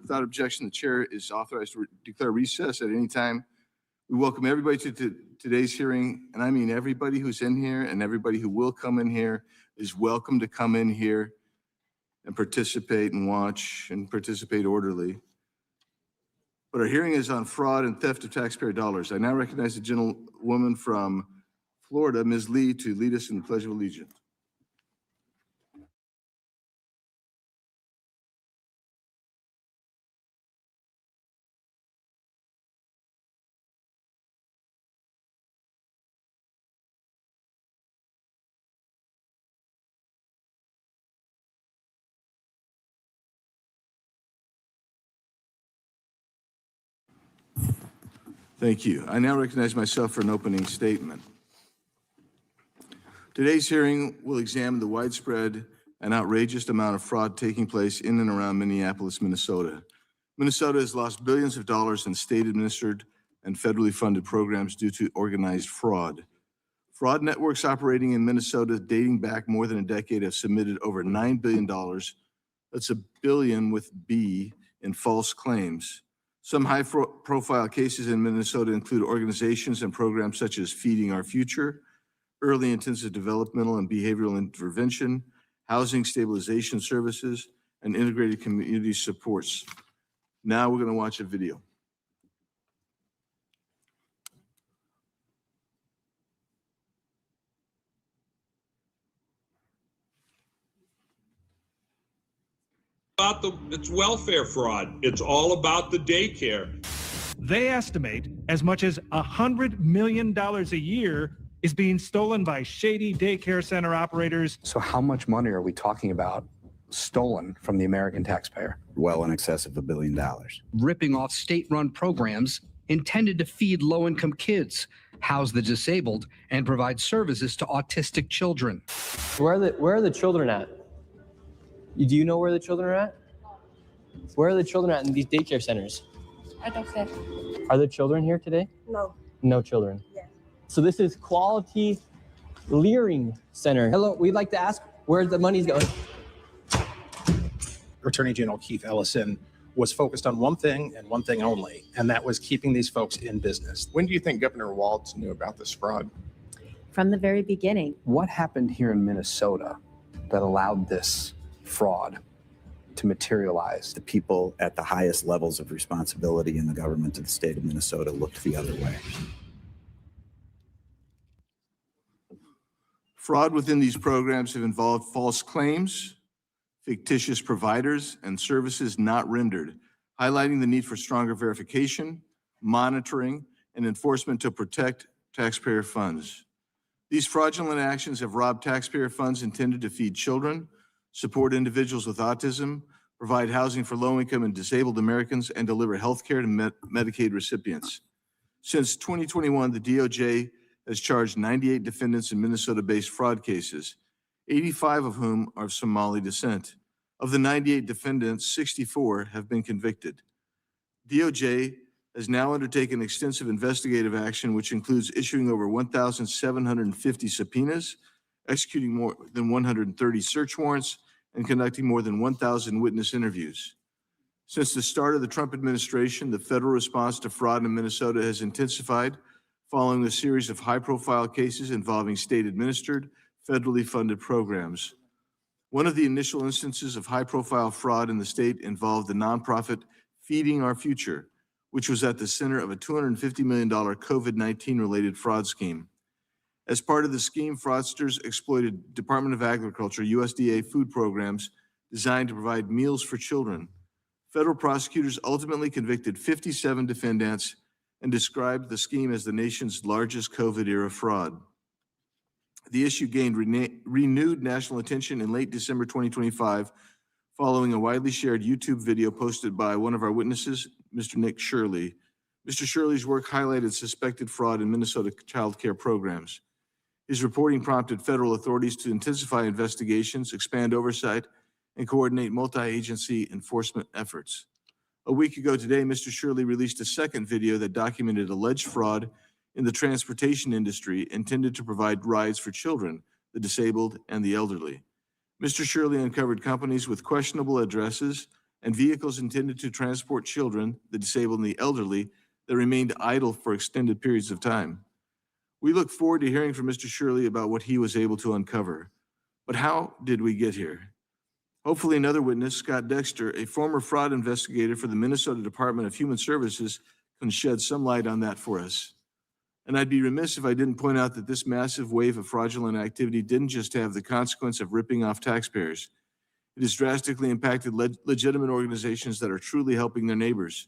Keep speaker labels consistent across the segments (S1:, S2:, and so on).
S1: Without objection, the chair is authorized to declare recess at any time. We welcome everybody to today's hearing, and I mean everybody who's in here and everybody who will come in here is welcome to come in here and participate and watch and participate orderly. But our hearing is on fraud and theft of taxpayer dollars. I now recognize the gentlewoman from Florida, Ms. Lee, to lead us in the Pledge of Allegiance. Thank you. I now recognize myself for an opening statement. Today's hearing will examine the widespread and outrageous amount of fraud taking place in and around Minneapolis, Minnesota. Minnesota has lost billions of dollars in state-administered and federally funded programs due to organized fraud. Fraud networks operating in Minnesota dating back more than a decade have submitted over $9 billion, that's a billion with B, in false claims. Some high-profile cases in Minnesota include organizations and programs such as Feeding Our Future, Early Intensive Developmental and Behavioral Intervention, Housing Stabilization Services, and Integrated Community Supports. Now we're going to watch a video.
S2: It's welfare fraud. It's all about the daycare.
S3: They estimate as much as $100 million a year is being stolen by shady daycare center operators.
S4: So how much money are we talking about stolen from the American taxpayer?
S5: Well in excess of $1 billion.
S6: Ripping off state-run programs intended to feed low-income kids, house the disabled, and provide services to autistic children.
S7: Where are the children at? Do you know where the children are at? Where are the children at in these daycare centers?
S8: I don't care.
S7: Are there children here today?
S8: No.
S7: No children?
S8: Yeah.
S7: So this is Quality Learning Center. Hello, we'd like to ask where the money's going.
S9: Attorney General Keith Ellison was focused on one thing and one thing only, and that was keeping these folks in business.
S10: When do you think Governor Walz knew about this fraud?
S8: From the very beginning.
S4: What happened here in Minnesota that allowed this fraud to materialize?
S5: The people at the highest levels of responsibility in the government of the state of Minnesota looked the other way.
S1: Fraud within these programs have involved false claims, fictitious providers, and services not rendered, highlighting the need for stronger verification, monitoring, and enforcement to protect taxpayer funds. These fraudulent actions have robbed taxpayer funds intended to feed children, support individuals with autism, provide housing for low-income and disabled Americans, and deliver health care to Medicaid recipients. Since 2021, the DOJ has charged 98 defendants in Minnesota-based fraud cases, 85 of whom are of Somali descent. Of the 98 defendants, 64 have been convicted. DOJ has now undertaken extensive investigative action, which includes issuing over 1,750 subpoenas, executing more than 130 search warrants, and conducting more than 1,000 witness interviews. Since the start of the Trump administration, the federal response to fraud in Minnesota has intensified following a series of high-profile cases involving state-administered, federally funded programs. One of the initial instances of high-profile fraud in the state involved the nonprofit Feeding Our Future, which was at the center of a $250 million COVID-19 related fraud scheme. As part of the scheme, fraudsters exploited Department of Agriculture, USDA food programs designed to provide meals for children. Federal prosecutors ultimately convicted 57 defendants and described the scheme as the nation's largest COVID-era fraud. The issue gained renewed national attention in late December 2025 following a widely shared YouTube video posted by one of our witnesses, Mr. Nick Shirley. Mr. Shirley's work highlighted suspected fraud in Minnesota child care programs. His reporting prompted federal authorities to intensify investigations, expand oversight, and coordinate multi-agency enforcement efforts. A week ago today, Mr. Shirley released a second video that documented alleged fraud in the transportation industry intended to provide rides for children, the disabled, and the elderly. Mr. Shirley uncovered companies with questionable addresses and vehicles intended to transport children, the disabled, and the elderly that remained idle for extended periods of time. We look forward to hearing from Mr. Shirley about what he was able to uncover. But how did we get here? Hopefully another witness, Scott Dexter, a former fraud investigator for the Minnesota Department of Human Services, can shed some light on that for us. And I'd be remiss if I didn't point out that this massive wave of fraudulent activity didn't just have the consequence of ripping off taxpayers. It has drastically impacted legitimate organizations that are truly helping their neighbors.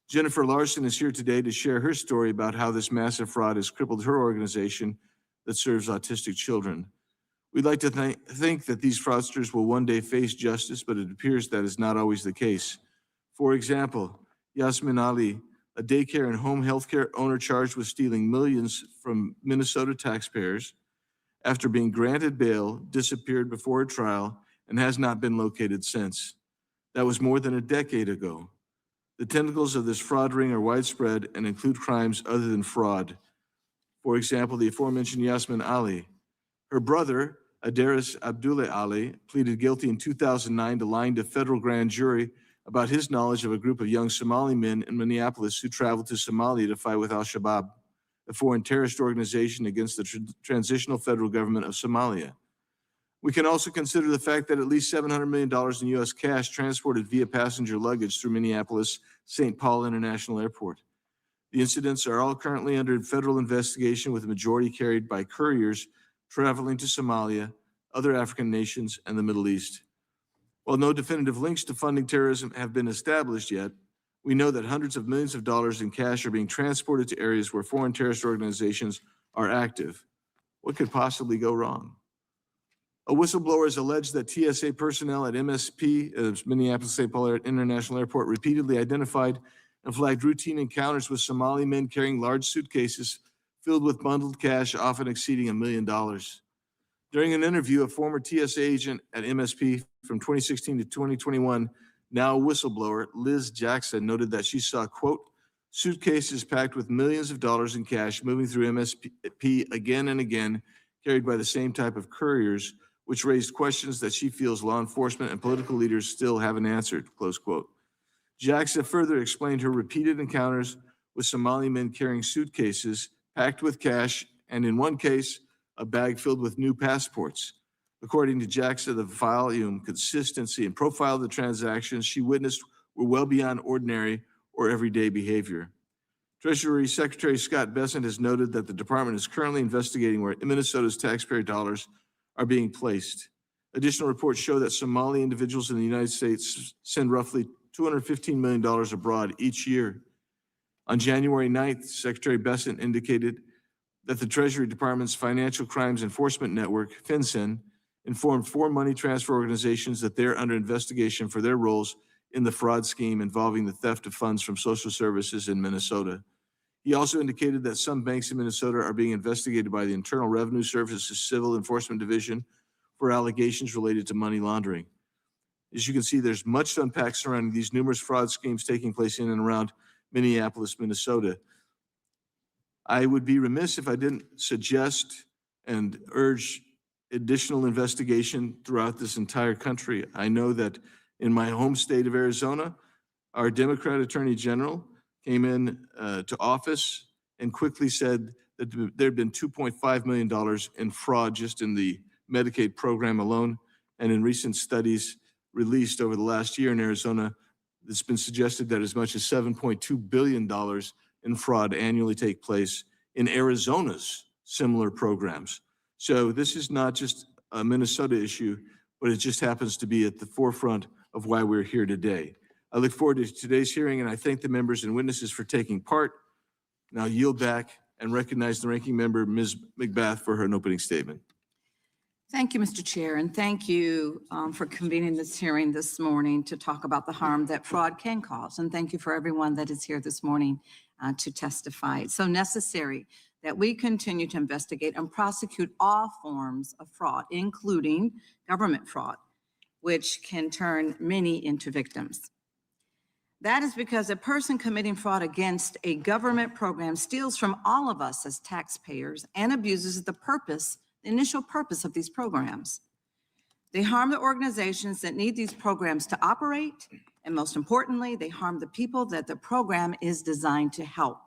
S1: Jennifer Larson is here today to share her story about how this massive fraud has crippled her organization that serves autistic children. We'd like to think that these fraudsters will one day face justice, but it appears that is not always the case. For example, Yasmin Ali, a daycare and home health care owner charged with stealing millions from Minnesota taxpayers, after being granted bail, disappeared before a trial and has not been located since. That was more than a decade ago. The tentacles of this fraud ring are widespread and include crimes other than fraud. For example, the aforementioned Yasmin Ali. Her brother, Adaris Abdullah Ali, pleaded guilty in 2009 to lying to a federal grand jury about his knowledge of a group of young Somali men in Minneapolis who traveled to Somalia to fight with al-Shabaab, a foreign terrorist organization against the transitional federal government of Somalia. We can also consider the fact that at least $700 million in U.S. cash transported via passenger luggage through Minneapolis-St. Paul International Airport. The incidents are all currently under federal investigation, with the majority carried by couriers traveling to Somalia, other African nations, and the Middle East. While no definitive links to funding terrorism have been established yet, we know that hundreds of millions of dollars in cash are being transported to areas where foreign terrorist organizations are active. What could possibly go wrong? A whistleblower has alleged that TSA personnel at MSP, Minneapolis-St. Paul International Airport, repeatedly identified and flagged routine encounters with Somali men carrying large suitcases filled with bundled cash, often exceeding $1 million. During an interview, a former TSA agent at MSP from 2016 to 2021, now a whistleblower, Liz Jackson, noted that she saw, quote, suitcases packed with millions of dollars in cash moving through MSP again and again, carried by the same type of couriers, which raised questions that she feels law enforcement and political leaders still haven't answered, close quote. Jackson further explained her repeated encounters with Somali men carrying suitcases packed with cash, and in one case, a bag filled with new passports. According to Jackson, the volume, consistency, and profile of the transactions she witnessed were well beyond ordinary or everyday behavior. Treasury Secretary Scott Bessent has noted that the department is currently investigating where Minnesota's taxpayer dollars are being placed. Additional reports show that Somali individuals in the United States send roughly $215 million abroad each year. On January 9th, Secretary Bessent indicated that the Treasury Department's Financial Crimes Enforcement Network, FinCEN, informed 4 money transfer organizations that they're under investigation for their roles in the fraud scheme involving the theft of funds from social services in Minnesota. He also indicated that some banks in Minnesota are being investigated by the Internal Revenue Service's Civil Enforcement Division for allegations related to money laundering. As you can see, there's much to unpack surrounding these numerous fraud schemes taking place in and around Minneapolis, Minnesota. I would be remiss if I didn't suggest and urge additional investigation throughout this entire country. I know that in my home state of Arizona, our Democrat Attorney General came in to office and quickly said that there had been $2.5 million in fraud just in the Medicaid program alone. And in recent studies released over the last year in Arizona, it's been suggested that as much as $7.2 billion in fraud annually take place in Arizona's similar programs. So this is not just a Minnesota issue, but it just happens to be at the forefront of why we're here today. I look forward to today's hearing, and I thank the members and witnesses for taking part. Now yield back and recognize the ranking member, Ms. McBath, for her opening statement.
S11: Thank you, Mr. Chair, and thank you for convening this hearing this morning to talk about the harm that fraud can cause. And thank you for everyone that is here this morning to testify. It's so necessary that we continue to investigate and prosecute all forms of fraud, including government fraud, which can turn many into victims. That is because a person committing fraud against a government program steals from all of us as taxpayers and abuses the initial purpose of these programs. They harm the organizations that need these programs to operate And most importantly, they harm the people that the program is designed to help.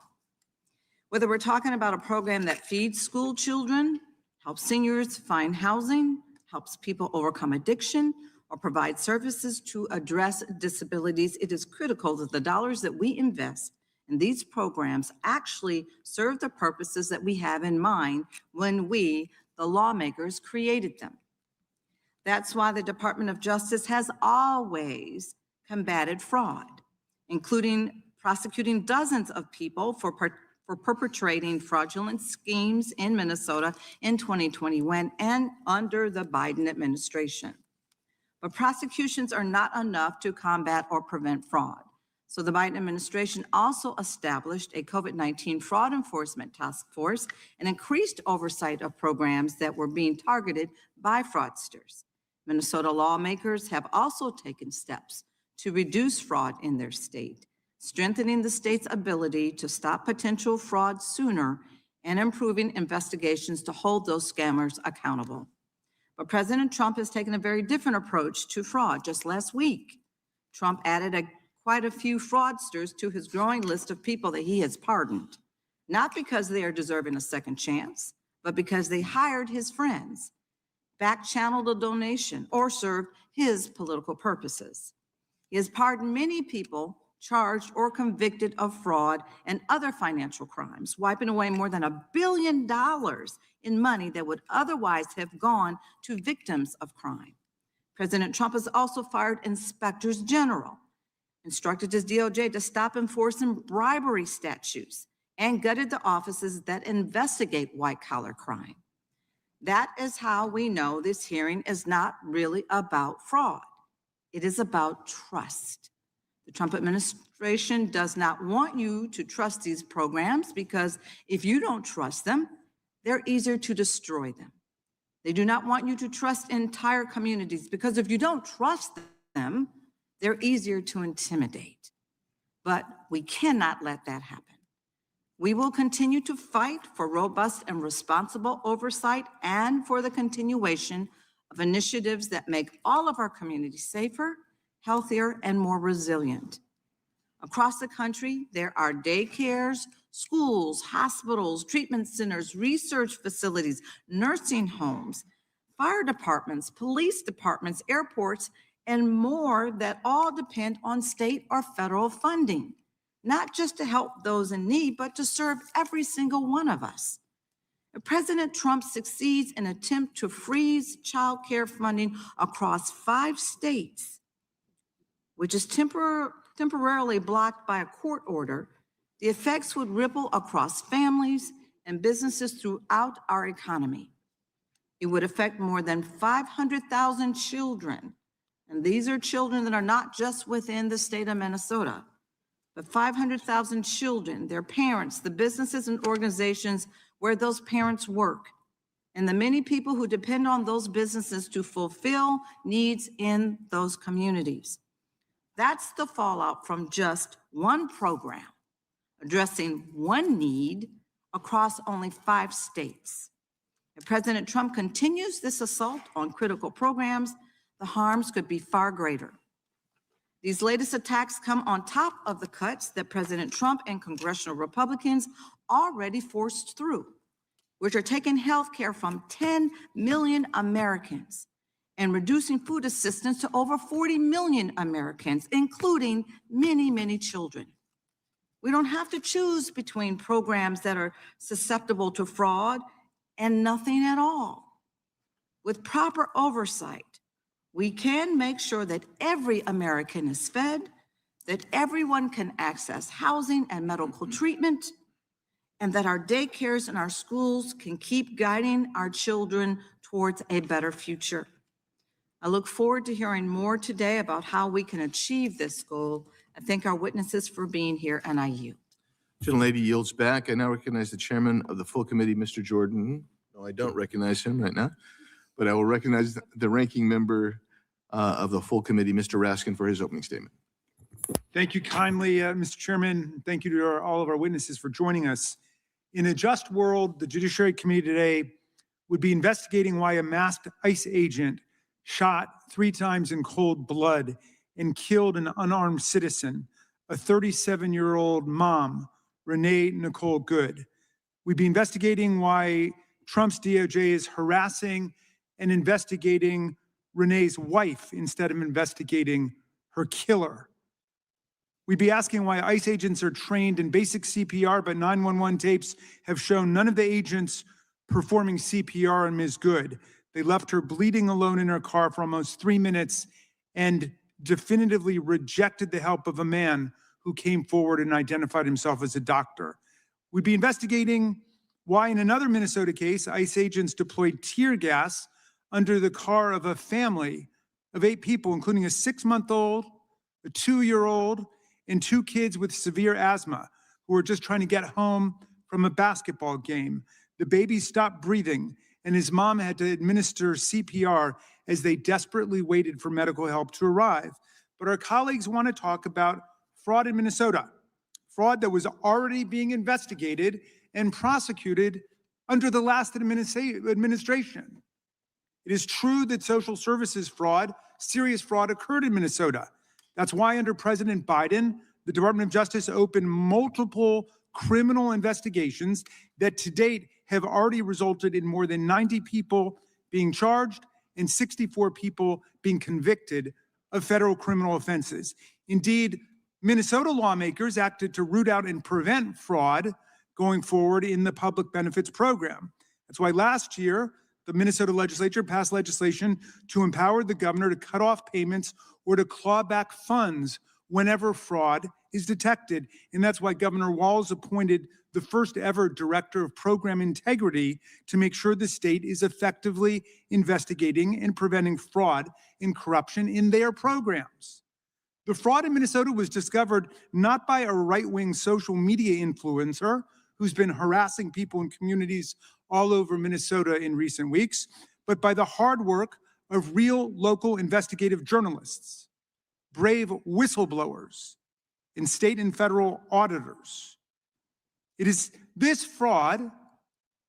S11: Whether we're talking about a program that feeds school children, helps seniors find housing, helps people overcome addiction, or provide services to address disabilities, it is critical that the dollars that we invest in these programs actually serve the purposes that we have in mind when we, the lawmakers, created them. That's why the Department of Justice has always combated fraud, including prosecuting dozens of people for perpetrating fraudulent schemes in Minnesota in 2021 and under the Biden administration. But prosecutions are not enough to combat or prevent fraud. So the Biden administration also established a COVID-19 fraud enforcement task force and increased oversight of programs that were being targeted by fraudsters. Minnesota lawmakers have also taken steps to reduce fraud in their state, strengthening the state's ability to stop potential fraud sooner and improving investigations to hold those scammers accountable. But President Trump has taken a very different approach to fraud. Just last week, Trump added quite a few fraudsters to his growing list of people that he has pardoned, not because they are deserving a second chance, but because they hired his friends, back-channeled a donation, or served his political purposes. He has pardoned many people charged or convicted of fraud and other financial crimes, wiping away more than $1 billion in money that would otherwise have gone to victims of crime. President Trump has also fired inspectors general, instructed his DOJ to stop enforcing bribery statutes, and gutted the offices that investigate white-collar crime. That is how we know this hearing is not really about fraud. It is about trust. The Trump administration does not want you to trust these programs because if you don't trust them, they're easier to destroy them. They do not want you to trust entire communities because if you don't trust them, they're easier to intimidate. But we cannot let that happen. We will continue to fight for robust and responsible oversight and for the continuation of initiatives that make all of our communities safer, healthier, and more resilient. Across the country, there are daycares, schools, hospitals, treatment centers, research facilities, nursing homes, fire departments, police departments, airports, and more that all depend on state or federal funding, not just to help those in need, but to serve every single one of us. If President Trump succeeds in an attempt to freeze child care funding across 5 states, which is temporarily blocked by a court order, the effects would ripple across families and businesses throughout our economy. It would affect more than 500,000 children, and these are children that are not just within the state of Minnesota, but 500,000 children, their parents, the businesses and organizations where those parents work, and the many people who depend on those businesses to fulfill needs in those communities. That's the fallout from just one program addressing one need across only 5 states. If President Trump continues this assault on critical programs, the harms could be far greater. These latest attacks come on top of the cuts that President Trump and congressional Republicans already forced through, which are taking health care from 10 million Americans and reducing food assistance to over 40 million Americans, including many, many children. We don't have to choose between programs that are susceptible to fraud and nothing at all. With proper oversight, we can make sure that every American is fed, that everyone can access housing and medical treatment, and that our daycares and our schools can keep guiding our children towards a better future. I look forward to hearing more today about how we can achieve this goal. I thank our witnesses for being here, and I yield.
S1: Gentlelady yields back. I now recognize the chairman of the full committee, Mr. Jordan. No, I don't recognize him right now, but I will recognize the ranking member of the full committee, Mr. Raskin, for his opening statement.
S12: Thank you kindly, Mr. Chairman. Thank you to all of our witnesses for joining us. In a just world, the Judiciary Committee today would be investigating why a masked ICE agent shot 3 times in cold blood and killed an unarmed citizen, a 37-year-old mom, Renee Nicole Good. We'd be investigating why Trump's DOJ is harassing and investigating Renee's wife instead of investigating her killer. We'd be asking why ICE agents are trained in basic CPR, but 911 tapes have shown none of the agents performing CPR on Ms. Good. They left her bleeding alone in her car for almost 3 minutes and definitively rejected the help of a man who came forward and identified himself as a doctor. We'd be investigating why in another Minnesota case, ICE agents deployed tear gas under the car of a family of 8 people, including a 6-month-old, a 2-year-old, and 2 kids with severe asthma who were just trying to get home from a basketball game. The baby stopped breathing, and his mom had to administer CPR as they desperately waited for medical help to arrive. But our colleagues want to talk about fraud in Minnesota, fraud that was already being investigated and prosecuted under the last administration. It is true that social services fraud, serious fraud, occurred in Minnesota. That's why under President Biden, the Department of Justice opened multiple criminal investigations that to date have already resulted in more than 90 people being charged and 64 people being convicted of federal criminal offenses. Indeed, Minnesota lawmakers acted to root out and prevent fraud going forward in the public benefits program. That's why last year, the Minnesota legislature passed legislation to empower the governor to cut off payments or to claw back funds whenever fraud is detected. And that's why Governor Walz appointed the first ever director of program integrity to make sure the state is effectively investigating and preventing fraud and corruption in their programs. The fraud in Minnesota was discovered not by a right-wing social media influencer who's been harassing people in communities all over Minnesota in recent weeks, but by the hard work of real local investigative journalists, brave whistleblowers, and state and federal auditors. It is this fraud,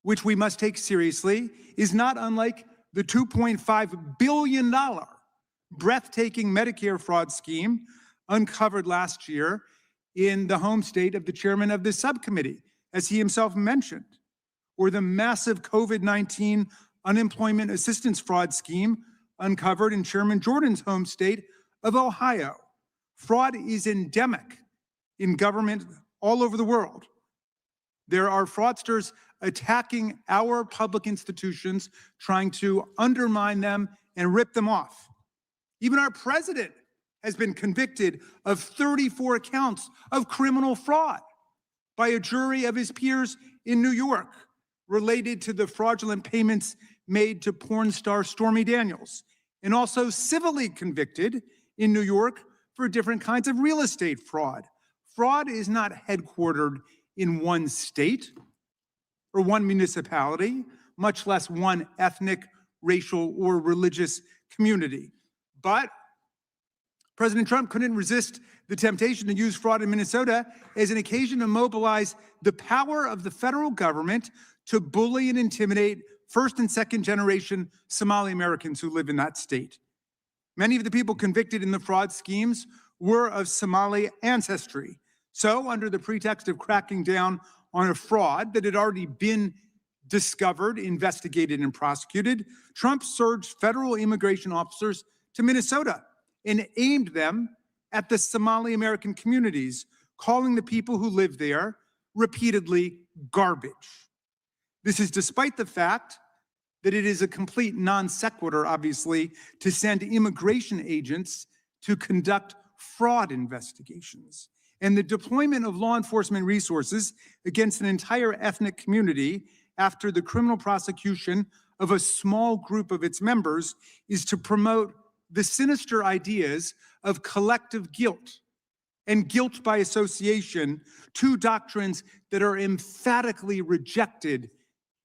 S12: which we must take seriously, is not unlike the $2.5 billion breathtaking Medicare fraud scheme uncovered last year in the home state of the chairman of this subcommittee, as he himself mentioned, or the massive COVID-19 unemployment assistance fraud scheme uncovered in Chairman Jordan's home state of Ohio. Fraud is endemic in government all over the world. There are fraudsters attacking our public institutions, trying to undermine them and rip them off. Even our president has been convicted of 34 counts of criminal fraud by a jury of his peers in New York related to the fraudulent payments made to porn star Stormy Daniels, and also civilly convicted in New York for different kinds of real estate fraud. Fraud is not headquartered in one state or one municipality, much less one ethnic, racial, or religious community. But President Trump couldn't resist the temptation to use fraud in Minnesota as an occasion to mobilize the power of the federal government to bully and intimidate first and second generation Somali Americans who live in that state. Many of the people convicted in the fraud schemes were of Somali ancestry. So, under the pretext of cracking down on a fraud that had already been discovered, investigated, and prosecuted, Trump surged federal immigration officers to Minnesota and aimed them at the Somali American communities, calling the people who live there repeatedly garbage. This is despite the fact that it is a complete non sequitur, obviously, to send immigration agents to conduct fraud investigations. And the deployment of law enforcement resources against an entire ethnic community after the criminal prosecution of a small group of its members is to promote the sinister ideas of collective guilt and guilt by association, two doctrines that are emphatically rejected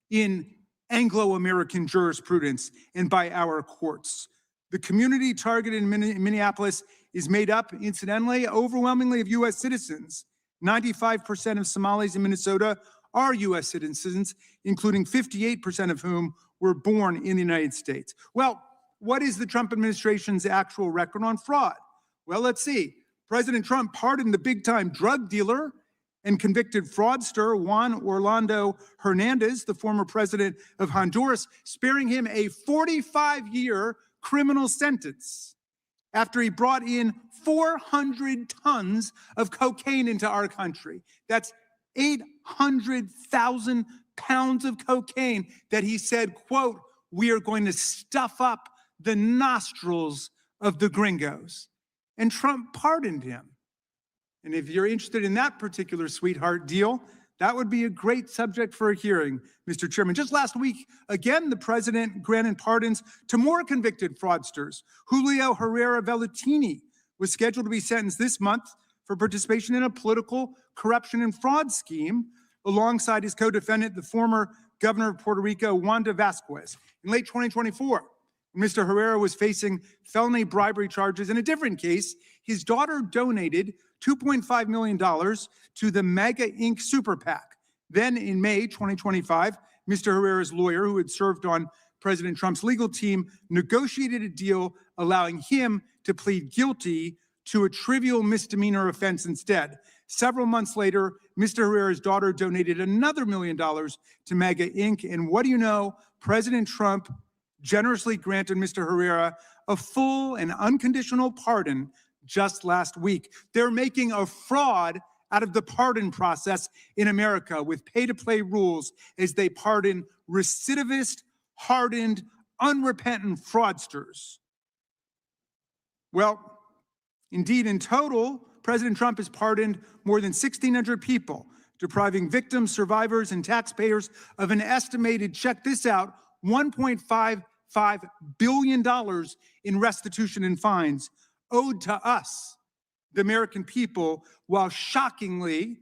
S12: in Anglo-American jurisprudence and by our courts. The community targeted in Minneapolis is made up, incidentally, overwhelmingly of U.S. citizens. 95% of Somalis in Minnesota are U.S. citizens, including 58% of whom were born in the United States. Well, what is the Trump administration's actual record on fraud? Well, let's see. President Trump pardoned the big-time drug dealer and convicted fraudster Juan Orlando Hernandez, the former president of Honduras, sparing him a 45-year criminal sentence after he brought in 400 tons of cocaine into our country. That's 800,000 pounds of cocaine that he said, quote, "We are going to stuff up the nostrils of the gringos." And Trump pardoned him. And if you're interested in that particular sweetheart deal, that would be a great subject for a hearing, Mr. Chairman. Just last week, again, the president granted pardons to more convicted fraudsters. Julio Herrera Vellatini was scheduled to be sentenced this month for participation in a political corruption and fraud scheme alongside his co-defendant, the former governor of Puerto Rico, Wanda Vasquez. In late 2024, Mr. Herrera was facing felony bribery charges in a different case. His daughter donated $2.5 million to the MAGA Inc. Super PAC. Then in May 2025, Mr. Herrera's lawyer, who had served on President Trump's legal team, negotiated a deal allowing him to plead guilty to a trivial misdemeanor offense instead. Several months later, Mr. Herrera's daughter donated another $1 million to MAGA Inc. And what do you know? President Trump generously granted Mr. Herrera a full and unconditional pardon just last week. They're making a fraud out of the pardon process in America with pay-to-play rules as they pardon recidivist, hardened, unrepentant fraudsters. Well, indeed, in total, President Trump has pardoned more than 1,600 people, depriving victims, survivors, and taxpayers of an estimated, check this out, $1.55 billion in restitution and fines owed to us, the American people, while shockingly,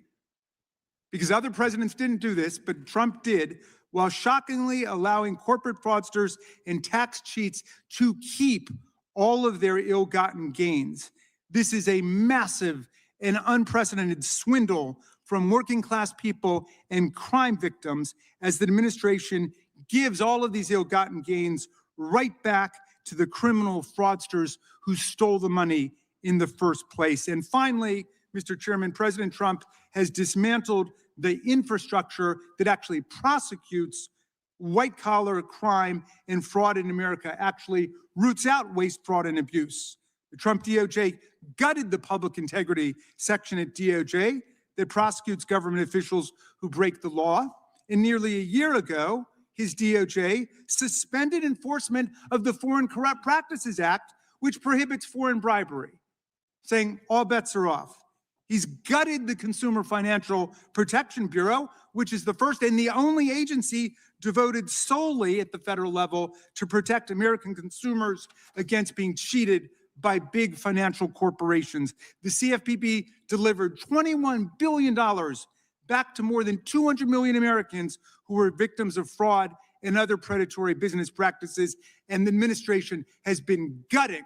S12: because other presidents didn't do this, but Trump did, while shockingly allowing corporate fraudsters and tax cheats to keep all of their ill-gotten gains. This is a massive and unprecedented swindle from working-class people and crime victims as the administration gives all of these ill-gotten gains right back to the criminal fraudsters who stole the money in the first place. And finally, Mr. Chairman, President Trump has dismantled the infrastructure that actually prosecutes white-collar crime and fraud in America, actually roots out waste, fraud, and abuse. The Trump DOJ gutted the public integrity section at DOJ that prosecutes government officials who break the law. And nearly a year ago, his DOJ suspended enforcement of the Foreign Corrupt Practices Act, which prohibits foreign bribery, saying all bets are off. He's gutted the Consumer Financial Protection Bureau, which is the first and the only agency devoted solely at the federal level to protect American consumers against being cheated by big financial corporations. The CFPB delivered $21 billion back to more than 200 million Americans who were victims of fraud and other predatory business practices. And the administration has been gutting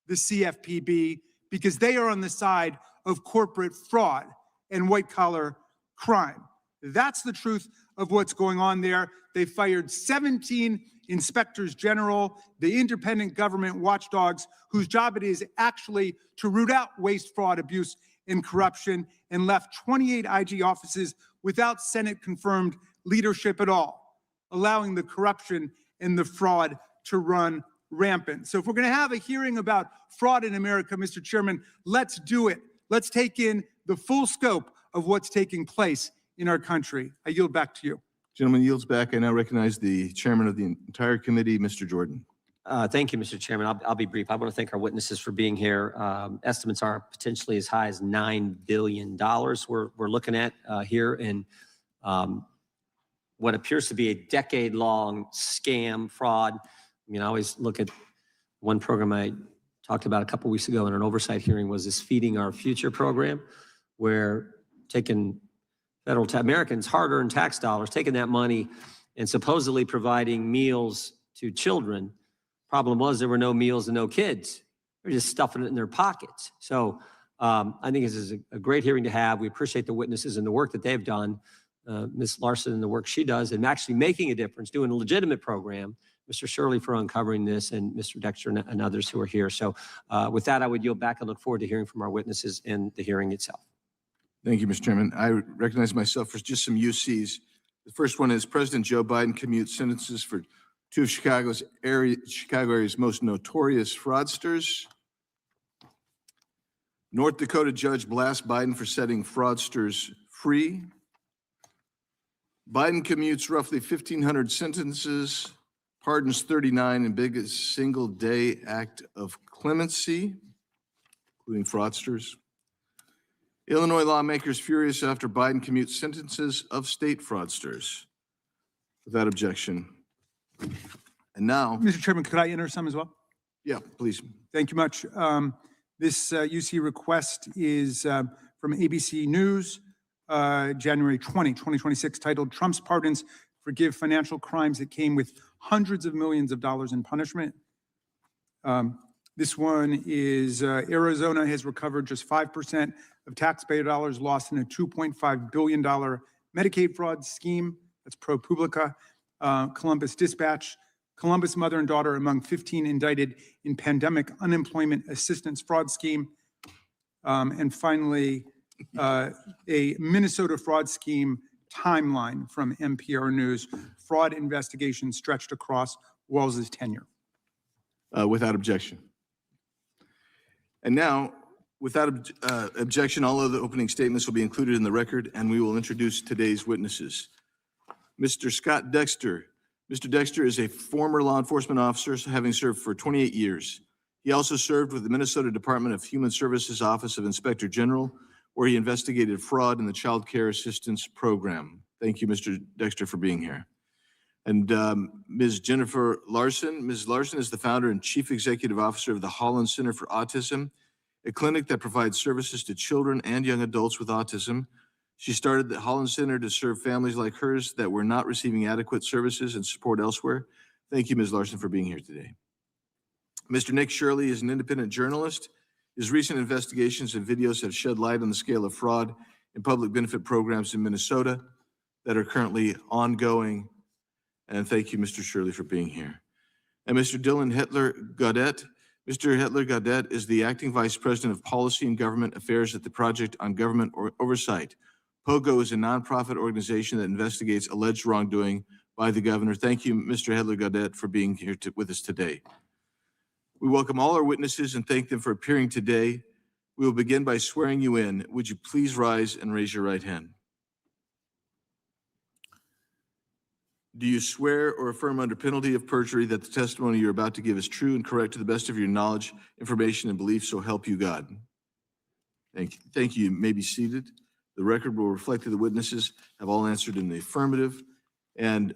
S12: the CFPB because they are on the side of corporate fraud and white-collar crime. That's the truth of what's going on there. They fired 17 inspectors general, the independent government watchdogs, whose job it is actually to root out waste, fraud, abuse, and corruption, and left 28 IG offices without Senate-confirmed leadership at all, allowing the corruption and the fraud to run rampant. So if we're going to have a hearing about fraud in America, Mr. Chairman, let's do it. Let's take in the full scope of what's taking place in our country. I yield back to you.
S1: Gentleman yields back. I now recognize the chairman of the entire committee, Mr. Jordan.
S13: Thank you, Mr. Chairman. I'll be brief. I want to thank our witnesses for being here. Estimates are potentially as high as $9 billion we're looking at here in what appears to be a decade-long scam, fraud. I mean, I always look at one program I talked about a couple weeks ago in an oversight hearing was this Feeding Our Future program, where taking federal Americans' hard-earned tax dollars, taking that money and supposedly providing meals to children. Problem was there were no meals and no kids. They're just stuffing it in their pockets. So I think this is a great hearing to have. We appreciate the witnesses and the work that they've done. Ms. Larson and the work she does and actually making a difference, doing a legitimate program, Mr. Shirley for uncovering this, and Mr. Dexter and others who are here. So with that, I would yield back and look forward to hearing from our witnesses in the hearing itself.
S1: Thank you, Mr. Chairman. I recognize myself for just some UCs. The first one is President Joe Biden commutes sentences for two of Chicago area's most notorious fraudsters. North Dakota judge blasts Biden for setting fraudsters free. Biden commutes roughly 1,500 sentences, pardons 39 in biggest single-day act of clemency, including fraudsters. Illinois lawmakers furious after Biden commutes sentences of state fraudsters. Without objection. And now,
S12: Mr. Chairman, could I enter some as well?
S1: yeah, please.
S12: Thank you much. This UC request is from ABC News, January 20, 2026, titled Trump's Pardons Forgive Financial Crimes That Came with Hundreds of Millions of Dollars in Punishment. This one is Arizona has recovered just 5% of taxpayer dollars lost in a $2.5 billion Medicaid fraud scheme. That's ProPublica. Columbus Dispatch. Columbus mother and daughter among 15 indicted in pandemic unemployment assistance fraud scheme. And finally, a Minnesota fraud scheme timeline from NPR News. Fraud investigation stretched across Wells's tenure.
S1: Without objection. And now, without objection, all other opening statements will be included in the record, and we will introduce today's witnesses. Mr. Scott Dexter. Mr. Dexter is a former law enforcement officer, having served for 28 years. He also served with the Minnesota Department of Human Services Office of Inspector General, where he investigated fraud in the Child Care Assistance Program. Thank you, Mr. Dexter, for being here. And Ms. Jennifer Larson. Ms. Larson is the founder and chief executive officer of the Holland Center for Autism, a clinic that provides services to children and young adults with autism. She started the Holland Center to serve families like hers that were not receiving adequate services and support elsewhere. Thank you, Ms. Larson, for being here today. Mr. Nick Shirley is an independent journalist. His recent investigations and videos have shed light on the scale of fraud in public benefit programs in Minnesota that are currently ongoing. And thank you, Mr. Shirley, for being here. And Mr. Dylan Hetler-Gaudet. Mr. Hetler-Gaudet is the acting vice president of policy and government affairs at the Project on Government Oversight. POGO is a nonprofit organization that investigates alleged wrongdoing by the governor. Thank you, Mr. Hetler-Gaudet, for being here with us today. We welcome all our witnesses and thank them for appearing today. We will begin by swearing you in. Would you please rise and raise your right hand? Do you swear or affirm under penalty of perjury that the testimony you're about to give is true and correct to the best of your knowledge, information, and belief, so help you God? Thank you. Thank you. You may be seated. The record will reflect that the witnesses have all answered in the affirmative. And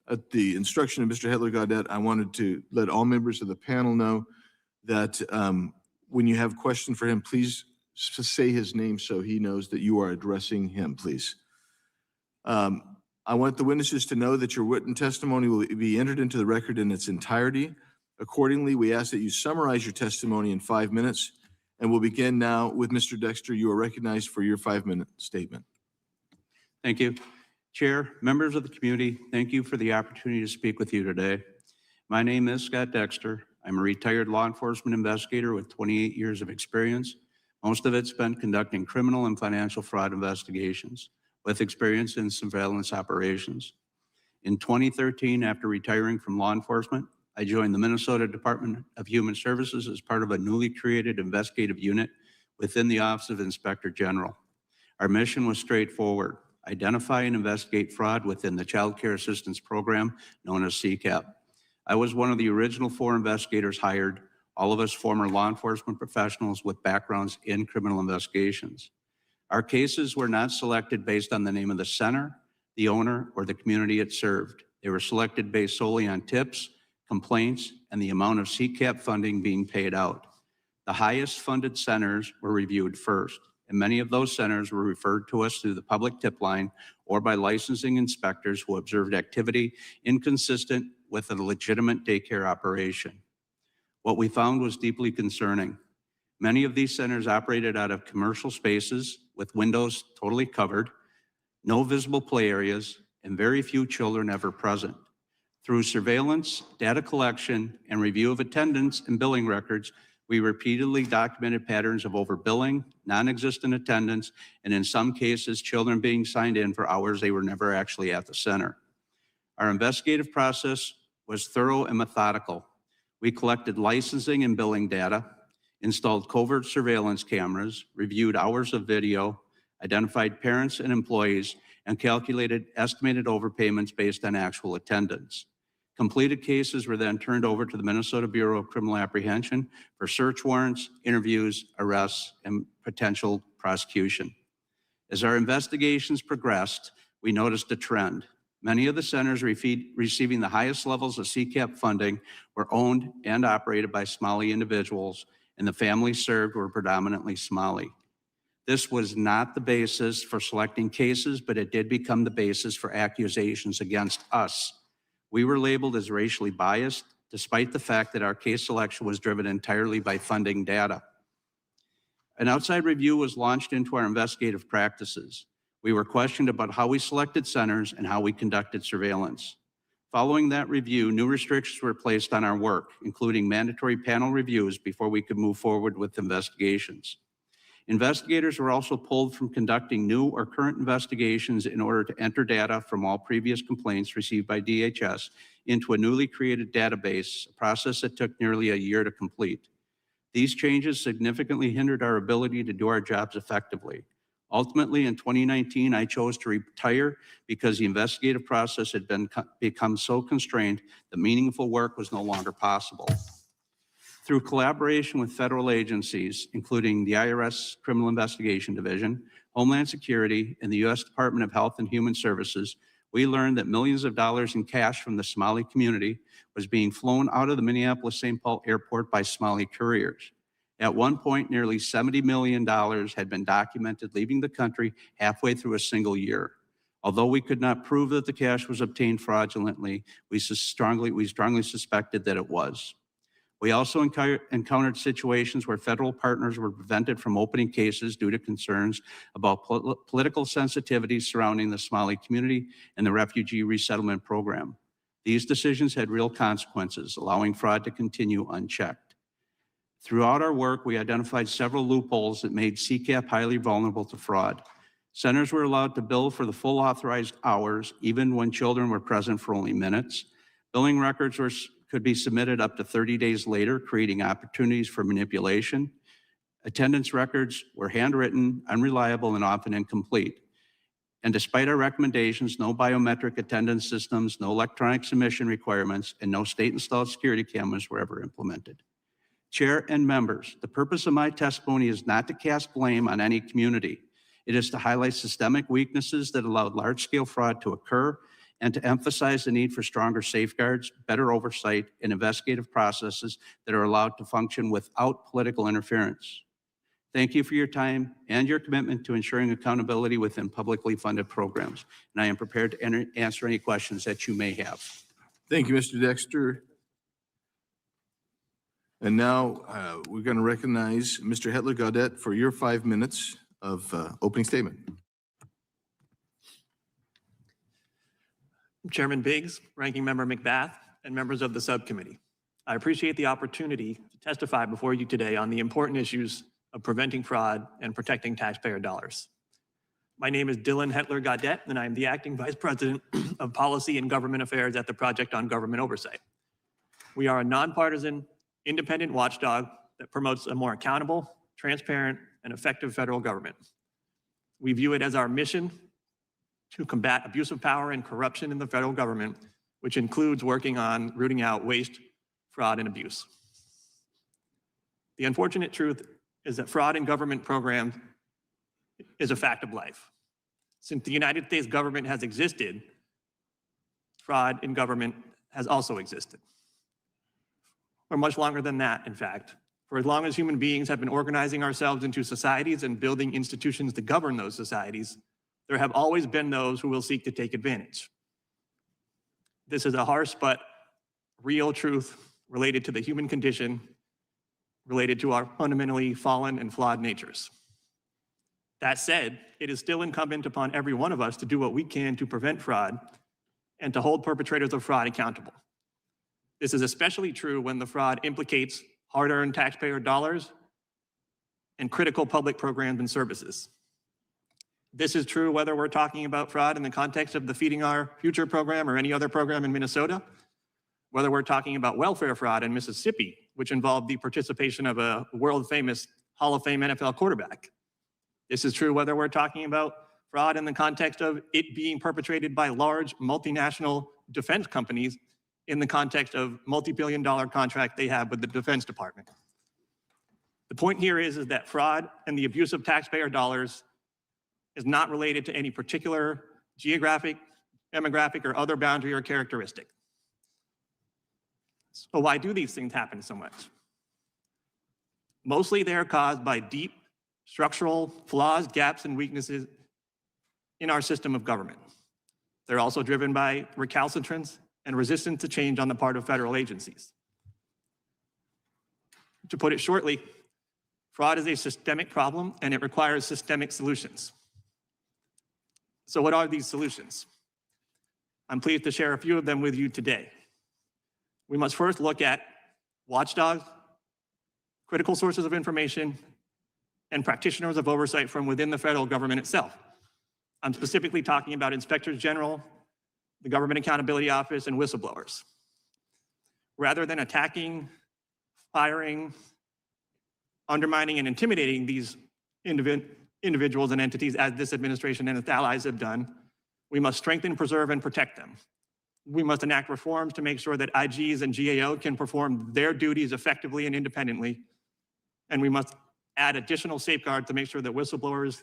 S1: at the instruction of Mr. Hetler-Gaudet, I wanted to let all members of the panel know that when you have a question for him, please say his name so he knows that you are addressing him, please. I want the witnesses to know that your written testimony will be entered into the record in its entirety. Accordingly, we ask that you summarize your testimony in 5 minutes, and we'll begin now with Mr. Dexter. You are recognized for your 5-minute statement.
S14: Thank you. Chair, members of the community, thank you for the opportunity to speak with you today. My name is Scott Dexter. I'm a retired law enforcement investigator with 28 years of experience, most of it spent conducting criminal and financial fraud investigations, with experience in surveillance operations. In 2013, after retiring from law enforcement, I joined the Minnesota Department of Human Services as part of a newly created investigative unit within the Office of Inspector General. Our mission was straightforward: identify and investigate fraud within the Child Care Assistance Program, known as CCAP. I was one of the original 4 investigators hired, all of us former law enforcement professionals with backgrounds in criminal investigations. Our cases were not selected based on the name of the center, the owner, or the community it served. They were selected based solely on tips, complaints, and the amount of CCAP funding being paid out. The highest funded centers were reviewed first, and many of those centers were referred to us through the public tip line or by licensing inspectors who observed activity inconsistent with a legitimate daycare operation. What we found was deeply concerning. Many of these centers operated out of commercial spaces with windows totally covered, no visible play areas, and very few children ever present. Through surveillance, data collection, and review of attendance and billing records, we repeatedly documented patterns of overbilling, non-existent attendance, and in some cases, children being signed in for hours they were never actually at the center. Our investigative process was thorough and methodical. We collected licensing and billing data, installed covert surveillance cameras, reviewed hours of video, identified parents and employees, and calculated estimated overpayments based on actual attendance. Completed cases were then turned over to the Minnesota Bureau of Criminal Apprehension for search warrants, interviews, arrests, and potential prosecution. As our investigations progressed, we noticed a trend. Many of the centers receiving the highest levels of CCAP funding were owned and operated by Somali individuals, and the families served were predominantly Somali. This was not the basis for selecting cases, but it did become the basis for accusations against us. We were labeled as racially biased, despite the fact that our case selection was driven entirely by funding data. An outside review was launched into our investigative practices. We were questioned about how we selected centers and how we conducted surveillance. Following that review, new restrictions were placed on our work, including mandatory panel reviews before we could move forward with investigations. Investigators were also pulled from conducting new or current investigations in order to enter data from all previous complaints received by DHS into a newly created database, a process that took nearly a year to complete. These changes significantly hindered our ability to do our jobs effectively. Ultimately, in 2019, I chose to retire because the investigative process had become so constrained that meaningful work was no longer possible. Through collaboration with federal agencies, including the IRS Criminal Investigation Division, Homeland Security, and the U.S. Department of Health and Human Services, we learned that millions of dollars in cash from the Somali community was being flown out of the Minneapolis-St. Paul airport by Somali couriers. At one point, nearly $70 million had been documented leaving the country halfway through a single year. Although we could not prove that the cash was obtained fraudulently, we strongly suspected that it was. We also encountered situations where federal partners were prevented from opening cases due to concerns about political sensitivities surrounding the Somali community and the refugee resettlement program. These decisions had real consequences, allowing fraud to continue unchecked. Throughout our work, we identified several loopholes that made CCAP highly vulnerable to fraud. Centers were allowed to bill for the full authorized hours, even when children were present for only minutes. Billing records could be submitted up to 30 days later, creating opportunities for manipulation. Attendance records were handwritten, unreliable, and often incomplete. And despite our recommendations, no biometric attendance systems, no electronic submission requirements, and no state-installed security cameras were ever implemented. Chair and members, the purpose of my testimony is not to cast blame on any community. It is to highlight systemic weaknesses that allowed large-scale fraud to occur and to emphasize the need for stronger safeguards, better oversight, and investigative processes that are allowed to function without political interference. Thank you for your time and your commitment to ensuring accountability within publicly funded programs. And I am prepared to answer any questions that you may have.
S1: Thank you, Mr. Dexter. And now we're going to recognize Mr. Hetler-Gaudet for your 5 minutes of opening statement.
S15: Chairman Biggs, Ranking Member McBath, and members of the subcommittee. I appreciate the opportunity to testify before you today on the important issues of preventing fraud and protecting taxpayer dollars. My name is Dylan Hetler-Gaudet, and I am the Acting Vice President of Policy and Government Affairs at the Project on Government Oversight. We are a nonpartisan, independent watchdog that promotes a more accountable, transparent, and effective federal government. We view it as our mission to combat abuse of power and corruption in the federal government, which includes working on rooting out waste, fraud, and abuse. The unfortunate truth is that fraud in government programs is a fact of life. Since the United States government has existed, fraud in government has also existed. For much longer than that, in fact. For as long as human beings have been organizing ourselves into societies and building institutions to govern those societies, there have always been those who will seek to take advantage. This is a harsh but real truth related to the human condition, related to our fundamentally fallen and flawed natures. That said, it is still incumbent upon every one of us to do what we can to prevent fraud and to hold perpetrators of fraud accountable. This is especially true when the fraud implicates hard-earned taxpayer dollars and critical public programs and services. This is true whether we're talking about fraud in the context of the Feeding Our Future program or any other program in Minnesota, whether we're talking about welfare fraud in Mississippi, which involved the participation of a world-famous Hall of Fame NFL quarterback. This is true whether we're talking about fraud in the context of it being perpetrated by large multinational defense companies in the context of multi-billion-dollar contract they have with the Defense Department. The point here is that fraud and the abuse of taxpayer dollars is not related to any particular geographic, demographic, or other boundary or characteristic. So why do these things happen so much? Mostly they are caused by deep structural flaws, gaps, and weaknesses in our system of government. They're also driven by recalcitrance and resistance to change on the part of federal agencies. To put it shortly, fraud is a systemic problem and it requires systemic solutions. So what are these solutions? I'm pleased to share a few of them with you today. We must first look at watchdogs, critical sources of information, and practitioners of oversight from within the federal government itself. I'm specifically talking about inspectors general, the Government Accountability Office, and whistleblowers. Rather than attacking, firing, undermining, and intimidating these individuals and entities as this administration and its allies have done, we must strengthen, preserve, and protect them. We must enact reforms to make sure that IGs and GAO can perform their duties effectively and independently. And we must add additional safeguards to make sure that whistleblowers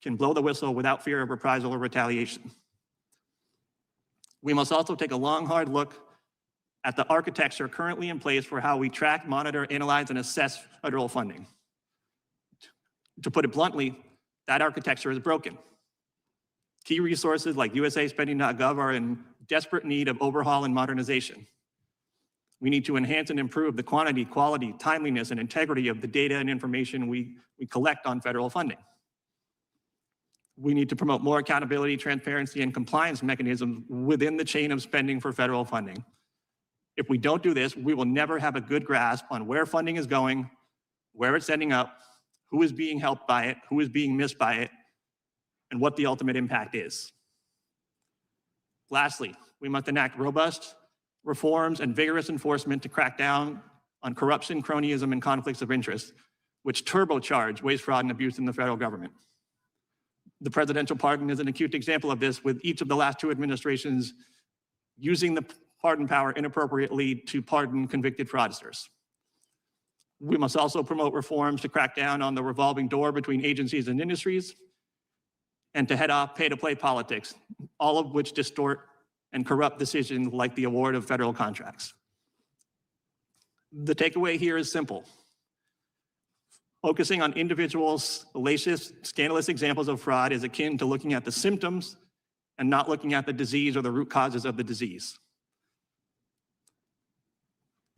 S15: can blow the whistle without fear of reprisal or retaliation. We must also take a long, hard look at the architecture currently in place for how we track, monitor, analyze, and assess federal funding. To put it bluntly, that architecture is broken. Key resources like usaspending.gov are in desperate need of overhaul and modernization. We need to enhance and improve the quantity, quality, timeliness, and integrity of the data and information we collect on federal funding. We need to promote more accountability, transparency, and compliance mechanisms within the chain of spending for federal funding. If we don't do this, we will never have a good grasp on where funding is going, where it's ending up, who is being helped by it, who is being missed by it, and what the ultimate impact is. Lastly, we must enact robust reforms and vigorous enforcement to crack down on corruption, cronyism, and conflicts of interest, which turbocharge waste, fraud, and abuse in the federal government. The presidential pardon is an acute example of this, with each of the last two administrations using the pardon power inappropriately to pardon convicted fraudsters. We must also promote reforms to crack down on the revolving door between agencies and industries, and to head off pay-to-play politics, all of which distort and corrupt decisions like the award of federal contracts. The takeaway here is simple. Focusing on individuals' salacious, scandalous examples of fraud is akin to looking at the symptoms and not looking at the disease or the root causes of the disease.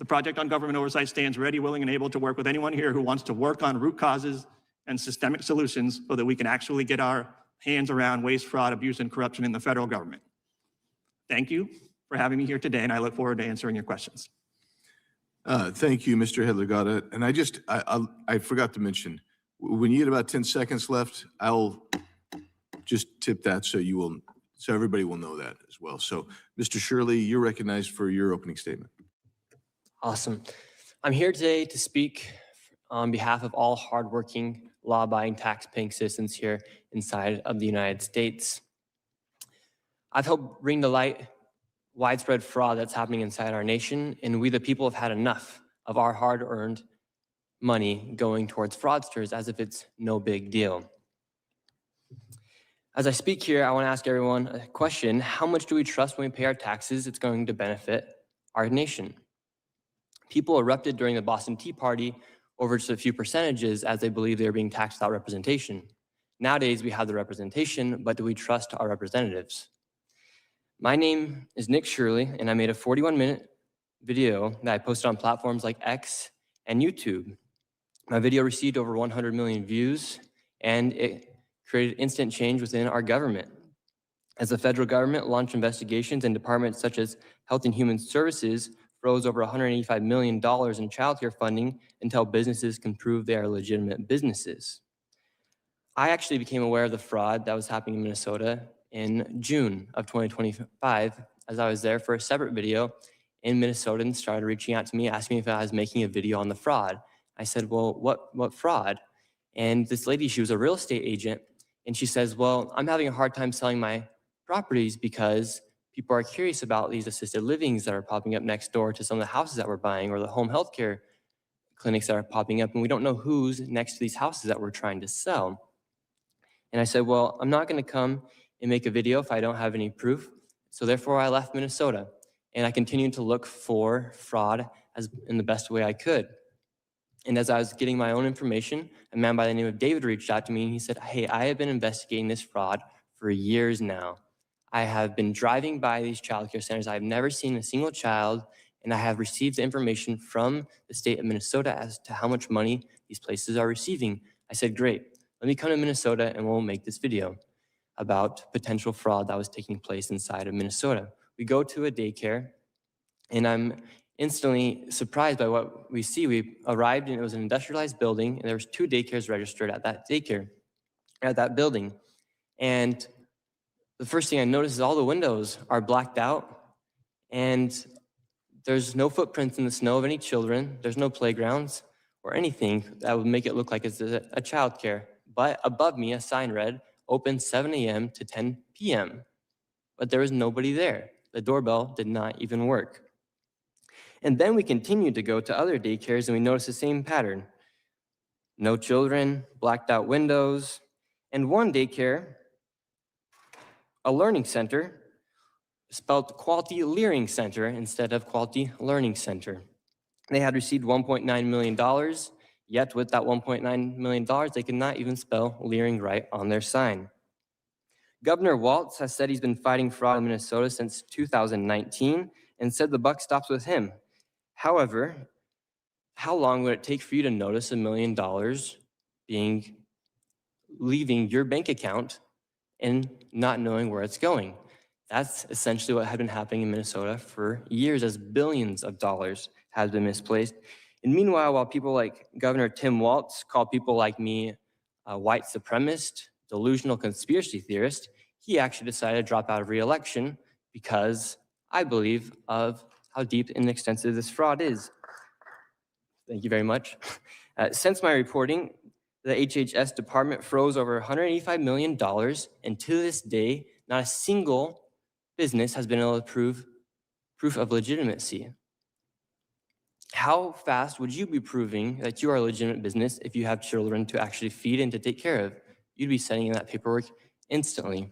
S15: The Project on Government Oversight stands ready, willing, and able to work with anyone here who wants to work on root causes and systemic solutions so that we can actually get our hands around waste, fraud, abuse, and corruption in the federal government. Thank you for having me here today, and I look forward to answering your questions.
S1: Thank you, Mr. Hedler-Gotta. And I forgot to mention, when you get about 10 seconds left, I'll just tip that so everybody will know that as well. So, Mr. Shirley, you're recognized for your opening statement.
S7: Awesome. I'm here today to speak on behalf of all hardworking, law-abiding, tax-paying citizens here inside of the United States. I've helped bring to light widespread fraud that's happening inside our nation, and we the people have had enough of our hard-earned money going towards fraudsters as if it's no big deal. As I speak here, I want to ask everyone a question. How much do we trust when we pay our taxes it's going to benefit our nation? People erupted during the Boston Tea Party over just a few percentages as they believe they were being taxed without representation. Nowadays, we have the representation, but do we trust our representatives? My name is Nick Shirley, and I made a 41-minute video that I posted on platforms like X and YouTube. My video received over 100 million views, and it created instant change within our government. As the federal government launched investigations and departments such as Health and Human Services froze over $185 million in childcare funding until businesses can prove they are legitimate businesses. I actually became aware of the fraud that was happening in Minnesota in June of 2025 as I was there for a separate video in Minnesota and started reaching out to me, asking me if I was making a video on the fraud. I said, well, what fraud? And this lady, she was a real estate agent, and she says, well, I'm having a hard time selling my properties because people are curious about these assisted livings that are popping up next door to some of the houses that we're buying, or the home health care clinics that are popping up, and we don't know who's next to these houses that we're trying to sell. And I said, well, I'm not going to come and make a video if I don't have any proof. So therefore, I left Minnesota, and I continued to look for fraud in the best way I could. And as I was getting my own information, a man by the name of David reached out to me, and he said, hey, I have been investigating this fraud for years now. I have been driving by these childcare centers. I've never seen a single child, and I have received the information from the state of Minnesota as to how much money these places are receiving. I said, great, let me come to Minnesota and we'll make this video about potential fraud that was taking place inside of Minnesota. We go to a daycare, and I'm instantly surprised by what we see. We arrived, and it was an industrialized building, and there was 2 daycares registered at that daycare, at that building. And the first thing I noticed is all the windows are blacked out, and there's no footprints in the snow of any children. There's no playgrounds or anything that would make it look like it's a child care. But above me, a sign read, open 7 a.m. to 10 p.m. But there was nobody there. The doorbell did not even work. And then we continued to go to other daycares, and we noticed the same pattern. No children, blacked out windows, and one daycare, a learning center, spelled Quality Learning Center instead of Quality Learning Center. They had received $1.9 million, yet with that $1.9 million, they could not even spell Leering right on their sign. Governor Walz has said he's been fighting fraud in Minnesota since 2019 and said the buck stops with him. However, how long would it take for you to notice $1 million leaving your bank account and not knowing where it's going? That's essentially what had been happening in Minnesota for years, as billions of dollars has been misplaced. And meanwhile, while people like Governor Tim Walz call people like me a white supremacist, delusional conspiracy theorist, he actually decided to drop out of re-election because I believe of how deep and extensive this fraud is. Thank you very much. Since my reporting, the HHS department froze over $185 million, and to this day, not a single business has been able to prove proof of legitimacy. How fast would you be proving that you are a legitimate business if you have children to actually feed and to take care of? You'd be sending in that paperwork instantly.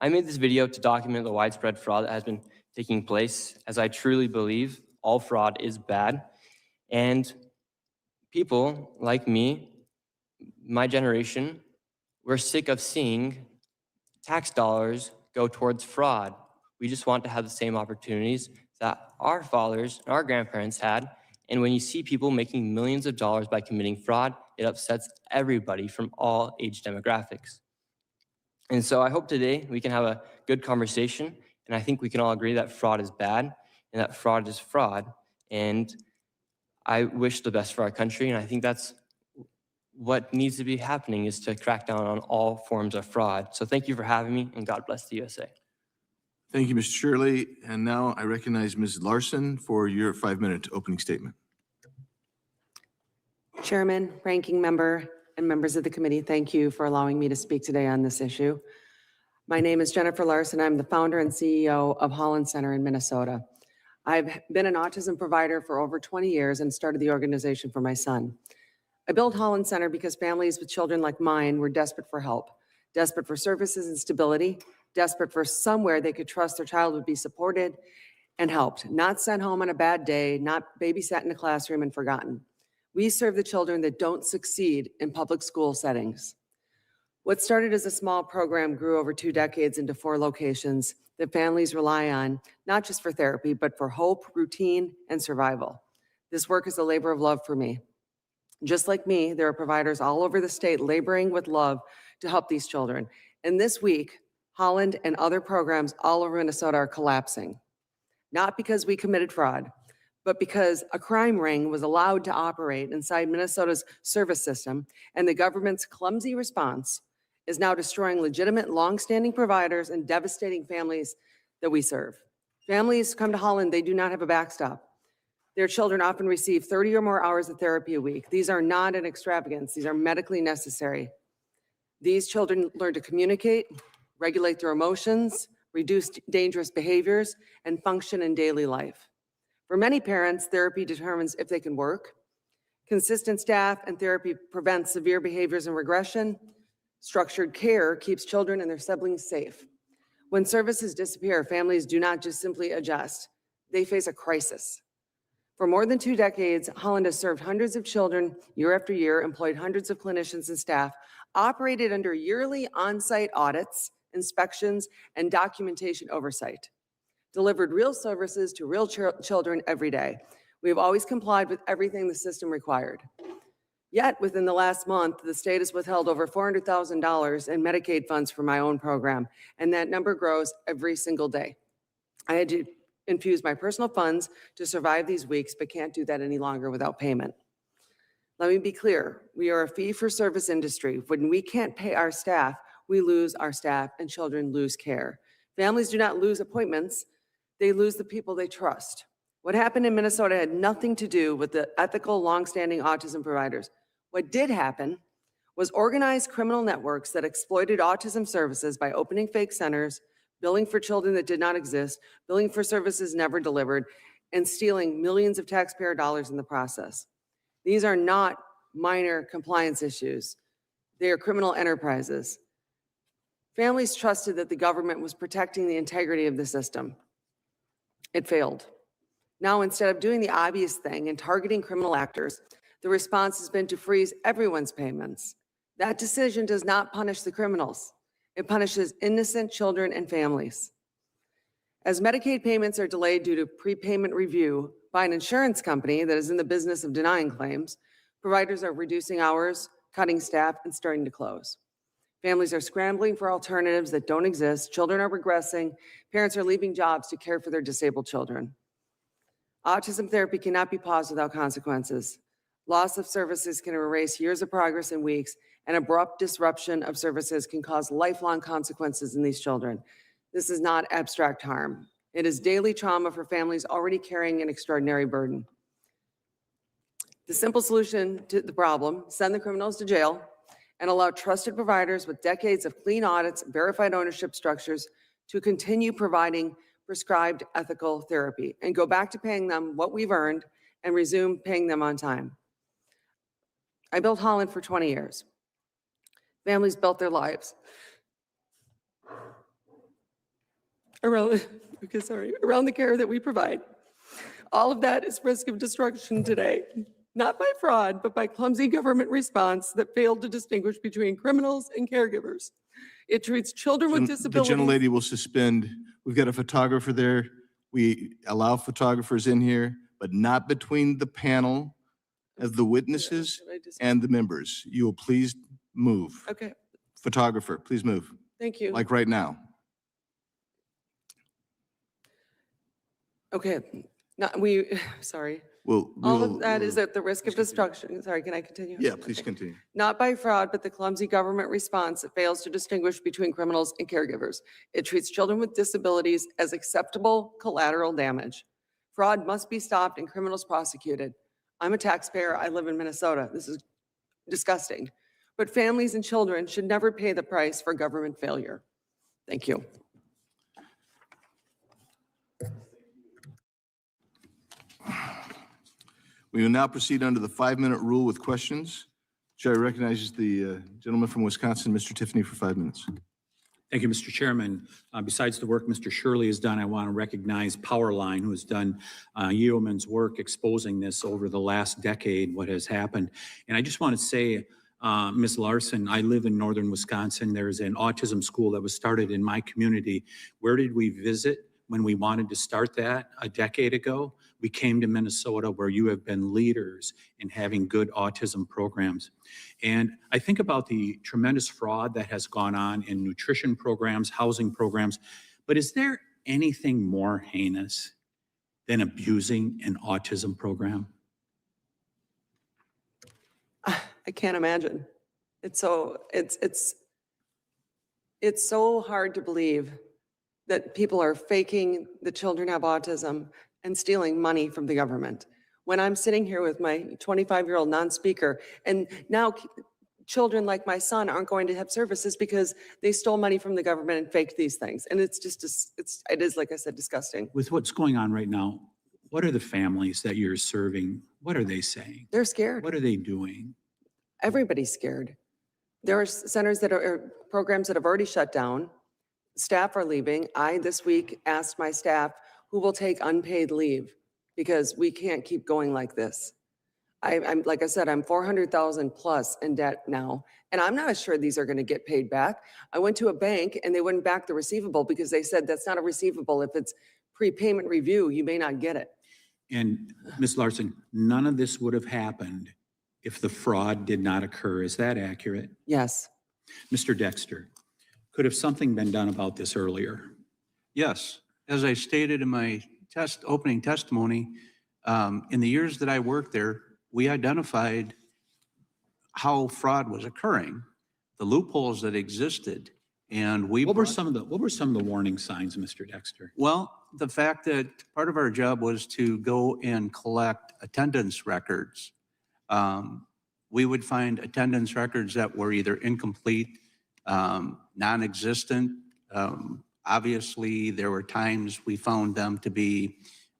S7: I made this video to document the widespread fraud that has been taking place, as I truly believe all fraud is bad. And people like me, my generation, we're sick of seeing tax dollars go towards fraud. We just want to have the same opportunities that our fathers and our grandparents had. And when you see people making millions of dollars by committing fraud, it upsets everybody from all age demographics. And so I hope today we can have a good conversation, and I think we can all agree that fraud is bad and that fraud is fraud. And I wish the best for our country, and I think that's what needs to be happening, is to crack down on all forms of fraud. So thank you for having me, and God bless the USA.
S1: Thank you, Mr. Shirley. And now I recognize Ms. Larson for your 5-minute opening statement.
S16: Chairman, Ranking Member, and members of the committee, thank you for allowing me to speak today on this issue. My name is Jennifer Larson. I'm the founder and CEO of Holland Center in Minnesota. I've been an autism provider for over 20 years and started the organization for my son. I built Holland Center because families with children like mine were desperate for help, desperate for services and stability, desperate for somewhere they could trust their child would be supported and helped, not sent home on a bad day, not babysat in a classroom and forgotten. We serve the children that don't succeed in public school settings. What started as a small program grew over 2 decades into 4 locations that families rely on, not just for therapy, but for hope, routine, and survival. This work is a labor of love for me. Just like me, there are providers all over the state laboring with love to help these children. And this week, Holland, and other programs all over Minnesota are collapsing. Not because we committed fraud, but because a crime ring was allowed to operate inside Minnesota's service system, and the government's clumsy response is now destroying legitimate, longstanding providers and devastating families that we serve. Families come to Holland, they do not have a backstop. Their children often receive 30 or more hours of therapy a week. These are not an extravagance, these are medically necessary. These children learn to communicate, regulate their emotions, reduce dangerous behaviors, and function in daily life. For many parents, therapy determines if they can work. Consistent staff and therapy prevents severe behaviors and regression. Structured care keeps children and their siblings safe. When services disappear, families do not just simply adjust, they face a crisis. For more than 2 decades, Holland has served hundreds of children year after year, employed hundreds of clinicians and staff, operated under yearly on-site audits, inspections, and documentation oversight, delivered real services to real children every day. We have always complied with everything the system required. Yet, within the last month, the state has withheld over $400,000 in Medicaid funds for my own program, and that number grows every single day. I had to infuse my personal funds to survive these weeks, but can't do that any longer without payment. Let me be clear, we are a fee-for-service industry. When we can't pay our staff, we lose our staff and children lose care. Families do not lose appointments, they lose the people they trust. What happened in Minnesota had nothing to do with the ethical, longstanding autism providers. What did happen was organized criminal networks that exploited autism services by opening fake centers, billing for children that did not exist, billing for services never delivered, and stealing millions of taxpayer dollars in the process. These are not minor compliance issues. They are criminal enterprises. Families trusted that the government was protecting the integrity of the system. It failed. Now, instead of doing the obvious thing and targeting criminal actors, the response has been to freeze everyone's payments. That decision does not punish the criminals. It punishes innocent children and families. As Medicaid payments are delayed due to prepayment review by an insurance company that is in the business of denying claims, providers are reducing hours, cutting staff, and starting to close. Families are scrambling for alternatives that don't exist. Children are regressing. Parents are leaving jobs to care for their disabled children. Autism therapy cannot be paused without consequences. Loss of services can erase years of progress in weeks, and abrupt disruption of services can cause lifelong consequences in these children. This is not abstract harm. It is daily trauma for families already carrying an extraordinary burden. The simple solution to the problem: send the criminals to jail and allow trusted providers with decades of clean audits, verified ownership structures to continue providing prescribed ethical therapy, and go back to paying them what we've earned and resume paying them on time. I built Holland for 20 years. Families built their lives around the care that we provide. All of that is risk of destruction today, not by fraud, but by clumsy government response that failed to distinguish between criminals and caregivers. It treats children with disabilities.
S1: The gentlelady will suspend. We've got a photographer there. We allow photographers in here, but not between the panel of the witnesses and the members. You will please move.
S16: Okay,
S1: Photographer, please move.
S16: thank you.
S1: Like right now.
S16: Okay, sorry.
S1: We'll,
S16: All of that is at the risk of destruction. Sorry, can I continue?
S1: Yeah, please continue.
S16: Not by fraud, but the clumsy government response that fails to distinguish between criminals and caregivers. It treats children with disabilities as acceptable collateral damage. Fraud must be stopped and criminals prosecuted. I'm a taxpayer. I live in Minnesota. This is disgusting. But families and children should never pay the price for government failure. Thank you.
S1: We will now proceed under the 5-minute rule with questions. Chair recognizes the gentleman from Wisconsin, Mr. Tiffany, for 5 minutes.
S17: Thank you, Mr. Chairman. Besides the work Mr. Shirley has done, I want to recognize Powerline, who has done yeoman's work exposing this over the last decade, what has happened. And I just want to say, Ms. Larson, I live in northern Wisconsin. There's an autism school that was started in my community. Where did we visit when we wanted to start that a decade ago? We came to Minnesota where you have been leaders in having good autism programs. And I think about the tremendous fraud that has gone on in nutrition programs, housing programs, but is there anything more heinous than abusing an autism program?
S16: I can't imagine. It's so hard to believe that people are faking that children have autism and stealing money from the government. When I'm sitting here with my 25-year-old non-speaker, and now children like my son aren't going to have services because they stole money from the government and faked these things. And it's just, it is, like I said, disgusting.
S17: With what's going on right now, what are the families that you're serving? What are they saying?
S16: They're scared.
S17: What are they doing?
S16: Everybody's scared. There are centers that are programs that have already shut down. Staff are leaving. I, this week, asked my staff who will take unpaid leave because we can't keep going like this. I'm like I said, I'm 400,000 plus in debt now, and I'm not sure these are going to get paid back. I went to a bank and they wouldn't back the receivable because they said that's not a receivable. If it's prepayment review, you may not get it.
S17: And Ms. Larson, none of this would have happened if the fraud did not occur. Is that accurate?
S16: Yes.
S17: Mr. Dexter, could have something been done about this earlier?
S14: Yes. As I stated in my opening testimony, in the years that I worked there, we identified how fraud was occurring, the loopholes that existed, and we.
S17: What were some of the warning signs, Mr. Dexter?
S14: Well, the fact that part of our job was to go and collect attendance records. We would find attendance records that were either incomplete, non-existent. Obviously, there were times we found them to be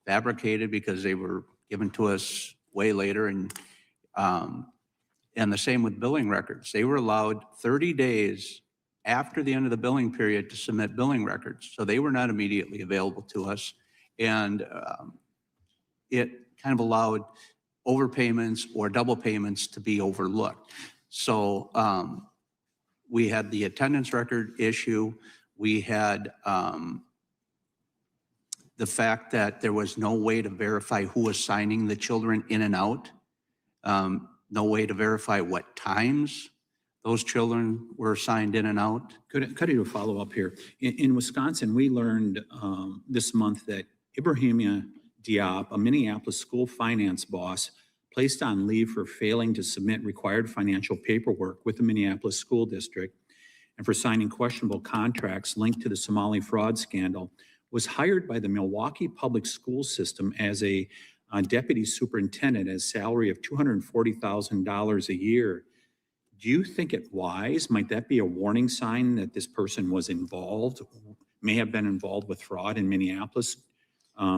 S14: fabricated because they were given to us way later, and the same with billing records. They were allowed 30 days after the end of the billing period to submit billing records, so they were not immediately available to us, and it kind of allowed overpayments or double payments to be overlooked. So we had the attendance record issue. We had the fact that there was no way to verify who was signing the children in and out, no way to verify what times those children were signed in and out.
S17: Could I do a follow-up here? In Wisconsin, we learned this month that Ibrahima Diop, a Minneapolis school finance boss, placed on leave for failing to submit required financial paperwork with the Minneapolis School District and for signing questionable contracts linked to the Somali fraud scandal, was hired by the Milwaukee Public School System as a deputy superintendent at a salary of $240,000 a year. Do you think it wise? Might that be a warning sign that this person was involved, may have been involved with fraud in Minneapolis?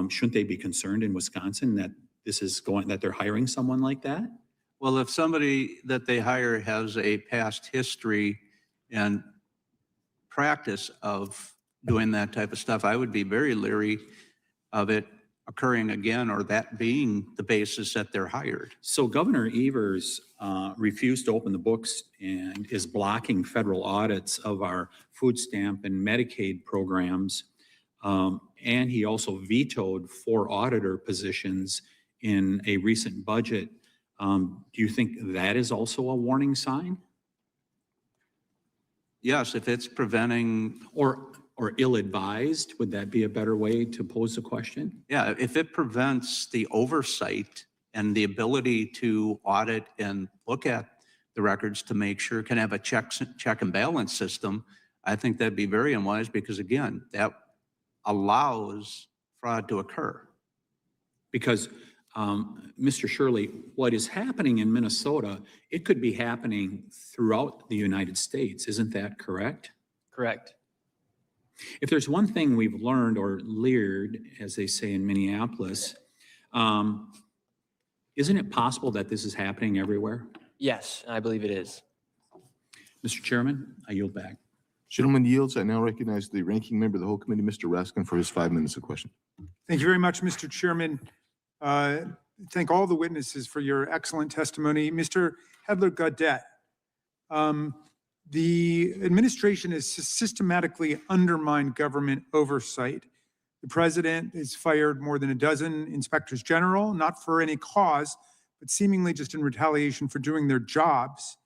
S17: Shouldn't they be concerned in Wisconsin that that they're hiring someone like that?
S14: Well, if somebody that they hire has a past history and practice of doing that type of stuff, I would be very leery of it occurring again or that being the basis that they're hired.
S17: So Governor Evers refused to open the books and is blocking federal audits of our food stamp and Medicaid programs. And he also vetoed 4 auditor positions in a recent budget. Do you think that is also a warning sign?
S14: Yes, if it's preventing.
S17: Or ill-advised, would that be a better way to pose the question?
S14: Yeah, if it prevents the oversight and the ability to audit and look at the records to make sure can have a check and balance system, I think that'd be very unwise because again, that allows fraud to occur.
S17: Because Mr. Shirley, what is happening in Minnesota, it could be happening throughout the United States. Isn't that correct?
S7: Correct.
S17: If there's one thing we've learned or leered, as they say in Minneapolis, isn't it possible that this is happening everywhere?
S7: Yes, I believe it is.
S17: Mr. Chairman, I yield back.
S1: Gentleman yields. I now recognize the ranking member of the whole committee, Mr. Raskin, for his 5 minutes of question.
S12: Thank you very much, Mr. Chairman. Thank all the witnesses for your excellent testimony. Mr. Hedler-Gaudet, the administration has systematically undermined government oversight The president has fired more than a dozen inspectors general, not for any cause, but seemingly just in retaliation for doing their jobs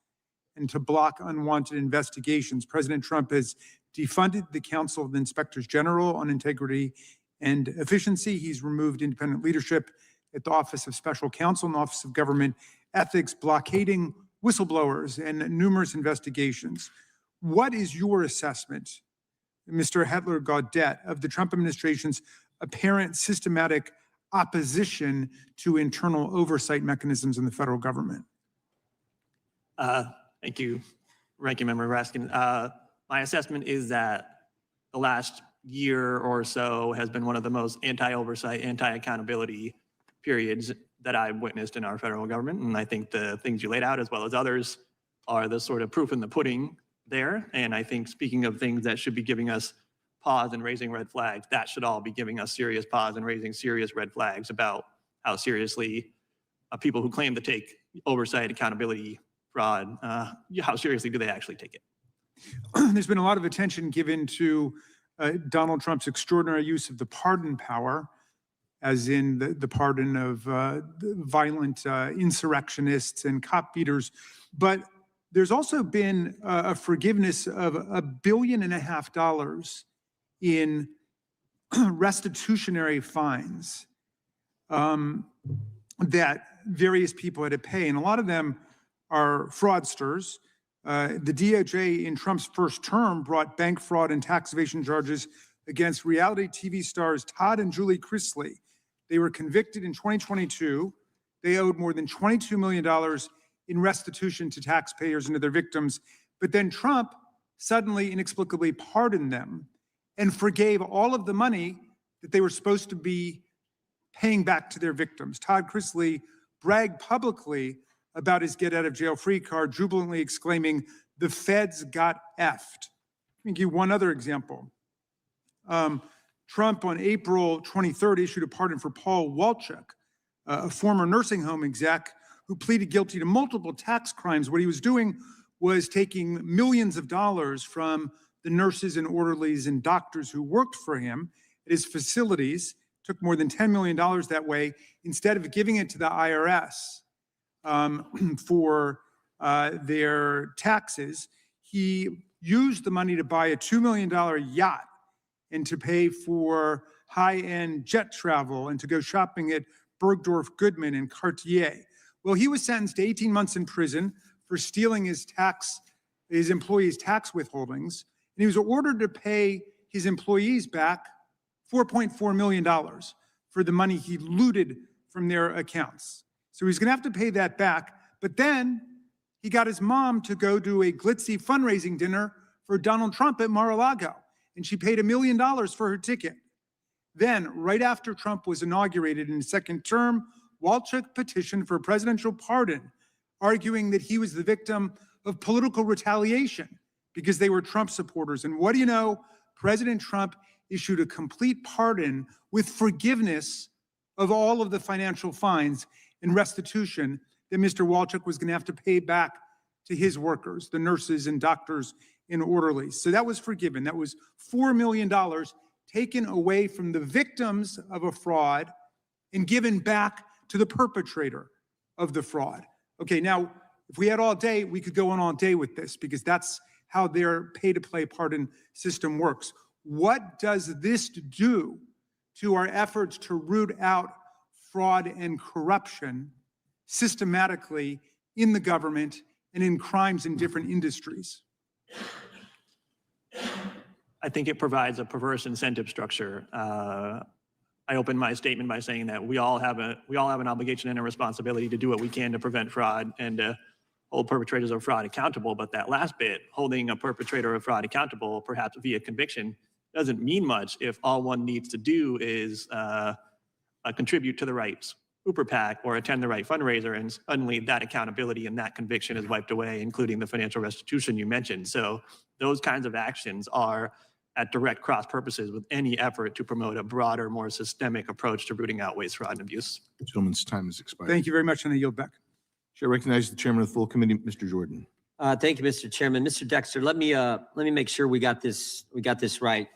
S12: and to block unwanted investigations. President Trump has defunded the Council of the Inspectors General on Integrity and Efficiency. He's removed independent leadership at the Office of Special Counsel and Office of Government Ethics, blockading whistleblowers and numerous investigations. What is your assessment, Mr. Hetler-Gaudet, of the Trump administration's apparent systematic opposition to internal oversight mechanisms in the federal government?
S15: Thank you, Ranking Member Raskin. My assessment is that the last year or so has been one of the most anti-oversight, anti-accountability periods that I've witnessed in our federal government. And I think the things you laid out, as well as others, are the sort of proof in the pudding there. And I think, speaking of things that should be giving us pause and raising red flags, that should all be giving us serious pause and raising serious red flags about how seriously people who claim to take oversight, accountability, fraud, how seriously do they actually take it?
S12: There's been a lot of attention given to Donald Trump's extraordinary use of the pardon power, as in the pardon of violent insurrectionists and cop beaters. But there's also been a forgiveness of $1.5 billion in restitutionary fines that various people had to pay. And a lot of them are fraudsters. The DOJ in Trump's first term brought bank fraud and tax evasion charges against reality TV stars Todd and Julie Chrisley. They were convicted in 2022. They owed more than $22 million in restitution to taxpayers and to their victims. But then Trump suddenly inexplicably pardoned them and forgave all of the money that they were supposed to be paying back to their victims. Todd Chrisley bragged publicly about his get out of jail free card, jubilantly exclaiming, "The feds got effed." Let me give you one other example. Trump on April 23rd issued a pardon for Paul Walchuk, a former nursing home exec who pleaded guilty to multiple tax crimes. What he was doing was taking millions of dollars from the nurses and orderlies and doctors who worked for him at his facilities, took more than $10 million that way, instead of giving it to the IRS for their taxes. He used the money to buy a $2 million yacht and to pay for high-end jet travel and to go shopping at Bergdorf Goodman and Cartier. Well, he was sentenced to 18 months in prison for stealing his employees' tax withholdings, and he was ordered to pay his employees back $4.4 million for the money he looted from their accounts. So he's going to have to pay that back. But then he got his mom to go to a glitzy fundraising dinner for Donald Trump at Mar-a-Lago, and she paid $1 million for her ticket. Then, right after Trump was inaugurated in his second term, Walchuk petitioned for a presidential pardon, arguing that he was the victim of political retaliation because they were Trump supporters. And what do you know? President Trump issued a complete pardon with forgiveness of all of the financial fines and restitution that Mr. Walchuk was going to have to pay back to his workers, the nurses and doctors and orderlies. So that was forgiven. That was $4 million taken away from the victims of a fraud and given back to the perpetrator of the fraud. Okay, now, if we had all day, we could go on all day with this because that's how their pay-to-play pardon system works. What does this do to our efforts to root out fraud and corruption systematically in the government and in crimes in different industries?
S15: I think it provides a perverse incentive structure. I opened my statement by saying that we all have an obligation and a responsibility to do what we can to prevent fraud and to hold perpetrators of fraud accountable. But that last bit, holding a perpetrator of fraud accountable, perhaps via conviction, doesn't mean much if all one needs to do is contribute to the right Uber PAC or attend the right fundraiser, and suddenly that accountability and that conviction is wiped away, including the financial restitution you mentioned. So those kinds of actions are at direct cross purposes with any effort to promote a broader, more systemic approach to rooting out waste, fraud, and abuse.
S1: The gentleman's time has expired.
S12: Thank you very much, and I yield back.
S1: Chair recognizes the chairman of the full committee, Mr. Jordan.
S13: Thank you, Mr. Chairman. Mr. Dexter, let me make sure we got this right.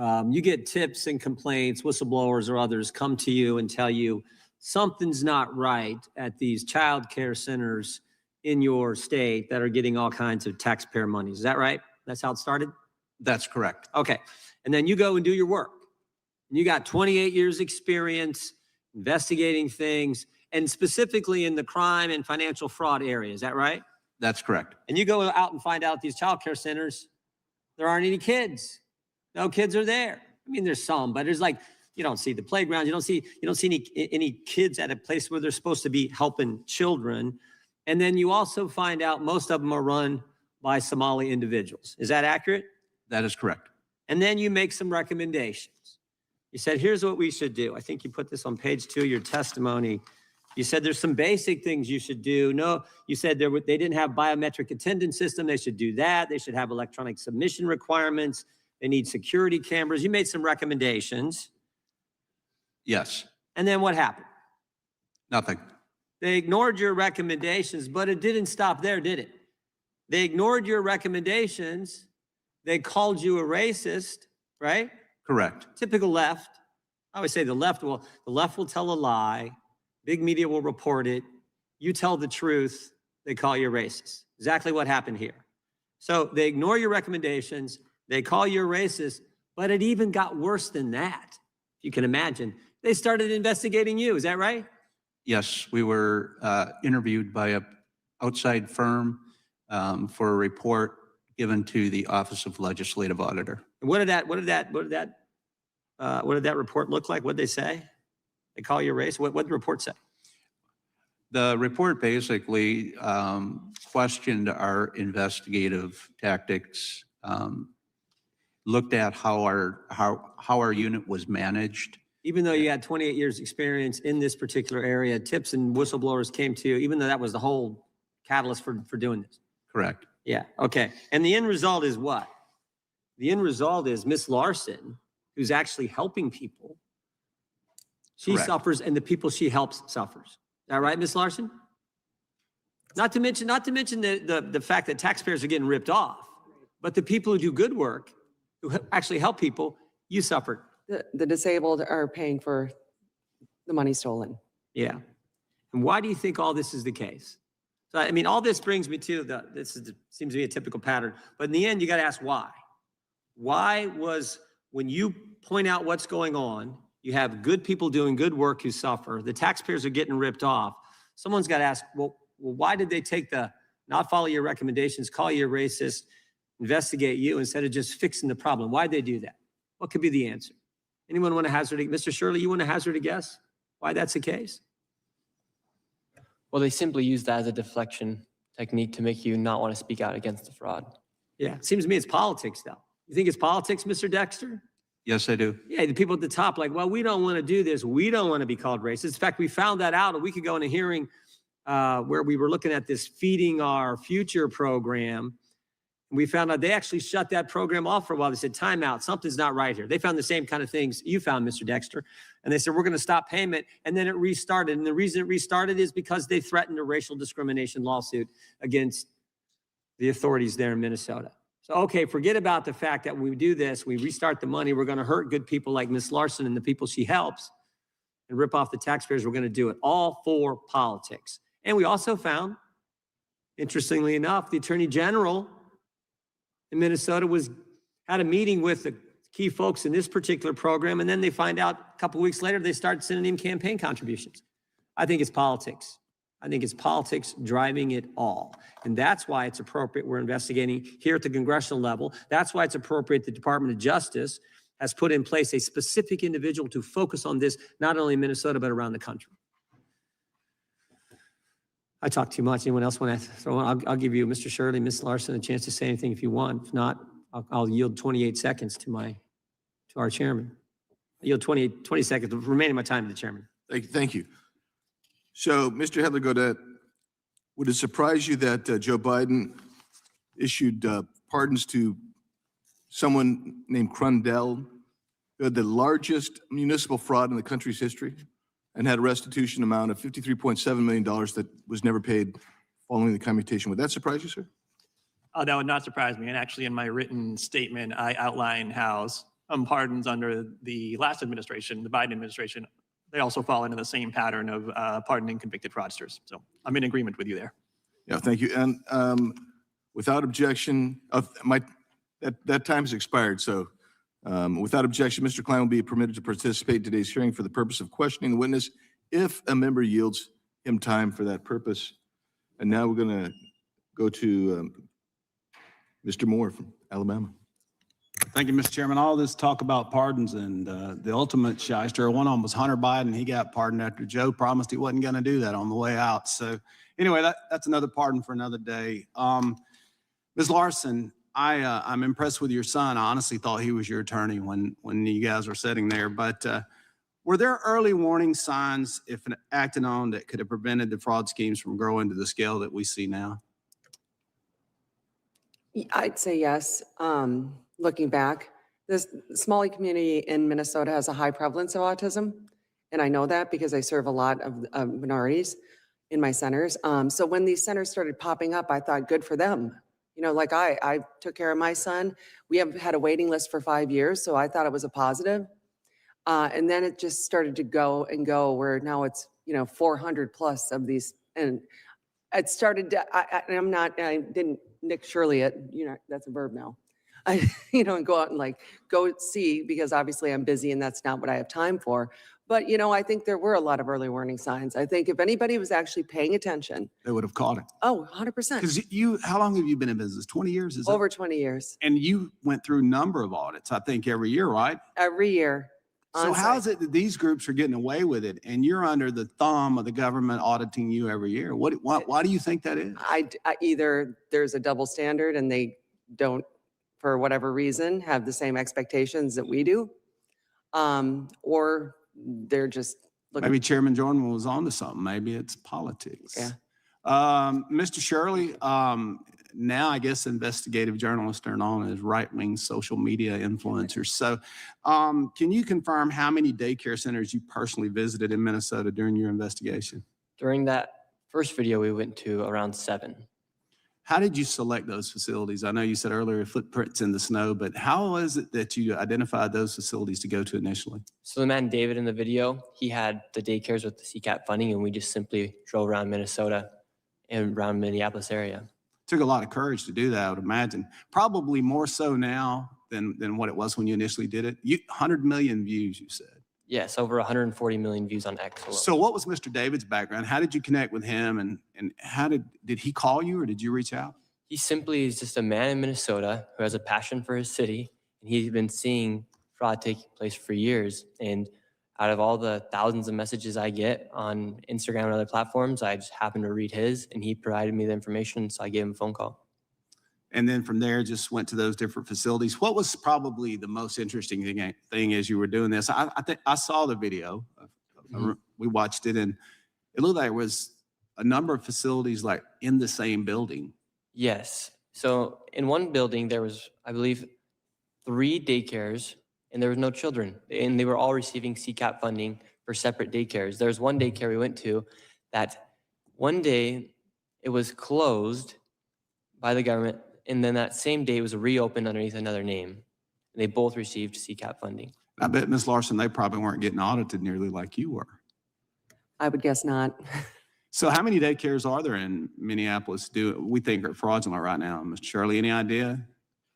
S13: You get tips and complaints, whistleblowers or others come to you and tell you something's not right at these child care centers in your state that are getting all kinds of taxpayer money. Is that right? That's how it started?
S14: That's correct.
S13: Okay. And then you go and do your work. And you got 28 years experience investigating things, and specifically in the crime and financial fraud area. Is that right?
S14: That's correct.
S13: And you go out and find out these child care centers, there aren't any kids. No kids are there. I mean, there's some, but there's like, you don't see the playgrounds. You don't see any kids at a place where they're supposed to be helping children. And then you also find out most of them are run by Somali individuals. Is that accurate?
S14: That is correct.
S13: And then you make some recommendations. You said, here's what we should do. I think you put this on page 2 of your testimony. You said there's some basic things you should do. No, you said they didn't have biometric attendance system. They should do that. They should have electronic submission requirements. They need security cameras. You made some recommendations.
S14: Yes.
S13: And then what happened?
S14: Nothing.
S13: They ignored your recommendations, but it didn't stop there, did it? They ignored your recommendations. They called you a racist, right?
S14: Correct.
S13: Typical left. I always say the left will tell a lie. Big media will report it. You tell the truth. They call you a racist. Exactly what happened here. So they ignore your recommendations. They call you a racist, but it even got worse than that. You can imagine. They started investigating you. Is that right?
S14: Yes, we were interviewed by an outside firm for a report given to the Office of Legislative Auditor.
S13: And what did that report look like? What did they say? They call you a racist? What did the report say?
S14: The report basically questioned our investigative tactics, looked at how our unit was managed.
S13: Even though you had 28 years experience in this particular area, tips and whistleblowers came to you, even though that was the whole catalyst for doing this.
S14: Correct.
S13: Yeah, okay. And the end result is what? The end result is Miss Larson, who's actually helping people, she
S14: Correct.
S13: suffers and the people she helps suffers. Is that right, Miss Larson? Not to mention the fact that taxpayers are getting ripped off, but the people who do good work, who actually help people, you suffered.
S16: The disabled are paying for the money stolen.
S13: Yeah. And why do you think all this is the case? So, I mean, all this brings me to seems to be a typical pattern, but in the end, you got to ask why. Why was, when you point out what's going on, you have good people doing good work who suffer, the taxpayers are getting ripped off. Someone's got to ask, well, why did they take not follow your recommendations, call you a racist, investigate you instead of just fixing the problem? Why'd they do that? What could be the answer? Anyone want to hazard, Mr. Shirley, you want to hazard a guess why that's the case?
S7: Well, they simply use that as a deflection technique to make you not want to speak out against the fraud.
S13: Yeah, it seems to me it's politics, though. You think it's politics, Mr. Dexter?
S14: Yes, I do.
S13: Yeah, the people at the top, like, well, we don't want to do this. We don't want to be called racist. In fact, we found that out a week ago in a hearing where we were looking at this Feeding Our Future program. We found out they actually shut that program off for a while. They said, time out, something's not right here. They found the same kind of things you found, Mr. Dexter. And they said, we're going to stop payment. And then it restarted. And the reason it restarted is because they threatened a racial discrimination lawsuit against the authorities there in Minnesota. So, okay, forget about the fact that when we do this, we restart the money, we're going to hurt good people like Ms. Larson and the people she helps and rip off the taxpayers. We're going to do it all for politics. And we also found, interestingly enough, the Attorney General in Minnesota had a meeting with the key folks in this particular program, and then they find out a couple of weeks later, they start sending him campaign contributions. I think it's politics. I think it's politics driving it all. And that's why it's appropriate we're investigating here at the congressional level. That's why it's appropriate the Department of Justice has put in place a specific individual to focus on this, not only in Minnesota, but around the country. I talk too much. Anyone else want to throw on? I'll give you, Mr. Shirley, Ms. Larson, a chance to say anything if you want. If not, I'll yield 28 seconds to our chairman. I yield 20 seconds, remaining my time to the chairman.
S1: Thank you. So, Mr. Hedler-Godet, would it surprise you that Joe Biden issued pardons to someone named Crundell, who had the largest municipal fraud in the country's history and had a restitution amount of $53.7 million that was never paid following the commutation? Would that surprise you, sir?
S15: That would not surprise me. And actually, in my written statement, I outline how pardons under the last administration, the Biden administration, they also fall into the same pattern of pardoning convicted fraudsters. So I'm in agreement with you there.
S1: Yeah, thank you. And without objection, that time's expired. So without objection, Mr. Klein will be permitted to participate in today's hearing for the purpose of questioning the witness if a member yields him time for that purpose. And now we're going to go to Mr. Moore from Alabama.
S18: Thank you, Mr. Chairman. All this talk about pardons and the ultimate shyster, one of them was Hunter Biden. He got pardoned after Joe promised he wasn't going to do that on the way out. So anyway, that's another pardon for another day. Ms. Larson, I'm impressed with your son. I honestly thought he was your attorney when you guys were sitting there. But were there early warning signs, if acted on, that could have prevented the fraud schemes from growing to the scale that we see now?
S16: I'd say yes. Looking back, this Somali community in Minnesota has a high prevalence of autism. And I know that because I serve a lot of minorities in my centers. So when these centers started popping up, I thought, good for them. You know, like I took care of my son. We have had a waiting list for 5 years, so I thought it was a positive. And then it just started to go and go, where now it's, 400 plus of these. And it started to, I didn't Nick Shirley it, that's a verb now. And go out and go see, because obviously I'm busy and that's not what I have time for. But, I think there were a lot of early warning signs. I think if anybody was actually paying attention,
S18: They would have caught it.
S16: oh, 100%.
S18: Because how long have you been in business? 20 years? Is it?
S16: Over 20 years,
S18: And you went through a number of audits, I think, every year, right?
S16: every year.
S18: So how is it that these groups are getting away with it and you're under the thumb of the government auditing you every year? Why do you think that is?
S16: I either there's a double standard and they don't, for whatever reason, have the same expectations that we do, or they're just looking.
S18: Maybe Chairman Jordan was onto something. Maybe it's politics.
S16: Yeah.
S18: Mr. Shirley, now I guess investigative journalists are known as right-wing social media influencers. So can you confirm how many daycare centers you personally visited in Minnesota during your investigation?
S7: During that first video, we went to around 7.
S18: How did you select those facilities? I know you said earlier footprints in the snow, but how is it that you identified those facilities to go to initially?
S7: So the man David in the video, he had the daycares with the CCAP funding, and we just simply drove around Minnesota and around Minneapolis area.
S18: Took a lot of courage to do that, I would imagine. Probably more so now than what it was when you initially did it. 100 million views, you said.
S7: Yes, over 140 million views on X alone.
S18: So what was Mr. David's background? How did you connect with him, and how did he call you, or did you reach out?
S7: He simply is just a man in Minnesota who has a passion for his city, and he's been seeing fraud taking place for years. And out of all the thousands of messages I get on Instagram and other platforms, I just happened to read his, and he provided me the information, so I gave him a phone call.
S18: And then from there, just went to those different facilities. What was probably the most interesting thing as you were doing this? I think I saw the video. We watched it, and it looked like there was a number of facilities like in the same building.
S7: Yes. So in one building, there was, I believe, 3 daycares, and there was no children. And they were all receiving CCAP funding for separate daycares. There's one daycare we went to that one day it was closed by the government, and then that same day it was reopened underneath another name. They both received CCAP funding.
S18: I bet, Ms. Larson, they probably weren't getting audited nearly like you were.
S16: I would guess not.
S18: So how many daycares are there in Minneapolis we think are fraudulent right now? Mr. Shirley, any idea?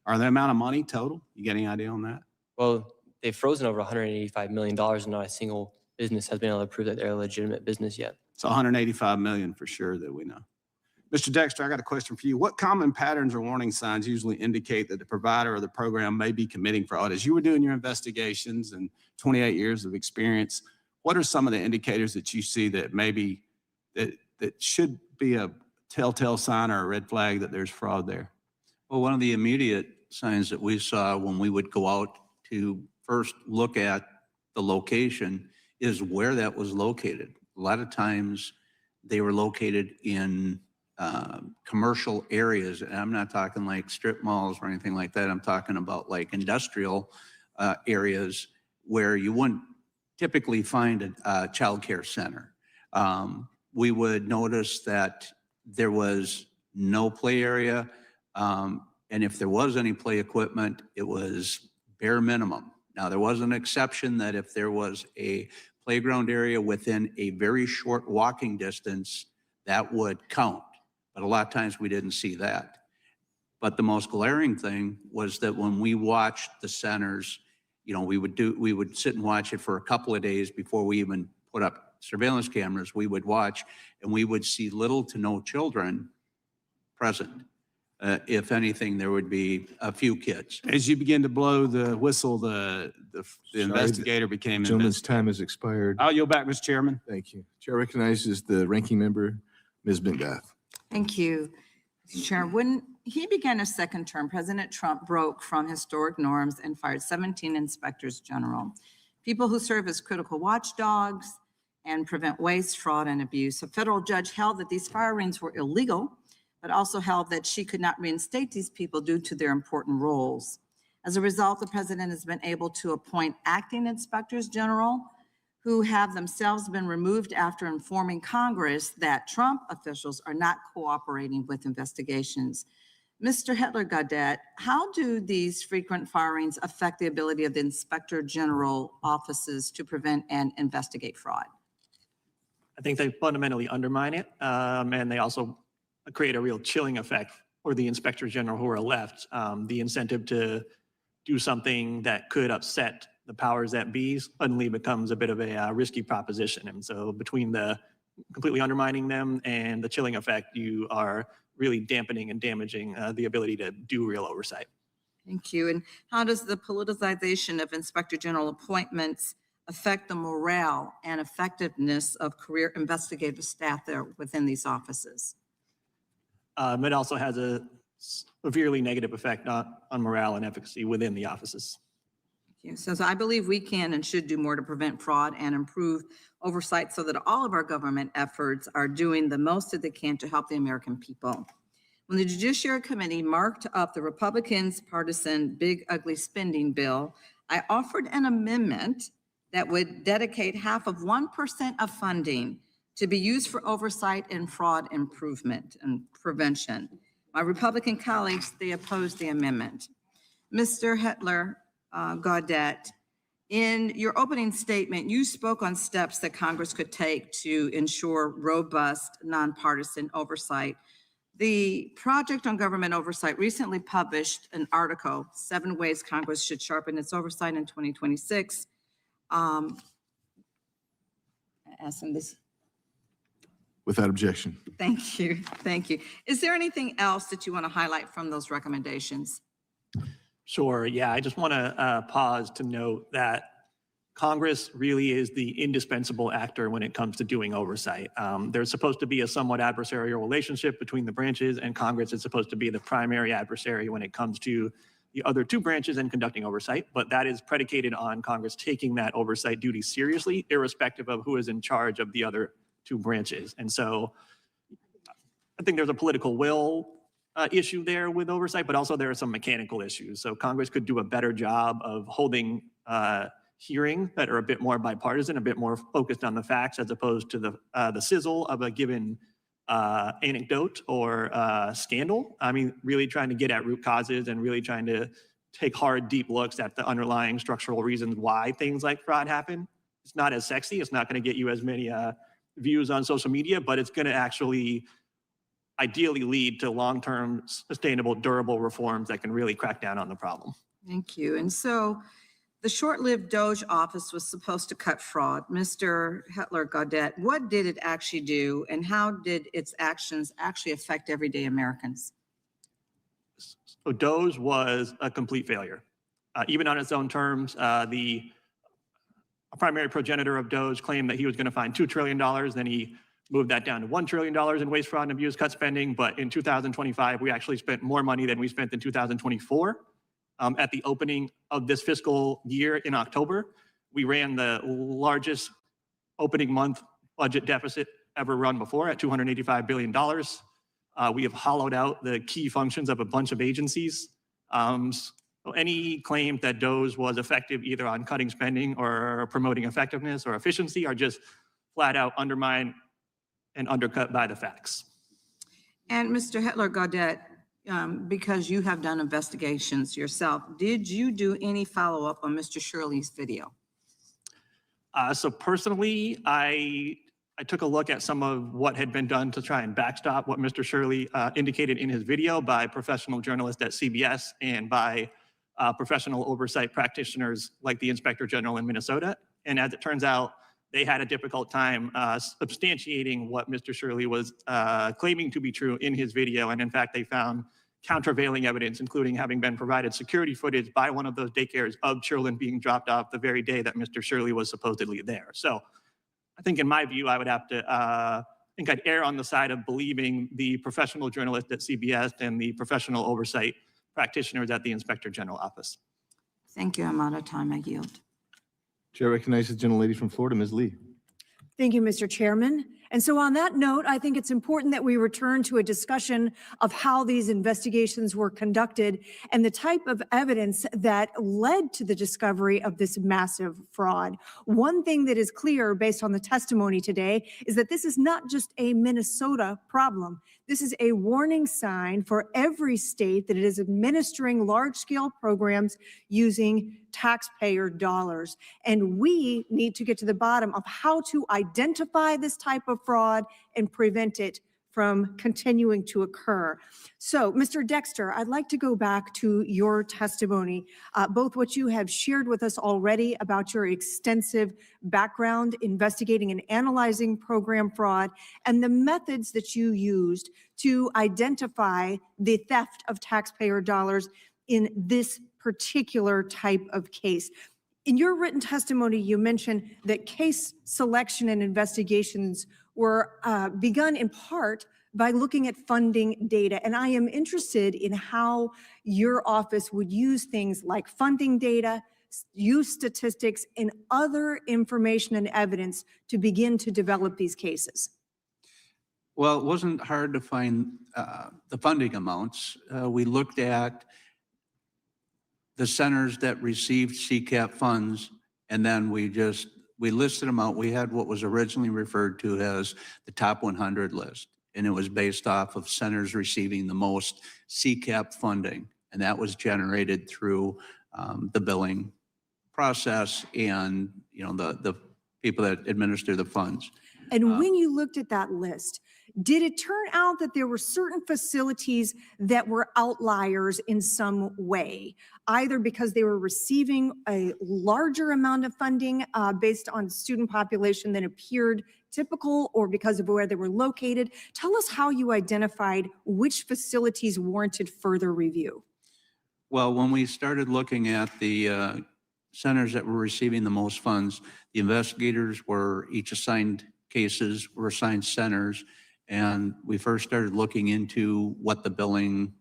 S18: Are the amount of money total? You got any idea on that?
S7: Well, they've frozen over $185 million, and not a single business has been able to prove that they're a legitimate business yet.
S18: So 185 million for sure that we know. Mr. Dexter, I got a question for you. What common patterns or warning signs usually indicate that the provider or the program may be committing fraud? As you were doing your investigations and 28 years of experience, what are some of the indicators that you see that maybe that should be a telltale sign or a red flag that there's fraud there?
S14: Well, one of the immediate signs that we saw when we would go out to first look at the location is where that was located. A lot of times they were located in commercial areas. And I'm not talking like strip malls or anything like that. I'm talking about like industrial areas where you wouldn't typically find a child care center. We would notice that there was no play area. And if there was any play equipment, it was bare minimum. Now, there was an exception that if there was a playground area within a very short walking distance, that would count. But a lot of times we didn't see that. But the most glaring thing was that when we watched the centers, you know, we would sit and watch it for a couple of days before we even put up surveillance cameras. We would watch and we would see little to no children present. If anything, there would be a few kids.
S18: As you begin to blow the whistle, the investigator became
S1: Gentleman's
S18: investigator.
S1: time has expired.
S18: I'll yield back, Mr. Chairman.
S1: Thank you. Chair recognizes the ranking member, Ms. McBath.
S11: Thank you, Mr. Chair. When he began his second term, President Trump broke from historic norms and fired 17 inspectors general, people who serve as critical watchdogs and prevent waste, fraud, and abuse. A federal judge held that these firings were illegal, but also held that she could not reinstate these people due to their important roles. As a result, the president has been able to appoint acting inspectors general who have themselves been removed after informing Congress that Trump officials are not cooperating with investigations. Mr. Hitler-Gaudette, how do these frequent firings affect the ability of the inspector general offices to prevent and investigate fraud?
S15: I think they fundamentally undermine it, and they also create a real chilling effect for the inspectors general who are left. The incentive to do something that could upset the powers that be suddenly becomes a bit of a risky proposition. And so between the completely undermining them and the chilling effect, you are really dampening and damaging the ability to do real oversight.
S11: Thank you. And how does the politicization of inspector general appointments affect the morale and effectiveness of career investigative staff there within these offices?
S15: It also has a severely negative effect on morale and efficacy within the offices.
S11: Thank you. So I believe we can and should do more to prevent fraud and improve oversight so that all of our government efforts are doing the most that they can to help the American people. When the Judiciary Committee marked up the Republicans' partisan big ugly spending bill, I offered an amendment that would dedicate half of 1% of funding to be used for oversight and fraud improvement and prevention. My Republican colleagues, they opposed the amendment. Mr. Hitler-Gaudette, in your opening statement, you spoke on steps that Congress could take to ensure robust, nonpartisan oversight. The Project on Government Oversight recently published an article, 7 Ways Congress Should Sharpen Its Oversight in 2026.
S1: Without objection.
S11: Thank you. Thank you. Is there anything else that you want to highlight from those recommendations?
S15: Sure. Yeah, I just want to pause to note that Congress really is the indispensable actor when it comes to doing oversight. There's supposed to be a somewhat adversarial relationship between the branches, and Congress is supposed to be the primary adversary when it comes to the other 2 branches and conducting oversight, but that is predicated on Congress taking that oversight duty seriously, irrespective of who is in charge of the other 2 branches. And so I think there's a political will issue there with oversight, but also there are some mechanical issues. So Congress could do a better job of holding hearings that are a bit more bipartisan, a bit more focused on the facts, as opposed to the sizzle of a given anecdote or scandal. I mean, really trying to get at root causes and really trying to take hard, deep looks at the underlying structural reasons why things like fraud happen. It's not as sexy. It's not going to get you as many views on social media, but it's going to actually ideally lead to long-term, sustainable, durable reforms that can really crack down on the problem.
S11: Thank you. And so the short-lived DOJ office was supposed to cut fraud. Mr. Hitler-Gaudette, what did it actually do, and how did its actions actually affect everyday Americans?
S15: So DOJ was a complete failure. Even on its own terms, the primary progenitor of DOJ claimed that he was going to find $2 trillion. Then he moved that down to $1 trillion in waste, fraud, and abuse, cut spending. But in 2025, we actually spent more money than we spent in 2024. At the opening of this fiscal year in October, we ran the largest opening month budget deficit ever run before at $285 billion. We have hollowed out the key functions of a bunch of agencies. So any claim that DOJ was effective either on cutting spending or promoting effectiveness or efficiency are just flat out undermined and undercut by the facts.
S11: And Mr. Hitler-Gaudette, because you have done investigations yourself, did you do any follow-up on Mr. Shirley's video?
S15: So personally, I took a look at some of what had been done to try and backstop what Mr. Shirley indicated in his video by professional journalists at CBS and by professional oversight practitioners like the Inspector General in Minnesota. And as it turns out, they had a difficult time substantiating what Mr. Shirley was claiming to be true in his video. And in fact, they found countervailing evidence, including having been provided security footage by one of those daycares of children being dropped off the very day that Mr. Shirley was supposedly there. So I think in my view, I would have to, I'd err on the side of believing the professional journalist at CBS and the professional oversight practitioners at the Inspector General office.
S11: Thank you. I'm out of time. I yield.
S1: Chair recognizes the gentlelady from Florida, Ms. Lee.
S19: Thank you, Mr. Chairman. And so on that note, I think it's important that we return to a discussion of how these investigations were conducted and the type of evidence that led to the discovery of this massive fraud. One thing that is clear based on the testimony today is that this is not just a Minnesota problem. This is a warning sign for every state that it is administering large-scale programs using taxpayer dollars. And we need to get to the bottom of how to identify this type of fraud and prevent it from continuing to occur. So, Mr. Dexter, I'd like to go back to your testimony, both what you have shared with us already about your extensive background investigating and analyzing program fraud and the methods that you used to identify the theft of taxpayer dollars in this particular type of case. In your written testimony, you mentioned that case selection and investigations were begun in part by looking at funding data. And I am interested in how your office would use things like funding data, use statistics, and other information and evidence to begin to develop these cases.
S14: Well, it wasn't hard to find the funding amounts. We looked at the centers that received CCAP funds, and then we listed them out. We had what was originally referred to as the top 100 list, and it was based off of centers receiving the most CCAP funding, and that was generated through the billing process and the people that administer the funds.
S19: And when you looked at that list, did it turn out that there were certain facilities that were outliers in some way, either because they were receiving a larger amount of funding based on student population than appeared typical, or because of where they were located? Tell us how you identified which facilities warranted further review.
S14: Well, when we started looking at the centers that were receiving the most funds, the investigators were each assigned cases, were assigned centers, and we first started looking into what the billing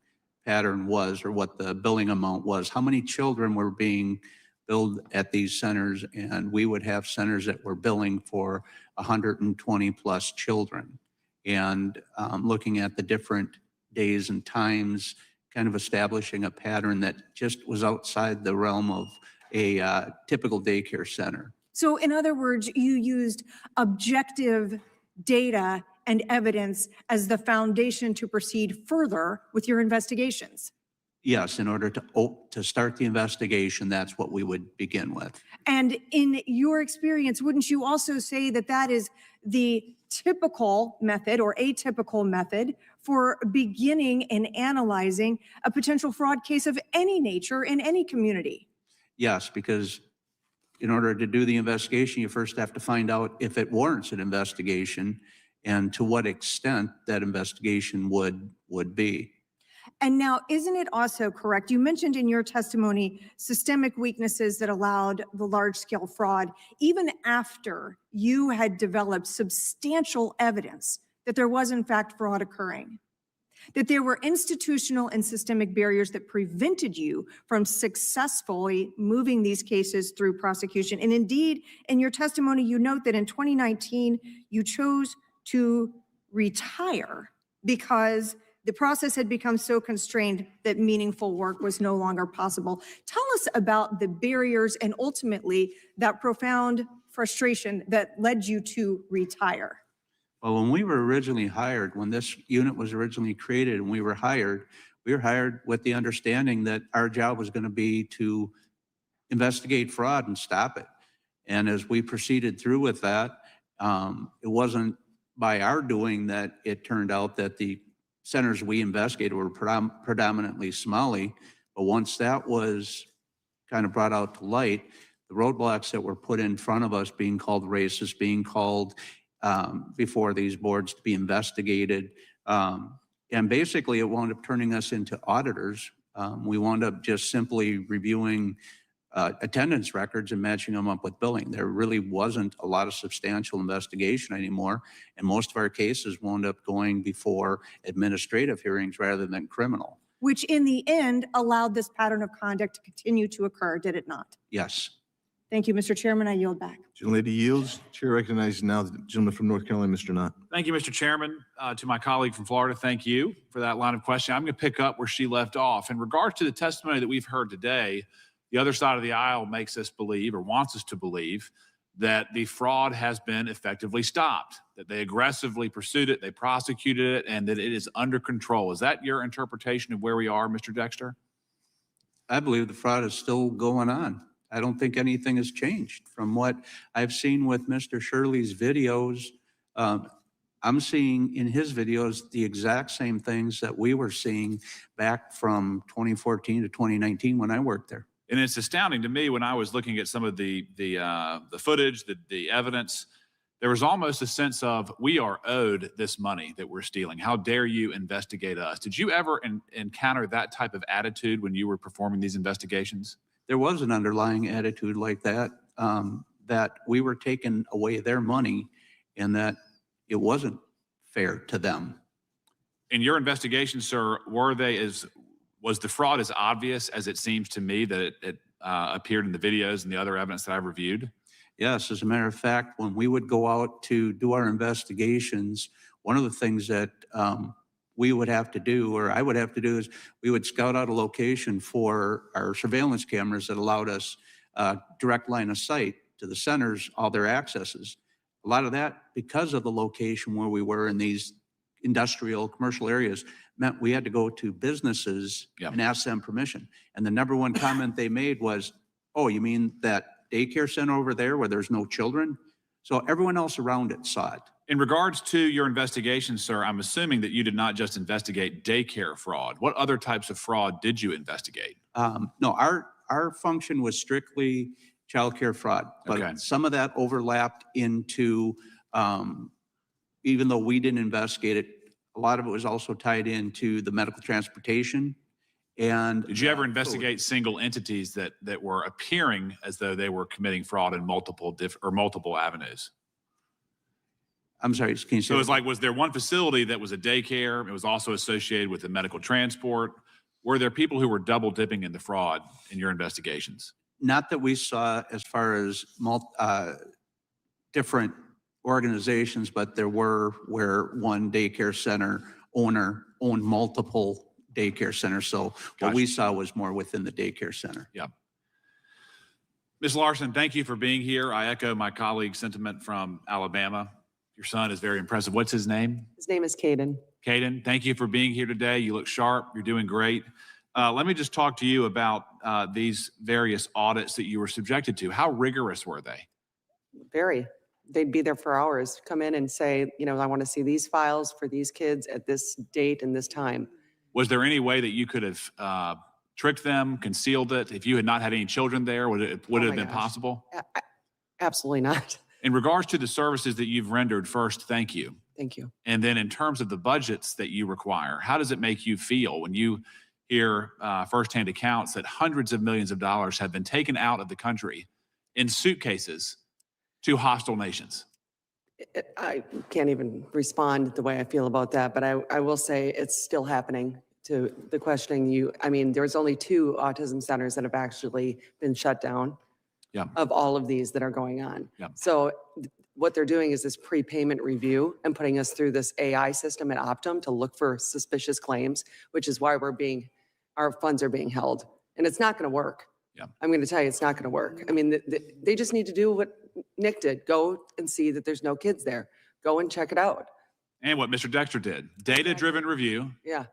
S14: pattern was, or what the billing amount was, how many children were being billed at these centers, and we would have centers that were billing for 120 plus children, and looking at the different days and times, kind of establishing a pattern that just was outside the realm of a typical daycare center.
S19: So in other words, you used objective data and evidence as the foundation to proceed further with your investigations.
S14: Yes, in order to start the investigation, that's what we would begin with.
S19: And in your experience, wouldn't you also say that that is the typical method or atypical method for beginning and analyzing a potential fraud case of any nature in any community?
S14: Yes, because in order to do the investigation, you first have to find out if it warrants an investigation and to what extent that investigation would be.
S19: And now, isn't it also correct? You mentioned in your testimony systemic weaknesses that allowed the large-scale fraud, even after you had developed substantial evidence that there was in fact fraud occurring, that there were institutional and systemic barriers that prevented you from successfully moving these cases through prosecution. And indeed, in your testimony, you note that in 2019, you chose to retire because the process had become so constrained that meaningful work was no longer possible. Tell us about the barriers and ultimately that profound frustration that led you to retire.
S14: Well, when we were originally hired, when this unit was originally created and we were hired, We were hired with the understanding that our job was going to be to investigate fraud and stop it. And as we proceeded through with that, it wasn't by our doing that it turned out that the centers we investigated were predominantly Somali. But once that was kind of brought out to light, the roadblocks that were put in front of us, being called racist, being called before these boards to be investigated, and basically it wound up turning us into auditors. We wound up just simply reviewing attendance records and matching them up with billing. There really wasn't a lot of substantial investigation anymore, and most of our cases wound up going before administrative hearings rather than criminal.
S19: Which in the end allowed this pattern of conduct to continue to occur, did it not?
S14: Yes.
S19: Thank you, Mr. Chairman. I yield back.
S1: Gentlelady yields. Chair recognizes now the gentleman from North Carolina, Mr. Knott.
S20: Thank you, Mr. Chairman. To my colleague from Florida, thank you for that line of questioning. I'm going to pick up where she left off. In regards to the testimony that we've heard today, the other side of the aisle makes us believe, or wants us to believe, that the fraud has been effectively stopped, that they aggressively pursued it, they prosecuted it, and that it is under control. Is that your interpretation of where we are, Mr. Dexter?
S14: I believe the fraud is still going on. I don't think anything has changed from what I've seen with Mr. Shirley's videos. I'm seeing in his videos the exact same things that we were seeing back from 2014 to 2019 when I worked there.
S20: And it's astounding to me when I was looking at some of the footage, the evidence, there was almost a sense of, we are owed this money that we're stealing. How dare you investigate us? Did you ever encounter that type of attitude when you were performing these investigations?
S14: There was an underlying attitude like that, that we were taking away their money and that it wasn't fair to them.
S20: In your investigation, sir, was the fraud as obvious as it seems to me that it appeared in the videos and the other evidence that I've reviewed?
S14: Yes, as a matter of fact, when we would go out to do our investigations, one of the things that we would have to do, or I would have to do, is we would scout out a location for our surveillance cameras that allowed us direct line of sight to the centers, all their accesses. A lot of that, because of the location where we were in these industrial, commercial areas, meant we had to go to businesses and ask them permission. And the number one comment they made was, oh, you mean that daycare center over there where there's no children? So everyone else around it saw it.
S20: In regards to your investigation, sir, I'm assuming that you did not just investigate daycare fraud. What other types of fraud did you investigate?
S14: No, our function was strictly childcare fraud, but some of that overlapped into, even though we didn't investigate it, a lot of it was also tied into the medical transportation. And
S20: did you ever investigate single entities that were appearing as though they were committing fraud in multiple avenues?
S14: I'm sorry, can you say?
S20: So it's like, was there one facility that was a daycare? It was also associated with the medical transport. Were there people who were double dipping in the fraud in your investigations?
S14: Not that we saw as far as different organizations, but there were where one daycare center owner owned multiple daycare centers. So what we saw was more within the daycare center.
S20: Yeah. Ms. Larson, thank you for being here. I echo my colleague's sentiment from Alabama. Your son is very impressive. What's his name?
S16: His name is Caden.
S20: Caden, thank you for being here today. You look sharp. You're doing great. Let me just talk to you about these various audits that you were subjected to. How rigorous were they?
S16: Very. They'd be there for hours, come in and say, you know, I want to see these files for these kids at this date and this time.
S20: Was there any way that you could have tricked them, concealed it? If you had not had any children there, would it have been possible?
S16: Absolutely not.
S20: In regards to the services that you've rendered, first, thank you.
S16: Thank you.
S20: And then in terms of the budgets that you require, how does it make you feel when you hear firsthand accounts that hundreds of millions of dollars have been taken out of the country in suitcases to hostile nations?
S16: I can't even respond the way I feel about that, but I will say it's still happening. To the questioning I mean, there's only 2 autism centers that have actually been shut down of all of these that are going on. So what they're doing is this prepayment review and putting us through this AI system at Optum to look for suspicious claims, which is why our funds are being held. And it's not going to work. I'm going to tell you, it's not going to work. I mean, they just need to do what Nick did. Go and see that there's no kids there. Go and check it out.
S20: And what Mr. Dexter did. Data-driven review.
S16: Yeah.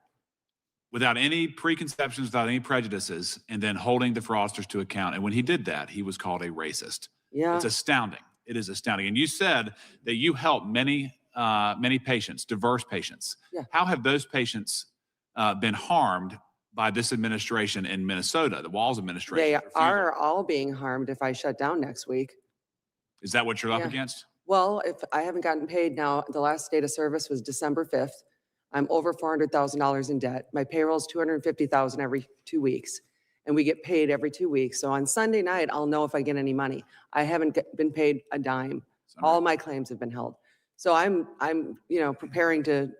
S20: without any preconceptions, without any prejudices, and then holding the fraudsters to account. And when he did that, he was called a racist.
S16: Yeah.
S20: It's astounding. It is astounding. And you said that you helped many patients, diverse patients.
S16: Yeah.
S20: How have those patients been harmed by this administration in Minnesota, the Walz administration?
S16: They
S20: refusal?
S16: are all being harmed if I shut down next week.
S20: Is that what you're up
S16: Yeah.
S20: against?
S16: Well, if I haven't gotten paid now, the last date of service was December 5th. I'm over $400,000 in debt. My payroll is $250,000 every 2 weeks, and we get paid every 2 weeks. So on Sunday night, I'll know if I get any money. I haven't been paid a dime. All my claims have been held. So I'm preparing to,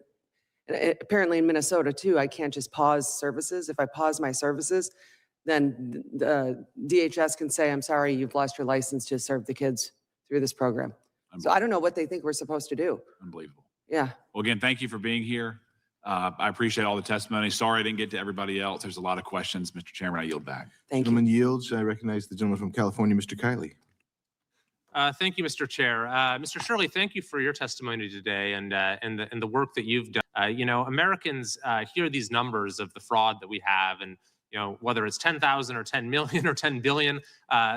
S16: apparently in Minnesota too, I can't just pause services. If I pause my services, then the DHS can say, I'm sorry, you've lost your license to serve the kids through this program. So I don't know what they think we're supposed to do.
S20: Unbelievable.
S16: Yeah.
S20: Well, again, thank you for being here. I appreciate all the testimony. Sorry I didn't get to everybody else. There's a lot of questions. Mr. Chairman, I yield back.
S16: Thank
S1: Gentleman yields. I recognize the gentleman from California, Mr. Kiley.
S21: Thank you, Mr. Chair. Mr. Shirley, thank you for your testimony today and the work that you've done. Americans hear these numbers of the fraud that we have, and whether it's 10,000 or 10 million or 10 billion,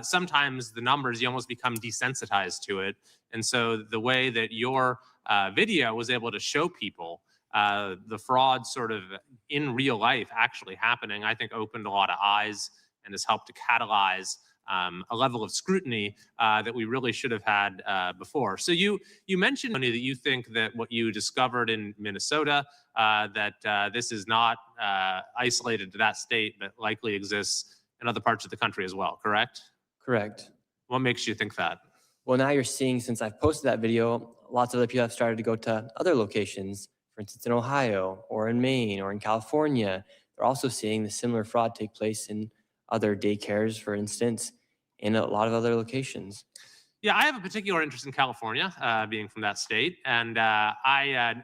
S21: sometimes the numbers, you almost become desensitized to it. And so the way that your video was able to show people the fraud sort of in real life actually happening, I think opened a lot of eyes and has helped to catalyze a level of scrutiny that we really should have had before. So you mentioned that you think that what you discovered in Minnesota, that this is not isolated to that state, but likely exists in other parts of the country as well, correct?
S7: Correct.
S21: What makes you think that?
S7: Well, now you're seeing, since I've posted that video, lots of other people have started to go to other locations, for instance, in Ohio or in Maine or in California. They're also seeing the similar fraud take place in other daycares, for instance, in a lot of other locations.
S21: Yeah, I have a particular interest in California, being from that state, and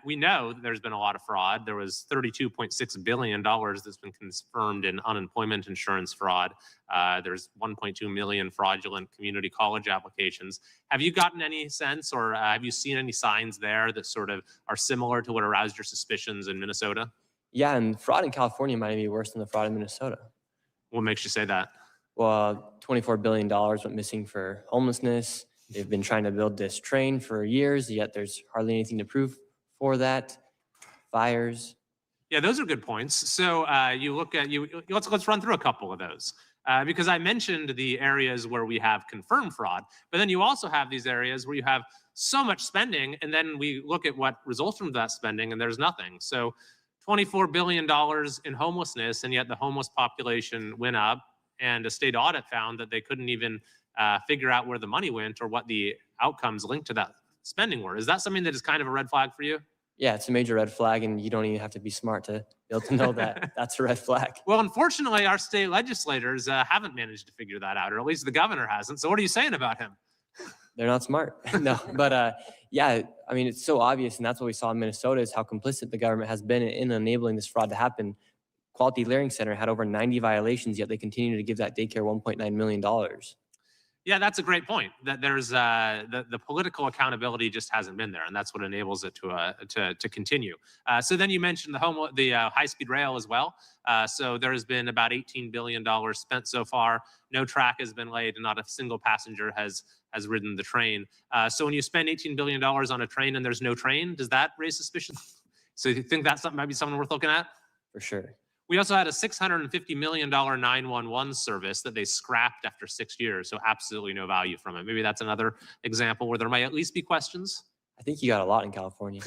S21: we know that there's been a lot of fraud. There was $32.6 billion that's been confirmed in unemployment insurance fraud. There's 1.2 million fraudulent community college applications. Have you gotten any sense, or have you seen any signs there that sort of are similar to what aroused your suspicions in Minnesota?
S7: Yeah, and fraud in California might be worse than the fraud in Minnesota.
S21: What makes you say that?
S7: Well, $24 billion went missing for homelessness. They've been trying to build this train for years, yet there's hardly anything to prove for that. Fires.
S21: Yeah, those are good points. So you look at let's run through a couple of those. Because I mentioned the areas where we have confirmed fraud, but then you also have these areas where you have so much spending, and then we look at what results from that spending, and there's nothing. So $24 billion in homelessness, and yet the homeless population went up, and a state audit found that they couldn't even figure out where the money went or what the outcomes linked to that spending were. Is that something that is kind of a red flag for you?
S7: Yeah, it's a major red flag, and you don't even have to be smart to be able to know that that's a red flag.
S21: Well, unfortunately, our state legislators haven't managed to figure that out, or at least the governor hasn't. So what are you saying about him?
S7: They're not smart. No, but yeah, I mean, it's so obvious, and that's what we saw in Minnesota is how complicit the government has been in enabling this fraud to happen. Quality Learning Center had over 90 violations, yet they continue to give that daycare $1.9 million.
S21: Yeah, that's a great point. That there's the political accountability just hasn't been there, and that's what enables it to continue. So then you mentioned the high-speed rail as well. So there has been about $18 billion spent so far. No track has been laid, and not a single passenger has ridden the train. So when you spend $18 billion on a train and there's no train, does that raise suspicion? So you think that's might be something worth looking at?
S7: For sure.
S21: We also had a $650 million 911 service that they scrapped after 6 years, so absolutely no value from it. Maybe that's another example where there might at least be questions.
S7: I think you got a lot in California.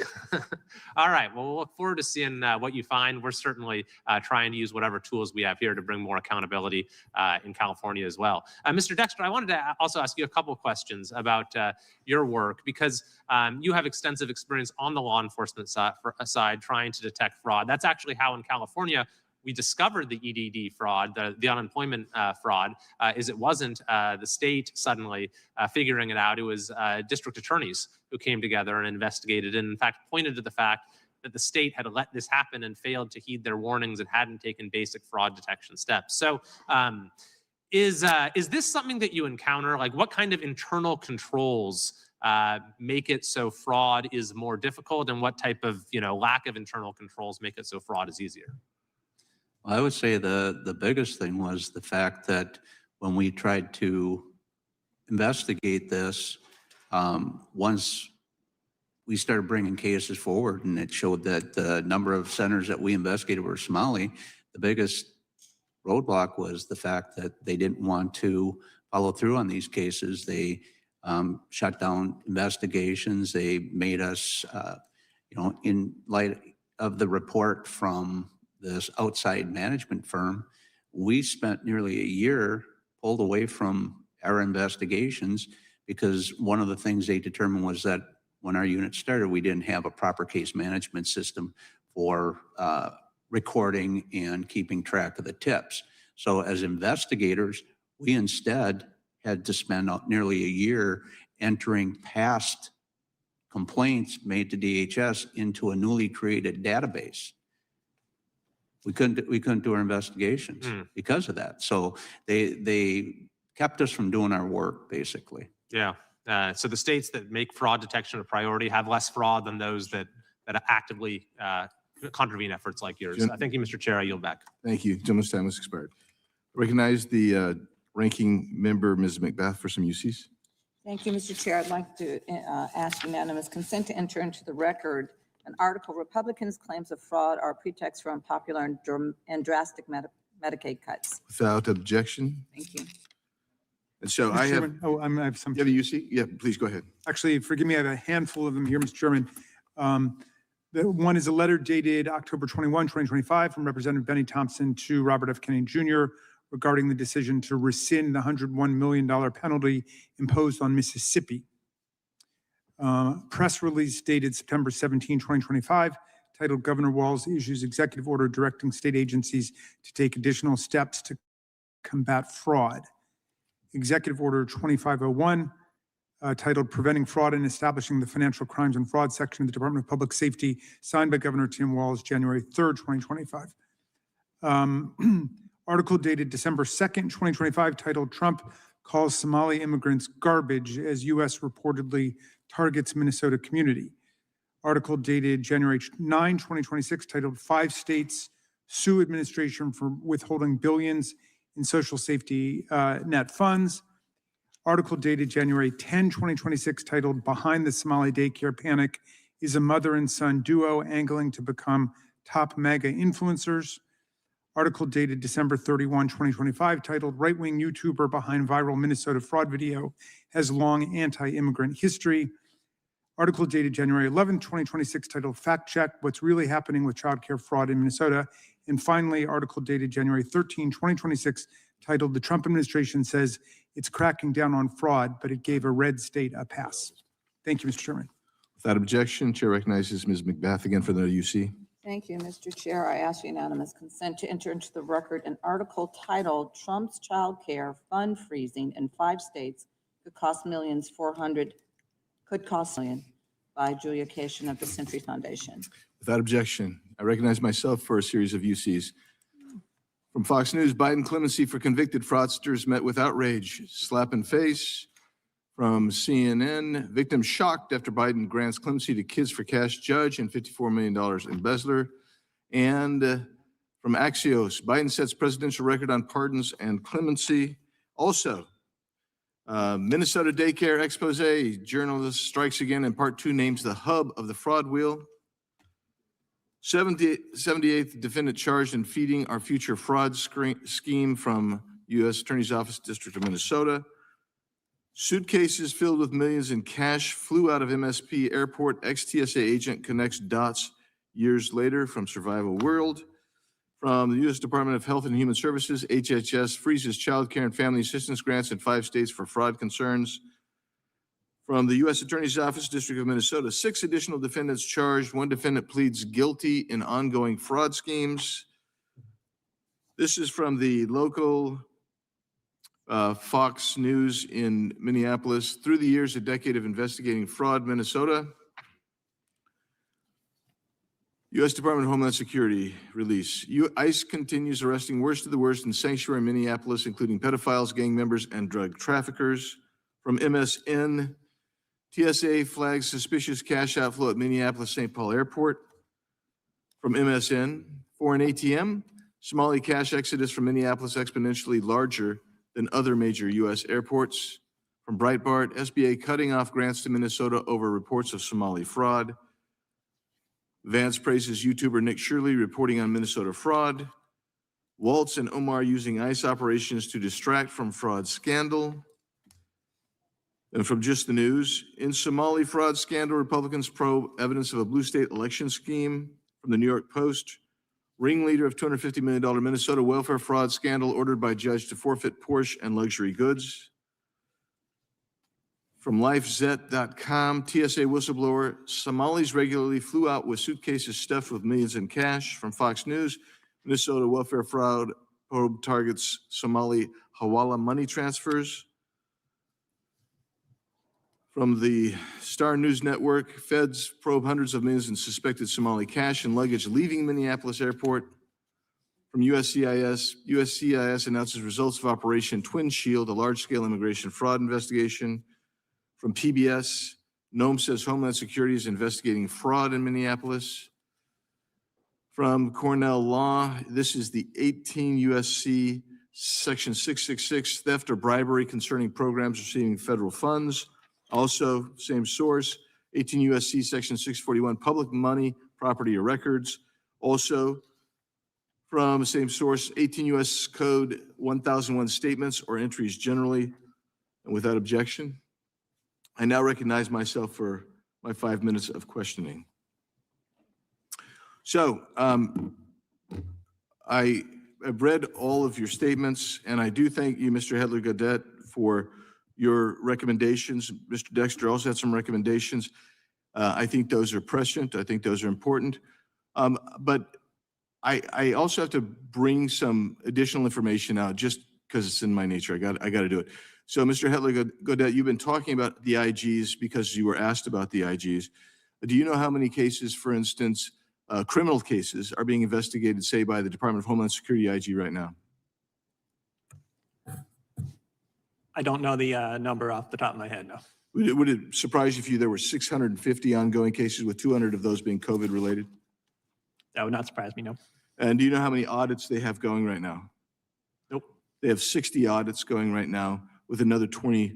S21: All right. Well, we'll look forward to seeing what you find. We're certainly trying to use whatever tools we have here to bring more accountability in California as well. Mr. Dexter, I wanted to also ask you a couple of questions about your work, because you have extensive experience on the law enforcement side trying to detect fraud. That's actually how in California we discovered the EDD fraud, the unemployment fraud, is it wasn't the state suddenly figuring it out. It was district attorneys who came together and investigated, and in fact pointed to the fact that the state had let this happen and failed to heed their warnings and hadn't taken basic fraud detection steps. So is this something that you encounter? Like, what kind of internal controls make it so fraud is more difficult, and what type of lack of internal controls make it so fraud is easier?
S14: I would say the biggest thing was the fact that when we tried to investigate this, once we started bringing cases forward and it showed that the number of centers that we investigated were Somali, the biggest roadblock was the fact that they didn't want to follow through on these cases. They shut down investigations. They made us, in light of the report from this outside management firm, we spent nearly a year pulled away from our investigations because one of the things they determined was that when our unit started, we didn't have a proper case management system for recording and keeping track of the tips. So as investigators, we instead had to spend nearly a year entering past complaints made to DHS into a newly created database. We couldn't do our investigations because of that. So they kept us from doing our work, basically.
S21: Yeah. So the states that make fraud detection a priority have less fraud than those that actively contravene efforts like yours. Thank you, Mr. Chair. I yield back.
S1: Thank you. Gentleman's time has expired. Recognize the ranking member, Ms. McBath, for some UCs.
S11: Thank you, Mr. Chair. I'd like to ask unanimous consent to enter into the record an article, Republicans' claims of fraud are a pretext for unpopular and drastic Medicaid cuts.
S1: Without objection.
S11: Thank you.
S1: And so
S12: Mr.
S1: I have,
S12: Chairman, I have some.
S1: you have a UC? Yeah, please go ahead.
S12: Actually, forgive me, I have a handful of them here, Mr. Chairman. The one is a letter dated October 21, 2025 from Representative Benny Thompson to Robert F. Kennedy Jr. regarding the decision to rescind the $101 million penalty imposed on Mississippi. Press release dated September 17, 2025, titled Governor Walz issues executive order directing state agencies to take additional steps to combat fraud. Executive Order 2501, titled Preventing Fraud and Establishing the Financial Crimes and Fraud section of the Department of Public Safety, signed by Governor Tim Walz, January 3rd, 2025. Article dated December 2nd, 2025, titled Trump calls Somali immigrants garbage as U.S. reportedly targets Minnesota community. Article dated January 9, 2026, titled 5 States Sue Administration for Withholding Billions in Social Safety Net Funds. Article dated January 10, 2026, titled Behind the Somali Daycare Panic is a Mother and Son Duo Angling to Become Top MAGA Influencers. Article dated December 31, 2025, titled Right-Wing YouTuber Behind Viral Minnesota Fraud Video Has Long Anti-Immigrant History. Article dated January 11, 2026, titled Fact Check What's Really Happening with Childcare Fraud in Minnesota. And finally, article dated January 13, 2026, titled The Trump Administration Says It's Cracking Down on Fraud, but it gave a red state a pass. Thank you, Mr. Chairman.
S1: Without objection, Chair recognizes Ms. McBath again for the UC.
S11: Thank you, Mr. Chair. I ask unanimous consent to enter into the record an article titled Trump's Child Care Fund Freezing in 5 States could cost million by Julia Cation of the Century Foundation.
S1: Without objection, I recognize myself for a series of UCs. From Fox News, Biden clemency for convicted fraudsters met with outrage, slap in face. From CNN, victims shocked after Biden grants clemency to Kids for Cash judge and $54 million embezzler. And from Axios, Biden sets presidential record on pardons and clemency. Also, Minnesota daycare expose, journalist strikes again, and part 2 names the hub of the fraud wheel. 78th defendant charged in feeding our future fraud scheme from U.S. Attorney's Office, District of Minnesota. Suitcases filled with millions in cash flew out of MSP airport. Ex-TSA agent connects dots years later from Survival World. From the U.S. Department of Health and Human Services, HHS freezes child care and family assistance grants in 5 states for fraud concerns. From the U.S. Attorney's Office, District of Minnesota, 6 additional defendants charged. 1 defendant pleads guilty in ongoing fraud schemes. This is from the local Fox News in Minneapolis. Through the years, a decade of investigating fraud, Minnesota. U.S. Department of Homeland Security release. ICE continues arresting worst of the worst in sanctuary Minneapolis, including pedophiles, gang members, and drug traffickers. From MSN, TSA flags suspicious cash outflow at Minneapolis St. Paul Airport. From MSN, foreign ATM, Somali cash exodus from Minneapolis exponentially larger than other major U.S. airports. From Breitbart, SBA cutting off grants to Minnesota over reports of Somali fraud. Vance praises YouTuber Nick Shirley reporting on Minnesota fraud. Waltz and Omar using ICE operations to distract from fraud scandal. And from Just the News, in Somali fraud scandal, Republicans probe evidence of a blue state election scheme. From the New York Post, ringleader of $250 million Minnesota welfare fraud scandal ordered by judge to forfeit Porsche and luxury goods. From LifeZet.com, TSA whistleblower, Somalis regularly flew out with suitcases stuffed with millions in cash. From Fox News, Minnesota welfare fraud probe targets Somali Hawala money transfers. From the Star News Network, feds probe hundreds of millions in suspected Somali cash and luggage leaving Minneapolis Airport. From USCIS announces results of Operation Twin Shield, a large-scale immigration fraud investigation. From PBS, Nome says Homeland Security is investigating fraud in Minneapolis. From Cornell Law, this is the 18 USC Section 666, theft or bribery concerning programs receiving federal funds. Also, same source, 18 USC Section 641, public money, property, or records. Also, from same source, 18 U.S. Code 1001 statements or entries generally. And without objection, I now recognize myself for my 5 minutes of questioning. So, I've read all of your statements, and I do thank you, Mr. Hedler-Godet, for your recommendations. Mr. Dexter also had some recommendations. I think those are prescient. I think those are important. But I also have to bring some additional information out just because it's in my nature. I got to do it. So, Mr. Hedler-Godet, you've been talking about the IGs because you were asked about the IGs. Do you know how many cases, for instance, criminal cases are being investigated, say, by the Department of Homeland Security IG right now?
S15: I don't know the number off the top of my head, no.
S1: Would it surprise you if there were 650 ongoing cases with 200 of those being COVID related?
S15: That would not surprise me, no.
S1: And do you know how many audits they have going right now?
S15: Nope.
S1: They have 60 audits going right now with another 20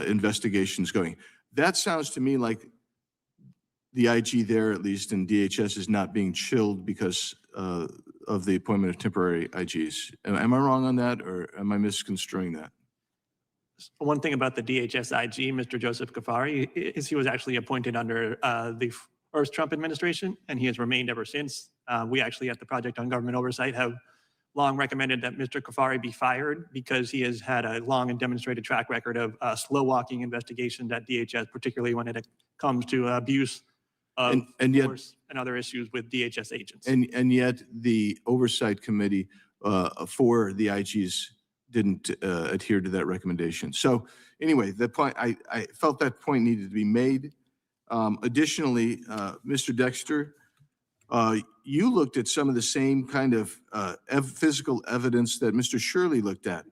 S1: investigations going. That sounds to me like the IG there, at least in DHS, is not being chilled because of the appointment of temporary IGs. Am I wrong on that, or am I misconstruing that?
S15: One thing about the DHS IG, Mr. Joseph Kafari, is he was actually appointed under the first Trump administration, and he has remained ever since. We actually at the Project on Government Oversight have long recommended that Mr. Kafari be fired because he has had a long and demonstrated track record of slow-walking investigations at DHS, particularly when it comes to abuse of force and other issues with DHS agents.
S1: And yet the Oversight Committee for the IGs didn't adhere to that recommendation. So anyway, the point, I felt that point needed to be made. Additionally, Mr. Dexter, you looked at some of the same kind of physical evidence that Mr. Shirley looked at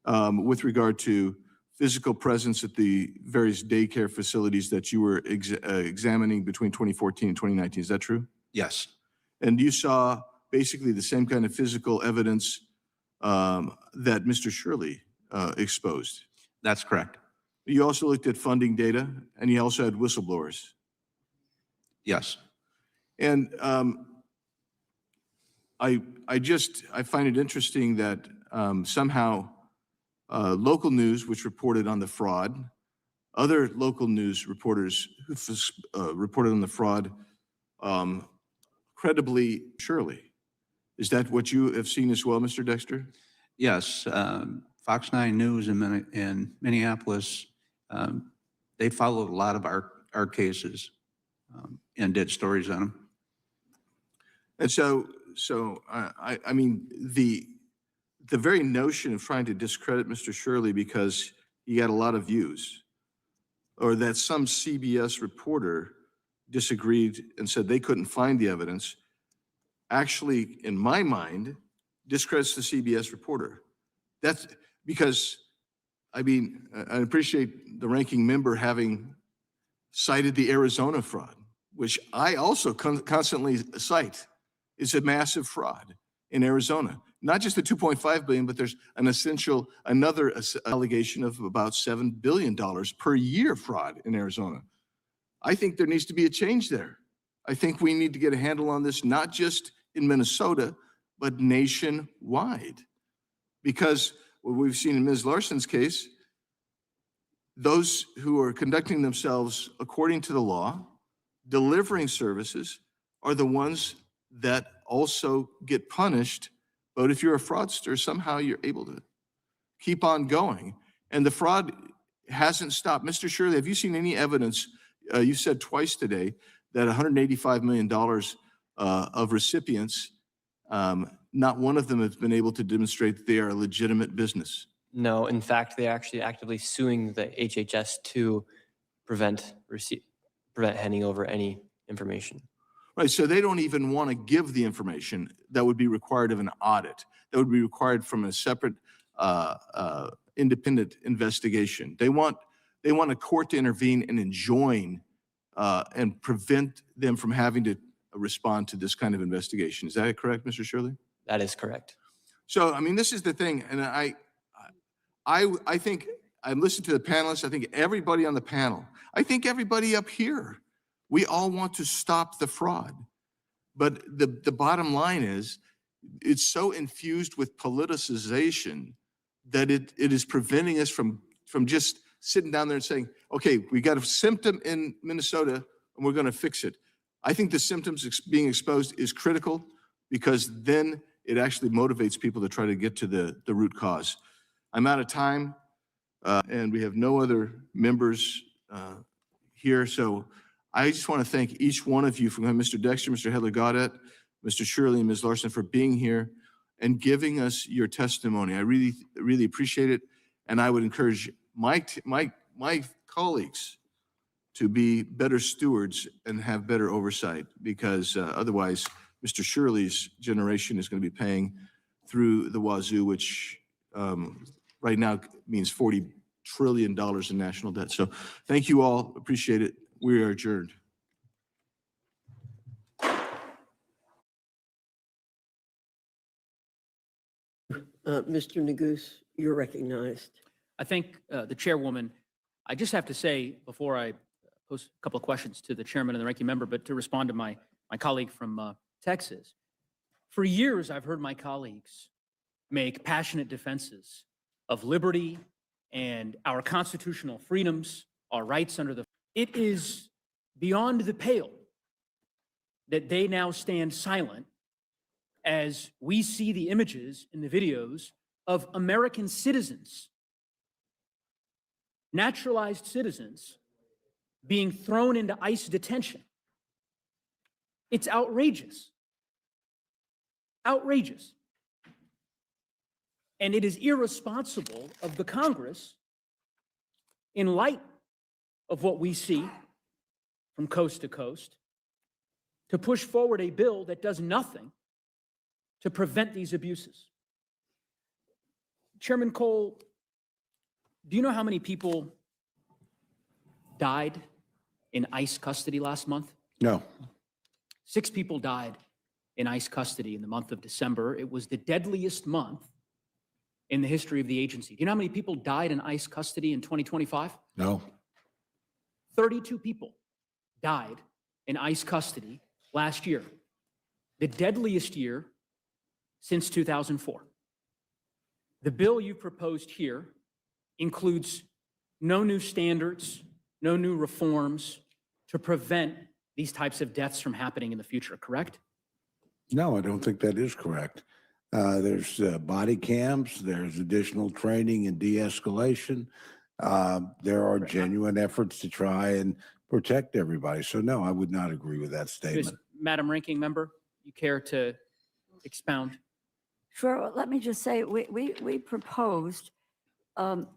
S1: with regard to physical presence at the various daycare facilities that you were examining between 2014 and 2019. Is that true?
S14: Yes.
S1: And you saw basically the same kind of physical evidence that Mr. Shirley exposed.
S14: That's correct.
S1: You also looked at funding data, and you also had whistleblowers.
S14: Yes.
S1: And I find it interesting that somehow local news, which reported on the fraud, other local news reporters who reported on the fraud credibly, surely. Is that what you have seen as well, Mr. Dexter?
S14: Yes. Fox 9 News in Minneapolis, they followed a lot of our cases and did stories on them.
S1: And so I mean, the very notion of trying to discredit Mr. Shirley because he got a lot of views, or that some CBS reporter disagreed and said they couldn't find the evidence, actually, in my mind, discredits the CBS reporter. That's because, I mean, I appreciate the ranking member having cited the Arizona fraud, which I also constantly cite. is a massive fraud in Arizona. Not just the 2.5 billion, but there's another allegation of about $7 billion per year fraud in Arizona. I think there needs to be a change there. I think we need to get a handle on this, not just in Minnesota, but nationwide. Because what we've seen in Ms. Larson's case, those who are conducting themselves according to the law, delivering services, are the ones that also get punished. But if you're a fraudster, somehow you're able to keep on going. And the fraud hasn't stopped. Mr. Shirley, have you seen any evidence? You said twice today that $185 million of recipients, not one of them has been able to demonstrate that they are a legitimate business.
S7: No, in fact, they're actually actively suing the HHS to prevent handing over any information.
S1: Right, so they don't even want to give the information that would be required of an audit, that would be required from a separate independent investigation. They want a court to intervene and enjoin and prevent them from having to respond to this kind of investigation. Is that correct, Mr. Shirley?
S7: That is correct.
S1: So, I mean, this is the thing, and I think I've listened to the panelists. I think everybody on the panel, I think everybody up here, we all want to stop the fraud. But the bottom line is, it's so infused with politicization that it is preventing us from just sitting down there and saying, okay, we got a symptom in Minnesota and we're going to fix it. I think the symptoms being exposed is critical, because then it actually motivates people to try to get to the root cause. I'm out of time, and we have no other members here. So I just want to thank each one of you, from Mr. Dexter, Mr. Hedler-Gaudet, Mr. Shirley, and Ms. Larson, for being here and giving us your testimony. I really, really appreciate it. And I would encourage my colleagues to be better stewards and have better oversight, because otherwise Mr. Shirley's generation is going to be paying through the wazoo, which right now means $40 trillion in national debt. So thank you all. Appreciate it. We are adjourned.
S2: Mr. Neguse, you're recognized.
S22: I think the chairwoman, I just have to say, before I pose a couple of questions to the chairman and the ranking member, but to respond to my colleague from Texas, for years I've heard my colleagues make passionate defenses of liberty and our constitutional freedoms, our rights under the. It is beyond the pale that they now stand silent as we see the images in the videos of American citizens, naturalized citizens, being thrown into ICE detention. It's outrageous. Outrageous. And it is irresponsible of the Congress, in light of what we see from coast to coast, to push forward a bill that does nothing to prevent these abuses. Chairman Cole, do you know how many people died in ICE custody last month?
S23: No.
S22: 6 people died in ICE custody in the month of December. It was the deadliest month in the history of the agency. Do you know how many people died in ICE custody in 2025?
S23: No.
S22: 32 people died in ICE custody last year, the deadliest year since 2004. The bill you proposed here includes no new standards, no new reforms to prevent these types of deaths from happening in the future, correct?
S23: No, I don't think that is correct. There's body cams, there's additional training and de-escalation. There are genuine efforts to try and protect everybody. So no, I would not agree with that statement.
S22: Madam Ranking Member, you care to expound?
S24: Sure. Let me just say, we proposed, didn't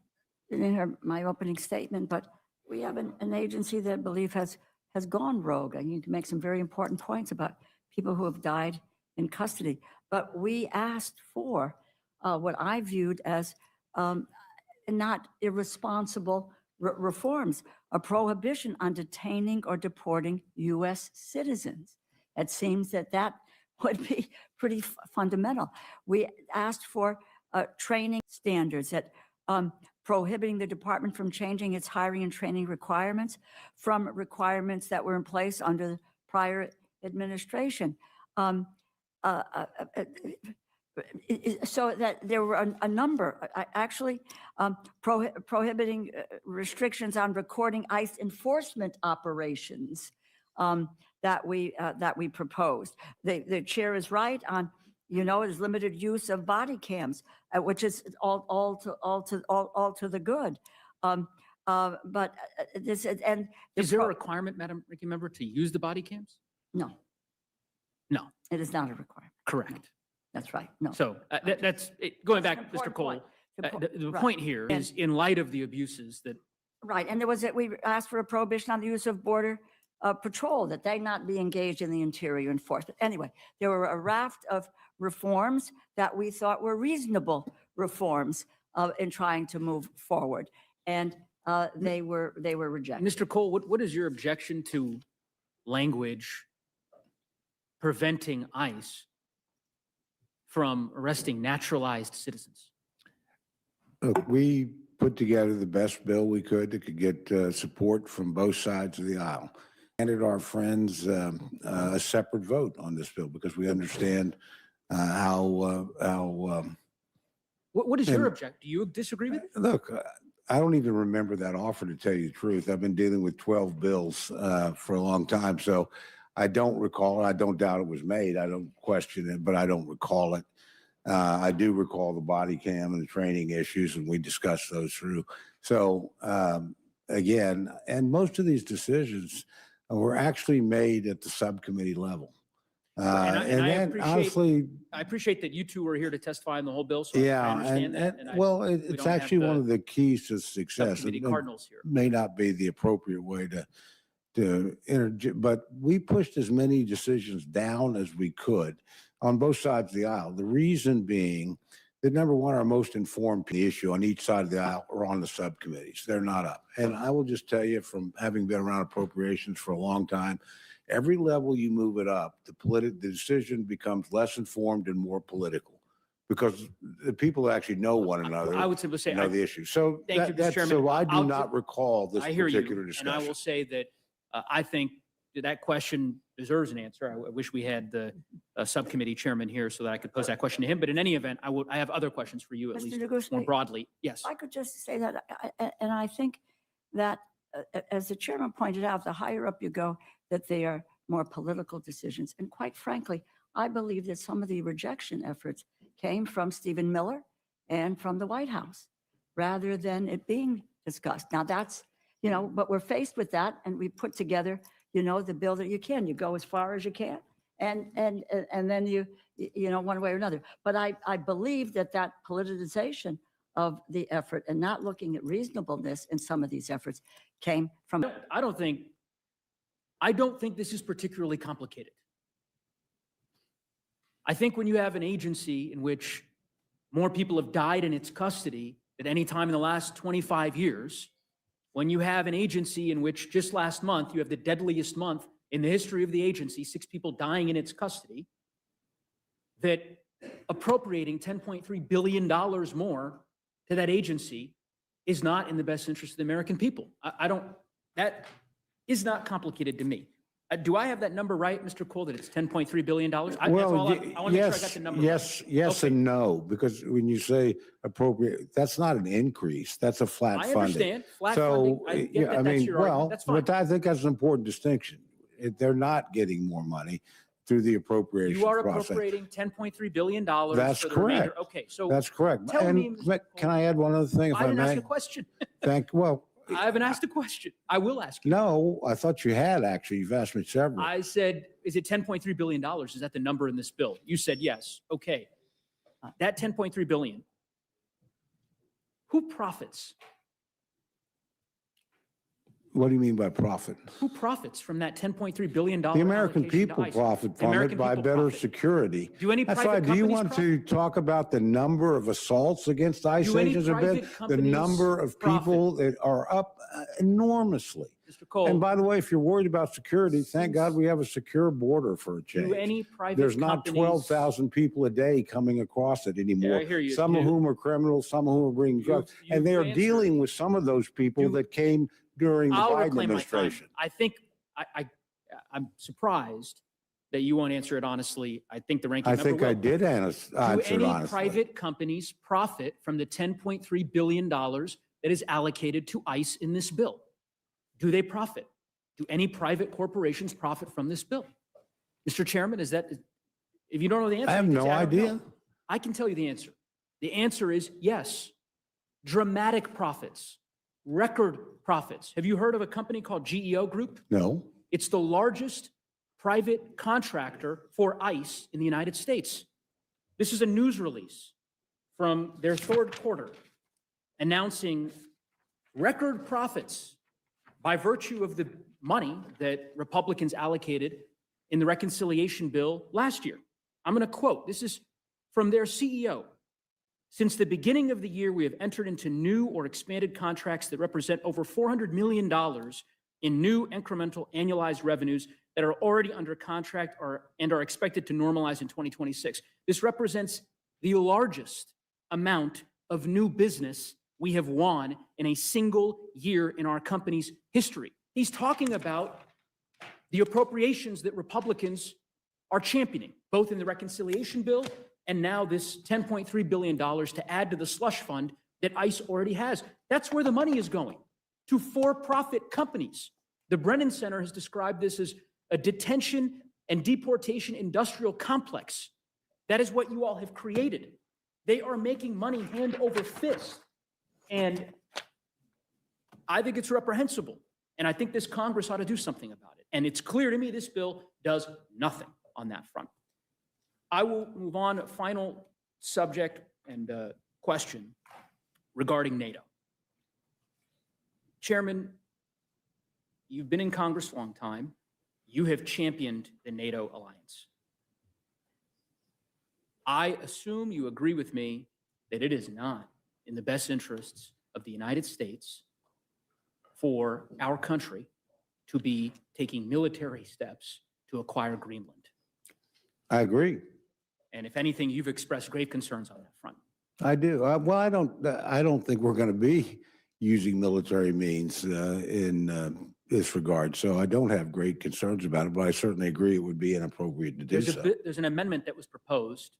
S24: hear my opening statement, but we have an agency that I believe has gone rogue. I need to make some very important points about people who have died in custody. But we asked for what I viewed as not irresponsible reforms, a prohibition on detaining or deporting U.S. citizens. It seems that would be pretty fundamental. We asked for training standards that prohibiting the department from changing its hiring and training requirements from requirements that were in place under the prior administration. So that there were a number, actually prohibiting restrictions on recording ICE enforcement operations that we proposed. The chair is right on, there's limited use of body cams, which is all to the good. But this and
S22: Is there a requirement, Madam Ranking Member, to use the body cams?
S24: No.
S22: No.
S24: It is not a requirement.
S22: Correct.
S24: That's right. No.
S22: So that's going back, Mr. Cole. The
S24: Right.
S22: point here is, in light of the abuses that
S24: Right, and we asked for a prohibition on the use of border patrol, that they not be engaged in the interior enforcement. Anyway, there were a raft of reforms that we thought were reasonable reforms in trying to move forward, and they were rejected.
S22: Mr. Cole, what is your objection to language preventing ICE from arresting naturalized citizens?
S23: Look, we put together the best bill we could that could get support from both sides of the aisle. Handed our friends a separate vote on this bill because we understand how.
S22: What is your objection? Do you disagree with it?
S23: Look, I don't even remember that offer, to tell you the truth. I've been dealing with 12 bills for a long time, so I don't recall. I don't doubt it was made. I don't question it, but I don't recall it. I do recall the body cam and the training issues, and we discussed those through. So again, and most of these decisions were actually made at the subcommittee level. Honestly,
S22: I appreciate that you two were here to testify on the whole bill. So
S23: yeah,
S22: I understand that.
S23: it's actually one of the keys to success.
S22: Subcommittee cardinals here.
S23: May not be the appropriate way to but we pushed as many decisions down as we could on both sides of the aisle. The reason being that, number one, our most informed issue on each side of the aisle are on the subcommittees. They're not up. And I will just tell you, from having been around appropriations for a long time, every level you move it up, the decision becomes less informed and more political, because the people actually know one another.
S22: I would simply say,
S23: know the issue. So
S22: thank you, Mr. Chairman.
S23: so I do not recall this
S22: I hear you,
S23: particular discussion.
S22: and I will say that I think that question deserves an answer. I wish we had the subcommittee chairman here so that I could pose that question to him. But in any event, I have other questions for you, at
S24: Mr.
S22: least
S24: Negotiate.
S22: more broadly. Yes.
S24: I could just say that, and I think that, as the chairman pointed out, the higher up you go, that they are more political decisions. And quite frankly, I believe that some of the rejection efforts came from Stephen Miller and from the White House, rather than it being discussed. Now that's, but we're faced with that, and we put together, the bill that you can. You go as far as you can, and then you one way or another. But I believe that politicization of the effort and not looking at reasonableness in some of these efforts came from.
S22: I don't think this is particularly complicated. I think when you have an agency in which more people have died in its custody at any time in the last 25 years, when you have an agency in which just last month you have the deadliest month in the history of the agency, 6 people dying in its custody, that appropriating $10.3 billion more to that agency is not in the best interest of the American people. That is not complicated to me. Do I have that number right, Mr. Cole, that it's $10.3 billion? I want to make sure I got the number right.
S23: Yes, and no, because when you say appropriate, that's not an increase. That's a flat funding.
S22: I understand. Flat funding. I get that. That's your argument. That's fine.
S23: But I think that's an important distinction. They're not getting more money through the appropriations process.
S22: You are appropriating $10.3 billion.
S23: That's
S22: for the
S23: correct.
S22: remainder. Okay, so
S23: that's correct.
S22: Tell me,
S23: can I add one other thing, if I may?
S22: I didn't ask a question.
S23: I
S22: haven't asked a question. I will ask you.
S23: No, I thought you had, actually. You've asked me several.
S22: I said, is it $10.3 billion? Is that the number in this bill? You said yes. Okay. That $10.3 billion, who profits?
S23: What do you mean by profit?
S22: Who profits from that $10.3 billion?
S23: The American people profit from it by better security.
S22: Do any
S23: That's
S22: private
S23: why. Do you
S22: companies
S23: want to talk about the number of assaults against ICE agents have been? The number of people that are up enormously.
S22: Mr. Cole.
S23: And by the way, if you're worried about security, thank God we have a secure border for a change.
S22: Do any private
S23: There's not
S22: companies-
S23: 12,000 people a day coming across it anymore.
S22: I hear you.
S23: Some of whom are criminals, some of whom are bringing drugs. And they are dealing with some of those people that came during the
S22: I'll
S23: Biden
S22: reclaim my time.
S23: administration.
S22: I think I'm surprised that you won't answer it honestly. I think the ranking
S23: I
S22: member
S23: think
S22: will.
S23: I did answer
S22: Do
S23: it
S22: any
S23: honestly.
S22: private companies profit from the $10.3 billion that is allocated to ICE in this bill? Do they profit? Do any private corporations profit from this bill? Mr. Chairman, if you don't know the answer,
S23: I have
S22: you can
S23: no
S22: say, "I don't know."
S23: idea.
S22: I can tell you the answer. The answer is yes. Dramatic profits, record profits. Have you heard of a company called GEO Group?
S23: No.
S22: It's the largest private contractor for ICE in the United States. This is a news release from their third quarter announcing record profits by virtue of the money that Republicans allocated in the reconciliation bill last year. I'm going to quote, this is from their CEO. Since the beginning of the year, we have entered into new or expanded contracts that represent over $400 million in new incremental annualized revenues that are already under contract and are expected to normalize in 2026. This represents the largest amount of new business we have won in a single year in our company's history. He's talking about the appropriations that Republicans are championing, both in the reconciliation bill and now this $10.3 billion to add to the slush fund that ICE already has. That's where the money is going, to for-profit companies. The Brennan Center has described this as a detention and deportation industrial complex. That is what you all have created. They are making money hand over fist. And I think it's reprehensible. And I think this Congress ought to do something about it. And it's clear to me this bill does nothing on that front. I will move on to final subject and question regarding NATO. Chairman, you've been in Congress a long time. You have championed the NATO alliance. I assume you agree with me that it is not in the best interests of the United States for our country to be taking military steps to acquire Greenland.
S23: I agree.
S22: And if anything, you've expressed grave concerns on that front.
S23: I do. Well, I don't think we're going to be using military means in this regard. So I don't have great concerns about it, but I certainly agree it would be inappropriate to do so.
S22: There's an amendment that was proposed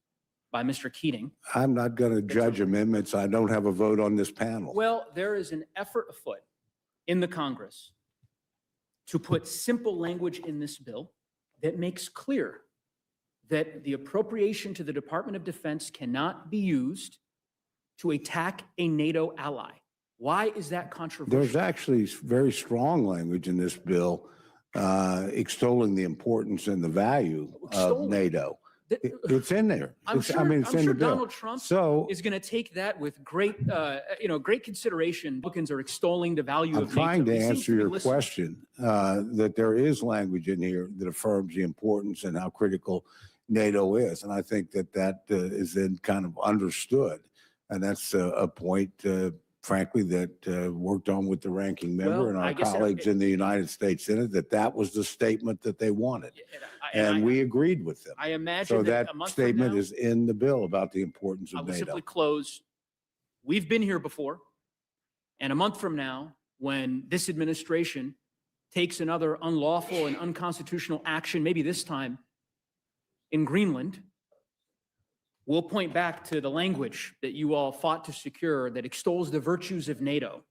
S22: by Mr. Keating.
S23: I'm not going to judge amendments. I don't have a vote on this panel.
S22: Well, there is an effort afoot in the Congress to put simple language in this bill that makes clear that the appropriation to the Department of Defense cannot be used to attack a NATO ally. Why is that controversial?
S23: There's actually very strong language in this bill extolling the importance and the value of NATO. It's in there.
S22: I'm sure,
S23: it's in the bill.
S22: Donald Trump
S23: So
S22: is going to take that with great, great consideration. Republicans are extolling the value
S23: I'm
S22: of
S23: trying
S22: NATO.
S23: to
S22: He seems
S23: answer
S22: be
S23: your
S22: listening.
S23: question, that there is language in here that affirms the importance and how critical NATO is. And I think that is then kind of understood. And that's a point, frankly, that worked on with the ranking member
S22: Well,
S23: and
S22: I
S23: our
S22: guess
S23: colleagues in the United States Senate, that was the statement that they wanted. And we agreed with them.
S22: I imagine
S23: So
S22: that
S23: that
S22: a month from
S23: statement
S22: now,
S23: is in the bill about the importance
S22: I
S23: of
S22: will
S23: NATO.
S22: simply close. We've been here before. And a month from now, when this administration takes another unlawful and unconstitutional action, maybe this time in Greenland, we'll point back to the language that you all fought to secure that extols the virtues of NATO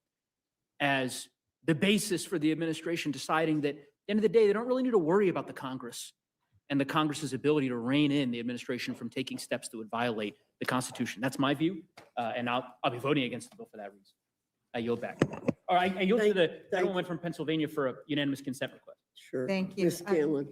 S22: as the basis for the administration deciding that at the end of the day, they don't really need to worry about the Congress and the Congress's ability to rein in the administration from taking steps that would violate the Constitution. That's my view, and I'll be voting against the bill for that reason. I yield back. All right, I yield to the gentleman from Pennsylvania for a unanimous consent request.
S2: Sure.
S3: Thank you.
S2: Ms. Scanlon.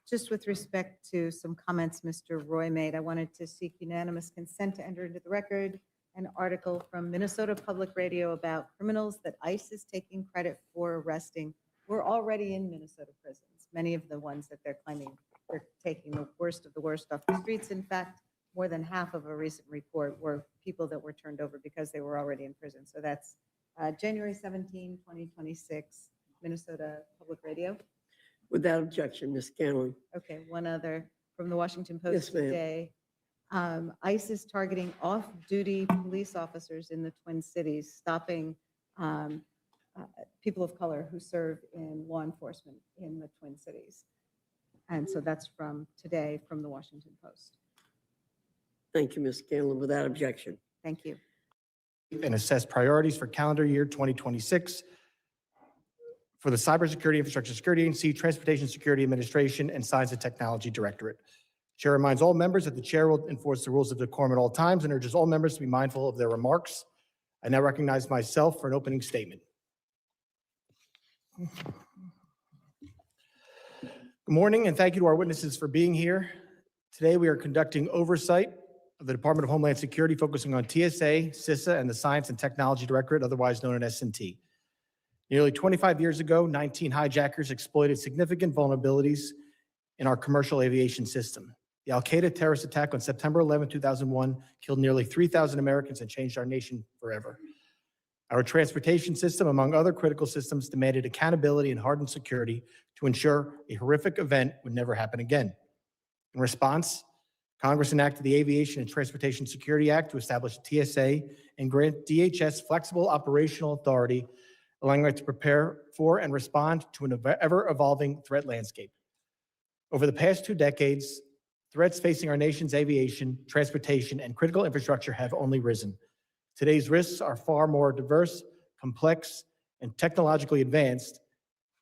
S3: Just with respect to some comments Mr. Roy made, I wanted to seek unanimous consent to enter into the record an article from Minnesota Public Radio about criminals that ICE is taking credit for arresting. We're already in Minnesota prisons, many of the ones that they're claiming they're taking the worst of the worst off the streets. In fact, more than half of a recent report were people that were turned over because they were already in prison. So that's January 17, 2026, Minnesota Public Radio.
S2: Without objection, Ms. Scanlon.
S3: Okay, one other from the Washington
S2: Yes,
S3: Post
S2: ma'am.
S3: today. ICE is targeting off-duty police officers in the Twin Cities, stopping people of color who serve in law enforcement in the Twin Cities. And so that's from today from the Washington Post.
S2: Thank you, Ms. Scanlon. Without objection.
S3: Thank you.
S6: And assess priorities for calendar year 2026 for the Cybersecurity Infrastructure Security Agency, Transportation Security Administration, and Science and Technology Directorate. Chair reminds all members that the chair will enforce the rules of decorum at all times and urges all members to be mindful of their remarks. I now recognize myself for an opening statement. Good morning, and thank you to our witnesses for being here. Today, we are conducting oversight of the Department of Homeland Security, focusing on TSA, CISA, and the Science and Technology Directorate, otherwise known as S&T. Nearly 25 years ago, 19 hijackers exploited significant vulnerabilities in our commercial aviation system. The Al-Qaeda terrorist attack on September 11, 2001 killed nearly 3,000 Americans and changed our nation forever. Our transportation system, among other critical systems, demanded accountability and hardened security to ensure a horrific event would never happen again. In response, Congress enacted the Aviation and Transportation Security Act to establish TSA and grant DHS flexible operational authority, allowing it to prepare for and respond to an ever-evolving threat landscape. Over the past 2 decades, threats facing our nation's aviation, transportation, and critical infrastructure have only risen. Today's risks are far more diverse, complex, and technologically advanced,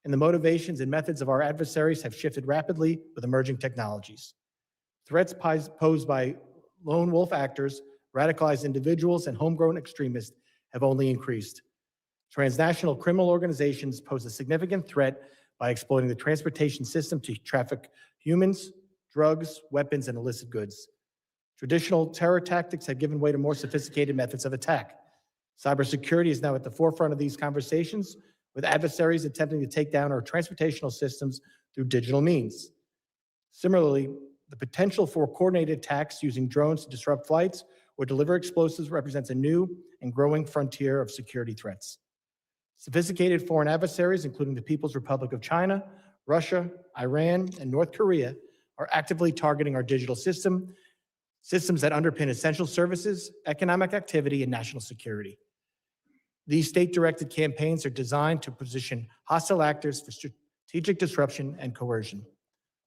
S6: and the motivations and methods of our adversaries have shifted rapidly with emerging technologies. Threats posed by lone wolf actors, radicalized individuals, and homegrown extremists have only increased. Transnational criminal organizations pose a significant threat by exploiting the transportation system to traffic humans, drugs, weapons, and illicit goods. Traditional terror tactics have given way to more sophisticated methods of attack. Cybersecurity is now at the forefront of these conversations, with adversaries attempting to take down our transportational systems through digital means. Similarly, the potential for coordinated attacks using drones to disrupt flights or deliver explosives represents a new and growing frontier of security threats. Sophisticated foreign adversaries, including the People's Republic of China, Russia, Iran, and North Korea, are actively targeting our digital systems that underpin essential services, economic activity, and national security. These state-directed campaigns are designed to position hostile actors for strategic disruption and coercion.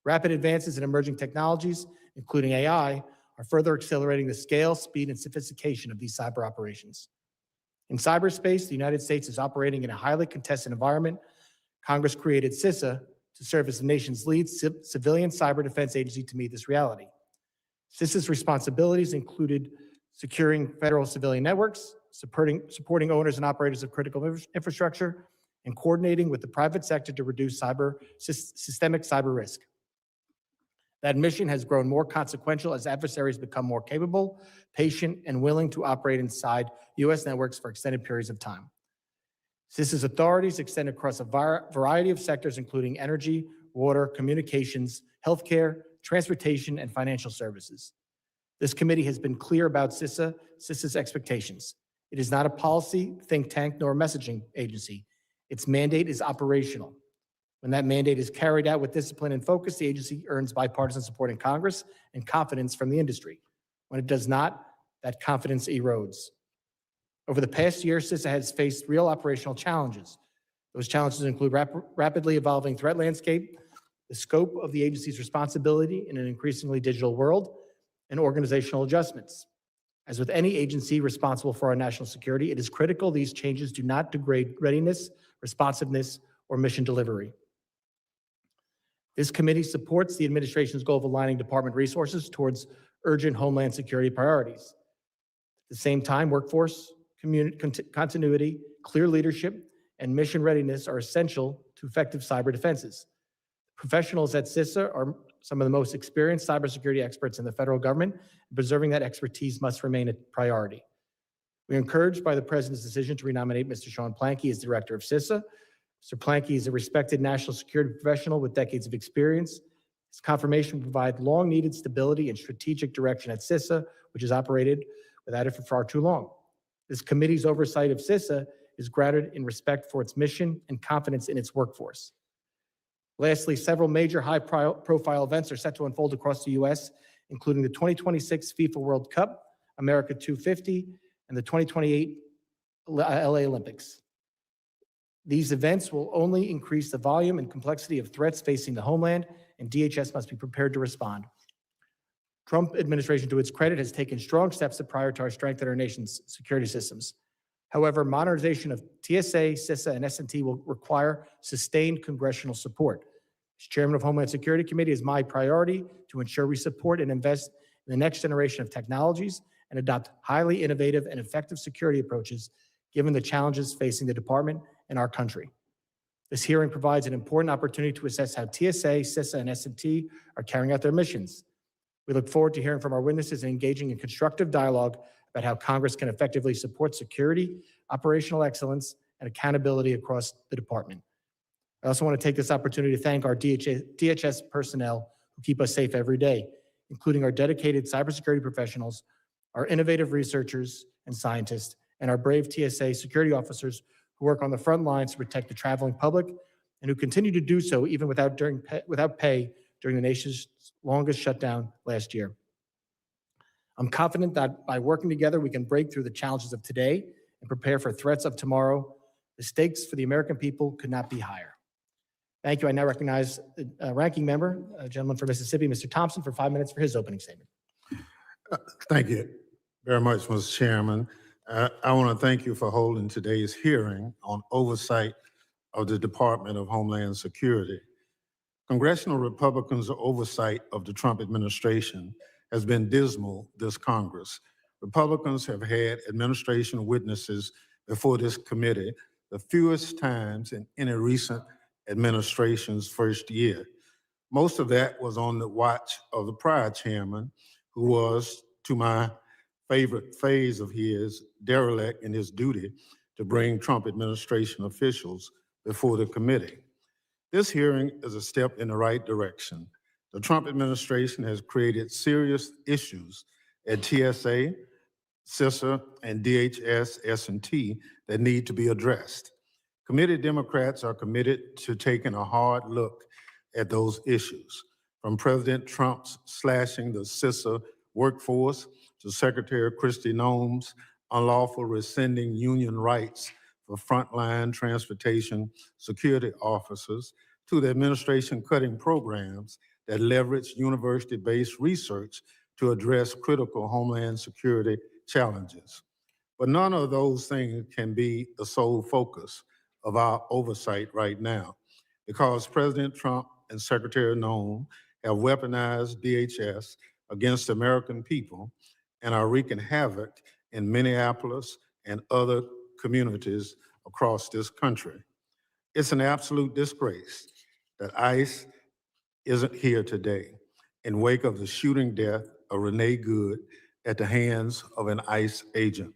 S6: Rapid advances in emerging technologies, including AI, are further accelerating the scale, speed, and sophistication of these cyber operations. In cyberspace, the United States is operating in a highly contested environment. Congress created CISA to serve as the nation's lead civilian cyber defense agency to meet this reality. CISA's responsibilities included securing federal civilian networks, supporting owners and operators of critical infrastructure, and coordinating with the private sector to reduce systemic cyber risk. That mission has grown more consequential as adversaries become more capable, patient, and willing to operate inside U.S. networks for extended periods of time. CISA's authorities extend across a variety of sectors, including energy, water, communications, healthcare, transportation, and financial services. This committee has been clear about CISA's expectations. It is not a policy, think tank, nor a messaging agency. Its mandate is operational. When that mandate is carried out with discipline and focus, the agency earns bipartisan support in Congress and confidence from the industry. When it does not, that confidence erodes. Over the past year, CISA has faced real operational challenges. Those challenges include rapidly evolving threat landscape, the scope of the agency's responsibility in an increasingly digital world, and organizational adjustments. As with any agency responsible for our national security, it is critical these changes do not degrade readiness, responsiveness, or mission delivery. This committee supports the administration's goal of aligning department resources towards urgent homeland security priorities. At the same time, workforce continuity, clear leadership, and mission readiness are essential to effective cyber defenses. Professionals at CISA are some of the most experienced cybersecurity experts in the federal government, and preserving that expertise must remain a priority. We are encouraged by the President's decision to renominate Mr. Sean Planke as Director of CISA. Mr. Planke is a respected national security professional with decades of experience. His confirmation will provide long-needed stability and strategic direction at CISA, which has operated without it for far too long. This committee's oversight of CISA is grounded in respect for its mission and confidence in its workforce. Lastly, several major high-profile events are set to unfold across the U.S., including the 2026 FIFA World Cup, America 250, and the 2028 LA Olympics. These events will only increase the volume and complexity of threats facing the homeland, and DHS must be prepared to respond. Trump administration, to its credit, has taken strong steps to prioritize strengthening our nation's security systems. However, modernization of TSA, CISA, and S&T will require sustained congressional support. As chairman of Homeland Security Committee, it is my priority to ensure we support and invest in the next generation of technologies and adopt highly innovative and effective security approaches given the challenges facing the department and our country. This hearing provides an important opportunity to assess how TSA, CISA, and S&T are carrying out their missions. We look forward to hearing from our witnesses and engaging in constructive dialogue about how Congress can effectively support security, operational excellence, and accountability across the department. I also want to take this opportunity to thank our DHS personnel who keep us safe every day, including our dedicated cybersecurity professionals, our innovative researchers and scientists, and our brave TSA security officers who work on the front lines to protect the traveling public and who continue to do so even without pay during the nation's longest shutdown last year. I'm confident that by working together, we can break through the challenges of today and prepare for threats of tomorrow. The stakes for the American people could not be higher. Thank you. I now recognize the ranking member, a gentleman from Mississippi, Mr. Thompson, for 5 minutes for his opening statement.
S4: Thank you very much, Mr. Chairman. I want to thank you for holding today's hearing on oversight of the Department of Homeland Security. Congressional Republicans' oversight of the Trump administration has been dismal this Congress. Republicans have had administration witnesses before this committee the fewest times in any recent administration's first year. Most of that was on the watch of the prior chairman, who was, to my favorite phase of his, derelict in his duty to bring Trump administration officials before the committee. This hearing is a step in the right direction. The Trump administration has created serious issues at TSA, CISA, and DHS, S&T that need to be addressed. Committee Democrats are committed to taking a hard look at those issues, from President Trump's slashing the CISA workforce to Secretary Kristi Noem's unlawful rescinding union rights for frontline transportation security officers, to the administration cutting programs that leverage university-based research to address critical homeland security challenges. But none of those things can be the sole focus of our oversight right now, because President Trump and Secretary Noem have weaponized DHS against the American people and are wreaking havoc in Minneapolis and other communities across this country. It's an absolute disgrace that ICE isn't here today in wake of the shooting death of Renee Good at the hands of an ICE agent.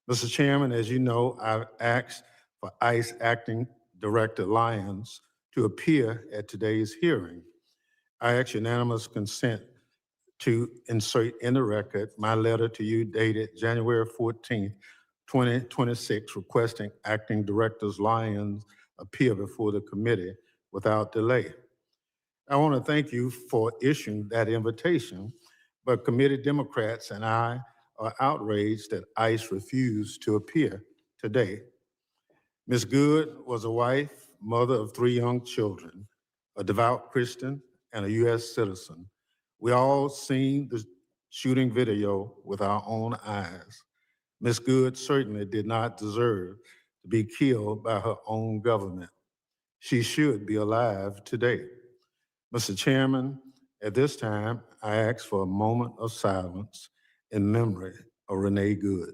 S4: Mr. Chairman, as you know, I've asked for ICE Acting Director Lyons to appear at today's hearing. I ask unanimous consent to insert in the record my letter to you dated January 14th, 2026, requesting Acting Directors Lyons appear before the committee without delay. I want to thank you for issuing that invitation, but committee Democrats and I are outraged that ICE refused to appear today. Ms. Good was a wife, mother of 3 young children, a devout Christian, and a U.S. citizen. We all seen the shooting video with our own eyes. Ms. Good certainly did not deserve to be killed by her own government. She should be alive today. Mr. Chairman, at this time, I ask for a moment of silence in memory of Renee Good.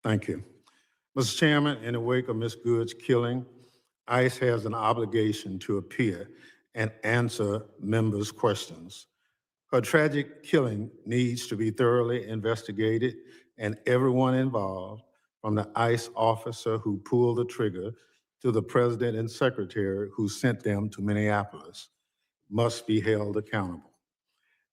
S4: Thank you. Mr. Chairman, in the wake of Ms. Good's killing, ICE has an obligation to appear and answer members' questions. Her tragic killing needs to be thoroughly investigated, and everyone involved, from the ICE officer who pulled the trigger to the president and secretary who sent them to Minneapolis, must be held accountable.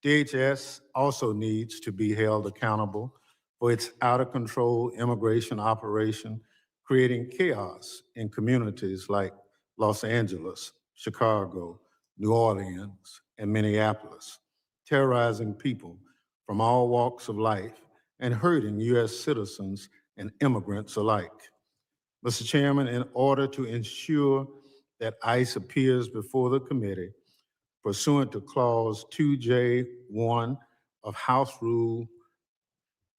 S4: DHS also needs to be held accountable for its out-of-control immigration operation, creating chaos in communities like Los Angeles, Chicago, New Orleans, and Minneapolis, terrorizing people from all walks of life and hurting U.S. citizens and immigrants alike. Mr. Chairman, in order to ensure that ICE appears before the committee pursuant to Clause 2J1 of House Rule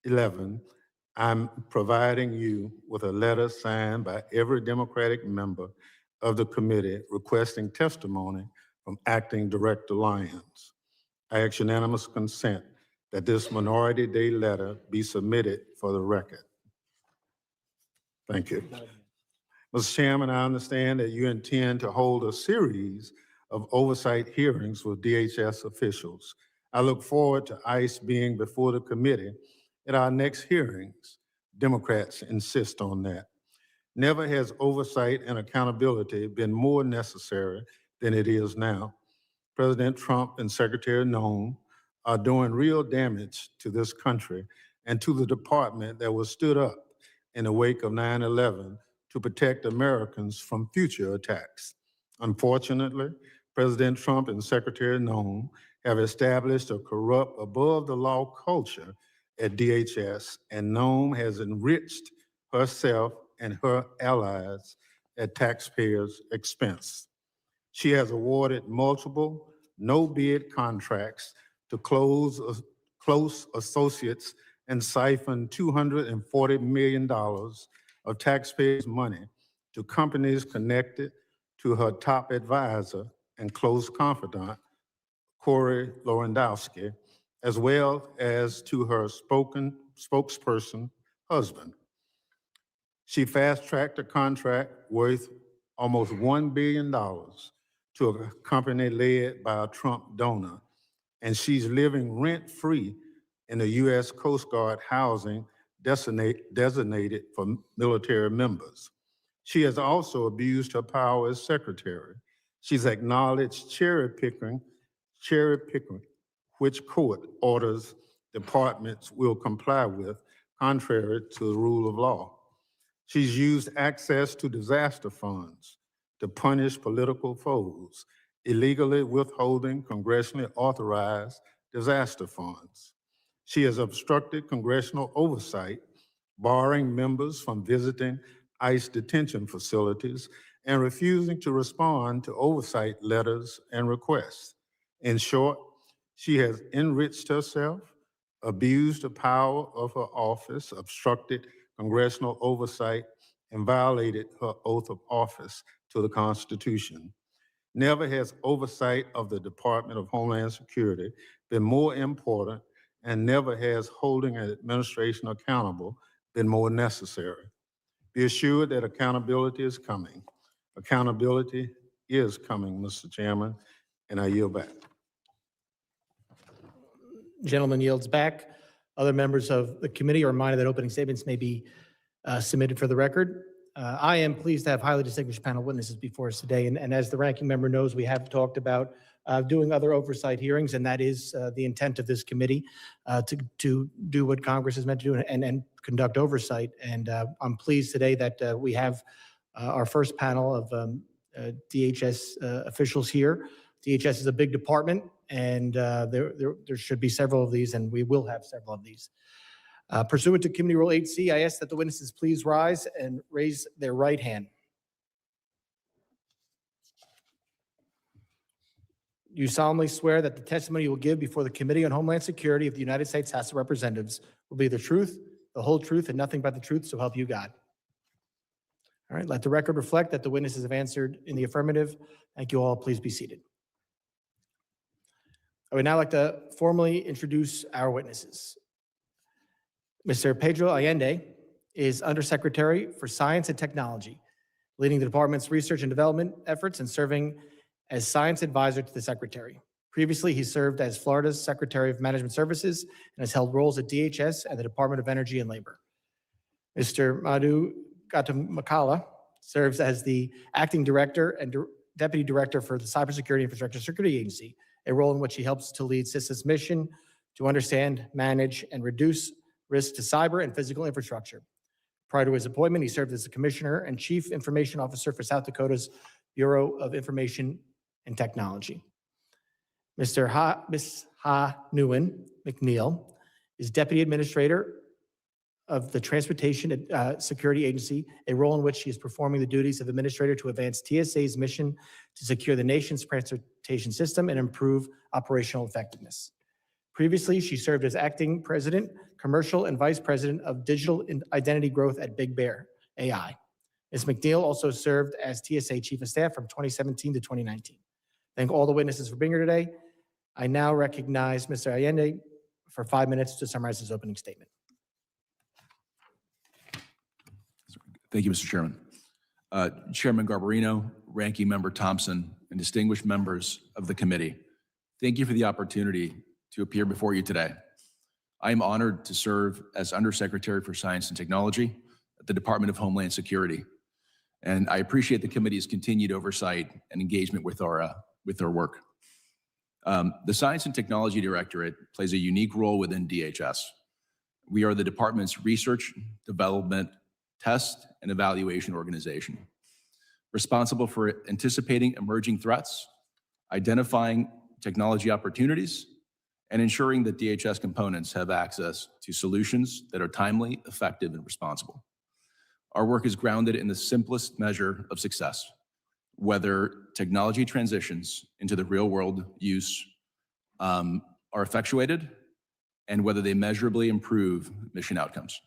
S4: 11, I'm providing you with a letter signed by every Democratic member of the committee requesting testimony from Acting Director Lyons. I ask unanimous consent that this Minority Day letter be submitted for the record. Thank you. Mr. Chairman, I understand that you intend to hold a series of oversight hearings with DHS officials. I look forward to ICE being before the committee at our next hearings. Democrats insist on that. Never has oversight and accountability been more necessary than it is now. President Trump and Secretary Noem are doing real damage to this country and to the department that was stood up in the wake of 9/11 to protect Americans from future attacks. Unfortunately, President Trump and Secretary Noem have established a corrupt, above-the-law culture at DHS, and Noem has enriched herself and her allies at taxpayers' expense. She has awarded multiple no-bid contracts to close associates and siphoned $240 million of taxpayers' money to companies connected to her top advisor and close confidant, Corey Lewandowski, as well as to her spokesperson husband. She fast-tracked a contract worth almost $1 billion to a company led by a Trump donor, and she's living rent-free in the U.S. Coast Guard housing designated for military members. She has also abused her power as secretary. She's acknowledged cherry picking, which court orders departments will comply with, contrary to the rule of law. She's used access to disaster funds to punish political foes, illegally withholding congressionally authorized disaster funds. She has obstructed congressional oversight, barring members from visiting ICE detention facilities and refusing to respond to oversight letters and requests. In short, she has enriched herself, abused the power of her office, obstructed congressional oversight, and violated her oath of office to the Constitution. Never has oversight of the Department of Homeland Security been more important, and never has holding an administration accountable been more necessary. Be assured that accountability is coming. Accountability is coming, Mr. Chairman, and I yield back.
S6: Gentleman yields back. Other members of the committee are reminded that opening statements may be submitted for the record. I am pleased to have highly distinguished panel witnesses before us today, and as the ranking member knows, we have talked about doing other oversight hearings, and that is the intent of this committee to do what Congress is meant to do and conduct oversight. And I'm pleased today that we have our first panel of DHS officials here. DHS is a big department, and there should be several of these, and we will have several of these. Pursuant to Committee Rule 8C, I ask that the witnesses please rise and raise their right hand. Do you solemnly swear that the testimony you will give before the Committee on Homeland Security of the United States House of Representatives will be the truth, the whole truth, and nothing but the truth, so help you God? All right, let the record reflect that the witnesses have answered in the affirmative. Thank you all. Please be seated. I would now like to formally introduce our witnesses. Mr. Pedro Allende is Undersecretary for Science and Technology, leading the department's research and development efforts and serving as science advisor to the Secretary. Previously, he served as Florida's Secretary of Management Services and has held roles at DHS and the Department of Energy and Labor. Mr. Madhu Gautam serves as the Acting Director and Deputy Director for the Cybersecurity Infrastructure Security Agency a role in which he helps to lead CISA's mission to understand, manage, and reduce risk to cyber and physical infrastructure. Prior to his appointment, he served as the Commissioner and Chief Information Officer for South Dakota's Bureau of Information and Technology. Ms. Ha Nguyen McNeil is Deputy Administrator of the Transportation Security Agency, a role in which she is performing the duties of administrator to advance TSA's mission to secure the nation's transportation system and improve operational effectiveness. Previously, she served as Acting President, Commercial, and Vice President of Digital Identity Growth at Big Bear AI. Ms. McNeil also served as TSA Chief of Staff from 2017 to 2019. Thank all the witnesses for being here today. I now recognize Mr. Allende for 5 minutes to summarize his opening statement.
S5: Thank you, Mr. Chairman. Chairman Garbarino, Ranking Member Thompson, and distinguished members of the committee, thank you for the opportunity to appear before you today. I am honored to serve as Undersecretary for Science and Technology at the Department of Homeland Security, and I appreciate the committee's continued oversight and engagement with our work. The Science and Technology Directorate plays a unique role within DHS. We are the department's research, development, test, and evaluation organization, responsible for anticipating emerging threats, identifying technology opportunities, and ensuring that DHS components have access to solutions that are timely, effective, and responsible. Our work is grounded in the simplest measure of success, whether technology transitions into the real-world use are effectuated and whether they measurably improve mission outcomes.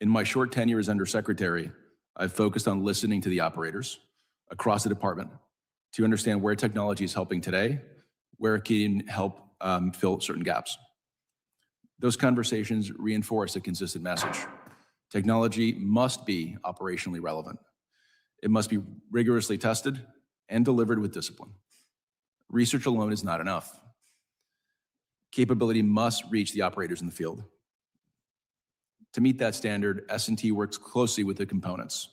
S5: In my short tenure as Undersecretary, I've focused on listening to the operators across the department to understand where technology is helping today, where it can help fill certain gaps. Those conversations reinforce a consistent message. Technology must be operationally relevant. It must be rigorously tested and delivered with discipline. Research alone is not enough. Capability must reach the operators in the field. To meet that standard, S&T works closely with the components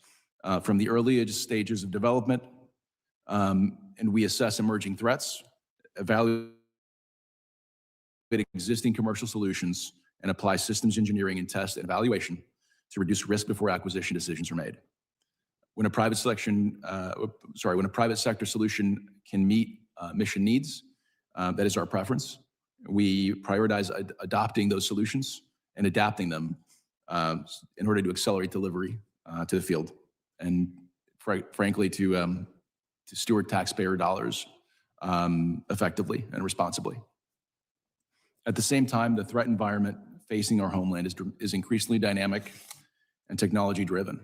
S5: from the earliest stages of development, and we assess emerging threats, evaluate existing commercial solutions, and apply systems engineering and test and evaluation to reduce risk before acquisition decisions are made. When a private sector solution can meet mission needs, that is our preference. We prioritize adopting those solutions and adapting them in order to accelerate delivery to the field and frankly to steward taxpayer dollars effectively and responsibly. At the same time, the threat environment facing our homeland is increasingly dynamic and technology driven.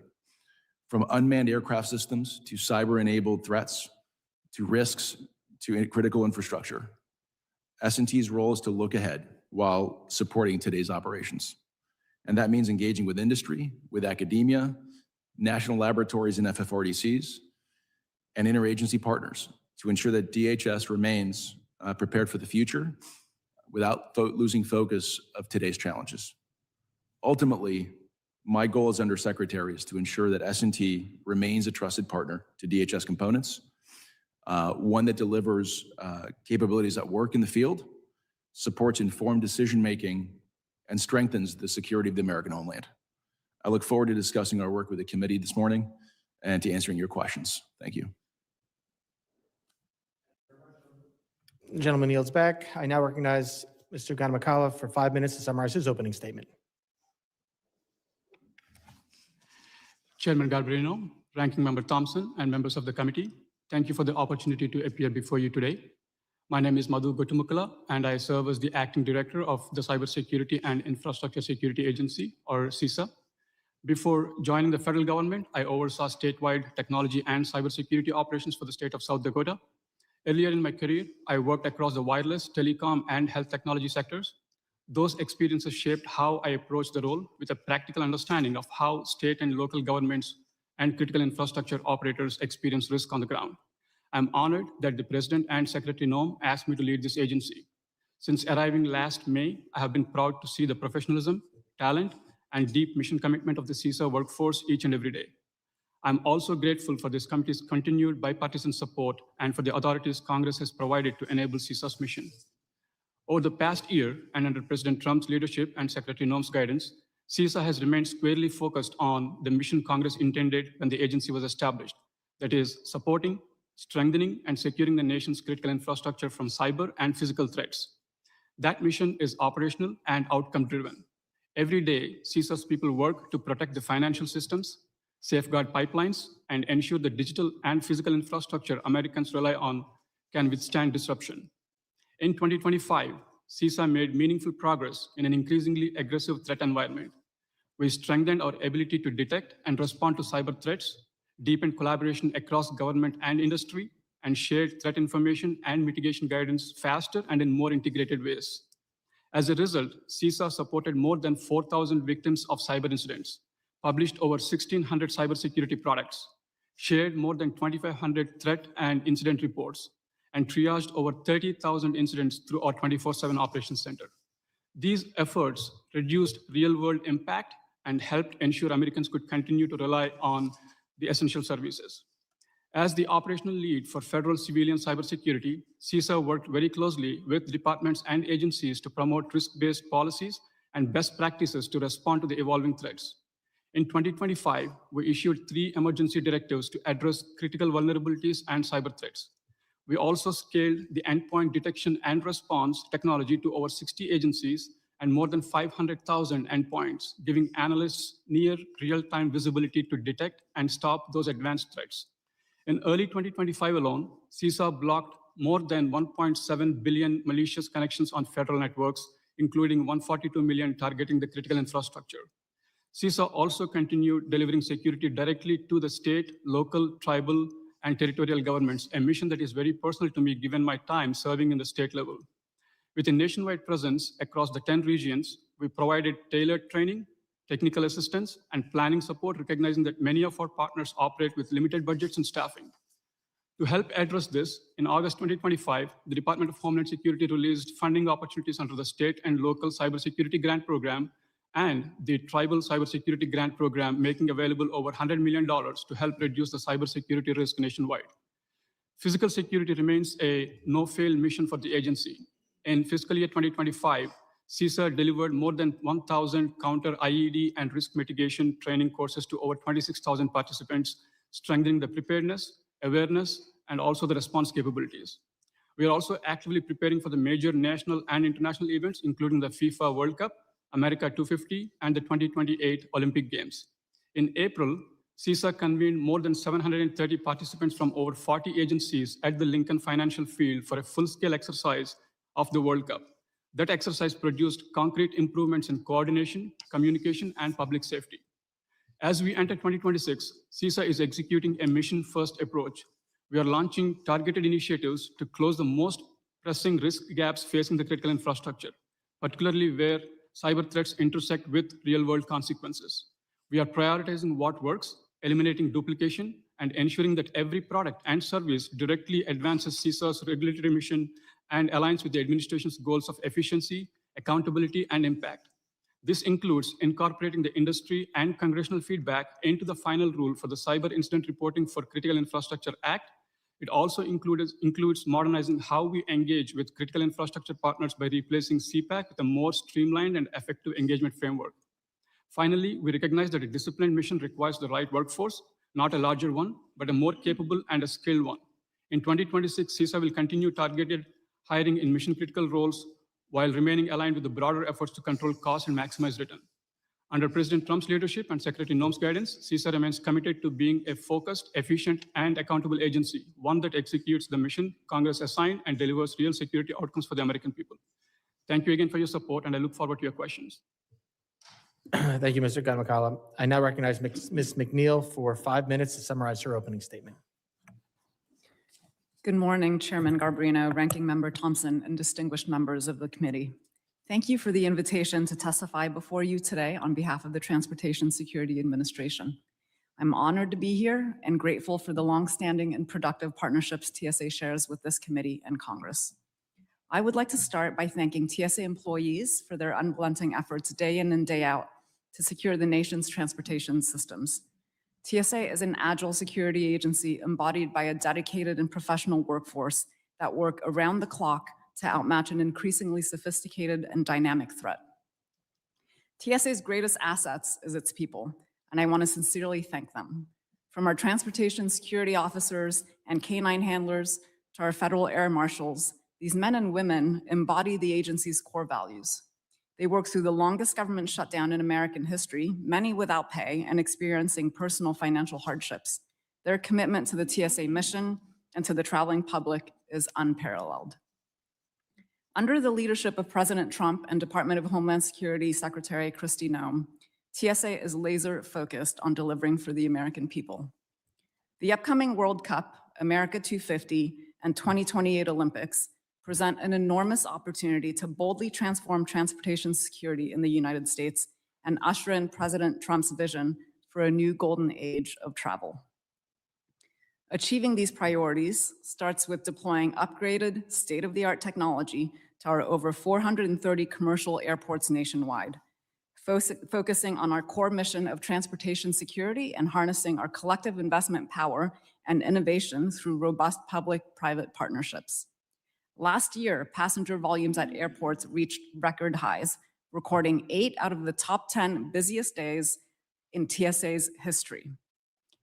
S5: From unmanned aircraft systems to cyber-enabled threats to risks to critical infrastructure, S&T's role is to look ahead while supporting today's operations. And that means engaging with industry, with academia, national laboratories and FFRDCs, and interagency partners to ensure that DHS remains prepared for the future without losing focus of today's challenges. Ultimately, my goal as Undersecretary is to ensure that S&T remains a trusted partner to DHS components, one that delivers capabilities that work in the field, supports informed decision-making, and strengthens the security of the American homeland. I look forward to discussing our work with the committee this morning and to answering your questions. Thank you.
S6: The gentleman yields back. I now recognize Mr. Ganamakala for 5 minutes to summarize his opening statement.
S8: Chairman Garbarino, Ranking Member Thompson, and members of the committee, thank you for the opportunity to appear before you today. My name is Madhu Gotumukala, and I serve as the Acting Director of the Cybersecurity and Infrastructure Security Agency, or CISA. Before joining the federal government, I oversaw statewide technology and cybersecurity operations for the state of South Dakota. Earlier in my career, I worked across the wireless, telecom, and health technology sectors. Those experiences shaped how I approached the role with a practical understanding of how state and local governments and critical infrastructure operators experience risk on the ground. I'm honored that the President and Secretary Noem asked me to lead this agency. Since arriving last May, I have been proud to see the professionalism, talent, and deep mission commitment of the CISA workforce each and every day. I'm also grateful for this committee's continued bipartisan support and for the authorities Congress has provided to enable CISA's mission. Over the past year, and under President Trump's leadership and Secretary Noem's guidance, CISA has remained squarely focused on the mission Congress intended when the agency was established, that is, supporting, strengthening, and securing the nation's critical infrastructure from cyber and physical threats. That mission is operational and outcome-driven. Every day, CISA's people work to protect the financial systems, safeguard pipelines, and ensure the digital and physical infrastructure Americans rely on can withstand disruption. In 2025, CISA made meaningful progress in an increasingly aggressive threat environment. We strengthened our ability to detect and respond to cyber threats, deepened collaboration across government and industry, and shared threat information and mitigation guidance faster and in more integrated ways. As a result, CISA supported more than 4,000 victims of cyber incidents, published over 1,600 cybersecurity products, shared more than 2,500 threat and incident reports, and triaged over 30,000 incidents through our 24/7 operations center. These efforts reduced real-world impact and helped ensure Americans could continue to rely on the essential services. As the operational lead for federal civilian cybersecurity, CISA worked very closely with departments and agencies to promote risk-based policies and best practices to respond to the evolving threats. In 2025, we issued 3 emergency directives to address critical vulnerabilities and cyber threats. We also scaled the endpoint detection and response technology to over 60 agencies and more than 500,000 endpoints, giving analysts near real-time visibility to detect and stop those advanced threats. In early 2025 alone, CISA blocked more than 1.7 billion malicious connections on federal networks, including 142 million targeting the critical infrastructure. CISA also continued delivering security directly to the state, local, tribal, and territorial governments, a mission that is very personal to me given my time serving in the state level. With a nationwide presence across the 10 regions, we provided tailored training, technical assistance, and planning support, recognizing that many of our partners operate with limited budgets and staffing. To help address this, in August 2025, the Department of Homeland Security released funding opportunities under the state and local cybersecurity grant program and the tribal cybersecurity grant program, making available over $100 million to help reduce the cybersecurity risk nationwide. Physical security remains a no-fail mission for the agency. In fiscal year 2025, CISA delivered more than 1,000 counter IED and risk mitigation training courses to over 26,000 participants, strengthening the preparedness, awareness, and also the response capabilities. We are also actively preparing for the major national and international events, including the FIFA World Cup, America 250, and the 2028 Olympic Games. In April, CISA convened more than 730 participants from over 40 agencies at the Lincoln Financial Field for a full-scale exercise of the World Cup. That exercise produced concrete improvements in coordination, communication, and public safety. As we enter 2026, CISA is executing a mission-first approach. We are launching targeted initiatives to close the most pressing risk gaps facing the critical infrastructure, particularly where cyber threats intersect with real-world consequences. We are prioritizing what works, eliminating duplication, and ensuring that every product and service directly advances CISA's regulatory mission and aligns with the administration's goals of efficiency, accountability, and impact. This includes incorporating the industry and congressional feedback into the final rule for the Cyber Incident Reporting for Critical Infrastructure Act. It also includes modernizing how we engage with critical infrastructure partners by replacing CPAC with a more streamlined and effective engagement framework. Finally, we recognize that a disciplined mission requires the right workforce, not a larger one, but a more capable and a skilled one. In 2026, CISA will continue targeted hiring in mission-critical roles while remaining aligned with the broader efforts to control costs and maximize return. Under President Trump's leadership and Secretary Noem's guidance, CISA remains committed to being a focused, efficient, and accountable agency, one that executes the mission Congress assigned and delivers real security outcomes for the American people. Thank you again for your support, and I look forward to your questions.
S6: Thank you, Mr. Gunmakala. I now recognize Ms. McNeil for 5 minutes to summarize her opening statement.
S9: Good morning, Chairman Garbarino, Ranking Member Thompson, and distinguished members of the committee. Thank you for the invitation to testify before you today on behalf of the Transportation Security Administration. I'm honored to be here and grateful for the longstanding and productive partnerships TSA shares with this committee and Congress. I would like to start by thanking TSA employees for their unrelenting efforts day in and day out to secure the nation's transportation systems. TSA is an agile security agency embodied by a dedicated and professional workforce that work around the clock to outmatch an increasingly sophisticated and dynamic threat. TSA's greatest assets is its people, and I want to sincerely thank them. From our transportation security officers and canine handlers to our federal air marshals, these men and women embody the agency's core values. They work through the longest government shutdown in American history, many without pay and experiencing personal financial hardships. Their commitment to the TSA mission and to the traveling public is unparalleled. Under the leadership of President Trump and Department of Homeland Security Secretary Kristi Noem, TSA is laser focused on delivering for the American people. The upcoming World Cup, America 250, and 2028 Olympics present an enormous opportunity to boldly transform transportation security in the United States and usher in President Trump's vision for a new golden age of travel. Achieving these priorities starts with deploying upgraded, state-of-the-art technology to our over 430 commercial airports nationwide, focusing on our core mission of transportation security and harnessing our collective investment power and innovation through robust public-private partnerships. Last year, passenger volumes at airports reached record highs, recording 8 out of the top 10 busiest days in TSA's history.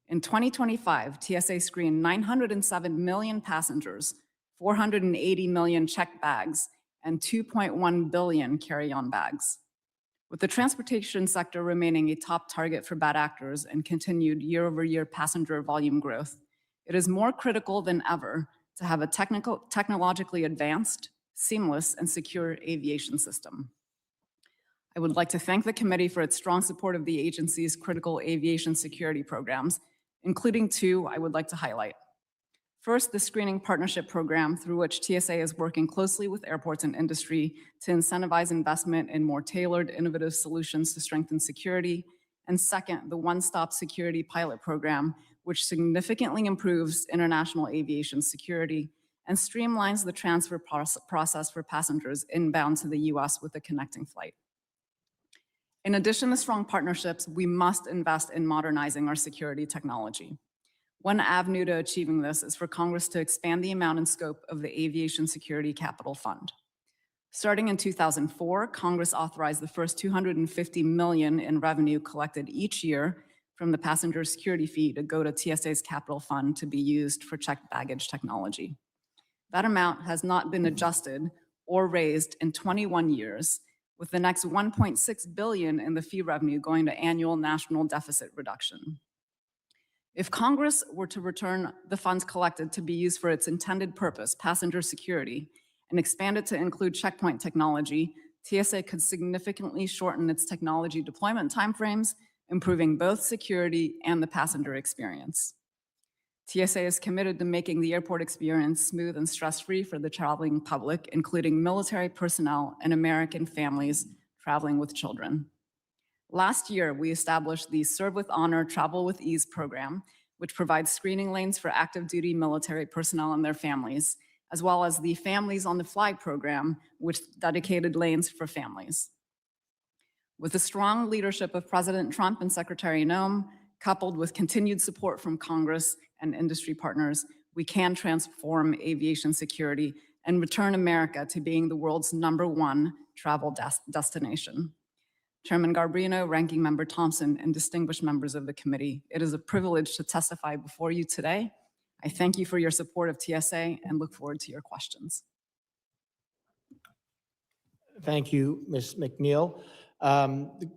S9: In 2025, TSA screened 907 million passengers, 480 million checked bags, and 2.1 billion carry-on bags. With the transportation sector remaining a top target for bad actors and continued year-over-year passenger volume growth, it is more critical than ever to have a technologically advanced, seamless, and secure aviation system. I would like to thank the committee for its strong support of the agency's critical aviation security programs, including 2 I would like to highlight. First, the Screening Partnership Program, through which TSA is working closely with airports and industry to incentivize investment in more tailored, innovative solutions to strengthen security. And second, the One-Stop Security Pilot Program, which significantly improves international aviation security and streamlines the transfer process for passengers inbound to the US with a connecting flight. In addition to strong partnerships, we must invest in modernizing our security technology. One avenue to achieving this is for Congress to expand the amount and scope of the Aviation Security Capital Fund. Starting in 2004, Congress authorized the first $250 million in revenue collected each year from the passenger security fee to go to TSA's capital fund to be used for checked baggage technology. That amount has not been adjusted or raised in 21 years, with the next $1.6 billion in the fee revenue going to annual national deficit reduction. If Congress were to return the funds collected to be used for its intended purpose, passenger security, and expand it to include checkpoint technology, TSA could significantly shorten its technology deployment timeframes, improving both security and the passenger experience. TSA is committed to making the airport experience smooth and stress-free for the traveling public, including military personnel and American families traveling with children. Last year, we established the Serve with Honor, Travel with Ease program, which provides screening lanes for active duty military personnel and their families, as well as the Families on the Fly program, which dedicated lanes for families. With the strong leadership of President Trump and Secretary Noem, coupled with continued support from Congress and industry partners, we can transform aviation security and return America to being the world's #1 travel destination. Chairman Garbarino, Ranking Member Thompson, and distinguished members of the committee, it is a privilege to testify before you today. I thank you for your support of TSA and look forward to your questions.
S6: Thank you, Ms. McNeil. The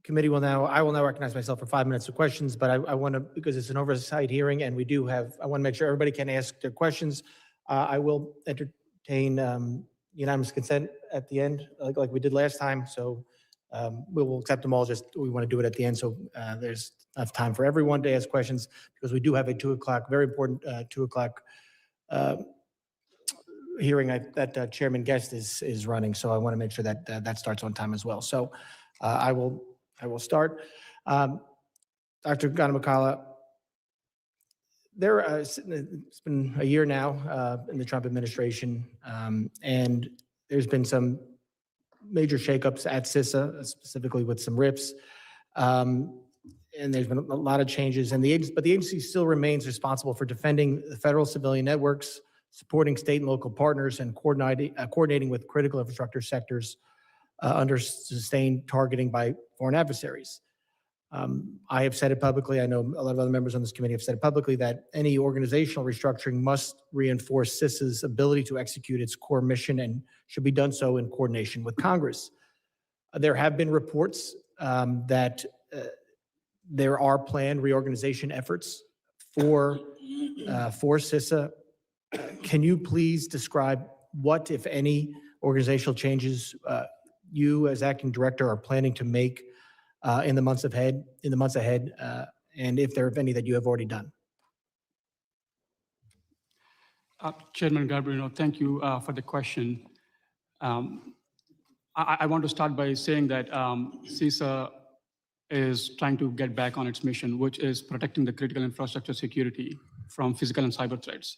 S6: committee will now, I will now recognize myself for 5 minutes of questions, but I want to, because it's an oversight hearing and we do have, I want to make sure everybody can ask their questions. I will entertain unanimous consent at the end, like we did last time. So we will accept them all, just we want to do it at the end. So there's enough time for everyone to ask questions, because we do have a 2 o'clock, very important 2 o'clock hearing that Chairman Guest is running. So I want to make sure that that starts on time as well. So I will start. Dr. Ghanamikala, it's been a year now in the Trump administration, and there's been some major shakeups at CISA, specifically with some RIFs. and there's been a lot of changes, and but the agency still remains responsible for defending the federal civilian networks, supporting state and local partners, and coordinating with critical infrastructure sectors under sustained targeting by foreign adversaries. I have said it publicly, I know a lot of other members on this committee have said it publicly, that any organizational restructuring must reinforce CISA's ability to execute its core mission and should be done so in coordination with Congress. There have been reports that there are planned reorganization efforts for CISA. Can you please describe what, if any, organizational changes you as acting director are planning to make in the months ahead, and if there are any that you have already done?
S8: Chairman Garbarino, thank you for the question. I want to start by saying that CISA is trying to get back on its mission, which is protecting the critical infrastructure security from physical and cyber threats.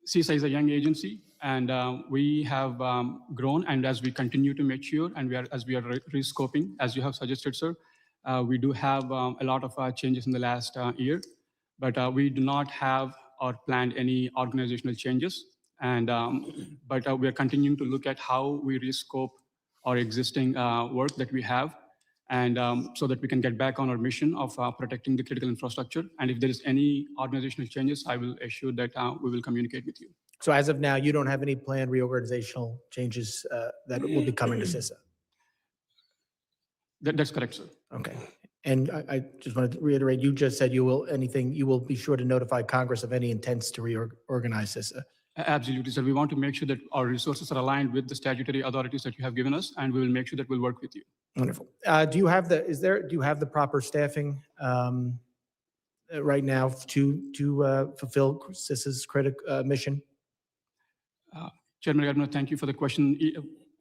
S8: CISA is a young agency, and we have grown, and as we continue to mature, and as we are rescoping, as you have suggested, sir, we do have a lot of changes in the last year, but we do not have or planned any organizational changes. And but we are continuing to look at how we rescope our existing work that we have, and so that we can get back on our mission of protecting the critical infrastructure. And if there is any organizational changes, I will assure that we will communicate with you.
S6: So as of now, you don't have any planned reorganizational changes that will be coming to CISA?
S8: That's correct, sir.
S6: Okay. And I just wanted to reiterate, you just said you will be sure to notify Congress of any intents to reorganize CISA.
S8: Absolutely, sir. We want to make sure that our resources are aligned with the statutory authorities that you have given us, and we will make sure that we'll work with you.
S6: Wonderful. Do you have the proper staffing right now to fulfill CISA's mission?
S8: Chairman Gardner, thank you for the question.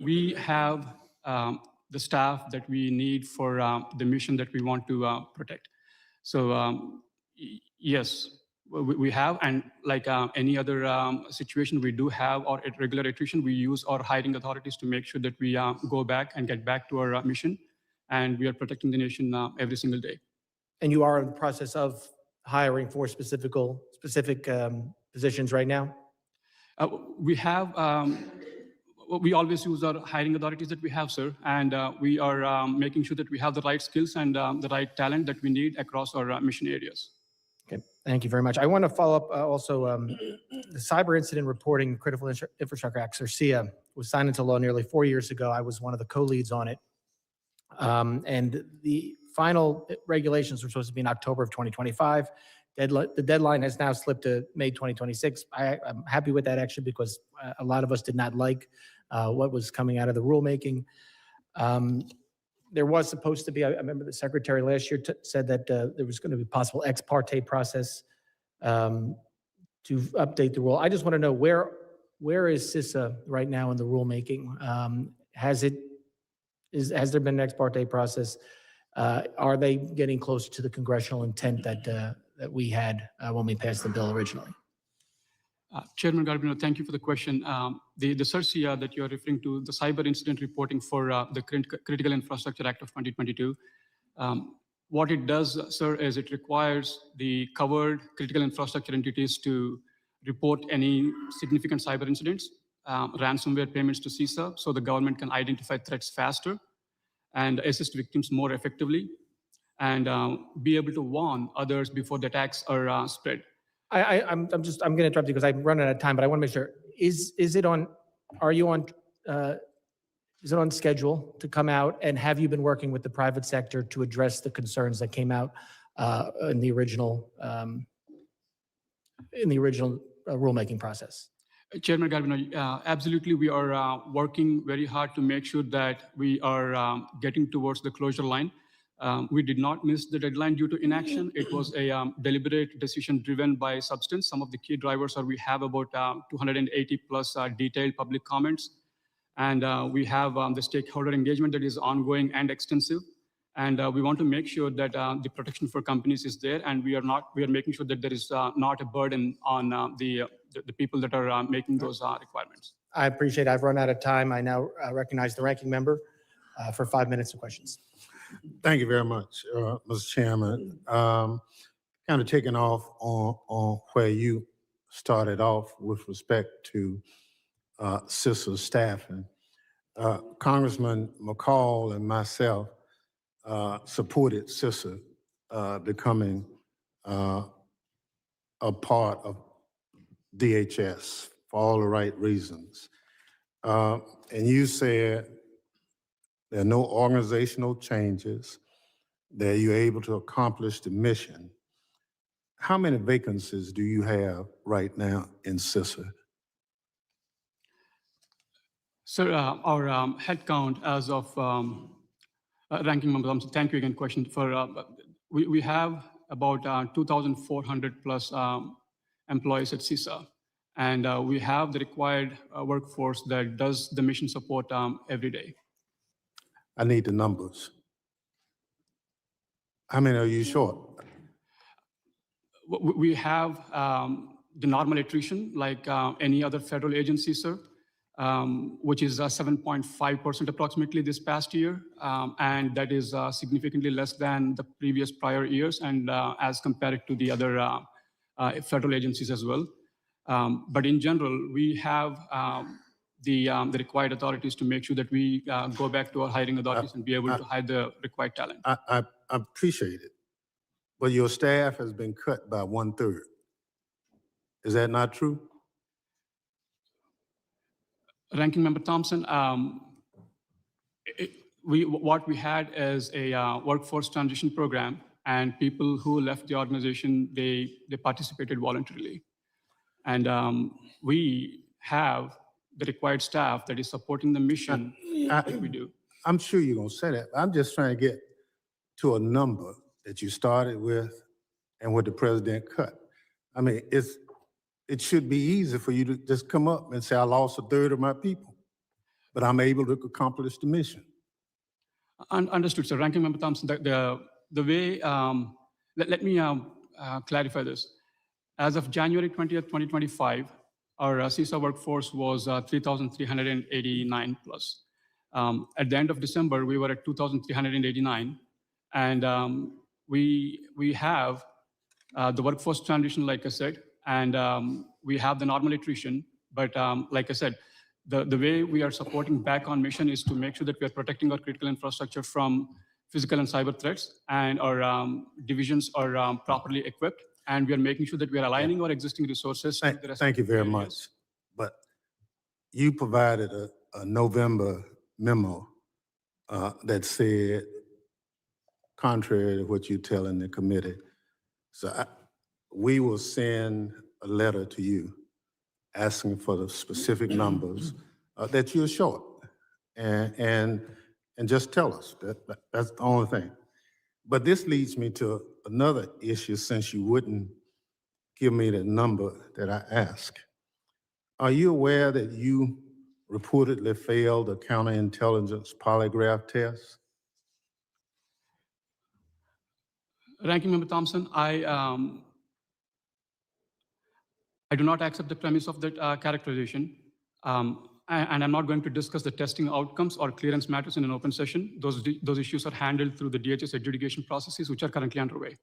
S8: We have the staff that we need for the mission that we want to protect. So yes, we have, and like any other situation, we do have our regular attrition. We use our hiring authorities to make sure that we go back and get back to our mission, and we are protecting the nation every single day.
S6: And you are in the process of hiring for specific positions right now?
S8: We have, we always use our hiring authorities that we have, sir, and we are making sure that we have the right skills and the right talent that we need across our mission areas.
S6: Okay, thank you very much. I want to follow up also, the Cyber Incident Reporting Critical Infrastructure Act, or SIA, was signed into law nearly 4 years ago. I was one of the co-leads on it. And the final regulations were supposed to be in October of 2025. The deadline has now slipped to May 2026. I'm happy with that actually, because a lot of us did not like what was coming out of the rulemaking. There was supposed to be, I remember the secretary last year said that there was going to be possible ex parte process to update the rule. I just want to know where is CISA right now in the rulemaking? Has there been an ex parte process? Are they getting closer to the congressional intent that we had when we passed the bill originally?
S8: Chairman Garbarino, thank you for the question. The CERCIA that you're referring to, the Cyber Incident Reporting for the Critical Infrastructure Act of 2022, what it does, sir, is it requires the covered critical infrastructure entities to report any significant cyber incidents, ransomware payments to CISA, so the government can identify threats faster and assist victims more effectively, and be able to warn others before the attacks are spread.
S6: I'm going to interrupt you because I'm running out of time, but I want to make sure, is it on schedule to come out, and have you been working with the private sector to address the concerns that came out in the original rulemaking process?
S8: Chairman Garbarino, absolutely. We are working very hard to make sure that we are getting towards the closure line. We did not miss the deadline due to inaction. It was a deliberate decision driven by substance. Some of the key drivers are we have about 280 plus detailed public comments. And we have the stakeholder engagement that is ongoing and extensive. And we want to make sure that the protection for companies is there, and we are making sure that there is not a burden on the people that are making those requirements.
S6: I appreciate it. I've run out of time. I now recognize the ranking member for 5 minutes of questions.
S4: Thank you very much, Mr. Chairman. Kind of taking off on where you started off with respect to CISA staffing. Congressman McCall and myself supported CISA becoming a part of DHS for all the right reasons. And you said there are no organizational changes, that you're able to accomplish the mission. How many vacancies do you have right now in CISA?
S8: Sir, our head count as of Ranking Member Thompson, thank you again, question for, we have about 2,400 plus employees at CISA. And we have the required workforce that does the mission support every day.
S4: I need the numbers. How many are you short?
S8: We have the normal attrition like any other federal agency, sir, which is 7.5% approximately this past year. And that is significantly less than the previous prior years and as compared to the other federal agencies as well. But in general, we have the required authorities to make sure that we go back to our hiring authorities and be able to hire the required talent.
S4: I appreciate it, but your staff has been cut by 1/3. Is that not true?
S8: Ranking Member Thompson, what we had is a workforce transition program, and people who left the organization, they participated voluntarily. And we have the required staff that is supporting the mission that we do.
S4: I'm sure you're going to say that. I'm just trying to get to a number that you started with and what the president cut. I mean, it should be easy for you to just come up and say, I lost 1/3 of my people, but I'm able to accomplish the mission.
S8: Understood, sir. Ranking Member Thompson, the way, let me clarify this. As of January 20th, 2025, our CISA workforce was 3,389 plus. At the end of December, we were at 2,389. And we have the workforce transition, like I said, and we have the normal attrition. But like I said, the way we are supporting back on mission is to make sure that we are protecting our critical infrastructure from physical and cyber threats, and our divisions are properly equipped. And we are making sure that we are aligning our existing resources.
S4: Thank you very much. But you provided a November memo that said, contrary to what you're telling the committee. So we will send a letter to you asking for the specific numbers that you're short. And just tell us. That's the only thing. But this leads me to another issue, since you wouldn't give me the number that I asked. Are you aware that you reportedly failed a counterintelligence polygraph test?
S8: Ranking Member Thompson, I do not accept the premise of that characterization. And I'm not going to discuss the testing outcomes or clearance matters in an open session. Those issues are handled through the DHS adjudication processes, which are currently underway.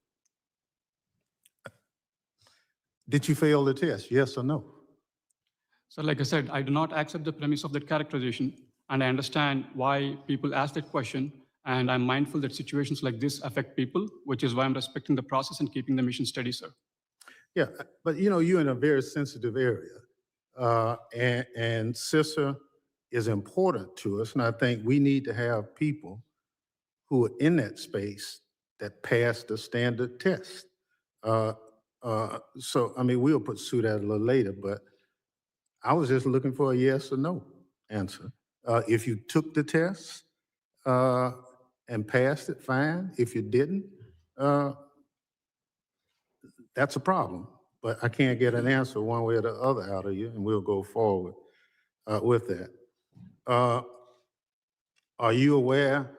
S4: Did you fail the test, yes or no?
S8: So like I said, I do not accept the premise of that characterization, and I understand why people ask that question, and I'm mindful that situations like this affect people, which is why I'm respecting the process and keeping the mission steady, sir.
S4: Yeah, but you're in a very sensitive area, and CISA is important to us, and I think we need to have people who are in that space that pass the standard test. So, I mean, we'll pursue that a little later, but I was just looking for a yes or no answer. If you took the test and passed it, fine. If you didn't, that's a problem. But I can't get an answer one way or the other out of you, and we'll go forward with that. Are you aware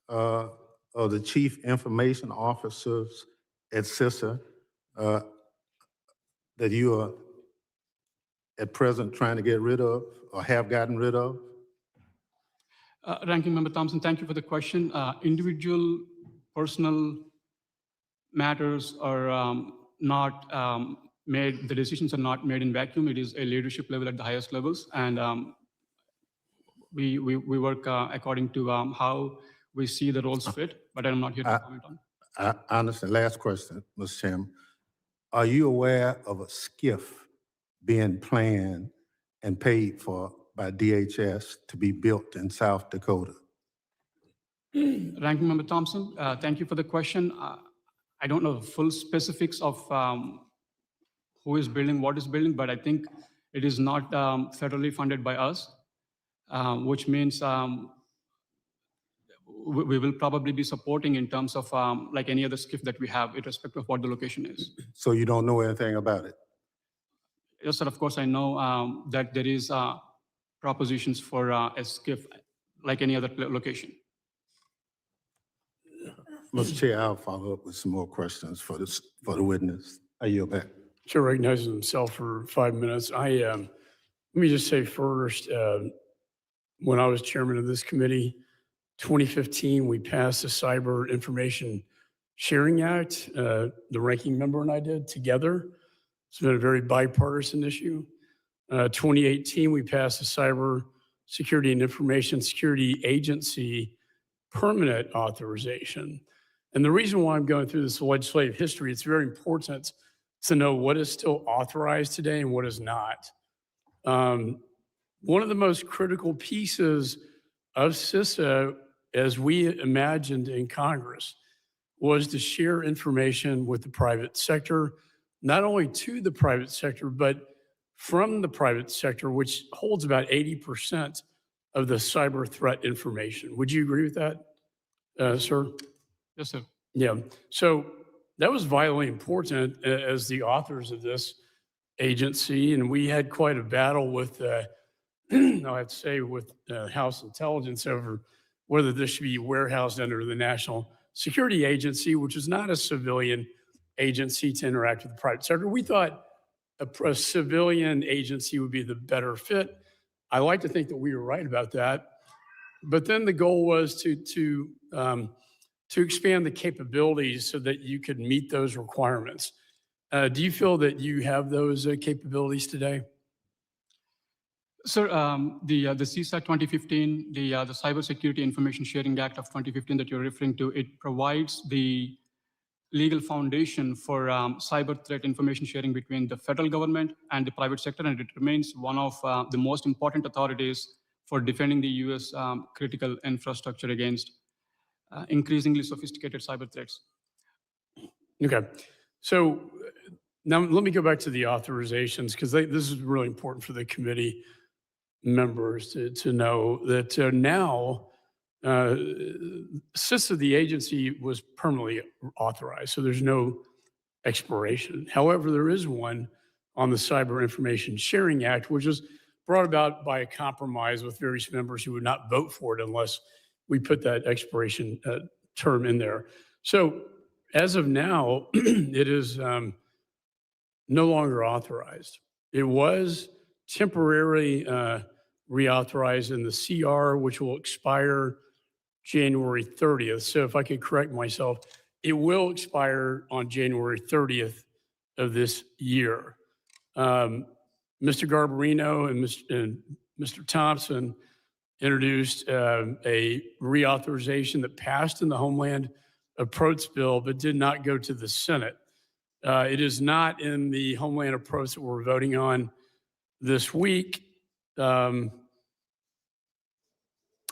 S4: of the chief information officers at CISA that you are at present trying to get rid of or have gotten rid of?
S8: Ranking Member Thompson, thank you for the question. Individual personal matters are not made, the decisions are not made in vacuum. It is a leadership level at the highest levels. And we work according to how we see the roles fit, but I'm not here to comment on.
S4: I understand. Last question, Mr. Chairman. Are you aware of a skiff being planned and paid for by DHS to be built in South Dakota?
S8: Ranking Member Thompson, thank you for the question. I don't know the full specifics of who is building, what is building, but I think it is not federally funded by us, which means we will probably be supporting in terms of like any other skiff that we have, irrespective of what the location is.
S4: So you don't know anything about it?
S8: Yes, sir. Of course, I know that there is propositions for a skiff like any other location.
S4: Mr. Chair, I'll follow up with some more questions for the witness. I yield back.
S10: Chair recognizes himself for 5 minutes. Let me just say first, when I was chairman of this committee, 2015, we passed the Cyber Information Sharing Act. The ranking member and I did together. It's been a very bipartisan issue. 2018, we passed the Cyber Security and Information Security Agency permanent authorization. And the reason why I'm going through this legislative history, it's very important to know what is still authorized today and what is not. One of the most critical pieces of CISA, as we imagined in Congress, was to share information with the private sector, not only to the private sector, but from the private sector, which holds about 80% of the cyber threat information. Would you agree with that, sir?
S8: Yes, sir.
S10: Yeah. So that was vitally important as the authors of this agency. And we had quite a battle with, I have to say, with House Intelligence over whether this should be warehoused under the National Security Agency, which is not a civilian agency to interact with the private sector. We thought a civilian agency would be the better fit. I like to think that we were right about that. But then the goal was to expand the capabilities so that you could meet those requirements. Do you feel that you have those capabilities today?
S8: Sir, the CISA 2015, the Cybersecurity Information Sharing Act of 2015 that you're referring to, it provides the legal foundation for cyber threat information sharing between the federal government and the private sector, and it remains one of the most important authorities for defending the U.S. Critical infrastructure against increasingly sophisticated cyber threats.
S10: Okay. So now let me go back to the authorizations, because this is really important for the committee members to know that now CISA, the agency, was permanently authorized, so there's no expiration. However, there is one on the Cyber Information Sharing Act, which was brought about by a compromise with various members who would not vote for it unless we put that expiration term in there. So as of now, it is no longer authorized. It was temporarily reauthorized in the CR, which will expire January 30th. So if I could correct myself, it will expire on January 30th of this year. Mr. Garbarino and Mr. Thompson introduced a reauthorization that passed in the Homeland Approach Bill, but did not go to the Senate. It is not in the Homeland Approach that we're voting on this week.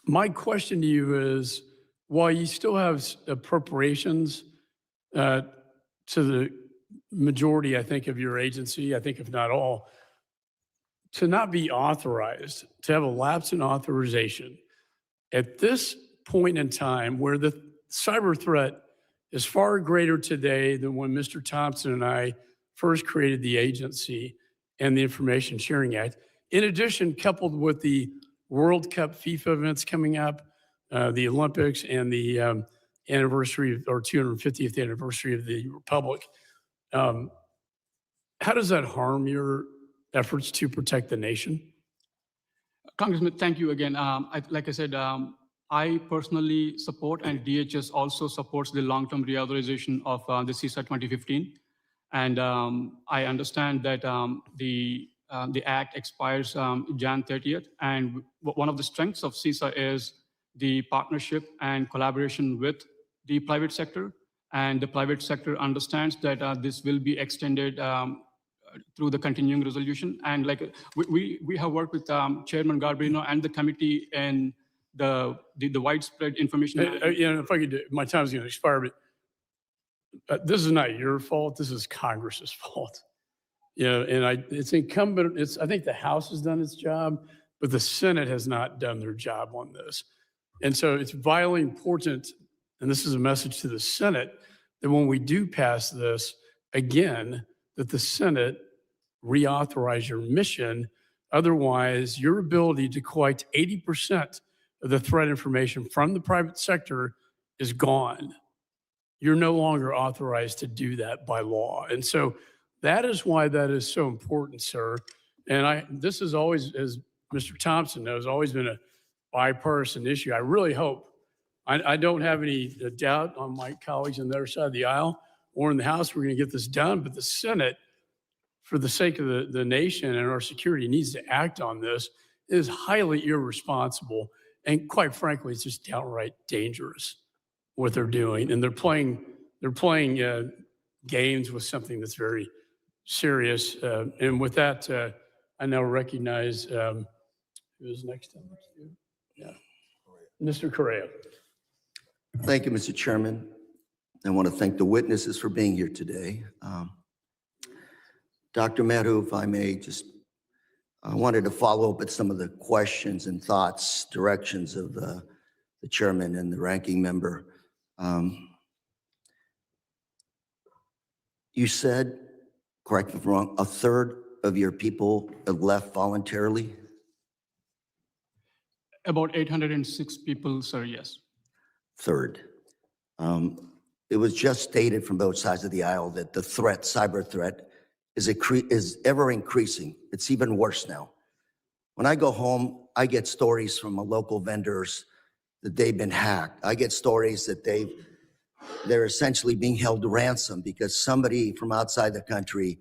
S10: My question to you is, while you still have appropriations to the majority, I think, of your agency, I think if not all, to not be authorized, to have a lapse in authorization at this point in time where the cyber threat is far greater today than when Mr. Thompson and I first created the agency and the Information Sharing Act. In addition, coupled with the World Cup FIFA events coming up, the Olympics, and the anniversary or 250th anniversary of the Republic, how does that harm your efforts to protect the nation?
S8: Congressman, thank you again. Like I said, I personally support, and DHS also supports the long-term reauthorization of the CISA 2015. And I understand that the act expires Jan 30th. And one of the strengths of CISA is the partnership and collaboration with the private sector. And the private sector understands that this will be extended through the continuing resolution. And like we have worked with Chairman Garbarino and the committee and the widespread information.
S10: If I could, my time's going to expire, but this is not your fault. This is Congress's fault. And it's incumbent. I think the House has done its job, but the Senate has not done their job on this. And so it's vitally important, and this is a message to the Senate, that when we do pass this, again, that the Senate reauthorize your mission. Otherwise, your ability to collect 80% of the threat information from the private sector is gone. You're no longer authorized to do that by law. And so that is why that is so important, sir. And this is always, as Mr. Thompson knows, always been a bipartisan issue. I really hope, I don't have any doubt on my colleagues on the other side of the aisle or in the House, we're going to get this done. But the Senate, for the sake of the nation and our security, needs to act on this. It is highly irresponsible. And quite frankly, it's just downright dangerous what they're doing. And they're playing games with something that's very serious. And with that, I now recognize who's next on this? Yeah. Mr. Correa.
S13: Thank you, Mr. Chairman. I want to thank the witnesses for being here today. Dr. Madhu, if I may, I wanted to follow up with some of the questions and thoughts, directions of the chairman and the ranking member. You said, correct me if I'm wrong, a third of your people have left voluntarily?
S8: About 806 people, sir, yes.
S13: Third. It was just stated from both sides of the aisle that the threat, cyber threat, is ever increasing. It's even worse now. When I go home, I get stories from my local vendors that they've been hacked. I get stories that they're essentially being held to ransom because somebody from outside the country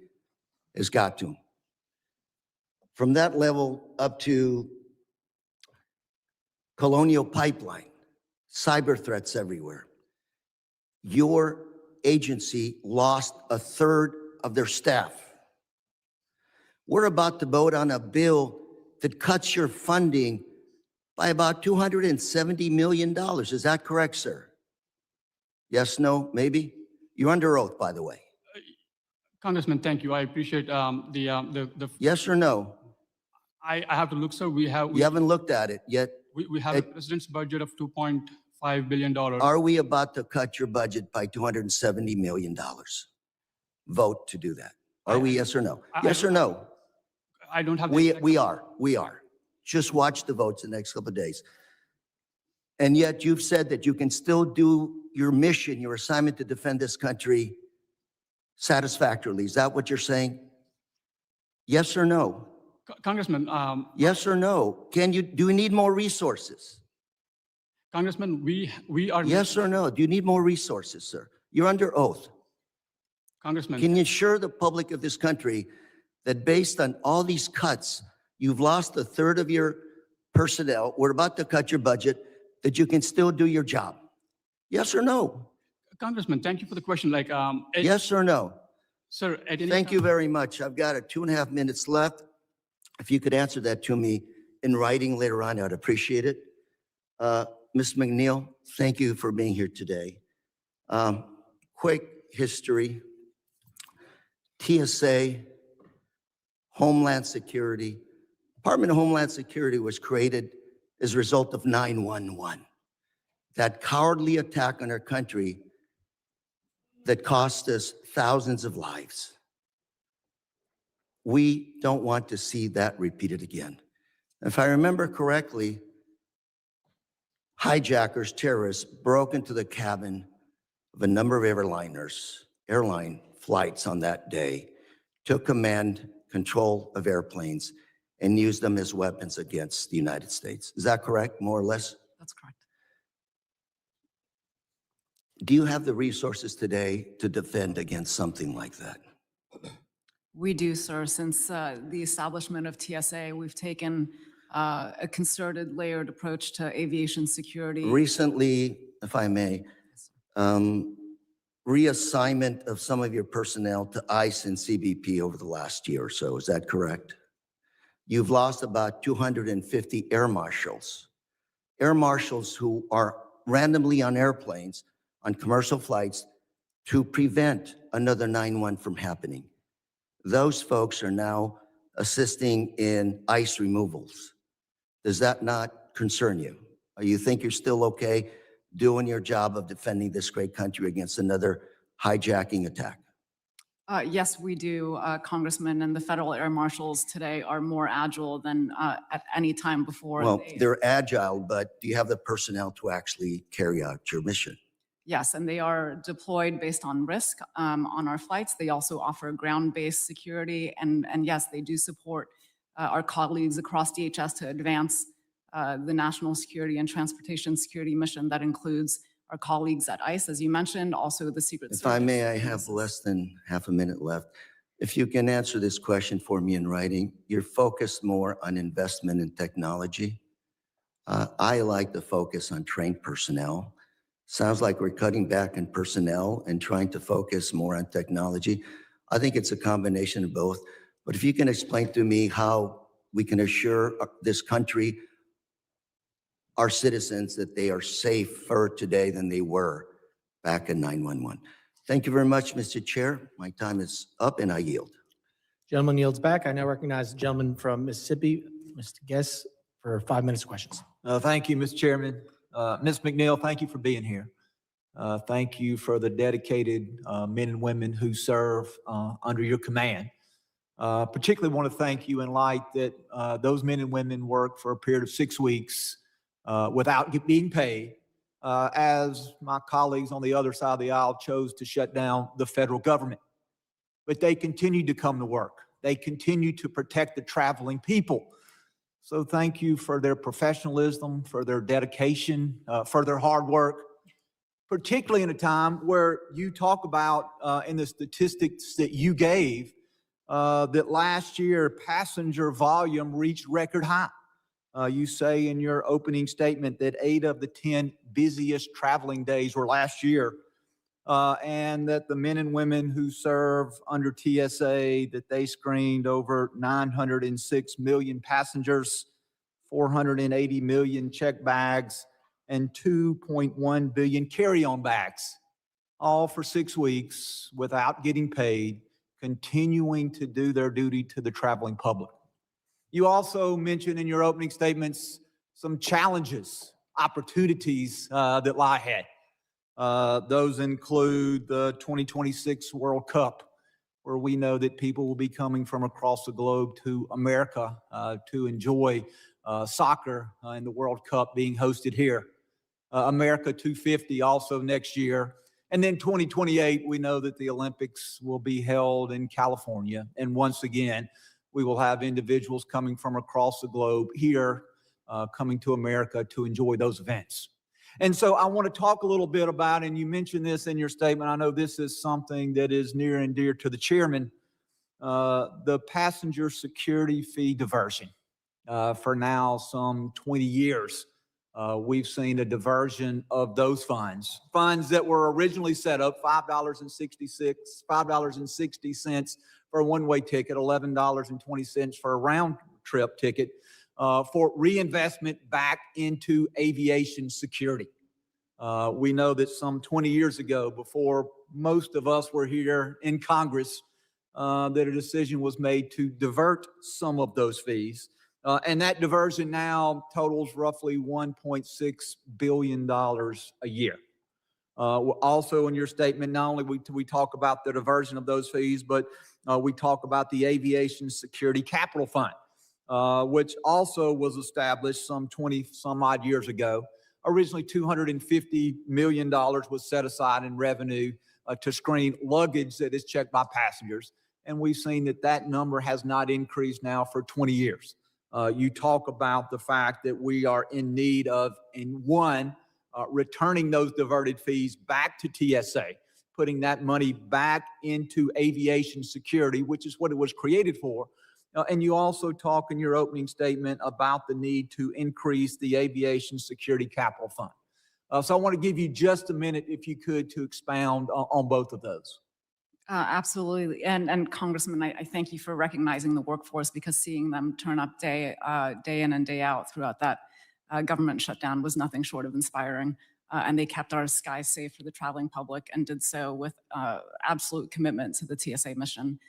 S13: has got to them. From that level up to Colonial Pipeline, cyber threats everywhere. Your agency lost a third of their staff. We're about to vote on a bill that cuts your funding by about $270 million. Is that correct, sir? Yes, no, maybe? You're under oath, by the way.
S8: Congressman, thank you. I appreciate the.
S13: Yes or no?
S8: I have to look, sir. You
S13: haven't looked at it yet.
S8: We have a president's budget of $2.5 billion.
S13: Are we about to cut your budget by $270 million? Vote to do that. Are we, yes or no? Yes or no?
S8: I don't have.
S13: We are. Just watch the votes in the next couple of days. And yet you've said that you can still do your mission, your assignment to defend this country satisfactorily. Is that what you're saying? Yes or no?
S8: Congressman.
S13: Yes or no? Do we need more resources?
S8: Congressman, we are.
S13: Yes or no? Do you need more resources, sir? You're under oath.
S8: Congressman.
S13: Can you assure the public of this country that based on all these cuts, you've lost a third of your personnel, we're about to cut your budget, that you can still do your job? Yes or no?
S8: Congressman, thank you for the question.
S13: Yes or no?
S8: Sir,
S13: thank you very much. I've got 2.5 minutes left. If you could answer that to me in writing later on, I'd appreciate it. Ms. McNeil, thank you for being here today. Quick history. TSA, Homeland Security. Department of Homeland Security was created as a result of 9/11. That cowardly attack on our country that cost us thousands of lives. We don't want to see that repeated again. If I remember correctly, hijackers, terrorists, broke into the cabin of a number of airline flights on that day, took command, control of airplanes, and used them as weapons against the United States. Is that correct, more or less?
S9: That's correct.
S13: Do you have the resources today to defend against something like that?
S9: We do, sir. Since the establishment of TSA, we've taken a concerted, layered approach to aviation security.
S13: Recently, if I may, reassignment of some of your personnel to ICE and CBP over the last year or so. Is that correct? You've lost about 250 air marshals. Air marshals who are randomly on airplanes, on commercial flights, to prevent another 9/11 from happening. Those folks are now assisting in ICE removals. Does that not concern you? Or you think you're still okay doing your job of defending this great country against another hijacking attack?
S9: Yes, we do, Congressman, and the federal air marshals today are more agile than at any time before.
S13: Well, they're agile, but do you have the personnel to actually carry out your mission?
S9: Yes, and they are deployed based on risk on our flights. They also offer ground-based security, and yes, they do support our colleagues across DHS to advance the national security and transportation security mission that includes our colleagues at ICE, as you mentioned, also the Secret Service.
S13: If I may, I have less than half a minute left. If you can answer this question for me in writing, you're focused more on investment in technology. I like to focus on trained personnel. Sounds like we're cutting back on personnel and trying to focus more on technology. I think it's a combination of both. But if you can explain to me how we can assure this country, our citizens, that they are safer today than they were back in 9/11. Thank you very much, Mr. Chair. My time is up and I yield.
S6: Gentleman yields back. I now recognize the gentleman from Mississippi, Mr. Guess, for 5 minutes of questions.
S17: Thank you, Mr. Chairman. Ms. McNeil, thank you for being here. Thank you for the dedicated men and women who serve under your command. Particularly want to thank you in light that those men and women work for a period of 6 weeks without being paid, as my colleagues on the other side of the aisle chose to shut down the federal government. But they continue to come to work. They continue to protect the traveling people. So thank you for their professionalism, for their dedication, for their hard work, particularly in a time where you talk about in the statistics that you gave that last year passenger volume reached record high. You say in your opening statement that 8 of the 10 busiest traveling days were last year, and that the men and women who serve under TSA, that they screened over 906 million passengers, 480 million check bags, and 2.1 billion carry-on bags, all for 6 weeks without getting paid, continuing to do their duty to the traveling public. You also mentioned in your opening statements some challenges, opportunities that lie ahead. Those include the 2026 World Cup, where we know that people will be coming from across the globe to America to enjoy soccer and the World Cup being hosted here. America 250 also next year. And then 2028, we know that the Olympics will be held in California. And once again, we will have individuals coming from across the globe here, coming to America to enjoy those events. And so I want to talk a little bit about, and you mentioned this in your statement, I know this is something that is near and dear to the chairman, the passenger security fee diversion. For now, some 20 years, we've seen a diversion of those funds that were originally set up, $5.60 for a one-way ticket, $11.20 for a round-trip ticket, for reinvestment back into aviation security. We know that some 20 years ago, before most of us were here in Congress, that a decision was made to divert some of those fees. And that diversion now totals roughly $1.6 billion a year. Also in your statement, not only we talk about the diversion of those fees, but we talk about the Aviation Security Capital Fund, which also was established some 20 some odd years ago. Originally, $250 million was set aside in revenue to screen luggage that is checked by passengers. And we've seen that that number has not increased now for 20 years. You talk about the fact that we are in need of, returning those diverted fees back to TSA, putting that money back into aviation security, which is what it was created for. And you also talk in your opening statement about the need to increase the aviation security capital fund. So I want to give you just a minute, if you could, to expound on both of those.
S9: Absolutely. And Congressman, I thank you for recognizing the workforce, because seeing them turn up day in and day out throughout that government shutdown was nothing short of inspiring. And they kept our skies safe for the traveling public and did so with absolute commitment to the TSA mission.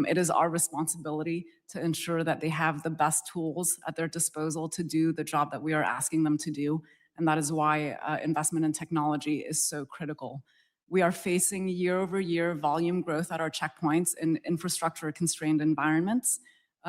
S9: It is our responsibility to ensure that they have the best tools at their disposal to do the job that we are asking them to do. And that is why investment in technology is so critical. We are facing year-over-year volume growth at our checkpoints in infrastructure-constrained environments.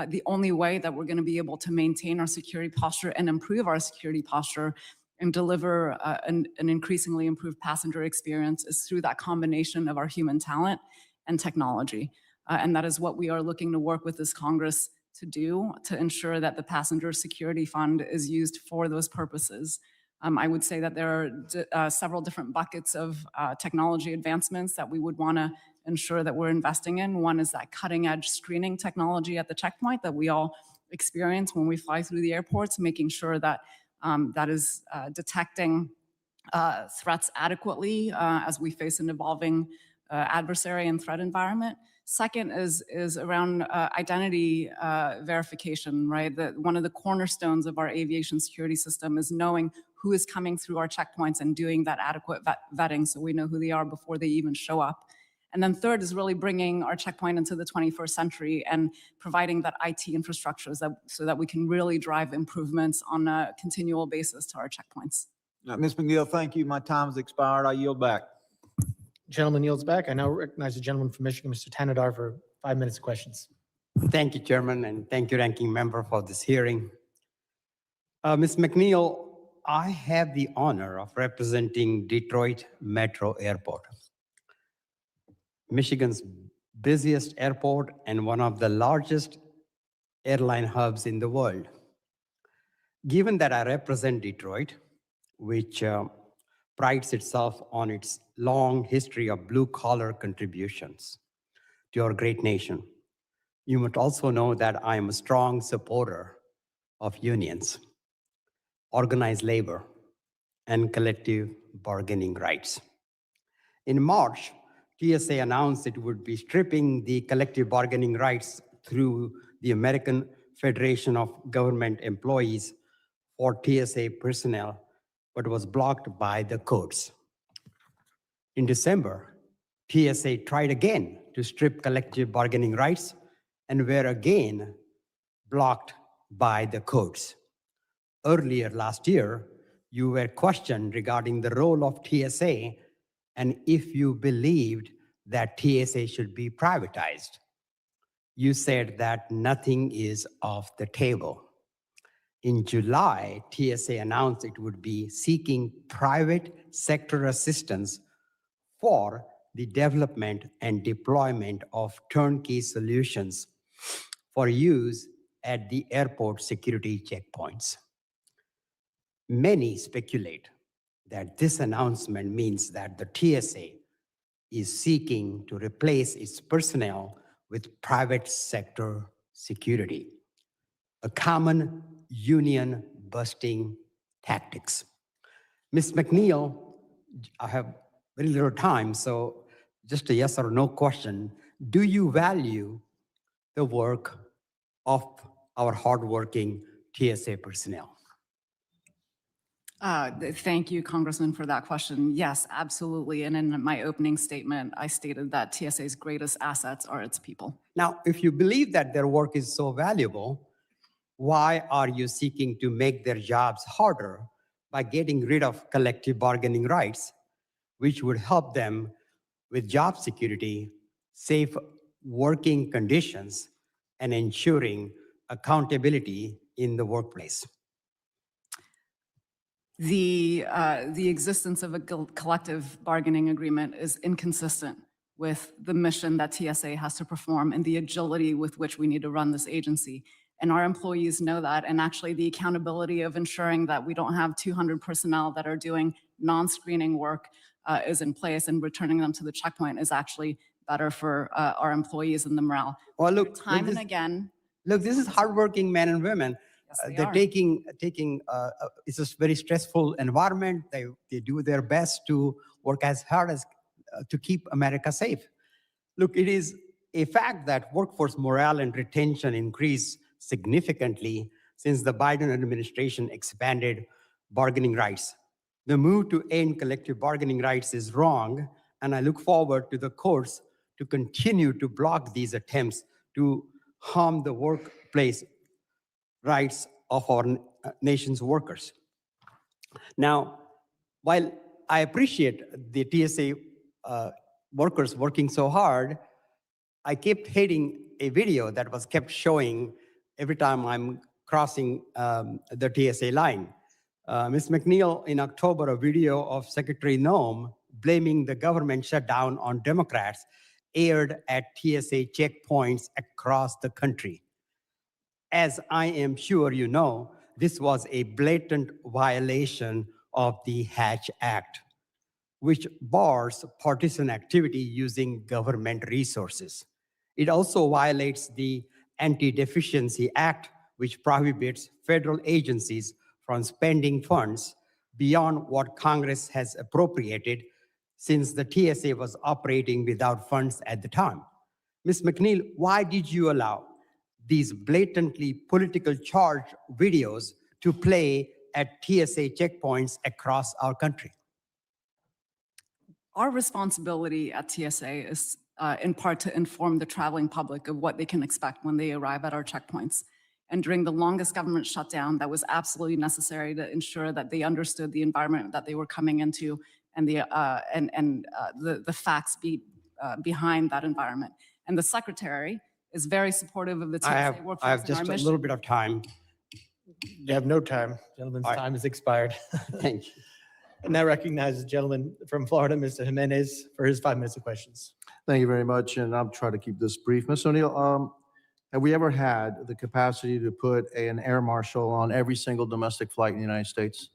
S9: The only way that we're going to be able to maintain our security posture and improve our security posture and deliver an increasingly improved passenger experience is through that combination of our human talent and technology. And that is what we are looking to work with this Congress to do, to ensure that the Passenger Security Fund is used for those purposes. I would say that there are several different buckets of technology advancements that we would want to ensure that we're investing in. One is that cutting edge screening technology at the checkpoint that we all experience when we fly through the airports, making sure that that is detecting threats adequately as we face an evolving adversary and threat environment. Second is around identity verification, right? One of the cornerstones of our aviation security system is knowing who is coming through our checkpoints and doing that adequate vetting so we know who they are before they even show up. And then third is really bringing our checkpoint into the 21st century and providing that IT infrastructure so that we can really drive improvements on a continual basis to our checkpoints.
S17: Ms. McNeil, thank you. My time has expired. I yield back.
S6: Gentleman yields back. I now recognize the gentleman from Michigan, Mr. Tanadar, for 5 minutes of questions.
S16: Thank you, Chairman, and thank you, Ranking Member, for this hearing. Ms. McNeil, I have the honor of representing Detroit Metro Airport, Michigan's busiest airport and one of the largest airline hubs in the world. Given that I represent Detroit, which prides itself on its long history of blue-collar contributions to our great nation, you must also know that I am a strong supporter of unions, organized labor, and collective bargaining rights. In March, TSA announced it would be stripping the collective bargaining rights through the American Federation of Government Employees for TSA personnel, but was blocked by the courts. In December, TSA tried again to strip collective bargaining rights and were again blocked by the courts. Earlier last year, you were questioned regarding the role of TSA and if you believed that TSA should be privatized. You said that nothing is off the table. In July, TSA announced it would be seeking private sector assistance for the development and deployment of turnkey solutions for use at the airport security checkpoints. Many speculate that this announcement means that the TSA is seeking to replace its personnel with private sector security, a common union busting tactics. Ms. McNeil, I have very little time, so just a yes or no question. Do you value the work of our hardworking TSA personnel?
S9: Thank you, Congressman, for that question. Yes, absolutely. And in my opening statement, I stated that TSA's greatest assets are its people.
S16: Now, if you believe that their work is so valuable, why are you seeking to make their jobs harder by getting rid of collective bargaining rights, which would help them with job security, safe working conditions, and ensuring accountability in the workplace?
S9: The existence of a collective bargaining agreement is inconsistent with the mission that TSA has to perform and the agility with which we need to run this agency. And our employees know that, and actually the accountability of ensuring that we don't have 200 personnel that are doing non-screening work is in place, and returning them to the checkpoint is actually better for our employees and the morale.
S16: Well, look,
S9: Time and again.
S16: Look, this is hardworking men and women.
S9: Yes, they
S16: They're
S9: are.
S16: taking, it's a very stressful environment. They do their best to work as hard as to keep America safe. Look, it is a fact that workforce morale and retention increased significantly since the Biden administration expanded bargaining rights. The move to end collective bargaining rights is wrong, and I look forward to the courts to continue to block these attempts to harm the workplace rights of our nation's workers. Now, while I appreciate the TSA workers working so hard, I kept hitting a video that was kept showing every time I'm crossing the TSA line. Ms. McNeil, in October, a video of Secretary Noem blaming the government shutdown on Democrats aired at TSA checkpoints across the country. As I am sure you know, this was a blatant violation of the Hatch Act, which bars partisan activity using government resources. It also violates the Anti-Deficiency Act, which prohibits federal agencies from spending funds beyond what Congress has appropriated, since the TSA was operating without funds at the time. Ms. McNeil, why did you allow these blatantly political charged videos to play at TSA checkpoints across our country?
S9: Our responsibility at TSA is in part to inform the traveling public of what they can expect when they arrive at our checkpoints. And during the longest government shutdown, that was absolutely necessary to ensure that they understood the environment that they were coming into and the facts behind that environment. And the Secretary is very supportive of the TSA workforce.
S16: I have
S9: and our
S16: just a
S9: mission.
S16: little bit of time.
S6: You have no time. Gentleman's time has expired.
S16: Thank you.
S6: And now recognize the gentleman from Florida, Mr. Jimenez, for his 5 minutes of questions.
S18: Thank you very much, and I'll try to keep this brief. Ms. O'Neill, have we ever had the capacity to put an air marshal on every single domestic flight in the United States?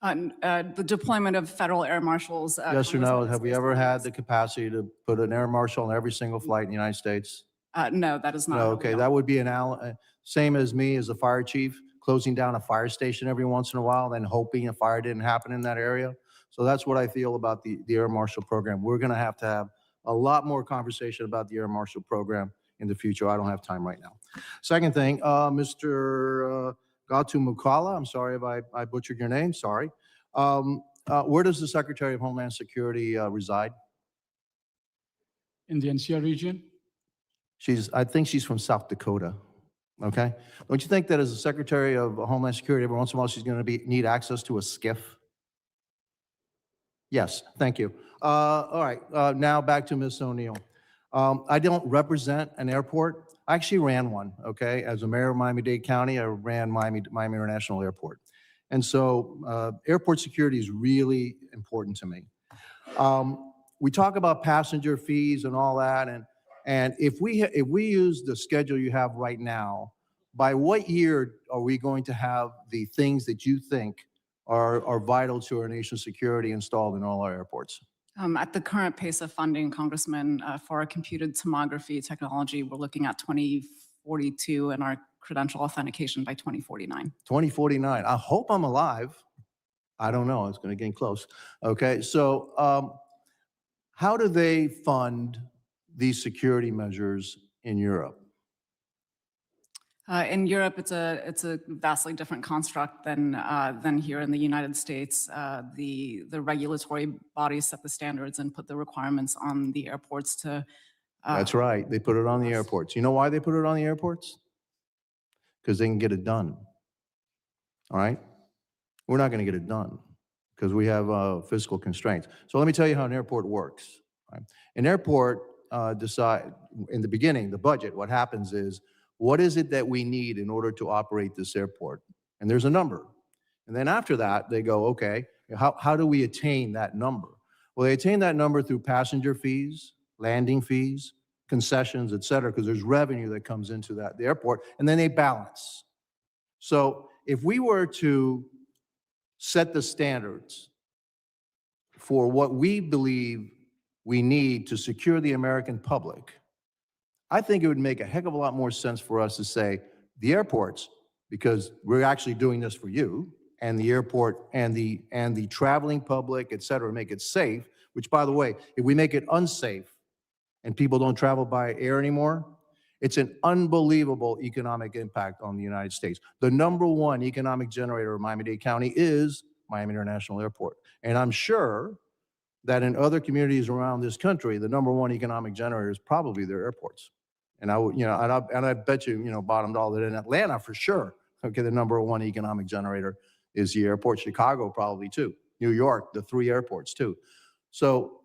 S9: The deployment of federal air marshals.
S18: Yes or no? Have we ever had the capacity to put an air marshal on every single flight in the United States?
S9: No, that is not.
S18: No,
S9: how we
S18: okay,
S9: operate.
S18: that would be same as me as a fire chief, closing down a fire station every once in a while, then hoping a fire didn't happen in that area. So that's what I feel about the air marshal program. We're gonna have to have a lot more conversation about the air marshal program in the future. I don't have time right now. Second thing, Mr. Gatumukala, I'm sorry if I butchered your name, sorry. Where does the Secretary of Homeland Security reside?
S8: In the NCR region.
S18: I think she's from South Dakota, okay? Don't you think that as a Secretary of Homeland Security, every once in a while she's gonna need access to a skiff? Yes, thank you. All right, now back to Ms. O'Neill. I don't represent an airport. I actually ran one, okay? As a mayor of Miami-Dade County, I ran Miami International Airport. And so airport security is really important to me. We talk about passenger fees and all that, and if we use the schedule you have right now, by what year are we going to have the things that you think are vital to our nation's security installed in all our airports?
S9: At the current pace of funding, Congressman, for our computed tomography technology, we're looking at 2042 and our credential authentication by 2049.
S18: 2049. I hope I'm alive. I don't know. It's going to get close. Okay. So how do they fund these security measures in Europe?
S9: In Europe, it's a vastly different construct than here in the United States. The regulatory bodies set the standards and put the requirements on the airports to.
S18: That's right. They put it on the airports. You know why they put it on the airports? Because they can get it done. All right? We're not going to get it done because we have fiscal constraints. So let me tell you how an airport works. Right? An airport decide in the beginning, the budget, what happens is, what is it that we need in order to operate this airport? And there's a number. And then after that, they go, okay, how do we attain that number? Well, they attain that number through passenger fees, landing fees, concessions, et cetera, because there's revenue that comes into the airport, and then they balance. So if we were to set the standards for what we believe we need to secure the American public, I think it would make a heck of a lot more sense for us to say the airports, because we're actually doing this for you, and the airport and the traveling public, et cetera, make it safe, which, by the way, if we make it unsafe and people don't travel by air anymore, it's an unbelievable economic impact on the United States. The #1 economic generator of Miami-Dade County is Miami International Airport. And I'm sure that in other communities around this country, the #1 economic generator is probably their airports. And I would, and I bet you, bottom dollar that in Atlanta for sure, okay, the #1 economic generator is the airport. Chicago probably too. New York, the 3 airports too. So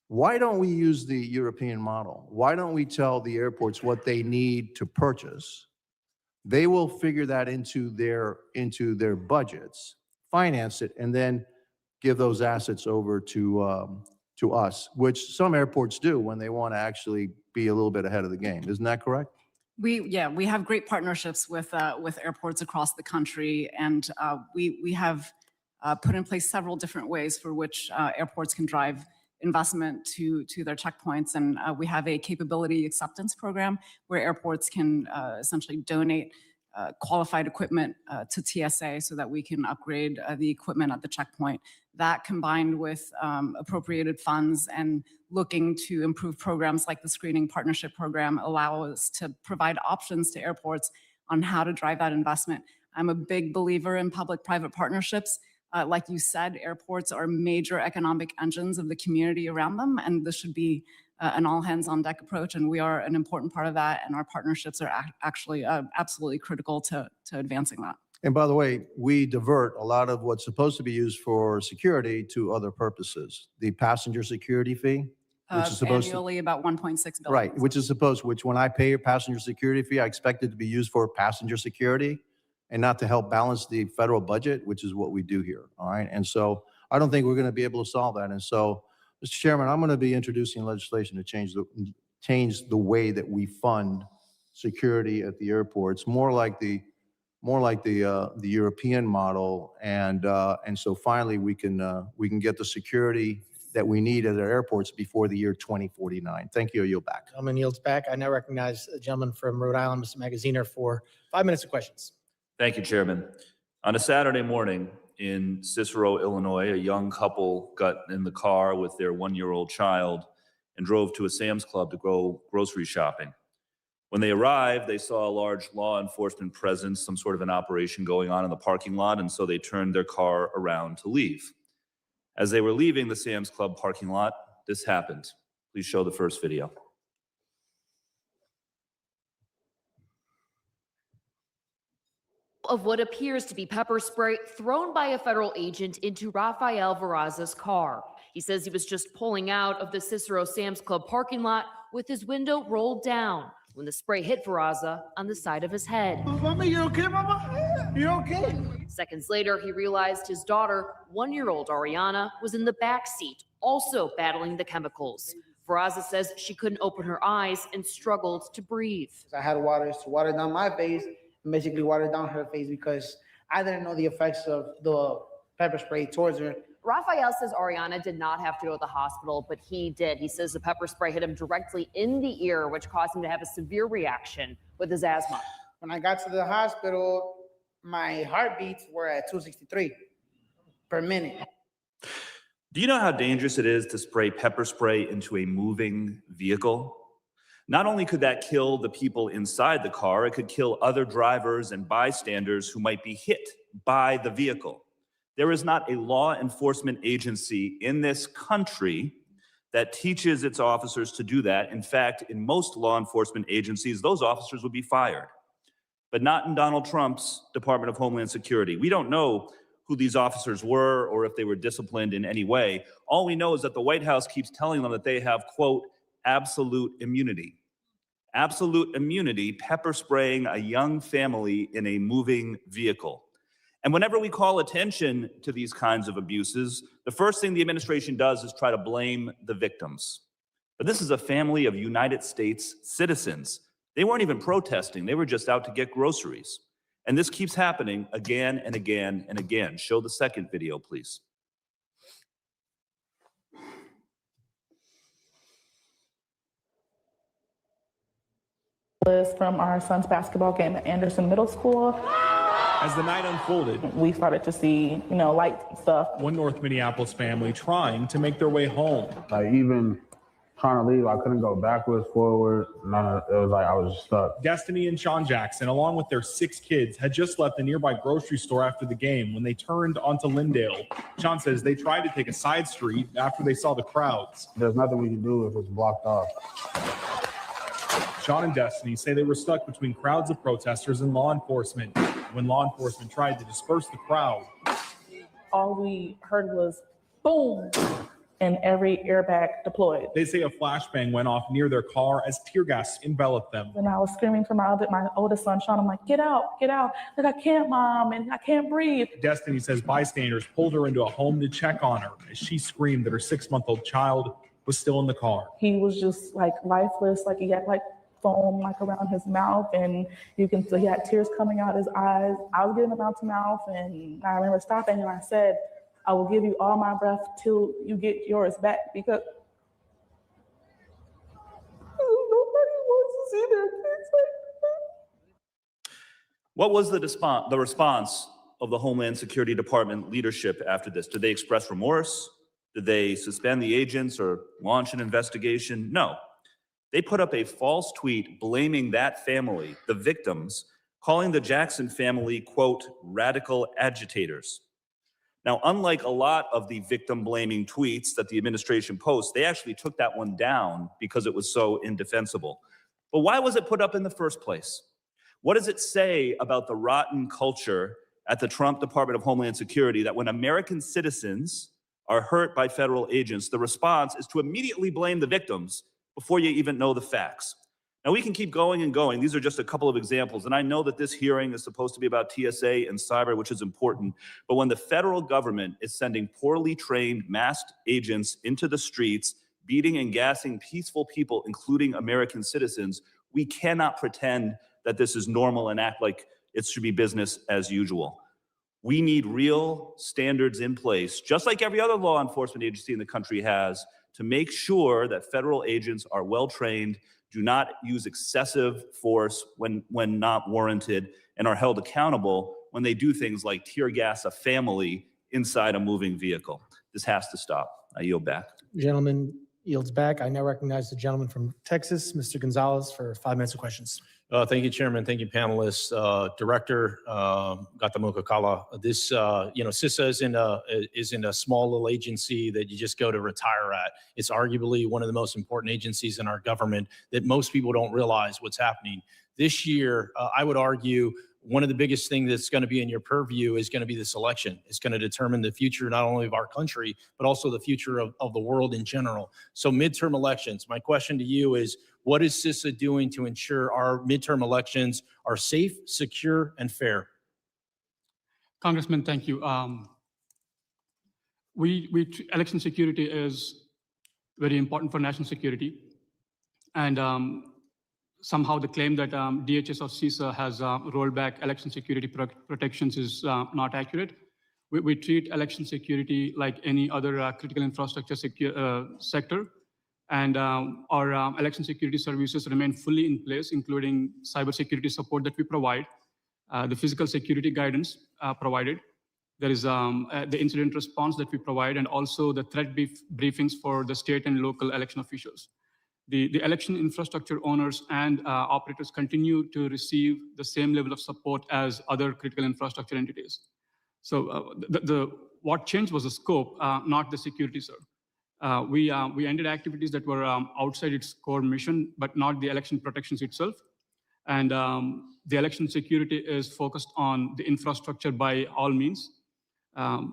S18: why don't we use the European model? Why don't we tell the airports what they need to purchase? They will figure that into their budgets, finance it, and then give those assets over to us, which some airports do when they want to actually be a little bit ahead of the game. Isn't that correct?
S9: We have great partnerships with airports across the country, and we have put in place several different ways for which airports can drive investment to their checkpoints. And we have a capability acceptance program where airports can essentially donate qualified equipment to TSA so that we can upgrade the equipment at the checkpoint. That, combined with appropriated funds and looking to improve programs like the Screening Partnership Program, allow us to provide options to airports on how to drive that investment. I'm a big believer in public-private partnerships. Like you said, airports are major economic engines of the community around them, and this should be an all-hands-on-deck approach, and we are an important part of that, and our partnerships are actually absolutely critical to advancing that.
S18: And by the way, we divert a lot of what's supposed to be used for security to other purposes. The passenger security fee, which is supposed
S9: Annually about $1.6 billion.
S18: Right, which when I pay a passenger security fee, I expect it to be used for passenger security and not to help balance the federal budget, which is what we do here, all right? And so I don't think we're going to be able to solve that. And so, Mr. Chairman, I'm going to be introducing legislation to change the way that we fund security at the airports, more like the European model, and so finally we can get the security that we need at our airports before the year 2049. Thank you. I yield back.
S6: Gentleman yields back. I now recognize a gentleman from Rhode Island, Mr. Magaziner, for 5 minutes of questions.
S12: Thank you, Chairman. On a Saturday morning in Cicero, Illinois, a young couple got in the car with their 1-year-old child and drove to a Sam's Club to go grocery shopping. When they arrived, they saw a large law enforcement presence, some sort of an operation going on in the parking lot, and so they turned their car around to leave. As they were leaving the Sam's Club parking lot, this happened. Please show the first video.
S19: Of what appears to be pepper spray thrown by a federal agent into Rafael Veraza's car. He says he was just pulling out of the Cicero Sam's Club parking lot with his window rolled down when the spray hit Veraza on the side of his head.
S20: Mama, you okay, Mama? You okay?
S19: Seconds later, he realized his daughter, 1-year-old Ariana, was in the back seat, also battling the chemicals. Veraza says she couldn't open her eyes and struggled to breathe.
S20: I had water to water down my face and basically water down her face because I didn't know the effects of the pepper spray towards her.
S19: Rafael says Ariana did not have to go to the hospital, but he did. He says the pepper spray hit him directly in the ear, which caused him to have a severe reaction with his asthma.
S20: When I got to the hospital, my heartbeats were at 263 per minute.
S12: Do you know how dangerous it is to spray pepper spray into a moving vehicle? Not only could that kill the people inside the car, it could kill other drivers and bystanders who might be hit by the vehicle. There is not a law enforcement agency in this country that teaches its officers to do that. In fact, in most law enforcement agencies, those officers would be fired. But not in Donald Trump's Department of Homeland Security. We don't know who these officers were or if they were disciplined in any way. All we know is that the White House keeps telling them that they have, quote, absolute immunity. Absolute immunity, pepper spraying a young family in a moving vehicle. And whenever we call attention to these kinds of abuses, the first thing the administration does is try to blame the victims. But this is a family of United States citizens. They weren't even protesting. They were just out to get groceries. And this keeps happening again and again and again. Show the second video, please.
S11: From our son's basketball game at Anderson Middle School.
S14: As the night unfolded,
S11: we started to see, lights and stuff.
S14: one North Minneapolis family trying to make their way home.
S15: Like even trying to leave, I couldn't go backwards, forward. It was like I was stuck.
S14: Destiny and Sean Jackson, along with their 6 kids, had just left the nearby grocery store after the game when they turned onto Lyndale. Sean says they tried to take a side street after they saw the crowds.
S15: There's nothing we can do if it's blocked off.
S14: Sean and Destiny say they were stuck between crowds of protesters and law enforcement. When law enforcement tried to disperse the crowd,
S11: All we heard was boom, and every airbag deployed.
S14: they say a flashbang went off near their car as tear gas enveloped them.
S11: And I was screaming for my oldest son, Sean. I'm like, get out, get out. Like, I can't, Mom, and I can't breathe.
S14: Destiny says bystanders pulled her into a home to check on her as she screamed that her 6-month-old child was still in the car.
S11: He was just like lifeless, like he had like foam like around his mouth, and you can see he had tears coming out his eyes. I was getting him out to mouth, and I remember stopping and I said, I will give you all my breath till you get yours back, because nobody wants to see their kids like that.
S12: What was the response of the Homeland Security Department leadership after this? Did they express remorse? Did they suspend the agents or launch an investigation? No. They put up a false tweet blaming that family, the victims, calling the Jackson family, quote, radical agitators. Now, unlike a lot of the victim-blaming tweets that the administration posts, they actually took that one down because it was so indefensible. But why was it put up in the first place? What does it say about the rotten culture at the Trump Department of Homeland Security that when American citizens are hurt by federal agents, the response is to immediately blame the victims before you even know the facts? Now, we can keep going and going. These are just a couple of examples. And I know that this hearing is supposed to be about TSA and cyber, which is important. But when the federal government is sending poorly trained masked agents into the streets, beating and gassing peaceful people, including American citizens, we cannot pretend that this is normal and act like it should be business as usual. We need real standards in place, just like every other law enforcement agency in the country has, to make sure that federal agents are well-trained, do not use excessive force when not warranted, and are held accountable when they do things like tear gas a family inside a moving vehicle. This has to stop. I yield back.
S6: Gentleman yields back. I now recognize the gentleman from Texas, Mr. Gonzalez, for 5 minutes of questions.
S21: Thank you, Chairman. Thank you, panelists. Director, got the Coca Cola. This, CISA isn't a small little agency that you just go to retire at. It's arguably one of the most important agencies in our government that most people don't realize what's happening. This year, I would argue one of the biggest things that's going to be in your purview is going to be this election. It's going to determine the future not only of our country, but also the future of the world in general. So midterm elections, my question to you is, what is CISA doing to ensure our midterm elections are safe, secure, and fair?
S8: Congressman, thank you. Election security is very important for national security. And somehow the claim that DHS or CISA has rolled back election security protections is not accurate. We treat election security like any other critical infrastructure sector. And our election security services remain fully in place, including cybersecurity support that we provide, the physical security guidance provided. There is the incident response that we provide, and also the threat briefings for the state and local election officials. The election infrastructure owners and operators continue to receive the same level of support as other critical infrastructure entities. So what changed was the scope, not the security, sir. We ended activities that were outside its core mission, but not the election protections itself. And the election security is focused on the infrastructure by all means.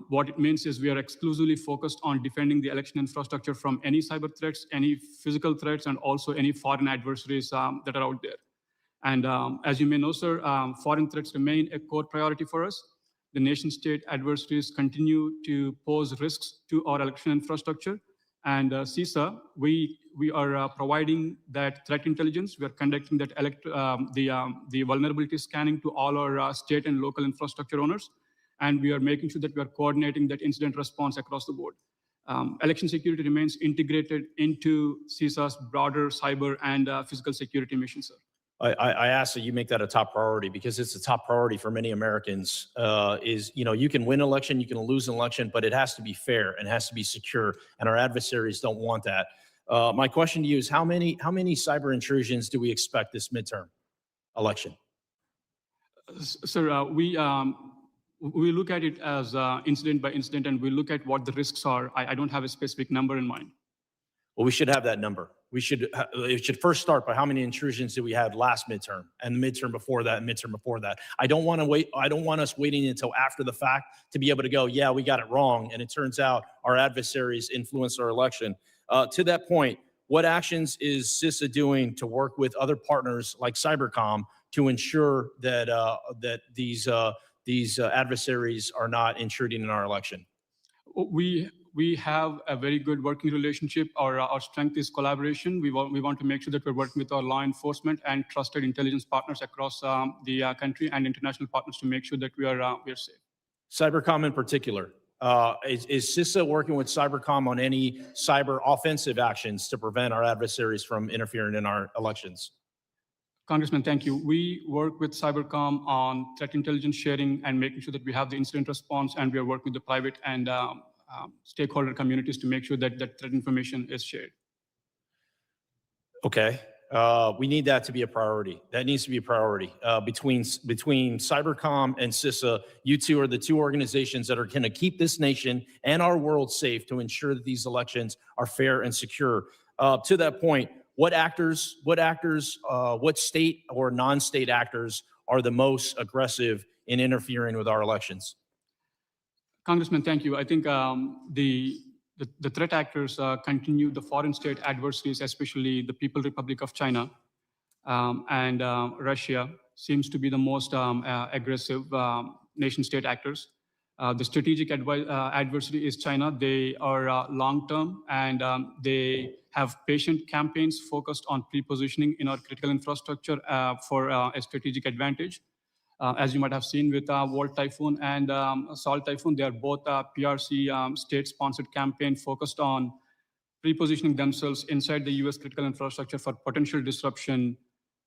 S8: What it means is we are exclusively focused on defending the election infrastructure from any cyber threats, any physical threats, and also any foreign adversaries that are out there. And as you may know, sir, foreign threats remain a core priority for us. The nation-state adversaries continue to pose risks to our election infrastructure, And CISA, we are providing that threat intelligence. We are conducting that the vulnerability scanning to all our state and local infrastructure owners. And we are making sure that we are coordinating that incident response across the board. Election security remains integrated into CISA's broader cyber and physical security mission, sir.
S21: I ask that you make that a top priority because it's a top priority for many Americans. You can win an election, you can lose an election, but it has to be fair and has to be secure. And our adversaries don't want that. My question to you is how many cyber intrusions do we expect this midterm election?
S8: Sir, we look at it as incident by incident, and we look at what the risks are. I don't have a specific number in mind.
S21: Well, we should have that number. It should first start by how many intrusions did we have last midterm and the midterm before that and midterm before that. I don't want us waiting until after the fact to be able to go, yeah, we got it wrong. And it turns out our adversaries influenced our election. To that point, what actions is CISA doing to work with other partners like Cybercom to ensure that these adversaries are not intruding in our election?
S8: We have a very good working relationship. Our strength is collaboration. We want to make sure that we're working with our law enforcement and trusted intelligence partners across the country and international partners to make sure that we are safe.
S21: Cybercom in particular. Is CISA working with Cybercom on any cyber offensive actions to prevent our adversaries from interfering in our elections?
S8: Congressman, thank you. We work with Cybercom on threat intelligence sharing and making sure that we have the incident response, and we are working with the private and stakeholder communities to make sure that that threat information is shared.
S21: Okay. We need that to be a priority. That needs to be a priority. Between Cybercom and CISA, you two are the two organizations that are going to keep this nation and our world safe to ensure that these elections are fair and secure. To that point, what state or non-state actors are the most aggressive in interfering with our elections?
S8: Congressman, thank you. I think the threat actors continue the foreign state adversaries, especially the People's Republic of China and Russia seems to be the most aggressive nation-state actors. The strategic adversary is China. They are long-term and they have patient campaigns focused on pre-positioning in our critical infrastructure for a strategic advantage. As you might have seen with Volt Typhoon and Salt Typhoon, they are both PRC state-sponsored campaign focused on pre-positioning themselves inside the U.S. critical infrastructure for potential disruption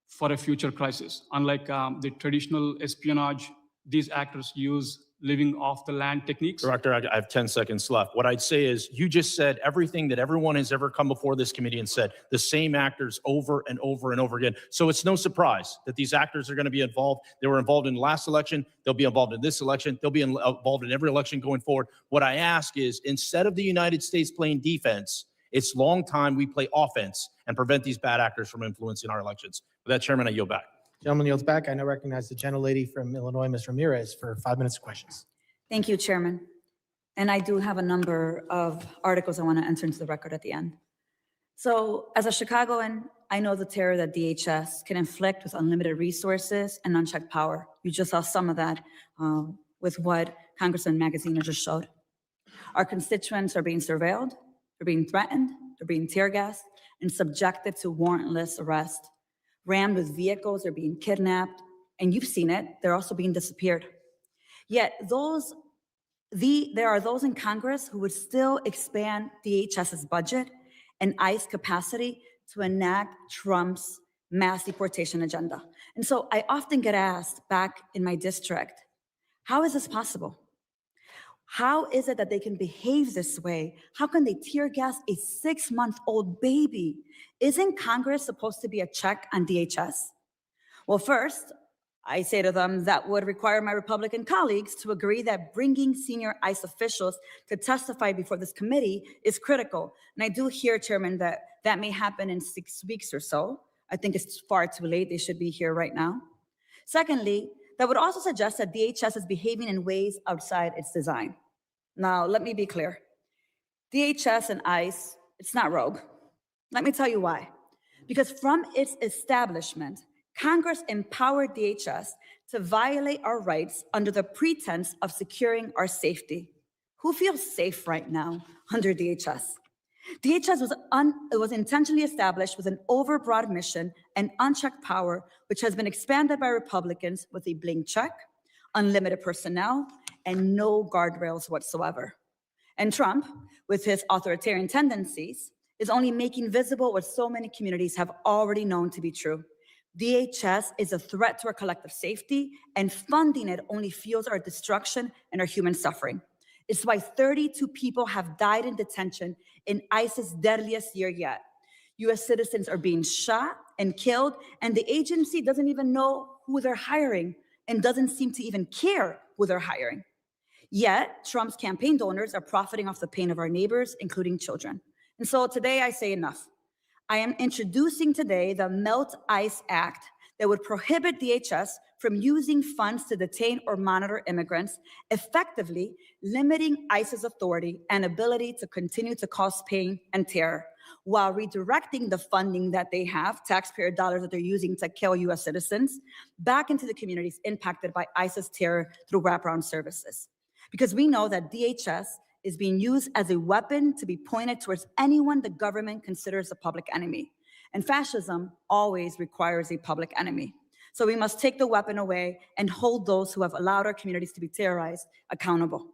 S8: for a future crisis. Unlike the traditional espionage, these actors use living off the land techniques.
S21: Director, I have 10 seconds left. What I'd say is you just said everything that everyone has ever come before this committee and said, the same actors over and over and over again. So it's no surprise that these actors are going to be involved. They were involved in the last election. They'll be involved in this election. They'll be involved in every election going forward. What I ask is instead of the United States playing defense, it's long time we play offense and prevent these bad actors from influencing our elections. With that, Chairman, I yield back.
S6: Gentleman yields back. I now recognize the gentlelady from Illinois, Ms. Ramirez, for 5 minutes of questions.
S1: Thank you, Chairman. And I do have a number of articles I want to enter into the record at the end. So as a Chicagoan, I know the terror that DHS can inflict with unlimited resources and unchecked power. You just saw some of that with what Congressman Magaziner just showed. Our constituents are being surveilled, they're being threatened, they're being tear gassed, and subjected to warrantless arrest. Rammed with vehicles, they're being kidnapped, and you've seen it, they're also being disappeared. Yet there are those in Congress who would still expand DHS's budget and ICE capacity to enact Trump's mass deportation agenda. And so I often get asked back in my district, how is this possible? How is it that they can behave this way? How can they tear gas a 6-month-old baby? Isn't Congress supposed to be a check on DHS? Well, first, I say to them that would require my Republican colleagues to agree that bringing senior ICE officials to testify before this committee is critical. And I do hear, Chairman, that that may happen in 6 weeks or so. I think it's far too late. They should be here right now. Secondly, that would also suggest that DHS is behaving in ways outside its design. Now, let me be clear. DHS and ICE, it's not rogue. Let me tell you why. Because from its establishment, Congress empowered DHS to violate our rights under the pretense of securing our safety. Who feels safe right now under DHS? DHS was intentionally established with an overbroad mission and unchecked power, which has been expanded by Republicans with a blank check, unlimited personnel, and no guardrails whatsoever. And Trump, with his authoritarian tendencies, is only making visible what so many communities have already known to be true. DHS is a threat to our collective safety, and funding it only fuels our destruction and our human suffering. It's why 32 people have died in detention in ICE's deadliest year yet. US citizens are being shot and killed, and the agency doesn't even know who they're hiring and doesn't seem to even care who they're hiring. Yet, Trump's campaign donors are profiting off the pain of our neighbors, including children. And so today I say enough. I am introducing today the Melt ICE Act that would prohibit DHS from using funds to detain or monitor immigrants, effectively limiting ICE's authority and ability to continue to cause pain and terror, while redirecting the funding that they have, taxpayer dollars that they're using to kill US citizens, back into the communities impacted by ICE's terror through wraparound services. Because we know that DHS is being used as a weapon to be pointed towards anyone the government considers a public enemy. And fascism always requires a public enemy. So we must take the weapon away and hold those who have allowed our communities to be terrorized accountable.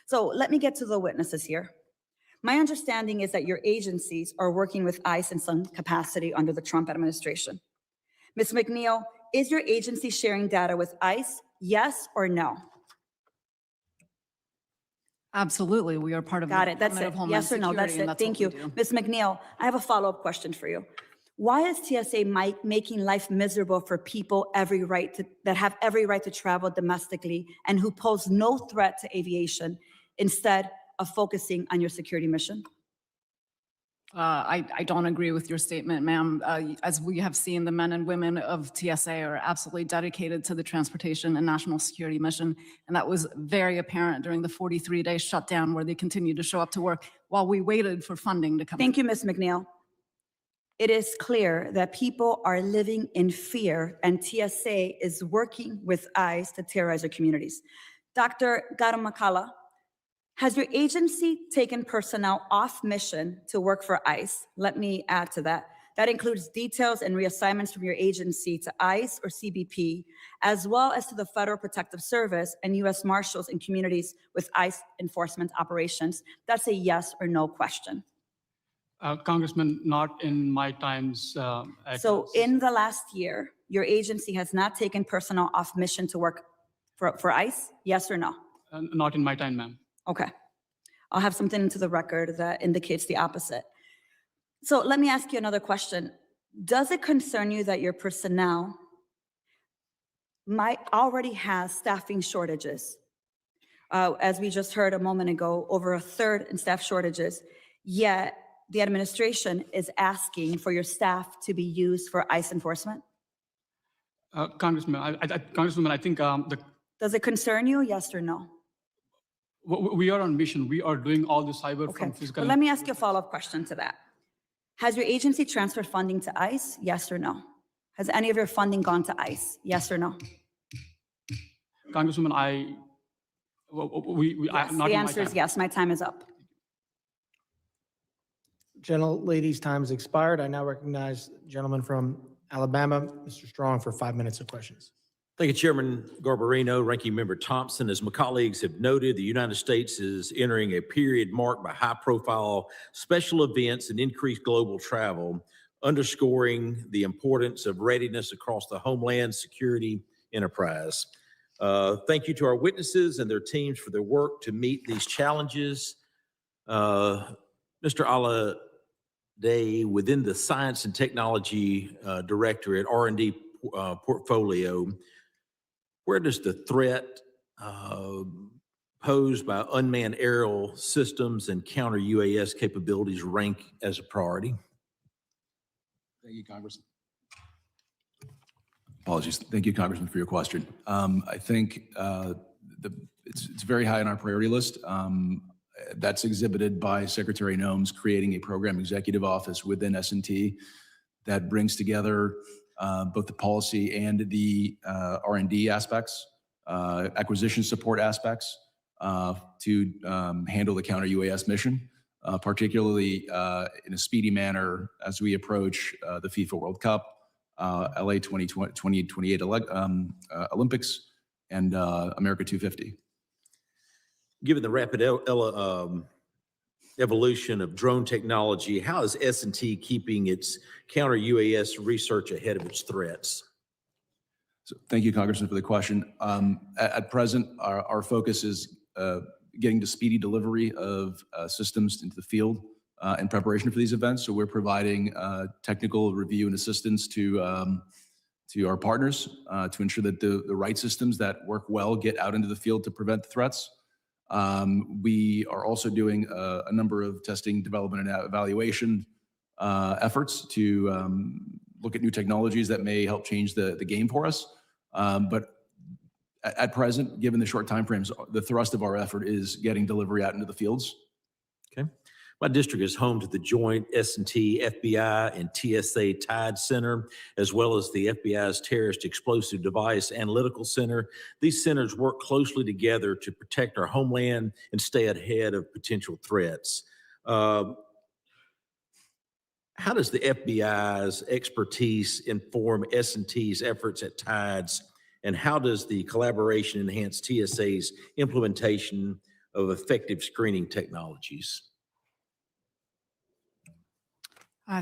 S1: So let me get to the witnesses here. My understanding is that your agencies are working with ICE in some capacity under the Trump administration. Ms. McNeil, is your agency sharing data with ICE, yes or no?
S9: Absolutely. We are part of
S1: Got
S9: the
S1: it, that's
S9: Department
S1: it.
S9: of Homeland
S1: Yes or no, that's
S9: Security, and
S1: it, thank you.
S9: what we do.
S1: Ms. McNeil, I have a follow-up question for you. Why is TSA making life miserable for people that have every right to travel domestically and who pose no threat to aviation instead of focusing on your security mission?
S9: I don't agree with your statement, ma'am. As we have seen, the men and women of TSA are absolutely dedicated to the transportation and national security mission. And that was very apparent during the 43-day shutdown where they continued to show up to work while we waited for funding to come.
S1: Thank you, Ms. McNeil. It is clear that people are living in fear and TSA is working with ICE to terrorize our communities. Dr. Garamakala, has your agency taken personnel off mission to work for ICE? Let me add to that. That includes details and reassignments from your agency to ICE or CBP, as well as to the Federal Protective Service and US Marshals in communities with ICE enforcement operations. That's a yes or no question.
S8: Congressman, not in my times.
S1: So in the last year, your agency has not taken personnel off mission to work for ICE, yes or no?
S8: Not in my time, ma'am.
S1: Okay. I'll have something into the record that indicates the opposite. So let me ask you another question. Does it concern you that your personnel might already have staffing shortages? As we just heard a moment ago, over a third in staff shortages, yet the administration is asking for your staff to be used for ICE enforcement?
S8: Congressman, I think
S1: Does it concern you, yes or no?
S8: We are on mission. We are doing all the cyber
S1: Okay.
S8: from physical.
S1: Well, let me ask you a follow-up question to that. Has your agency transferred funding to ICE, yes or no? Has any of your funding gone to ICE, yes or no?
S8: Congresswoman,
S1: Yes,
S8: not
S1: the
S8: in my
S1: answer is
S8: time.
S1: yes, my time is up.
S6: Gentlelady's time has expired. I now recognize the gentleman from Alabama, Mr. Strong, for 5 minutes of questions.
S7: Thank you, Chairman Garbarino, Ranking Member Thompson. As my colleagues have noted, the United States is entering a period marked by high-profile special events and increased global travel, underscoring the importance of readiness across the Homeland Security enterprise. Thank you to our witnesses and their teams for their work to meet these challenges. Mr. Alade, within the Science and Technology Directorate R&D portfolio, where does the threat posed by unmanned aerial systems and counter UAS capabilities rank as a priority?
S5: Thank you, Congressman. Apologies. Thank you, Congressman, for your question. I think it's very high on our priority list. That's exhibited by Secretary Noem's creating a program executive office within S&T that brings together both the policy and the R&D aspects, acquisition support aspects to handle the counter UAS mission. particularly in a speedy manner as we approach the FIFA World Cup, LA 2028 Olympics, and America 250.
S7: Given the rapid evolution of drone technology, how is S&T keeping its counter-UAS research ahead of its threats?
S5: So thank you, Congressman, for the question. At present, our focus is getting to speedy delivery of systems into the field in preparation for these events. So we're providing technical review and assistance to our partners to ensure that the right systems that work well get out into the field to prevent the threats. We are also doing a number of testing, development, and evaluation efforts to look at new technologies that may help change the game for us. But at present, given the short timeframes, the thrust of our effort is getting delivery out into the fields.
S7: Okay. My district is home to the joint S&T, FBI, and TSA TIDE Center, as well as the FBI's Terrorist Explosive Device Analytical Center. These centers work closely together to protect our homeland and stay ahead of potential threats. How does the FBI's expertise inform S&T's efforts at TIDES, and how does the collaboration enhance TSA's implementation of effective screening technologies?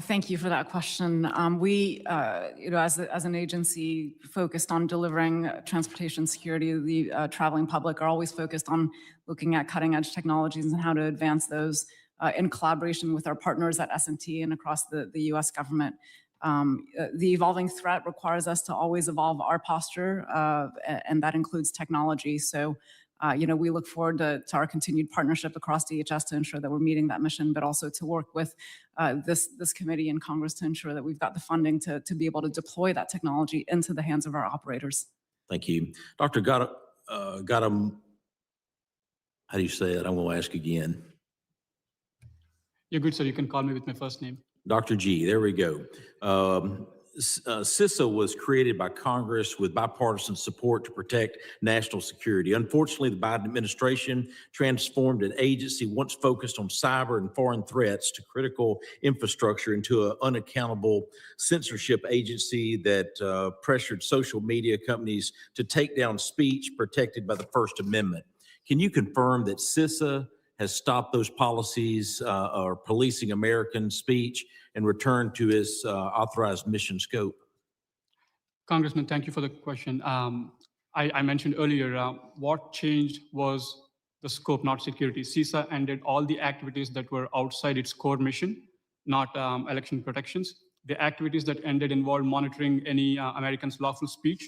S9: Thank you for that question. We, as an agency focused on delivering transportation security, the traveling public are always focused on looking at cutting edge technologies and how to advance those in collaboration with our partners at S&T and across the U.S. government. The evolving threat requires us to always evolve our posture, and that includes technology. So, we look forward to our continued partnership across DHS to ensure that we're meeting that mission, but also to work with this committee and Congress to ensure that we've got the funding to be able to deploy that technology into the hands of our operators.
S7: Thank you. Dr. Gautam, how do you say it? I'm going to ask again.
S8: You're good, sir. You can call me with my first name.
S7: Dr. G, there we go. CISA was created by Congress with bipartisan support to protect national security. Unfortunately, the Biden administration transformed an agency once focused on cyber and foreign threats to critical infrastructure into an unaccountable censorship agency that pressured social media companies to take down speech protected by the First Amendment. Can you confirm that CISA has stopped those policies or policing American speech and returned to its authorized mission scope?
S8: Congressman, thank you for the question. I mentioned earlier, what changed was the scope, not security. CISA ended all the activities that were outside its core mission, not election protections. The activities that ended involved monitoring any Americans' lawful speech,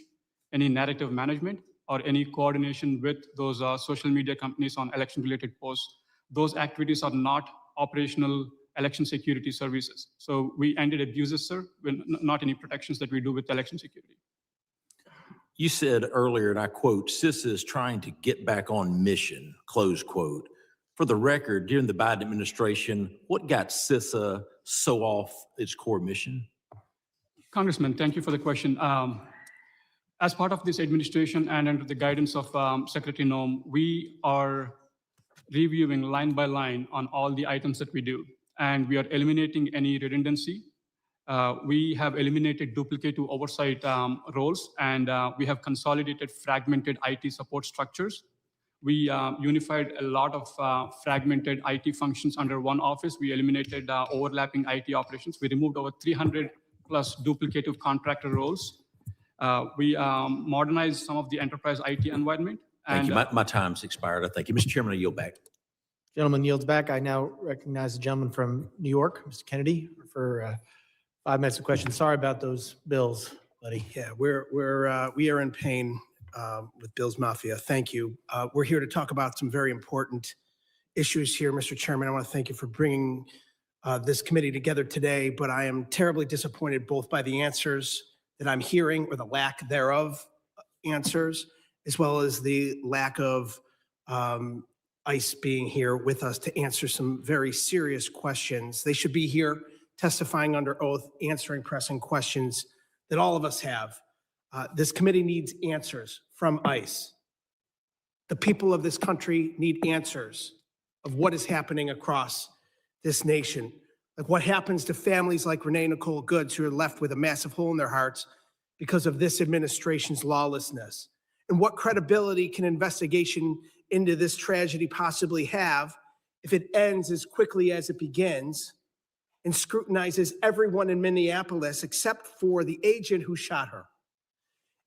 S8: any narrative management, or any coordination with those social media companies on election-related posts. Those activities are not operational election security services. So we ended abuses, sir, not any protections that we do with election security.
S7: You said earlier, and I quote, CISA is trying to get back on mission, close quote. For the record, during the Biden administration, what got CISA so off its core mission?
S8: Congressman, thank you for the question. As part of this administration and under the guidance of Secretary Noem, we are reviewing line by line on all the items that we do, and we are eliminating any redundancy. We have eliminated duplicative oversight roles, and we have consolidated fragmented IT support structures. We unified a lot of fragmented IT functions under one office. We eliminated overlapping IT operations. We removed over 300 plus duplicative contractor roles. We modernized some of the enterprise IT environment.
S7: Thank you. My time's expired. I thank you. Mr. Chairman, I yield back.
S6: Gentleman yields back. I now recognize the gentleman from New York, Mr. Kennedy, for 5 minutes of questions. Sorry about those bills, buddy.
S2: Yeah, we are in pain with Bill's Mafia. Thank you. We're here to talk about some very important issues here, Mr. Chairman. I want to thank you for bringing this committee together today, but I am terribly disappointed both by the answers that I'm hearing or the lack thereof answers, as well as the lack of ICE being here with us to answer some very serious questions. They should be here testifying under oath, answering pressing questions that all of us have. This committee needs answers from ICE. The people of this country need answers of what is happening across this nation? Like what happens to families like Renee Nicole Goods who are left with a massive hole in their hearts because of this administration's lawlessness? And what credibility can investigation into this tragedy possibly have if it ends as quickly as it begins and scrutinizes everyone in Minneapolis except for the agent who shot her?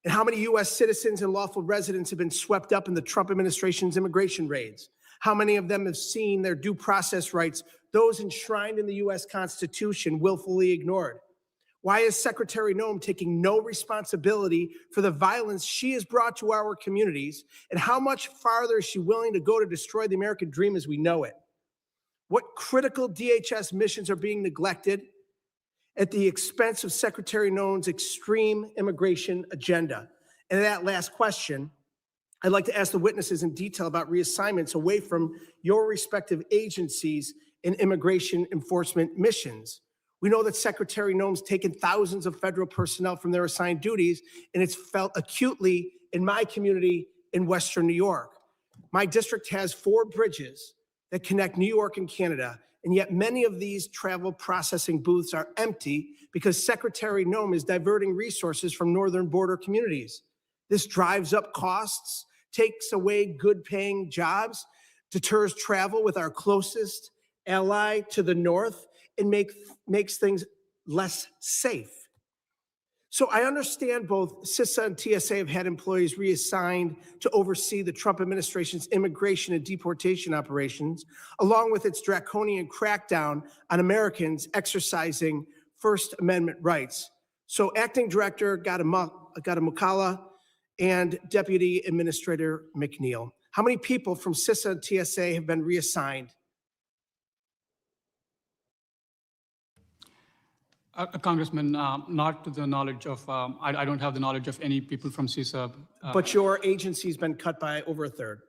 S2: And how many U.S. citizens and lawful residents have been swept up in the Trump administration's immigration raids? How many of them have seen their due process rights, those enshrined in the U.S. Constitution, willfully ignored? Why is Secretary Noem taking no responsibility for the violence she has brought to our communities? And how much farther is she willing to go to destroy the American dream as we know it? What critical DHS missions are being neglected at the expense of Secretary Noem's extreme immigration agenda? And that last question, I'd like to ask the witnesses in detail about reassignments away from your respective agencies in immigration enforcement missions. We know that Secretary Noem's taken thousands of federal personnel from their assigned duties, and it's felt acutely in my community in Western New York. My district has 4 bridges that connect New York and Canada, and yet many of these travel processing booths are empty because Secretary Noem is diverting resources from northern border communities. This drives up costs, takes away good-paying jobs, deters travel with our closest ally to the north, and makes things less safe. So I understand both CISA and TSA have had employees reassigned to oversee the Trump administration's immigration and deportation operations, along with its draconian crackdown on Americans exercising First Amendment rights. So Acting Director Gadamukala and Deputy Administrator McNeil, how many people from CISA and TSA have been reassigned?
S8: Congressman, not to the knowledge of, I don't have the knowledge of any people from CISA.
S2: But your agency's been cut by over a third.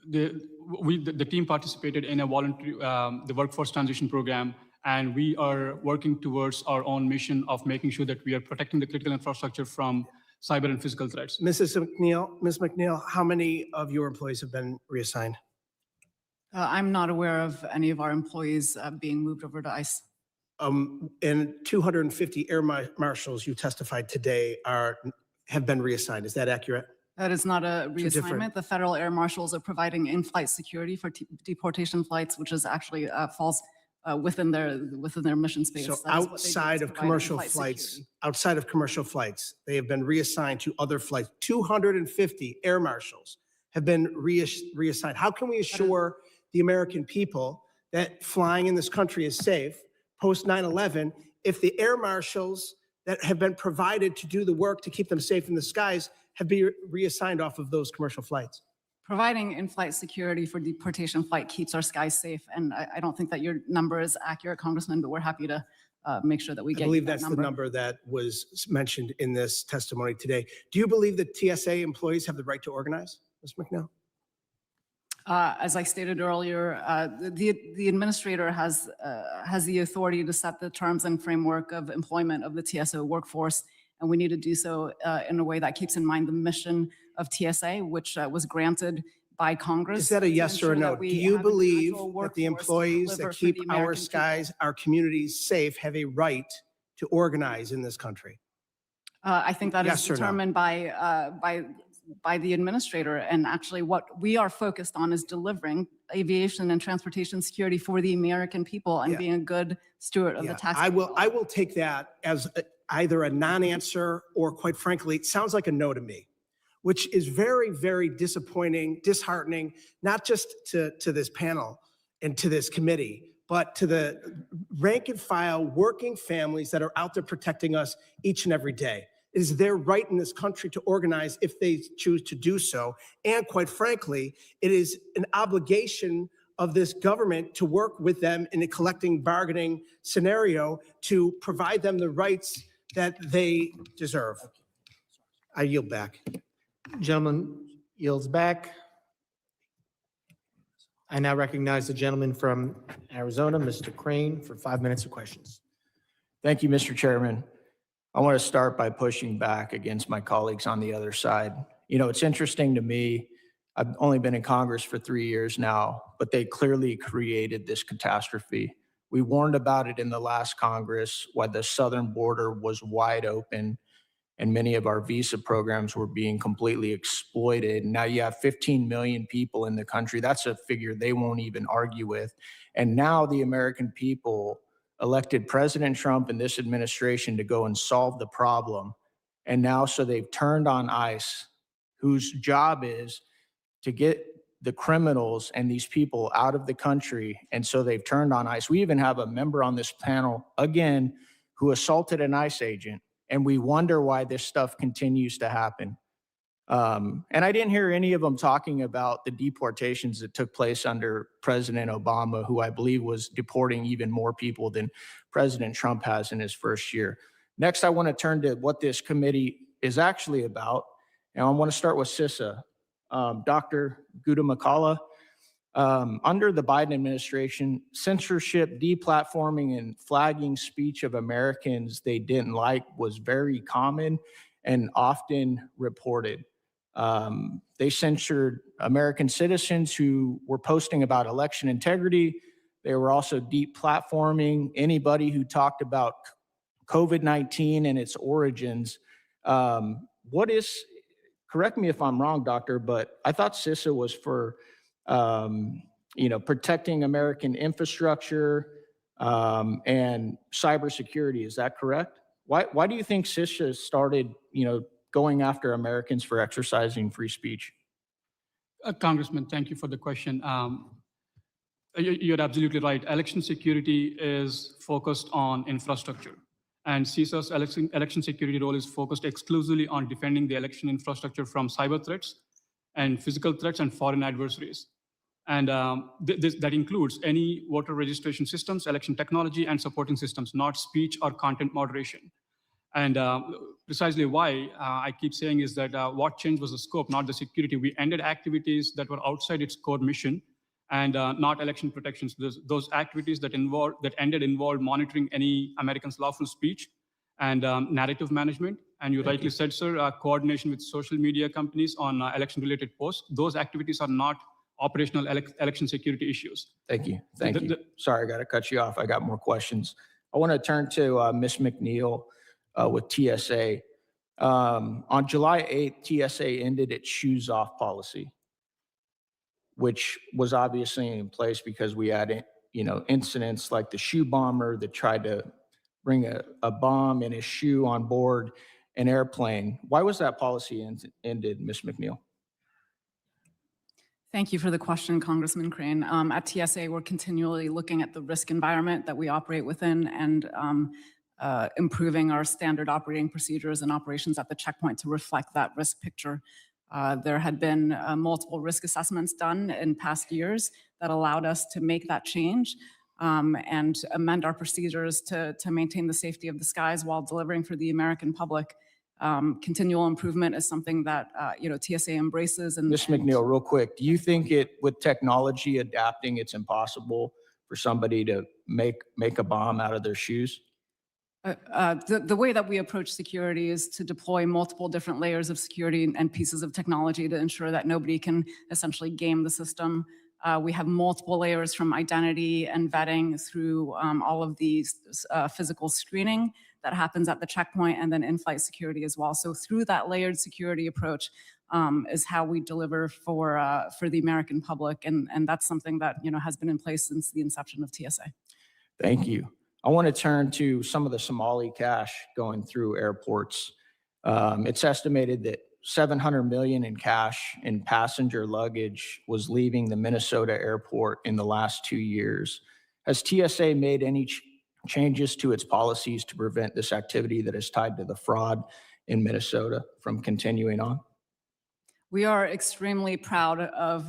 S8: The team participated in a voluntary, the workforce transition program, and we are working towards our own mission of making sure that we are protecting the critical infrastructure from cyber and physical threats.
S2: Ms. McNeil, how many of your employees have been reassigned?
S9: I'm not aware of any of our employees being moved over to ICE.
S2: And 250 air marshals you testified today have been reassigned. Is that accurate?
S9: That is not a
S2: Two different-
S9: reassignment. The federal air marshals are providing in-flight security for deportation flights, which is actually falls within their mission space.
S2: So
S9: That is what they do,
S2: outside
S9: is
S2: of
S9: provide
S2: commercial
S9: in-flight
S2: flights,
S9: security.
S2: they have been reassigned to other flights. 250 air marshals have been reassigned. How can we assure the American people that flying in this country is safe post 9/11 if the air marshals that have been provided to do the work to keep them safe in the skies have been reassigned off of those commercial flights?
S9: Providing in-flight security for deportation flight keeps our skies safe. And I don't think that your number is accurate, Congressman, but we're happy to make sure that we
S2: I
S9: get you
S2: believe
S9: that
S2: that's the
S9: number.
S2: number that was mentioned in this testimony today. Do you believe that TSA employees have the right to organize, Ms. McNeil?
S9: As I stated earlier, the administrator has the authority to set the terms and framework of employment of the TSO workforce, and we need to do so in a way that keeps in mind the mission of TSA, which was granted by Congress.
S2: Is that a
S9: to
S2: yes or a
S9: ensure
S2: no?
S9: that we
S2: Do you
S9: have a
S2: believe
S9: gradual
S2: that the
S9: workforce to
S2: employees
S9: deliver
S2: that
S9: for
S2: keep
S9: the
S2: our
S9: American
S2: skies, our communities safe have a right to organize in this country?
S9: I think that is
S2: Yes or no?
S9: determined by the administrator. And actually what we are focused on is delivering aviation and transportation security for the American people and
S2: Yeah.
S9: being a good steward of the
S2: Yeah,
S9: tax.
S2: I will take that as either a non-answer or, quite frankly, it sounds like a no to me, which is very, very disappointing, disheartening, not just to this panel and to this committee, but to the rank and file working families that are out there protecting us each and every day. It is their right in this country to organize if they choose to do so. And quite frankly, it is an obligation of this government to work with them in a collective bargaining scenario to provide them the rights that they deserve. I yield back.
S6: Gentleman yields back. I now recognize the gentleman from Arizona, Mr. Crane, for 5 minutes of questions.
S3: Thank you, Mr. Chairman. I want to start by pushing back against my colleagues on the other side. You know, it's interesting to me, I've only been in Congress for 3 years now, but they clearly created this catastrophe. We warned about it in the last Congress, why the southern border was wide open and many of our visa programs were being completely exploited. Now you have 15 million people in the country. That's a figure they won't even argue with. And now the American people elected President Trump and this administration to go and solve the problem. And now, so they've turned on ICE, whose job is to get the criminals and these people out of the country. And so they've turned on ICE. We even have a member on this panel, again, who assaulted an ICE agent. And we wonder why this stuff continues to happen. And I didn't hear any of them talking about the deportations that took place under President Obama, who I believe was deporting even more people than President Trump has in his first year. Next, I want to turn to what this committee is actually about. And I want to start with CISA. Dr. Guttamakala, under the Biden administration, censorship, deplatforming, and flagging speech of Americans they didn't like was very common and often reported. They censored American citizens who were posting about election integrity. They were also deplatforming anybody who talked about COVID-19 and its origins. Correct me if I'm wrong, doctor, but I thought CISA was for, protecting American infrastructure and cybersecurity. Is that correct? Why do you think CISA started, going after Americans for exercising free speech?
S8: Congressman, thank you for the question. You're absolutely right. Election security is focused on infrastructure. And CISA's election security role is focused exclusively on defending the election infrastructure from cyber threats and physical threats and foreign adversaries. And that includes any voter registration systems, election technology, and supporting systems, not speech or content moderation. And precisely why I keep saying is that what changed was the scope, not the security. We ended activities that were outside its core mission and not election protections. Those activities that involved monitoring any American's lawful speech and narrative management. And you rightly said, sir, coordination with social media companies on election-related posts. Those activities are not operational election security issues.
S3: Thank you. Thank you. Sorry, I got to cut you off. I got more questions. I want to turn to Ms. McNeil with TSA. On July 8th, TSA ended its shoes off policy, which was obviously in place because we had, incidents like the shoe bomber that tried to bring a bomb in his shoe on board an airplane. Why was that policy ended, Ms. McNeil?
S9: Thank you for the question, Congressman Crane. At TSA, we're continually looking at the risk environment that we operate within and improving our standard operating procedures and operations at the checkpoint to reflect that risk picture. There had been multiple risk assessments done in past years that allowed us to make that change and amend our procedures to maintain the safety of the skies while delivering for the American public. Continual improvement is something that TSA embraces. And
S3: Ms. McNeil, real quick, do you think with technology adapting, it's impossible for somebody to make a bomb out of their shoes?
S9: The way that we approach security is to deploy multiple different layers of security and pieces of technology to ensure that nobody can essentially game the system. We have multiple layers from identity and vetting through all of these physical screening that happens at the checkpoint and then in-flight security as well. So through that layered security approach is how we deliver for the American public. And that's something that has been in place since the inception of TSA.
S3: Thank you. I want to turn to some of the Somali cash going through airports. It's estimated that $700 million in cash in passenger luggage was leaving the Minnesota airport in the last 2 years. Has TSA made any changes to its policies to prevent this activity that is tied to the fraud in Minnesota from continuing on?
S9: We are extremely proud of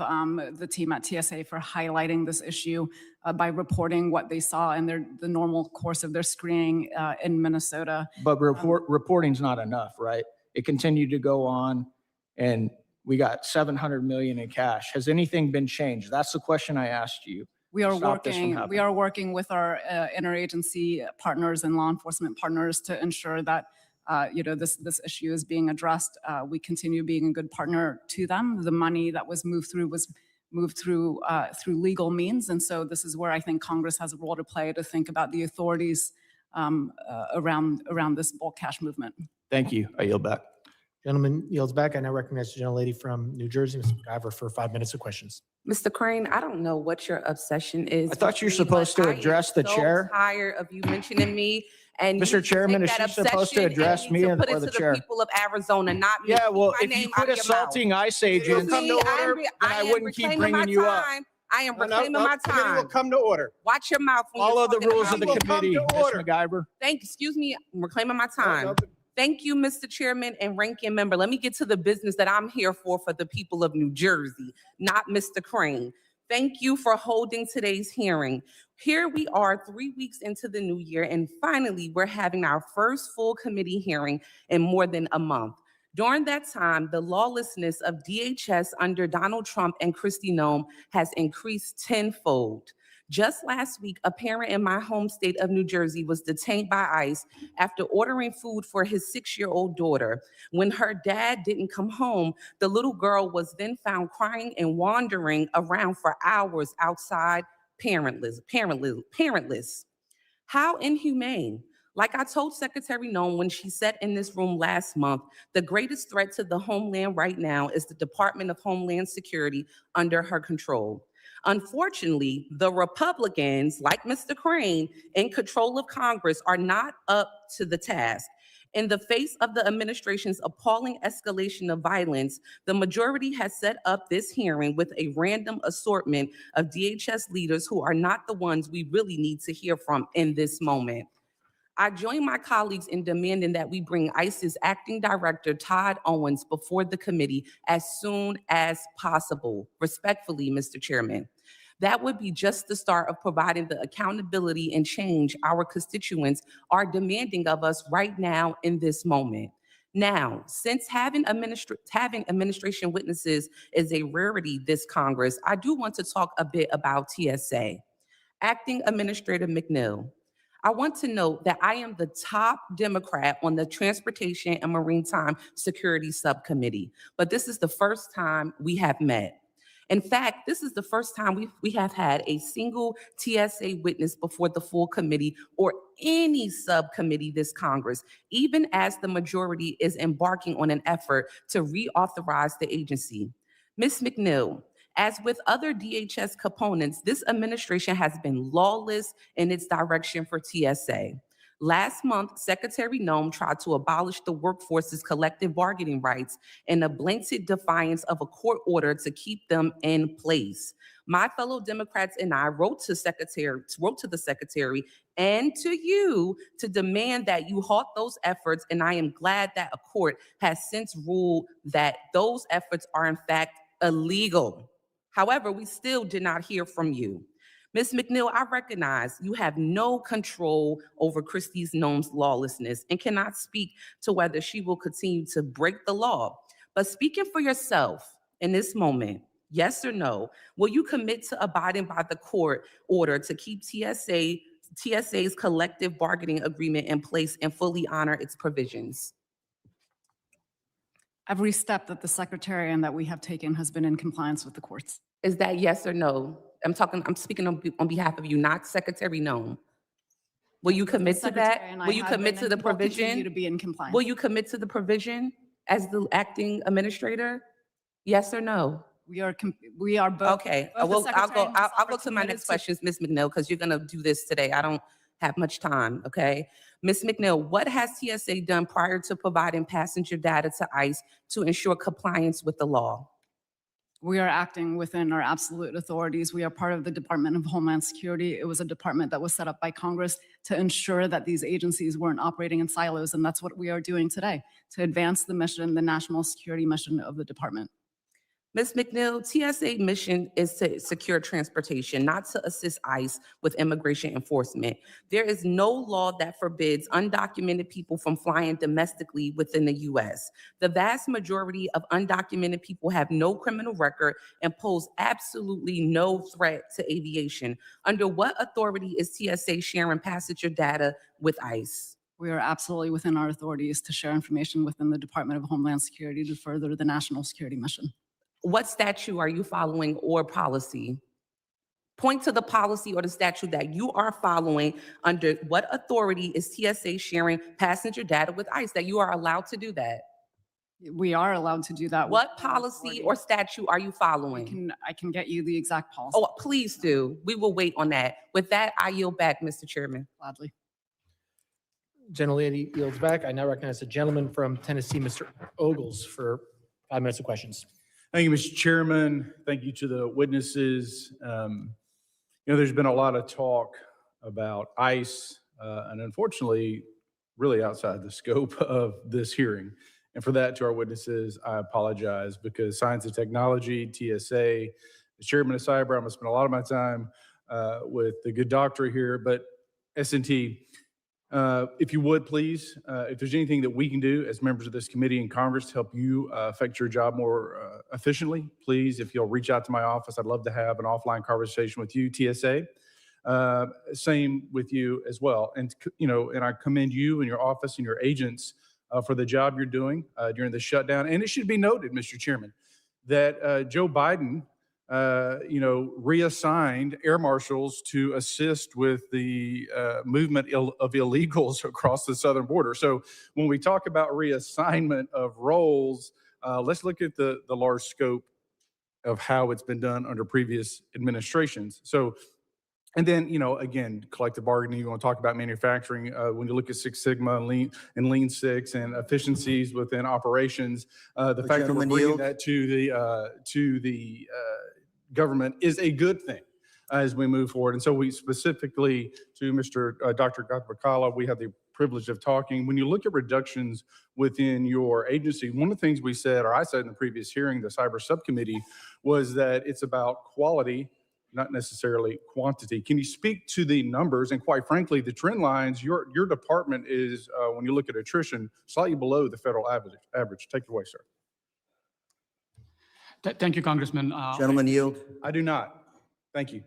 S9: the team at TSA for highlighting this issue by reporting what they saw in the normal course of their screening in Minnesota.
S3: But reporting's not enough, right? It continued to go on, and we got $700 million in cash. Has anything been changed? That's the question I asked you.
S9: We are working with our interagency partners and law enforcement partners to ensure that this issue is being addressed. We continue being a good partner to them. The money that was moved through legal means. And so this is where I think Congress has a role to play to think about the authorities around this bulk cash movement.
S3: Thank you. I yield back.
S6: Gentleman yields back. I now recognize the gentlelady from New Jersey, Ms. McIver, for 5 minutes of questions.
S4: Mr. Crane, I don't know what your obsession is.
S3: I thought you were
S4: with me,
S3: supposed
S4: but
S3: to
S4: I am
S3: address the
S4: so
S3: chair.
S4: Tired of you mentioning me. And
S3: Mr.
S4: you
S3: Chairman,
S4: take
S3: is
S4: that
S3: she supposed to
S4: obsession
S3: address
S4: and
S3: me
S4: to
S3: and-
S4: put
S3: or
S4: it
S3: the
S4: to
S3: chair?
S4: the people of Arizona, not me.
S3: Yeah, well,
S4: Keep my
S3: if you
S4: name
S3: quit
S4: out of your mouth.
S3: assaulting ICE agents,
S4: Excuse me, I am
S3: wouldn't keep
S4: reclaiming
S3: bringing
S4: my
S3: you up.
S4: time. I am reclaiming my
S6: Committee will
S4: time.
S6: come to order.
S4: Watch your mouth when
S3: Follow
S4: you're
S3: the
S4: talking
S3: rules
S4: about
S3: of the
S4: me.
S3: committee, Ms. McIver.
S4: Excuse me, I'm reclaiming my time. Thank you, Mr. Chairman and Ranking Member. Let me get to the business that I'm here for the people of New Jersey, not Mr. Crane. Thank you for holding today's hearing. Here we are 3 weeks into the new year, and finally, we're having our first full committee hearing in more than a month. During that time, the lawlessness of DHS under Donald Trump and Kristi Noem has increased tenfold. Just last week, a parent in my home state of New Jersey was detained by ICE after ordering food for his 6-year-old daughter. When her dad didn't come home, the little girl was then found crying and wandering around for hours outside, parentless. How inhumane. Like I told Secretary Noem when she sat in this room last month, the greatest threat to the homeland right now is the Department of Homeland Security under her control. Unfortunately, the Republicans, like Mr. Crane, in control of Congress, are not up to the task. In the face of the administration's appalling escalation of violence, the majority has set up this hearing with a random assortment of DHS leaders who are not the ones we really need to hear from in this moment. I join my colleagues in demanding that we bring ICE's acting director, Todd Owens, before the committee as soon as possible. Respectfully, Mr. Chairman. That would be just the start of providing the accountability and change our constituents are demanding of us right now in this moment. Now, since having administration witnesses is a rarity this Congress, I do want to talk a bit about TSA. Acting Administrator McNeil. I want to note that I am the top Democrat on the Transportation and Maritime Security Subcommittee, but this is the first time we have met. In fact, this is the first time we have had a single TSA witness before the full committee or any subcommittee this Congress, even as the majority is embarking on an effort to reauthorize the agency. Ms. McNeil, as with other DHS components, this administration has been lawless in its direction for TSA. Last month, Secretary Noem tried to abolish the workforce's collective bargaining rights in a blatant defiance of a court order to keep them in place. My fellow Democrats and I wrote to the secretary and to you to demand that you halt those efforts, and I am glad that a court has since ruled that those efforts are in fact illegal. However, we still did not hear from you. Ms. McNeil, I recognize you have no control over Kristi Noem's lawlessness and cannot speak to whether she will continue to break the law. But speaking for yourself in this moment, yes or no, will you commit to abiding by the court order to keep TSA's collective bargaining agreement in place and fully honor its provisions?
S9: Every step that the secretary and that we have taken has been in compliance with the courts.
S4: Is that yes or no? I'm speaking on behalf of you, not Secretary Noem. Will you commit to that? Will you commit to the provision?
S9: To be in compliance.
S4: Will you commit to the provision as the acting administrator? Yes or no?
S9: We are both.
S4: Okay,
S9: both the
S4: well,
S9: secretary and myself
S4: I'll
S9: are
S4: go to my
S9: committed
S4: next questions, Ms. McNeil, because you're gonna do this today. I don't have much time, okay? Ms. McNeil, what has TSA done prior to providing passenger data to ICE to ensure compliance with the law?
S9: We are acting within our absolute authorities. We are part of the Department of Homeland Security. It was a department that was set up by Congress to ensure that these agencies weren't operating in silos, and that's what we are doing today, to advance the mission, the national security mission of the department.
S4: Ms. McNeil, TSA mission is to secure transportation, not to assist ICE with immigration enforcement. There is no law that forbids undocumented people from flying domestically within the U.S. The vast majority of undocumented people have no criminal record and pose absolutely no threat to aviation. Under what authority is TSA sharing passenger data with ICE?
S9: We are absolutely within our authorities to share information within the Department of Homeland Security to further the national security mission.
S4: What statute are you following or policy? Point to the policy or the statute that you are following. Under what authority is TSA sharing passenger data with ICE that you are allowed to do that?
S9: We are allowed to do that.
S4: What policy or statute are you following?
S9: I can get you the exact policy.
S4: Oh, please do. We will wait on that. With that, I yield back, Mr. Chairman.
S9: Gladly.
S6: Gentlelady yields back. I now recognize the gentleman from Tennessee, Mr. Ogles, for 5 minutes of questions.
S10: Thank you, Mr. Chairman. Thank you to the witnesses. There's been a lot of talk about ICE, and unfortunately, really outside the scope of this hearing. And for that, to our witnesses, I apologize because science and technology, TSA, the chairman of Sabra, I'm going to spend a lot of my time with the good doctor here, but S&T, if you would please, if there's anything that we can do as members of this committee in Congress to help you affect your job more efficiently, please, if you'll reach out to my office, I'd love to have an offline conversation with you, TSA. Same with you as well. And, and I commend you and your office and your agents for the job you're doing during the shutdown. And it should be noted, Mr. Chairman, that Joe Biden reassigned air marshals to assist with the movement of illegals across the southern border. So when we talk about reassignment of roles, let's look at the large scope of how it's been done under previous administrations. So, and then, again, collective bargaining, you want to talk about manufacturing. When you look at Six Sigma and Lean Six and efficiencies within operations, the fact that we're bringing that to the government is a good thing as we move forward. And so we specifically to Dr. Gopakala, we have the privilege of talking. When you look at reductions within your agency, one of the things we said, or I said in the previous hearing, the cyber subcommittee, was that it's about quality, not necessarily quantity. Can you speak to the numbers? And quite frankly, the trend lines, your department is, when you look at attrition, slightly below the federal average. Take it away, sir.
S8: Thank you, Congressman.
S13: Gentleman yield.
S10: I do not. Thank you.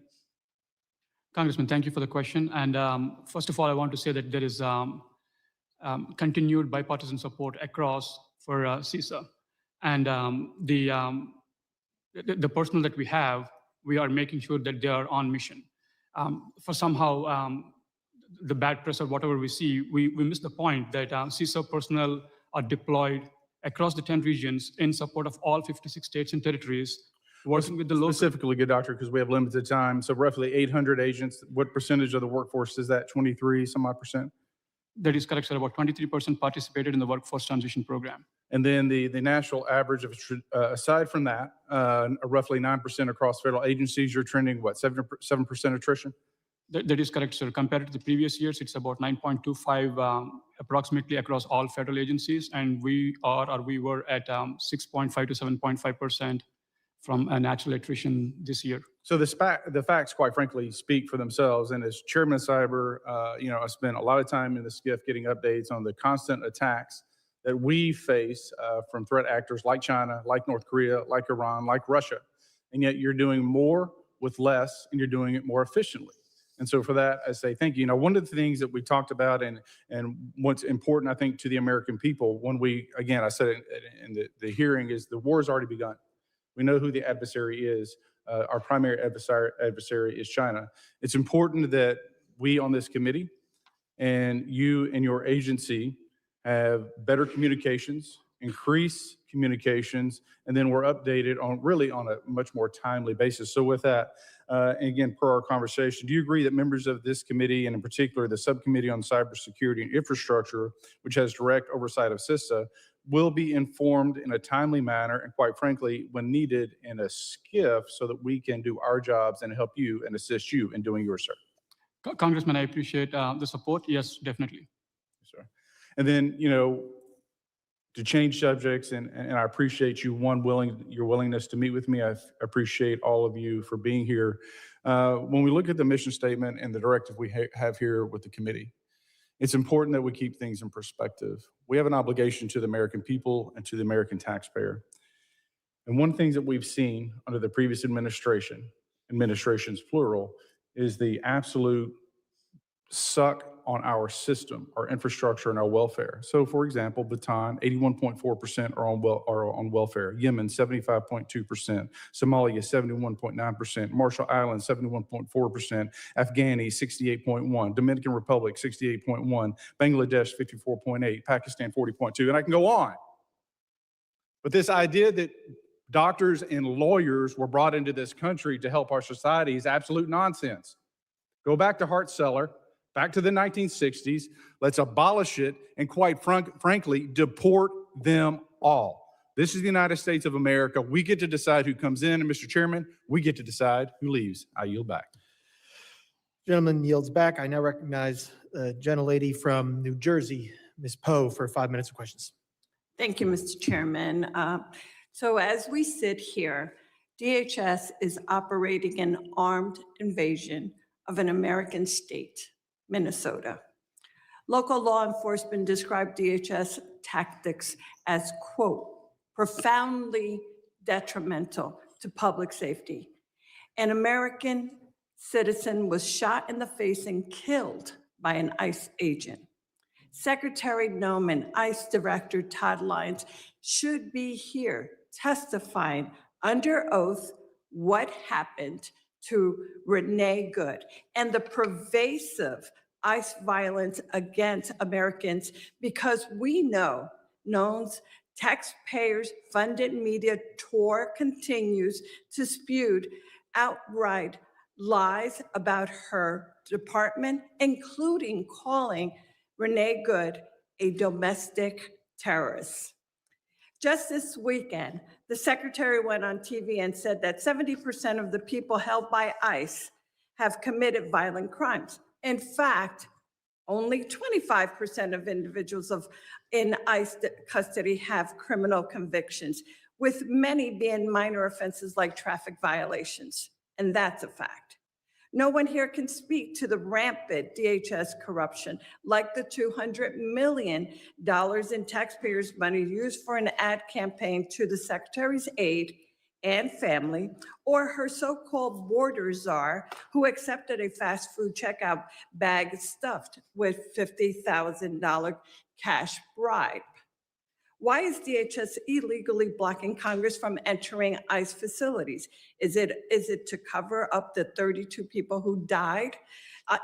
S8: Congressman, thank you for the question. And first of all, I want to say that there is continued bipartisan support across for CISA. And the personnel that we have, we are making sure that they are on mission. For somehow the bad press or whatever we see, we miss the point that CISA personnel are deployed across the 10 regions in support of all 56 states and territories, working with the local.
S10: Specifically, good doctor, because we have limited time. So roughly 800 agents. What percentage of the workforce is that? 23 some odd percent?
S8: That is correct, sir. About 23% participated in the workforce transition program.
S10: And then the national average of, aside from that, roughly 9% across federal agencies, you're trending what, 7% attrition?
S8: That is correct, sir. Compared to the previous years, it's about 9.25 approximately across all federal agencies. And we were at 6.5 to 7.5% from a natural attrition this year.
S10: So the facts, quite frankly, speak for themselves. And as chairman of Cyber, I spent a lot of time in the SCIF getting updates on the constant attacks that we face from threat actors like China, like North Korea, like Iran, like Russia. And yet you're doing more with less, and you're doing it more efficiently. And so for that, I say thank you. One of the things that we talked about and what's important, I think, to the American people, when I said it in the hearing, is the war has already begun. We know who the adversary is. Our primary adversary is China. It's important that we on this committee and you and your agency have better communications, increase communications, and then we're updated on a much more timely basis. So with that, and again, per our conversation, do you agree that members of this committee, and in particular the subcommittee on cybersecurity and infrastructure, which has direct oversight of CISA, will be informed in a timely manner and, quite frankly, when needed, in a SCIF so that we can do our jobs and help you and assist you in doing yours, sir?
S8: Congressman, I appreciate the support. Yes, definitely.
S10: Yes, sir. And then, to change subjects, and I appreciate your willingness to meet with me. I appreciate all of you for being here. When we look at the mission statement and the directive we have here with the committee, it's important that we keep things in perspective. We have an obligation to the American people and to the American taxpayer. And one thing that we've seen under the previous administrations plural, is the absolute suck on our system, our infrastructure, and our welfare. So, for example, Bhutan, 81.4% are on welfare. Yemen, 75.2%. Somalia, 71.9%. Marshall Islands, 71.4%. Afghani, 68.1%. Dominican Republic, 68.1%. Bangladesh, 54.8%. Pakistan, 40.2%. And I can go on. But this idea that doctors and lawyers were brought into this country to help our society is absolute nonsense. Go back to Hart-Celler, back to the 1960s. Let's abolish it and, quite frankly, deport them all. This is the United States of America. We get to decide who comes in, and Mr. Chairman, we get to decide who leaves. I yield back.
S6: Gentleman yields back. I now recognize the gentlelady from New Jersey, Ms. Poe, for 5 minutes of questions.
S17: Thank you, Mr. Chairman. So as we sit here, DHS is operating an armed invasion of an American state, Minnesota. Local law enforcement described DHS tactics as, quote, profoundly detrimental to public safety. An American citizen was shot in the face and killed by an ICE agent. Secretary Noem and ICE Director Todd Lyons should be here testifying under oath what happened to Renee Good and the pervasive ICE violence against Americans, because we know Noem's taxpayers-funded media tour continues to spew outright lies about her department, including calling Renee Good a domestic terrorist. Just this weekend, the secretary went on TV and said that 70% of the people held by ICE have committed violent crimes. In fact, only 25% of individuals in ICE custody have criminal convictions, with many being minor offenses like traffic violations. And that's a fact. No one here can speak to the rampant DHS corruption, like the $200 million in taxpayers' money used for an ad campaign to the secretary's aide and family, or her so-called border czar who accepted a fast food checkout bag stuffed with $50,000 cash bribe. Why is DHS illegally blocking Congress from entering ICE facilities? Is it to cover up the 32 people who died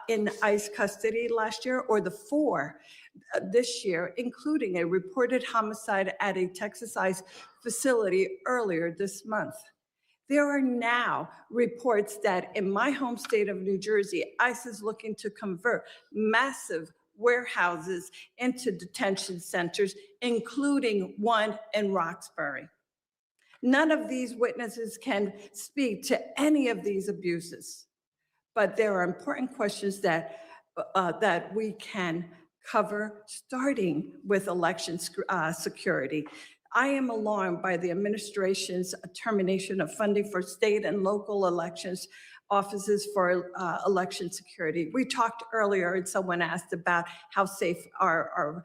S17: in ICE custody last year, or the 4 this year, including a reported homicide at a Texas ICE facility earlier this month? There are now reports that in my home state of New Jersey, ICE is looking to convert massive warehouses into detention centers, including one in Roxbury. None of these witnesses can speak to any of these abuses, but there are important questions that we can cover, starting with election security. I am alarmed by the administration's termination of funding for state and local elections offices for election security. We talked earlier, and someone asked about how safe are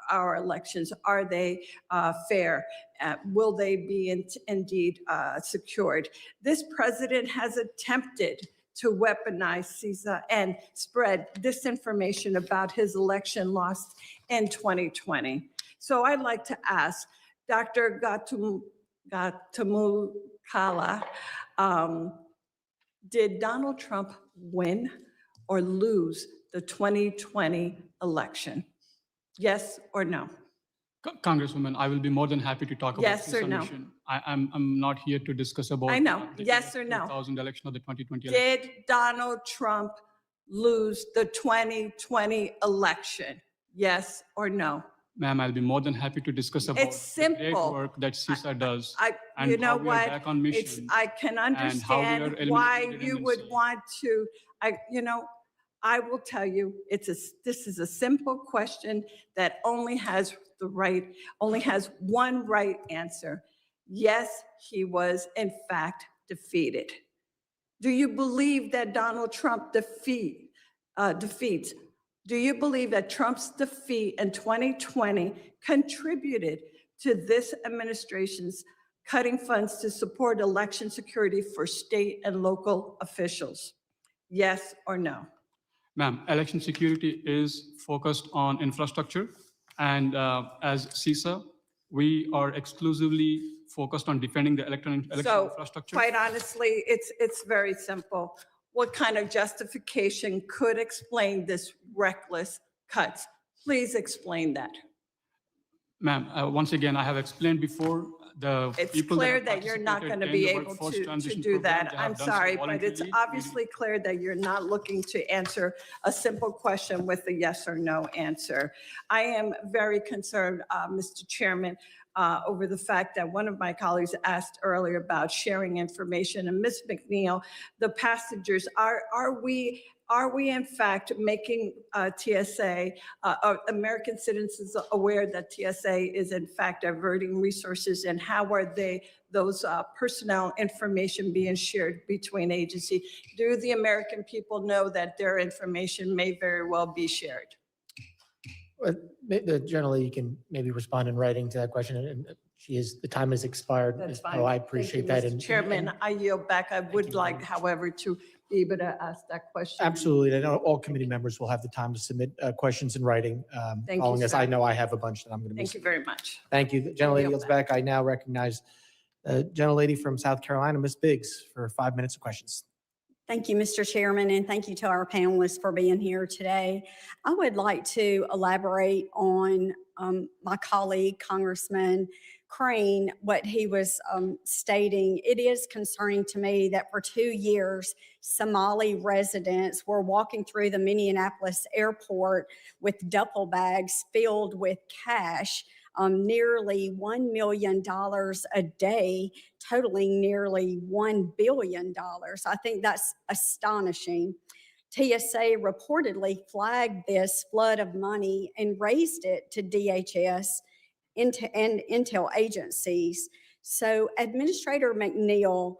S17: our elections. Are they fair? Will they be indeed secured? This president has attempted to weaponize CISA and spread disinformation about his election loss in 2020. So I'd like to ask Dr. Gatumukala, did Donald Trump win or lose the 2020 election? Yes or no?
S8: Congresswoman, I will be more than happy to talk about
S17: Yes
S8: this
S17: or no?
S8: submission. I'm not here to discuss about
S17: I know.
S8: the
S17: Yes or no?
S8: 2000 election or the 2020 election.
S17: Did Donald Trump lose the 2020 election? Yes or no?
S8: Ma'am, I'll be more than happy to discuss about
S17: It's
S8: the great
S17: simple.
S8: work that CISA does.
S17: You
S8: and
S17: know
S8: how we are
S17: what?
S8: back on
S17: It's,
S8: mission.
S17: I can
S8: and how we are
S17: understand
S8: eliminating
S17: why
S8: the
S17: you would
S8: redundancy.
S17: want to, I will tell you, this is a simple question that only has one right answer. Yes, he was in fact defeated. Do you believe that Donald Trump defeats? Do you believe that Trump's defeat in 2020 contributed to this administration's cutting funds to support election security for state and local officials? Yes or no?
S8: Ma'am, election security is focused on infrastructure, and as CISA, we are exclusively focused on defending the election
S17: So
S8: infrastructure.
S17: quite honestly, it's very simple. What kind of justification could explain this reckless cuts? Please explain that.
S8: Ma'am, once again, I have explained before, the
S17: It's
S8: people
S17: clear
S8: have
S17: that you're not going to
S8: participated
S17: be
S8: in the
S17: able
S8: workforce
S17: to
S8: transition
S17: do
S8: program,
S17: that.
S8: they have
S17: I'm
S8: done so
S17: sorry, but it's
S8: voluntarily.
S17: obviously clear that you're not looking to answer a simple question with a yes or no answer. I am very concerned, Mr. Chairman, over the fact that one of my colleagues asked earlier about sharing information. And Ms. McNeil, the passengers, are we in fact making TSA, American citizens aware that TSA is in fact diverting resources, and how are those personnel information being shared between agencies? Do the American people know that their information may very well be shared?
S6: Generally, you can maybe respond in writing to that question, and the time has expired.
S17: That's
S6: Ms.
S17: fine.
S6: Poe, I
S17: Thank you,
S6: appreciate that.
S17: Mr. Chairman, I yield back. I would like, however, to be able to ask that question.
S6: Absolutely. I know all committee members will have the time to submit questions in writing
S17: Thank you,
S6: following this.
S17: sir.
S6: I know I have a bunch that I'm going to
S17: Thank
S6: be.
S17: you very much.
S6: Thank you. The gentlelady yields back. I now recognize the gentlelady from South Carolina, Ms. Biggs, for 5 minutes of questions.
S16: Thank you, Mr. Chairman, and thank you to our panelists for being here today. I would like to elaborate on my colleague, Congressman Crane, what he was stating. It is concerning to me that for 2 years, Somali residents were walking through the Minneapolis airport with duffel bags filled with cash, nearly $1 million a day, totaling nearly $1 billion. I think that's astonishing. TSA reportedly flagged this flood of money and raised it to DHS and intel agencies. So Administrator McNeil,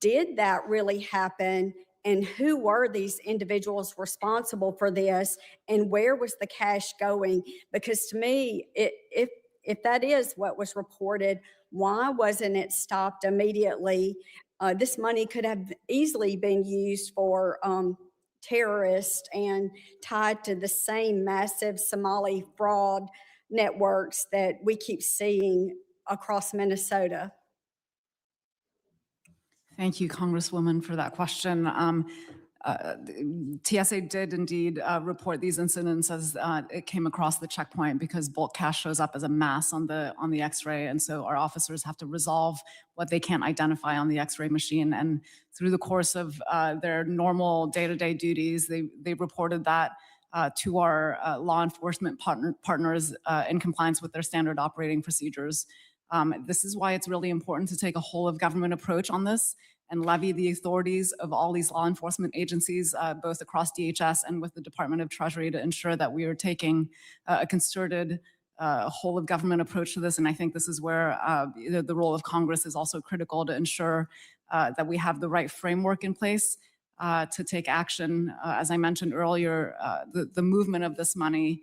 S16: did that really happen? And who were these individuals responsible for this? And where was the cash going? Because to me, if that is what was reported, why wasn't it stopped immediately? This money could have easily been used for terrorists and tied to the same massive Somali fraud networks that we keep seeing across Minnesota.
S9: Thank you, Congresswoman, for that question. TSA did indeed report these incidents as it came across the checkpoint, because bulk cash shows up as a mass on the X-ray, and so our officers have to resolve what they can't identify on the X-ray machine. And through the course of their normal day-to-day duties, they reported that to our law enforcement partners in compliance with their standard operating procedures. This is why it's really important to take a whole of government approach on this and levy the authorities of all these law enforcement agencies, both across DHS and with the Department of Treasury, to ensure that we are taking a concerted whole of government approach to this. And I think this is where the role of Congress is also critical, to ensure that we have the right framework in place to take action. As I mentioned earlier, the movement of this money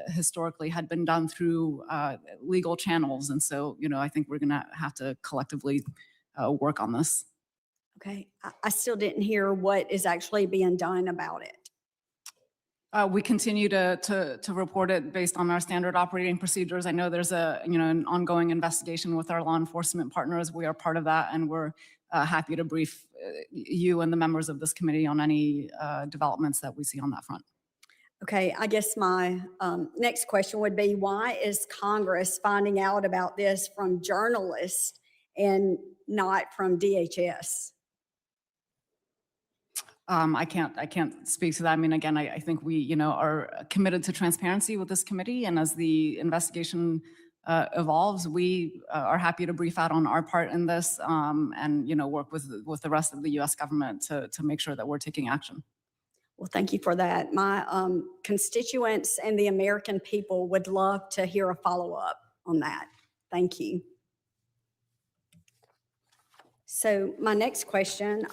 S9: historically had been done through legal channels. And so, I think we're going to have to collectively work on this.
S16: Okay, I still didn't hear what is actually being done about it.
S9: We continue to report it based on our standard operating procedures. I know there's an ongoing investigation with our law enforcement partners. We are part of that, and we're happy to brief you and the members of this committee on any developments that we see on that front.
S16: Okay, I guess my next question would be, why is Congress finding out about this from journalists and not from DHS?
S9: I can't speak to that. I mean, again, I think we, are committed to transparency with this committee, and as the investigation evolves, we are happy to brief out on our part in this, and work with the rest of the U.S. government to make sure that we're taking action.
S16: Well, thank you for that. My constituents and the American people would love to hear a follow-up on that. Thank you. So my next question,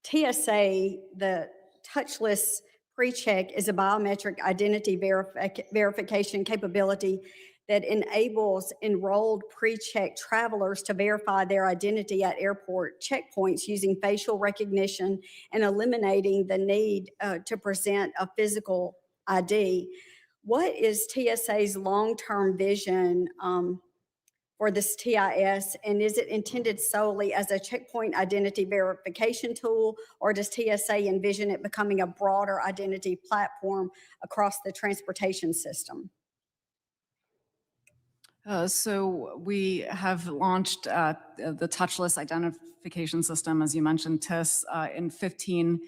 S16: TSA, the touchless pre-check is a biometric identity verification capability that enables enrolled pre-check travelers to verify their identity at airport checkpoints using facial recognition and eliminating the need to present a physical ID. What is TSA's long-term vision for this TIS, and is it intended solely as a checkpoint identity verification tool, or does TSA envision it becoming a broader identity platform across the transportation system?
S9: So we have launched the touchless identification system, as you mentioned, TIS, in 15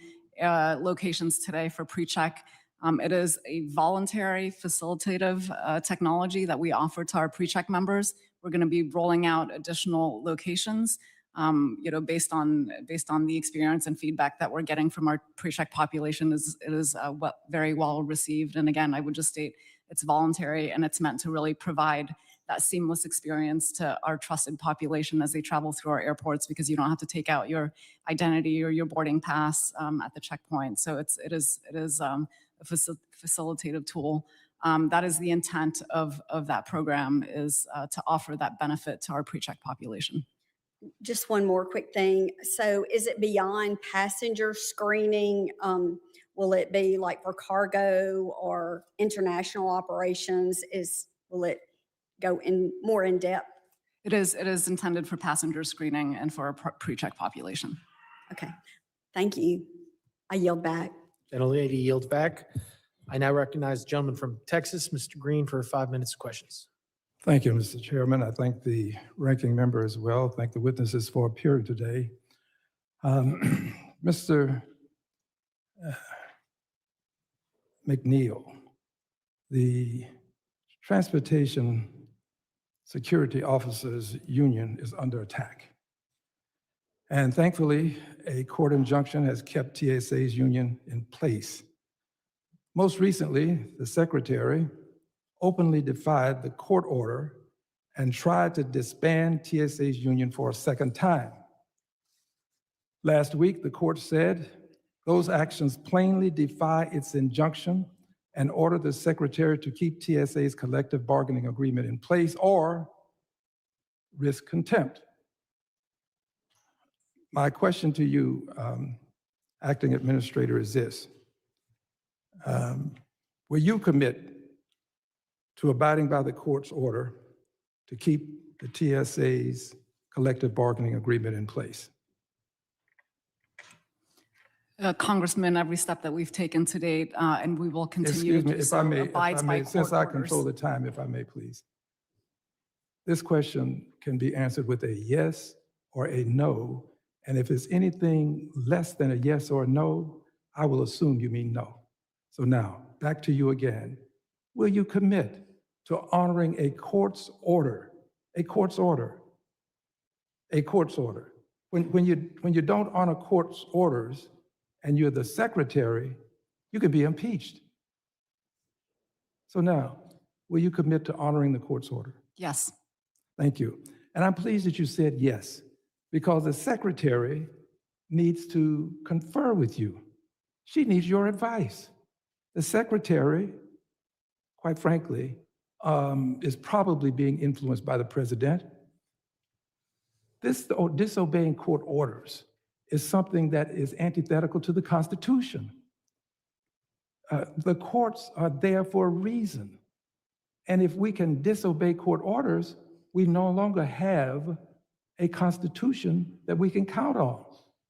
S9: locations today for pre-check. It is a voluntary facilitative technology that we offer to our pre-check members. We're going to be rolling out additional locations, based on the experience and feedback that we're getting from our pre-check population. It is very well received. And again, I would just state it's voluntary and it's meant to really provide that seamless experience to our trusted population as they travel through our airports, because you don't have to take out your identity or your boarding pass at the checkpoint. So it is a facilitative tool. That is the intent of that program, is to offer that benefit to our pre-check population.
S16: Just one more quick thing. So is it beyond passenger screening? Will it be like for cargo or international operations? Will it go more in depth?
S9: It is intended for passenger screening and for our pre-check population.
S16: Okay, thank you. I yield back.
S6: Gentlelady yields back. I now recognize the gentleman from Texas, Mr. Green, for 5 minutes of questions.
S18: Thank you, Mr. Chairman. I thank the ranking member as well. Thank the witnesses for appearing today. Mr. McNeil, the Transportation Security Officers Union is under attack. And thankfully, a court injunction has kept TSA's union in place. Most recently, the secretary openly defied the court order and tried to disband TSA's union for a second time. Last week, the court said those actions plainly defy its injunction and ordered the secretary to keep TSA's collective bargaining agreement in place or risk contempt. My question to you, acting administrator, is this. Will you commit to abiding by the court's order to keep the TSA's collective bargaining agreement in place?
S9: Congressman, every step that we've taken to date, and we will continue
S18: Excuse
S9: to
S18: me,
S9: do
S18: if
S9: so,
S18: I may,
S9: abides by
S18: since
S9: court
S18: I
S9: orders.
S18: control the time, if I may, please. This question can be answered with a yes or a no, and if it's anything less than a yes or a no, I will assume you mean no. So now, back to you again. Will you commit to honoring a court's order? A court's order. A court's order. When you don't honor court's orders and you're the secretary, you can be impeached. So now, will you commit to honoring the court's order?
S9: Yes.
S18: Thank you. And I'm pleased that you said yes, because the secretary needs to confer with you. She needs your advice. The secretary, quite frankly, is probably being influenced by the president. Disobeying court orders is something that is antithetical to the Constitution. The courts are there for a reason. And if we can disobey court orders, we no longer have a Constitution that we can count on.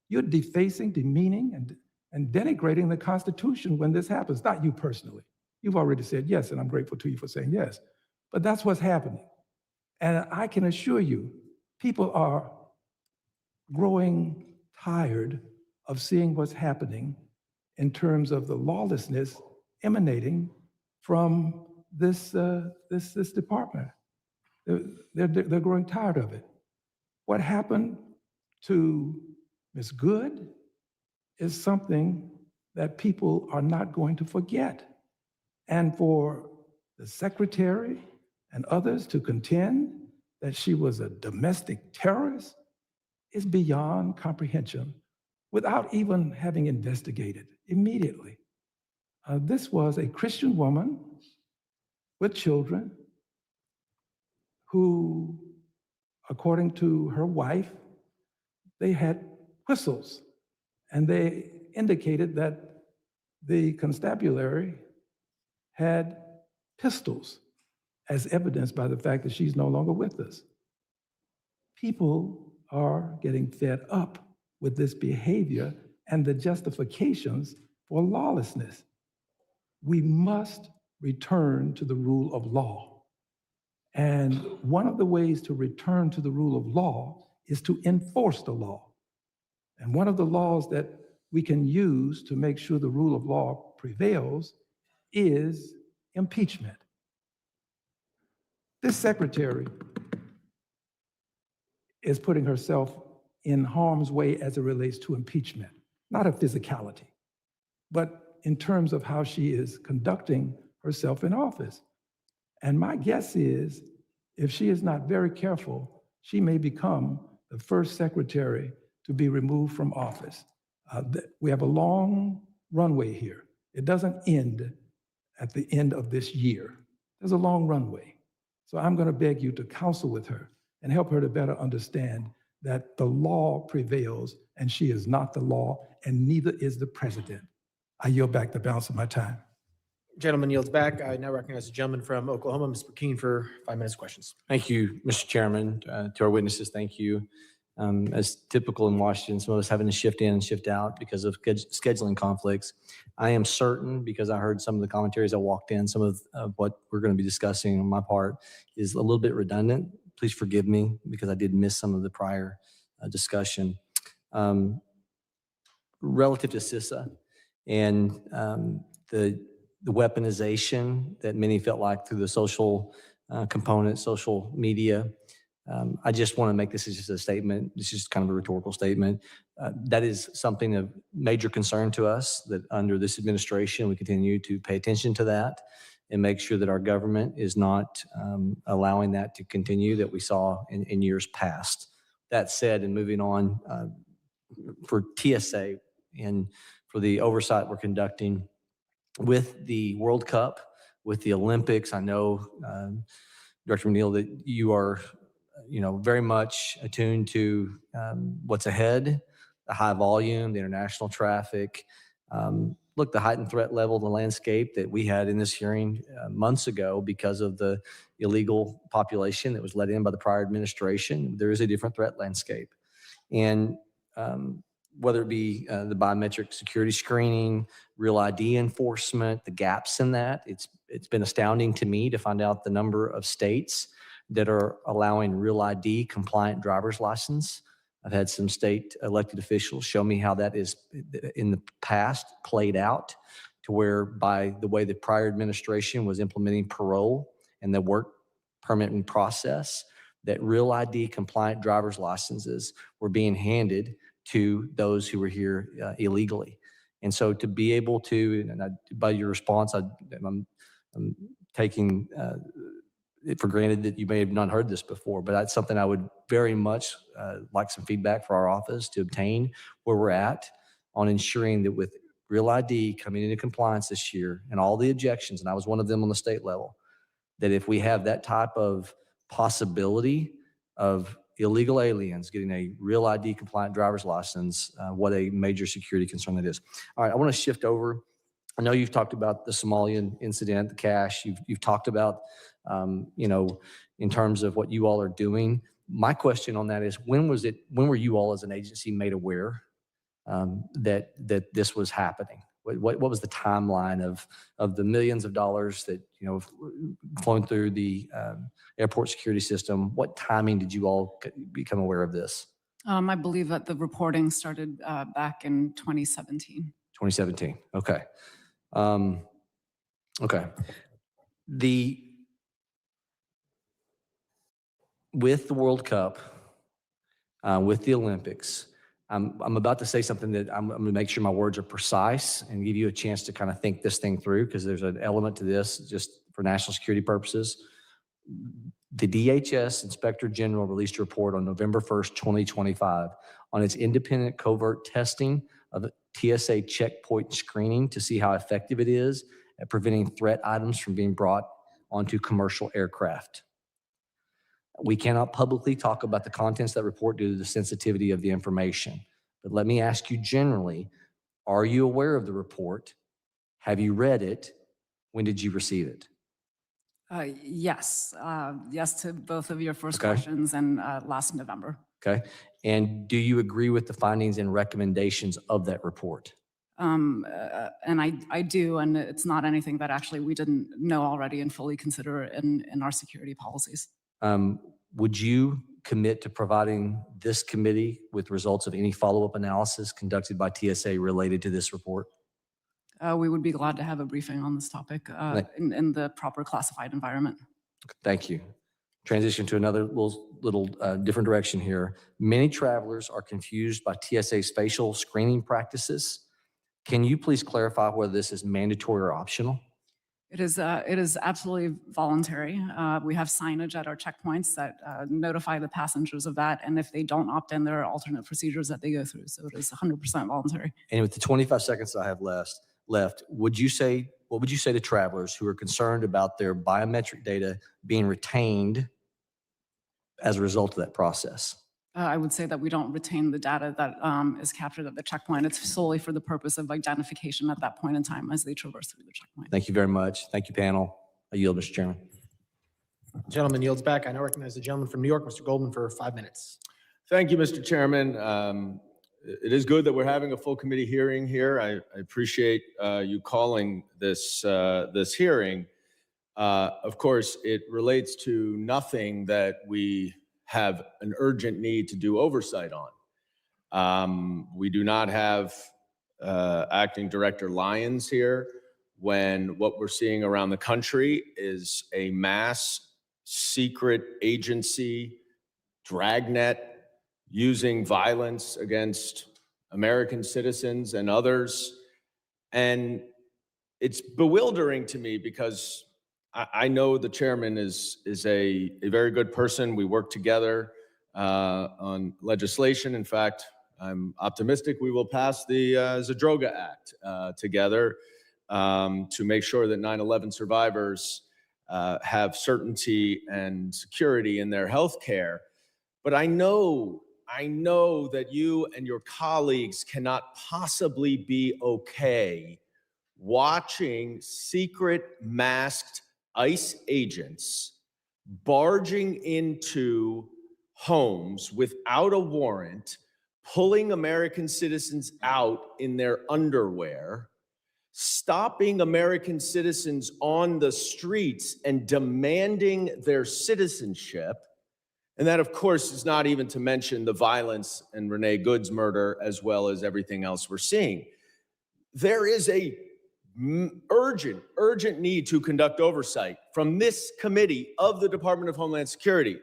S18: You're defacing, demeaning, and denigrating the Constitution when this happens, not you personally. You've already said yes, and I'm grateful to you for saying yes. But that's what's happening. And I can assure you, people are growing tired of seeing what's happening in terms of the lawlessness emanating from this department. They're growing tired of it. What happened to Ms. Good is something that people are not going to forget. And for the secretary and others to contend that she was a domestic terrorist is beyond comprehension without even having investigated immediately. This was a Christian woman with children who, according to her wife, they had whistles, and they indicated that the constabulary had pistols, as evidenced by the fact that she's no longer with us. People are getting fed up with this behavior and the justifications for lawlessness. We must return to the rule of law. And one of the ways to return to the rule of law is to enforce the law. And one of the laws that we can use to make sure the rule of law prevails is impeachment. This secretary is putting herself in harm's way as it relates to impeachment, not her physicality, but in terms of how she is conducting herself in office. And my guess is, if she is not very careful, she may become the first secretary to be removed from office. We have a long runway here. It doesn't end at the end of this year. There's a long runway. So I'm going to beg you to counsel with her and help her to better understand that the law prevails and she is not the law and neither is the president. I yield back the balance of my time.
S6: Gentleman yields back. I now recognize the gentleman from Oklahoma, Mr. McKean, for 5 minutes questions.
S19: Thank you, Mr. Chairman. To our witnesses, thank you. As typical in Washington, some of us having to shift in and shift out because of scheduling conflicts. I am certain, because I heard some of the commentaries I walked in, some of what we're going to be discussing on my part is a little bit redundant. Please forgive me because I did miss some of the prior discussion. Relative to CISA and the weaponization that many felt like through the social component, social media, I just want to make this as just a statement. This is kind of a rhetorical statement. That is something of major concern to us, that under this administration, we continue to pay attention to that and make sure that our government is not allowing that to continue that we saw in years past. That said, and moving on, for TSA and for the oversight we're conducting with the World Cup, with the Olympics, I know, Director McNeil, that you are very much attuned to what's ahead, the high volume, the international traffic. Look, the heightened threat level, the landscape that we had in this hearing months ago because of the illegal population that was let in by the prior administration, there is a different threat landscape. And whether it be the biometric security screening, real ID enforcement, the gaps in that, it's been astounding to me to find out the number of states that are allowing real ID compliant driver's license. I've had some state elected officials show me how that is in the past played out, to where by the way the prior administration was implementing parole and the work permitting process, that real ID compliant driver's licenses were being handed to those who were here illegally. And so to be able to, and by your response, I'm taking it for granted that you may have not heard this before, but that's something I would very much like some feedback for our office to obtain where we're at on ensuring that with real ID coming into compliance this year and all the objections, and I was one of them on the state level, that if we have that type of possibility of illegal aliens getting a real ID compliant driver's license, what a major security concern that is. All right, I want to shift over. I know you've talked about the Somalian incident, the cash. You've talked about, in terms of what you all are doing. My question on that is, when were you all as an agency made aware that this was happening? What was the timeline of the millions of dollars that flowing through the airport security system? What timing did you all become aware of this?
S9: I believe that the reporting started back in 2017.
S19: 2017. Okay. Okay. With the World Cup, with the Olympics, I'm about to say something that I'm going to make sure my words are precise and give you a chance to kind of think this thing through, because there's an element to this just for national security purposes. The DHS Inspector General released a report on November 1st, 2025 on its independent covert testing of TSA checkpoint screening to see how effective it is at preventing threat items from being brought onto commercial aircraft. We cannot publicly talk about the contents of that report due to the sensitivity of the information. But let me ask you generally, are you aware of the report? Have you read it? When did you receive it?
S9: Yes, yes to both of your first
S19: Okay.
S9: questions and last November.
S19: Okay. And do you agree with the findings and recommendations of that report?
S9: And I do, and it's not anything that actually we didn't know already and fully consider in our security policies.
S19: Would you commit to providing this committee with results of any follow-up analysis conducted by TSA related to this report?
S9: We would be glad to have a briefing on this topic in the proper classified environment.
S19: Thank you. Transition to another little different direction here. Many travelers are confused by TSA's facial screening practices. Can you please clarify whether this is mandatory or optional?
S9: It is absolutely voluntary. We have signage at our checkpoints that notify the passengers of that. And if they don't opt in, there are alternate procedures that they go through. So it is 100% voluntary.
S19: And with the 25 seconds I have left, what would you say to travelers who are concerned about their biometric data being retained as a result of that process?
S9: I would say that we don't retain the data that is captured at the checkpoint. It's solely for the purpose of identification at that point in time as they traverse through the checkpoint.
S19: Thank you very much. Thank you, panel. I yield, Mr. Chairman.
S6: Gentleman yields back. I now recognize the gentleman from New York, Mr. Goldman, for 5 minutes.
S20: Thank you, Mr. Chairman. It is good that we're having a full committee hearing here. I appreciate you calling this hearing. Of course, it relates to nothing that we have an urgent need to do oversight on. We do not have Acting Director Lyons here when what we're seeing around the country is a mass secret agency dragnet using violence against American citizens and others. And it's bewildering to me because I know the chairman is a very good person. We work together on legislation. In fact, I'm optimistic we will pass the Zadroga Act together to make sure that 9/11 survivors have certainty and security in their health care. But I know that you and your colleagues cannot possibly be okay watching secret masked ICE agents barging into homes without a warrant, pulling American citizens out in their underwear, stopping American citizens on the streets and demanding their citizenship. And that, of course, is not even to mention the violence and Renee Good's murder, as well as everything else we're seeing. There is a urgent need to conduct oversight from this committee of the Department of Homeland Security.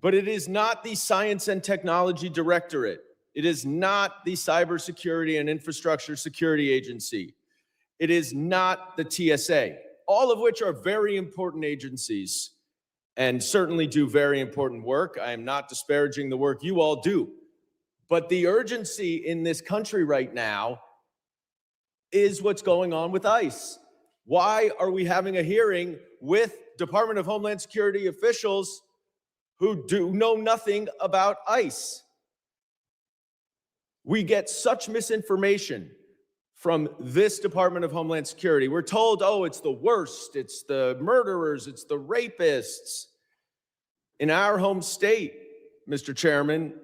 S20: But it is not the Science and Technology Directorate. It is not the Cybersecurity and Infrastructure Security Agency. It is not the TSA, all of which are very important agencies and certainly do very important work. I am not disparaging the work you all do. But the urgency in this country right now is what's going on with ICE. Why are we having a hearing with Department of Homeland Security officials who know nothing about ICE? We get such misinformation from this Department of Homeland Security. We're told, oh, it's the worst, it's the murderers, it's the rapists. In our home state, Mr. Chairman,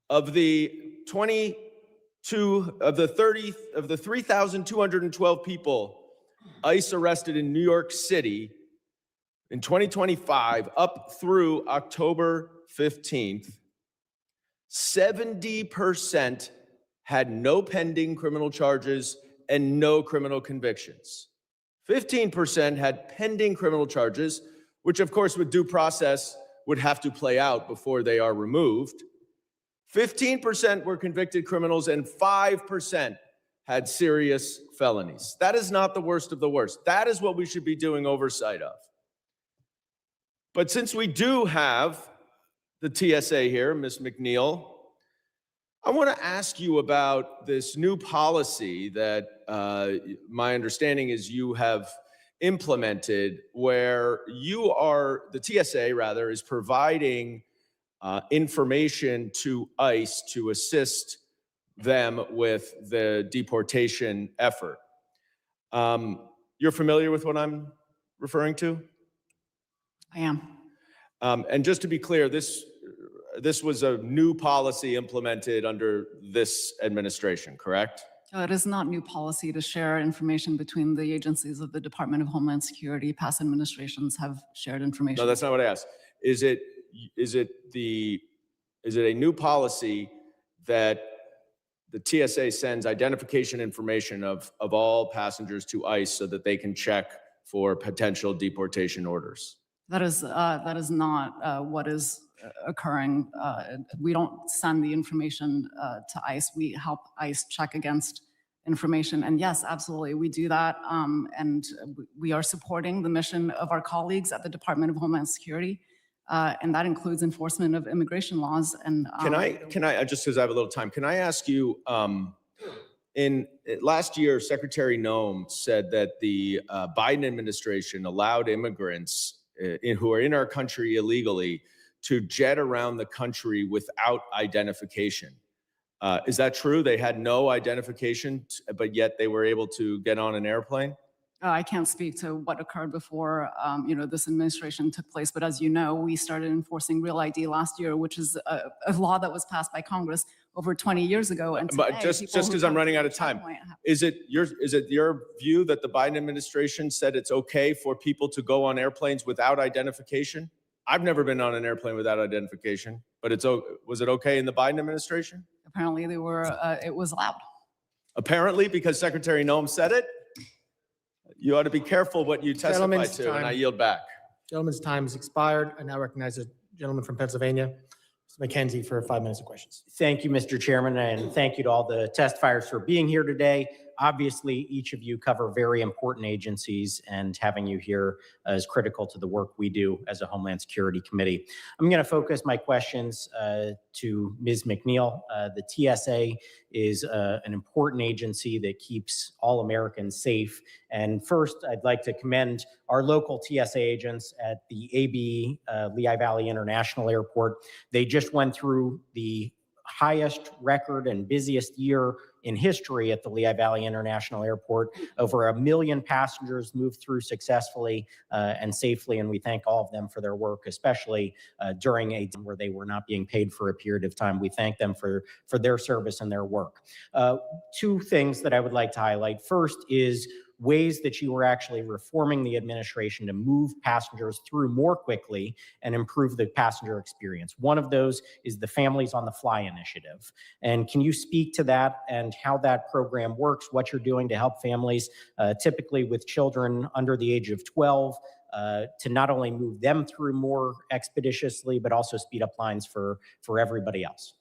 S20: of the 3,212 people ICE arrested in New York City in 2025 up through October 15th, 70% had no pending criminal charges and no criminal convictions. 15% had pending criminal charges, which of course with due process would have to play out before they are removed. 15% were convicted criminals and 5% had serious felonies. That is not the worst of the worst. That is what we should be doing oversight of. But since we do have the TSA here, Ms. McNeil, I want to ask you about this new policy that my understanding is you have implemented where the TSA rather, is providing information to ICE to assist them with the deportation effort. You're familiar with what I'm referring to?
S9: I am.
S20: And just to be clear, this was a new policy implemented under this administration, correct?
S9: It is not new policy to share information between the agencies of the Department of Homeland Security. Past administrations have shared information.
S20: No, that's not what I asked. Is it a new policy that the TSA sends identification information of all passengers to ICE so that they can check for potential deportation orders?
S9: That is not what is occurring. We don't send the information to ICE. We help ICE check against information. And yes, absolutely, we do that. And we are supporting the mission of our colleagues at the Department of Homeland Security. And that includes enforcement of immigration laws. And
S20: Can I just because I have a little time, can I ask you, last year, Secretary Noem said that the Biden administration allowed immigrants who are in our country illegally to jet around the country without identification. Is that true? They had no identification, but yet they were able to get on an airplane?
S9: I can't speak to what occurred before this administration took place, but as you know, we started enforcing Real ID last year, which is a law that was passed by Congress over 20 years ago. And
S20: But just because I'm running out of time, is it your view that the Biden administration said it's okay for people to go on airplanes without identification? I've never been on an airplane without identification, but was it okay in the Biden administration?
S9: Apparently, it was allowed.
S20: Apparently, because Secretary Noem said it? You ought to be careful what you testify
S6: Gentleman's
S20: to, and I
S6: time.
S20: yield back.
S6: Gentleman's time has expired. I now recognize the gentleman from Pennsylvania, Mr. McKenzie, for 5 minutes of questions.
S15: Thank you, Mr. Chairman, and thank you to all the testifiers for being here today. Obviously, each of you cover very important agencies, and having you here is critical to the work we do as a Homeland Security Committee. I'm going to focus my questions to Ms. McNeil. The TSA is an important agency that keeps all Americans safe. And first, I'd like to commend our local TSA agents at the AB Lehigh Valley International Airport. They just went through the highest record and busiest year in history at the Lehigh Valley International Airport. Over 1 million passengers moved through successfully and safely, and we thank all of them for their work, especially during a time where they were not being paid for a period of time. We thank them for their service and their work. Two things that I would like to highlight. First is ways that you were actually reforming the administration to move passengers through more quickly and improve the passenger experience. One of those is the Families on the Fly initiative. And can you speak to that and how that program works, what you're doing to help families, typically with children under the age of 12, to not only move them through more expeditiously, but also speed up lines for everybody else?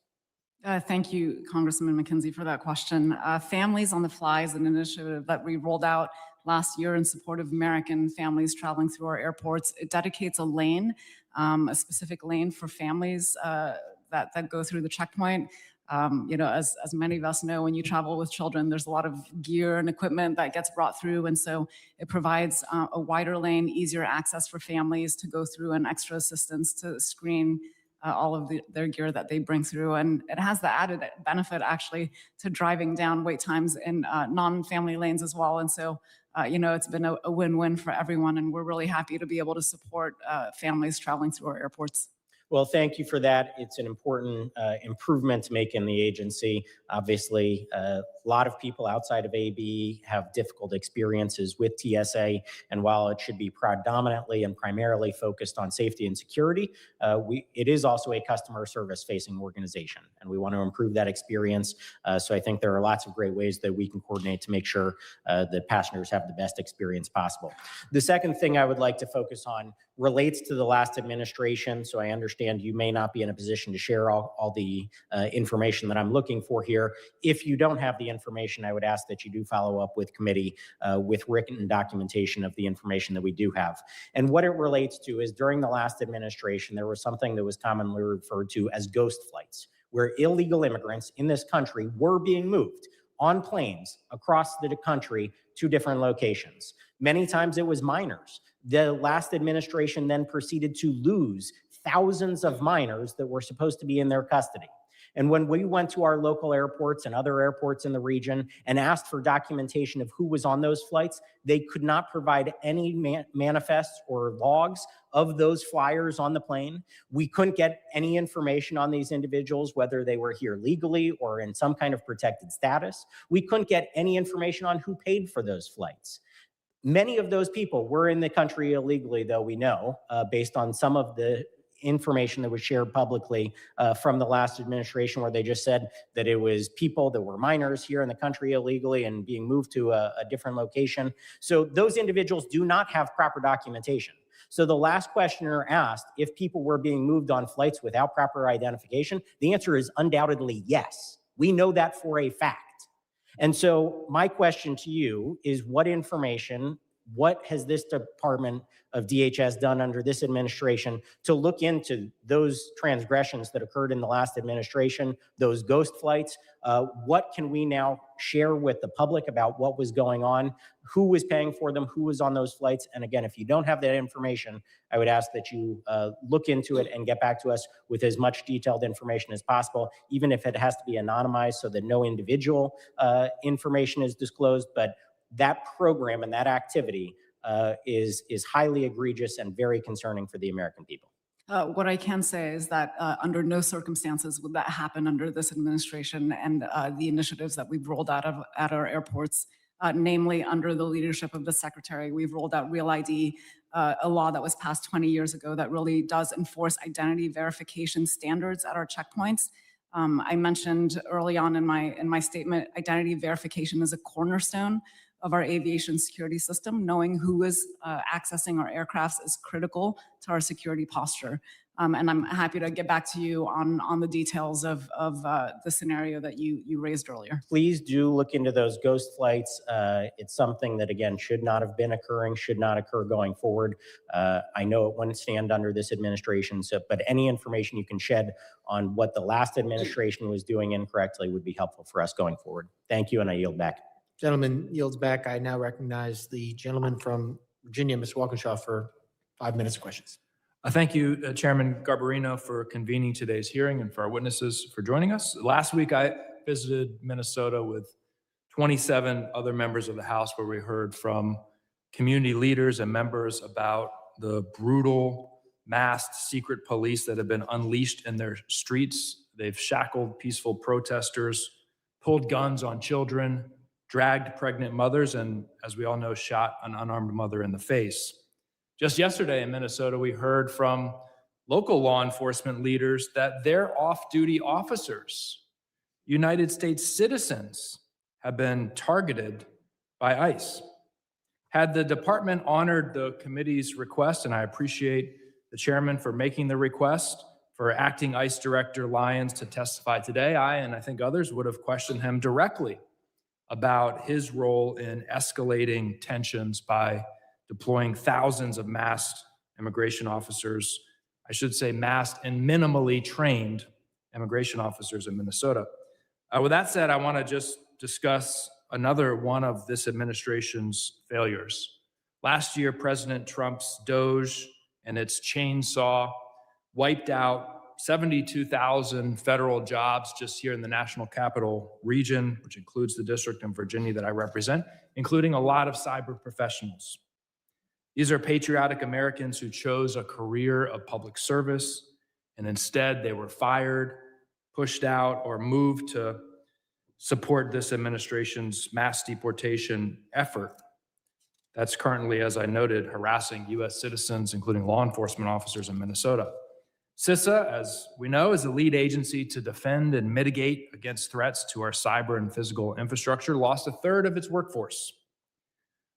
S9: Thank you, Congressman McKenzie, for that question. Families on the Fly is an initiative that we rolled out last year in support of American families traveling through our airports. It dedicates a lane, a specific lane for families that go through the checkpoint. As many of us know, when you travel with children, there's a lot of gear and equipment that gets brought through. And so it provides a wider lane, easier access for families to go through, and extra assistance to screen all of their gear that they bring through. And it has the added benefit actually to driving down wait times in non-family lanes as well. And so, it's been a win-win for everyone. And we're really happy to be able to support families traveling through our airports.
S15: Well, thank you for that. It's an important improvement to make in the agency. Obviously, a lot of people outside of AB have difficult experiences with TSA. And while it should be predominantly and primarily focused on safety and security, it is also a customer service facing organization. And we want to improve that experience. So I think there are lots of great ways that we can coordinate to make sure that passengers have the best experience possible. The second thing I would like to focus on relates to the last administration. So I understand you may not be in a position to share all the information that I'm looking for here. If you don't have the information, I would ask that you do follow up with committee with written documentation of the information that we do have. And what it relates to is during the last administration, there was something that was commonly referred to as ghost flights, where illegal immigrants in this country were being moved on planes across the country to different locations. Many times it was minors. The last administration then proceeded to lose thousands of minors that were supposed to be in their custody. And when we went to our local airports and other airports in the region and asked for documentation of who was on those flights, they could not provide any manifests or logs of those flyers on the plane. We couldn't get any information on these individuals, whether they were here legally or in some kind of protected status. We couldn't get any information on who paid for those flights. Many of those people were in the country illegally, though we know, based on some of the information that was shared publicly from the last administration, where they just said that it was people that were minors here in the country illegally and being moved to a different location. So those individuals do not have proper documentation. So the last questioner asked if people were being moved on flights without proper identification. The answer is undoubtedly yes. We know that for a fact. And so my question to you is, what information, what has this Department of DHS done under this administration to look into those transgressions that occurred in the last administration, those ghost flights? What can we now share with the public about what was going on, who was paying for them, who was on those flights? And again, if you don't have that information, I would ask that you look into it and get back to us with as much detailed information as possible, even if it has to be anonymized so that no individual information is disclosed. But that program and that activity is highly egregious and very concerning for the American people.
S9: What I can say is that under no circumstances would that happen under this administration and the initiatives that we've rolled out at our airports, namely under the leadership of the Secretary. We've rolled out Real ID, a law that was passed 20 years ago that really does enforce identity verification standards at our checkpoints. I mentioned early on in my statement, identity verification is a cornerstone of our aviation security system. Knowing who is accessing our aircrafts is critical to our security posture. And I'm happy to get back to you on the details of the scenario that you raised earlier.
S15: Please do look into those ghost flights. It's something that, again, should not have been occurring, should not occur going forward. I know it wouldn't stand under this administration, but any information you can shed on what the last administration was doing incorrectly would be helpful for us going forward. Thank you, and I yield back.
S6: Gentleman yields back. I now recognize the gentleman from Virginia, Mr. Walkinshaw, for 5 minutes of questions.
S3: Thank you, Chairman Garbarino, for convening today's hearing and for our witnesses for joining us. Last week, I visited Minnesota with 27 other members of the House, where we heard from community leaders and members about the brutal, masked secret police that have been unleashed in their streets. They've shackled peaceful protesters, pulled guns on children, dragged pregnant mothers, and, as we all know, shot an unarmed mother in the face. Just yesterday in Minnesota, we heard from local law enforcement leaders that their off-duty officers, United States citizens, have been targeted by ICE. Had the department honored the committee's request, and I appreciate the chairman for making the request, for acting ICE Director Lyons to testify today, I, and I think others, would have questioned him directly about his role in escalating tensions by deploying thousands of masked immigration officers, I should say masked and minimally trained immigration officers in Minnesota. With that said, I want to just discuss another one of this administration's failures. Last year, President Trump's DOGE and its chainsaw wiped out 72,000 federal jobs just here in the National Capital Region, which includes the district in Virginia that I represent, including a lot of cyber professionals. These are patriotic Americans who chose a career of public service, and instead they were fired, pushed out, or moved to support this administration's mass deportation effort that's currently, as I noted, harassing U.S. citizens, including law enforcement officers in Minnesota. CISA, as we know, is the lead agency to defend and mitigate against threats to our cyber and physical infrastructure, lost a third of its workforce.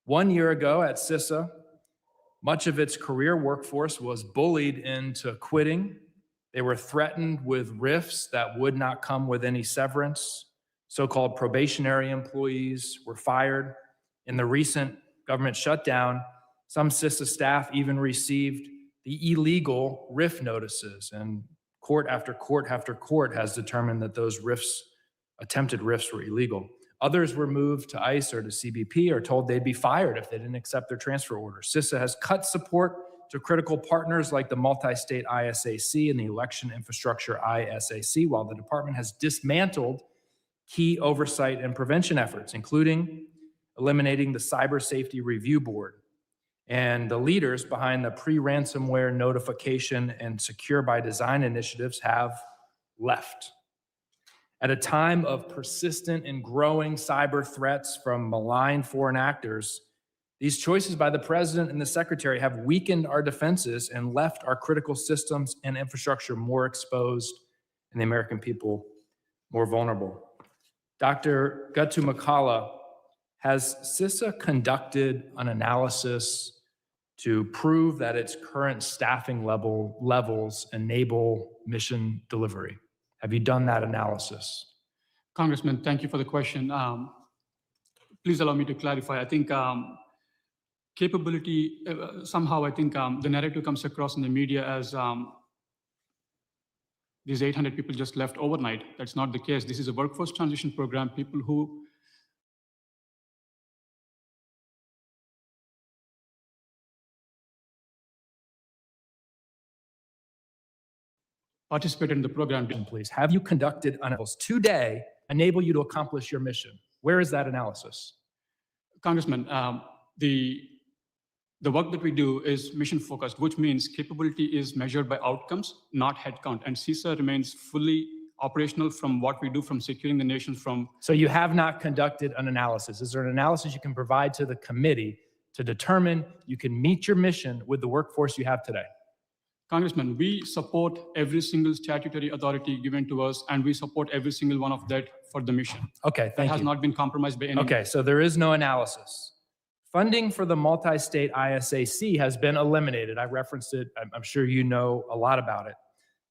S3: 1 year ago at CISA, much of its career workforce was bullied into quitting. They were threatened with rifts that would not come with any severance. So-called probationary employees were fired. In the recent government shutdown, some CISA staff even received the illegal RIF notices, and court after court after court has determined that those attempted RIFs were illegal.
S14: Others were moved to ICE or to CBP or told they'd be fired if they didn't accept their transfer order. CISA has cut support to critical partners like the multi-state ISAC and the election infrastructure ISAC, while the department has dismantled key oversight and prevention efforts, including eliminating the Cyber Safety Review Board. And the leaders behind the pre-ransomware notification and secure by design initiatives have left. At a time of persistent and growing cyber threats from malign foreign actors, these choices by the president and the secretary have weakened our defenses and left our critical systems and infrastructure more exposed and the American people more vulnerable. Dr. Gutumacala, has CISA conducted an analysis to prove that its current staffing levels enable mission delivery? Have you done that analysis?
S8: Congressman, thank you for the question. Please allow me to clarify. I think capability, somehow I think the narrative comes across in the media as these 800 people just left overnight. That's not the case. This is a workforce transition program. People who participated in the program.
S14: Please, have you conducted analysis today enable you to accomplish your mission? Where is that analysis?
S8: Congressman, the work that we do is mission focused, which means capability is measured by outcomes, not headcount. And CISA remains fully operational from what we do from securing the nation from.
S14: So you have not conducted an analysis. Is there an analysis you can provide to the committee to determine you can meet your mission with the workforce you have today?
S8: Congressman, we support every single statutory authority given to us, and we support every single one of that for the mission.
S14: Okay, thank you.
S8: That has not been compromised by any.
S14: Okay, so there is no analysis. Funding for the multi-state ISAC has been eliminated. I referenced it. I'm sure you know a lot about it.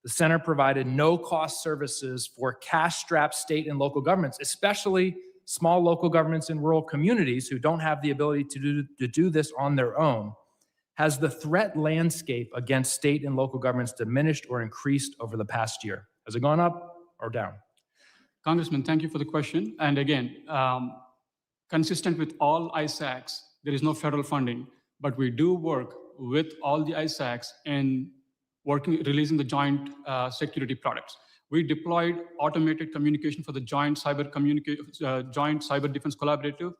S14: The center provided no-cost services for cash-strapped state and local governments, especially small local governments in rural communities who don't have the ability to do this on their own. Has the threat landscape against state and local governments diminished or increased over the past year? Has it gone up or down?
S8: Congressman, thank you for the question. And again, consistent with all ISACs, there is no federal funding, but we do work with all the ISACs in releasing the joint security products. We deployed automated communication for the joint cyber defense collaborative,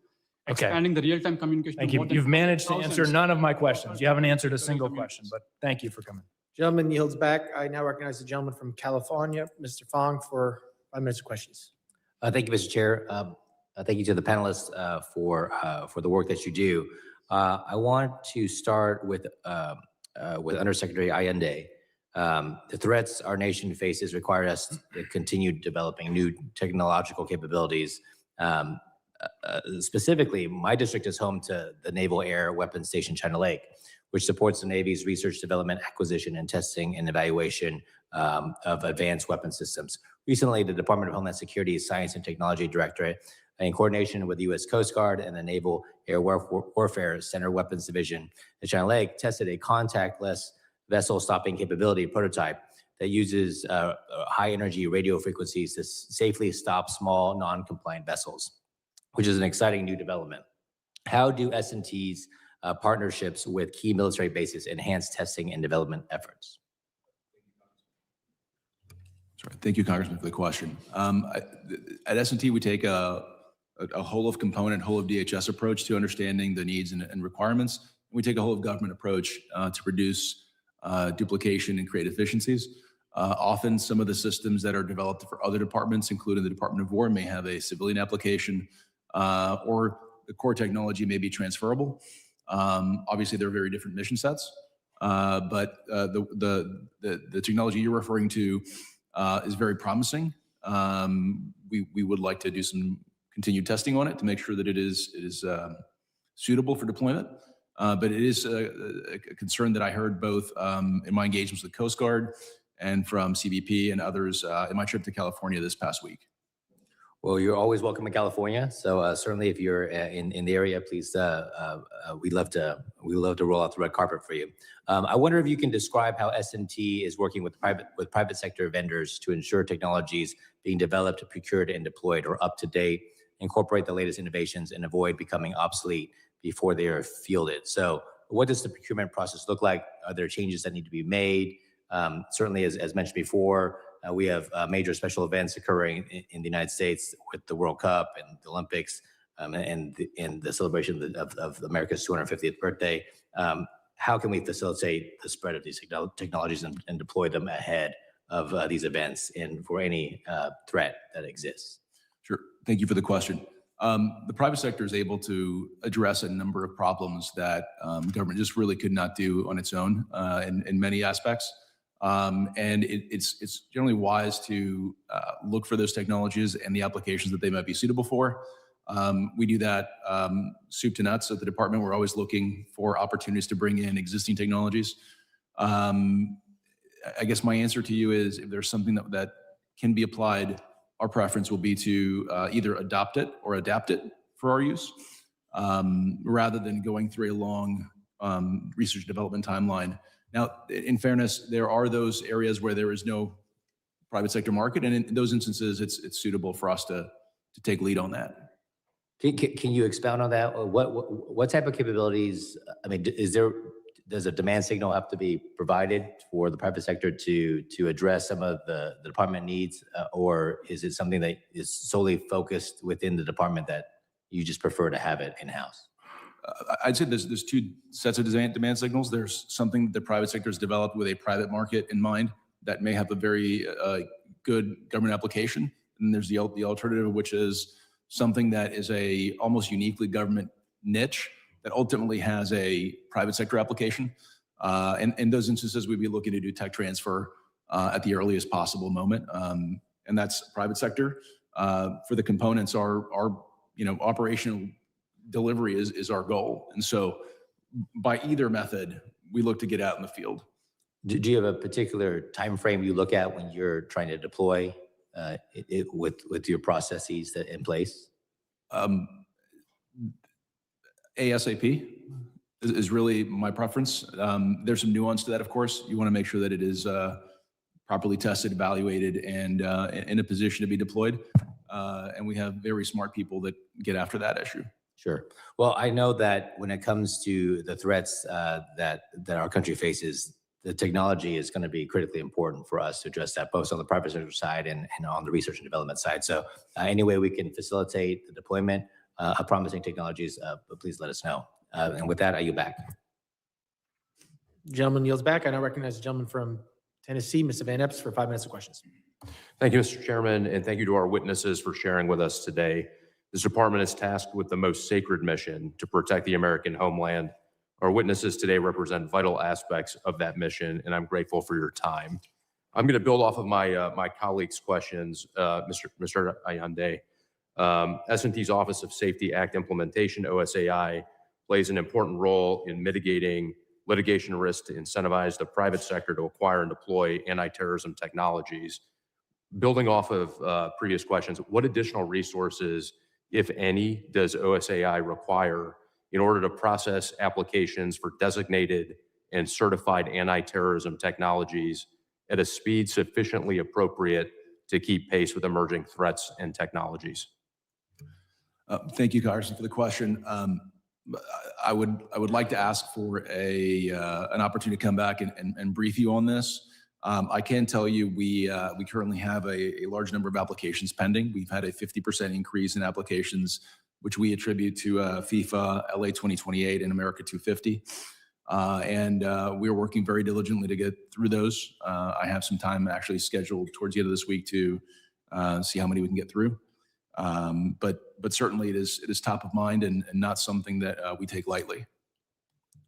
S8: expanding the real-time communication.
S14: Thank you. You've managed to answer none of my questions. You haven't answered a single question, but thank you for coming.
S6: Gentleman yields back. I now recognize the gentleman from California, Mr. Fong, for 5 minutes of questions.
S22: Thank you, Mr. Chair. Thank you to the panelists for the work that you do. I want to start with Undersecretary Allende. The threats our nation faces require us to continue developing new technological capabilities. Specifically, my district is home to the Naval Air Weapons Station China Lake, which supports the Navy's research, development, acquisition, and testing and evaluation of advanced weapon systems. Recently, the Department of Homeland Security's Science and Technology Directorate, in coordination with the U.S. Coast Guard and the Naval Air Warfare Center Weapons Division at China Lake, tested a contactless vessel stopping capability prototype that uses high-energy radio frequencies to safely stop small, non-compliant vessels, which is an exciting new development. How do S&T's partnerships with key military bases enhance testing and development efforts?
S5: Sorry, thank you, Congressman, for the question. At S&T, we take a whole of component, whole of DHS approach to understanding the needs and requirements. We take a whole of government approach to reduce duplication and create efficiencies. Often some of the systems that are developed for other departments, including the Department of War, may have a civilian application or the core technology may be transferable. Obviously, they're very different mission sets, but the technology you're referring to is very promising. We would like to do some continued testing on it to make sure that it is suitable for deployment. But it is a concern that I heard both in my engagements with the Coast Guard and from CBP and others in my trip to California this past week.
S22: Well, you're always welcome in California. So certainly, if you're in the area, please, we'd love to roll out the red carpet for you. I wonder if you can describe how S&T is working with private sector vendors to ensure technologies being developed, procured, and deployed are up to date, incorporate the latest innovations, and avoid becoming obsolete before they are fielded. So what does the procurement process look like? Are there changes that need to be made? Certainly, as mentioned before, we have major special events occurring in the United States with the World Cup and the Olympics and the celebration of America's 250th birthday. How can we facilitate the spread of these technologies and deploy them ahead of these events and for any threat that exists?
S5: Sure. Thank you for the question. The private sector is able to address a number of problems that government just really could not do on its own in many aspects. And it's generally wise to look for those technologies and the applications that they might be suitable for. We do that soup to nuts at the department. We're always looking for opportunities to bring in existing technologies. I guess my answer to you is if there's something that can be applied, our preference will be to either adopt it or adapt it for our use, rather than going through a long research and development timeline. Now, in fairness, there are those areas where there is no private sector market, and in those instances, it's suitable for us to take lead on that.
S22: Can you expound on that? What type of capabilities? I mean, does a demand signal have to be provided for the private sector to address some of the department needs, or is it something that is solely focused within the department that you just prefer to have it in-house?
S5: I'd say there's two sets of demand signals. There's something that the private sector has developed with a private market in mind that may have a very good government application. And there's the alternative, which is something that is a almost uniquely government niche that ultimately has a private sector application. And in those instances, we'd be looking to do tech transfer at the earliest possible moment. And that's private sector. For the components, our operational delivery is our goal. And so by either method, we look to get out in the field.
S22: Do you have a particular time frame you look at when you're trying to deploy it with your processes in place?
S5: ASAP is really my preference. There's some nuance to that, of course. You want to make sure that it is properly tested, evaluated, and in a position to be deployed. And we have very smart people that get after that issue.
S22: Sure. Well, I know that when it comes to the threats that our country faces, the technology is going to be critically important for us to address that, both on the private sector side and on the research and development side. So any way we can facilitate the deployment of promising technologies, please let us know. And with that, I yield back.
S6: Gentleman yields back. I now recognize the gentleman from Tennessee, Mr. Van Epps, for 5 minutes of questions.
S11: Thank you, Mr. Chairman, and thank you to our witnesses for sharing with us today. This department is tasked with the most sacred mission to protect the American homeland. Our witnesses today represent vital aspects of that mission, and I'm grateful for your time. I'm going to build off of my colleagues' questions, Mr. Ayande. S&T's Office of Safety Act Implementation, OSAI, plays an important role in mitigating litigation risk to incentivize the private sector to acquire and deploy anti-terrorism technologies. Building off of previous questions, what additional resources, if any, does OSAI require in order to process applications for designated and certified anti-terrorism technologies at a speed sufficiently appropriate to keep pace with emerging threats and technologies?
S5: Thank you, Congressman, for the question. I would like to ask for an opportunity to come back and brief you on this. I can tell you we currently have a large number of applications pending. We've had a 50% increase in applications, which we attribute to FIFA LA 2028 and America 250. And we're working very diligently to get through those. I have some time actually scheduled towards the end of this week to see how many we can get through. But certainly it is top of mind and not something that we take lightly.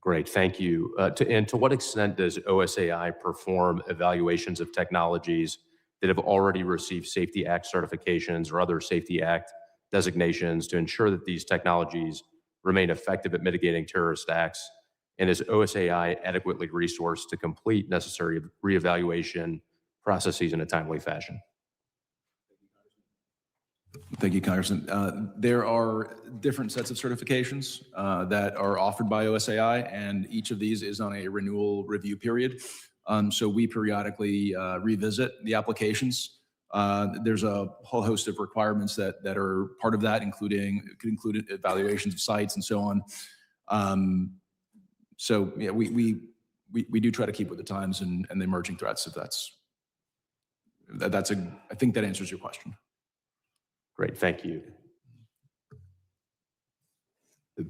S11: Great, thank you. And to what extent does OSAI perform evaluations of technologies that have already received Safety Act certifications or other Safety Act designations to ensure that these technologies remain effective at mitigating terrorist acts? And is OSAI adequately resourced to complete necessary reevaluation processes in a timely fashion?
S5: Thank you, Congressman. There are different sets of certifications that are offered by OSAI, and each of these is on a renewal review period. So we periodically revisit the applications. There's a whole host of requirements that are part of that, including, it could include evaluations of sites and so on. So yeah, we do try to keep with the times and the emerging threats, if I think that answers your question.
S11: Great, thank you.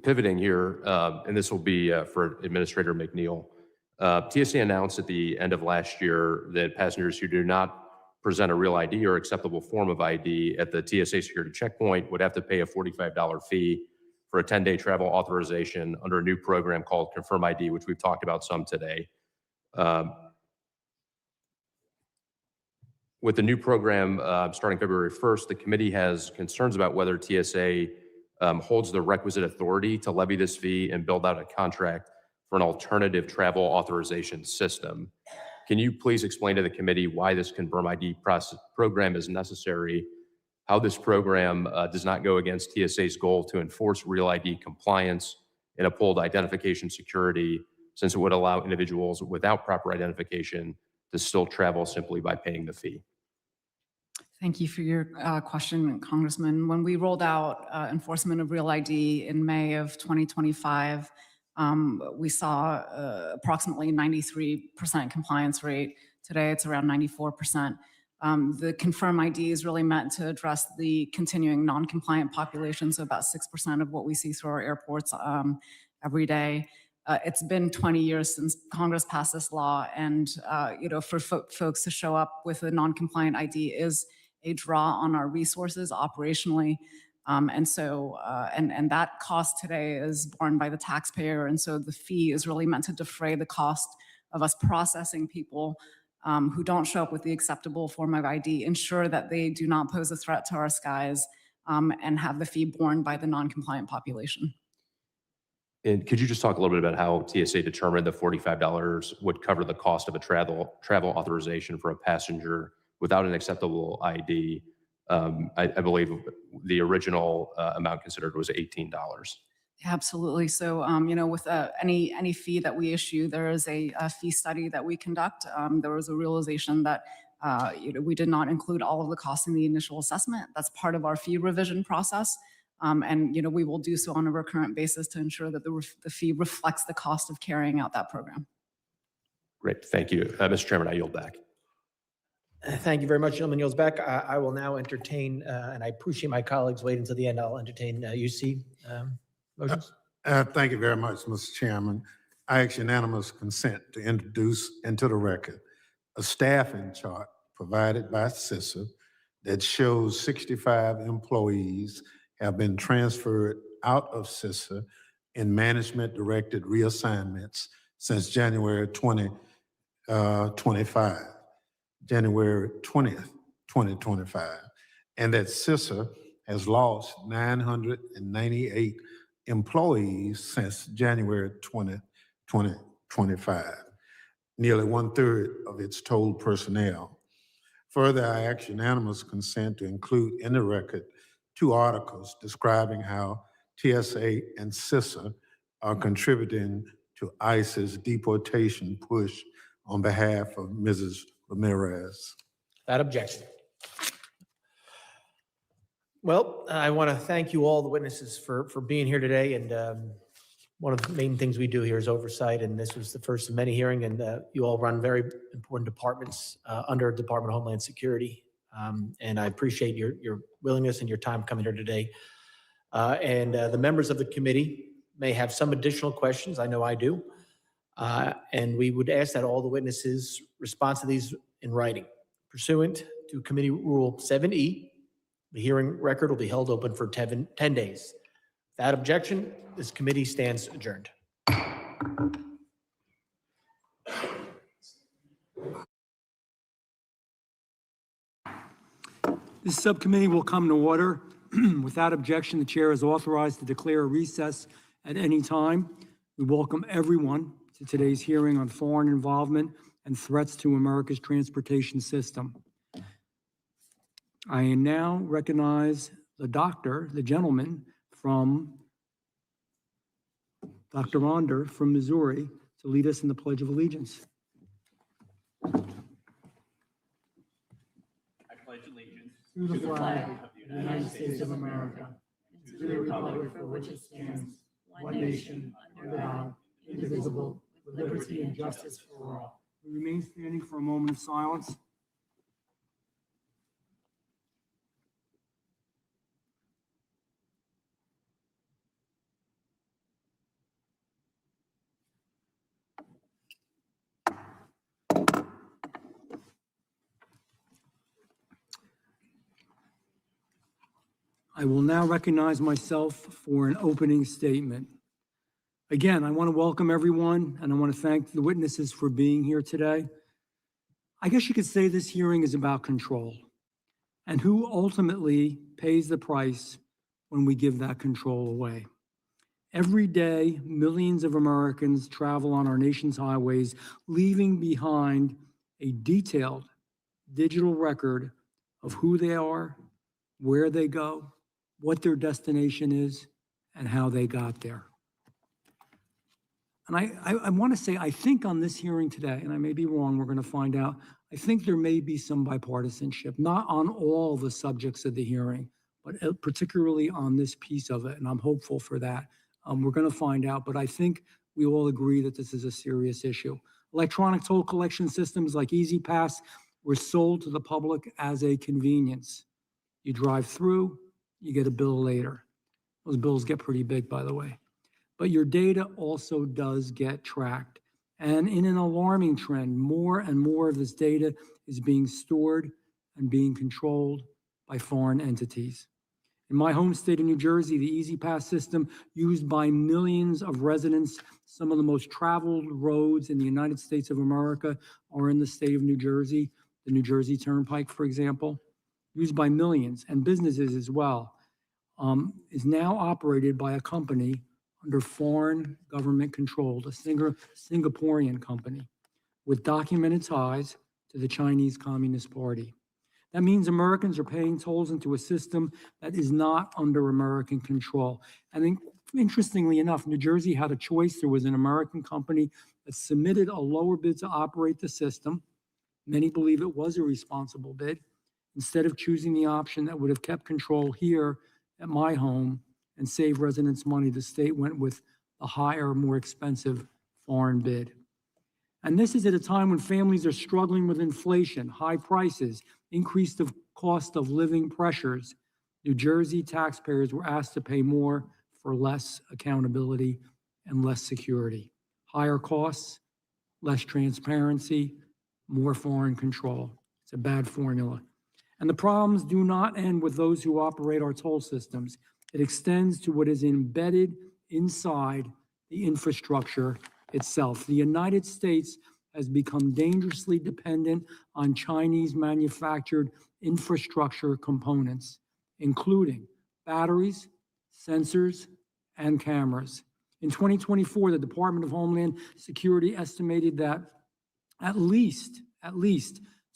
S11: Pivoting here, and this will be for Administrator McNeil. TSA announced at the end of last year that passengers who do not present a real ID or acceptable form of ID at the TSA security checkpoint would have to pay a $45 fee for a 10-day travel authorization under a new program called Confirm ID, which we've talked about some today. With the new program starting February 1st, the committee has concerns about whether TSA holds the requisite authority to levy this fee and build out a contract for an alternative travel authorization system. Can you please explain to the committee why this Confirm ID program is necessary, how this program does not go against TSA's goal to enforce real ID compliance and uphold identification security, since it would allow individuals without proper identification to still travel simply by paying the fee?
S9: Thank you for your question, Congressman. When we rolled out enforcement of Real ID in May of 2025, we saw approximately 93% compliance rate. Today, it's around 94%. The Confirm ID is really meant to address the continuing non-compliant population, so about 6% of what we see through our airports every day. It's been 20 years since Congress passed this law, and for folks to show up with a non-compliant ID is a draw on our resources operationally. And that cost today is borne by the taxpayer. And so the fee is really meant to defray the cost of us processing people who don't show up with the acceptable form of ID, ensure that they do not pose a threat to our skies, and have the fee borne by the non-compliant population.
S11: And could you just talk a little bit about how TSA determined the $45 would cover the cost of a travel authorization for a passenger without an acceptable ID? I believe the original amount considered was $18.
S9: Absolutely. So, with any fee that we issue, there is a fee study that we conduct. There was a realization that we did not include all of the costs in the initial assessment. That's part of our fee revision process. And we will do so on a recurrent basis to ensure that the fee reflects the cost of carrying out that program.
S11: Great, thank you. Mr. Chairman, I yield back.
S6: Thank you very much, gentleman. Yields back. I will now entertain, and I appreciate my colleagues waiting until the end. I'll entertain UC motions.
S12: Thank you very much, Mr. Chairman. I ask unanimous consent to introduce into the record a staffing chart provided by CISA that shows 65 employees have been transferred out of CISA in management-directed reassignments since January 2025. January 20th, 2025, and that CISA has lost 998 employees since January 2025, nearly 1/3 of its total personnel. Further, I ask unanimous consent to include in the record 2 articles describing how TSA and CISA are contributing to ICE's deportation push on behalf of Mrs. Ramirez.
S6: That objection. Well, I want to thank you all, the witnesses, for being here today. And one of the main things we do here is oversight. And this was the first of many hearings. And you all run very important departments under Department of Homeland Security. And I appreciate your willingness and your time coming here today. And the members of the committee may have some additional questions. I know I do. And we would ask that all the witnesses respond to these in writing. Pursuant to Committee Rule 7E, the hearing record will be held open for 10 days. Without objection, this committee stands adjourned.
S21: This subcommittee will come to order. Without objection, the chair is authorized to declare a recess at any time. We welcome everyone to today's hearing on foreign involvement and threats to America's transportation system. I now recognize the gentleman from Dr. Ronder from Missouri to lead us in the Pledge of Allegiance.
S23: I pledge allegiance
S21: to the flag of the United States of America, and to the republic for which it stands, one nation, under God, indivisible, with liberty and justice for all. We remain standing for a moment of silence. I will now recognize myself for an opening statement. Again, I want to welcome everyone, and I want to thank the witnesses for being here today. I guess you could say this hearing is about control and who ultimately pays the price when we give that control away. Every day, millions of Americans travel on our nation's highways, leaving behind a detailed digital record of who they are, where they go, what their destination is, and how they got there. And I want to say, I think on this hearing today, and I may be wrong, we're going to find out, I think there may be some bipartisanship, not on all the subjects of the hearing, but particularly on this piece of it, and I'm hopeful for that. We're going to find out, but I think we all agree that this is a serious issue. Electronic toll collection systems like Easy Pass were sold to the public as a convenience. You drive through, you get a bill later. Those bills get pretty big, by the way. But your data also does get tracked. And in an alarming trend, more and more of this data is being stored and being controlled by foreign entities. In my home state of New Jersey, the Easy Pass system used by millions of residents, some of the most traveled roads in the United States of America are in the state of New Jersey, the New Jersey Turnpike, for example, used by millions and businesses as well, is now operated by a company under foreign government control, a Singaporean company with documented ties to the Chinese Communist Party. That means Americans are paying tolls into a system that is not under American control. And interestingly enough, New Jersey had a choice. There was an American company that submitted a lower bid to operate the system. Many believe it was a responsible bid. Instead of choosing the option that would have kept control here at my home and saved residents money, the state went with the higher, more expensive foreign bid. And this is at a time when families are struggling with inflation, high prices, increased cost of living pressures. New Jersey taxpayers were asked to pay more for less accountability and less security. Higher costs, less transparency, more foreign control. It's a bad formula. And the problems do not end with those who operate our toll systems. It extends to what is embedded inside the infrastructure itself. The United States has become dangerously dependent on Chinese manufactured infrastructure components, including batteries, sensors, and cameras. In 2024, the Department of Homeland Security estimated that at least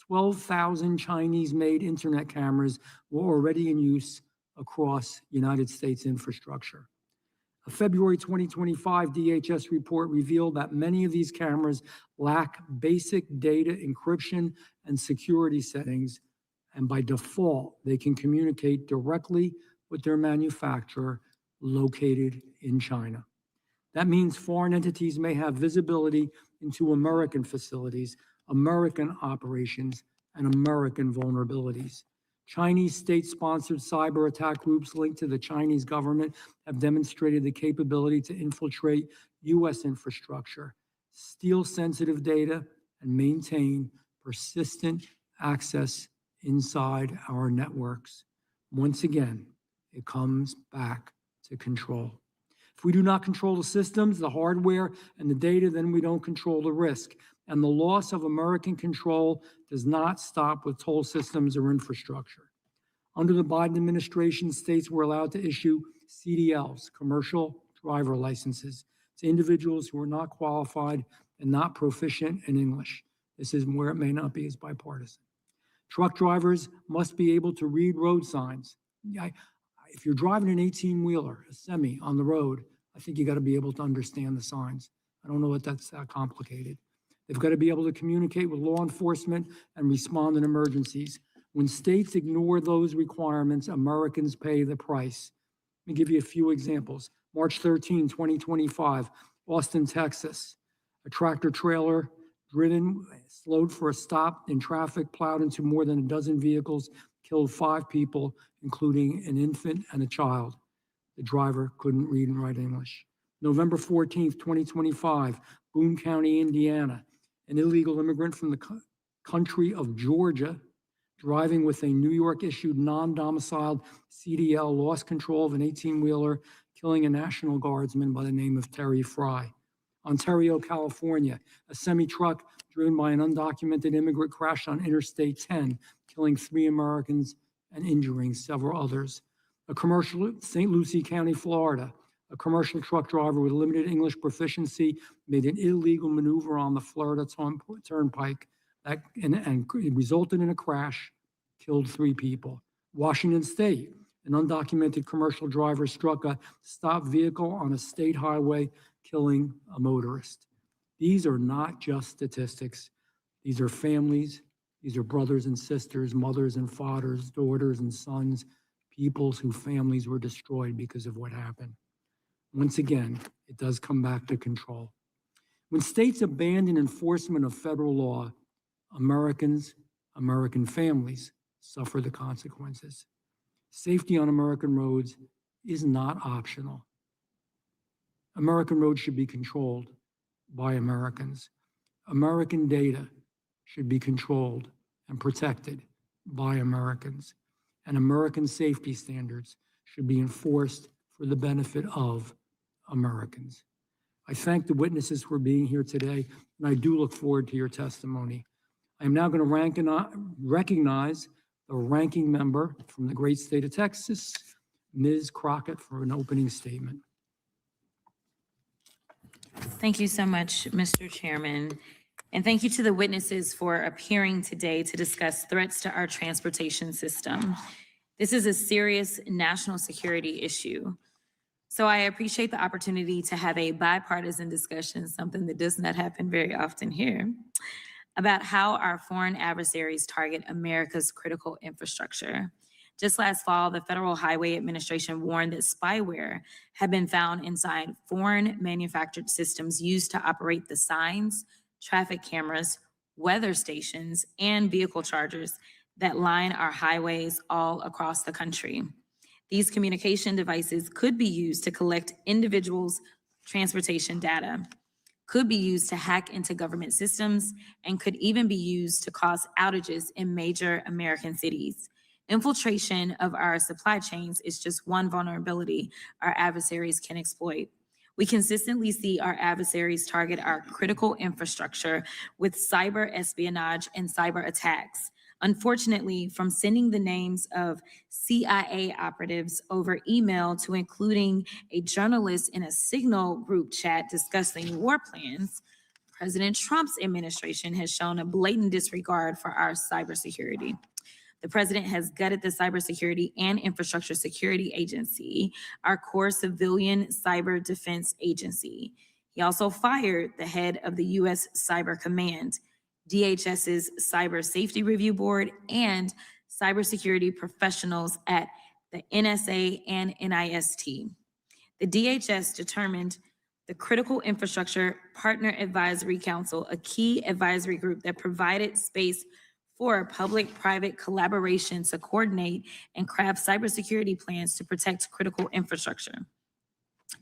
S21: 12,000 Chinese-made internet cameras were already in use across United States infrastructure. A February 2025 DHS report revealed that many of these cameras lack basic data encryption and security settings, and by default, they can communicate directly with their manufacturer located in China. That means foreign entities may have visibility into American facilities, American operations, and American vulnerabilities. Chinese state-sponsored cyber attack groups linked to the Chinese government have demonstrated the capability to infiltrate U.S. infrastructure, steal sensitive data, and maintain persistent access inside our networks. Once again, it comes back to control. If we do not control the systems, the hardware, and the data, then we don't control the risk. And the loss of American control does not stop with toll systems or infrastructure. Under the Biden administration, states were allowed to issue CDLs, commercial driver licenses, to individuals who are not qualified and not proficient in English. This is where it may not be as bipartisan. Truck drivers must be able to read road signs. If you're driving an 18-wheeler, a semi, on the road, I think you got to be able to understand the signs. I don't know what that's that complicated. They've got to be able to communicate with law enforcement and respond in emergencies. When states ignore those requirements, Americans pay the price. Let me give you a few examples. March 13, 2025, Austin, Texas. A tractor trailer driven, slowed for a stop in traffic, plowed into more than a dozen vehicles, killed 5 people, including an infant and a child. The driver couldn't read and write English. November 14th, 2025, Boone County, Indiana. An illegal immigrant from the country of Georgia, driving with a New York-issued non-domiciled CDL, lost control of an 18-wheeler, killing a National Guardsman by the name of Terry Fry. Ontario, California, a semi-truck driven by an undocumented immigrant crashed on Interstate 10, killing 3 Americans and injuring several others. A commercial, St. Lucie County, Florida, a commercial truck driver with limited English proficiency made an illegal maneuver on the Florida Turnpike that and it resulted in a crash, killed 3 people. Washington State, an undocumented commercial driver struck a stopped vehicle on a state highway, killing a motorist. These are not just statistics. These are families. These are brothers and sisters, mothers and fathers, daughters and sons, peoples whose families were destroyed because of what happened. Once again, it does come back to control. When states abandon enforcement of federal law, Americans, American families suffer the consequences. Safety on American roads is not optional. American roads should be controlled by Americans. American data should be controlled and protected by Americans. And American safety standards should be enforced for the benefit of Americans. I thank the witnesses for being here today, and I do look forward to your testimony. I am now going to recognize the ranking member from the great state of Texas, Ms. Crockett, for an opening statement.
S1: Thank you so much, Mr. Chairman. And thank you to the witnesses for appearing today to discuss threats to our transportation system. This is a serious national security issue. So I appreciate the opportunity to have a bipartisan discussion, something that does not happen very often here, about how our foreign adversaries target America's critical infrastructure. Just last fall, the Federal Highway Administration warned that spyware had been found inside foreign manufactured systems used to operate the signs, traffic cameras, weather stations, and vehicle chargers that line our highways all across the country. These communication devices could be used to collect individuals' transportation data, could be used to hack into government systems, and could even be used to cause outages in major American cities. Infiltration of our supply chains is just one vulnerability our adversaries can exploit. We consistently see our adversaries target our critical infrastructure with cyber espionage and cyber attacks. Unfortunately, from sending the names of CIA operatives over email to including a journalist in a Signal group chat discussing war plans, President Trump's administration has shown a blatant disregard for our cybersecurity. The president has gutted the Cybersecurity and Infrastructure Security Agency, our core civilian cyber defense agency. He also fired the head of the U.S. Cyber Command, DHS's Cyber Safety Review Board, and cybersecurity professionals at the NSA and NIST. The DHS determined the Critical Infrastructure Partner Advisory Council, a key advisory group that provided space for public-private collaboration to coordinate and craft cybersecurity plans to protect critical infrastructure.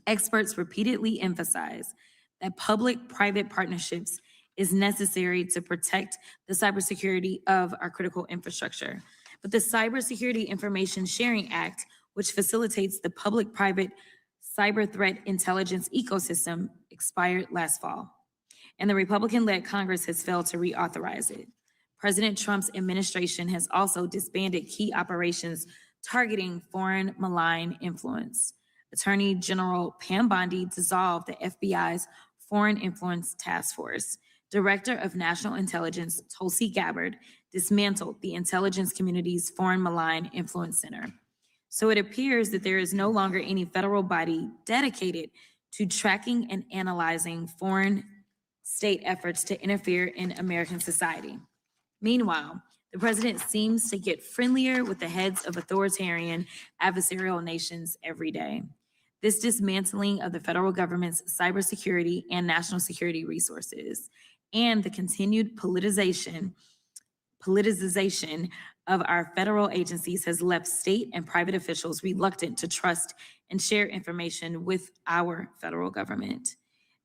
S1: Experts repeatedly emphasize that public-private partnerships is necessary to protect the cybersecurity of our critical infrastructure. But the Cybersecurity Information Sharing Act, which facilitates the public-private cyber threat intelligence ecosystem, expired last fall, and the Republican-led Congress has failed to reauthorize it. President Trump's administration has also disbanded key operations targeting foreign malign influence. Attorney General Pam Bondi dissolved the FBI's Foreign Influence Task Force. Director of National Intelligence Tulsi Gabbard dismantled the intelligence community's Foreign Malign Influence Center. So it appears that there is no longer any federal body dedicated to tracking and analyzing foreign state efforts to interfere in American society. Meanwhile, The president seems to get friendlier with the heads of authoritarian adversarial nations every day. This dismantling of the federal government's cybersecurity and national security resources and the continued politicization of our federal agencies has left state and private officials reluctant to trust and share information with our federal government.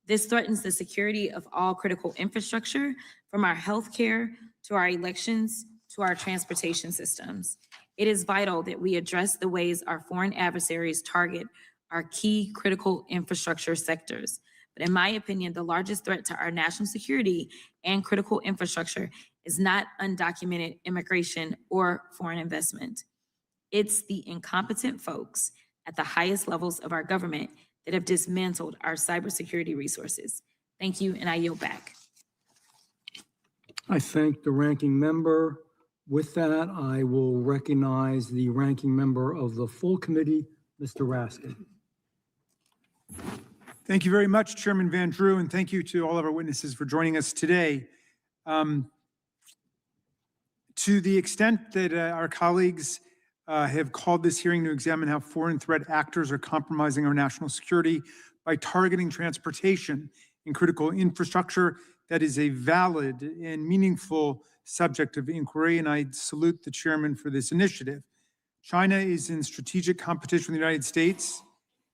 S1: This threatens the security of all critical infrastructure, from our healthcare to our elections to our transportation systems. It is vital that we address the ways our foreign adversaries target our key critical infrastructure sectors. But in my opinion, the largest threat to our national security and critical infrastructure is not undocumented immigration or foreign investment. It's the incompetent folks at the highest levels of our government that have dismantled our cybersecurity resources. Thank you, and I yield back.
S21: I thank the ranking member. With that, I will recognize the ranking member of the full committee, Mr. Raskin.
S2: Thank you very much, Chairman Van Drew, and thank you to all of our witnesses for joining us today. To the extent that our colleagues have called this hearing to examine how foreign threat actors are compromising our national security by targeting transportation and critical infrastructure, that is a valid and meaningful subject of inquiry, and I salute the chairman for this initiative. China is in strategic competition with the United States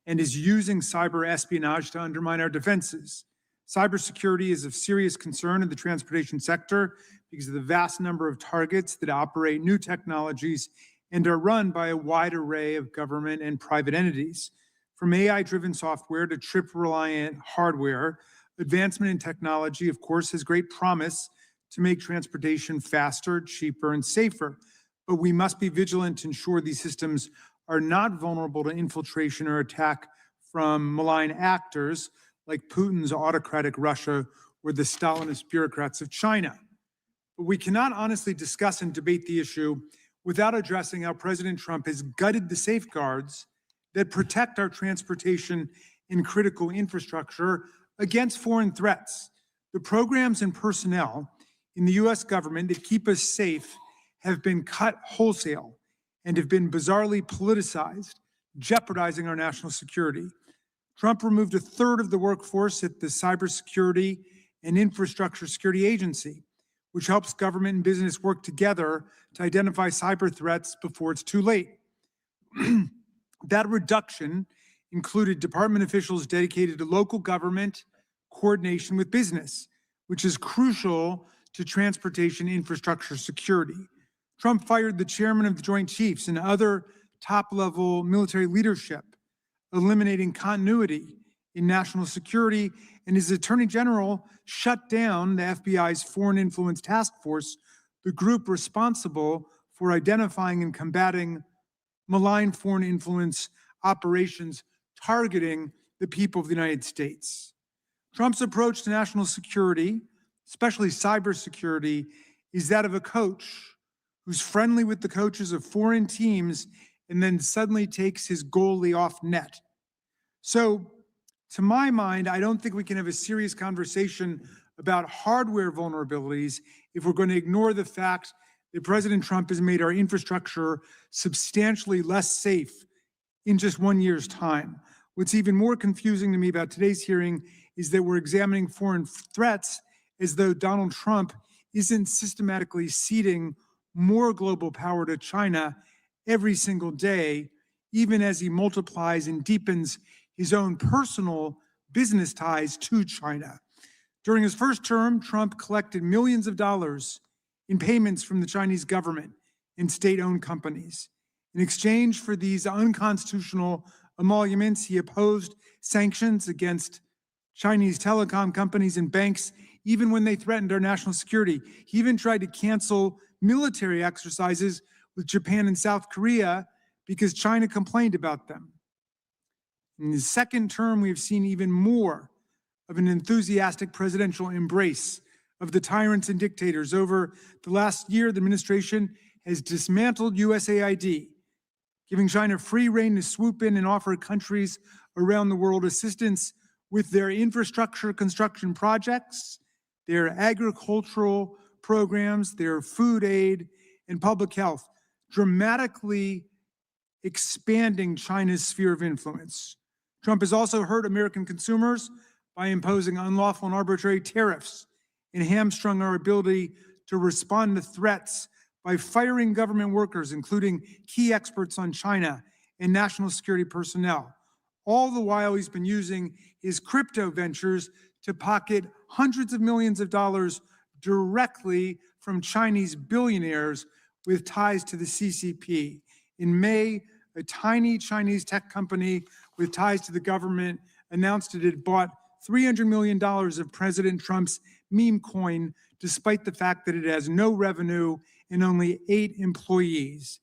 S2: and is using cyber espionage to undermine our defenses. Cybersecurity is of serious concern in the transportation sector because of the vast number of targets that operate new technologies and are run by a wide array of government and private entities. From AI-driven software to chip-reliant hardware, advancement in technology, of course, has great promise to make transportation faster, cheaper, and safer. But we must be vigilant to ensure these systems are not vulnerable to infiltration or attack from malign actors like Putin's autocratic Russia or the Stalinist bureaucrats of China. But we cannot honestly discuss and debate the issue without addressing how President Trump has gutted the safeguards that protect our transportation and critical infrastructure against foreign threats. The programs and personnel in the US government that keep us safe have been cut wholesale and have been bizarrely politicized, jeopardizing our national security. Trump removed a third of the workforce at the Cybersecurity and Infrastructure Security Agency, which helps government and business work together to identify cyber threats before it's too late. That reduction included department officials dedicated to local government coordination with business, which is crucial to transportation infrastructure security. Trump fired the chairman of the Joint Chiefs and other top-level military leadership, eliminating continuity in national security, and his attorney general shut down the FBI's Foreign Influence Task Force, the group responsible for identifying and combating malign foreign influence operations targeting the people of the United States. Trump's approach to national security, especially cybersecurity, is that of a coach who's friendly with the coaches of foreign teams and then suddenly takes his goalie off net. So, to my mind, I don't think we can have a serious conversation about hardware vulnerabilities if we're going to ignore the fact that President Trump has made our infrastructure substantially less safe in just 1 year's time. What's even more confusing to me about today's hearing is that we're examining foreign threats as though Donald Trump isn't systematically ceding more global power to China every single day, even as he multiplies and deepens his own personal business ties to China. During his first term, Trump collected millions of dollars in payments from the Chinese government and state-owned companies. In exchange for these unconstitutional emoluments, he opposed sanctions against Chinese telecom companies and banks, even when they threatened our national security. He even tried to cancel military exercises with Japan and South Korea because China complained about them. In his second term, we've seen even more of an enthusiastic presidential embrace of the tyrants and dictators. Over the last year, the administration has dismantled USAID, giving China free rein to swoop in and offer countries around the world assistance with their infrastructure construction projects, their agricultural programs, their food aid, and public health, dramatically expanding China's sphere of influence. Trump has also hurt American consumers by imposing unlawful and arbitrary tariffs and hamstrung our ability to respond to threats by firing government workers, including key experts on China and national security personnel. All the while, he's been using his crypto ventures to pocket hundreds of millions of dollars directly from Chinese billionaires with ties to the CCP. In May, a tiny Chinese tech company with ties to the government announced it had bought $300 million of President Trump's meme coin, despite the fact that it has no revenue and only 8 employees.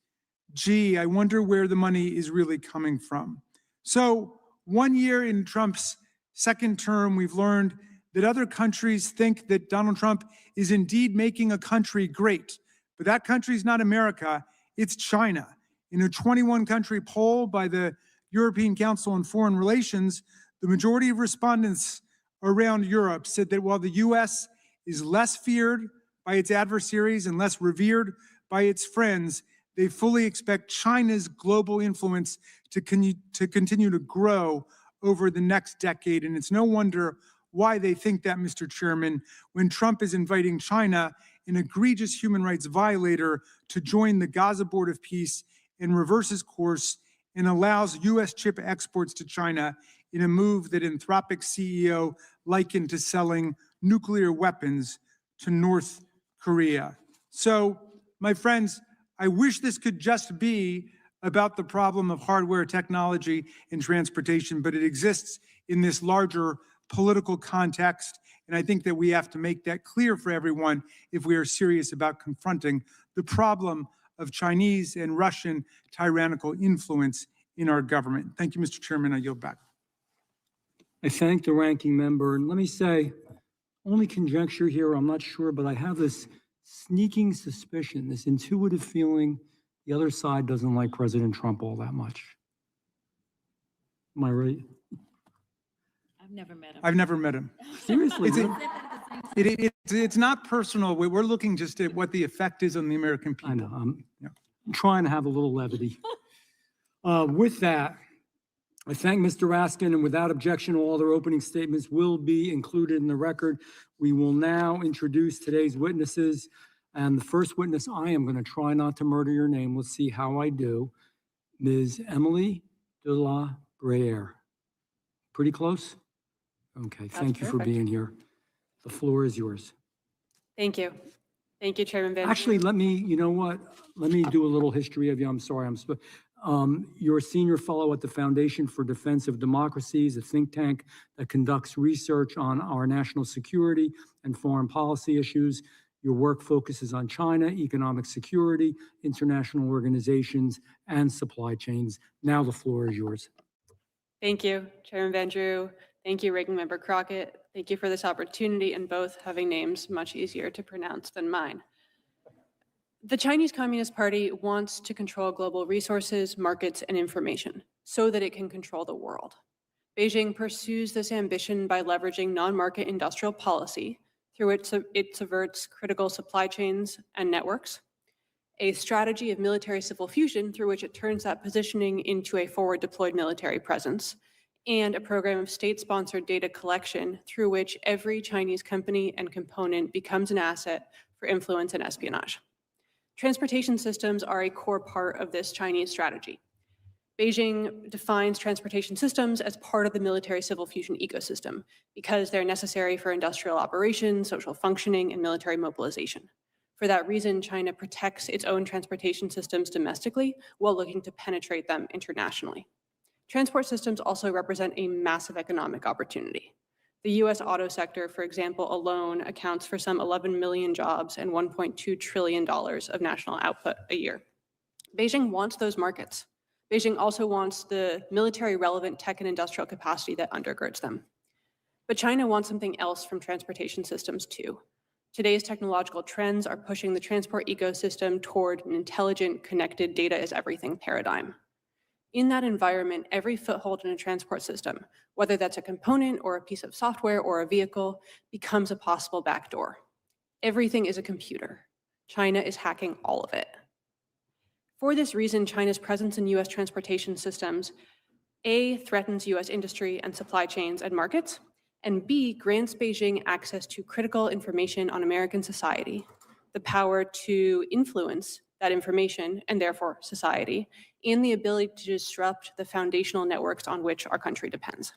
S2: Gee, I wonder where the money is really coming from. So 1 year in Trump's second term, we've learned that other countries think that Donald Trump is indeed making a country great. But that country is not America, it's China. In a 21-country poll by the European Council on Foreign Relations, the majority of respondents around Europe said that while the U.S. is less feared by its adversaries and less revered by its friends, they fully expect China's global influence to continue to grow over the next decade. And it's no wonder why they think that, Mr. Chairman, when Trump is inviting China, an egregious human rights violator, to join the Gaza Board of Peace and reverses course and allows U.S. chip exports to China in a move that Anthropic's CEO likened to selling nuclear weapons to North Korea. So, my friends, I wish this could just be about the problem of hardware, technology, and transportation, but it exists in this larger political context, and I think that we have to make that clear for everyone if we are serious about confronting the problem of Chinese and Russian tyrannical influence in our government. Thank you, Mr. Chairman. I yield back.
S21: I thank the ranking member, and let me say, only conjecture here, I'm not sure, but I have this sneaking suspicion, this intuitive feeling the other side doesn't like President Trump all that much. Am I right?
S1: I've never met him.
S2: I've never met him.
S21: Seriously?
S2: It's not personal. We're looking just at what the effect is on the American people.
S21: I know. I'm trying to have a little levity. With that, I thank Mr. Raskin, and without objection, all other opening statements will be included in the record. We will now introduce today's witnesses. And the first witness, I am going to try not to murder your name. Let's see how I do. Ms. Emily de la Breyer. Pretty close? Okay, thank you for being here. The floor is yours.
S4: Thank you. Thank you, Chairman Van.
S21: Actually, you know what? Let me do a little history of you. I'm sorry. You're a senior fellow at the Foundation for Defense of Democracies, a think tank that conducts research on our national security and foreign policy issues. Your work focuses on China, economic security, international organizations, and supply chains. Now the floor is yours.
S4: Thank you, Chairman Van Drew. Thank you, Ranking Member Crockett. Thank you for this opportunity, and both having names much easier to pronounce than mine. The Chinese Communist Party wants to control global resources, markets, and information so that it can control the world. Beijing pursues this ambition by leveraging non-market industrial policy through which it subverts critical supply chains and networks, a strategy of military-civil fusion through which it turns that positioning into a forward-deployed military presence, and a program of state-sponsored data collection through which every Chinese company and component becomes an asset for influence and espionage. Transportation systems are a core part of this Chinese strategy. Beijing defines transportation systems as part of the military-civil fusion ecosystem because they're necessary for industrial operations, social functioning, and military mobilization. For that reason, China protects its own transportation systems domestically while looking to penetrate them internationally. Transport systems also represent a massive economic opportunity. The US auto sector, for example, alone accounts for some 11 million jobs and $1.2 trillion of national output a year. Beijing wants those markets. Beijing also wants the military-relevant tech and industrial capacity that undergirds them. But China wants something else from transportation systems too. Today's technological trends are pushing the transport ecosystem toward an intelligent, connected, data-is-everything paradigm. In that environment, every foothold in a transport system, whether that's a component or a piece of software or a vehicle, becomes a possible backdoor. Everything is a computer. China is hacking all of it. For this reason, China's presence in US transportation systems, A, threatens US industry and supply chains and markets, and B, grants Beijing access to critical information on American society, the power to influence that information and therefore society, and the ability to disrupt the foundational networks on which our country depends.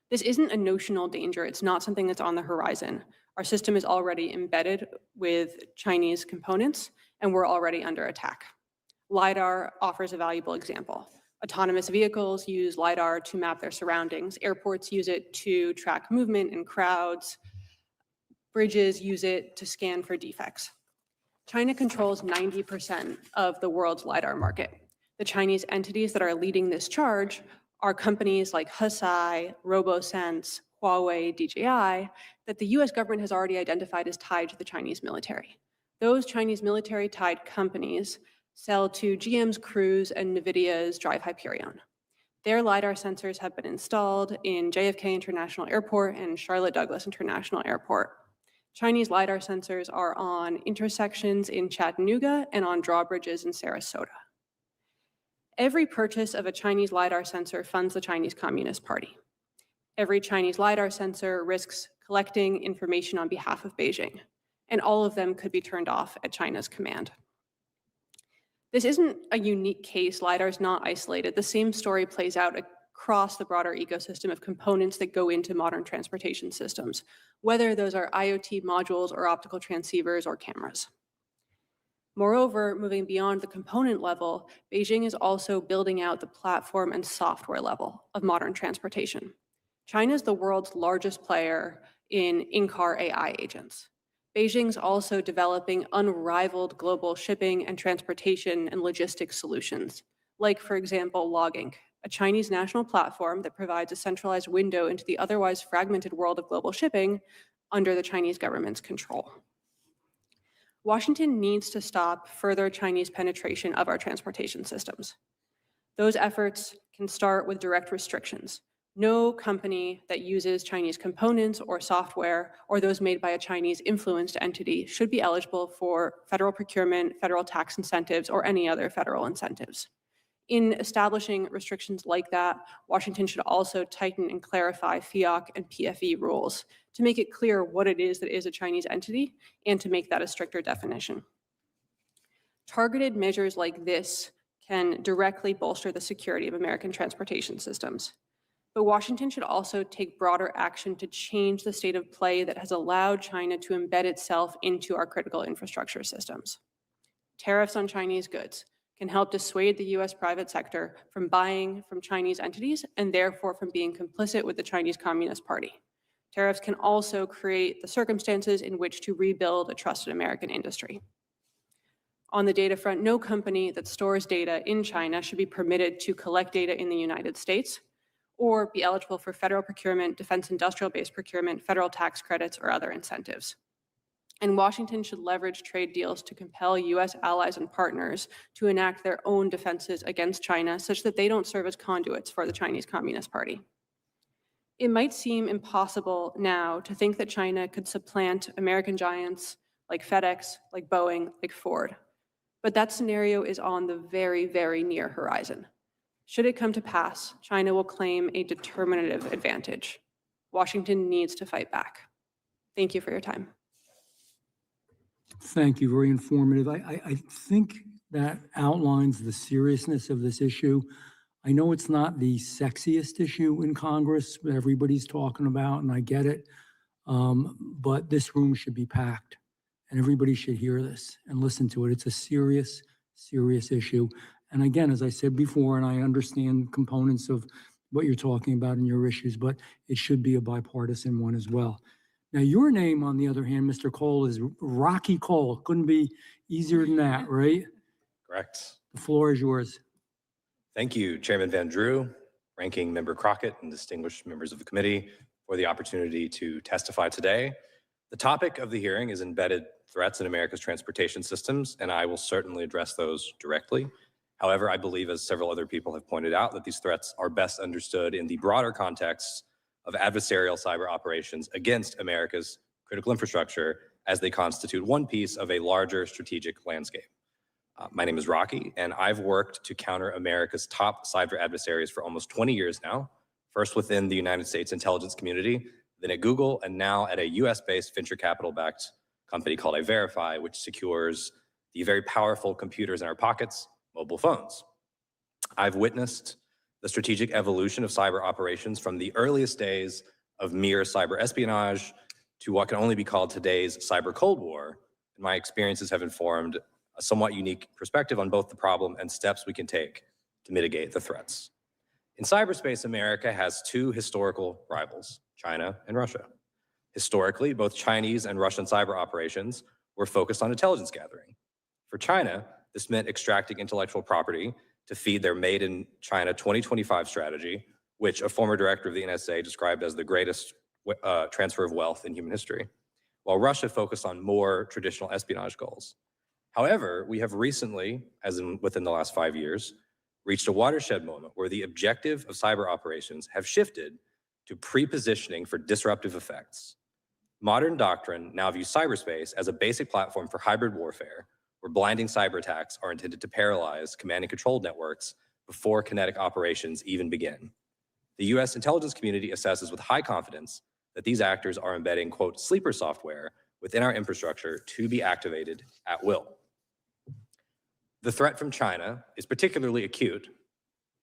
S4: This isn't a notional danger. It's not something that's on the horizon. Our system is already embedded with Chinese components, and we're already under attack. LiDAR offers a valuable example. Autonomous vehicles use LiDAR to map their surroundings. Airports use it to track movement in crowds. Bridges use it to scan for defects. China controls 90% of the world's LiDAR market. The Chinese entities that are leading this charge are companies like Hesai, RoboSense, Huawei, DJI, that the US government has already identified as tied to the Chinese military. Those Chinese military-tied companies sell to GM's Cruise and NVIDIA's Drive Hyperion. Their LiDAR sensors have been installed in JFK International Airport and Charlotte Douglas International Airport. Chinese LiDAR sensors are on intersections in Chattanooga and on drawbridges in Sarasota. Every purchase of a Chinese LiDAR sensor funds the Chinese Communist Party. Every Chinese LiDAR sensor risks collecting information on behalf of Beijing, and all of them could be turned off at China's command. This isn't a unique case. LiDAR is not isolated. The same story plays out across the broader ecosystem of components that go into modern transportation systems, whether those are IoT modules or optical transceivers or cameras. Moreover, moving beyond the component level, Beijing is also building out the platform and software level of modern transportation. China is the world's largest player in in-car AI agents. Beijing's also developing unrivaled global shipping and transportation and logistics solutions, like, for example, Logging, a Chinese national platform that provides a centralized window into the otherwise fragmented world of global shipping under the Chinese government's control. Washington needs to stop further Chinese penetration of our transportation systems. Those efforts can start with direct restrictions. No company that uses Chinese components or software or those made by a Chinese influenced entity should be eligible for federal procurement, federal tax incentives, or any other federal incentives. In establishing restrictions like that, Washington should also tighten and clarify FIOC and PFE rules to make it clear what it is that is a Chinese entity and to make that a stricter definition. Targeted measures like this can directly bolster the security of American transportation systems. But Washington should also take broader action to change the state of play that has allowed China to embed itself into our critical infrastructure systems. Tariffs on Chinese goods can help dissuade the US private sector from buying from Chinese entities and therefore from being complicit with the Chinese Communist Party. Tariffs can also create the circumstances in which to rebuild a trusted American industry. On the data front, no company that stores data in China should be permitted to collect data in the United States or be eligible for federal procurement, defense industrial-based procurement, federal tax credits, or other incentives. And Washington should leverage trade deals to compel US allies and partners to enact their own defenses against China such that they don't serve as conduits for the Chinese Communist Party. It might seem impossible now to think that China could supplant American giants like FedEx, like Boeing, like Ford. But that scenario is on the very, very near horizon. Should it come to pass, China will claim a determinative advantage. Washington needs to fight back. Thank you for your time.
S21: Thank you, very informative. I think that outlines the seriousness of this issue. I know it's not the sexiest issue in Congress that everybody's talking about, and I get it, but this room should be packed, and everybody should hear this and listen to it. It's a serious, serious issue. And again, as I said before, and I understand components of what you're talking about in your issues, but it should be a bipartisan one as well. Now, your name, on the other hand, Mr. Cole, is Rocky Cole. Couldn't be easier than that, right?
S7: Correct.
S21: The floor is yours.
S7: Thank you, Chairman Van Drew, Ranking Member Crockett, and distinguished members of the committee for the opportunity to testify today. The topic of the hearing is embedded threats in America's transportation systems, and I will certainly address those directly. However, I believe, as several other people have pointed out, that these threats are best understood in the broader context of adversarial cyber operations against America's critical infrastructure as they constitute one piece of a larger strategic landscape. My name is Rocky, and I've worked to counter America's top cyber adversaries for almost 20 years now, first within the United States intelligence community, then at Google, and now at a US-based venture capital-backed company called iVerify, which secures the very powerful computers in our pockets, mobile phones. I've witnessed the strategic evolution of cyber operations from the earliest days of mere cyber espionage to what can only be called today's cyber Cold War. And my experiences have informed a somewhat unique perspective on both the problem and steps we can take to mitigate the threats. In cyberspace, America has two historical rivals, China and Russia. Historically, both Chinese and Russian cyber operations were focused on intelligence gathering. For China, this meant extracting intellectual property to feed their Made in China 2025 strategy, which a former director of the NSA described as the greatest transfer of wealth in human history, while Russia focused on more traditional espionage goals. However, we have recently, as in within the last 5 years, reached a watershed moment where the objective of cyber operations have shifted to pre-positioning for disruptive effects. Modern doctrine now views cyberspace as a basic platform for hybrid warfare, where blinding cyber attacks are intended to paralyze command and control networks before kinetic operations even begin. The US intelligence community assesses with high confidence that these actors are embedding, quote, sleeper software within our infrastructure to be activated at will. The threat from China is particularly acute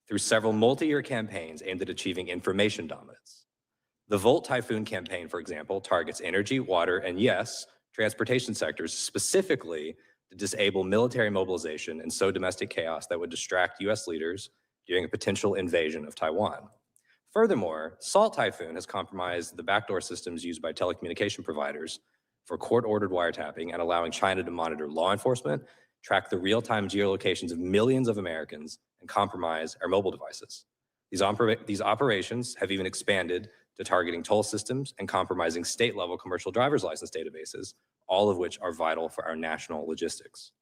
S7: through several multi-year campaigns aimed at achieving information dominance. The Volt Typhoon campaign, for example, targets energy, water, and yes, transportation sectors specifically to disable military mobilization and sow domestic chaos that would distract US leaders during a potential invasion of Taiwan. Furthermore, Salt Typhoon has compromised the backdoor systems used by telecommunication providers for court-ordered wiretapping and allowing China to monitor law enforcement, track the real-time geolocations of millions of Americans, and compromise our mobile devices. These operations have even expanded to targeting toll systems and compromising state-level commercial driver's license databases, all of which are vital for our national logistics.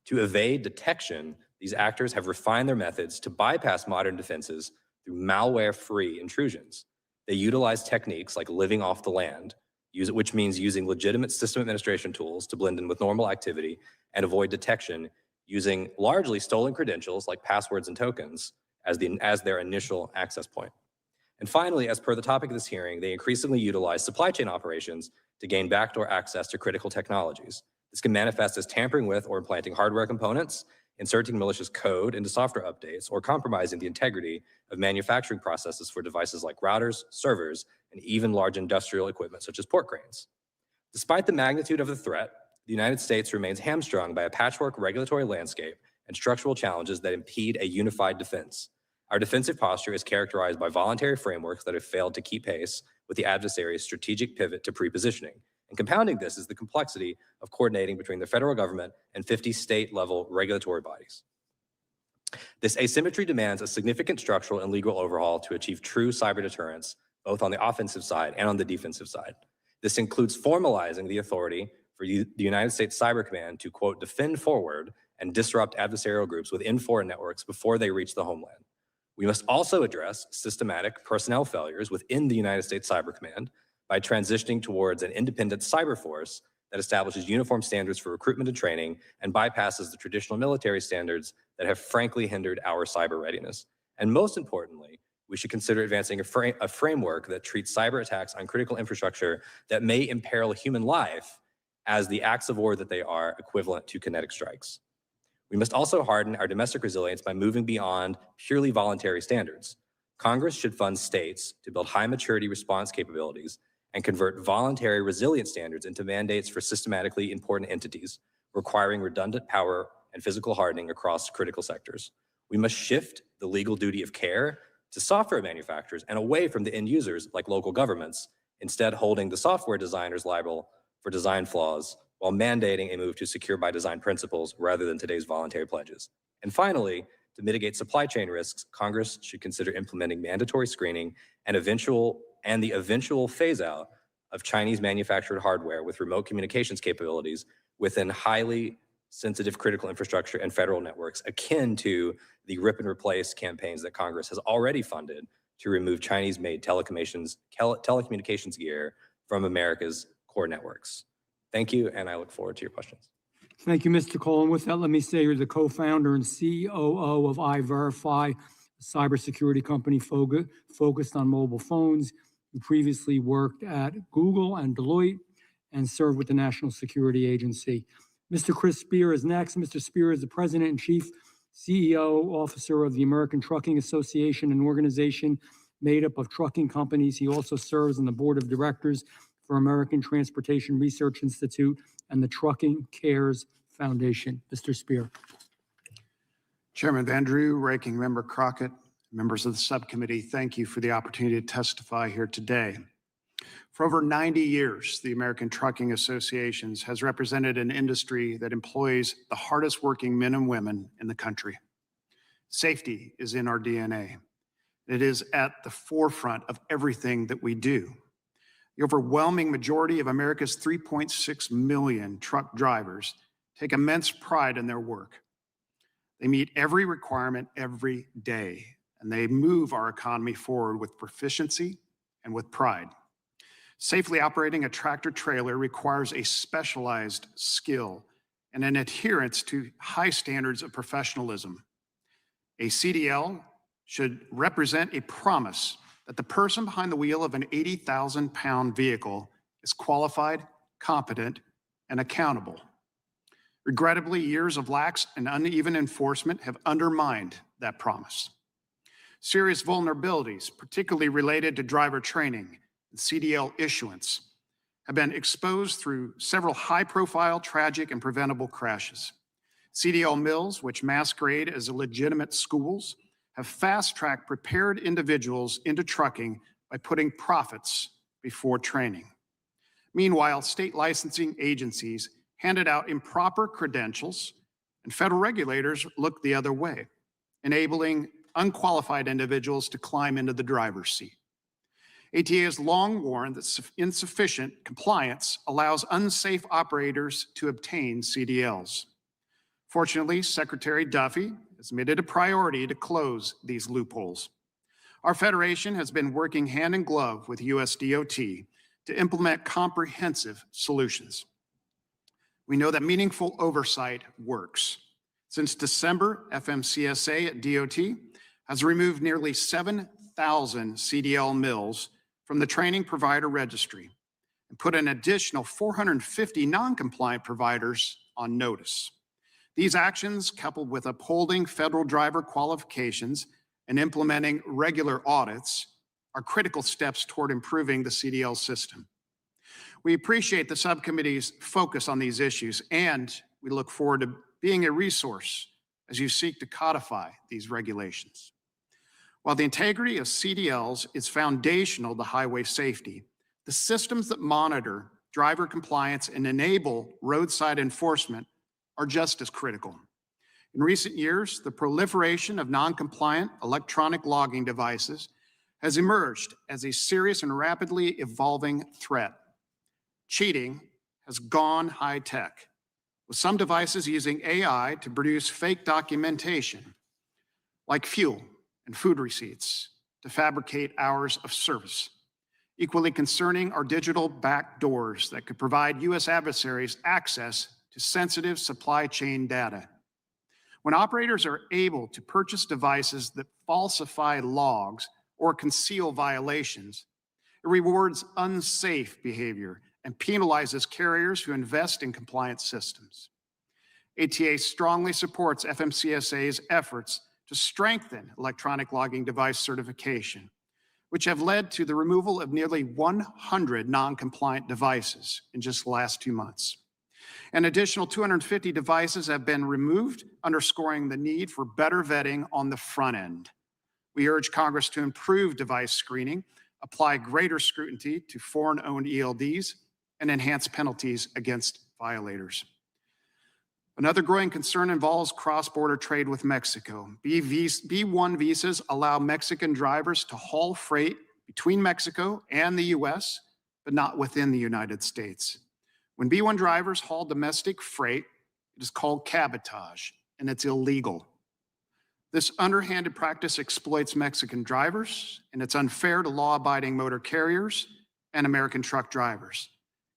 S7: To evade detection, these actors have refined their methods to bypass modern defenses through malware-free intrusions. They utilize techniques like living off the land, which means using legitimate system administration tools to blend in with normal activity and avoid detection using largely stolen credentials like passwords and tokens as their initial access point. And finally, as per the topic of this hearing, they increasingly utilize supply chain operations to gain backdoor access to critical technologies. This can manifest as tampering with or implanting hardware components, inserting malicious code into software updates, or compromising the integrity of manufacturing processes for devices like routers, servers, and even large industrial equipment such as port cranes. Despite the magnitude of the threat, the United States remains hamstrung by a patchwork regulatory landscape and structural challenges that impede a unified defense. Our defensive posture is characterized by voluntary frameworks that have failed to keep pace with the adversary's strategic pivot to pre-positioning. And compounding this is the complexity of coordinating between the federal government and 50 state-level regulatory bodies. This asymmetry demands a significant structural and legal overhaul to achieve true cyber deterrence, both on the offensive side and on the defensive side. This includes formalizing the authority for the United States Cyber Command to, quote, defend forward and disrupt adversarial groups within foreign networks before they reach the homeland. We must also address systematic personnel failures within the United States Cyber Command by transitioning towards an independent cyber force that establishes uniform standards for recruitment and training and bypasses the traditional military standards that have frankly hindered our cyber readiness. And most importantly, we should consider advancing a framework that treats cyber attacks on critical infrastructure that may imperil human life as the acts of war that they are, equivalent to kinetic strikes. We must also harden our domestic resilience by moving beyond purely voluntary standards. Congress should fund states to build high maturity response capabilities and convert voluntary resilience standards into mandates for systematically important entities, requiring redundant power and physical hardening across critical sectors. We must shift the legal duty of care to software manufacturers and away from the end users like local governments, instead holding the software designers liable for design flaws while mandating a move to secure by design principles rather than today's voluntary pledges. And finally, to mitigate supply chain risks, Congress should consider implementing mandatory screening and the eventual phase out of Chinese manufactured hardware with remote communications capabilities within highly sensitive critical infrastructure and federal networks, akin to the rip and replace campaigns that Congress has already funded to remove Chinese-made telecommunications gear from America's core networks. Thank you, and I look forward to your questions.
S21: Thank you, Mr. Cole. And with that, let me say you're the co-founder and COO of iVerify, a cybersecurity company focused on mobile phones. You previously worked at Google and Deloitte and served with the National Security Agency. Mr. Chris Spear is next. Mr. Spear is the President and Chief CEO Officer of the American Trucking Association, an organization made up of trucking companies. He also serves on the board of directors for American Transportation Research Institute and the Trucking Cares Foundation. Mr. Spear.
S10: Chairman Vandrew, Ranking Member Crockett, members of the subcommittee, thank you for the opportunity to testify here today. For over 90 years, the American Trucking Associations has represented an industry that employs the hardest working men and women in the country. Safety is in our DNA. It is at the forefront of everything that we do. The overwhelming majority of America's 3.6 million truck drivers take immense pride in their work. They meet every requirement every day, and they move our economy forward with proficiency and with pride. Safely operating a tractor trailer requires a specialized skill and an adherence to high standards of professionalism. A CDL should represent a promise that the person behind the wheel of an 80,000-pound vehicle is qualified, competent, and accountable. Regrettably, years of lax and uneven enforcement have undermined that promise. Serious vulnerabilities, particularly related to driver training and CDL issuance, have been exposed through several high-profile, tragic, and preventable crashes. CDL mills, which masquerade as legitimate schools, have fast-tracked prepared individuals into trucking by putting profits before training. Meanwhile, state licensing agencies handed out improper credentials, and federal regulators looked the other way, enabling unqualified individuals to climb into the driver's seat. ATA has long warned that insufficient compliance allows unsafe operators to obtain CDLs. Fortunately, Secretary Duffy has made it a priority to close these loopholes. Our federation has been working hand in glove with US DOT to implement comprehensive solutions. We know that meaningful oversight works. Since December, FMCSA at DOT has removed nearly 7,000 CDL mills from the training provider registry and put an additional 450 non-compliant providers on notice. These actions, coupled with upholding federal driver qualifications and implementing regular audits, are critical steps toward improving the CDL system. We appreciate the subcommittee's focus on these issues, and we look forward to being a resource as you seek to codify these regulations. While the integrity of CDLs is foundational to highway safety, the systems that monitor driver compliance and enable roadside enforcement are just as critical. In recent years, the proliferation of non-compliant electronic logging devices has emerged as a serious and rapidly evolving threat. Cheating has gone high-tech, with some devices using AI to produce fake documentation, like fuel and food receipts, to fabricate hours of service. Equally concerning are digital backdoors that could provide U.S. adversaries access to sensitive supply chain data. When operators are able to purchase devices that falsify logs or conceal violations, it rewards unsafe behavior and penalizes carriers who invest in compliant systems. ATA strongly supports FMCSA's efforts to strengthen electronic logging device certification, which have led to the removal of nearly 100 non-compliant devices in just the last 2 months. An additional 250 devices have been removed, underscoring the need for better vetting on the front end. We urge Congress to improve device screening, apply greater scrutiny to foreign-owned ELDs, and enhance penalties against violators. Another growing concern involves cross-border trade with Mexico. B-1 visas allow Mexican drivers to haul freight between Mexico and the U.S., but not within the United States. When B-1 drivers haul domestic freight, it is called cabotage, and it's illegal. This underhanded practice exploits Mexican drivers, and it's unfair to law-abiding motor carriers and American truck drivers.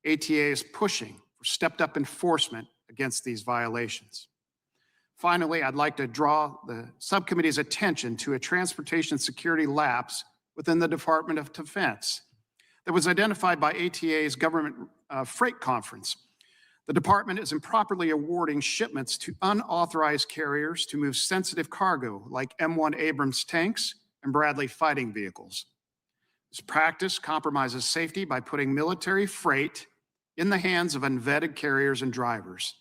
S10: ATA is pushing for stepped up enforcement against these violations. Finally, I'd like to draw the subcommittee's attention to a transportation security lapse within the Department of Defense that was identified by ATA's government freight conference. The department is improperly awarding shipments to unauthorized carriers to move sensitive cargo like M1 Abrams tanks and Bradley fighting vehicles. This practice compromises safety by putting military freight in the hands of unvetted carriers and drivers.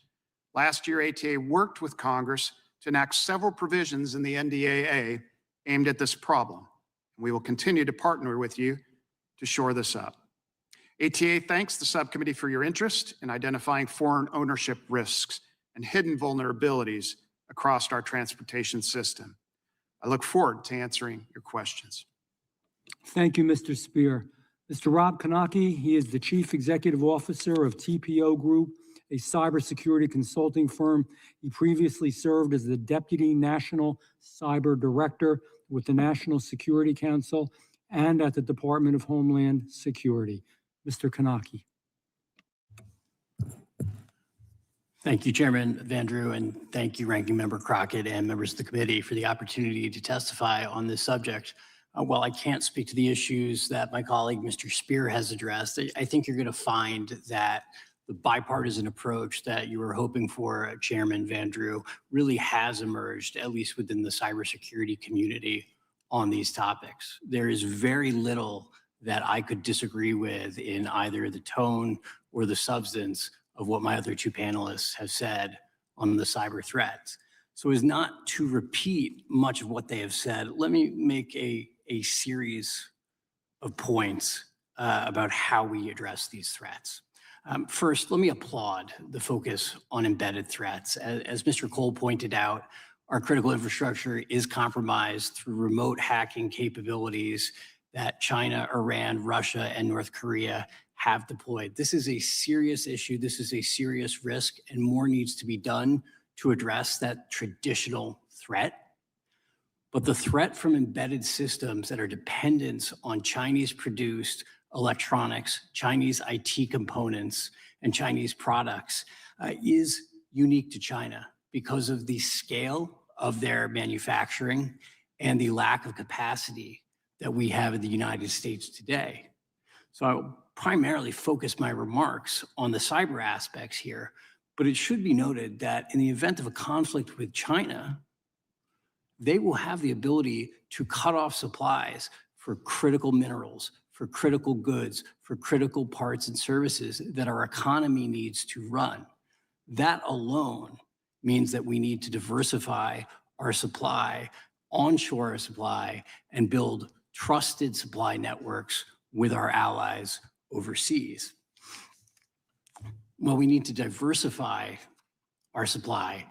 S10: Last year, ATA worked with Congress to enact several provisions in the NDAA aimed at this problem. We will continue to partner with you to shore this up. ATA thanks the subcommittee for your interest in identifying foreign ownership risks and hidden vulnerabilities across our transportation system. I look forward to answering your questions.
S21: Thank you, Mr. Spear. Mr. Rob Kanaki, he is the Chief Executive Officer of TPO Group, a cybersecurity consulting firm. He previously served as the Deputy National Cyber Director with the National Security Council and at the Department of Homeland Security. Mr. Kanaki.
S13: Thank you, Chairman Vandrew, and thank you, Ranking Member Crockett and members of the committee for the opportunity to testify on this subject. While I can't speak to the issues that my colleague, Mr. Spear, has addressed, I think you're going to find that the bipartisan approach that you were hoping for, Chairman Vandrew, really has emerged, at least within the cybersecurity community, on these topics. There is very little that I could disagree with in either the tone or the substance of what my other two panelists have said on the cyber threats. So as not to repeat much of what they have said, let me make a series of points about how we address these threats. First, let me applaud the focus on embedded threats. As Mr. Cole pointed out, our critical infrastructure is compromised through remote hacking capabilities that China, Iran, Russia, and North Korea have deployed. This is a serious issue. This is a serious risk, and more needs to be done to address that traditional threat. But the threat from embedded systems that are dependent on Chinese-produced electronics, Chinese IT components, and Chinese products is unique to China because of the scale of their manufacturing and the lack of capacity that we have in the United States today. So I'll primarily focus my remarks on the cyber aspects here, but it should be noted that in the event of a conflict with China, they will have the ability to cut off supplies for critical minerals, for critical goods, for critical parts and services that our economy needs to run. That alone means that we need to diversify our supply, onshore our supply, and build trusted supply networks with our allies overseas. While we need to diversify our supply,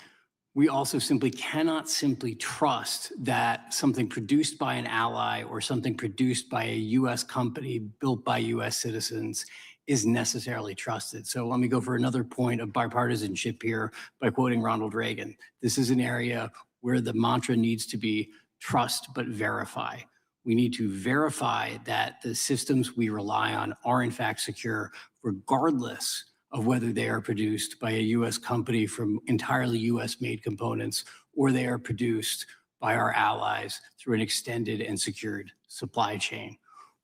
S13: we also simply cannot simply trust that something produced by an ally or something produced by a US company built by US citizens is necessarily trusted. So let me go for another point of bipartisanship here by quoting Ronald Reagan. This is an area where the mantra needs to be trust but verify. We need to verify that the systems we rely on are in fact secure, regardless of whether they are produced by a US company from entirely US made components, or they are produced by our allies through an extended and secured supply chain.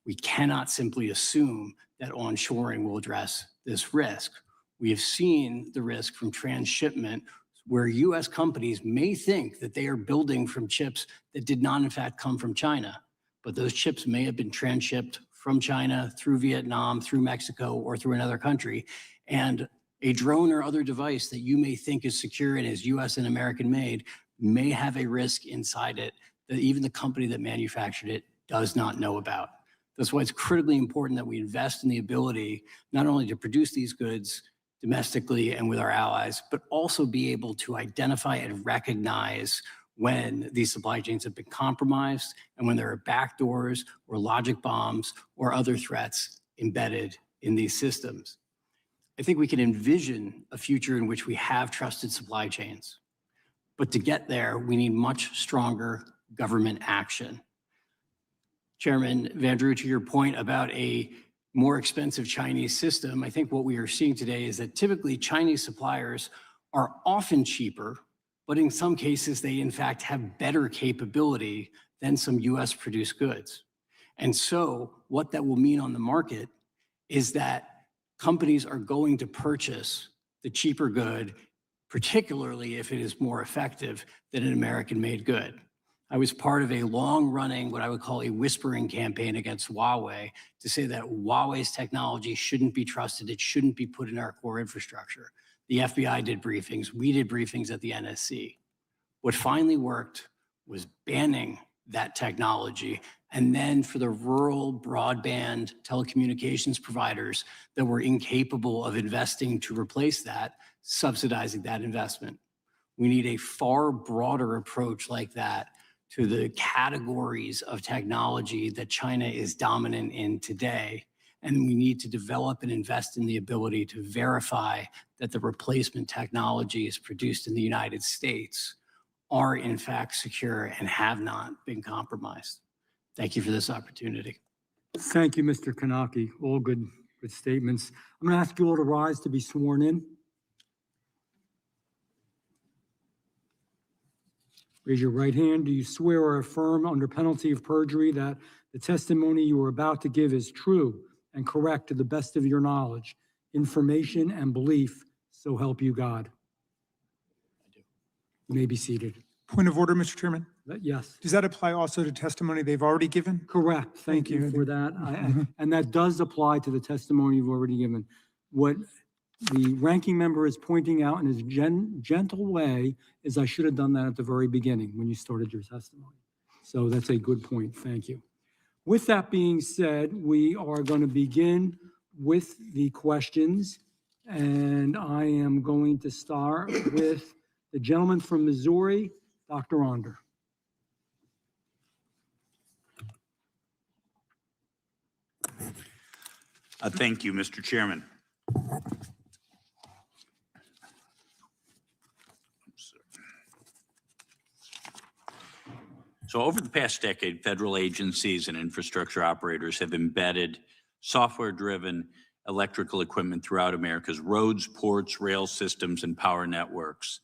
S13: We cannot simply assume that onshoring will address this risk. We have seen the risk from transshipment where US companies may think that they are building from chips that did not in fact come from China, but those chips may have been transshipped from China through Vietnam, through Mexico, or through another country. And a drone or other device that you may think is secure and is US and American made may have a risk inside it that even the company that manufactured it does not know about. That's why it's critically important that we invest in the ability not only to produce these goods domestically and with our allies, but also be able to identify and recognize when these supply chains have been compromised and when there are backdoors or logic bombs or other threats embedded in these systems. I think we can envision a future in which we have trusted supply chains. But to get there, we need much stronger government action. Chairman Vandrew, to your point about a more expensive Chinese system, I think what we are seeing today is that typically Chinese suppliers are often cheaper, but in some cases, they in fact have better capability than some US produced goods. And so what that will mean on the market is that companies are going to purchase the cheaper good, particularly if it is more effective than an American-made good. I was part of a long-running, what I would call a whispering campaign against Huawei to say that Huawei's technology shouldn't be trusted. It shouldn't be put in our core infrastructure. The FBI did briefings. We did briefings at the NSC. What finally worked was banning that technology. And then for the rural broadband telecommunications providers that were incapable of investing to replace that, subsidizing that investment. We need a far broader approach like that to the categories of technology that China is dominant in today. And we need to develop and invest in the ability to verify that the replacement technologies produced in the United States are in fact secure and have not been compromised. Thank you for this opportunity.
S21: Thank you, Mr. Kanaki. All good statements. I'm going to ask you all to rise to be sworn in. Raise your right hand. Do you swear or affirm under penalty of perjury that the testimony you are about to give is true and correct to the best of your knowledge, information, and belief, so help you God?
S13: I do.
S21: You may be seated.
S2: Point of order, Mr. Chairman.
S21: Yes.
S2: Does that apply also to testimony they've already given?
S21: Correct. Thank you for that. And that does apply to the testimony you've already given. What the ranking member is pointing out in his gentle way is I should have done that at the very beginning when you started your testimony. So that's a good point. Thank you. With that being said, we are going to begin with the questions. And I am going to start with the gentleman from Missouri, Dr. Onder.
S16: Thank you, Mr. Chairman. So over the past decade, federal agencies and infrastructure operators have embedded software-driven electrical equipment throughout America's roads, ports, rail systems, and power networks.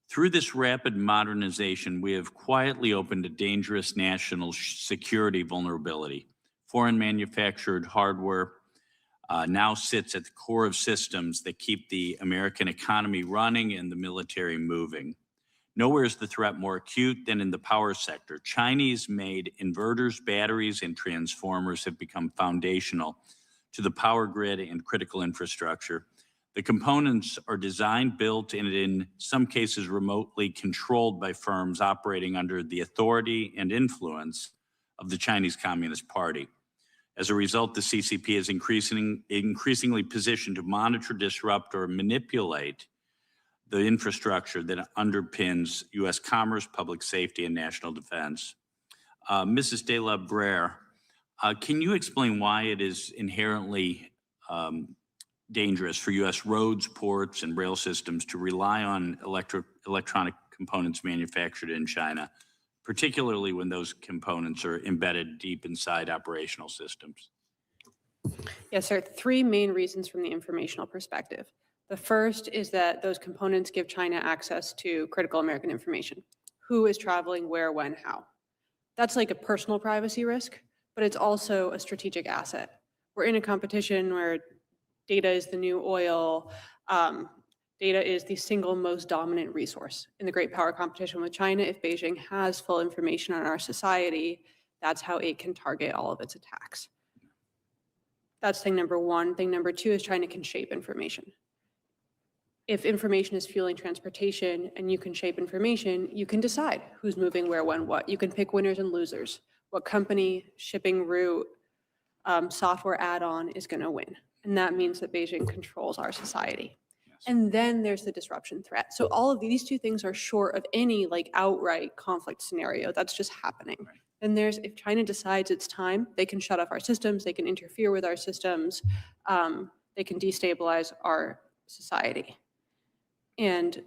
S16: Through this rapid modernization, we have quietly opened a dangerous national security vulnerability. Foreign manufactured hardware now sits at the core of systems that keep the American economy running and the military moving. Nowhere is the threat more acute than in the power sector. Chinese-made inverters, batteries, and transformers have become foundational to the power grid and critical infrastructure. The components are designed, built, and in some cases remotely controlled by firms operating under the authority and influence of the Chinese Communist Party. As a result, the CCP is increasingly positioned to monitor, disrupt, or manipulate the infrastructure that underpins U.S. commerce, public safety, and national defense. Mrs. De La Brea, can you explain why it is inherently dangerous for U.S. roads, ports, and rail systems to rely on electronic components manufactured in China, particularly when those components are embedded deep inside operational systems?
S4: Yes, there are three main reasons from the informational perspective. The first is that those components give China access to critical American information. Who is traveling, where, when, how. That's like a personal privacy risk, but it's also a strategic asset. We're in a competition where data is the new oil. Data is the single most dominant resource in the great power competition with China. If Beijing has full information on our society, that's how it can target all of its attacks. That's thing number one. Thing number two is China can shape information. If information is fueling transportation and you can shape information, you can decide who's moving where, when, what. You can pick winners and losers. What company, shipping route, software add-on is going to win. And that means that Beijing controls our society. Yes. And then there's the disruption threat. So all of these two things are short of any like outright conflict scenario. That's just happening. Right. Then there's, if China decides it's time, they can shut off our systems, they can interfere with our systems, they can destabilize our society. And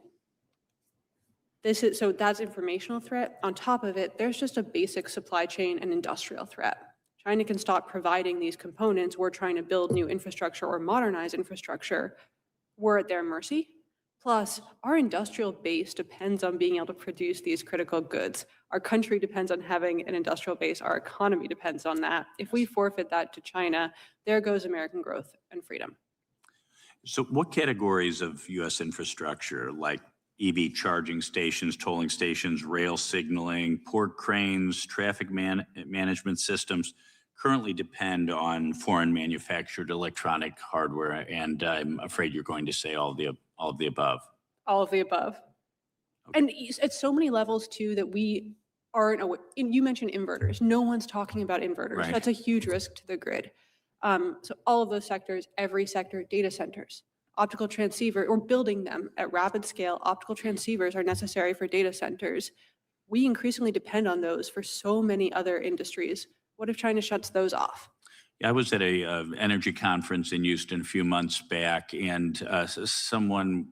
S4: this is, so that's informational threat. On top of it, there's just a basic supply chain and industrial threat. China can stop providing these components. We're trying to build new infrastructure or modernize infrastructure. We're at their mercy. Plus, our industrial base depends on being able to produce these critical goods. Our country depends on having an industrial base. Our economy depends on that. If we forfeit that to China, there goes American growth and freedom.
S16: So what categories of U.S. infrastructure, like EV charging stations, tolling stations, rail signaling, port cranes, traffic management systems, currently depend on foreign manufactured electronic hardware? And I'm afraid you're going to say all of the above.
S4: All of the above. Okay. And at so many levels too that we aren't aware. You mentioned inverters. No one's talking about inverters. Right. That's a huge risk to the grid. So all of those sectors, every sector, data centers, optical transceiver, we're building them at rapid scale. Optical transceivers are necessary for data centers. We increasingly depend on those for so many other industries. What if China shuts those off?
S16: Yeah, I was at a energy conference in Houston a few months back, and one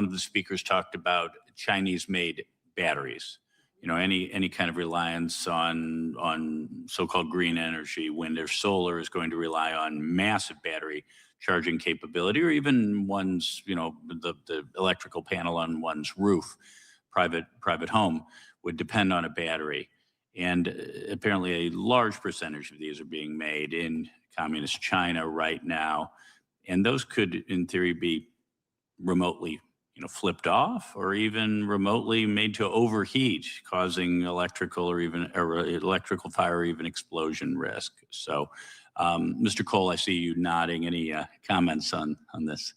S16: of the speakers talked about Chinese-made batteries. You know, any kind of reliance on so-called green energy, wind or solar, is going to rely on massive battery charging capability, or even one's, you know, the electrical panel on one's roof, private home, would depend on a battery. And apparently a large percentage of these are being made in communist China right now. And those could, in theory, be remotely, you know, flipped off, or even remotely made to overheat, causing electrical fire or even explosion risk. So, Mr. Cole, I see you nodding. Any comments on this?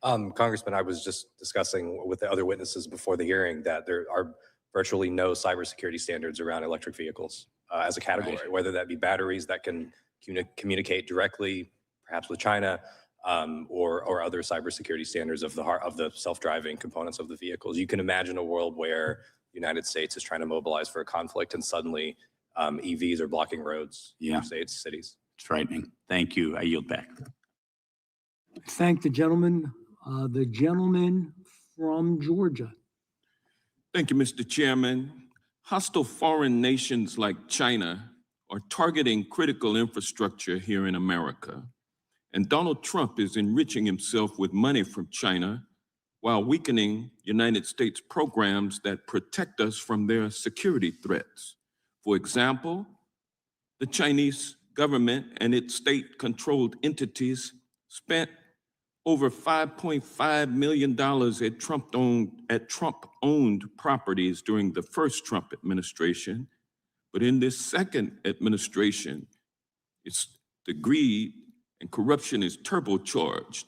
S7: Congressman, I was just discussing with the other witnesses before the hearing that there are virtually no cybersecurity standards around electric vehicles as a category, right, whether that be batteries that can communicate directly, perhaps with China, or other cybersecurity standards of the self-driving components of the vehicles. You can imagine a world where the United States is trying to mobilize for a conflict, and suddenly EVs are blocking roads, states, cities.
S16: It's frightening. Thank you. I yield back.
S21: Thank the gentleman from Georgia.
S17: Thank you, Mr. Chairman. Hostile foreign nations like China are targeting critical infrastructure here in America. And Donald Trump is enriching himself with money from China while weakening United States programs that protect us from their security threats. For example, the Chinese government and its state-controlled entities spent over $5.5 million at Trump-owned properties during the first Trump administration. But in this second administration, the greed and corruption is turbocharged.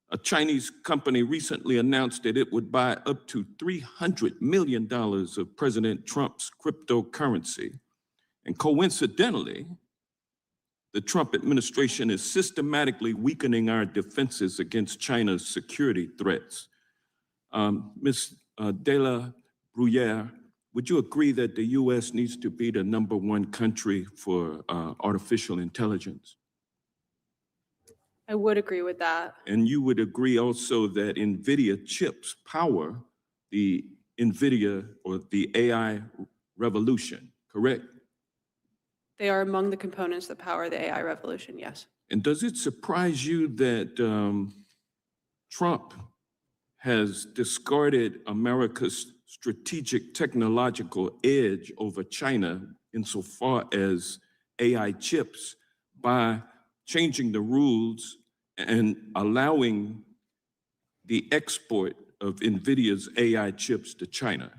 S17: A Chinese company recently announced that it would buy up to $300 million of President Trump's cryptocurrency. And coincidentally, the Trump administration is systematically weakening our defenses against China's security threats. Ms. De La Bruyere, would you agree that the U.S. needs to be the #1 country for artificial intelligence?
S4: I would agree with that.
S17: And you would agree also that NVIDIA chips power the NVIDIA or the AI revolution, correct?
S4: They are among the components that power the AI revolution, yes.
S17: And does it surprise you that Trump has discarded America's strategic technological edge over China insofar as AI chips by changing the rules and allowing the export of NVIDIA's AI chips to China?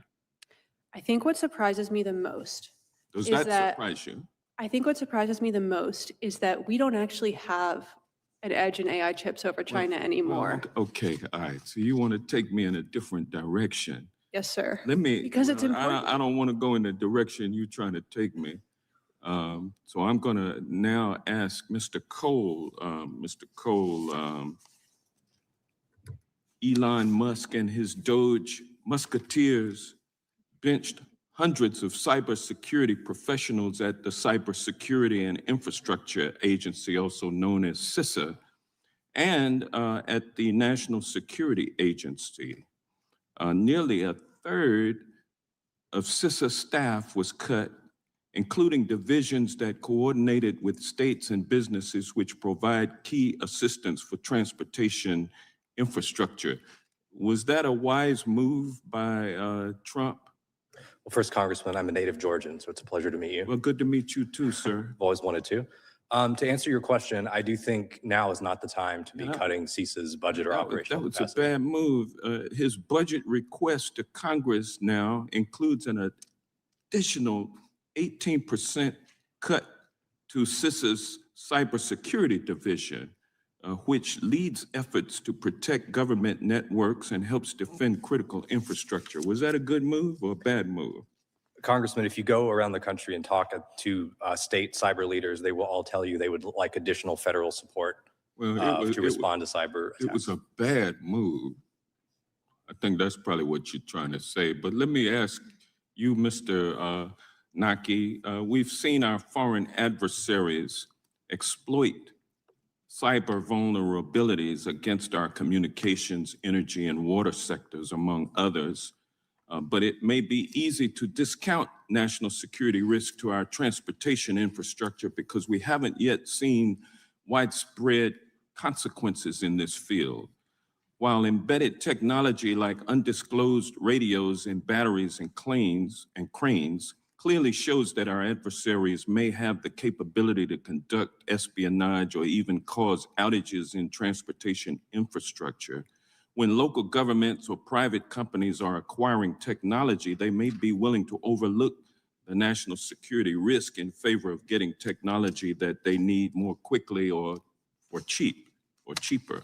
S4: I think what surprises me the most
S17: Does that surprise you?
S4: I think what surprises me the most is that we don't actually have an edge in AI chips over China anymore.
S17: Okay, all right. So you want to take me in a different direction.
S4: Yes, sir.
S17: Because
S4: it's important.
S17: I don't want to go in the direction you're trying to take me. So I'm going to now ask Mr. Cole. Mr. Cole, Elon Musk and his Doge Musketeers benched hundreds of cybersecurity professionals at the Cybersecurity and Infrastructure Agency, also known as CISA, and at the National Security Agency. Nearly a third of CISA staff was cut including divisions that coordinated with states and businesses which provide key assistance for transportation infrastructure. Was that a wise move by Trump?
S7: Well, first, Congressman, I'm a native Georgian, so it's a pleasure to meet you.
S17: Well, good to meet you too, sir.
S7: I've always wanted to. To answer your question, I do think now is not the time to be
S17: No.
S7: cutting CISA's budget or operational
S17: That was
S7: capacity.
S17: a bad move. His budget request to Congress now includes an additional 18% cut to CISA's cybersecurity division, which leads efforts to protect government networks and helps defend critical infrastructure. Was that a good move or a bad move?
S7: Congressman, if you go around the country and talk to state cyber leaders, they will all tell you they would like additional federal support to respond to cyber attacks.
S17: It was a bad move. I think that's probably what you're trying to say. But let me ask you, Mr. Naki, we've seen our foreign adversaries exploit cyber vulnerabilities against our communications, energy, and water sectors, among others. But it may be easy to discount national security risk to our transportation infrastructure because we haven't yet seen widespread consequences in this field. While embedded technology like undisclosed radios and batteries and cranes clearly shows that our adversaries may have the capability to conduct espionage or even cause outages in transportation infrastructure, when local governments or private companies are acquiring technology, they may be willing to overlook the national security risk in favor of getting technology that they need more quickly or cheaper.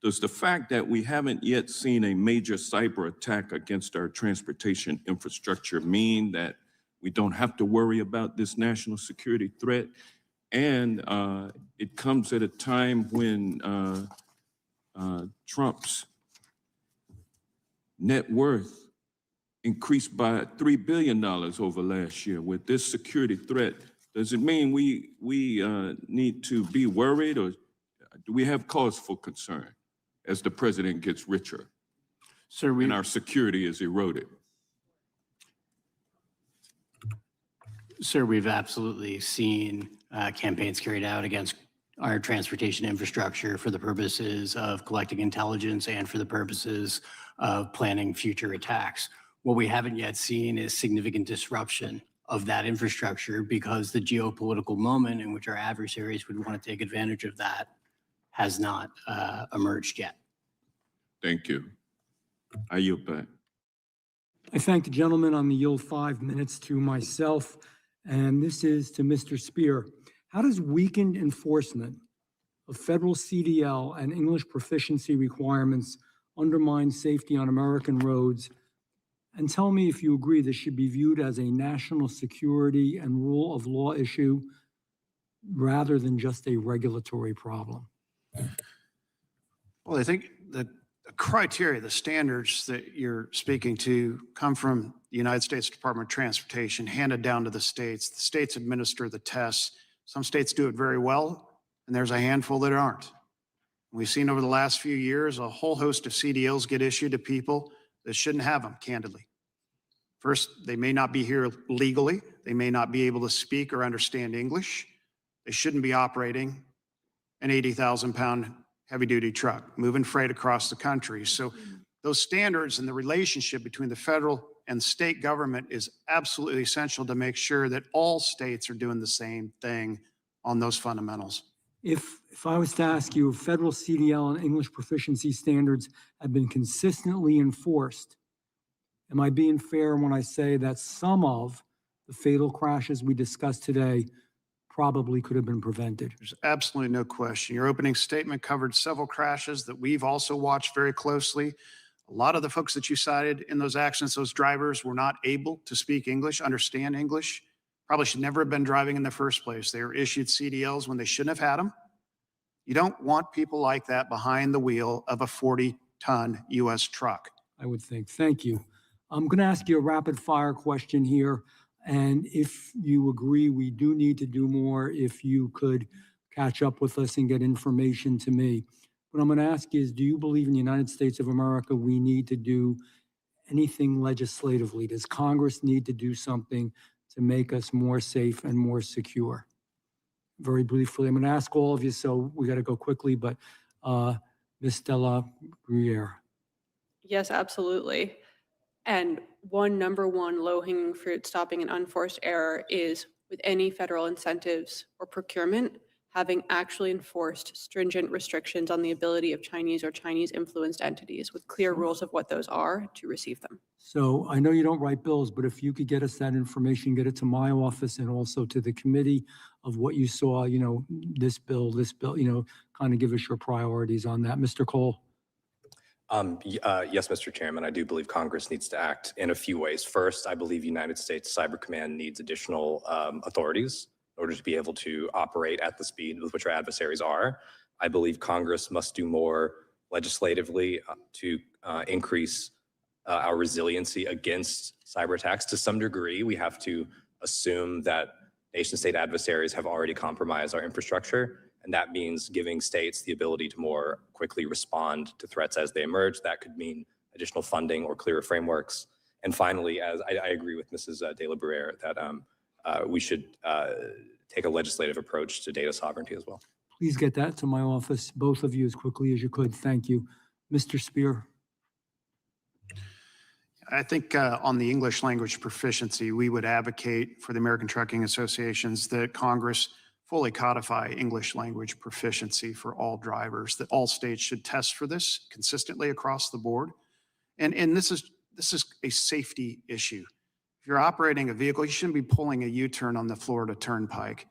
S17: Does the fact that we haven't yet seen a major cyber attack against our transportation infrastructure mean that we don't have to worry about this national security threat? And it comes at a time when Trump's net worth increased by $3 billion over last year. With this security threat, does it mean we need to be worried, or do we have cause for concern as the president gets richer and our security is eroded?
S13: Sir, we've absolutely seen campaigns carried out against our transportation infrastructure for the purposes of collecting intelligence and for the purposes of planning future attacks. What we haven't yet seen is significant disruption of that infrastructure because the geopolitical moment in which our adversaries would want to take advantage of that has not emerged yet.
S17: Thank you. I yield back.
S21: I thank the gentleman. On the yield 5 minutes to myself, and this is to Mr. Spear. How does weakened enforcement of federal CDL and English proficiency requirements undermine safety on American roads? And tell me if you agree this should be viewed as a national security and rule of law issue rather than just a regulatory problem.
S10: Well, I think the criteria, the standards that you're speaking to come from the United States Department of Transportation, handed down to the states. The states administer the tests. Some states do it very well, and there's a handful that aren't. We've seen over the last few years a whole host of CDLs get issued to people that shouldn't have them, candidly. First, they may not be here legally. They may not be able to speak or understand English. They shouldn't be operating an 80,000-pound heavy-duty truck, moving freight across the country. So those standards and the relationship between the federal and state government is absolutely essential to make sure that all states are doing the same thing on those fundamentals.
S21: If I was to ask you if federal CDL and English proficiency standards have been consistently enforced, am I being fair when I say that some of the fatal crashes we discussed today probably could have been prevented?
S10: There's absolutely no question. Your opening statement covered several crashes that we've also watched very closely. A lot of the folks that you cited in those accidents, those drivers were not able to speak English, understand English, probably should never have been driving in the first place. They were issued CDLs when they shouldn't have had them. You don't want people like that behind the wheel of a 40-ton U.S. truck.
S21: I would think. Thank you. I'm going to ask you a rapid fire question here. And if you agree, we do need to do more. If you could catch up with us and get information to me. What I'm going to ask is, do you believe in the United States of America we need to do anything legislatively? Does Congress need to do something to make us more safe and more secure. Very briefly, I'm going to ask all of you, so we got to go quickly, but Ms. Della Gruyere.
S4: Yes, absolutely. And number one low-hanging fruit stopping an unforced error is with any federal incentives or procurement, having actually enforced stringent restrictions on the ability of Chinese or Chinese-influenced entities with clear rules of what those are to receive them.
S21: So I know you don't write bills, but if you could get us that information, get it to my office and also to the committee of what you saw, this bill, kind of give us your priorities on that. Mr. Cole?
S7: Yes, Mr. Chairman, I do believe Congress needs to act in a few ways. First, I believe United States Cyber Command needs additional authorities in order to be able to operate at the speed with which our adversaries are. I believe Congress must do more legislatively to increase our resiliency against cyber attacks. To some degree, we have to assume that nation-state adversaries have already compromised our infrastructure, and that means giving states the ability to more quickly respond to threats as they emerge. That could mean additional funding or clearer frameworks. And finally, as I agree with Mrs. De La Bruyere that we should take a legislative approach to data sovereignty as well.
S21: Please get that to my office, both of you, as quickly as you could. Thank you. Mr. Spear?
S10: I think on the English language proficiency, we would advocate for the American Trucking Associations that Congress fully codify English language proficiency for all drivers, that all states should test for this consistently across the board. And this is a safety issue. If you're operating a vehicle, you shouldn't be pulling a U-turn on the Florida Turnpike.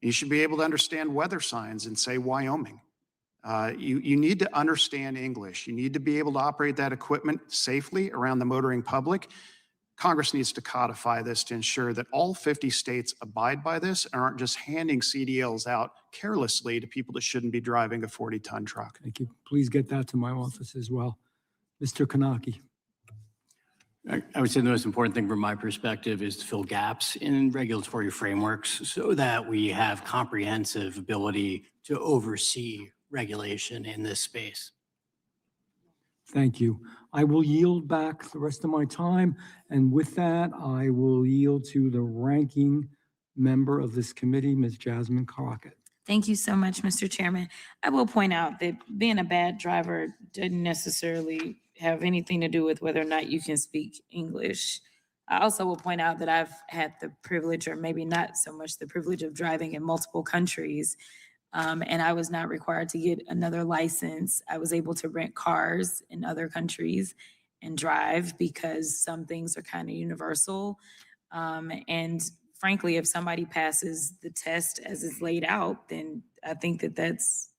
S10: You should be able to understand weather signs and say Wyoming. You need to understand English. You need to be able to operate that equipment safely around the motoring public. Congress needs to codify this to ensure that all 50 states abide by this and aren't just handing CDLs out carelessly to people that shouldn't be driving a 40-ton truck.
S21: Thank you. Please get that to my office as well. Mr. Kanaki?
S13: I would say the most important thing from my perspective is to fill gaps in regulatory frameworks so that we have comprehensive ability to oversee regulation in this space.
S21: Thank you. I will yield back the rest of my time. And with that, I will yield to the ranking member of this committee, Ms. Jasmine Crockett.
S1: Thank you so much, Mr. Chairman. I will point out that being a bad driver didn't necessarily have anything to do with whether or not you can speak English. I also will point out that I've had the privilege, or maybe not so much the privilege, of driving in multiple countries. And I was not required to get another license. I was able to rent cars in other countries and drive because some things are kind of universal. And frankly, if somebody passes the test as it's laid out, then I think that that's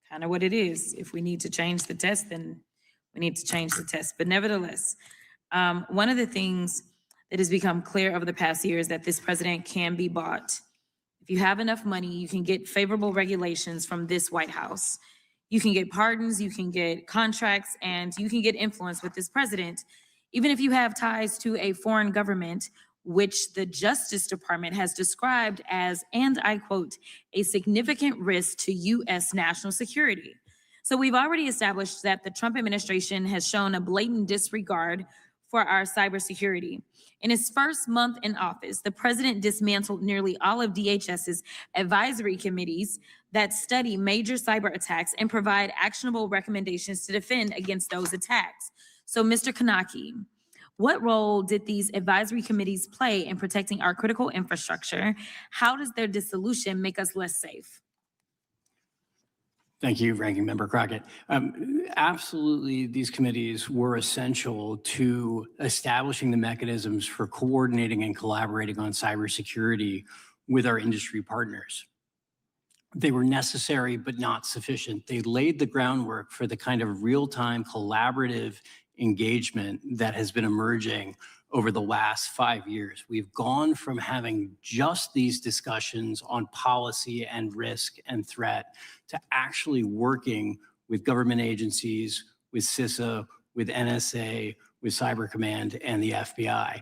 S1: kind of what it is. If we need to change the test, then we need to change the test. But nevertheless, one of the things that has become clear over the past year is that this president can be bought. If you have enough money, you can get favorable regulations from this White House. You can get pardons, you can get contracts, and you can get influence with this president, even if you have ties to a foreign government, which the Justice Department has described as, and I quote, a significant risk to U.S. national security. So we've already established that the Trump administration has shown a blatant disregard for our cybersecurity. In his first month in office, the president dismantled nearly all of DHS's advisory committees that study major cyber attacks and provide actionable recommendations to defend against those attacks. So, Mr. Kanaki, what role did these advisory committees play in protecting our critical infrastructure? How does their dissolution make us less safe?
S13: Thank you, Ranking Member Crockett. Absolutely, these committees were essential to establishing the mechanisms for coordinating and collaborating on cybersecurity with our industry partners. They were necessary, but not sufficient. They laid the groundwork for the kind of real-time collaborative engagement that has been emerging over the last 5 years. We've gone from having just these discussions on policy and risk and threat to actually working with government agencies, with CISA, with NSA, with Cyber Command, and the FBI.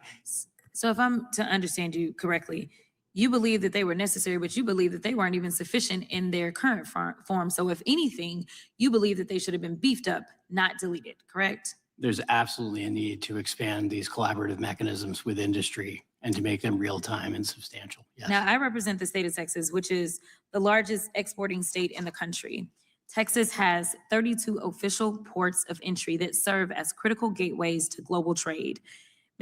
S1: So if I'm to understand you correctly, you believe that they were necessary, but you believe that they weren't even sufficient in their current form. So if anything, you believe that they should have been beefed up, not deleted, correct?
S13: There's absolutely a need to expand these collaborative mechanisms with industry and to make them real-time and substantial. Yes.
S1: Now, I represent the state of Texas, which is the largest exporting state in the country. Texas has 32 official ports of entry that serve as critical gateways to global trade.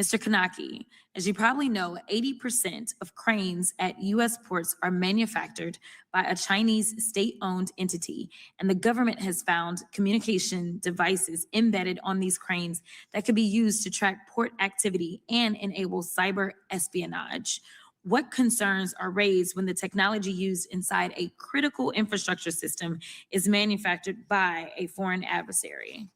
S1: Mr. Kanaki, as you probably know, 80% of cranes at U.S. ports are manufactured by a Chinese state-owned entity, and the government has found communication devices embedded on these cranes that could be used to track port activity and enable cyber espionage. What concerns are raised when the technology used inside a critical infrastructure system is manufactured by a foreign adversary?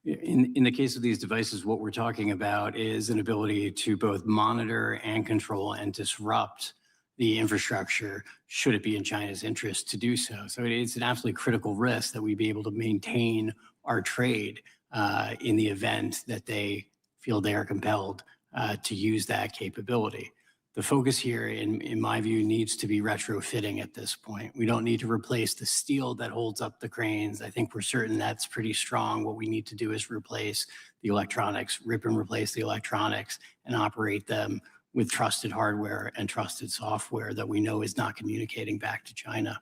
S13: In the case of these devices, what we're talking about is an ability to both monitor and control and disrupt the infrastructure should it be in China's interest to do so. So it's an absolutely critical risk that we be able to maintain our trade in the event that they feel they are compelled to use that capability. The focus here, in my view, needs to be retrofitting at this point. We don't need to replace the steel that holds up the cranes. I think we're certain that's pretty strong. What we need to do is replace the electronics, rip and replace the electronics, and operate them with trusted hardware and trusted software that we know is not communicating back to China.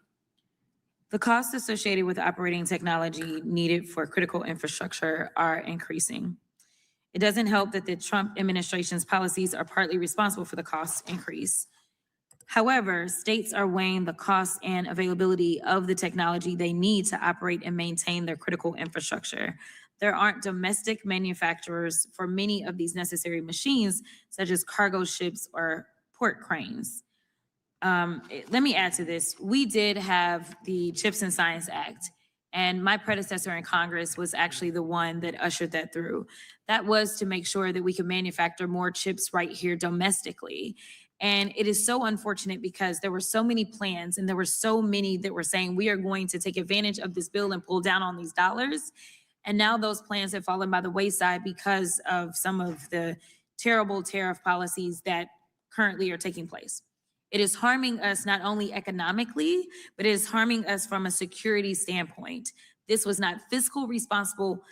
S1: The costs associated with operating technology needed for critical infrastructure are increasing. It doesn't help that the Trump administration's policies are partly responsible for the cost increase. However, states are weighing the cost and availability of the technology they need to operate and maintain their critical infrastructure. There aren't domestic manufacturers for many of these necessary machines, such as cargo ships or port cranes. Let me add to this. We did have the Chips and Science Act, and my predecessor in Congress was actually the one that ushered that through. That was to make sure that we could manufacture more chips right here domestically. And it is so unfortunate because there were so many plans and there were so many that were saying we are going to take advantage of this bill and pull down on these dollars. And now those plans have fallen by the wayside because of some of the terrible tariff policies that currently are taking place. It is harming us not only economically, but it is harming us from a security standpoint. This was not fiscal responsible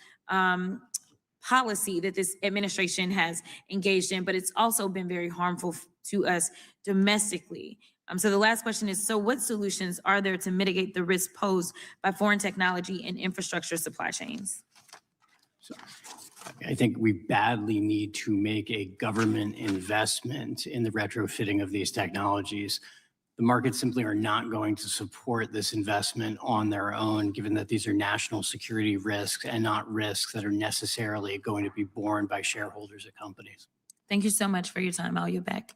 S1: policy that this administration has engaged in, but it's also been very harmful to us domestically. So the last question is, so what solutions are there to mitigate the risk posed by foreign technology and infrastructure supply chains?
S13: I think we badly need to make a government investment in the retrofitting of these technologies. The markets simply are not going to support this investment on their own, given that these are national security risks and not risks that are necessarily going to be borne by shareholders of companies.
S1: Thank you so much for your time. I'll yield back.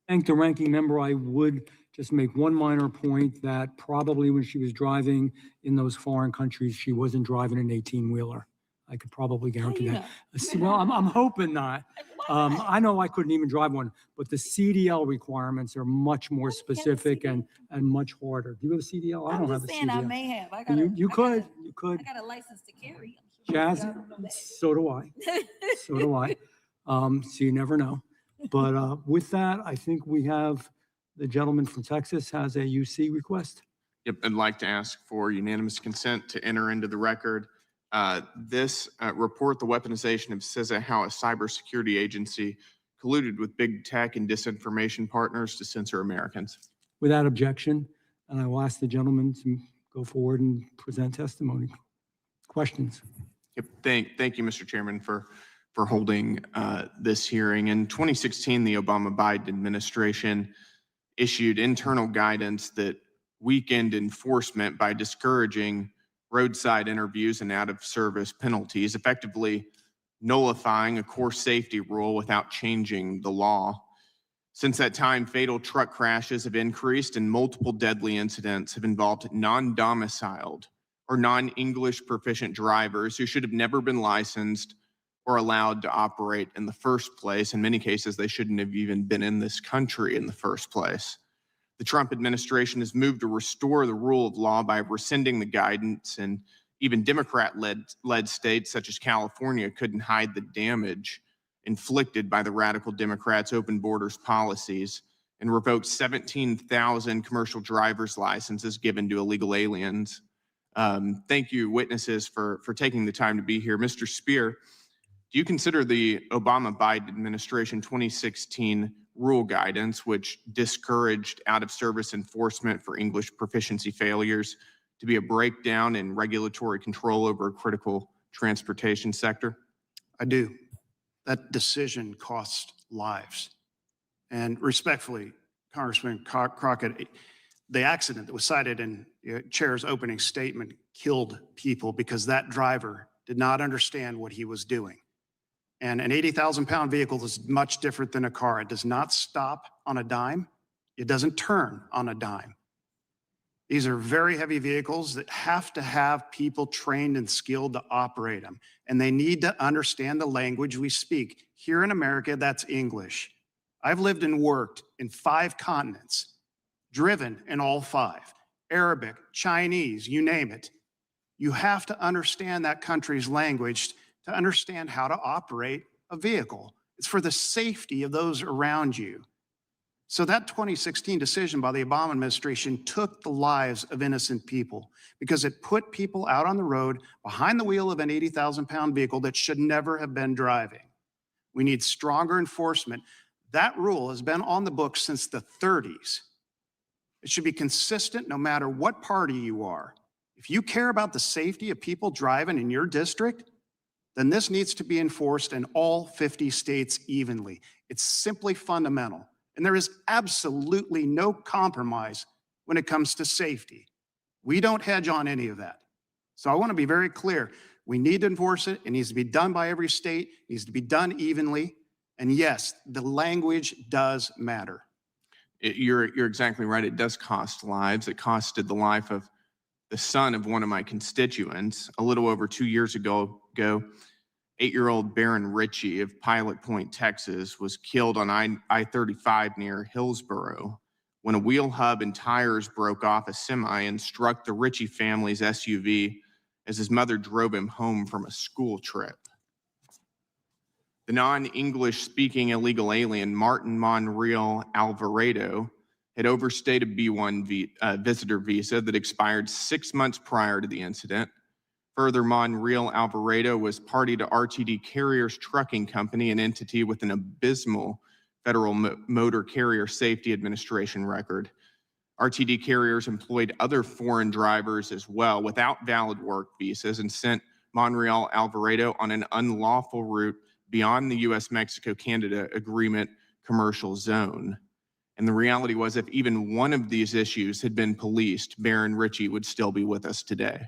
S21: Thank the ranking member. I would just make one minor point that probably when she was driving in those foreign countries, she wasn't driving an 18-wheeler. I could probably guarantee that. Well, I'm hoping not. I know I couldn't even drive one, but the CDL requirements are much more specific and much harder. Do you have a CDL? I don't have a CDL.
S1: I may have.
S21: You could.
S1: I got a license to carry.
S21: Jazz, so do I. So do I. So you never know. But with that, I think we have the gentleman from Texas has a UC request.
S18: Yep, I'd like to ask for unanimous consent to enter into the record this report, the weaponization of CISA, how a cybersecurity agency colluded with big tech and disinformation partners to censor Americans.
S21: Without objection, and I will ask the gentleman to go forward and present testimony. Questions?
S18: Yep, thank you, Mr. Chairman, for holding this hearing. In 2016, the Obama-Biden administration issued internal guidance that weakened enforcement by discouraging roadside interviews and out-of-service penalties, effectively nullifying a core safety rule without changing the law. Since that time, fatal truck crashes have increased and multiple deadly incidents have involved non-domiciled or non-English proficient drivers who should have never been licensed or allowed to operate in the first place. In many cases, they shouldn't have even been in this country in the first place. The Trump administration has moved to restore the rule of law by rescinding the guidance, and even Democrat-led states such as California couldn't hide the damage inflicted by the radical Democrats' open borders policies and revoked 17,000 commercial driver's licenses given to illegal aliens. Thank you, witnesses, for taking the time to be here. Mr. Spear, Do you consider the Obama-Biden administration 2016 rule guidance, which discouraged out-of-service enforcement for English proficiency failures, to be a breakdown in regulatory control over a critical transportation sector?
S10: I do. That decision cost lives. And respectfully, Congressman Crockett, the accident that was cited in Chair's opening statement killed people because that driver did not understand what he was doing. And an 80,000-pound vehicle is much different than a car. It does not stop on a dime. It doesn't turn on a dime. These are very heavy vehicles that have to have people trained and skilled to operate them. And they need to understand the language we speak. Here in America, that's English. I've lived and worked in 5 continents, driven in all 5. Arabic, Chinese, you name it. You have to understand that country's language to understand how to operate a vehicle. It's for the safety of those around you. So that 2016 decision by the Obama administration took the lives of innocent people because it put people out on the road behind the wheel of an 80,000-pound vehicle that should never have been driving. We need stronger enforcement. That rule has been on the books since the 30s. It should be consistent no matter what party you are. If you care about the safety of people driving in your district, then this needs to be enforced in all 50 states evenly. It's simply fundamental. And there is absolutely no compromise when it comes to safety. We don't hedge on any of that. So I want to be very clear. We need to enforce it. It needs to be done by every state. It needs to be done evenly. And yes, the language does matter.
S18: You're exactly right. It does cost lives. It costed the life of the son of one of my constituents. A little over 2 years ago, 8-year-old Baron Ritchie of Pilot Point, Texas, was killed on I-35 near Hillsboro when a wheel hub and tires broke off a semi and struck the Ritchie family's SUV as his mother drove him home from a school trip. The non-English speaking illegal alien Martin Monreal Alvarado had overstayed a B-1 visitor visa that expired 6 months prior to the incident. Further, Monreal Alvarado was party to RTD Carriers Trucking Company, an entity with an abysmal Federal Motor Carrier Safety Administration record. RTD Carriers employed other foreign drivers as well without valid work visas and sent Monreal Alvarado on an unlawful route beyond the U.S.-Mexico-Canada Agreement commercial zone. And the reality was, if even one of these issues had been policed, Baron Ritchie would still be with us today.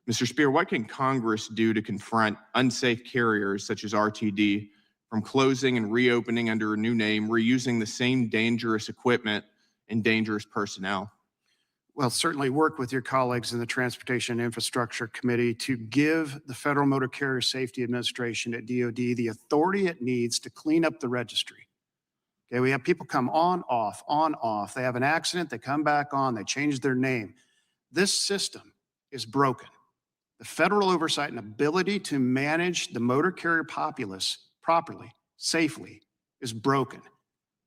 S18: Mr. Spear, what can Congress do to confront unsafe carriers such as RTD from closing and reopening under a new name, reusing the same dangerous equipment and dangerous personnel?
S10: Well, certainly work with your colleagues in the Transportation Infrastructure Committee to give the Federal Motor Carrier Safety Administration at DOD the authority it needs to clean up the registry. Okay, we have people come on, off. They have an accident, they come back on, they change their name. This system is broken. The federal oversight and ability to manage the motor carrier populace properly, safely, is broken.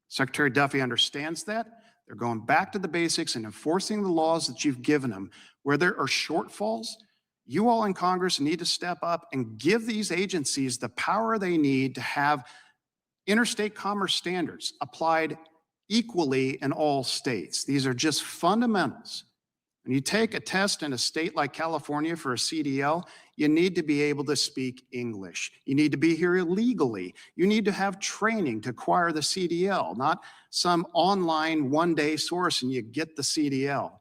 S10: Secretary Duffy understands that. They're going back to the basics and enforcing the laws that you've given them. Where there are shortfalls, you all in Congress need to step up and give these agencies the power they need to have interstate commerce standards applied equally in all states. These are just fundamentals. When you take a test in a state like California for a CDL, you need to be able to speak English. You need to be here illegally. You need to have training to acquire the CDL, not some online one-day source and you get the CDL.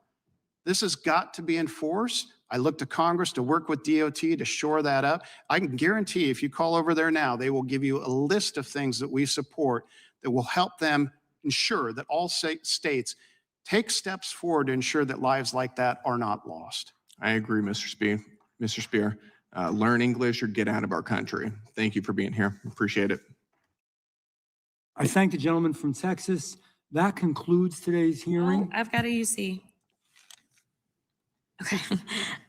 S10: This has got to be enforced. I look to Congress to work with DOT to shore that up. I can guarantee if you call over there now, they will give you a list of things that we support that will help them ensure that all states take steps forward to ensure that lives like that are not lost.
S18: I agree, Mr. Spear. Mr. Spear, learn English or get out of our country. Thank you for being here. Appreciate it.
S21: I thank the gentleman from Texas. That concludes today's hearing.
S1: I've got a UC. Okay.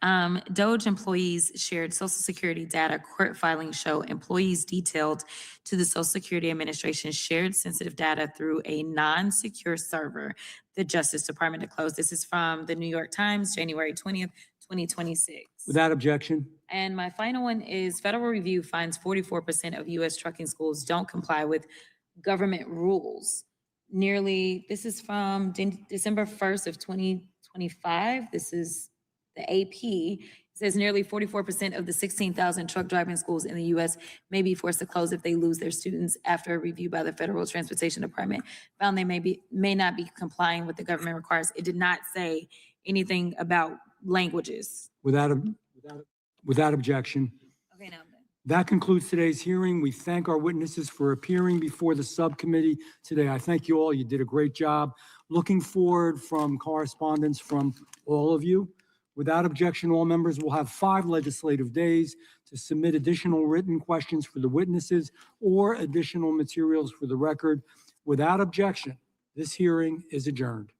S1: DOJ employees shared Social Security data. Court filings show employees detailed to the Social Security Administration shared sensitive data through a non-secure server. The Justice Department disclosed. This is from the New York Times, January 20th, 2026.
S21: Without objection.
S1: And my final one is federal review finds 44% of U.S. trucking schools don't comply with government rules. This is from December 1st of 2025. This is the AP. It says nearly 44% of the 16,000 truck driving schools in the U.S. may be forced to close if they lose their students after a review by the Federal Transportation Department found they may not be complying with the government requires. It did not say anything about languages.
S21: Without objection.
S1: Okay, now I'm done.
S21: That concludes today's hearing. We thank our witnesses for appearing before the subcommittee today. I thank you all. You did a great job. Looking forward from correspondence from all of you. Without objection, all members will have 5 legislative days to submit additional written questions for the witnesses or additional materials for the record. Without objection, this hearing is adjourned.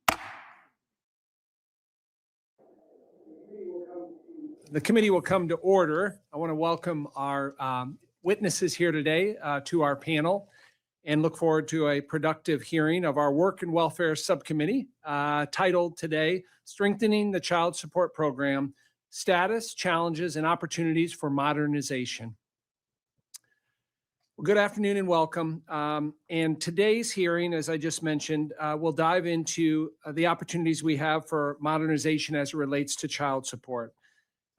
S19: The committee will come to order. I want to welcome our witnesses here today to our panel and look forward to a productive hearing of our Work and Welfare Subcommittee titled today, Strengthening the Child Support Program, Status, Challenges, and Opportunities for Modernization. Well, good afternoon and welcome. And today's hearing, as I just mentioned, will dive into the opportunities we have for modernization as it relates to child support.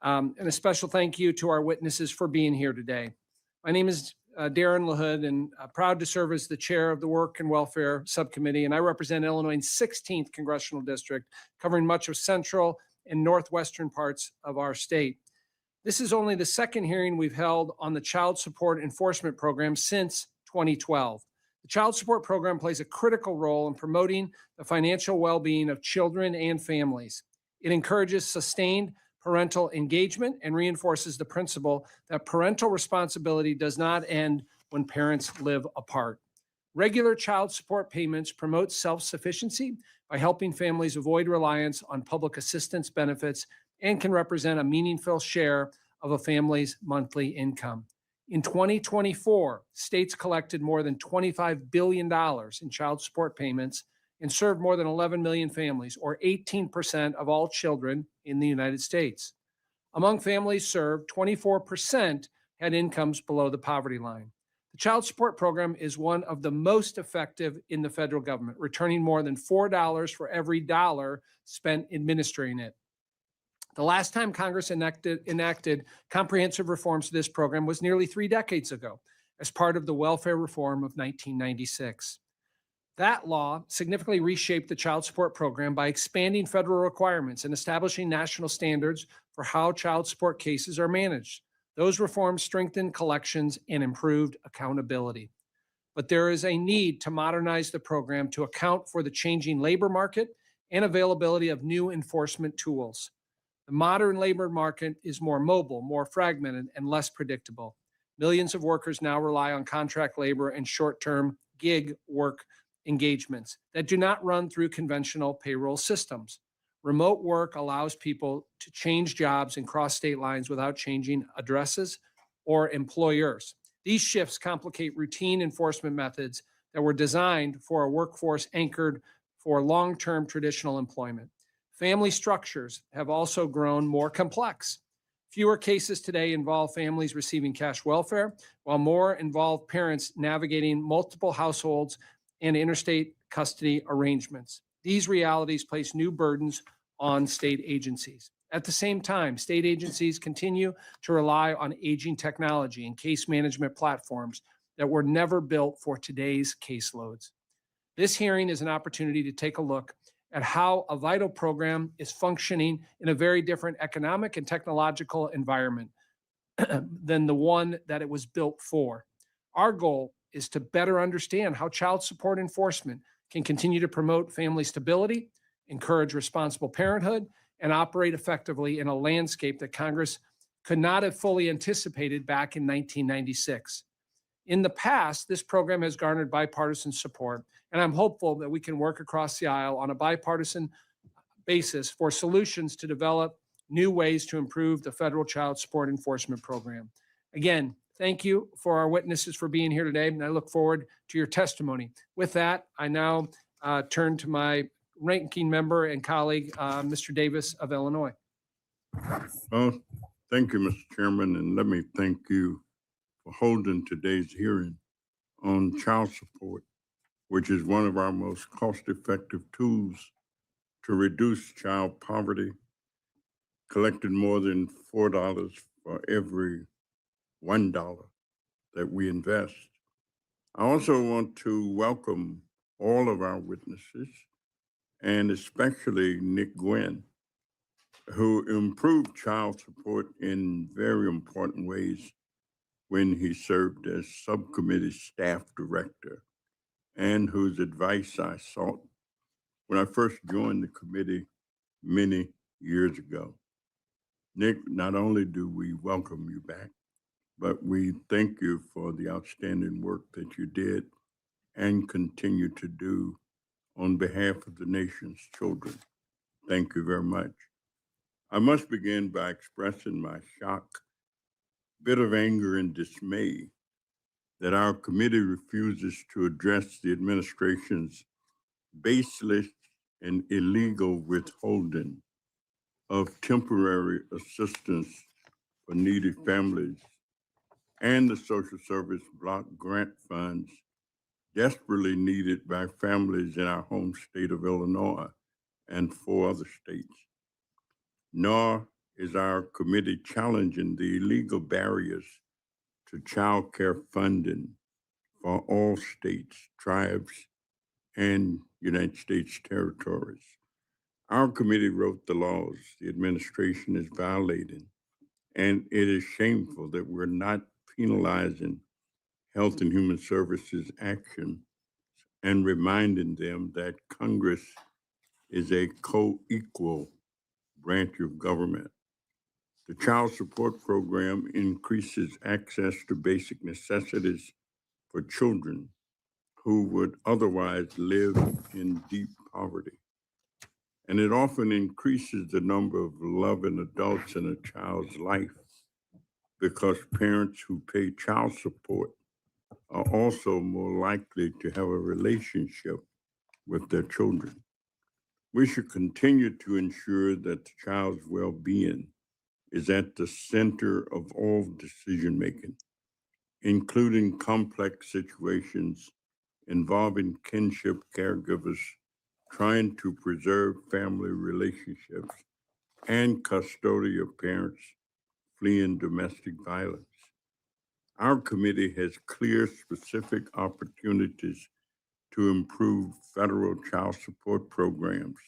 S19: And a special thank you to our witnesses for being here today. My name is Darren LaHood, and proud to serve as the chair of the Work and Welfare Subcommittee, and I represent Illinois' 16th Congressional District, covering much of central and northwestern parts of our state. This is only the second hearing we've held on the Child Support Enforcement Program since 2012. The Child Support Program plays a critical role in promoting the financial well-being of children and families. It encourages sustained parental engagement and reinforces the principle that parental responsibility does not end when parents live apart. Regular child support payments promote self-sufficiency by helping families avoid reliance on public assistance benefits and can represent a meaningful share of a family's monthly income. In 2024, states collected more than $25 billion in child support payments and served more than 11 million families, or 18% of all children in the United States. Among families served, 24% had incomes below the poverty line. The child support program is one of the most effective in the federal government, returning more than $4 for every dollar spent administering it. The last time Congress enacted comprehensive reforms to this program was nearly 3 decades ago, as part of the welfare reform of 1996. That law significantly reshaped the child support program by expanding federal requirements and establishing national standards for how child support cases are managed. Those reforms strengthened collections and improved accountability. But there is a need to modernize the program to account for the changing labor market and availability of new enforcement tools. The modern labor market is more mobile, more fragmented, and less predictable. Millions of workers now rely on contract labor and short-term gig work engagements that do not run through conventional payroll systems. Remote work allows people to change jobs and cross state lines without changing addresses or employers. These shifts complicate routine enforcement methods that were designed for a workforce anchored for long-term traditional employment. Family structures have also grown more complex. Fewer cases today involve families receiving cash welfare, while more involve parents navigating multiple households and interstate custody arrangements. These realities place new burdens on state agencies. At the same time, state agencies continue to rely on aging technology and case management platforms that were never built for today's caseloads. This hearing is an opportunity to take a look at how a vital program is functioning in a very different economic and technological environment than the one that it was built for. Our goal is to better understand how child support enforcement can continue to promote family stability, encourage responsible parenthood, and operate effectively in a landscape that Congress could not have fully anticipated back in 1996. In the past, this program has garnered bipartisan support, and I'm hopeful that we can work across the aisle on a bipartisan basis for solutions to develop new ways to improve the federal child support enforcement program. Again, thank you for our witnesses for being here today, and I look forward to your testimony. With that, I now turn to my ranking member and colleague, Mr. Davis of Illinois.
S12: Well, thank you, Mr. Chairman, and let me thank you for holding today's hearing on child support, which is one of our most cost-effective tools to reduce child poverty, collecting more than $4 for every $1 that we invest. I also want to welcome all of our witnesses, and especially Nick Gwynn, who improved child support in very important ways when he served as subcommittee staff director, and whose advice I sought when I first joined the committee many years ago. Nick, not only do we welcome you back, but we thank you for the outstanding work that you did and continue to do on behalf of the nation's children. Thank you very much. I must begin by expressing my shock, bit of anger and dismay that our committee refuses to address the administration's baseless and illegal withholding of temporary assistance for needy families and the social service block grant funds desperately needed by families in our home state of Illinois and 4 other states. Nor is our committee challenging the illegal barriers to child care funding for all states, tribes, and United States territories. Our committee wrote the laws the administration is violating, and it is shameful that we're not penalizing Health and Human Services action and reminding them that Congress is a co-equal branch of government. The Child Support Program increases access to basic necessities for children who would otherwise live in deep poverty. And it often increases the number of loving adults in a child's life because parents who pay child support are also more likely to have a relationship with their children. We should continue to ensure that the child's well-being is at the center of all decision-making, including complex situations involving kinship caregivers trying to preserve family relationships and custodial parents fleeing domestic violence. Our committee has clear, specific opportunities to improve federal child support programs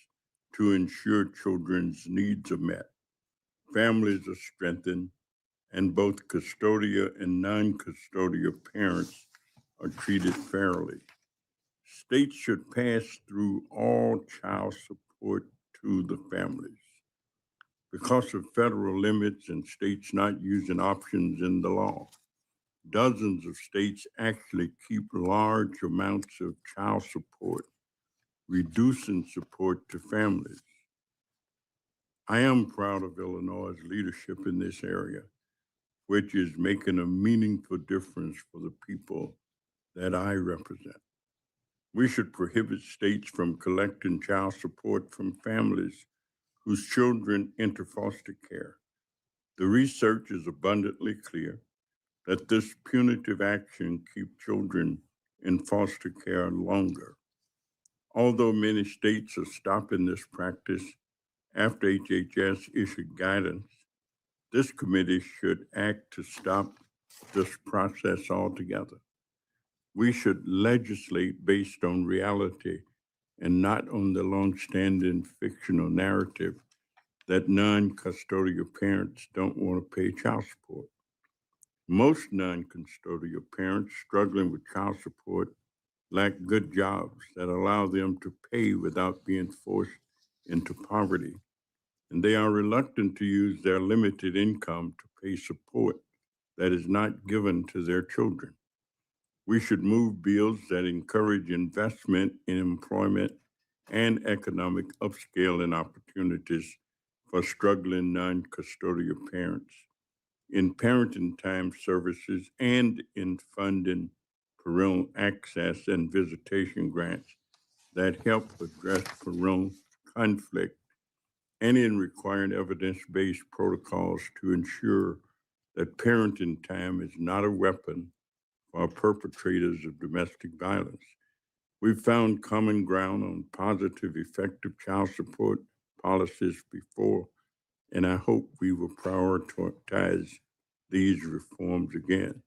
S12: to ensure children's needs are met, families are strengthened, and both custodial and non-custodial parents are treated fairly. States should pass through all child support to the families. Because of federal limits and states not using options in the law, dozens of states actually keep large amounts of child support, reducing support to families. I am proud of Illinois' leadership in this area, which is making a meaningful difference for the people that I represent. We should prohibit states from collecting child support from families whose children enter foster care. The research is abundantly clear that this punitive action keeps children in foster care longer. Although many states are stopping this practice after HHS issued guidance, this committee should act to stop this process altogether. We should legislate based on reality and not on the longstanding fictional narrative that non-custodial parents don't want to pay child support. Most non-custodial parents struggling with child support lack good jobs that allow them to pay without being forced into poverty, and they are reluctant to use their limited income to pay support that is not given to their children. We should move bills that encourage investment in employment and economic upscaling opportunities for struggling non-custodial parents, in parenting time services, and in funding parental access and visitation grants that help address parental conflict
S15: and in requiring evidence-based protocols to ensure that parenting time is not a weapon for perpetrators of domestic violence. We've found common ground on positive, effective child support policies before, and I hope we will prioritize these reforms again.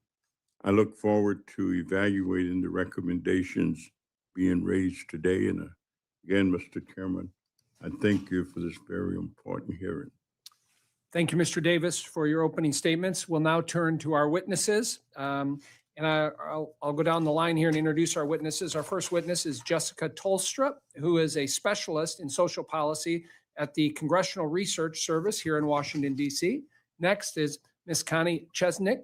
S15: I look forward to evaluating the recommendations being raised today. And again, Mr. Chairman, I thank you for this very important hearing.
S19: Thank you, Mr. Davis, for your opening statements. We'll now turn to our witnesses. I'll go down the line here and introduce our witnesses. Our first witness is Jessica Tolstrup, who is a specialist in social policy at the Congressional Research Service here in Washington, D.C. Next is Ms. Connie Chesnick,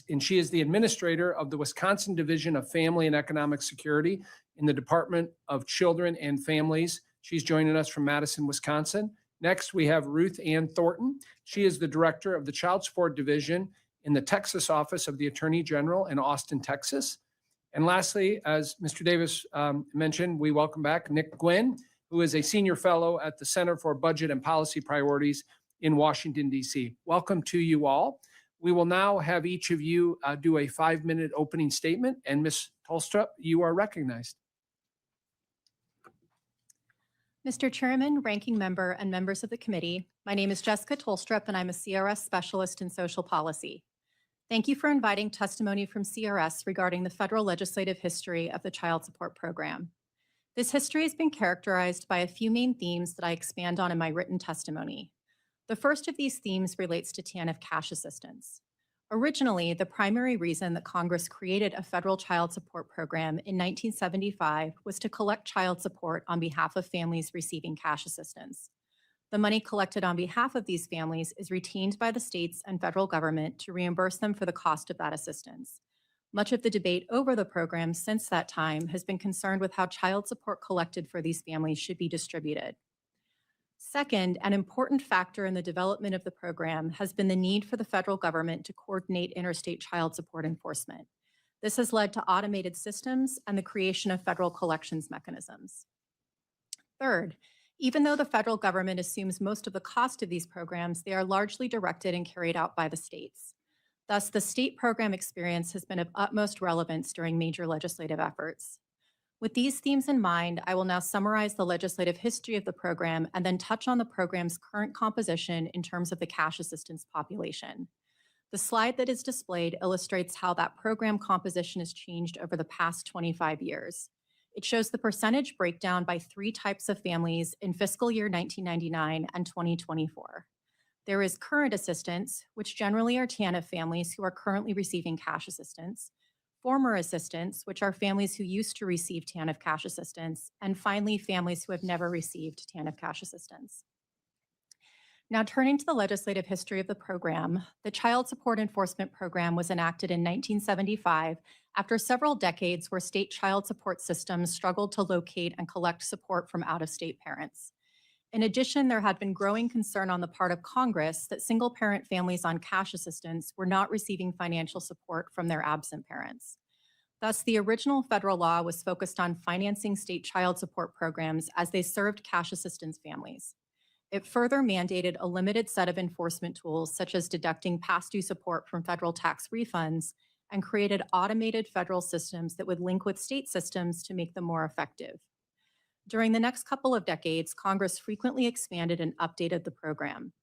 S19: and she is the administrator of the Wisconsin Division of Family and Economic Security in the Department of Children and Families. She's joining us from Madison, Wisconsin. Next, we have Ruth Ann Thornton. She is the director of the Child Support Division in the Texas Office of the Attorney General in Austin, Texas. And lastly, as Mr. Davis mentioned, we welcome back Nick Gwynn, who is a senior fellow at the Center for Budget and Policy Priorities in Washington, D.C. Welcome to you all. We will now have each of you do a 5-minute opening statement. And Ms. Tolstrup, you are recognized.
S20: Mr. Chairman, Ranking Member, and members of the committee, my name is Jessica Tolstrup, and I'm a CRS specialist in social policy. Thank you for inviting testimony from CRS regarding the federal legislative history of the child support program. This history has been characterized by a few main themes that I expand on in my written testimony. The first of these themes relates to TANF cash assistance. Originally, the primary reason that Congress created a federal child support program in 1975 was to collect child support on behalf of families receiving cash assistance. The money collected on behalf of these families is retained by the states and federal government to reimburse them for the cost of that assistance. Much of the debate over the program since that time has been concerned with how child support collected for these families should be distributed. Second, an important factor in the development of the program has been the need for the federal government to coordinate interstate child support enforcement. This has led to automated systems and the creation of federal collections mechanisms. Third, even though the federal government assumes most of the cost of these programs, they are largely directed and carried out by the states. Thus, the state program experience has been of utmost relevance during major legislative efforts. With these themes in mind, I will now summarize the legislative history of the program and then touch on the program's current composition in terms of the cash assistance population. The slide that is displayed illustrates how that program composition has changed over the past 25 years. It shows the percentage breakdown by 3 types of families in fiscal year 1999 and 2024. There is current assistance, which generally are TANF families who are currently receiving cash assistance, former assistance, which are families who used to receive TANF cash assistance, and finally, families who have never received TANF cash assistance. Now, turning to the legislative history of the program, the Child Support Enforcement Program was enacted in 1975 after several decades where state child support systems struggled to locate and collect support from out-of-state parents. In addition, there had been growing concern on the part of Congress that single-parent families on cash assistance were not receiving financial support from their absent parents. Thus, the original federal law was focused on financing state child support programs as they served cash assistance families. It further mandated a limited set of enforcement tools, such as deducting past due support from federal tax refunds, and created automated federal systems that would link with state systems to make them more effective. During the next couple of decades, Congress frequently expanded and updated the program.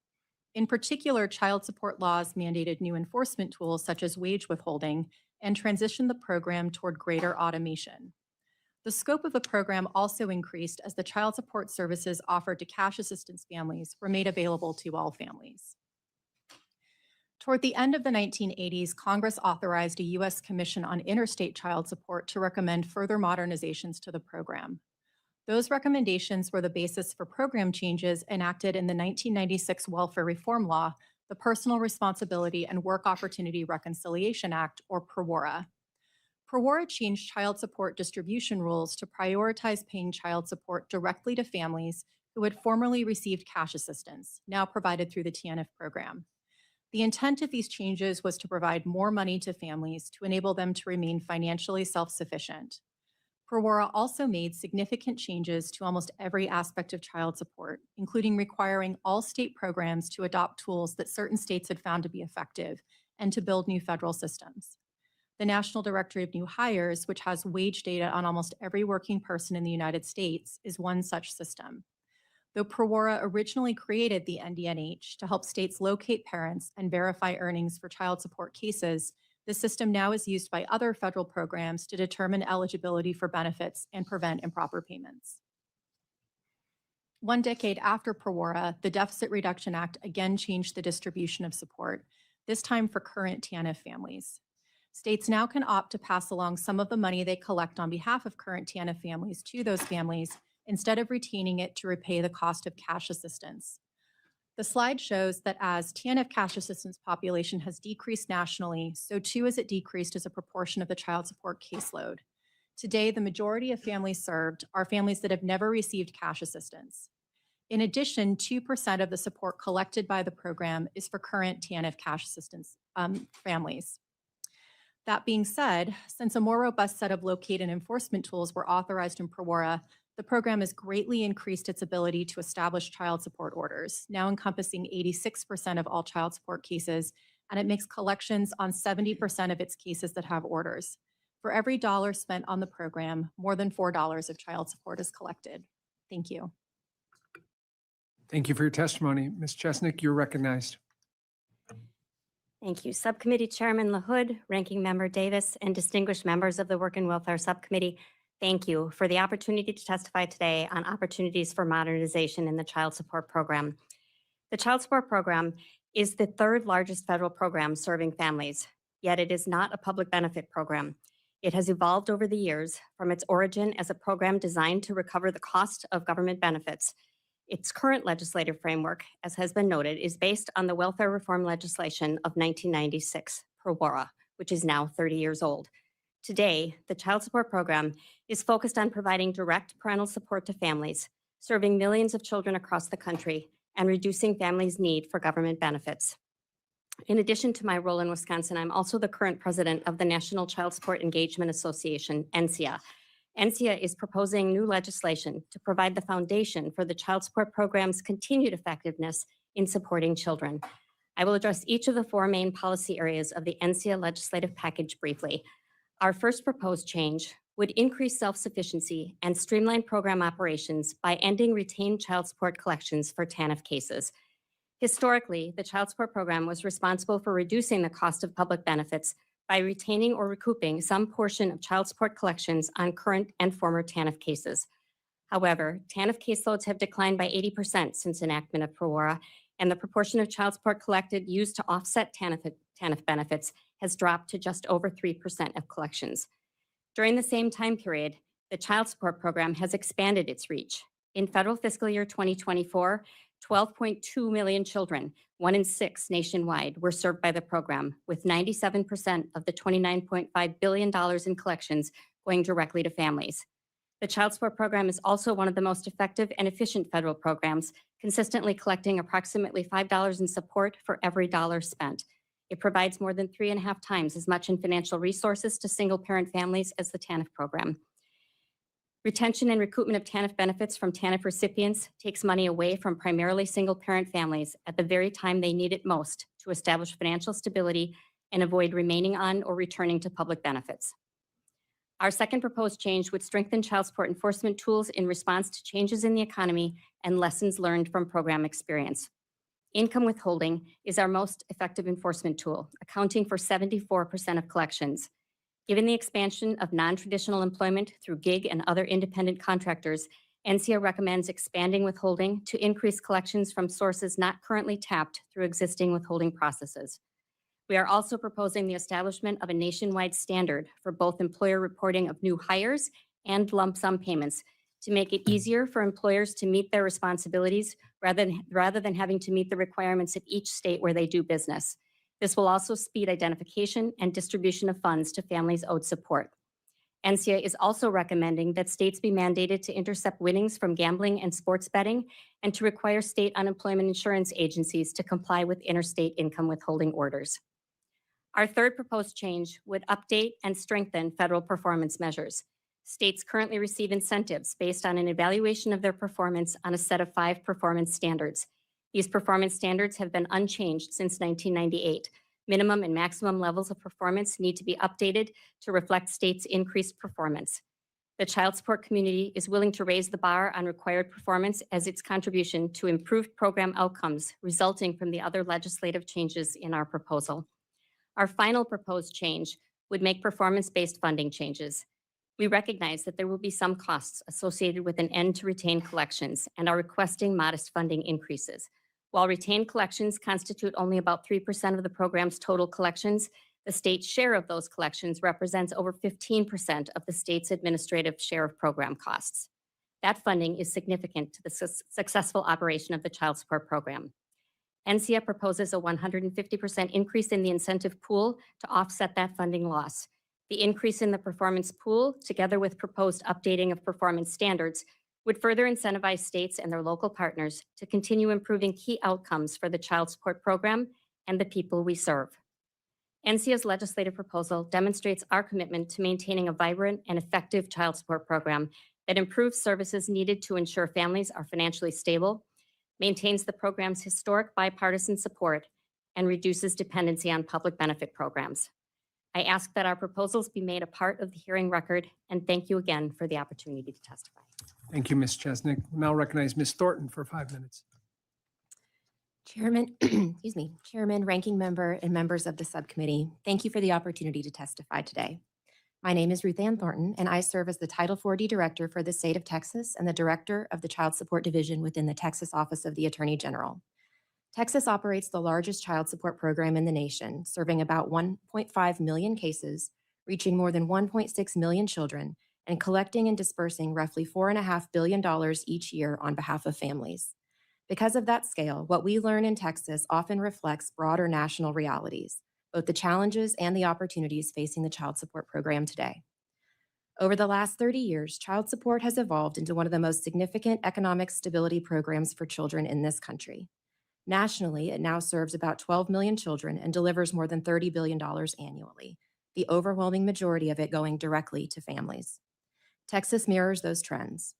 S20: In particular, child support laws mandated new enforcement tools such as wage withholding and transitioned the program toward greater automation. The scope of the program also increased as the child support services offered to cash assistance families were made available to all families. Toward the end of the 1980s, Congress authorized a U.S. Commission on Interstate Child Support to recommend further modernizations to the program. Those recommendations were the basis for program changes enacted in the 1996 Welfare Reform Law, the Personal Responsibility and Work Opportunity Reconciliation Act, or PRWORA. PRWORA changed child support distribution rules to prioritize paying child support directly to families who had formerly received cash assistance, now provided through the TANF program. The intent of these changes was to provide more money to families to enable them to remain financially self-sufficient. PROWARA also made significant changes to almost every aspect of child support, including requiring all state programs to adopt tools that certain states had found to be effective and to build new federal systems. The National Directory of New Hires, which has wage data on almost every working person in the United States, is one such system. Though PROWARA originally created the NDNH to help states locate parents and verify earnings for child support cases, the system now is used by other federal programs to determine eligibility for benefits and prevent improper payments. 1 decade after PROWARA, the Deficit Reduction Act again changed the distribution of support, this time for current TANF families. States now can opt to pass along some of the money they collect on behalf of current TANF families to those families instead of retaining it to repay the cost of cash assistance. The slide shows that as TANF cash assistance population has decreased nationally, so too has it decreased as a proportion of the child support caseload. Today, the majority of families served are families that have never received cash assistance. In addition, 2% of the support collected by the program is for current TANF cash assistance families. That being said, since a more robust set of locate and enforcement tools were authorized in PROWARA, the program has greatly increased its ability to establish child support orders, now encompassing 86% of all child support cases, and it makes collections on 70% of its cases that have orders. For every dollar spent on the program, more than $4 of child support is collected. Thank you.
S19: Thank you for your testimony. Ms. Chesnick, you're recognized.
S3: Thank you. Subcommittee Chairman LaHood, Ranking Member Davis, and distinguished members of the Work and Welfare Subcommittee, thank you for the opportunity to testify today on opportunities for modernization in the child support program. The child support program is the third largest federal program serving families, yet it is not a public benefit program. It has evolved over the years from its origin as a program designed to recover the cost of government benefits. Its current legislative framework, as has been noted, is based on the welfare reform legislation of 1996, PROWARA, which is now 30 years old. Today, the child support program is focused on providing direct parental support to families, serving millions of children across the country, and reducing families' need for government benefits. In addition to my role in Wisconsin, I'm also the current president of the National Child Support Engagement Association, NCEA. NCEA is proposing new legislation to provide the foundation for the child support program's continued effectiveness in supporting children. I will address each of the 4 main policy areas of the NCEA legislative package briefly. Our first proposed change would increase self-sufficiency and streamline program operations by ending retained child support collections for TANF cases. Historically, the child support program was responsible for reducing the cost of public benefits by retaining or recouping some portion of child support collections on current and former TANF cases. However, TANF caseloads have declined by 80% since enactment of PROWARA, and the proportion of child support collected used to offset TANF benefits has dropped to just over 3% of collections. During the same time period, the child support program has expanded its reach. In federal fiscal year 2024, 12.2 million children, 1 in 6 nationwide, were served by the program, with 97% of the $29.5 billion in collections going directly to families. The child support program is also one of the most effective and efficient federal programs, consistently collecting approximately $5 in support for every dollar spent. It provides more than 3.5 times as much in financial resources to single-parent families as the TANF program. Retention and recoupment of TANF benefits from TANF recipients takes money away from primarily single-parent families at the very time they need it most to establish financial stability and avoid remaining on or returning to public benefits. Our second proposed change would strengthen child support enforcement tools in response to changes in the economy and lessons learned from program experience. Income withholding is our most effective enforcement tool, accounting for 74% of collections. Given the expansion of non-traditional employment through gig and other independent contractors, NCEA recommends expanding withholding to increase collections from sources not currently tapped through existing withholding processes. We are also proposing the establishment of a nationwide standard for both employer reporting of new hires and lump sum payments to make it easier for employers to meet their responsibilities rather than having to meet the requirements of each state where they do business. This will also speed identification and distribution of funds to families owed support. NCEA is also recommending that states be mandated to intercept winnings from gambling and sports betting and to require state unemployment insurance agencies to comply with interstate income withholding orders. Our third proposed change would update and strengthen federal performance measures. States currently receive incentives based on an evaluation of their performance on a set of 5 performance standards. These performance standards have been unchanged since 1998. Minimum and maximum levels of performance need to be updated to reflect states' increased performance. The child support community is willing to raise the bar on required performance as its contribution to improved program outcomes resulting from the other legislative changes in our proposal. Our final proposed change would make performance-based funding changes. We recognize that there will be some costs associated with an end to retained collections and are requesting modest funding increases. While retained collections constitute only about 3% of the program's total collections, the state's share of those collections represents over 15% of the state's administrative share of program costs. That funding is significant to the successful operation of the child support program. NCF proposes a 150% increase in the incentive pool to offset that funding loss. The increase in the performance pool, together with proposed updating of performance standards, would further incentivize states and their local partners to continue improving key outcomes for the child support program and the people we serve. NCF's legislative proposal demonstrates our commitment to maintaining a vibrant and effective child support program that improves services needed to ensure families are financially stable, maintains the program's historic bipartisan support, and reduces dependency on public benefit programs. I ask that our proposals be made a part of the hearing record, and thank you again for the opportunity to testify.
S19: Thank you, Ms. Chesnick. Now recognize Ms. Thornton for 5 minutes.
S8: Chairman, excuse me, Chairman, Ranking Member, and members of the subcommittee, thank you for the opportunity to testify today. My name is Ruth Ann Thornton, and I serve as the Title 4D Director for the state of Texas and the Director of the Child Support Division within the Texas Office of the Attorney General. Texas operates the largest child support program in the nation, serving about 1.5 million cases, reaching more than 1.6 million children, and collecting and dispersing roughly $4.5 billion each year on behalf of families. Because of that scale, what we learn in Texas often reflects broader national realities, both the challenges and the opportunities facing the child support program today. Over the last 30 years, child support has evolved into one of the most significant economic stability programs for children in this country. Nationally, it now serves about 12 million children and delivers more than $30 billion annually, the overwhelming majority of it going directly to families. Texas mirrors those trends.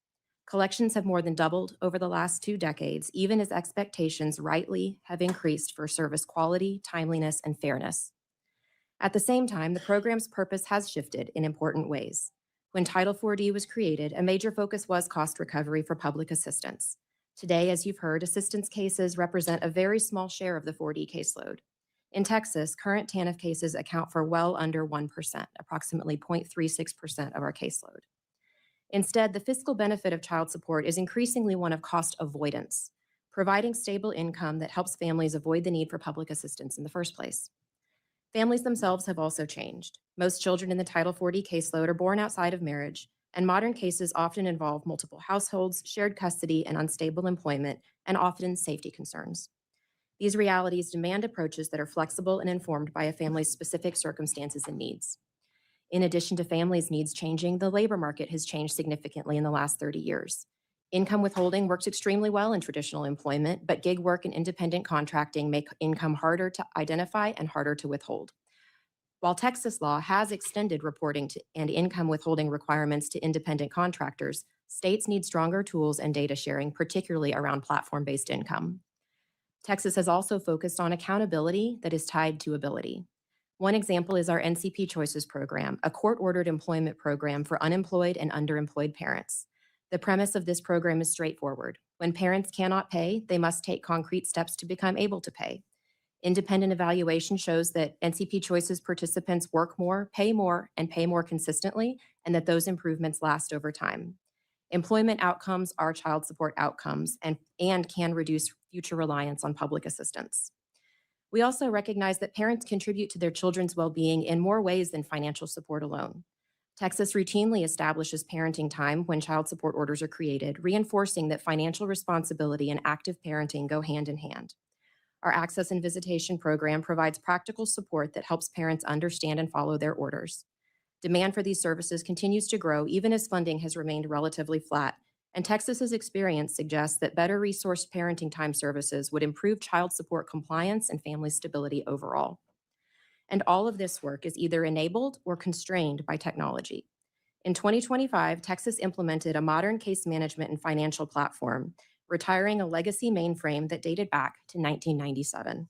S8: Collections have more than doubled over the last 2 decades, even as expectations rightly have increased for service quality, timeliness, and fairness. At the same time, the program's purpose has shifted in important ways. When Title 4D was created, a major focus was cost recovery for public assistance. Today, as you've heard, assistance cases represent a very small share of the 4D caseload. In Texas, current TANF cases account for well under 1%, approximately 0.36% of our caseload. Instead, the fiscal benefit of child support is increasingly one of cost avoidance, providing stable income that helps families avoid the need for public assistance in the first place. Families themselves have also changed. Most children in the Title 4D caseload are born outside of marriage, and modern cases often involve multiple households, shared custody, and unstable employment, and often safety concerns. These realities demand approaches that are flexible and informed by a family's specific circumstances and needs. In addition to families' needs changing, the labor market has changed significantly in the last 30 years. Income withholding works extremely well in traditional employment, but gig work and independent contracting make income harder to identify and harder to withhold. While Texas law has extended reporting and income withholding requirements to independent contractors, states need stronger tools and data sharing, particularly around platform-based income. Texas has also focused on accountability that is tied to ability. One example is our NCP Choices program, a court-ordered employment program for unemployed and underemployed parents. The premise of this program is straightforward. When parents cannot pay, they must take concrete steps to become able to pay. Independent evaluation shows that NCP Choices participants work more, and pay more consistently, and that those improvements last over time. Employment outcomes are child support outcomes and can reduce future reliance on public assistance. We also recognize that parents contribute to their children's well-being in more ways than financial support alone. Texas routinely establishes parenting time when child support orders are created, reinforcing that financial responsibility and active parenting go hand in hand. Our Access and Visitation program provides practical support that helps parents understand and follow their orders. Demand for these services continues to grow even as funding has remained relatively flat, and Texas's experience suggests that better resourced parenting time services would improve child support compliance and family stability overall. And all of this work is either enabled or constrained by technology. In 2025, Texas implemented a modern case management and financial platform, retiring a legacy mainframe that dated back to 1997.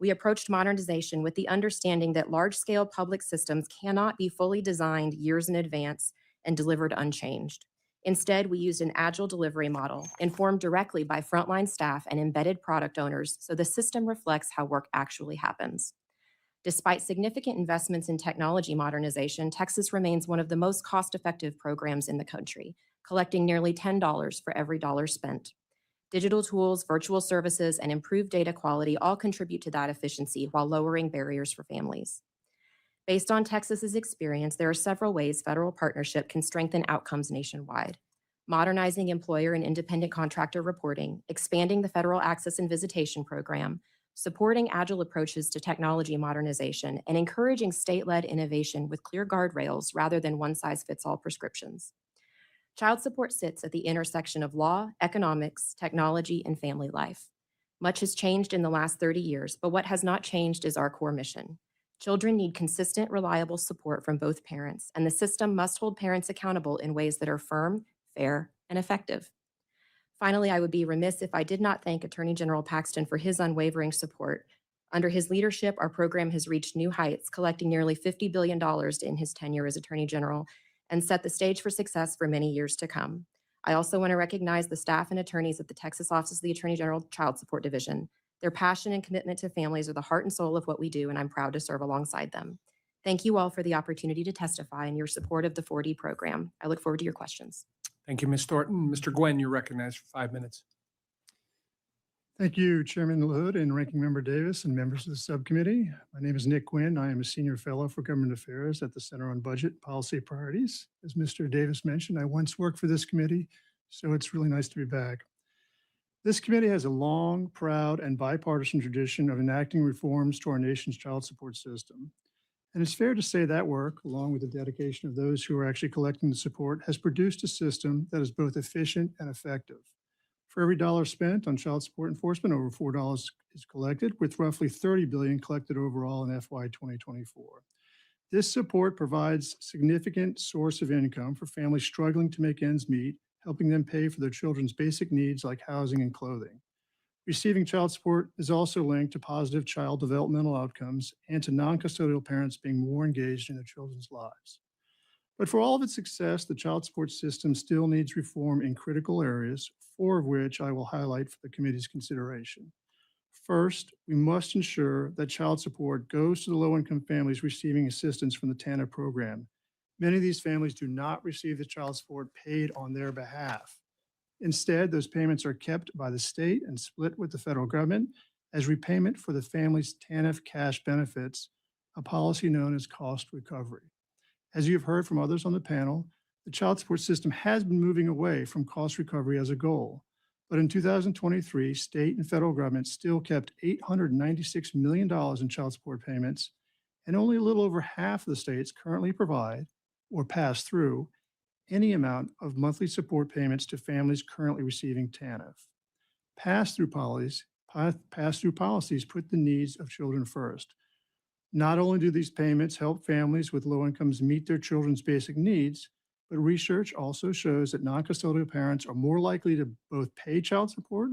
S8: We approached modernization with the understanding that large-scale public systems cannot be fully designed years in advance and delivered unchanged. Instead, we used an agile delivery model informed directly by frontline staff and embedded product owners so the system reflects how work actually happens. Despite significant investments in technology modernization, Texas remains one of the most cost-effective programs in the country, collecting nearly $10 for every dollar spent. Digital tools, virtual services, and improved data quality all contribute to that efficiency while lowering barriers for families. Based on Texas's experience, there are several ways federal partnership can strengthen outcomes nationwide. Modernizing employer and independent contractor reporting, expanding the federal access and visitation program, supporting agile approaches to technology modernization, and encouraging state-led innovation with clear guardrails rather than one-size-fits-all prescriptions. Child support sits at the intersection of law, economics, technology, and family life. Much has changed in the last 30 years, but what has not changed is our core mission. Children need consistent, reliable support from both parents, and the system must hold parents accountable in ways that are firm, fair, and effective. Finally, I would be remiss if I did not thank Attorney General Paxton for his unwavering support. Under his leadership, our program has reached new heights, collecting nearly $50 billion in his tenure as Attorney General, and set the stage for success for many years to come. I also want to recognize the staff and attorneys at the Texas Office of the Attorney General Child Support Division. Their passion and commitment to families are the heart and soul of what we do, and I'm proud to serve alongside them. Thank you all for the opportunity to testify and your support of the 4D program. I look forward to your questions.
S19: Thank you, Ms. Thornton. Mr. Gwen, you're recognized for 5 minutes.
S14: Thank you, Chairman LaHood and Ranking Member Davis and members of the subcommittee. My name is Nick Gwynn. I am a Senior Fellow for Government Affairs at the Center on Budget Policy Priorities. As Mr. Davis mentioned, I once worked for this committee, so it's really nice to be back. This committee has a long, proud, and bipartisan tradition of enacting reforms to our nation's child support system. And it's fair to say that work, along with the dedication of those who are actually collecting the support, has produced a system that is both efficient and effective. For every dollar spent on child support enforcement, over $4 is collected, with roughly $30 billion collected overall in FY 2024. This support provides significant source of income for families struggling to make ends meet, helping them pay for their children's basic needs like housing and clothing. Receiving child support is also linked to positive child developmental outcomes and to non-custodial parents being more engaged in their children's lives. But for all of its success, the child support system still needs reform in critical areas, 4 of which I will highlight for the committee's consideration. First, we must ensure that child support goes to the low-income families receiving assistance from the TANF program. Many of these families do not receive the child support paid on their behalf. Instead, those payments are kept by the state and split with the federal government as repayment for the family's TANF cash benefits, a policy known as cost recovery. As you've heard from others on the panel, the child support system has been moving away from cost recovery as a goal. But in 2023, state and federal governments still kept $896 million in child support payments, and only a little over half of the states currently provide or pass through any amount of monthly support payments to families currently receiving TANF. Pass-through policies put the needs of children first. Not only do these payments help families with low incomes meet their children's basic needs, but research also shows that non-custodial parents are more likely to both pay child support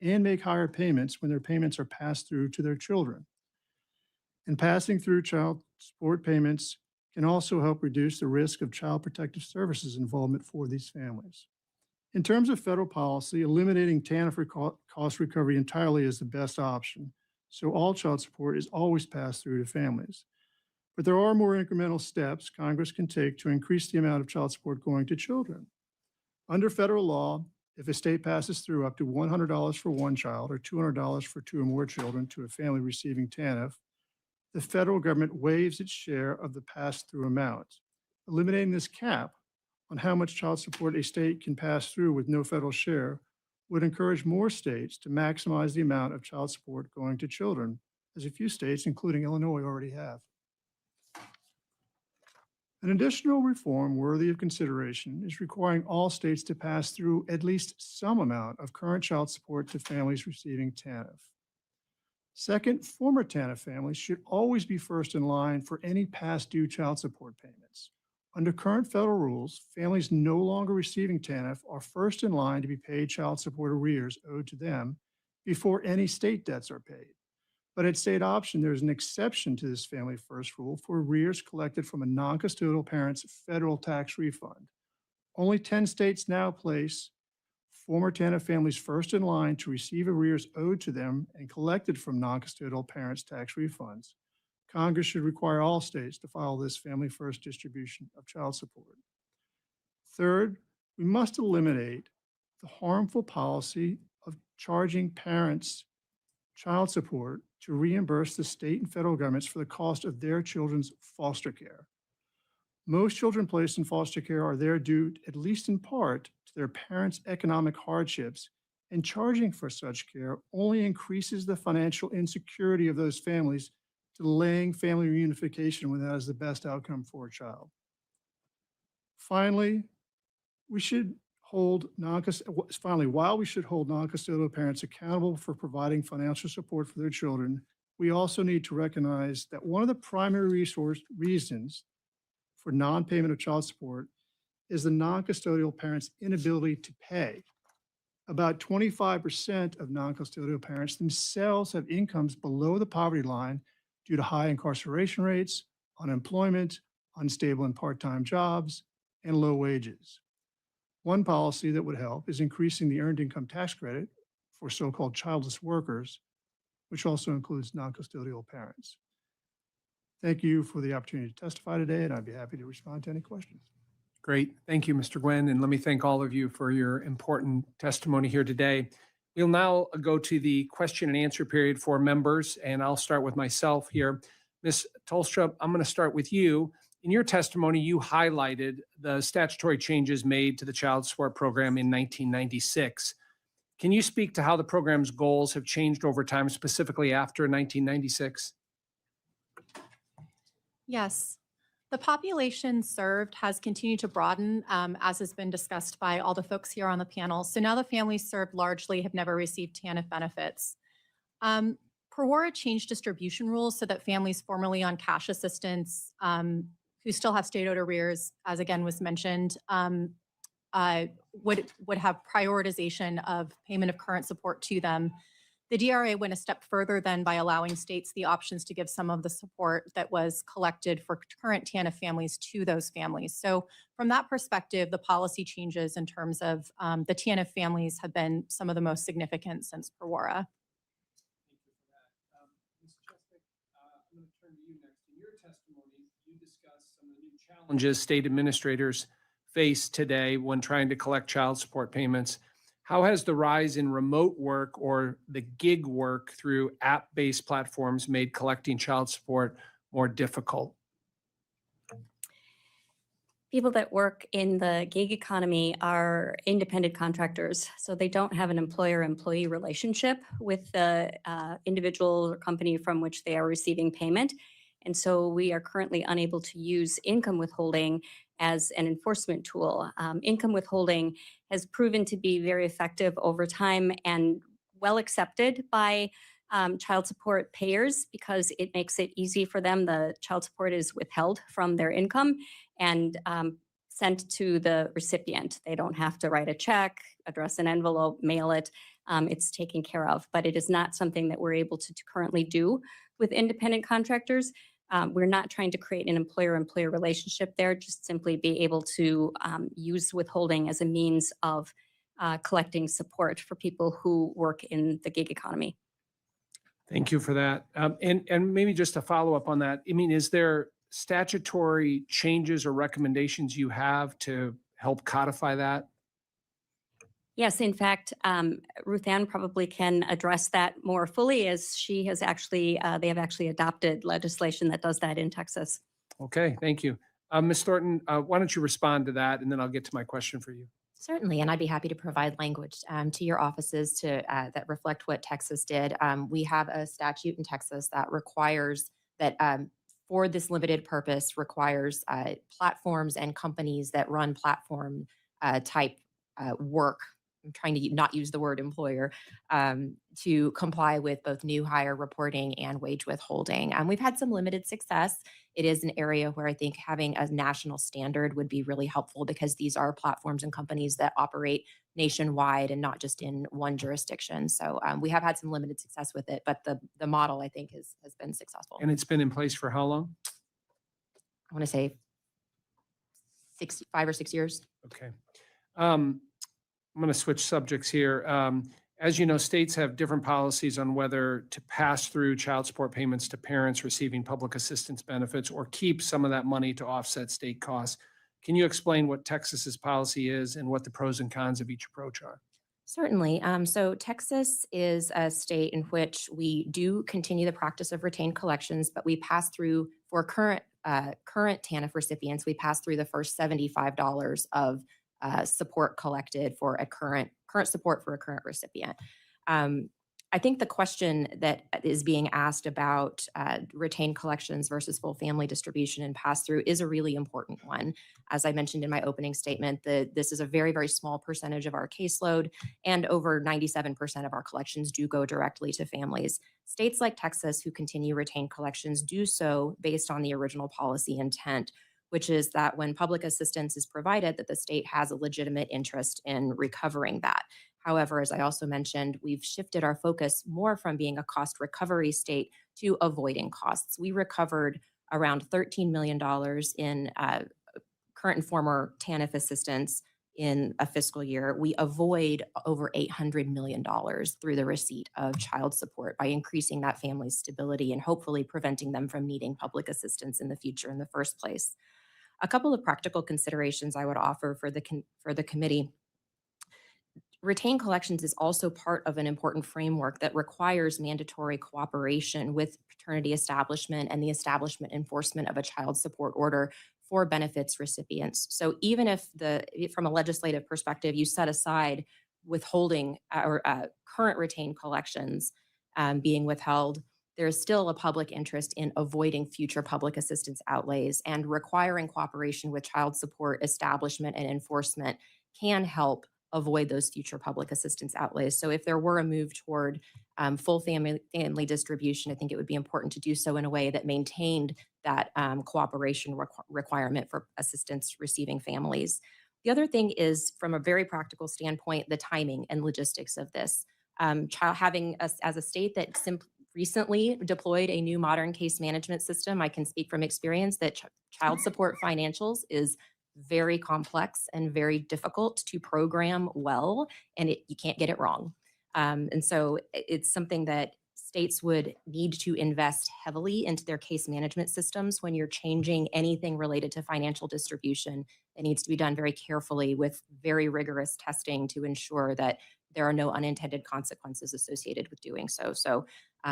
S14: and make higher payments when their payments are passed through to their children. And passing through child support payments can also help reduce the risk of Child Protective Services involvement for these families. In terms of federal policy, eliminating TANF cost recovery entirely is the best option, so all child support is always passed through to families. But there are more incremental steps Congress can take to increase the amount of child support going to children. Under federal law, if a state passes through up to $100 for one child or $200 for 2 or more children to a family receiving TANF, the federal government waives its share of the pass-through amount. Eliminating this cap on how much child support a state can pass through with no federal share would encourage more states to maximize the amount of child support going to children, as a few states, including Illinois, already have. An additional reform worthy of consideration is requiring all states to pass through at least some amount of current child support to families receiving TANF. Second, former TANF families should always be first in line for any past due child support payments. Under current federal rules, families no longer receiving TANF are first in line to be paid child support arrears owed to them before any state debts are paid. But at state option, there's an exception to this family first rule for arrears collected from a non-custodial parent's federal tax refund. Only 10 states now place former TANF families first in line to receive arrears owed to them and collected from non-custodial parents' tax refunds. Congress should require all states to follow this family first distribution of child support. Third, we must eliminate the harmful policy of charging parents child support to reimburse the state and federal governments for the cost of their children's foster care. Most children placed in foster care are there due, at least in part, to their parents' economic hardships, and charging for such care only increases the financial insecurity of those families, delaying family reunification when that is the best outcome for a child. Finally, while we should hold non-custodial parents accountable for providing financial support for their children, we also need to recognize that one of the primary reasons for non-payment of child support is the non-custodial parent's inability to pay. About 25% of non-custodial parents themselves have incomes below the poverty line due to high incarceration rates, unemployment, unstable and part-time jobs, and low wages. One policy that would help is increasing the earned income tax credit for so-called childless workers, which also includes non-custodial parents. Thank you for the opportunity to testify today, and I'd be happy to respond to any questions.
S19: Great. Thank you, Mr. Gwynn. And let me thank all of you for your important testimony here today. We'll now go to the question and answer period for members, and I'll start with myself here. Ms. Tolstrup, I'm going to start with you. In your testimony, you highlighted the statutory changes made to the child support program in 1996. Can you speak to how the program's goals have changed over time, specifically after 1996?
S20: Yes. The population served has continued to broaden, as has been discussed by all the folks here on the panel. So now the families served largely have never received TANF benefits. PROWARA changed distribution rules so that families formerly on cash assistance who still have state owed arrears, as again was mentioned, would have prioritization of payment of current support to them. The DRA went a step further then by allowing states the options to give some of the support that was collected for current TANF families to those families. So from that perspective, the policy changes in terms of the TANF families have been some of the most significant since PROWARA.
S19: Ms. Chesak, I'm going to turn to you next. In your testimony, you discussed some of the new challenges state administrators face today when trying to collect child support payments. How has the rise in remote work or the gig work through app-based platforms made collecting child support more difficult?
S3: People that work in the gig economy are independent contractors, so they don't have an employer-employee relationship with the individual or company from which they are receiving payment. And so we are currently unable to use income withholding as an enforcement tool. Income withholding has proven to be very effective over time and well accepted by child support payers because it makes it easy for them. The child support is withheld from their income and sent to the recipient. They don't have to write a check, address an envelope, mail it. It's taken care of, but it is not something that we're able to currently do with independent contractors. We're not trying to create an employer-employer relationship there, just simply be able to use withholding as a means of collecting support for people who work in the gig economy.
S19: Thank you for that. And maybe just to follow up on that, I mean, is there statutory changes or recommendations you have to help codify that?
S3: Yes, in fact, Ruth Ann probably can address that more fully as she has actually, they have actually adopted legislation that does that in Texas.
S19: Okay, thank you. Ms. Thornton, why don't you respond to that and then I'll get to my question for you.
S8: Certainly, and I'd be happy to provide language to your offices to that reflect what Texas did. We have a statute in Texas that requires that for this limited purpose requires platforms and companies that run platform type work I'm trying to not use the word employer, to comply with both new hire reporting and wage withholding. We've had some limited success. It is an area where I think having a national standard would be really helpful because these are platforms and companies that operate nationwide and not just in one jurisdiction. So we have had some limited success with it, but the model I think has been successful.
S19: And it's been in place for how long?
S8: I want to say 5 or 6 years.
S19: Okay. I'm going to switch subjects here. As you know, states have different policies on whether to pass through child support payments to parents receiving public assistance benefits or keep some of that money to offset state costs. Can you explain what Texas's policy is and what the pros and cons of each approach are?
S8: Certainly. So Texas is a state in which we do continue the practice of retained collections, but we pass through for current TANF recipients, we pass through the first $75 of support collected for a current support for a current recipient. I think the question that is being asked about retained collections versus full family distribution and pass-through is a really important one. As I mentioned in my opening statement, this is a very, very small percentage of our caseload, and over 97% of our collections do go directly to families. States like Texas, who continue retained collections, do so based on the original policy intent, which is that when public assistance is provided, that the state has a legitimate interest in recovering that. However, as I also mentioned, we've shifted our focus more from being a cost recovery state to avoiding costs. We recovered around $13 million in current and former TANF assistance in a fiscal year. We avoid over $800 million through the receipt of child support by increasing that family's stability and hopefully preventing them from needing public assistance in the future in the first place. A couple of practical considerations I would offer for the committee. Retained collections is also part of an important framework that requires mandatory cooperation with paternity establishment and the establishment enforcement of a child support order for benefits recipients. So even if from a legislative perspective, you set aside withholding or current retained collections being withheld, there is still a public interest in avoiding future public assistance outlays, and requiring cooperation with child support establishment and enforcement can help avoid those future public assistance outlays. So if there were a move toward full family distribution, I think it would be important to do so in a way that maintained that cooperation requirement for assistance receiving families. The other thing is, from a very practical standpoint, the timing and logistics of this. Having us as a state that recently deployed a new modern case management system, I can speak from experience that child support financials is very complex and very difficult to program well, and you can't get it wrong. And so it's something that states would need to invest heavily into their case management systems. When you're changing anything related to financial distribution, it needs to be done very carefully with very rigorous testing to ensure that there are no unintended consequences associated with doing so. So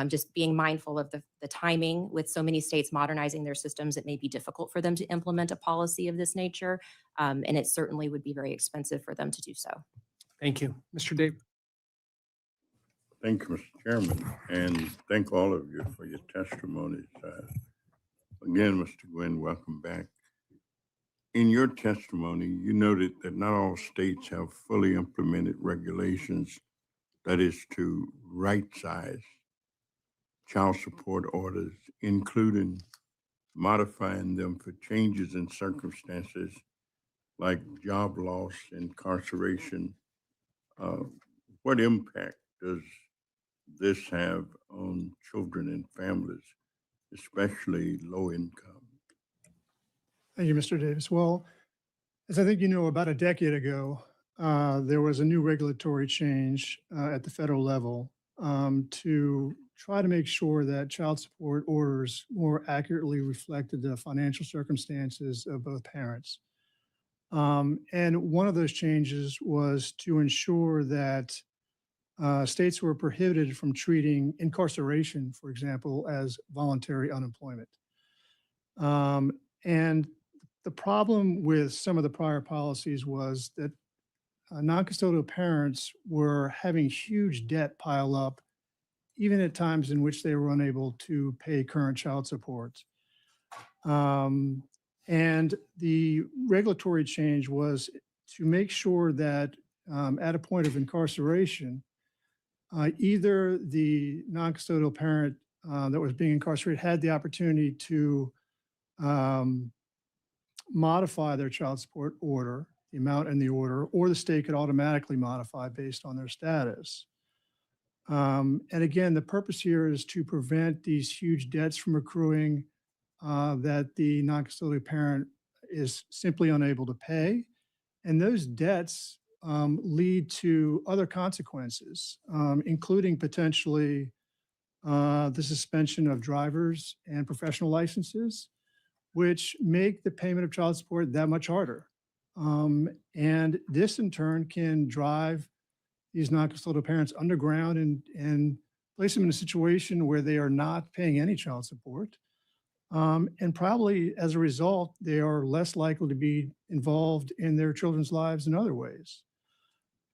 S8: just being mindful of the timing. With so many states modernizing their systems, it may be difficult for them to implement a policy of this nature, and it certainly would be very expensive for them to do so.
S19: Thank you. Mr. Dave.
S15: Thank you, Mr. Chairman, and thank all of you for your testimonies. Again, Mr. Gwynn, welcome back. In your testimony, you noted that not all states have fully implemented regulations, that is to right-size child support orders, including modifying them for changes in circumstances like job loss, incarceration. What impact does this have on children and families, especially low income?
S14: Thank you, Mr. Davis. Well, as I think you know, about a decade ago, there was a new regulatory change at the federal level to try to make sure that child support orders more accurately reflected the financial circumstances of both parents. And one of those changes was to ensure that states were prohibited from treating incarceration, for example, as voluntary unemployment. And the problem with some of the prior policies was that non-custodial parents were having huge debt pile up, even at times in which they were unable to pay current child support. And the regulatory change was to make sure that at a point of incarceration, either the non-custodial parent that was being incarcerated had the opportunity to modify their child support order, the amount in the order, or the state could automatically modify based on their status. And again, the purpose here is to prevent these huge debts from accruing that the non-custodial parent is simply unable to pay. And those debts lead to other consequences, including potentially the suspension of drivers and professional licenses, which make the payment of child support that much harder. And this in turn can drive these non-custodial parents underground and place them in a situation where they are not paying any child support. And probably as a result, they are less likely to be involved in their children's lives in other ways.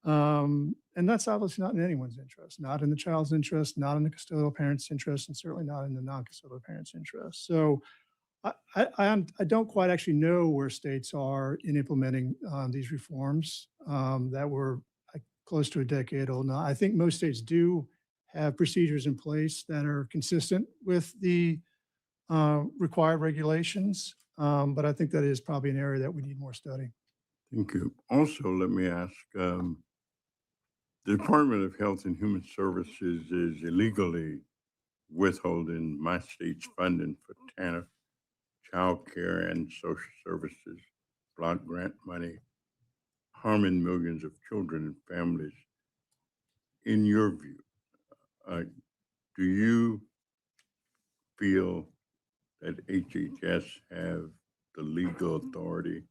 S14: And that's obviously not in anyone's interest, not in the child's interest, not in the custodial parent's interest, and certainly not in the non-custodial parent's interest. So I don't quite actually know where states are in implementing these reforms that were close to a decade old now. I think most states do have procedures in place that are consistent with the required regulations, but I think that is probably an area that we need more study.
S15: Thank you. Also, let me ask, the Department of Health and Human Services is illegally withholding my state's funding for TANF, child care and social services, block grant money, harming millions of children and families. In your view, do you feel that HHS have the legal authority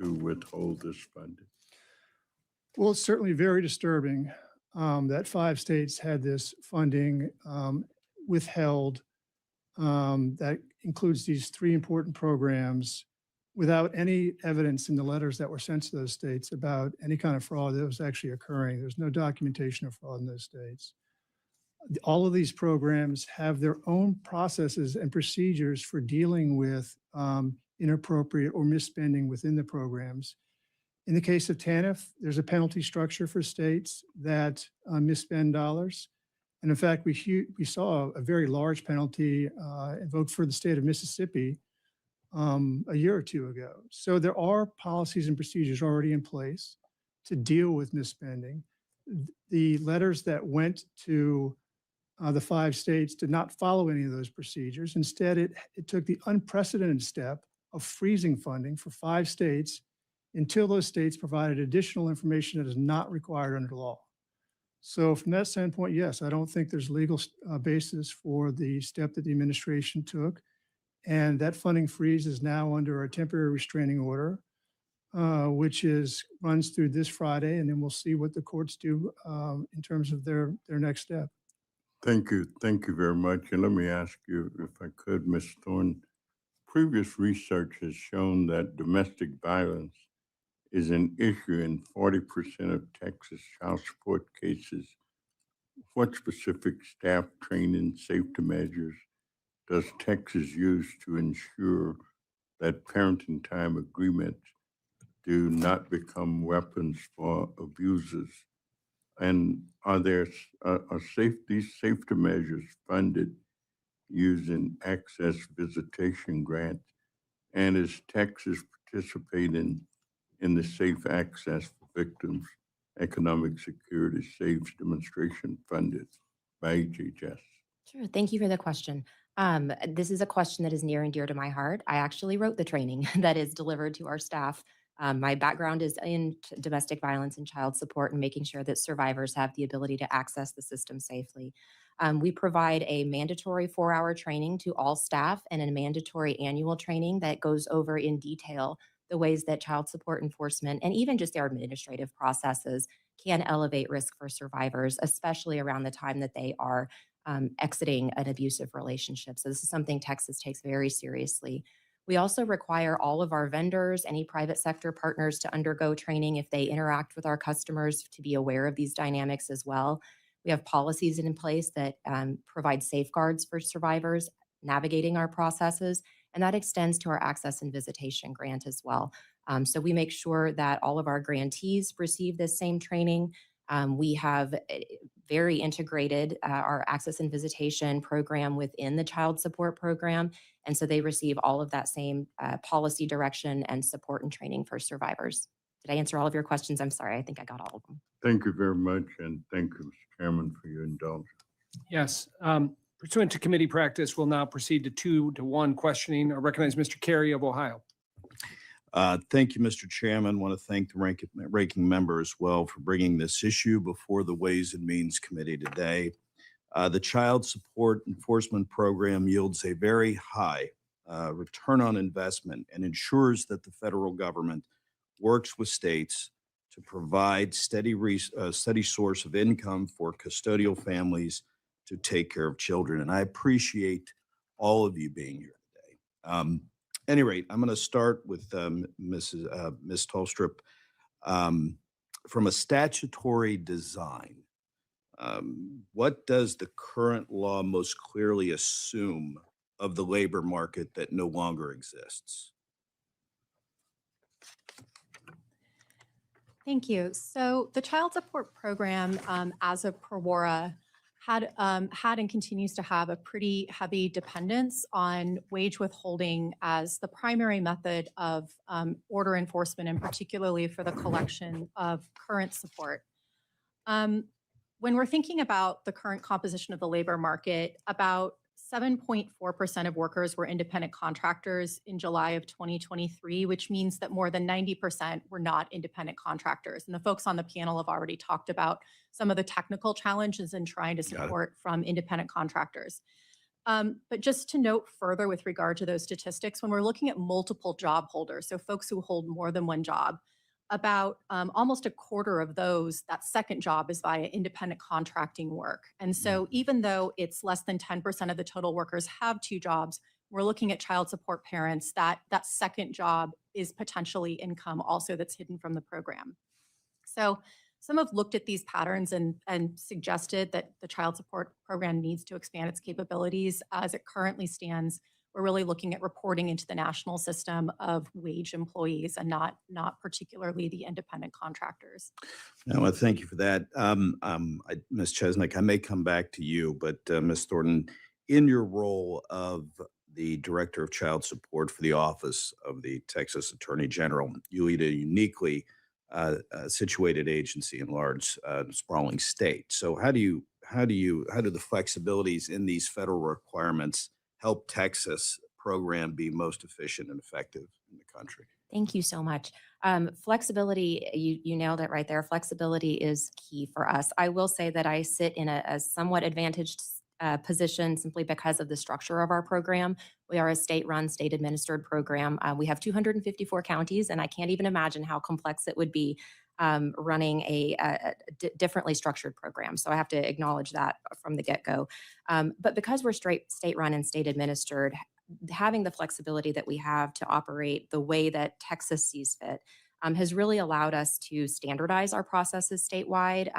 S15: to withhold this funding?
S14: Well, it's certainly very disturbing that 5 states had this funding withheld. That includes these 3 important programs without any evidence in the letters that were sent to those states about any kind of fraud that was actually occurring. There's no documentation of fraud in those states. All of these programs have their own processes and procedures for dealing with inappropriate or misspending within the programs. In the case of TANF, there's a penalty structure for states that misspend dollars. And in fact, we saw a very large penalty invoked for the state of Mississippi a year or 2 ago. So there are policies and procedures already in place to deal with misspending. The letters that went to the 5 states did not follow any of those procedures. Instead, it took the unprecedented step of freezing funding for 5 states until those states provided additional information that is not required under law. So from that standpoint, yes, I don't think there's legal basis for the step that the administration took. And that funding freeze is now under a temporary restraining order, which runs through this Friday, and then we'll see what the courts do in terms of their next step.
S15: Thank you. Thank you very much. And let me ask you, if I could, Ms. Thorne, previous research has shown that domestic violence is an issue in 40% of Texas child support cases. What specific staff training, safety measures does Texas use to ensure that parenting time agreements do not become weapons for abusers? And are these safety measures funded using access visitation grants? And is Texas participating in the Safe Access for Victims Economic Security SAVES demonstration funded by HHS?
S8: Sure. Thank you for the question. This is a question that is near and dear to my heart. I actually wrote the training that is delivered to our staff. My background is in domestic violence and child support and making sure that survivors have the ability to access the system safely. We provide a mandatory 4-hour training to all staff and a mandatory annual training that goes over in detail the ways that child support enforcement and even just their administrative processes can elevate risk for survivors, especially around the time that they are exiting an abusive relationship. So this is something Texas takes very seriously. We also require all of our vendors, any private sector partners to undergo training if they interact with our customers to be aware of these dynamics as well. We have policies in place that provide safeguards for survivors navigating our processes. and that extends to our access and visitation grant as well. So we make sure that all of our grantees receive this same training. We have very integrated our access and visitation program within the child support program. And so they receive all of that same policy direction and support and training for survivors. Did I answer all of your questions? I'm sorry, I think I got all of them.
S15: Thank you very much, and thank you, Mr. Chairman, for your indulgence.
S19: Yes. Pursuant to committee practice, we'll now proceed to 2-to-1 questioning. I recognize Mr. Carey of Ohio.
S5: Thank you, Mr. Chairman. Want to thank the ranking member as well for bringing this issue before the Ways and Means Committee today. The Child Support Enforcement Program yields a very high return on investment and ensures that the federal government works with states to provide steady source of income for custodial families to take care of children. And I appreciate all of you being here today. Any rate, I'm going to start with Ms. Tolstrup. From a statutory design, what does the current law most clearly assume of the labor market that no longer exists?
S20: Thank you. So the child support program, as of Prowara, had and continues to have a pretty heavy dependence on wage withholding as the primary method of order enforcement, and particularly for the collection of current support. When we're thinking about the current composition of the labor market, about 7.4% of workers were independent contractors in July of 2023, which means that more than 90% were not independent contractors. And the folks on the panel have already talked about some of the technical challenges in trying to support from independent contractors. But just to note further with regard to those statistics, when we're looking at multiple job holders, so folks who hold more than one job, about almost a quarter of those, that second job is via independent contracting work. And so even though it's less than 10% of the total workers have two jobs, we're looking at child support parents, that second job is potentially income also that's hidden from the program. So some have looked at these patterns and suggested that the child support program needs to expand its capabilities. As it currently stands, we're really looking at reporting into the national system of wage employees and not particularly the independent contractors.
S5: No, thank you for that. Ms. Chesnick, I may come back to you, but Ms. Thornton, in your role of the Director of Child Support for the Office of the Texas Attorney General, you lead a uniquely situated agency in large, sprawling state. So how do the flexibilities in these federal requirements help Texas program be most efficient and effective in the country?
S8: Thank you so much. Flexibility, you nailed it right there. Flexibility is key for us. I will say that I sit in a somewhat advantaged position simply because of the structure of our program. We are a state-run, state-administered program. We have 254 counties, and I can't even imagine how complex it would be running a differently structured program. So I have to acknowledge that from the get-go. But because we're state-run and state-administered, having the flexibility that we have to operate the way that Texas sees fit has really allowed us to standardize our processes statewide,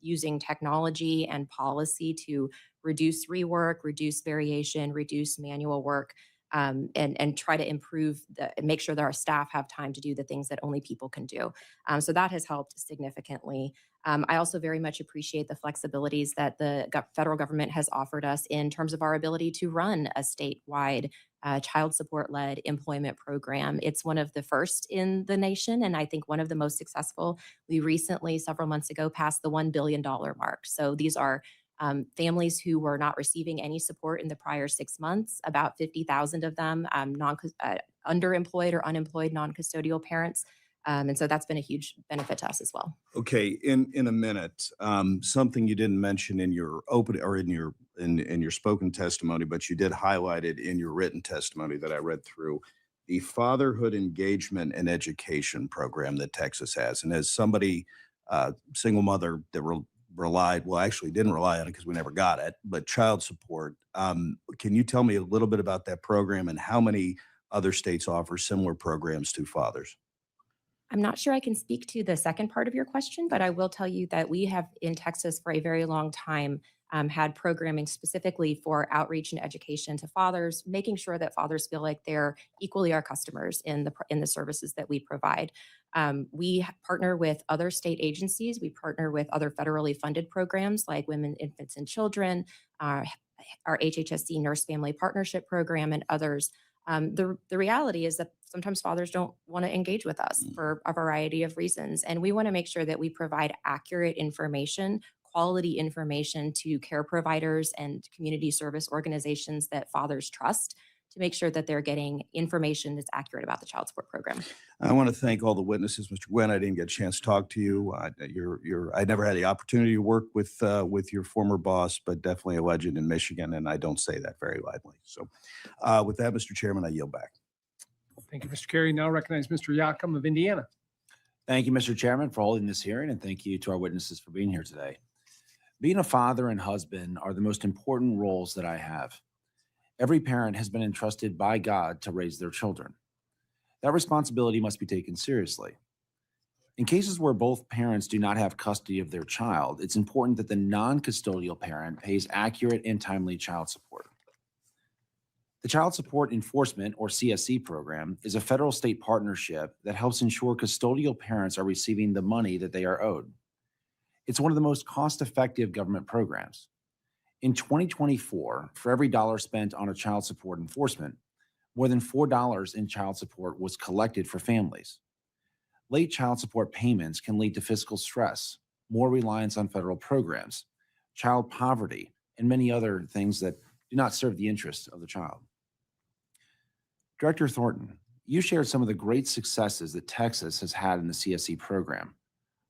S8: using technology and policy to reduce rework, reduce variation, reduce manual work, and try to improve and make sure that our staff have time to do the things that only people can do. So that has helped significantly. I also very much appreciate the flexibilities that the federal government has offered us in terms of our ability to run a statewide child support-led employment program. It's one of the first in the nation, and I think one of the most successful. We recently, several months ago, passed the $1 billion mark. So these are families who were not receiving any support in the prior 6 months, about 50,000 of them underemployed or unemployed non-custodial parents. And so that's been a huge benefit to us as well.
S5: Okay, in a minute, something you didn't mention in your open or in your spoken testimony, but you did highlight it in your written testimony that I read through, the Fatherhood Engagement and Education Program that Texas has. And as somebody, single mother that didn't rely on it because we never got it, but child support, can you tell me a little bit about that program and how many other states offer similar programs to fathers?
S8: I'm not sure I can speak to the second part of your question, but I will tell you that we have in Texas for a very long time had programming specifically for outreach and education to fathers, making sure that fathers feel like they're equally our customers in the services that we provide. We partner with other state agencies. We partner with other federally funded programs like Women, Infants, and Children, our HHSC Nurse Family Partnership Program, and others. The reality is that sometimes fathers don't want to engage with us for a variety of reasons. And we want to make sure that we provide accurate information, quality information to care providers and community service organizations that fathers trust to make sure that they're getting information that's accurate about the child support program.
S5: I want to thank all the witnesses. Mr. Gwynn, I didn't get a chance to talk to you. I never had the opportunity to work with your former boss, but definitely a legend in Michigan, and I don't say that very lightly. So with that, Mr. Chairman, I yield back.
S19: Thank you, Mr. Carey. Now recognize Mr. Yakum of Indiana.
S9: Thank you, Mr. Chairman, for holding this hearing, and thank you to our witnesses for being here today. Being a father and husband are the most important roles that I have. Every parent has been entrusted by God to raise their children. That responsibility must be taken seriously. In cases where both parents do not have custody of their child, it's important that the non-custodial parent pays accurate and timely child support. The Child Support Enforcement, or CSE program, is a federal-state partnership that helps ensure custodial parents are receiving the money that they are owed. It's one of the most cost-effective government programs. In 2024, for every dollar spent on a child support enforcement, more than $4 in child support was collected for families. Late child support payments can lead to fiscal stress, more reliance on federal programs, child poverty, and many other things that do not serve the interests of the child. Director Thornton, you shared some of the great successes that Texas has had in the CSE program.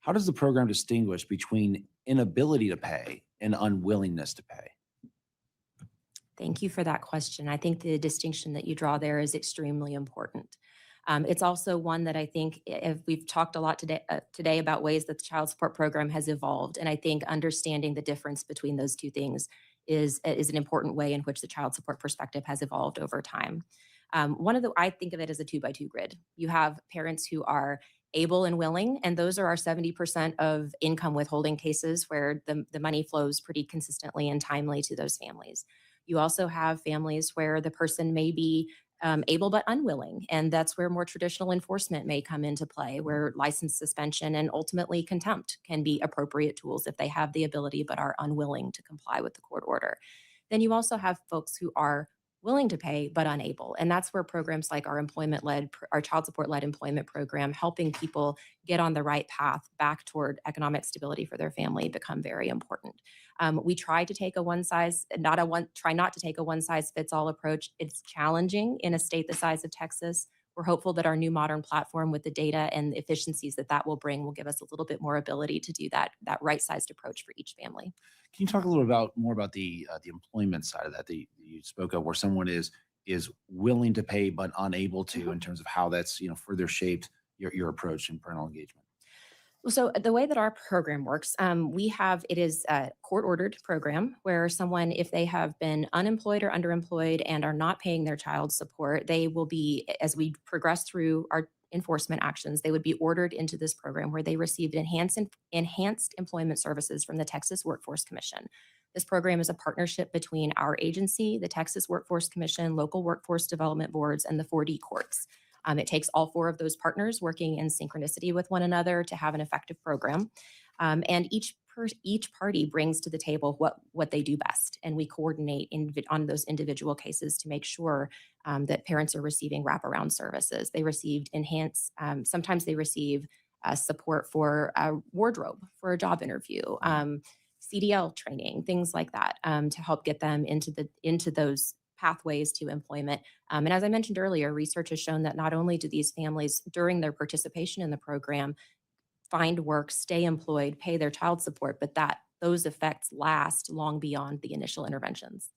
S9: How does the program distinguish between inability to pay and unwillingness to pay?
S8: Thank you for that question. I think the distinction that you draw there is extremely important. It's also one that I think if we've talked a lot today about ways that the child support program has evolved, and I think understanding the difference between those two things is an important way in which the child support perspective has evolved over time. I think of it as a 2x2 grid. You have parents who are able and willing, and those are our 70% of income withholding cases where the money flows pretty consistently and timely to those families. You also have families where the person may be able but unwilling, and that's where more traditional enforcement may come into play, where license suspension and ultimately contempt can be appropriate tools if they have the ability but are unwilling to comply with the court order. Then you also have folks who are willing to pay but unable. And that's where programs like our child support-led employment program, helping people get on the right path back toward economic stability for their family, become very important. We try to take try not to take a one-size-fits-all approach. It's challenging in a state the size of Texas. We're hopeful that our new modern platform with the data and the efficiencies that will bring will give us a little bit more ability to do that right-sized approach for each family.
S9: Can you talk a little more about the employment side of that you spoke of, where someone is willing to pay but unable to, in terms of how that's further shaped your approach in parental engagement?
S8: So the way that our program works, it is a court-ordered program where someone, if they have been unemployed or underemployed and are not paying their child support, they will be, as we progress through our enforcement actions, they would be ordered into this program where they received enhanced employment services from the Texas Workforce Commission. This program is a partnership between our agency, the Texas Workforce Commission, local workforce development boards, and the 4D courts. It takes all four of those partners working in synchronicity with one another to have an effective program. And each party brings to the table what they do best. And we coordinate on those individual cases to make sure that parents are receiving wraparound services. They received sometimes they receive support for a wardrobe for a job interview, CDL training, things like that, to help get them into those pathways to employment. And as I mentioned earlier, research has shown that not only do these families, during their participation in the program, find work, stay employed, pay their child support, but that those effects last long beyond the initial interventions.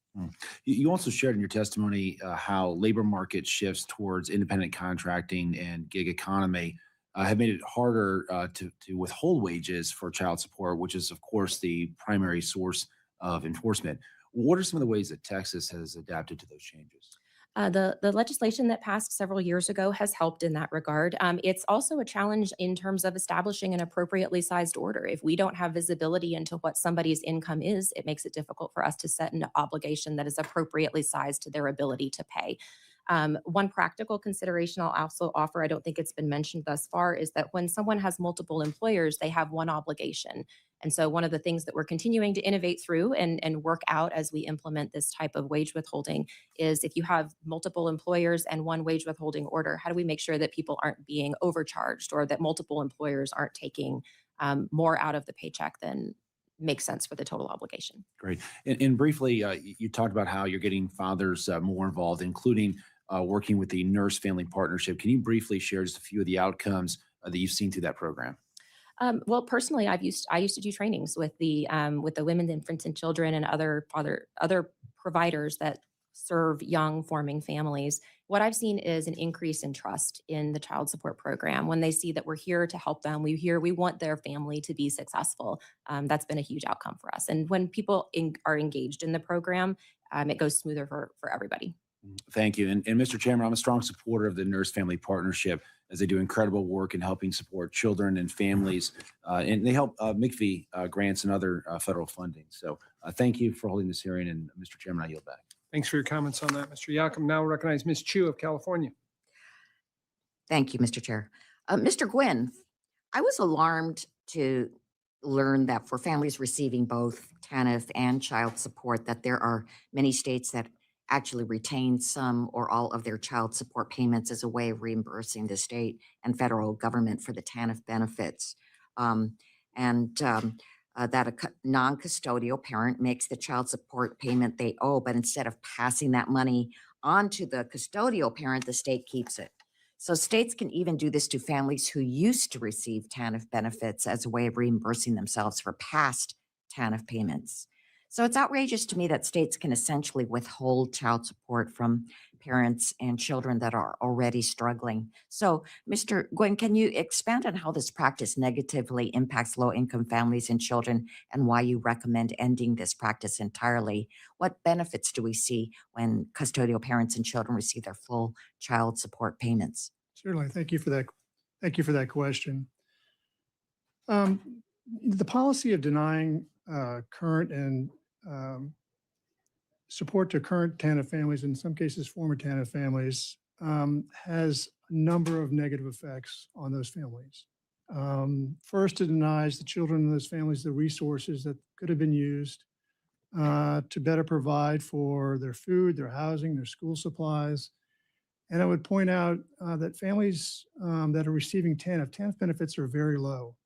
S9: You also shared in your testimony how labor market shifts towards independent contracting and gig economy have made it harder to withhold wages for child support, which is, of course, the primary source of enforcement. What are some of the ways that Texas has adapted to those changes?
S8: The legislation that passed several years ago has helped in that regard. It's also a challenge in terms of establishing an appropriately sized order. If we don't have visibility into what somebody's income is, it makes it difficult for us to set an obligation that is appropriately sized to their ability to pay. One practical consideration I'll also offer, I don't think it's been mentioned thus far, is that when someone has multiple employers, they have one obligation. And so one of the things that we're continuing to innovate through and work out as we implement this type of wage withholding is if you have multiple employers and one wage withholding order, how do we make sure that people aren't being overcharged or that multiple employers aren't taking more out of the paycheck than makes sense for the total obligation?
S9: Great. And briefly, you talked about how you're getting fathers more involved, including working with the Nurse Family Partnership. Can you briefly share just a few of the outcomes that you've seen through that program?
S8: Well, personally, I used to do trainings with the women, infants, and children, and other providers that serve young forming families. What I've seen is an increase in trust in the child support program when they see that we're here to help them. We want their family to be successful. That's been a huge outcome for us. And when people are engaged in the program, it goes smoother for everybody.
S9: Thank you. And Mr. Chairman, I'm a strong supporter of the Nurse Family Partnership as they do incredible work in helping support children and families. And they help MCV grants and other federal funding. So thank you for holding this hearing. And Mr. Chairman, I yield back.
S19: Thanks for your comments on that, Mr. Yakum. Now recognize Ms. Chu of California.
S11: Thank you, Mr. Chair. Mr. Gwynn, I was alarmed to learn that for families receiving both TANF and child support, that there are many states that actually retain some or all of their child support payments as a way of reimbursing the state and federal government for the TANF benefits. That a non-custodial parent makes the child support payment they owe, but instead of passing that money on to the custodial parent, the state keeps it. So states can even do this to families who used to receive TANF benefits as a way of reimbursing themselves for past TANF payments. So it's outrageous to me that states can essentially withhold child support from parents and children that are already struggling. So, Mr. Gwynn, can you expand on how this practice negatively impacts low-income families and children and why you recommend ending this practice entirely? What benefits do we see when custodial parents and children receive their full child support payments?
S14: Certainly. Thank you for that. Thank you for that question. The policy of denying current and support to current TANF families, in some cases former TANF families, has a number of negative effects on those families. First, it denies the children in those families the resources that could have been used to better provide for their food, their housing, their school supplies. And I would point out that families that are receiving TANF benefits are very low.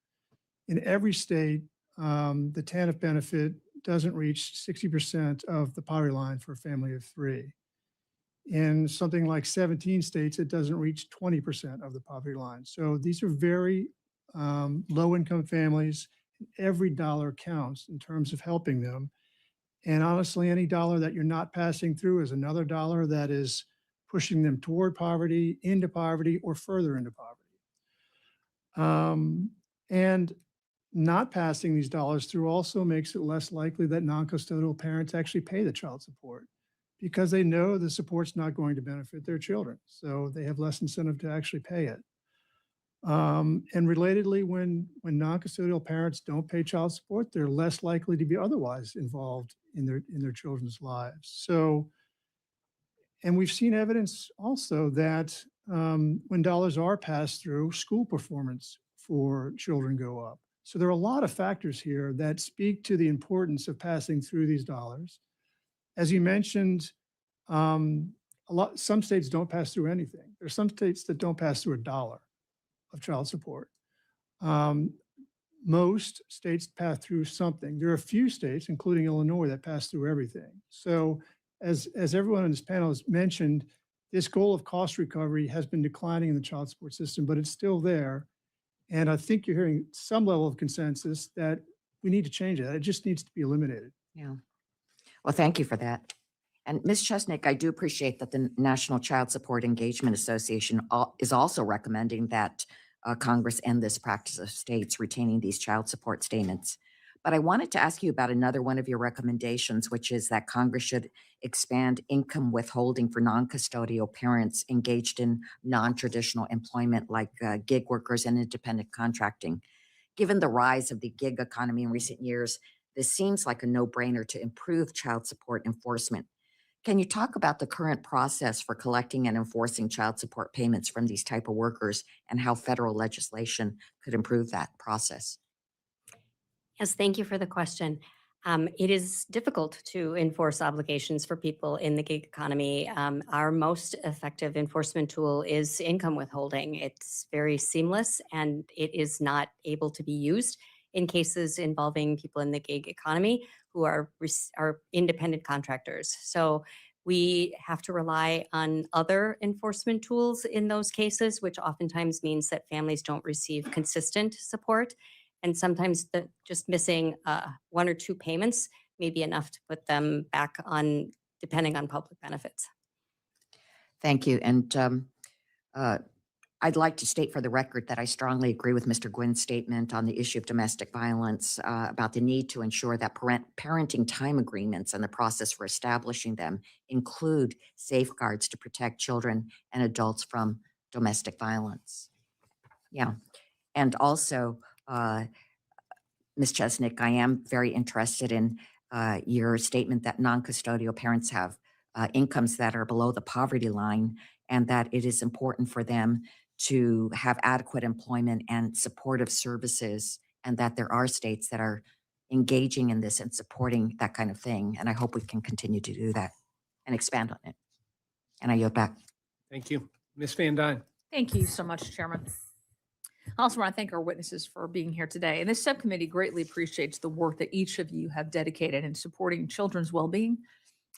S14: In every state, the TANF benefit doesn't reach 60% of the poverty line for a family of three. In something like 17 states, it doesn't reach 20% of the poverty line. So these are very low-income families. Every dollar counts in terms of helping them. And honestly, any dollar that you're not passing through is another dollar that is pushing them toward poverty, into poverty, or further into poverty. And not passing these dollars through also makes it less likely that non-custodial parents actually pay the child support because they know the support's not going to benefit their children. So they have less incentive to actually pay it. And relatedly, when non-custodial parents don't pay child support, they're less likely to be otherwise involved in their children's lives. So, and we've seen evidence also that when dollars are passed through, school performance for children go up. So there are a lot of factors here that speak to the importance of passing through these dollars. As you mentioned, some states don't pass through anything. There are some states that don't pass through $1 of child support. Most states pass through something. There are a few states, including Illinois, that pass through everything. So as everyone on this panel has mentioned, this goal of cost recovery has been declining in the child support system, but it's still there. And I think you're hearing some level of consensus that we need to change it. It just needs to be eliminated.
S11: Yeah. Well, thank you for that. And Ms. Chesnick, I do appreciate that the National Child Support Engagement Association is also recommending that Congress end this practice of states retaining these child support statements. But I wanted to ask you about another one of your recommendations, which is that Congress should expand income withholding for non-custodial parents engaged in non-traditional employment like gig workers and independent contracting. Given the rise of the gig economy in recent years, this seems like a no-brainer to improve child support enforcement. Can you talk about the current process for collecting and enforcing child support payments from these type of workers and how federal legislation could improve that process?
S3: Yes, thank you for the question. It is difficult to enforce obligations for people in the gig economy. Our most effective enforcement tool is income withholding. It's very seamless and it is not able to be used in cases involving people in the gig economy who are independent contractors. So we have to rely on other enforcement tools in those cases, which oftentimes means that families don't receive consistent support. And sometimes just missing one or two payments may be enough to put them back on, depending on public benefits.
S11: Thank you. And I'd like to state for the record that I strongly agree with Mr. Gwynn's statement on the issue of domestic violence, about the need to ensure that parenting time agreements and the process for establishing them include safeguards to protect children and adults from domestic violence. Yeah. And also, Ms. Chesnick, I am very interested in your statement that non-custodial parents have incomes that are below the poverty line and that it is important for them to have adequate employment and supportive services, and that there are states that are engaging in this and supporting that kind of thing. And I hope we can continue to do that and expand on it. And I yield back.
S19: Thank you. Ms. Van Dyne.
S6: Thank you so much, Chairman. I also want to thank our witnesses for being here today. And this subcommittee greatly appreciates the work that each of you have dedicated in supporting children's well-being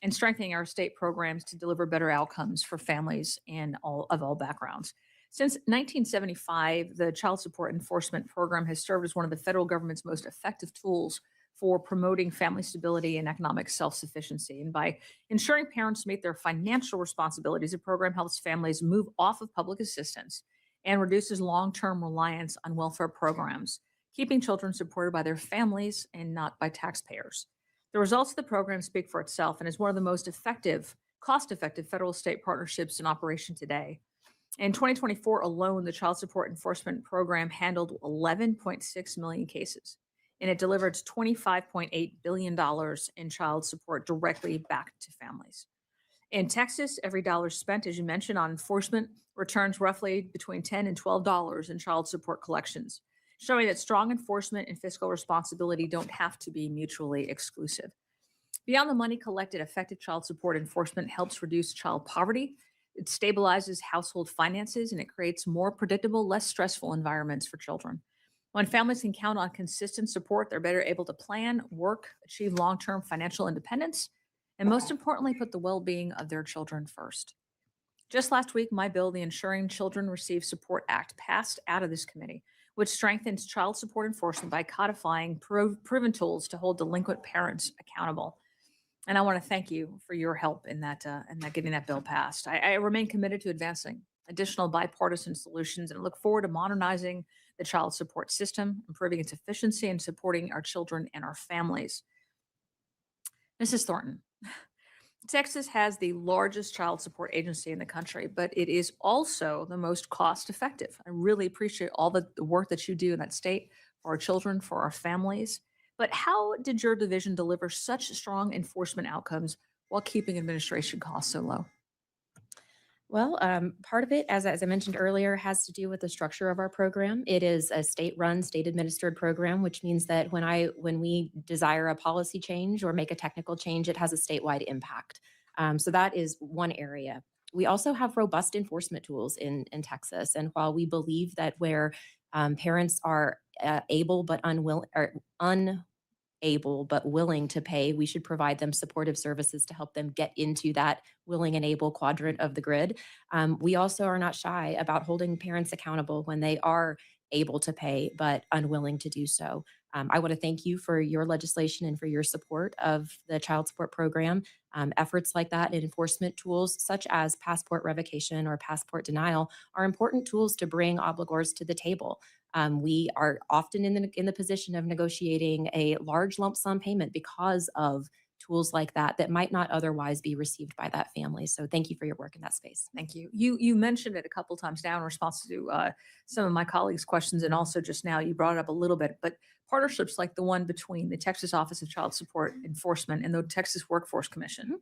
S6: and strengthening our state programs to deliver better outcomes for families in all backgrounds. Since 1975, the Child Support Enforcement Program has served as one of the federal government's most effective tools for promoting family stability and economic self-sufficiency. And by ensuring parents meet their financial responsibilities, the program helps families move off of public assistance and reduces long-term reliance on welfare programs, keeping children supported by their families and not by taxpayers. The results of the program speak for itself and is one of the most effective, cost-effective federal-state partnerships in operation today. In 2024 alone, the Child Support Enforcement Program handled 11.6 million cases, and it delivered $25.8 billion in child support directly back to families. In Texas, every dollar spent, as you mentioned, on enforcement returns roughly between $10 and $12 in child support collections, showing that strong enforcement and fiscal responsibility don't have to be mutually exclusive. Beyond the money collected, effective child support enforcement helps reduce child poverty. It stabilizes household finances, and it creates more predictable, less stressful environments for children. When families can count on consistent support, they're better able to plan, work, achieve long-term financial independence, and most importantly, put the well-being of their children first. Just last week, my bill, the Ensuring Children Receive Support Act, passed out of this committee, which strengthens child support enforcement by codifying proven tools to hold delinquent parents accountable. And I want to thank you for your help in that getting that bill passed. I remain committed to advancing additional bipartisan solutions and look forward to modernizing the child support system, improving its efficiency, and supporting our children and our families. Mrs. Thornton, Texas has the largest child support agency in the country, but it is also the most cost effective. I really appreciate all the work that you do in that state for our children, for our families. But how did your division deliver such strong enforcement outcomes while keeping administration costs so low?
S8: Well, part of it, as I mentioned earlier, has to do with the structure of our program. It is a state-run, state-administered program, which means that when we desire a policy change or make a technical change, it has a statewide impact. So that is one area. We also have robust enforcement tools in Texas, and while we believe that where parents are able but willing to pay, we should provide them supportive services to help them get into that willing and able quadrant of the grid. We also are not shy about holding parents accountable when they are able to pay but unwilling to do so. I want to thank you for your legislation and for your support of the child support program. Efforts like that and enforcement tools such as passport revocation or passport denial are important tools to bring obligors to the table. We are often in the position of negotiating a large lump sum payment because of tools like that that might not otherwise be received by that family. So thank you for your work in that space.
S6: Thank you. You mentioned it a couple times now in response to some of my colleagues' questions, and also just now you brought it up a little bit. But partnerships like the one between the Texas Office of Child Support Enforcement and the Texas Workforce Commission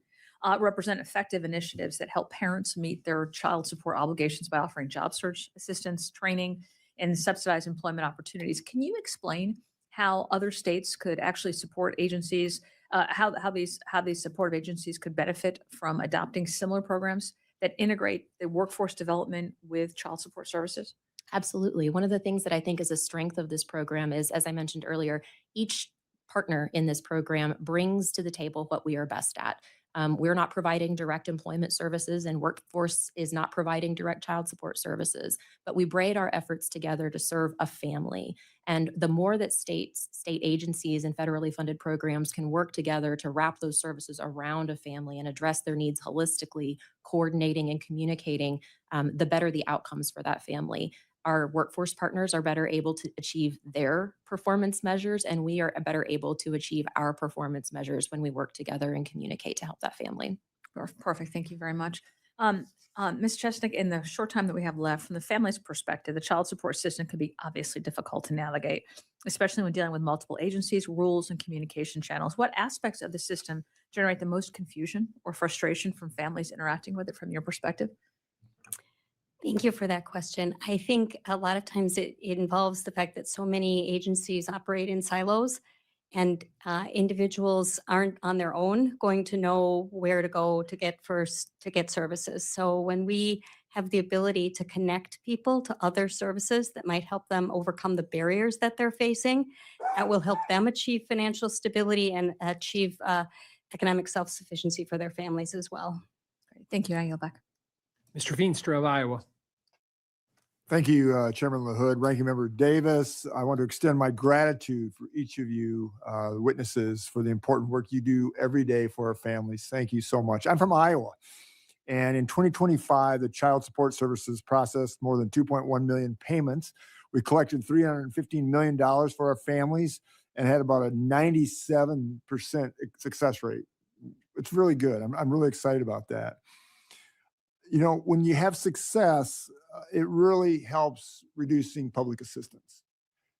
S6: represent effective initiatives that help parents meet their child support obligations by offering job search assistance, training, and subsidized employment opportunities. Can you explain how other states could actually support agencies? How these supportive agencies could benefit from adopting similar programs that integrate the workforce development with child support services?
S8: Absolutely. One of the things that I think is a strength of this program is, as I mentioned earlier, each partner in this program brings to the table what we are best at. We're not providing direct employment services, and Workforce is not providing direct child support services, but we braid our efforts together to serve a family. And the more that state agencies and federally funded programs can work together to wrap those services around a family and address their needs holistically, coordinating and communicating, the better the outcomes for that family. Our workforce partners are better able to achieve their performance measures, and we are better able to achieve our performance measures when we work together and communicate to help that family.
S6: Perfect. Thank you very much. Ms. Chesnick, in the short time that we have left, from the family's perspective, the child support system can be obviously difficult to navigate, especially when dealing with multiple agencies, rules, and communication channels. What aspects of the system generate the most confusion or frustration from families interacting with it from your perspective?
S3: Thank you for that question. I think a lot of times it involves the fact that so many agencies operate in silos, and individuals aren't on their own going to know where to go to get services. So when we have the ability to connect people to other services that might help them overcome the barriers that they're facing, that will help them achieve financial stability and achieve economic self-sufficiency for their families as well.
S6: Great. Thank you. I yield back.
S19: Mr. Veenstra of Iowa.
S2: Thank you, Chairman LaHood, Ranking Member Davis. I want to extend my gratitude for each of you, witnesses, for the important work you do every day for our families. Thank you so much. I'm from Iowa, and in 2025, the Child Support Services processed more than 2.1 million payments. We collected $315 million for our families and had about a 97% success rate. It's really good. I'm really excited about that. You know, when you have success, it really helps reducing public assistance.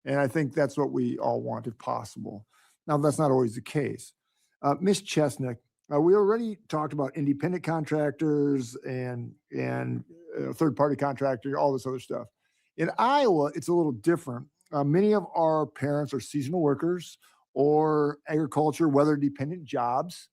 S2: And I think that's what we all want if possible. Now, that's not always the case. Ms. Chesnick, we already talked about independent contractors and third-party contractor, all this other stuff. In Iowa, it's a little different. Many of our parents are seasonal workers or agriculture, weather-dependent jobs.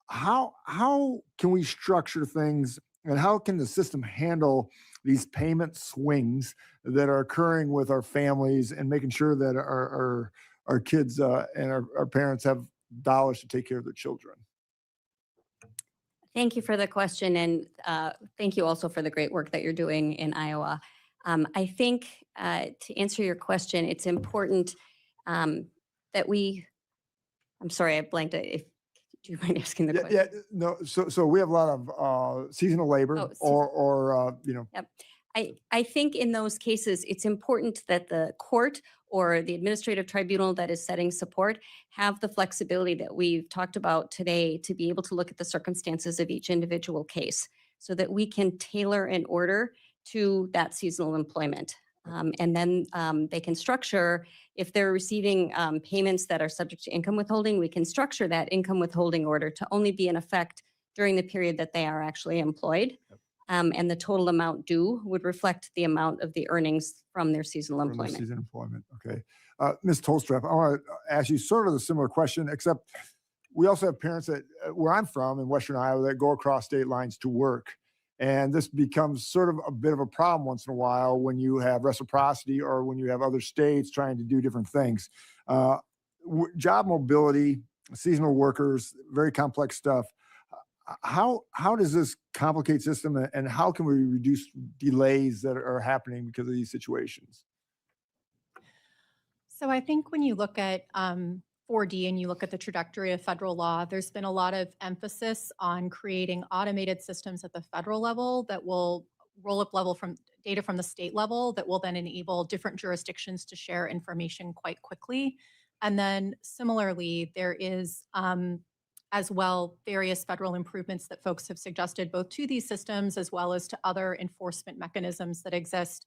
S2: How can we structure things, and how can the system handle these payment swings that are occurring with our families and making sure that our kids and our parents have dollars to take care of their children?
S3: Thank you for the question, and thank you also for the great work that you're doing in Iowa. I think to answer your question, it's important that I'm sorry, I blanked. Do you mind asking the question?
S2: Yeah, no. So we have a lot of seasonal labor, or you know.
S3: Yep. I think in those cases, it's important that the court or the administrative tribunal that is setting support have the flexibility that we've talked about today to be able to look at the circumstances of each individual case so that we can tailor an order to that seasonal employment. And then they can structure, if they're receiving payments that are subject to income withholding, we can structure that income withholding order to only be in effect during the period that they are actually employed. And the total amount due would reflect the amount of the earnings from their seasonal employment.
S2: Seasonal employment, okay. Ms. Tolstrup, I want to ask you sort of a similar question, except we also have parents that, where I'm from in Western Iowa, that go across state lines to work. And this becomes sort of a bit of a problem once in a while when you have reciprocity or when you have other states trying to do different things. Job mobility, seasonal workers, very complex stuff. How does this complicate system, and how can we reduce delays that are happening because of these situations?
S20: So I think when you look at 4D and you look at the trajectory of federal law, there's been a lot of emphasis on creating automated systems at the federal level that will roll up level from data from the state level that will then enable different jurisdictions to share information quite quickly. And then similarly, there is as well various federal improvements that folks have suggested both to these systems as well as to other enforcement mechanisms that exist,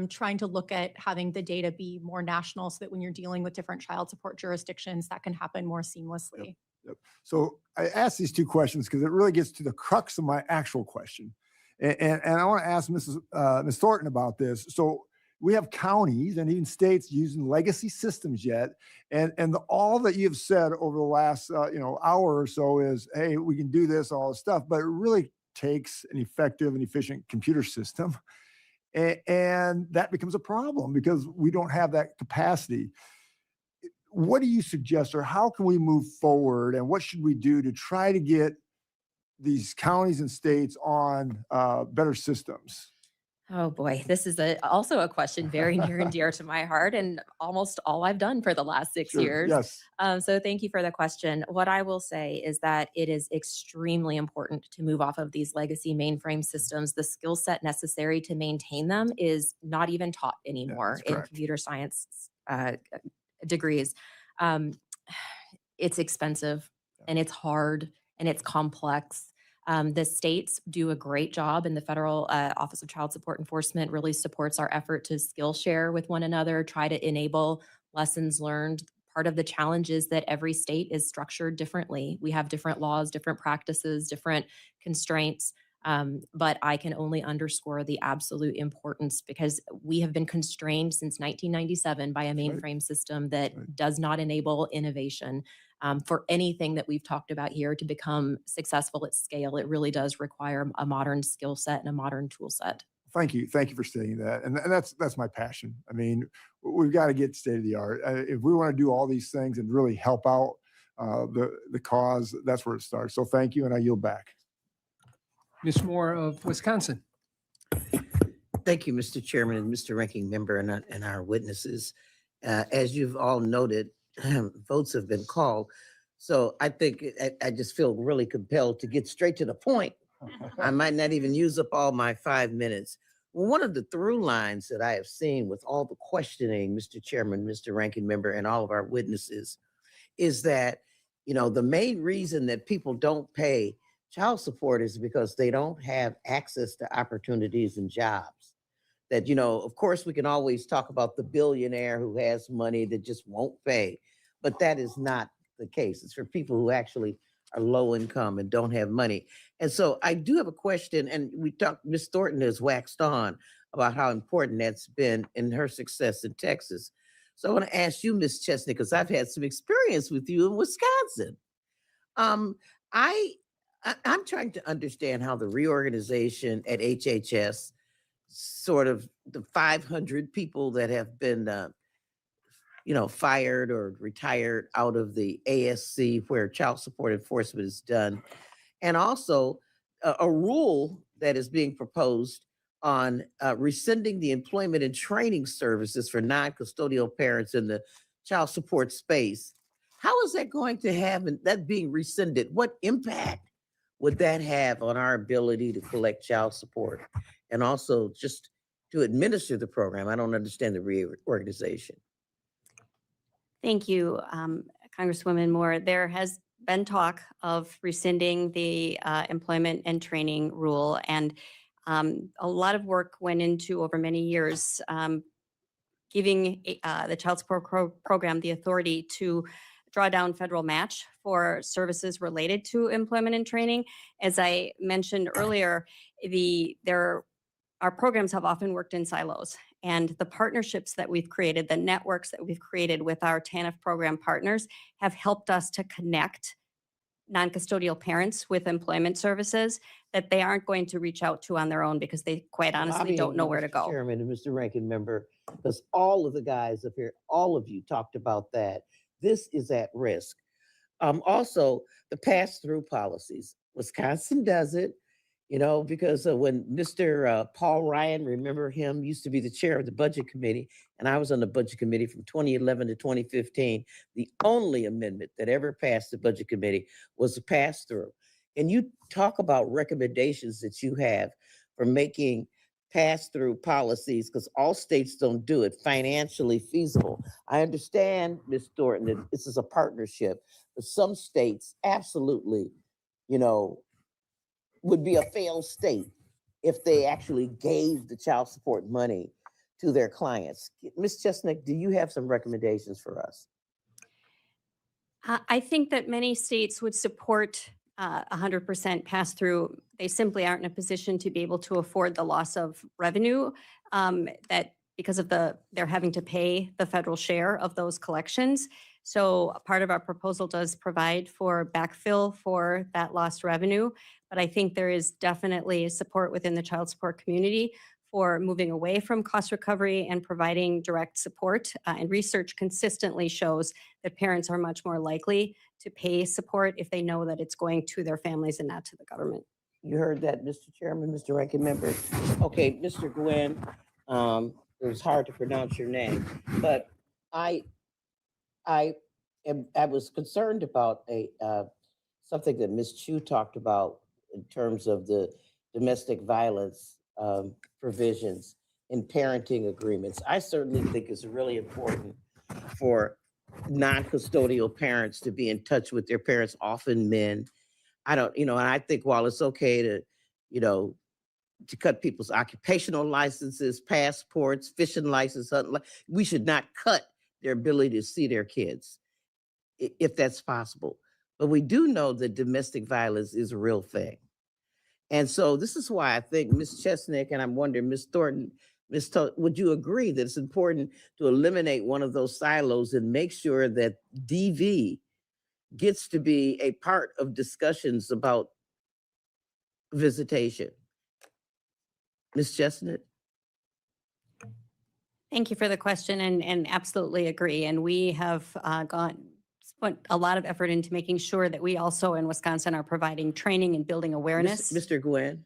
S20: trying to look at having the data be more national so that when you're dealing with different child support jurisdictions, that can happen more seamlessly.
S2: Yep. So I asked these two questions because it really gets to the crux of my actual question. And I want to ask Ms. Thornton about this. So we have counties and even states using legacy systems yet. And all that you've said over the last hour or so is, hey, we can do this, all this stuff, but it really takes an effective and efficient computer system. And that becomes a problem because we don't have that capacity. What do you suggest, or how can we move forward, and what should we do to try to get these counties and states on better systems?
S8: Oh boy, this is also a question very near and dear to my heart, and almost all I've done for the last 6
S2: Sure,
S8: years.
S2: yes.
S8: So thank you for the question. What I will say is that it is extremely important to move off of these legacy mainframe systems. The skill set necessary to maintain them is not even taught anymore in
S2: correct.
S8: computer science degrees. It's expensive and it's hard and it's complex. The states do a great job, and the Federal Office of Child Support Enforcement really supports our effort to skill share with one another, try to enable lessons learned. Part of the challenge is that every state is structured differently. We have different laws, different practices, different constraints. But I can only underscore the absolute importance because we have been constrained since 1997 by a mainframe system that does not enable innovation. For anything that we've talked about here to become successful at scale, it really does require a modern skill set and a modern tool set.
S2: Thank you for stating that, and that's my passion. I mean, we've got to get state of the art. If we want to do all these things and really help out the cause, that's where it starts. So thank you, and I yield back.
S19: Ms. Moore of Wisconsin.
S16: Thank you, Mr. Chairman and Mr. Ranking Member and our witnesses. As you've all noted, votes have been called. So I think I just feel really compelled to get straight to the point. I might not even use up all my 5 minutes. Well, one of the through lines that I have seen with all the questioning, Mr. Chairman, Mr. Ranking Member, and all of our witnesses is that, the main reason that people don't pay child support is because they don't have access to opportunities and jobs. That, of course, we can always talk about the billionaire who has money that just won't pay, but that is not the case. It's for people who actually are low income and don't have money. And so I do have a question, and Ms. Thornton has waxed on about how important that's been in her success in Texas. So I want to ask you, Ms. Chesney, because I've had some experience with you in Wisconsin. I'm trying to understand how the reorganization at HHS, sort of the 500 people that have been, fired or retired out of the ASC where child support enforcement is done, and also a rule that is being proposed on rescinding the employment and training services for non-custodial parents in the child support space. How is that going to have, that being rescinded? What impact would that have on our ability to collect child support and also just to administer the program? I don't understand the reorganization.
S3: Thank you, Congresswoman Moore. There has been talk of rescinding the employment and training rule, and a lot of work went into over many years giving the child support program the authority to draw down federal match for services related to employment and training. As I mentioned earlier, our programs have often worked in silos, and the partnerships that we've created, the networks that we've created with our TANF program partners have helped us to connect non-custodial parents with employment services that they aren't going to reach out to on their own because they quite honestly don't know where to go.
S16: Chairman and Mr. Ranking Member, because all of the guys up here, all of you talked about that. This is at risk. Also, the pass-through policies. Wisconsin does it. You know, because when Mr. Paul Ryan, remember him, used to be the chair of the budget committee, and I was on the budget committee from 2011 to 2015. The only amendment that ever passed the budget committee was the pass through. And you talk about recommendations that you have for making pass through policies, because all states don't do it, financially feasible. I understand, Ms. Thornton, that this is a partnership, but some states absolutely, you know, would be a failed state if they actually gave the child support money to their clients. Ms. Chestnut, do you have some recommendations for us?
S3: I think that many states would support 100% pass through. They simply aren't in a position to be able to afford the loss of revenue that because of they're having to pay the federal share of those collections. So a part of our proposal does provide for backfill for that lost revenue. But I think there is definitely support within the child support community for moving away from cost recovery and providing direct support. And research consistently shows that parents are much more likely to pay support if they know that it's going to their families and not to the government.
S16: You heard that, Mr. Chairman, Mr. Ranking Member. Okay, Mr. Gwynn, it was hard to pronounce your name, but I was concerned about something that Ms. Chu talked about in terms of the domestic violence provisions in parenting agreements. I certainly think it's really important for non-custodial parents to be in touch with their parents, often men. I don't, and I think while it's okay to, to cut people's occupational licenses, passports, fishing license, hunting, we should not cut their ability to see their kids, if that's possible. But we do know that domestic violence is a real thing. And so this is why I think Ms. Chesnick, and I'm wondering, Ms. Thornton, would you agree that it's important to eliminate one of those silos and make sure that DV gets to be a part of discussions about visitation? Ms. Chestnut?
S3: Thank you for the question and absolutely agree. And we have put a lot of effort into making sure that we also in Wisconsin are providing training and building awareness.
S16: Mr. Gwynn?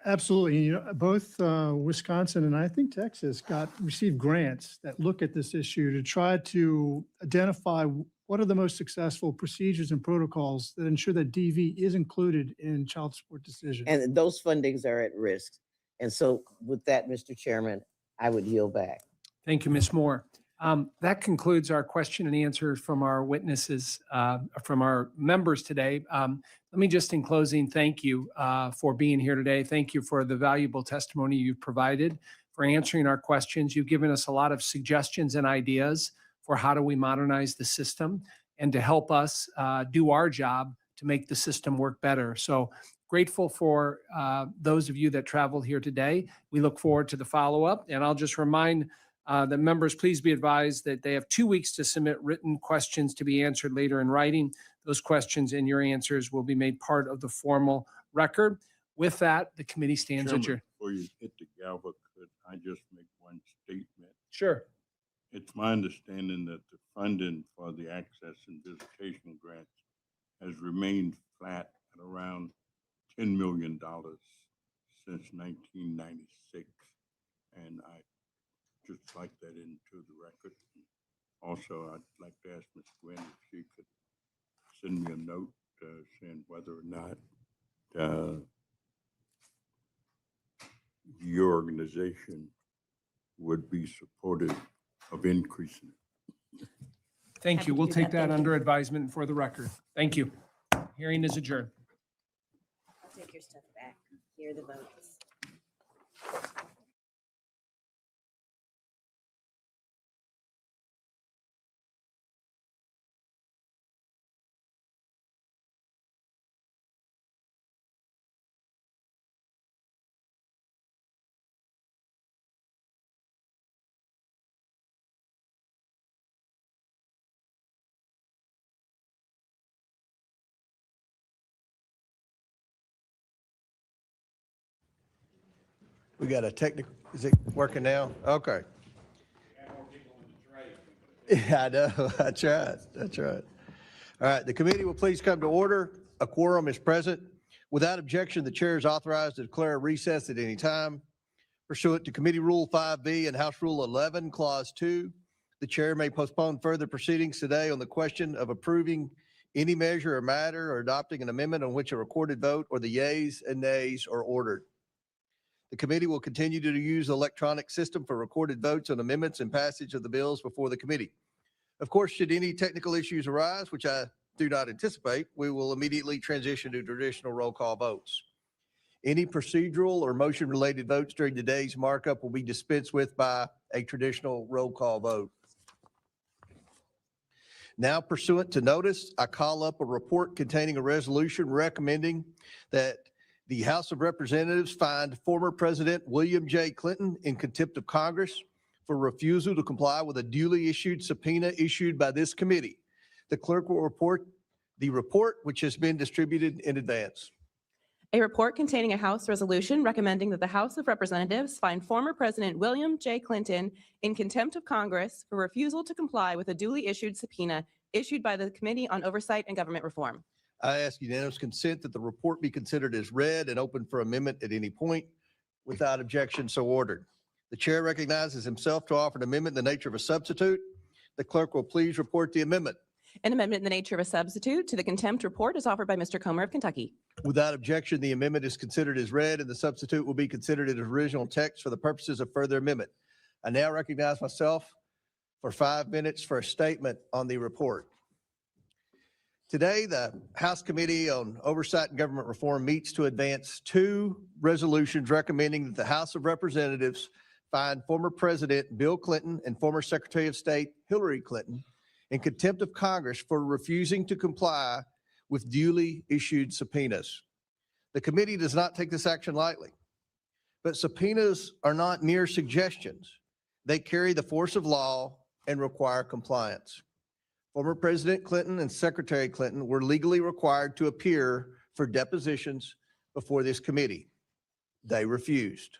S14: Absolutely. Both Wisconsin and I think Texas received grants that look at this issue to try to identify what are the most successful procedures and protocols that ensure that DV is included in child support decisions.
S16: And those fundings are at risk. And so with that, Mr. Chairman, I would yield back.
S19: Thank you, Ms. Moore. That concludes our question and answers from our witnesses, from our members today. Let me just in closing, thank you for being here today. Thank you for the valuable testimony you've provided, for answering our questions. You've given us a lot of suggestions and ideas for how do we modernize the system and to help us do our job to make the system work better. So grateful for those of you that traveled here today. We look forward to the follow-up. And I'll just remind the members, please be advised that they have 2 weeks to submit written questions to be answered later in writing. Those questions and your answers will be made part of the formal record. With that, the committee stands
S15: Chairman,
S19: adjourned.
S15: before you hit the gavel, could I just make one statement?
S19: Sure.
S15: It's my understanding that the funding for the access and visitation grants has remained flat at around $10 million since 1996. And I just like that into the record. Also, I'd like to ask Ms. Gwynn if she could send me a note saying whether or not your organization would be supportive of increasing it.
S19: Thank you. We'll take that under advisement for the record. Thank you. Hearing is adjourned.
S11: Take your stuff back. Here are the votes.
S17: We got a technical, is it working now? Okay. Yeah, I know. I tried. All right, the committee will please come to order. A quorum is present. Without objection, the chair is authorized to declare a recess at any time. Pursuant to Committee Rule 5B and House Rule 11, Clause 2, the chair may postpone further proceedings today on the question of approving any measure or matter or adopting an amendment on which a recorded vote or the yeas and nays are ordered. The committee will continue to use the electronic system for recorded votes on amendments and passage of the bills before the committee. Of course, should any technical issues arise, which I do not anticipate, we will immediately transition to traditional roll call votes. Any procedural or motion-related votes during today's markup will be dispensed with by a traditional roll call vote. Now, pursuant to notice, I call up a report containing a resolution recommending that the House of Representatives find former President William J. Clinton in contempt of Congress for refusal to comply with a duly issued subpoena issued by this committee. The clerk will report the report, which has been distributed in advance.
S4: A report containing a House resolution recommending that the House of Representatives find former President William J. Clinton in contempt of Congress for refusal to comply with a duly issued subpoena issued by the Committee on Oversight and Government Reform.
S17: I ask unanimous consent that the report be considered as read and open for amendment at any point. Without objection, so ordered. The chair recognizes himself to offer an amendment in the nature of a substitute. The clerk will please report the amendment.
S4: An amendment in the nature of a substitute to the contempt report is offered by Mr. Comer of Kentucky.
S17: Without objection, the amendment is considered as read and the substitute will be considered as original text for the purposes of further amendment. I now recognize myself for 5 minutes for a statement on the report. Today, the House Committee on Oversight and Government Reform meets to advance 2 resolutions recommending that the House of Representatives find former President Bill Clinton and former Secretary of State Hillary Clinton in contempt of Congress for refusing to comply with duly issued subpoenas. The committee does not take this action lightly, but subpoenas are not mere suggestions. They carry the force of law and require compliance. Former President Clinton and Secretary Clinton were legally required to appear for depositions before this committee. They refused.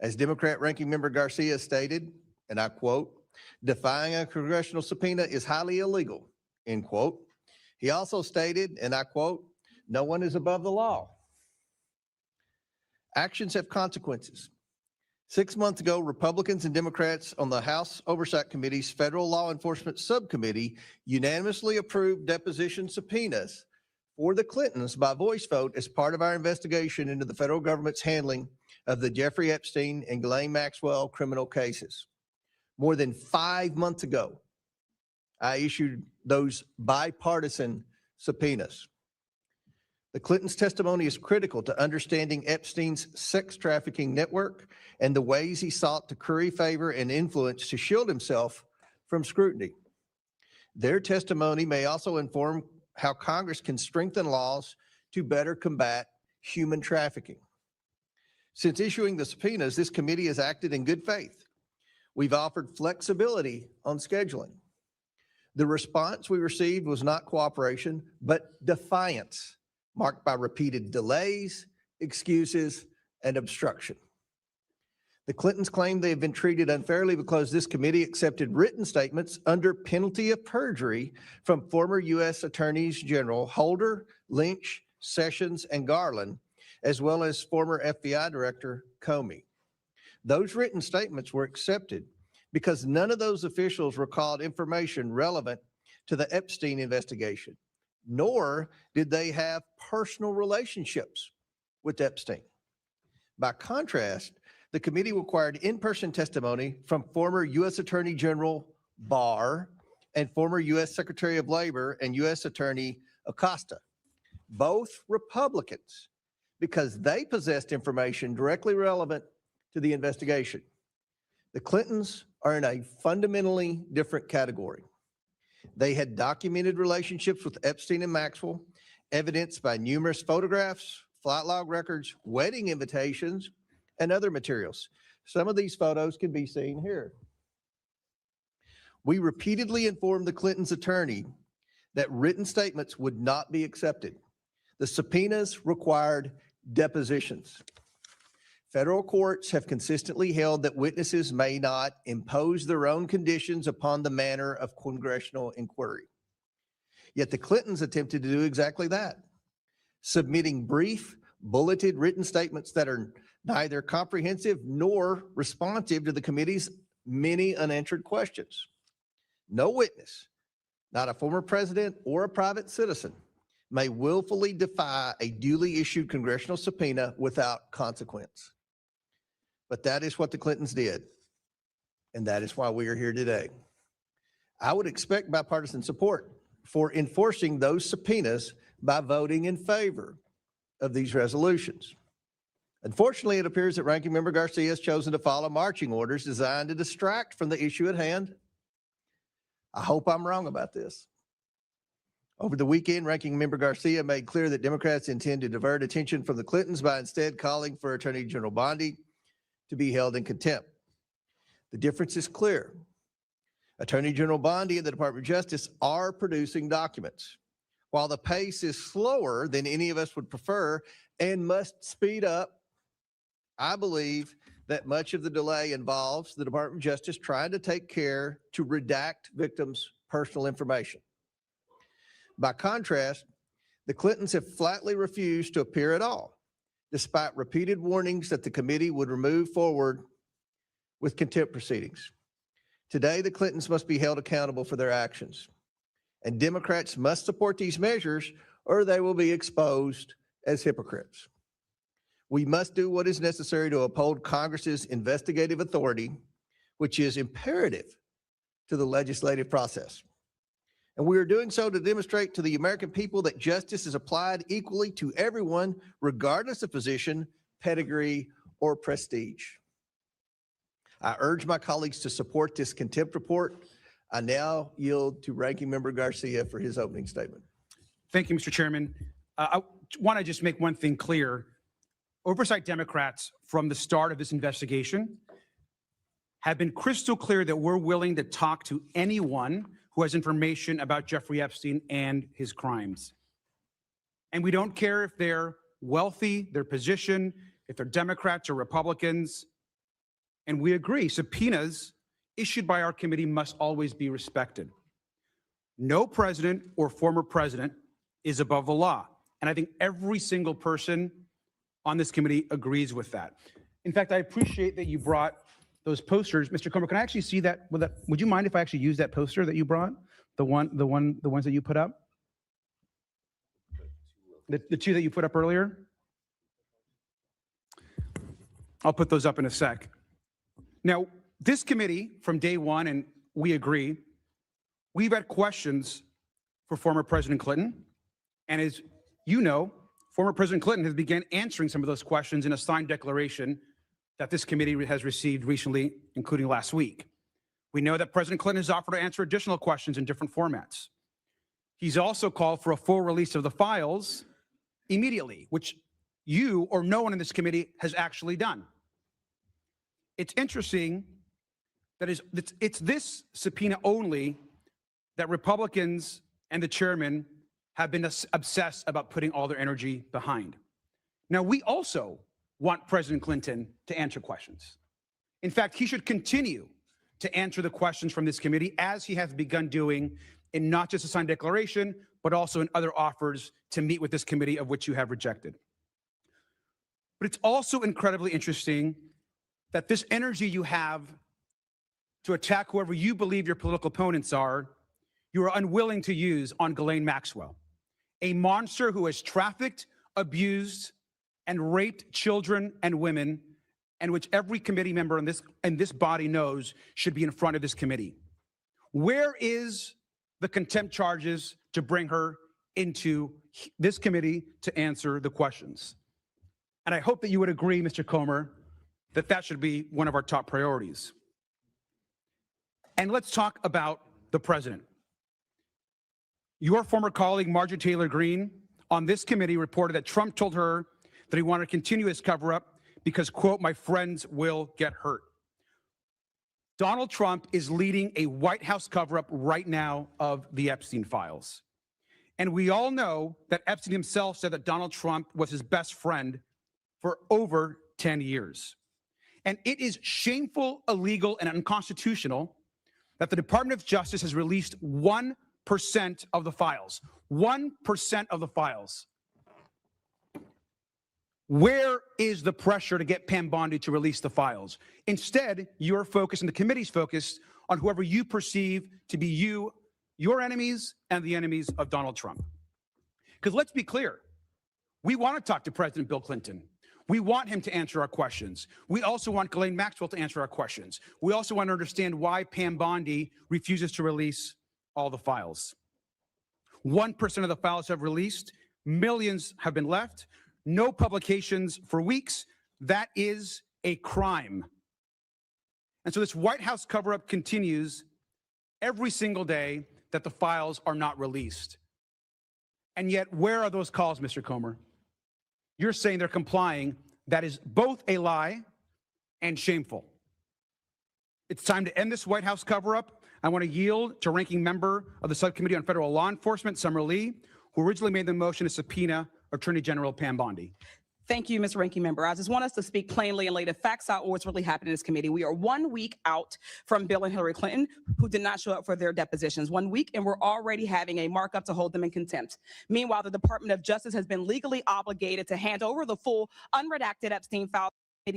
S17: As Democrat Ranking Member Garcia stated, and I quote, "Defying a congressional subpoena is highly illegal," end quote. He also stated, and I quote, "No one is above the law." Actions have consequences. 6 months ago, Republicans and Democrats on the House Oversight Committee's Federal Law Enforcement Subcommittee unanimously approved deposition subpoenas for the Clintons by voice vote as part of our investigation into the federal government's handling of the Jeffrey Epstein and Ghislaine Maxwell criminal cases. More than 5 months ago, I issued those bipartisan subpoenas. The Clintons' testimony is critical to understanding Epstein's sex trafficking network and the ways he sought to curry favor and influence to shield himself from scrutiny. Their testimony may also inform how Congress can strengthen laws to better combat human trafficking. Since issuing the subpoenas, this committee has acted in good faith. We've offered flexibility on scheduling. The response we received was not cooperation, but defiance, marked by repeated delays, excuses, and obstruction. The Clintons claim they have been treated unfairly because this committee accepted written statements under penalty of perjury from former U.S. Attorneys General Holder, Lynch, Sessions, and Garland, as well as former FBI Director Comey. Those written statements were accepted because none of those officials recalled information relevant to the Epstein investigation, nor did they have personal relationships with Epstein. By contrast, the committee required in-person testimony from former U.S. Attorney General Barr and former U.S. Secretary of Labor and U.S. Attorney Acosta, both Republicans, because they possessed information directly relevant to the investigation. The Clintons are in a fundamentally different category. They had documented relationships with Epstein and Maxwell, evidenced by numerous photographs, flight log records, wedding invitations, and other materials. Some of these photos can be seen here. We repeatedly informed the Clintons' attorney that written statements would not be accepted. The subpoenas required depositions. Federal courts have consistently held that witnesses may not impose their own conditions upon the manner of congressional inquiry. Yet the Clintons attempted to do exactly that. submitting brief, bulleted written statements that are neither comprehensive nor responsive to the committee's many unanswered questions. No witness, not a former president or a private citizen, may willfully defy a duly issued congressional subpoena without consequence. But that is what the Clintons did, and that is why we are here today. I would expect bipartisan support for enforcing those subpoenas by voting in favor of these resolutions. Unfortunately, it appears that Ranking Member Garcia has chosen to follow marching orders designed to distract from the issue at hand. I hope I'm wrong about this. Over the weekend, Ranking Member Garcia made clear that Democrats intend to divert attention from the Clintons by instead calling for Attorney General Bondi to be held in contempt. The difference is clear. Attorney General Bondi and the Department of Justice are producing documents. While the pace is slower than any of us would prefer and must speed up, I believe that much of the delay involves the Department of Justice trying to take care to redact victims' personal information. By contrast, the Clintons have flatly refused to appear at all, despite repeated warnings that the committee would move forward with contempt proceedings. Today, the Clintons must be held accountable for their actions, and Democrats must support these measures or they will be exposed as hypocrites. We must do what is necessary to uphold Congress's investigative authority, which is imperative to the legislative process. And we are doing so to demonstrate to the American people that justice is applied equally to everyone, regardless of position, pedigree, or prestige. I urge my colleagues to support this contempt report. I now yield to Ranking Member Garcia for his opening statement.
S7: Thank you, Mr. Chairman. I want to just make one thing clear. Oversight Democrats from the start of this investigation have been crystal clear that we're willing to talk to anyone who has information about Jeffrey Epstein and his crimes. And we don't care if they're wealthy, their position, if they're Democrats or Republicans. And we agree, subpoenas issued by our committee must always be respected. No president or former president is above the law. And I think every single person on this committee agrees with that. In fact, I appreciate that you brought those posters. Mr. Comer, can I actually see that? Would you mind if I actually use that poster that you brought? The ones that you put up? The two that you put up earlier? I'll put those up in a sec. Now, this committee from day one, and we agree, we've had questions for former President Clinton. And as you know, former President Clinton has begun answering some of those questions in a signed declaration that this committee has received recently, including last week. We know that President Clinton has offered to answer additional questions in different formats. He's also called for a full release of the files immediately, which you or no one in this committee has actually done. It's interesting that it's this subpoena only that Republicans and the chairman have been obsessed about putting all their energy behind. Now, we also want President Clinton to answer questions. In fact, he should continue to answer the questions from this committee as he has begun doing in not just a signed declaration, but also in other offers to meet with this committee, of which you have rejected. But it's also incredibly interesting that this energy you have to attack whoever you believe your political opponents are, you are unwilling to use on Ghislaine Maxwell, a monster who has trafficked, abused, and raped children and women, and which every committee member in this body knows should be in front of this committee. Where is the contempt charges to bring her into this committee to answer the questions? And I hope that you would agree, Mr. Comer, that that should be one of our top priorities. And let's talk about the president. Your former colleague, Marjorie Taylor Greene, on this committee reported that Trump told her that he wanted to continue his cover-up because, quote, my friends will get hurt. Donald Trump is leading a White House cover-up right now of the Epstein files. And we all know that Epstein himself said that Donald Trump was his best friend for over 10 years. And it is shameful, illegal, and unconstitutional that the Department of Justice has released 1% of the files. 1% of the files. Where is the pressure to get Pam Bondi to release the files? Instead, your focus and the committee's focus on whoever you perceive to be your enemies and the enemies of Donald Trump. Because let's be clear, we want to talk to President Bill Clinton. We want him to answer our questions. We also want Ghislaine Maxwell to answer our questions. We also want to understand why Pam Bondi refuses to release all the files. 1% of the files have released. Millions have been left. No publications for weeks. That is a crime. And so this White House cover-up continues every single day that the files are not released. And yet, where are those calls, Mr. Comer? You're saying they're complying. That is both a lie and shameful. It's time to end this White House cover-up. I want to yield to Ranking Member of the Subcommittee on Federal Law Enforcement, Summer Lee, who originally made the motion to subpoena Attorney General Pam Bondi.
S13: Thank you, Mr. Ranking Member. I just want us to speak plainly and lay the facts out what's really happening in this committee. We are 1 week out from Bill and Hillary Clinton, who did not show up for their depositions. 1 week, and we're already having a markup to hold them in contempt. Meanwhile, the Department of Justice has been legally obligated to hand over the full unredacted Epstein file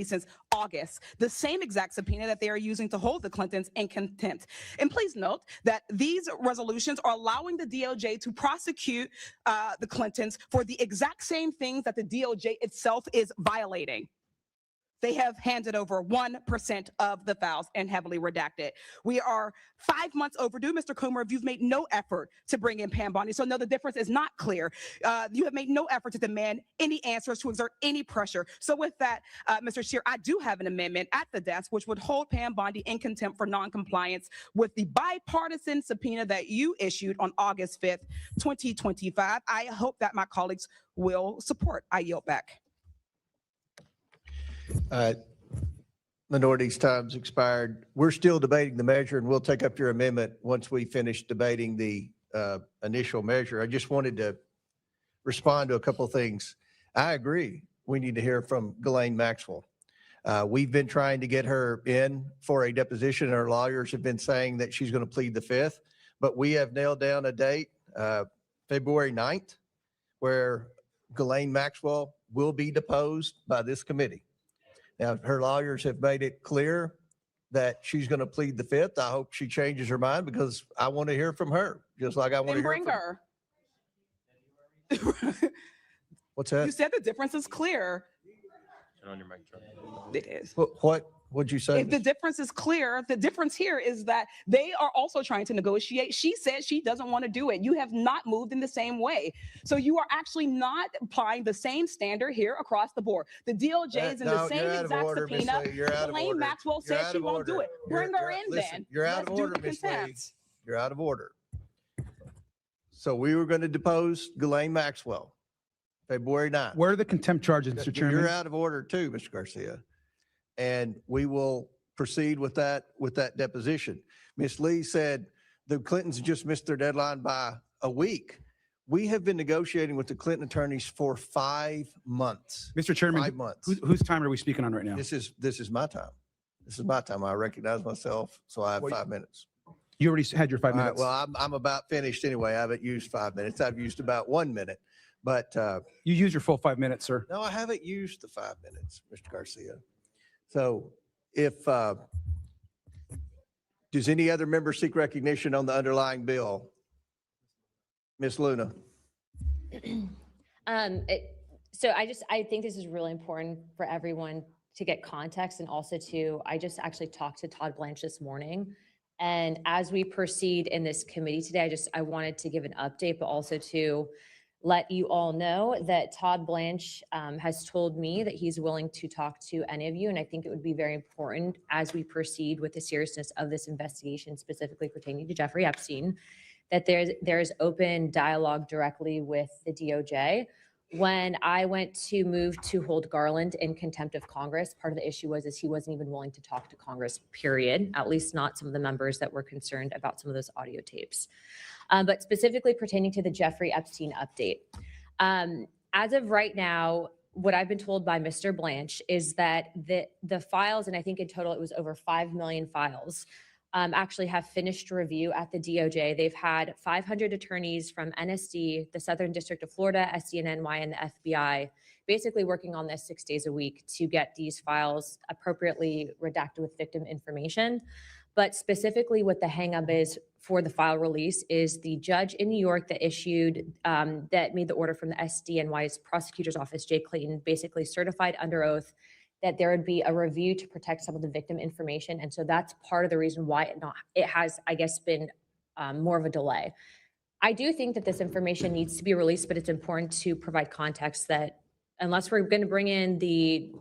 S13: since August, the same exact subpoena that they are using to hold the Clintons in contempt. And please note that these resolutions are allowing the DOJ to prosecute the Clintons for the exact same things that the DOJ itself is violating. They have handed over 1% of the files and heavily redacted. We are 5 months overdue, Mr. Comer, if you've made no effort to bring in Pam Bondi. So no, the difference is not clear. You have made no effort to demand any answers, to exert any pressure. So with that, Mr. Chair, I do have an amendment at the desk which would hold Pam Bondi in contempt for noncompliance with the bipartisan subpoena that you issued on August 5th, 2025. I hope that my colleagues will support. I yield back.
S17: Minority's time's expired. We're still debating the measure, and we'll take up your amendment once we finish debating the initial measure. I just wanted to respond to a couple of things. I agree. We need to hear from Ghislaine Maxwell. We've been trying to get her in for a deposition, and our lawyers have been saying that she's going to plead the 5th, but we have nailed down a date, February 9th, where Ghislaine Maxwell will be deposed by this committee. Now, her lawyers have made it clear that she's going to plead the 5th. I hope she changes her mind because I want to hear from her, just like I want to hear
S13: Bring
S17: from
S13: her.
S17: What's that?
S13: You said the difference is clear.
S17: Turn on your mic.
S13: It is.
S17: What'd you say?
S13: If the difference is clear, the difference here is that they are also trying to negotiate. She said she doesn't want to do it. You have not moved in the same way. So you are actually not applying the same standard here across the board. The DOJ is in the same exact subpoena. Ghislaine Maxwell said she won't do it. Bring her in then.
S17: You're out of order, Ms. Lee. You're out of order. So we were going to depose Ghislaine Maxwell, February 9th.
S7: Where are the contempt charges, Mr. Chairman?
S17: You're out of order too, Mr. Garcia. And we will proceed with that deposition. Ms. Lee said the Clintons just missed their deadline by a week. We have been negotiating with the Clinton attorneys for 5 months.
S7: Mr. Chairman,
S17: 5 months.
S7: Whose time are we speaking on right now?
S17: This is my time. This is my time. I recognize myself, so I have 5 minutes.
S7: You already had your 5
S17: All right,
S7: minutes.
S17: well, I'm about finished anyway. I haven't used 5 minutes. I've used about 1 minute, but
S7: you used your full 5 minutes, sir.
S17: no, I haven't used the 5 minutes, Mr. Garcia. So if, does any other member seek recognition on the underlying bill? Ms. Luna.
S22: So I think this is really important for everyone to get context, and also I just actually talked to Todd Blanche this morning. And as we proceed in this committee today, I wanted to give an update, but also to let you all know that Todd Blanche has told me that he's willing to talk to any of you. And I think it would be very important as we proceed with the seriousness of this investigation, specifically pertaining to Jeffrey Epstein, that there's open dialogue directly with the DOJ. When I went to move to hold Garland in contempt of Congress, part of the issue was he wasn't even willing to talk to Congress, period, at least not some of the members that were concerned about some of those audio tapes. But specifically pertaining to the Jeffrey Epstein update. As of right now, what I've been told by Mr. Blanche is that the files, and I think in total it was over 5 million files, actually have finished review at the DOJ. They've had 500 attorneys from NSD, the Southern District of Florida, SDNY, and the FBI basically working on this 6 days a week to get these files appropriately redacted with victim information. But specifically what the hangup is for the file release is the judge in New York that issued, that made the order from the SDNY's prosecutor's office, Jay Clayton, basically certified under oath that there would be a review to protect some of the victim information. And so that's part of the reason why it has, I guess, been more of a delay. I do think that this information needs to be released, but it's important to provide context that unless we're going to bring in the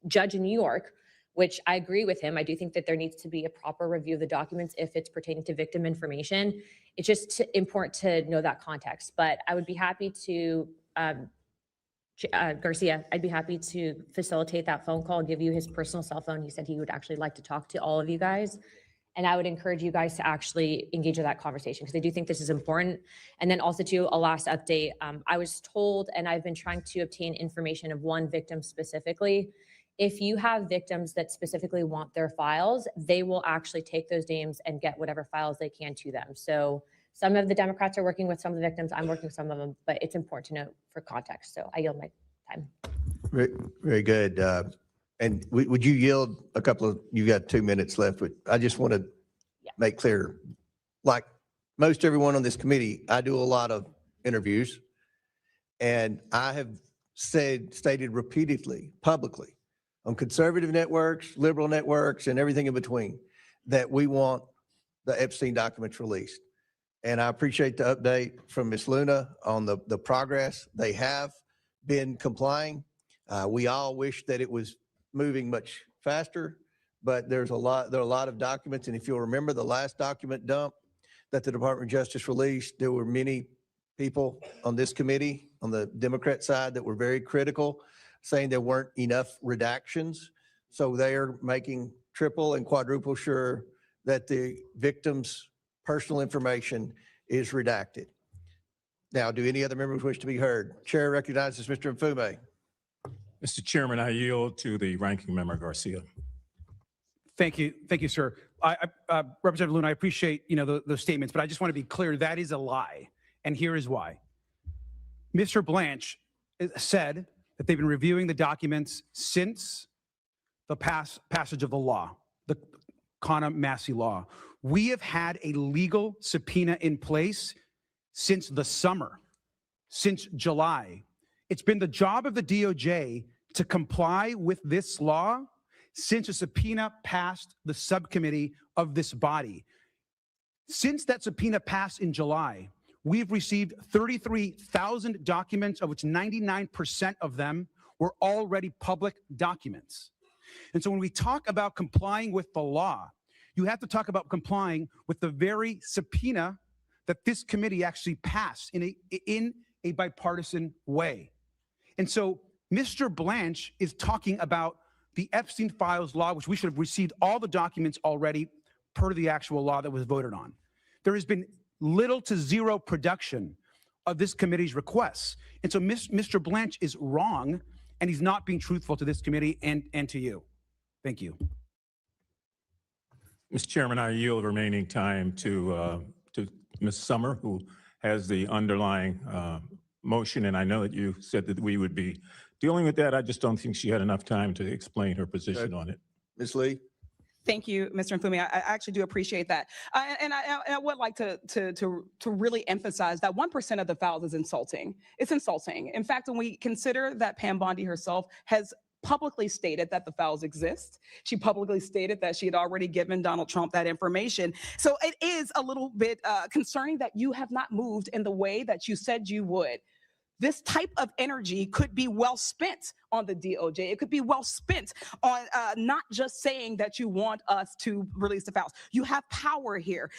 S22: judge in New York, which I agree with him, I do think that there needs to be a proper review of the documents if it's pertaining to victim information. It's just important to know that context. But I would be happy to, Garcia, I'd be happy to facilitate that phone call, give you his personal cell phone. He said he would actually like to talk to all of you guys. And I would encourage you guys to actually engage in that conversation because I do think this is important. And then also to a last update, I was told, and I've been trying to obtain information of one victim specifically. If you have victims that specifically want their files, they will actually take those names and get whatever files they can to them. So some of the Democrats are working with some of the victims. I'm working with some of them, but it's important to know for context. So I yield my time.
S17: Very, very good. And would you yield a couple of, you got 2 minutes left, but I just want to make clear, like most everyone on this committee, I do a lot of interviews and I have stated repeatedly, publicly, on conservative networks, liberal networks, and everything in between, that we want the Epstein documents released. And I appreciate the update from Ms. Luna on the progress. They have been complying. We all wish that it was moving much faster, but there are a lot of documents. And if you'll remember the last document dump that the Department of Justice released, there were many people on this committee, on the Democrat side, that were very critical, saying there weren't enough redactions. So they are making triple and quadruple sure that the victim's personal information is redacted. Now, do any other members wish to be heard? Chair recognizes Mr. Mfume.
S10: Mr. Chairman, I yield to the ranking member Garcia.
S7: Thank you, sir. Representative Luna, I appreciate those statements, but I just want to be clear that is a lie, and here is why. Mr. Blanche said that they've been reviewing the documents since the passage of the law, the Kana-Massey law. We have had a legal subpoena in place since the summer, since July. It's been the job of the DOJ to comply with this law since a subpoena passed the subcommittee of this body. Since that subpoena passed in July, we've received 33,000 documents, of which 99% of them were already public documents. And so when we talk about complying with the law, you have to talk about complying with the very subpoena that this committee actually passed in a bipartisan way. And so Mr. Blanche is talking about the Epstein files law, which we should have received all the documents already per the actual law that was voted on. There has been little to zero production of this committee's requests. And so Mr. Blanche is wrong, and he's not being truthful to this committee and to you. Thank you.
S10: Mr. Chairman, I yield remaining time to Ms. Summer, who has the underlying motion, and I know that you said that we would be dealing with that. I just don't think she had enough time to explain her position on it.
S17: Ms. Lee?
S13: Thank you, Mr. Mfume. I actually do appreciate that. And I would like to really emphasize that 1% of the files is insulting. It's insulting. In fact, when we consider that Pam Bondi herself has publicly stated that the files exist. She publicly stated that she had already given Donald Trump that information. So it is a little bit concerning that you have not moved in the way that you said you would. This type of energy could be well spent on the DOJ. It could be well spent on not just saying that you want us to release the files. You have power here.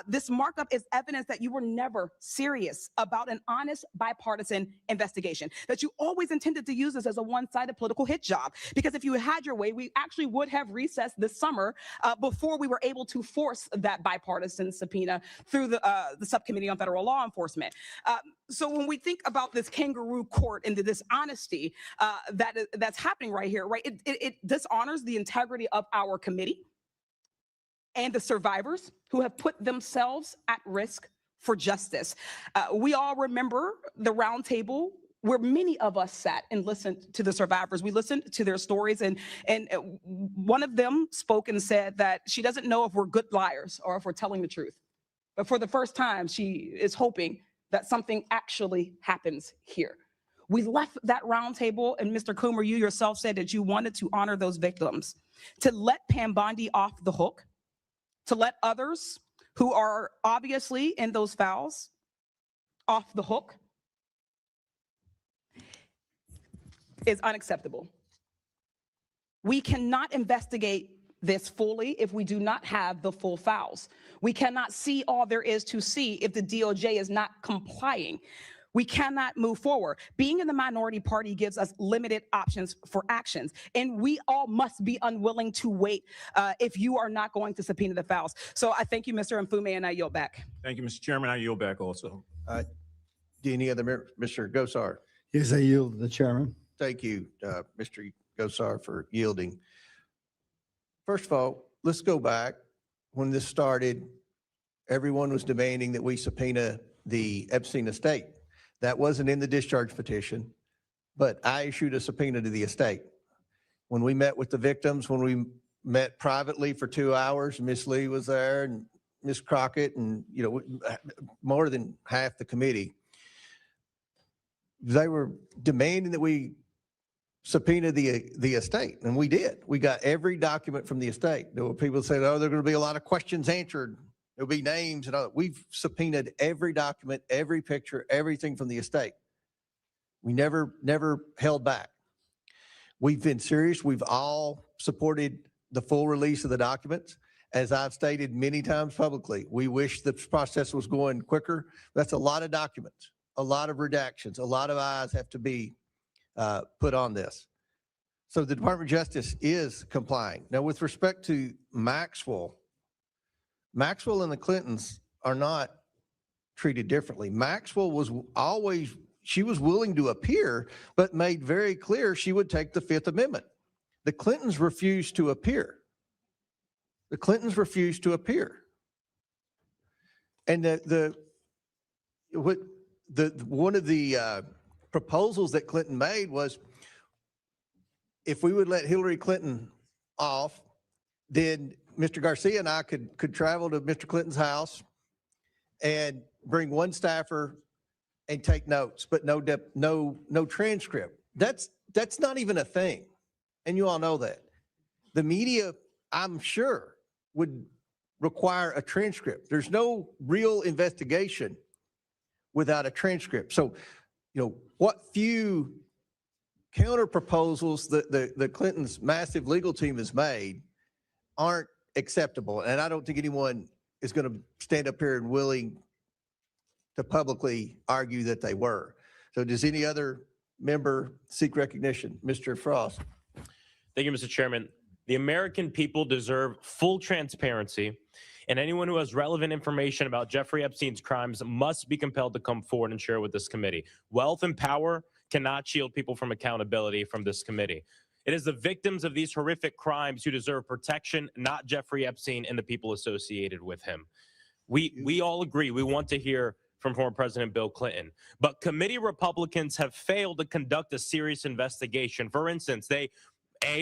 S13: This markup is evidence that you were never serious about an honest bipartisan investigation, that you always intended to use this as a one-sided political hit job. Because if you had your way, we actually would have recessed this summer before we were able to force that bipartisan subpoena through the Subcommittee on Federal Law Enforcement. So when we think about this kangaroo court and the dishonesty that's happening right here, right? It dishonors the integrity of our committee and the survivors who have put themselves at risk for justice. We all remember the roundtable where many of us sat and listened to the survivors. We listened to their stories, and one of them spoke and said that she doesn't know if we're good liars or if we're telling the truth. But for the first time, she is hoping that something actually happens here. We left that roundtable, and Mr. Coomer, you yourself said that you wanted to honor those victims, to let Pam Bondi off the hook, to let others who are obviously in those fouls off the hook, is unacceptable. We cannot investigate this fully if we do not have the full files. We cannot see all there is to see if the DOJ is not complying. We cannot move forward. Being in the minority party gives us limited options for actions, and we all must be unwilling to wait if you are not going to subpoena the files. So I thank you, Mr. Mfume, and I yield back.
S10: Thank you, Mr. Chairman. I yield back also.
S17: Do any other Mr. Gosar?
S1: Yes, I yield to the chairman.
S17: Thank you, Mr. Gosar, for yielding. First of all, let's go back. When this started, everyone was demanding that we subpoena the Epstein estate. That wasn't in the discharge petition, but I issued a subpoena to the estate. When we met with the victims, when we met privately for 2 hours, Miss Lee was there and Miss Crockett and, more than half the committee. They were demanding that we subpoena the estate, and we did. We got every document from the estate. There were people that said, oh, there are going to be a lot of questions answered. There'll be names and all. We've subpoenaed every document, every picture, everything from the estate. We never held back. We've been serious. We've all supported the full release of the documents. As I've stated many times publicly, we wish the process was going quicker. That's a lot of documents, a lot of redactions, a lot of eyes have to be put on this. So the Department of Justice is complying. Now, with respect to Maxwell and the Clintons are not treated differently. Maxwell was always, she was willing to appear, but made very clear she would take the Fifth Amendment. The Clintons refused to appear. The Clintons refused to appear. And one of the proposals that Clinton made was if we would let Hillary Clinton off, then Mr. Garcia and I could travel to Mr. Clinton's house and bring one staffer and take notes, but no transcript. That's not even a thing. And you all know that. The media, I'm sure, would require a transcript. There's no real investigation without a transcript. So, what few counter proposals the Clintons' massive legal team has made aren't acceptable. And I don't think anyone is going to stand up here and willing to publicly argue that they were. So does any other member seek recognition? Mr. Frost.
S18: Thank you, Mr. Chairman. The American people deserve full transparency, and anyone who has relevant information about Jeffrey Epstein's crimes must be compelled to come forward and share with this committee. Wealth and power cannot shield people from accountability from this committee. It is the victims of these horrific crimes who deserve protection, not Jeffrey Epstein and the people associated with him. We all agree. We want to hear from former President Bill Clinton. But committee Republicans have failed to conduct a serious investigation. For instance, they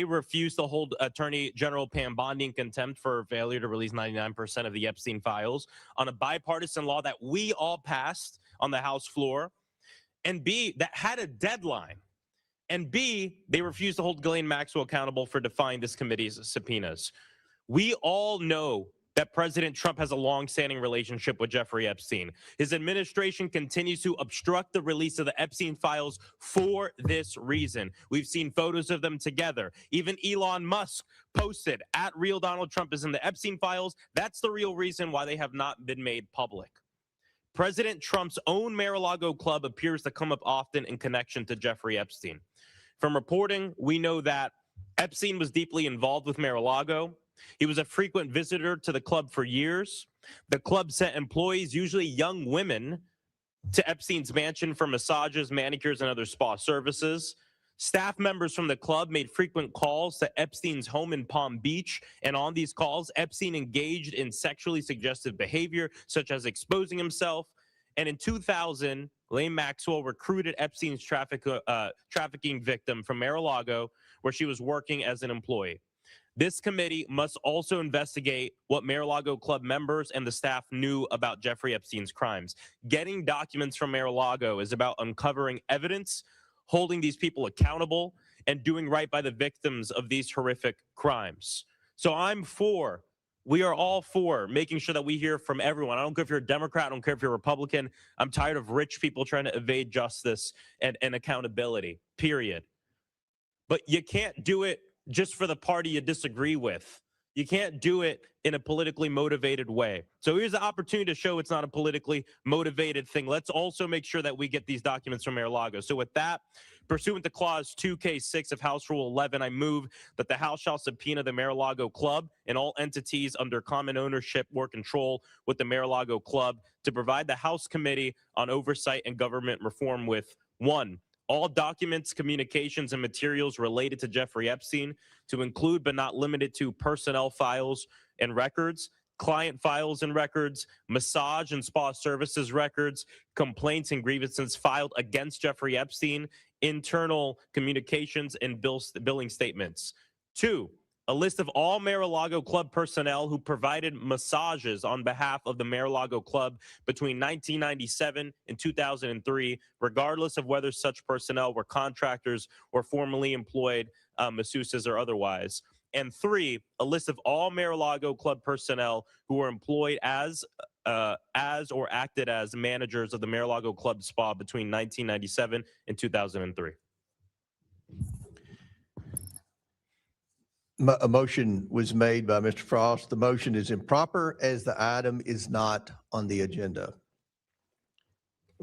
S18: refused to hold Attorney General Pam Bondi in contempt for failure to release 99% of the Epstein files on a bipartisan law that we all passed on the House floor. And B, that had a deadline. And B, they refused to hold Ghislaine Maxwell accountable for defying this committee's subpoenas. We all know that President Trump has a long-standing relationship with Jeffrey Epstein. His administration continues to obstruct the release of the Epstein files for this reason. We've seen photos of them together. Even Elon Musk posted at Real Donald Trump is in the Epstein files. That's the real reason why they have not been made public. President Trump's own Mar-a-Lago club appears to come up often in connection to Jeffrey Epstein. From reporting, we know that Epstein was deeply involved with Mar-a-Lago. He was a frequent visitor to the club for years. The club sent employees, usually young women, to Epstein's mansion for massages, manicures, and other spa services. Staff members from the club made frequent calls to Epstein's home in Palm Beach, and on these calls, Epstein engaged in sexually suggestive behavior, such as exposing himself. And in 2000, Ghislaine Maxwell recruited Epstein's trafficking victim from Mar-a-Lago, where she was working as an employee. This committee must also investigate what Mar-a-Lago Club members and the staff knew about Jeffrey Epstein's crimes. Getting documents from Mar-a-Lago is about uncovering evidence, holding these people accountable, and doing right by the victims of these horrific crimes. So we are all for making sure that we hear from everyone. I don't care if you're a Democrat, I don't care if you're a Republican. I'm tired of rich people trying to evade justice and accountability, period. But you can't do it just for the party you disagree with. You can't do it in a politically motivated way. So here's the opportunity to show it's not a politically motivated thing. Let's also make sure that we get these documents from Mar-a-Lago. So with that, pursuant to Clause 2K6 of House Rule 11, I move that the House shall subpoena the Mar-a-Lago Club and all entities under common ownership or control with the Mar-a-Lago Club to provide the House Committee on Oversight and Government Reform with 1, all documents, communications, and materials related to Jeffrey Epstein, to include but not limited to personnel files and records, client files and records, massage and spa services records, complaints and grievances filed against Jeffrey Epstein, internal communications, and billing statements. 2, a list of all Mar-a-Lago Club personnel who provided massages on behalf of the Mar-a-Lago Club between 1997 and 2003, regardless of whether such personnel were contractors or formerly employed masseuses or otherwise. And 3, a list of all Mar-a-Lago Club personnel who were employed as or acted as managers of the Mar-a-Lago Club Spa between 1997 and 2003.
S17: A motion was made by Mr. Frost. The motion is improper as the item is not on the agenda.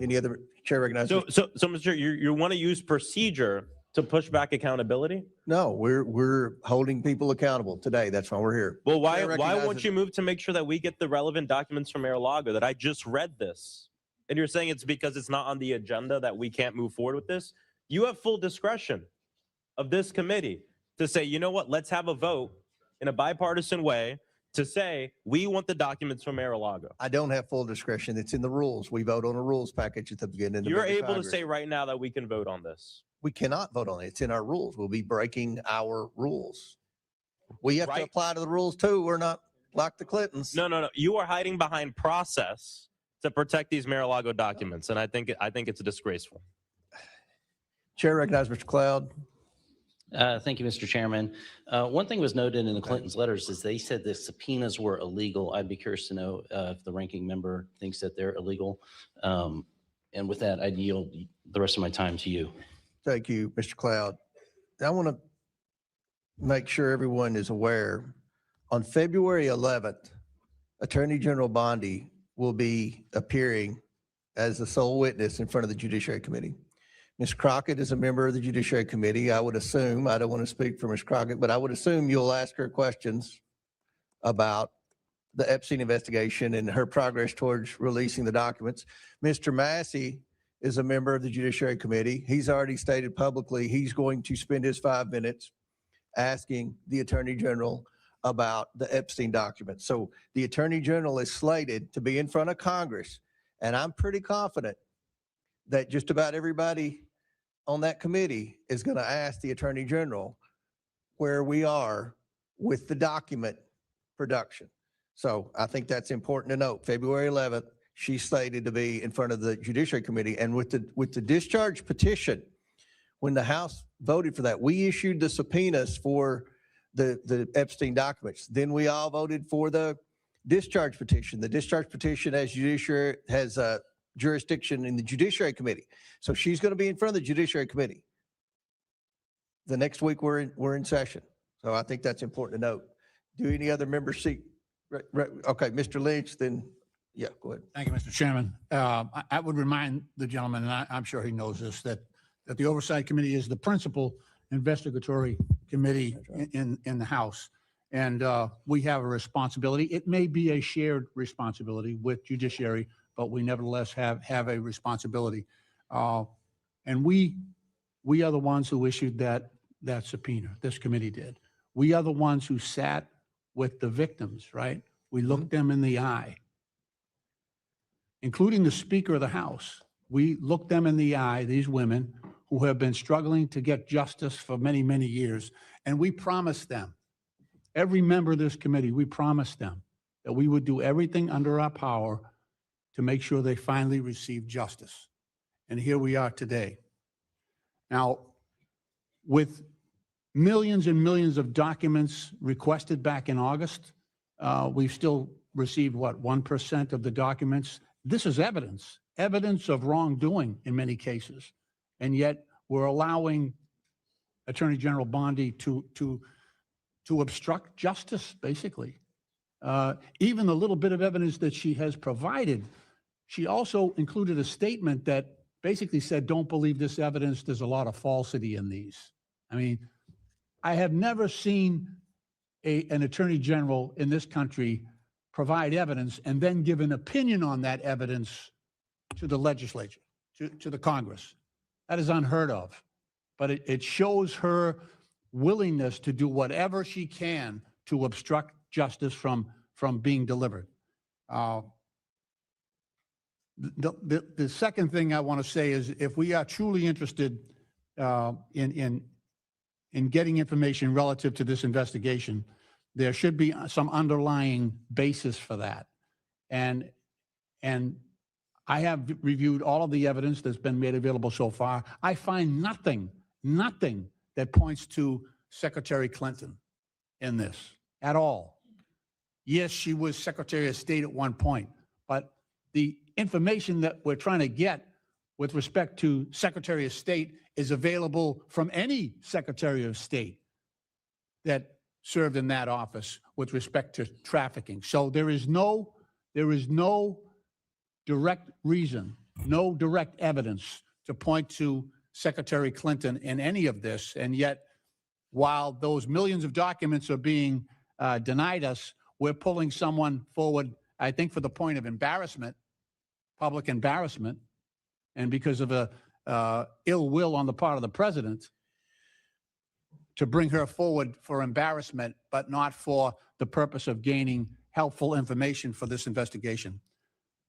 S17: Any other chair recognizes?
S18: So Mr. You want to use procedure to push back accountability?
S17: No, we're holding people accountable today. That's why we're here.
S18: Well,
S17: Chair
S18: why
S17: recognizes-
S18: won't you move to make sure that we get the relevant documents from Mar-a-Lago that I just read this? And you're saying it's because it's not on the agenda that we can't move forward with this? You have full discretion of this committee to say, you know what, let's have a vote in a bipartisan way to say we want the documents from Mar-a-Lago.
S17: I don't have full discretion. It's in the rules. We vote on a rules package at the beginning. of
S18: You're
S17: every
S18: able to
S17: Congress.
S18: say right now that we can vote on this.
S17: We cannot vote on it. It's in our rules. We'll be breaking our rules. We have to
S18: Right.
S17: apply to the rules too. We're not like the Clintons.
S18: No. You are hiding behind process to protect these Mar-a-Lago documents, and I think it's disgraceful.
S17: Chair recognizes Mr. Cloud.
S12: Thank you, Mr. Chairman. One thing was noted in the Clintons' letters is they said the subpoenas were illegal. I'd be curious to know if the ranking member thinks that they're illegal. And with that, I'd yield the rest of my time to you.
S17: Thank you, Mr. Cloud. I want to make sure everyone is aware. On February 11th, Attorney General Bondi will be appearing as the sole witness in front of the Judiciary Committee. Ms. Crockett is a member of the Judiciary Committee. I would assume, I don't want to speak for Ms. Crockett, but I would assume you'll ask her questions about the Epstein investigation and her progress towards releasing the documents. Mr. Massey is a member of the Judiciary Committee. He's already stated publicly he's going to spend his 5 minutes asking the Attorney General about the Epstein documents. So the Attorney General is slated to be in front of Congress, and I'm pretty confident that just about everybody on that committee is going to ask the Attorney General where we are with the document production. So I think that's important to note. February 11th, she's slated to be in front of the Judiciary Committee. And with the discharge petition, when the House voted for that, we issued the subpoenas for the Epstein documents. Then we all voted for the discharge petition. The discharge petition has jurisdiction in the Judiciary Committee. So she's going to be in front of the Judiciary Committee. The next week we're in session. So I think that's important to note. Do any other members seek? Okay, Mr. Lynch, then, yeah, go ahead.
S21: Thank you, Mr. Chairman. I would remind the gentleman, and I'm sure he knows this, that the Oversight Committee is the principal investigatory committee in the House. And we have a responsibility. It may be a shared responsibility with Judiciary, but we nevertheless have a responsibility. And we are the ones who issued that subpoena. This committee did. We are the ones who sat with the victims, right? We looked them in the eye, including the Speaker of the House. we look them in the eye, these women who have been struggling to get justice for many, many years, and we promised them, every member of this committee, we promised them that we would do everything under our power to make sure they finally receive justice. And here we are today. Now, with millions and millions of documents requested back in August, we've still received, what, 1% of the documents? This is evidence of wrongdoing in many cases. And yet we're allowing Attorney General Bondi to obstruct justice, basically. Even the little bit of evidence that she has provided, she also included a statement that basically said, don't believe this evidence, there's a lot of falsity in these. I mean, I have never seen an attorney general in this country provide evidence and then give an opinion on that evidence to the legislature, to the Congress. That is unheard of. But it shows her willingness to do whatever she can to obstruct justice from being delivered. The second thing I want to say is, if we are truly interested in getting information relative to this investigation, there should be some underlying basis for that. And I have reviewed all of the evidence that's been made available so far. I find nothing that points to Secretary Clinton in this at all. Yes, she was Secretary of State at one point, but the information that we're trying to get with respect to Secretary of State is available from any Secretary of State that served in that office with respect to trafficking. So there is no direct reason, no direct evidence to point to Secretary Clinton in any of this. And yet, while those millions of documents are being denied us, we're pulling someone forward, I think, for the point of embarrassment, public embarrassment, and because of a ill will on the part of the president, to bring her forward for embarrassment, but not for the purpose of gaining helpful information for this investigation.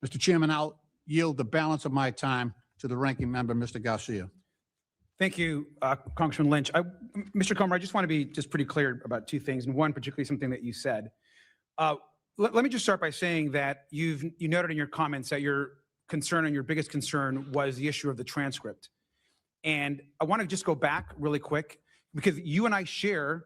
S21: Mr. Chairman, I'll yield the balance of my time to the ranking member, Mr. Garcia.
S7: Thank you, Congressman Lynch. Mr. Comer, I just want to be just pretty clear about two things, and one particularly something that you said. Let me just start by saying that you noted in your comments that your concern and your biggest concern was the issue of the transcript. And I want to just go back really quick, because you and I share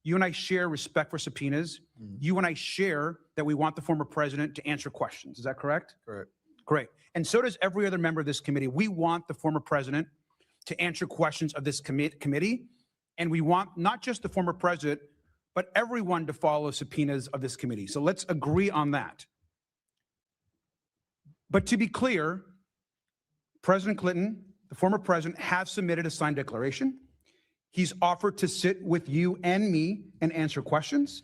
S7: respect for subpoenas. You and I share that we want the former president to answer questions. Is that correct?
S17: Correct.
S7: Great. And so does every other member of this committee. We want the former president to answer questions of this committee. And we want not just the former president, but everyone to follow subpoenas of this committee. So let's agree on that. But to be clear, President Clinton, the former president, has submitted a signed declaration. He's offered to sit with you and me and answer questions.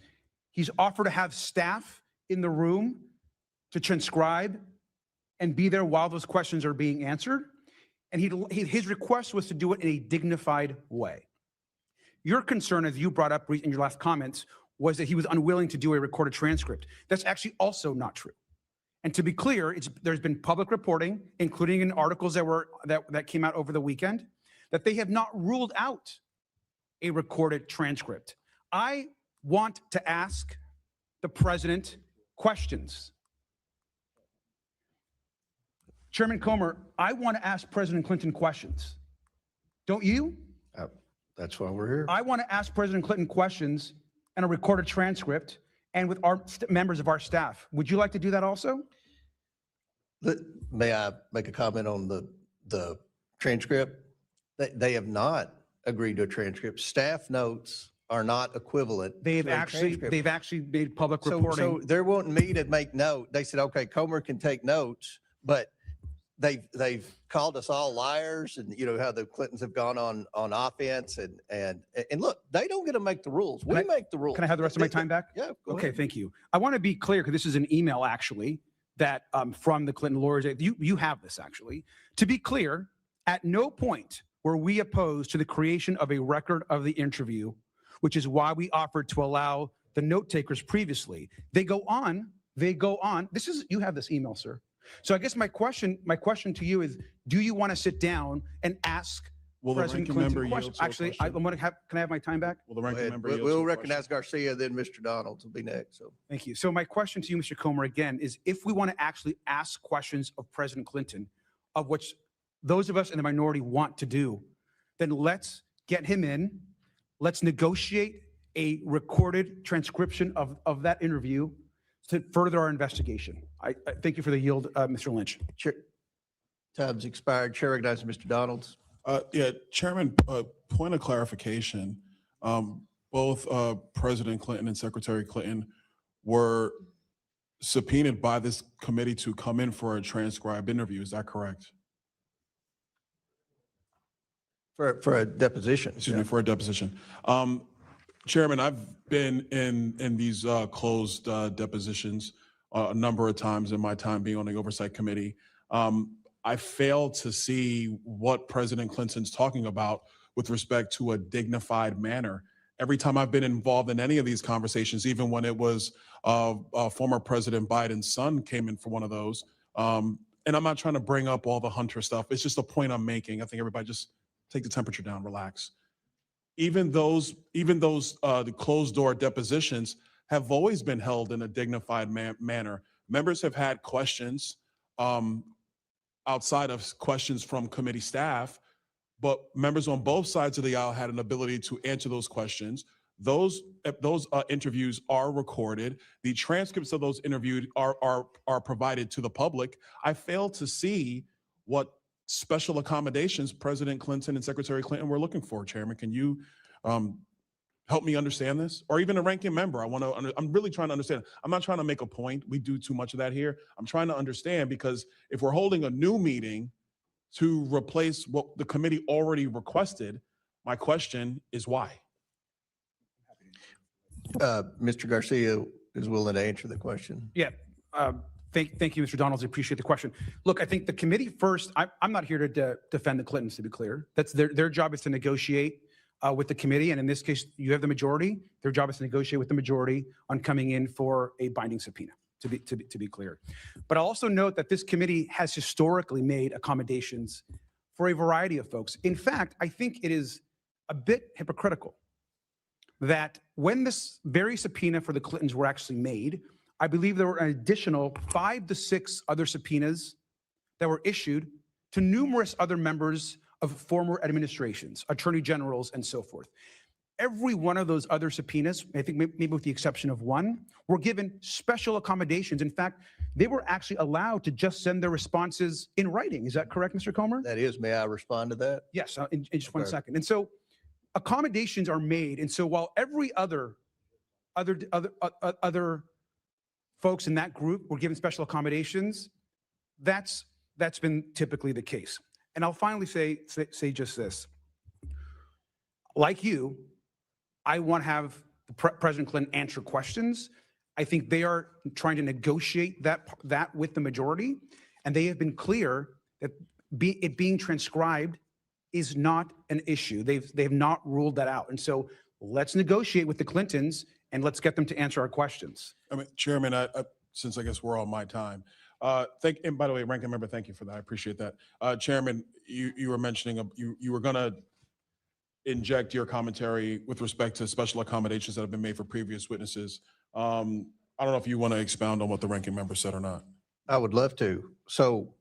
S7: He's offered to have staff in the room to transcribe and be there while those questions are being answered. And his request was to do it in a dignified way. Your concern, as you brought up in your last comments, was that he was unwilling to do a recorded transcript. That's actually also not true. And to be clear, there's been public reporting, including in articles that came out over the weekend, that they have not ruled out a recorded transcript. I want to ask the president questions. Chairman Comer, I want to ask President Clinton questions. Don't you?
S17: That's why we're here.
S7: I want to ask President Clinton questions and a recorded transcript and with our members of our staff. Would you like to do that also?
S17: May I make a comment on the transcript? They have not agreed to a transcript. Staff notes are not equivalent.
S7: They've actually made public reporting.
S17: So they're wanting me to make note. They said, okay, Comer can take notes, but they've called us all liars, and you know how the Clintons have gone on offense, and look, they don't get to make the rules. We make the rules.
S7: Can I have the rest of my time back?
S17: Yeah.
S7: Okay, thank you. I want to be clear, because this is an email actually that from the Clinton lawyers. You have this actually. To be clear, at no point were we opposed to the creation of a record of the interview, which is why we offered to allow the note takers previously. They go on. You have this email, sir. So I guess my question to you is, do you want to sit down and ask
S5: Will the
S7: President
S5: ranking member
S7: Clinton
S5: yield
S7: questions?
S5: to a
S7: Actually,
S5: question?
S7: I'm going to have, can I have my time back?
S5: Will the
S17: Go
S5: ranking
S17: ahead.
S5: member
S17: We'll
S5: yield to a
S17: we'll
S5: question?
S17: recognize Garcia, then Mr. Donalds will be next. So
S7: Thank you. So my question to you, Mr. Comer, again, is if we want to actually ask questions of President Clinton, of which those of us in the minority want to do, then let's get him in. Let's negotiate a recorded transcription of that interview to further our investigation. I thank you for the yield, Mr. Lynch.
S17: time's expired. Chair recognizes Mr. Donalds.
S5: Yeah, Chairman, point of clarification. Both President Clinton and Secretary Clinton were subpoenaed by this committee to come in for a transcribed interview. Is that correct?
S17: For a deposition.
S5: Excuse me, for a deposition. Chairman, I've been in these closed depositions a number of times in my time being on the Oversight Committee. I fail to see what President Clinton's talking about with respect to a dignified manner. Every time I've been involved in any of these conversations, even when it was former President Biden's son came in for one of those, and I'm not trying to bring up all the Hunter stuff. It's just a point I'm making. I think everybody just take the temperature down, relax. Even those the closed door depositions have always been held in a dignified manner. Members have had questions outside of questions from committee staff, but members on both sides of the aisle had an ability to answer those questions. Those interviews are recorded. The transcripts of those interviews are provided to the public. I fail to see what special accommodations President Clinton and Secretary Clinton were looking for. Chairman, can you help me understand this? Or even a ranking member. I'm really trying to understand. I'm not trying to make a point. We do too much of that here. I'm trying to understand, because if we're holding a new meeting to replace what the committee already requested, my question is why?
S17: Mr. Garcia is willing to answer the question.
S7: Yeah. Thank you, Mr. Donalds. I appreciate the question. Look, I think the committee first, I'm not here to defend the Clintons, to be clear. That's their job is to negotiate with the committee. And in this case, you have the majority. Their job is to negotiate with the majority on coming in for a binding subpoena, to be clear. But I'll also note that this committee has historically made accommodations for a variety of folks. In fact, I think it is a bit hypocritical that when this very subpoena for the Clintons were actually made, I believe there were an additional 5 to 6 other subpoenas that were issued to numerous other members of former administrations, attorney generals, and so forth. Every one of those other subpoenas, I think maybe with the exception of one, were given special accommodations. In fact, they were actually allowed to just send their responses in writing. Is that correct, Mr. Comer?
S17: That is. May I respond to that?
S7: Yes, in just one second. And so accommodations are made. And so while every other folks in that group were given special accommodations, that's been typically the case. And I'll finally say just this. Like you, I want to have President Clinton answer questions. I think they are trying to negotiate that with the majority, and they have been clear that it being transcribed is not an issue. They have not ruled that out. And so let's negotiate with the Clintons and let's get them to answer our questions.
S5: I mean, Chairman, since I guess we're on my time, and by the way, ranking member, thank you for that. I appreciate that. Chairman, you were mentioning you were going to inject your commentary with respect to special accommodations that have been made for previous witnesses. I don't know if you want to expound on what the ranking member said or not.
S17: I would love to. So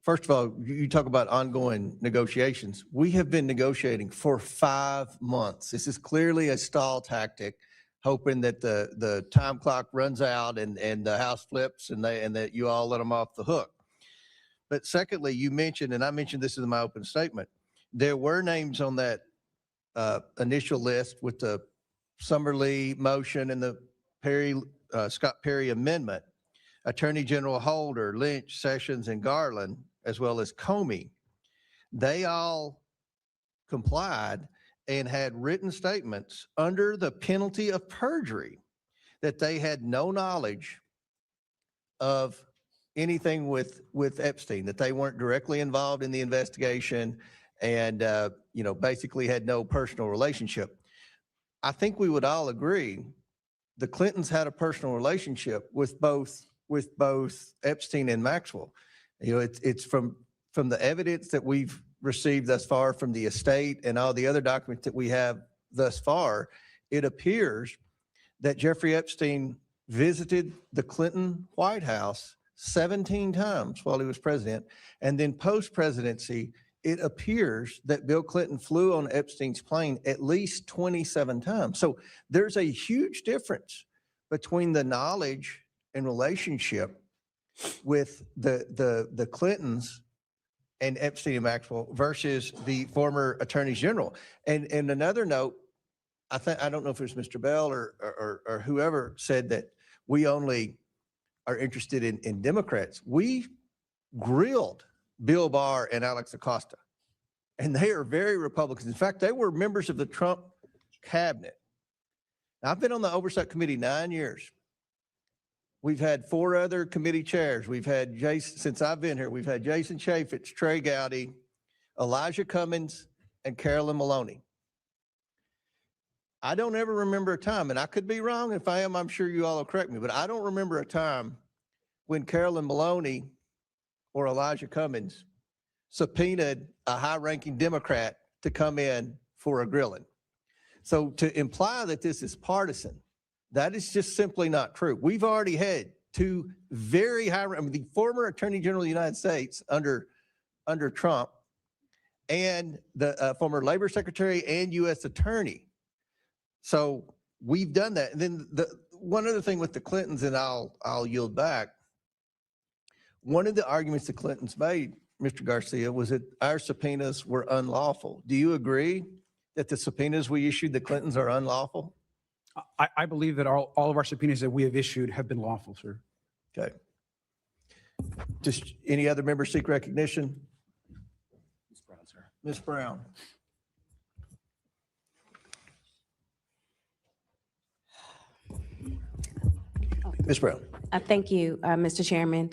S17: first of all, you talk about ongoing negotiations. We have been negotiating for 5 months. This is clearly a stall tactic, hoping that the time clock runs out and the House flips and that you all let them off the hook. But secondly, you mentioned, and I mentioned this in my open statement, there were names on that initial list with the Summerlee motion and the Scott Perry amendment, Attorney General Holder, Lynch, Sessions, and Garland, as well as Comey. They all complied and had written statements under the penalty of perjury that they had no knowledge of anything with Epstein, that they weren't directly involved in the investigation and basically had no personal relationship. I think we would all agree the Clintons had a personal relationship with both with both Epstein and Maxwell. You know, it's from the evidence that we've received thus far from the estate and all the other documents that we have thus far, it appears that Jeffrey Epstein visited the Clinton White House 17 times while he was president. And then post-presidency, it appears that Bill Clinton flew on Epstein's plane at least 27 times. So there's a huge difference between the knowledge and relationship with the Clintons and Epstein and Maxwell versus the former attorneys general. And another note, I don't know if it was Mr. Bell or whoever said that we only are interested in Democrats. We grilled Bill Barr and Alex Acosta, and they are very Republicans. In fact, they were members of the Trump cabinet. Now, I've been on the Oversight Committee 9 years. We've had 4 other committee chairs. We've had Jason, since I've been here, we've had Jason Chaffetz, Trey Gowdy, Elijah Cummings, and Carolyn Maloney. I don't ever remember a time, and I could be wrong. If I am, I'm sure you all will correct me, but I don't remember a time when Carolyn Maloney or Elijah Cummings subpoenaed a high-ranking Democrat to come in for a grilling. So to imply that this is partisan, that is just simply not true. We've already had 2 very high, the former Attorney General of the United States under Trump and the former Labor Secretary and U.S. Attorney. So we've done that. And then one other thing with the Clintons, and I'll yield back. One of the arguments the Clintons made, Mr. Garcia, was that our subpoenas were unlawful. Do you agree that the subpoenas we issued the Clintons are unlawful?
S7: I believe that all of our subpoenas that we have issued have been lawful, sir.
S17: Okay. Just any other members seek recognition?
S7: Ms. Brown, sir.
S17: Ms. Brown. Ms. Brown.
S6: Thank you, Mr. Chairman.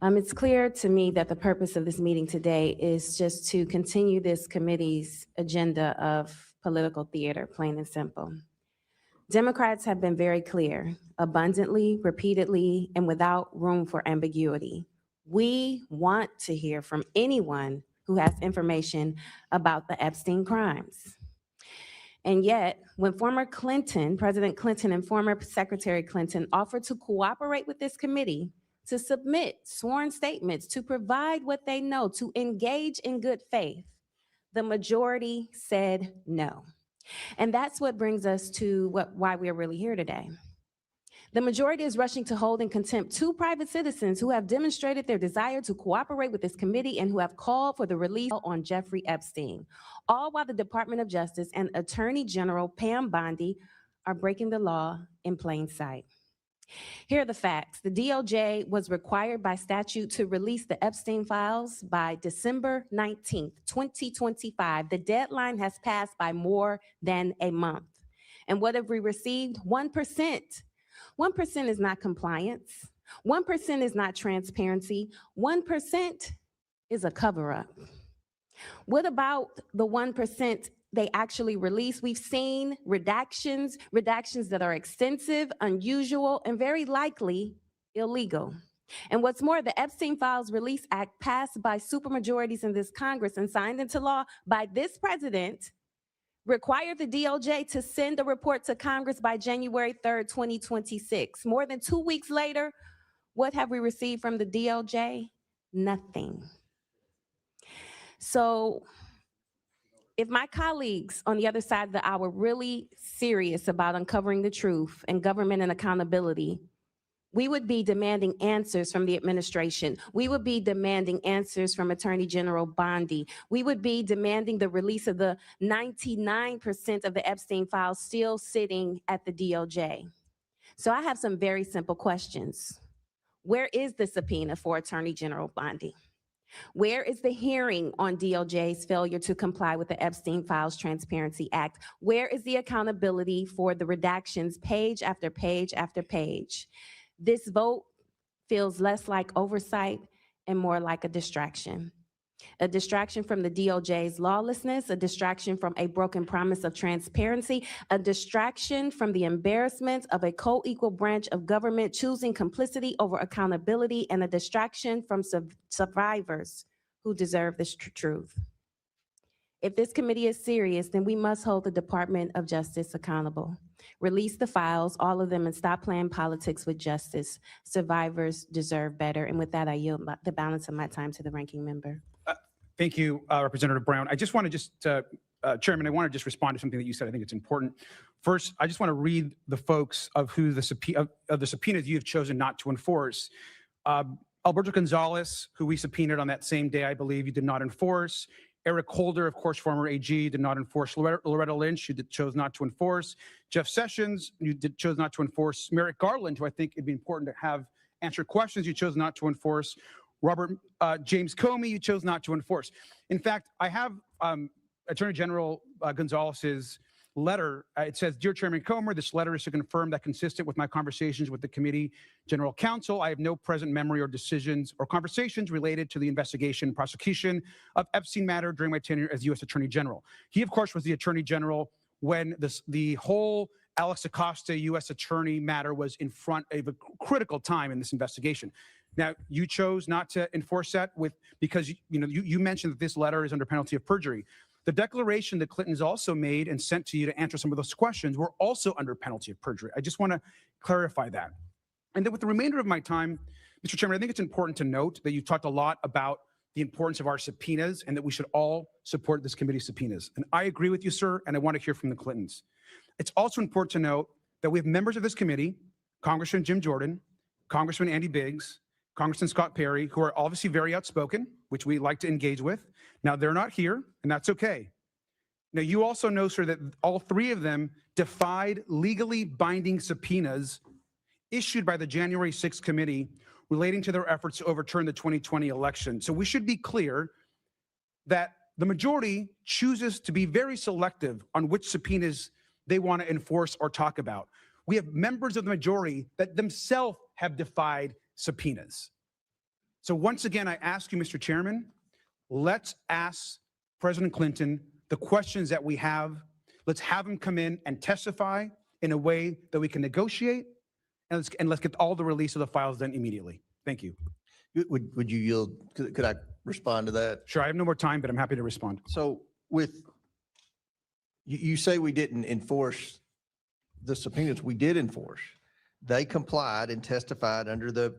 S6: It's clear to me that the purpose of this meeting today is just to continue this committee's agenda of political theater, plain and simple. Democrats have been very clear, abundantly, repeatedly, and without room for ambiguity. We want to hear from anyone who has information about the Epstein crimes. And yet, when former President Clinton and former Secretary Clinton offered to cooperate with this committee to submit sworn statements, to provide what they know, to engage in good faith, the majority said no. And that's what brings us to why we're really here today. The majority is rushing to hold in contempt 2 private citizens who have demonstrated their desire to cooperate with this committee and who have called for the release on Jeffrey Epstein, all while the Department of Justice and Attorney General Pam Bondi are breaking the law in plain sight. Here are the facts. The DOJ was required by statute to release the Epstein files by December 19th, 2025. The deadline has passed by more than a month. And what have we received? 1%. 1% is not compliance. 1% is not transparency. 1% is a cover-up. What about the 1% they actually release? We've seen redactions that are extensive, unusual, and very likely illegal. And what's more, the Epstein Files Release Act, passed by supermajorities in this Congress and signed into law by this president, required the DOJ to send a report to Congress by January 3rd, 2026. More than 2 weeks later, what have we received from the DOJ? Nothing. So if my colleagues on the other side of the aisle were really serious about uncovering the truth and government and accountability, we would be demanding answers from the administration. We would be demanding answers from Attorney General Bondi. We would be demanding the release of the 99% of the Epstein files still sitting at the DOJ. So I have some very simple questions. Where is the subpoena for Attorney General Bondi? Where is the hearing on DOJ's failure to comply with the Epstein Files Transparency Act? Where is the accountability for the redactions page after page after page? This vote feels less like oversight and more like a distraction. a distraction from the DOJ's lawlessness, a distraction from a broken promise of transparency, a distraction from the embarrassment of a co-equal branch of government choosing complicity over accountability, and a distraction from survivors who deserve the truth. If this committee is serious, then we must hold the Department of Justice accountable. Release the files, all of them, and stop playing politics with justice. Survivors deserve better. And with that, I yield the balance of my time to the ranking member.
S7: Thank you, Representative Brown. I just want to Chairman, I want to just respond to something that you said. I think it's important. First, I just want to read the folks of who the subpoenas you have chosen not to enforce. Alberto Gonzalez, who we subpoenaed on that same day, I believe you did not enforce. Eric Holder, of course, former AG, did not enforce. Loretta Lynch, you chose not to enforce. Jeff Sessions, you chose not to enforce. Merrick Garland, who I think it'd be important to have answer questions, you chose not to enforce. Robert James Comey, you chose not to enforce. In fact, I have Attorney General Gonzalez's letter. It says, "Dear Chairman Comer, this letter is to confirm that consistent with my conversations with the committee general counsel, I have no present memory or decisions or conversations related to the investigation and prosecution of Epstein matter during my tenure as U.S. Attorney General." He, of course, was the Attorney General when the whole Alex Acosta U.S. Attorney matter was in front of a critical time in this investigation. Now, you chose not to enforce that because you mentioned that this letter is under penalty of perjury. The declaration that Clinton's also made and sent to you to answer some of those questions were also under penalty of perjury. I just want to clarify that. And then with the remainder of my time, Mr. Chairman, I think it's important to note that you talked a lot about the importance of our subpoenas and that we should all support this committee's subpoenas. And I agree with you, sir, and I want to hear from the Clintons. It's also important to note that we have members of this committee, Congressman Jim Jordan, Congressman Andy Biggs, Congressman Scott Perry, who are obviously very outspoken, which we like to engage with. Now, they're not here, and that's okay. Now, you also know, sir, that all three of them defied legally binding subpoenas issued by the January 6th committee relating to their efforts to overturn the 2020 election. So we should be clear that the majority chooses to be very selective on which subpoenas they want to enforce or talk about. We have members of the majority that themselves have defied subpoenas. So once again, I ask you, Mr. Chairman, let's ask President Clinton the questions that we have. Let's have him come in and testify in a way that we can negotiate, and let's get all the release of the files done immediately. Thank you.
S17: Would you yield? Could I respond to that?
S7: Sure, I have no more time, but I'm happy to respond.
S17: So you say we didn't enforce the subpoenas. We did enforce. They complied and testified under the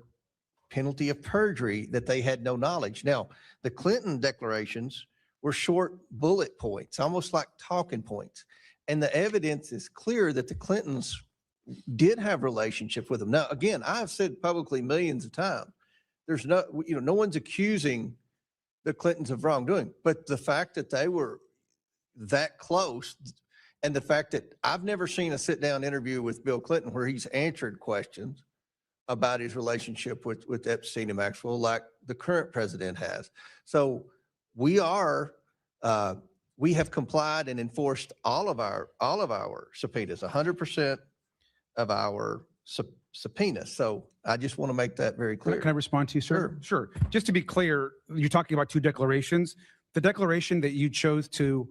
S17: penalty of perjury that they had no knowledge. Now, the Clinton declarations were short bullet points, almost like talking points. And the evidence is clear that the Clintons did have relationship with them. Now, again, I've said publicly millions of times, there's no one's accusing the Clintons of wrongdoing, but the fact that they were that close and the fact that I've never seen a sit-down interview with Bill Clinton where he's answered questions about his relationship with Epstein and Maxwell like the current president has. So we have complied and enforced all of our subpoenas, 100% of our subpoenas. So I just want to make that very clear.
S7: Can I respond to you, sir? Sure. Just to be clear, you're talking about two declarations. The declaration that you chose to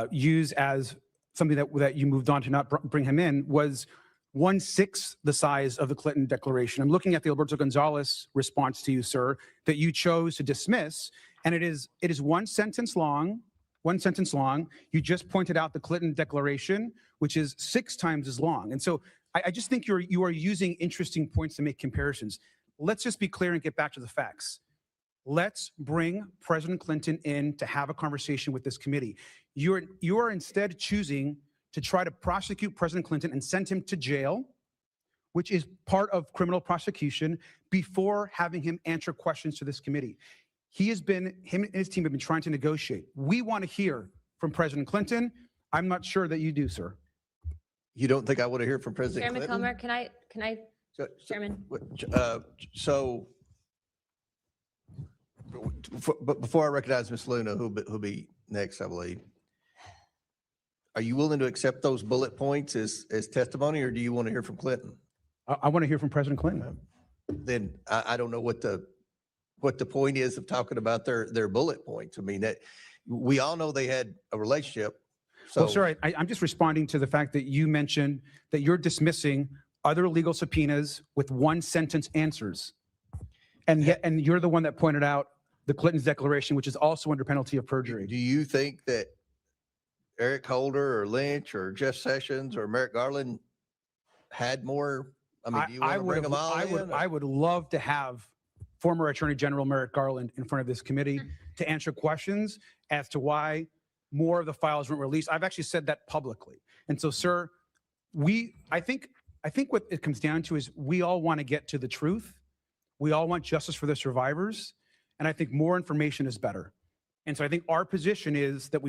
S7: use as something that you moved on to not bring him in was 1/6 the size of the Clinton declaration. I'm looking at the Alberto Gonzalez response to you, sir, that you chose to dismiss, and it is one sentence long. You just pointed out the Clinton declaration, which is 6 times as long. And so I just think you are using interesting points to make comparisons. Let's just be clear and get back to the facts. Let's bring President Clinton in to have a conversation with this committee. You are instead choosing to try to prosecute President Clinton and send him to jail, which is part of criminal prosecution, before having him answer questions to this committee. Him and his team have been trying to negotiate. We want to hear from President Clinton. I'm not sure that you do, sir.
S17: You don't think I want to hear from President
S22: Chairman
S17: Clinton?
S22: Comer, can I, Chairman?
S17: But before I recognize Ms. Luna, who'll be next, I believe, are you willing to accept those bullet points as testimony, or do you want to hear from Clinton?
S7: I want to hear from President Clinton.
S17: Then I don't know what the what the point is of talking about their bullet points. I mean, that we all know they had a relationship.
S7: Well,
S17: So
S7: sir, I'm just responding to the fact that you mentioned that you're dismissing other legal subpoenas with one sentence answers. And yet, and you're the one that pointed out the Clinton's declaration, which is also under penalty of perjury.
S17: do you think that Eric Holder or Lynch or Jeff Sessions or Merrick Garland had more? I mean, do you want to bring them all in?
S7: I would love to have former Attorney General Merrick Garland in front of this committee to answer questions as to why more of the files weren't released. I've actually said that publicly. And so, sir, I think what it comes down to is we all want to get to the truth. We all want justice for the survivors. And I think more information is better. And so I think our position is that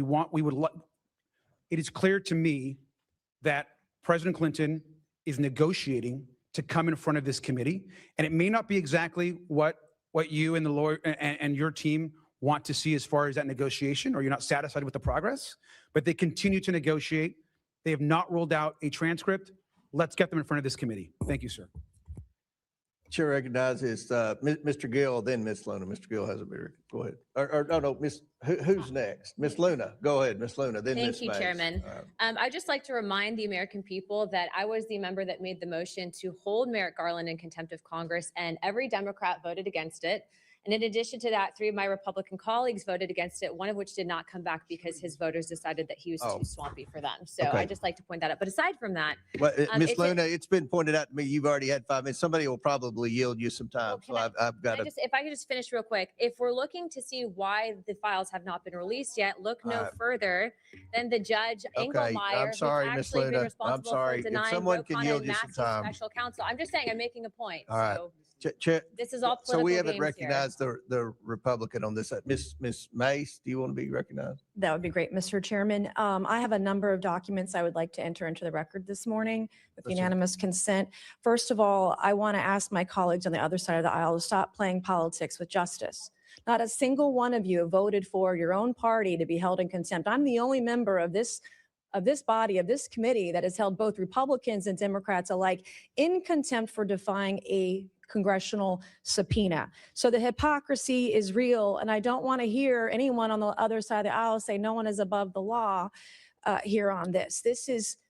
S7: it is clear to me that President Clinton is negotiating to come in front of this committee. And it may not be exactly what you and the lawyer and your team want to see as far as that negotiation, or you're not satisfied with the progress, but they continue to negotiate. They have not ruled out a transcript. Let's get them in front of this committee. Thank you, sir.
S17: Chair recognizes Mr. Gill, then Ms. Luna. Mr. Gill has a bit. Go ahead. Or no, who's next? Ms. Luna. Go ahead, Ms. Luna, then Ms.
S22: Thank you,
S17: Mays.
S22: Chairman. I'd just like to remind the American people that I was the member that made the motion to hold Merrick Garland in contempt of Congress, and every Democrat voted against it. And in addition to that, 3 of my Republican colleagues voted against it, one of which did not come back because his voters decided that he was too swampy for them. So
S17: Okay.
S22: I'd just like to point that out. But aside from that,
S17: Well, Ms.
S22: it's
S17: Luna, it's been pointed out to me, you've already had 5 minutes. Somebody will probably yield you some time. So I've got to.
S22: if I could just finish real quick, if we're looking to see why the files have not been released yet, look no
S17: Alright.
S22: further than the judge
S17: Okay,
S22: Engelmeyer,
S17: I'm
S22: who's
S17: sorry, Ms.
S22: actually been
S17: Luna. I'm
S22: responsible
S17: sorry.
S22: for
S17: If
S22: denying
S17: someone can
S22: Boycott
S17: yield
S22: and
S17: you some
S22: Massey's
S17: time.
S22: special counsel. I'm just saying, I'm making a point.
S17: All right.
S22: So
S17: This
S22: is all
S17: So we
S22: political
S17: haven't
S22: games
S17: recognized the Republican on this. Ms. Mace, do you want to be recognized?
S9: That would be great, Mr. Chairman. I have a number of documents I would like to enter into the record this morning with
S17: That's it.
S9: unanimous consent. First of all, I want to ask my colleagues on the other side of the aisle to stop playing politics with justice. Not a single one of you voted for your own party to be held in contempt. I'm the only member of this body, of this committee, that has held both Republicans and Democrats alike in contempt for defying a congressional subpoena. So the hypocrisy is real, and I don't want to hear anyone on the other side of the aisle say no one is above the law here on this.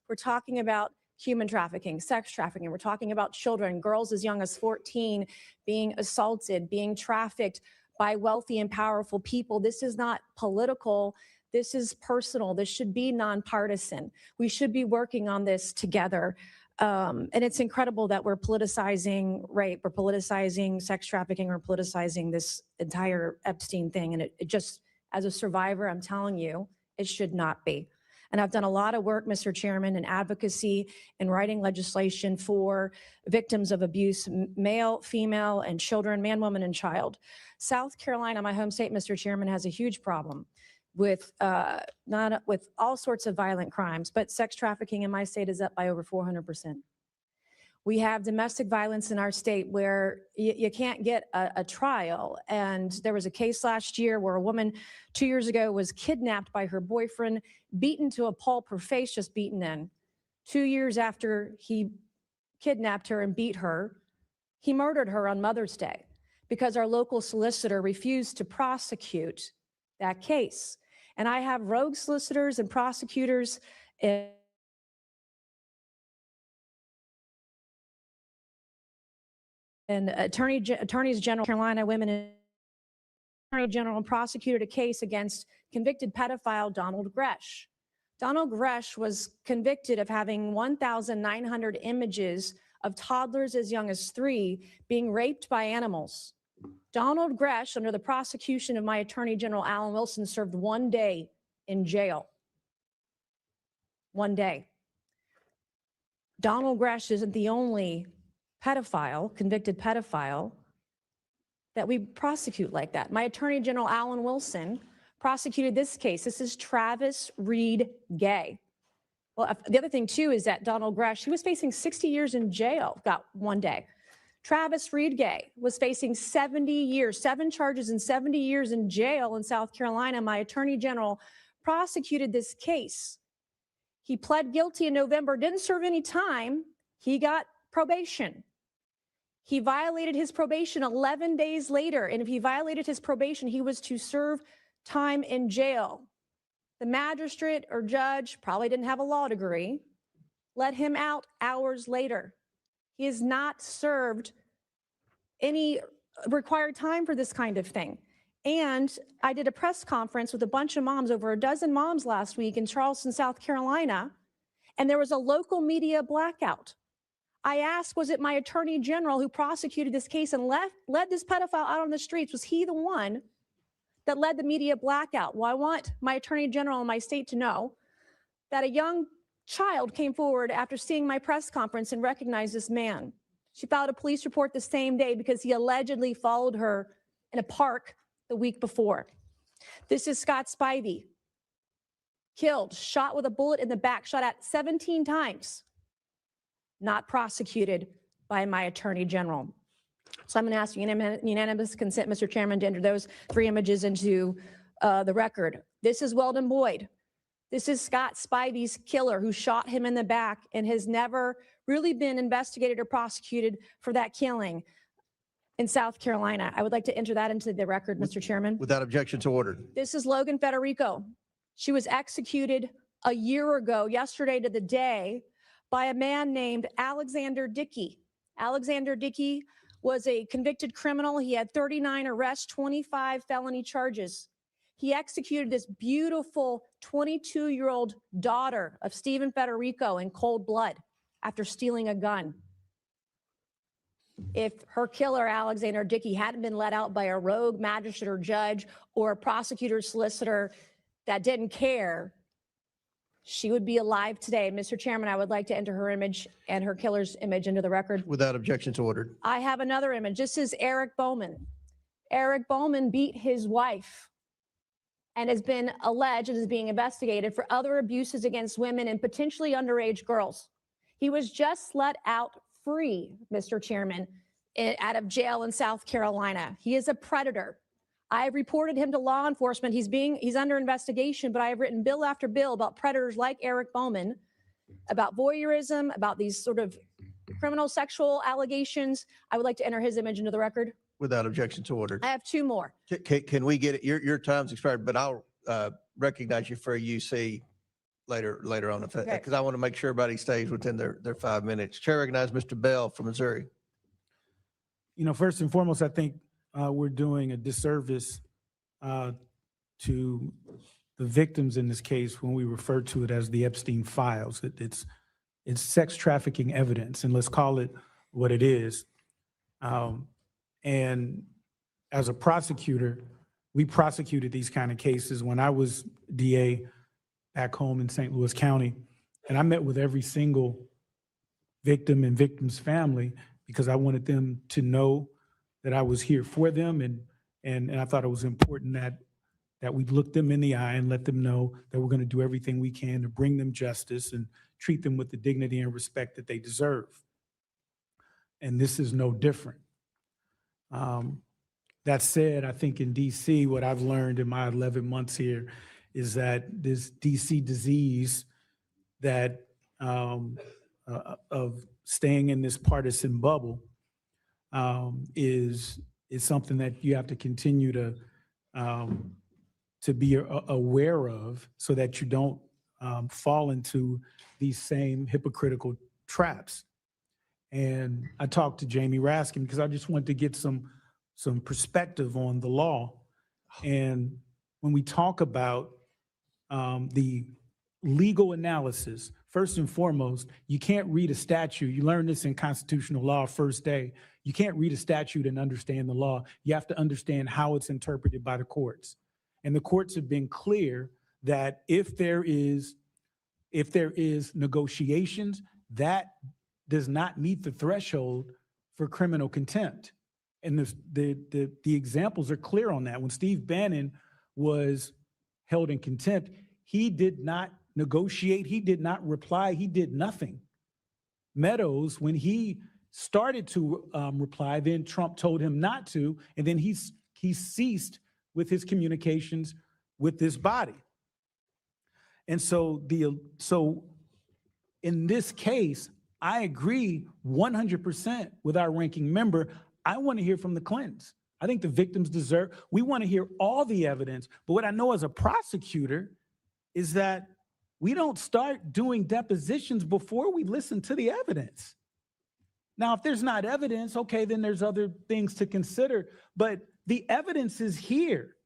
S9: We're talking about human trafficking, sex trafficking. We're talking about children, girls as young as 14 being assaulted, being trafficked by wealthy and powerful people. This is not political. This is personal. This should be nonpartisan. We should be working on this together. And it's incredible that we're politicizing rape, we're politicizing sex trafficking, we're politicizing this entire Epstein thing. And it just, as a survivor, I'm telling you, it should not be. And I've done a lot of work, Mr. Chairman, in advocacy and writing legislation for victims of abuse, male, female, and children, man, woman, and child. South Carolina, my home state, Mr. Chairman, has a huge problem with with all sorts of violent crimes, but sex trafficking in my state is up by over 400%. We have domestic violence in our state where you can't get a trial. And there was a case last year where a woman 2 years ago was kidnapped by her boyfriend, beaten to a pulp, her face just beaten in. 2 years after he kidnapped her and beat her, he murdered her on Mother's Day because our local solicitor refused to prosecute that case. And I have rogue solicitors and prosecutors and attorneys general, Carolina women attorney general, and prosecuted a case against convicted pedophile Donald Gresh. Donald Gresh was convicted of having 1,900 images of toddlers as young as 3 being raped by animals. Donald Gresh, under the prosecution of my Attorney General Alan Wilson, served 1 day in jail. 1 day. Donald Gresh isn't the only pedophile, convicted pedophile, that we prosecute like that. My Attorney General Alan Wilson prosecuted this case. This is Travis Reed Gay. Well, the other thing too is that Donald Gresh, he was facing 60 years in jail, got 1 day. Travis Reed Gay was facing 70 years, 7 charges and 70 years in jail in South Carolina. My Attorney General prosecuted this case. He pled guilty in November, didn't serve any time. He got probation. He violated his probation 11 days later. And if he violated his probation, he was to serve time in jail. The magistrate or judge probably didn't have a law degree, let him out hours later. He has not served any required time for this kind of thing. And I did a press conference with a bunch of moms, over a dozen moms last week in Charleston, South Carolina, and there was a local media blackout. I asked, was it my attorney general who prosecuted this case and led this pedophile out on the streets? Was he the one that led the media blackout? Well, I want my attorney general in my state to know that a young child came forward after seeing my press conference and recognized this man. She filed a police report the same day because he allegedly followed her in a park the week before. This is Scott Spivey, killed, shot with a bullet in the back, shot at 17 times, not prosecuted by my attorney general. So I'm going to ask unanimous consent, Mr. Chairman, to enter those 3 images into the record. This is Weldon Boyd. This is Scott Spivey's killer who shot him in the back and has never really been investigated or prosecuted for that killing in South Carolina. I would like to enter that into the record, Mr. Chairman.
S17: Without objection, so ordered.
S9: This is Logan Federico. She was executed a year ago, yesterday to the day, by a man named Alexander Dickey. Alexander Dickey was a convicted criminal. He had 39 arrests, 25 felony charges. He executed this beautiful 22-year-old daughter of Stephen Federico in cold blood after stealing a gun. If her killer, Alexander Dickey, hadn't been let out by a rogue magistrate or judge or a prosecutor solicitor that didn't care, she would be alive today. Mr. Chairman, I would like to enter her image and her killer's image into the record.
S17: Without objection, so ordered.
S9: I have another image. This is Eric Bowman. Eric Bowman beat his wife and has been alleged and is being investigated for other abuses against women and potentially underage girls. He was just let out free, Mr. Chairman, out of jail in South Carolina. He is a predator. I have reported him to law enforcement. He's under investigation, but I have written bill after bill about predators like Eric Bowman, about voyeurism, about these sort of criminal sexual allegations. I would like to enter his image into the record.
S17: Without objection, so ordered.
S9: I have 2 more.
S17: Can we get it? Your time's expired, but I'll recognize you for a UC later on, because I want to make sure everybody stays within their 5 minutes. Chair recognizes Mr. Bell from Missouri.
S8: You know, first and foremost, I think we're doing a disservice to the victims in this case when we refer to it as the Epstein files. It's sex trafficking evidence, and let's call it what it is. And as a prosecutor, we prosecuted these kind of cases when I was DA back home in St. Louis County, and I met with every single victim and victim's family because I wanted them to know that I was here for them, and I thought it was important that we look them in the eye and let them know that we're going to do everything we can to bring them justice and treat them with the dignity and respect that they deserve. And this is no different. That said, I think in DC, what I've learned in my 11 months here is that this DC disease that of staying in this partisan bubble is something that you have to continue to be aware of so that you don't fall into these same hypocritical traps. And I talked to Jamie Raskin because I just wanted to get some perspective on the law. And when we talk about the legal analysis, first and foremost, you can't read a statute. You learn this in constitutional law first day. You can't read a statute and understand the law. You have to understand how it's interpreted by the courts. And the courts have been clear that if there is negotiations, that does not meet the threshold for criminal contempt. And the examples are clear on that. When Steve Bannon was held in contempt, he did not negotiate, he did not reply, he did nothing. Meadows, when he started to reply, then Trump told him not to, and then he ceased with his communications with this body. And so in this case, I agree 100% with our ranking member. I want to hear from the Clintons. I think the victims we want to hear all the evidence. But what I know as a prosecutor is that we don't start doing depositions before we listen to the evidence. Now, if there's not evidence, okay, then there's other things to consider. But the evidence is here.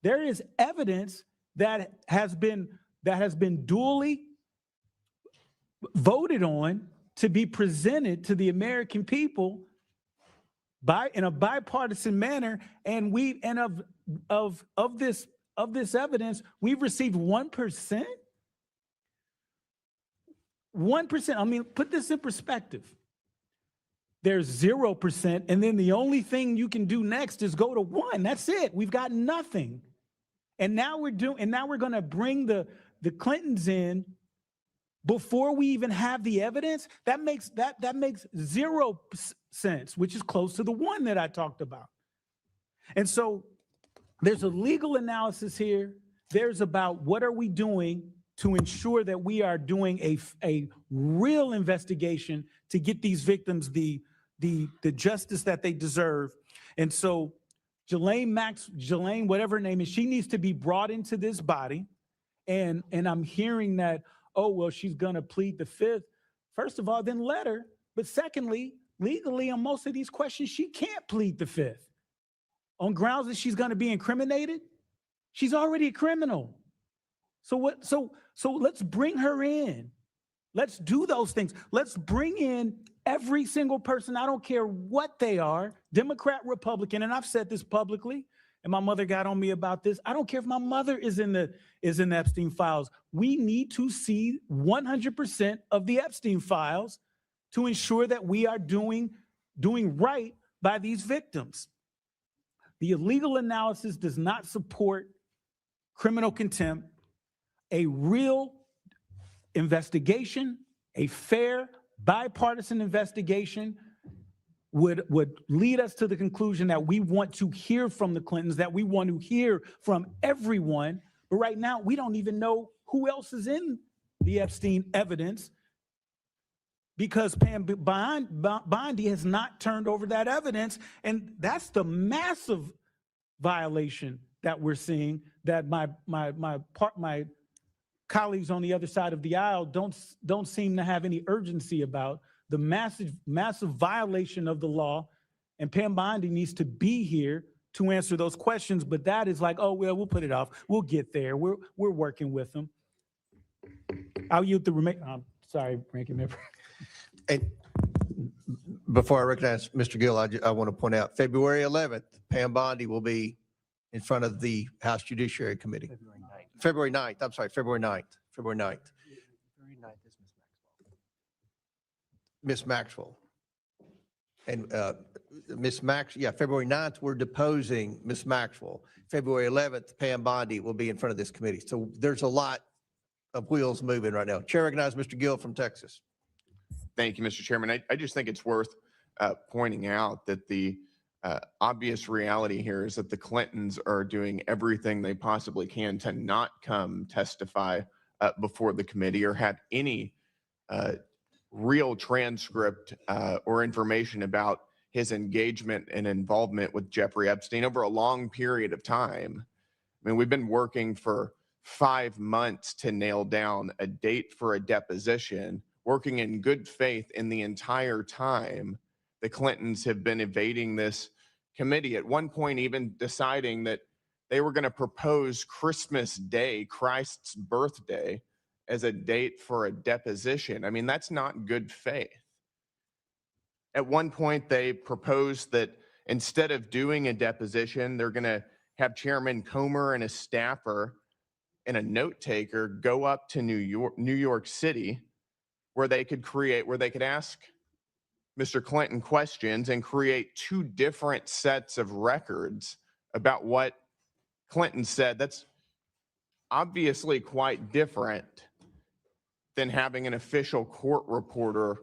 S8: There is evidence that has been duly voted on to be presented to the American people in a bipartisan manner, and of this evidence, we've received 1%. 1%. I mean, put this in perspective. There's 0%, and then the only thing you can do next is go to 1. That's it. We've got nothing. And now we're going to bring the Clintons in before we even have the evidence. That makes 0 sense, which is close to the 1 that I talked about. And so there's a legal analysis here. There's about what are we doing to ensure that we are doing a real investigation to get these victims the justice that they deserve. And so Jelaine, whatever her name is, she needs to be brought into this body. And I'm hearing that, oh, well, she's going to plead the 5th. First of all, then let her. But secondly, legally on most of these questions, she can't plead the 5th. On grounds that she's going to be incriminated. She's already a criminal. So let's bring her in. Let's do those things. Let's bring in every single person. I don't care what they are, Democrat, Republican, and I've said this publicly, and my mother got on me about this. I don't care if my mother is in the Epstein files. We need to see 100% of the Epstein files to ensure that we are doing right by these victims. The illegal analysis does not support criminal contempt. A real investigation, a fair bipartisan investigation would lead us to the conclusion that we want to hear from the Clintons, that we want to hear from everyone. But right now, we don't even know who else is in the Epstein evidence because Pam Bondi has not turned over that evidence. And that's the massive violation that we're seeing, that my colleagues on the other side of the aisle don't seem to have any urgency about. The massive violation of the law, and Pam Bondi needs to be here to answer those questions. But that is like, oh well, we'll put it off. We'll get there. We're working with them. I'll yield the remaining. Sorry, Ranking Member.
S17: And before I recognize Mr. Gill, I want to point out February 11th, Pam Bondi will be in front of the House Judiciary Committee. February 9th. I'm sorry, February 9th. February 9th. Miss Maxwell. And February 9th, we're deposing Miss Maxwell. February 11th, Pam Bondi will be in front of this committee. So there's a lot of wheels moving right now. Chair recognizes Mr. Gill from Texas.
S2: Thank you, Mr. Chairman. I just think it's worth pointing out that the obvious reality here is that the Clintons are doing everything they possibly can to not come testify before the committee or have any real transcript or information about his engagement and involvement with Jeffrey Epstein over a long period of time. I mean, we've been working for 5 months to nail down a date for a deposition, working in good faith in the entire time. The Clintons have been evading this committee, at one point even deciding that they were going to propose Christmas Day, Christ's birthday, as a date for a deposition. I mean, that's not good faith. At one point, they proposed that instead of doing a deposition, they're going to have Chairman Comer and a staffer and a note taker go up to New York City, where they could ask Mr. Clinton questions and create 2 different sets of records about what Clinton said. That's obviously quite different than having an official court reporter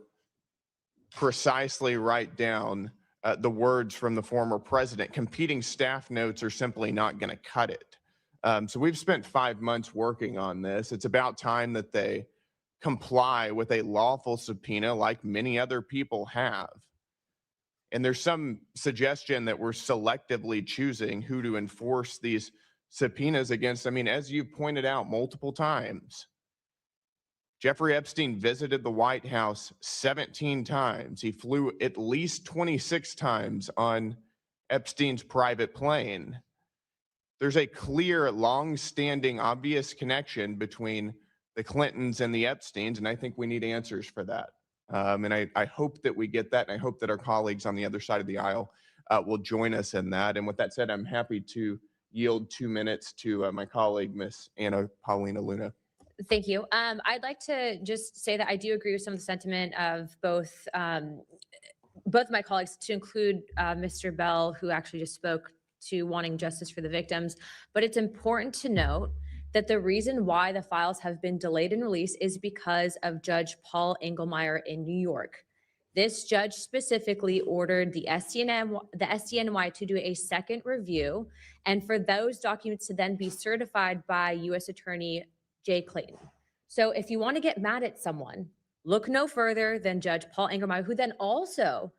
S2: precisely write down the words from the former president. Competing staff notes are simply not going to cut it. So we've spent 5 months working on this. It's about time that they comply with a lawful subpoena like many other people have. And there's some suggestion that we're selectively choosing who to enforce these subpoenas against. I mean, as you've pointed out multiple times, Jeffrey Epstein visited the White House 17 times. He flew at least 26 times on Epstein's private plane. There's a clear, long-standing, obvious connection between the Clintons and the Epsteins, and I think we need answers for that. And I hope that we get that, and I hope that our colleagues on the other side of the aisle will join us in that. And with that said, I'm happy to yield 2 minutes to my colleague, Miss Anna Paulina Luna.
S22: Thank you. I'd like to just say that I do agree with some of the sentiment of both my colleagues, to include Mr. Bell, who actually just spoke to wanting justice for the victims. But it's important to note that the reason why the files have been delayed in release is because of Judge Paul Engelmeyer in New York. This judge specifically ordered the SDNY to do a second review, and for those documents to then be certified by U.S. Attorney Jay Clayton. So if you want to get mad at someone, look no further than Judge Paul Engelmeyer, who then also,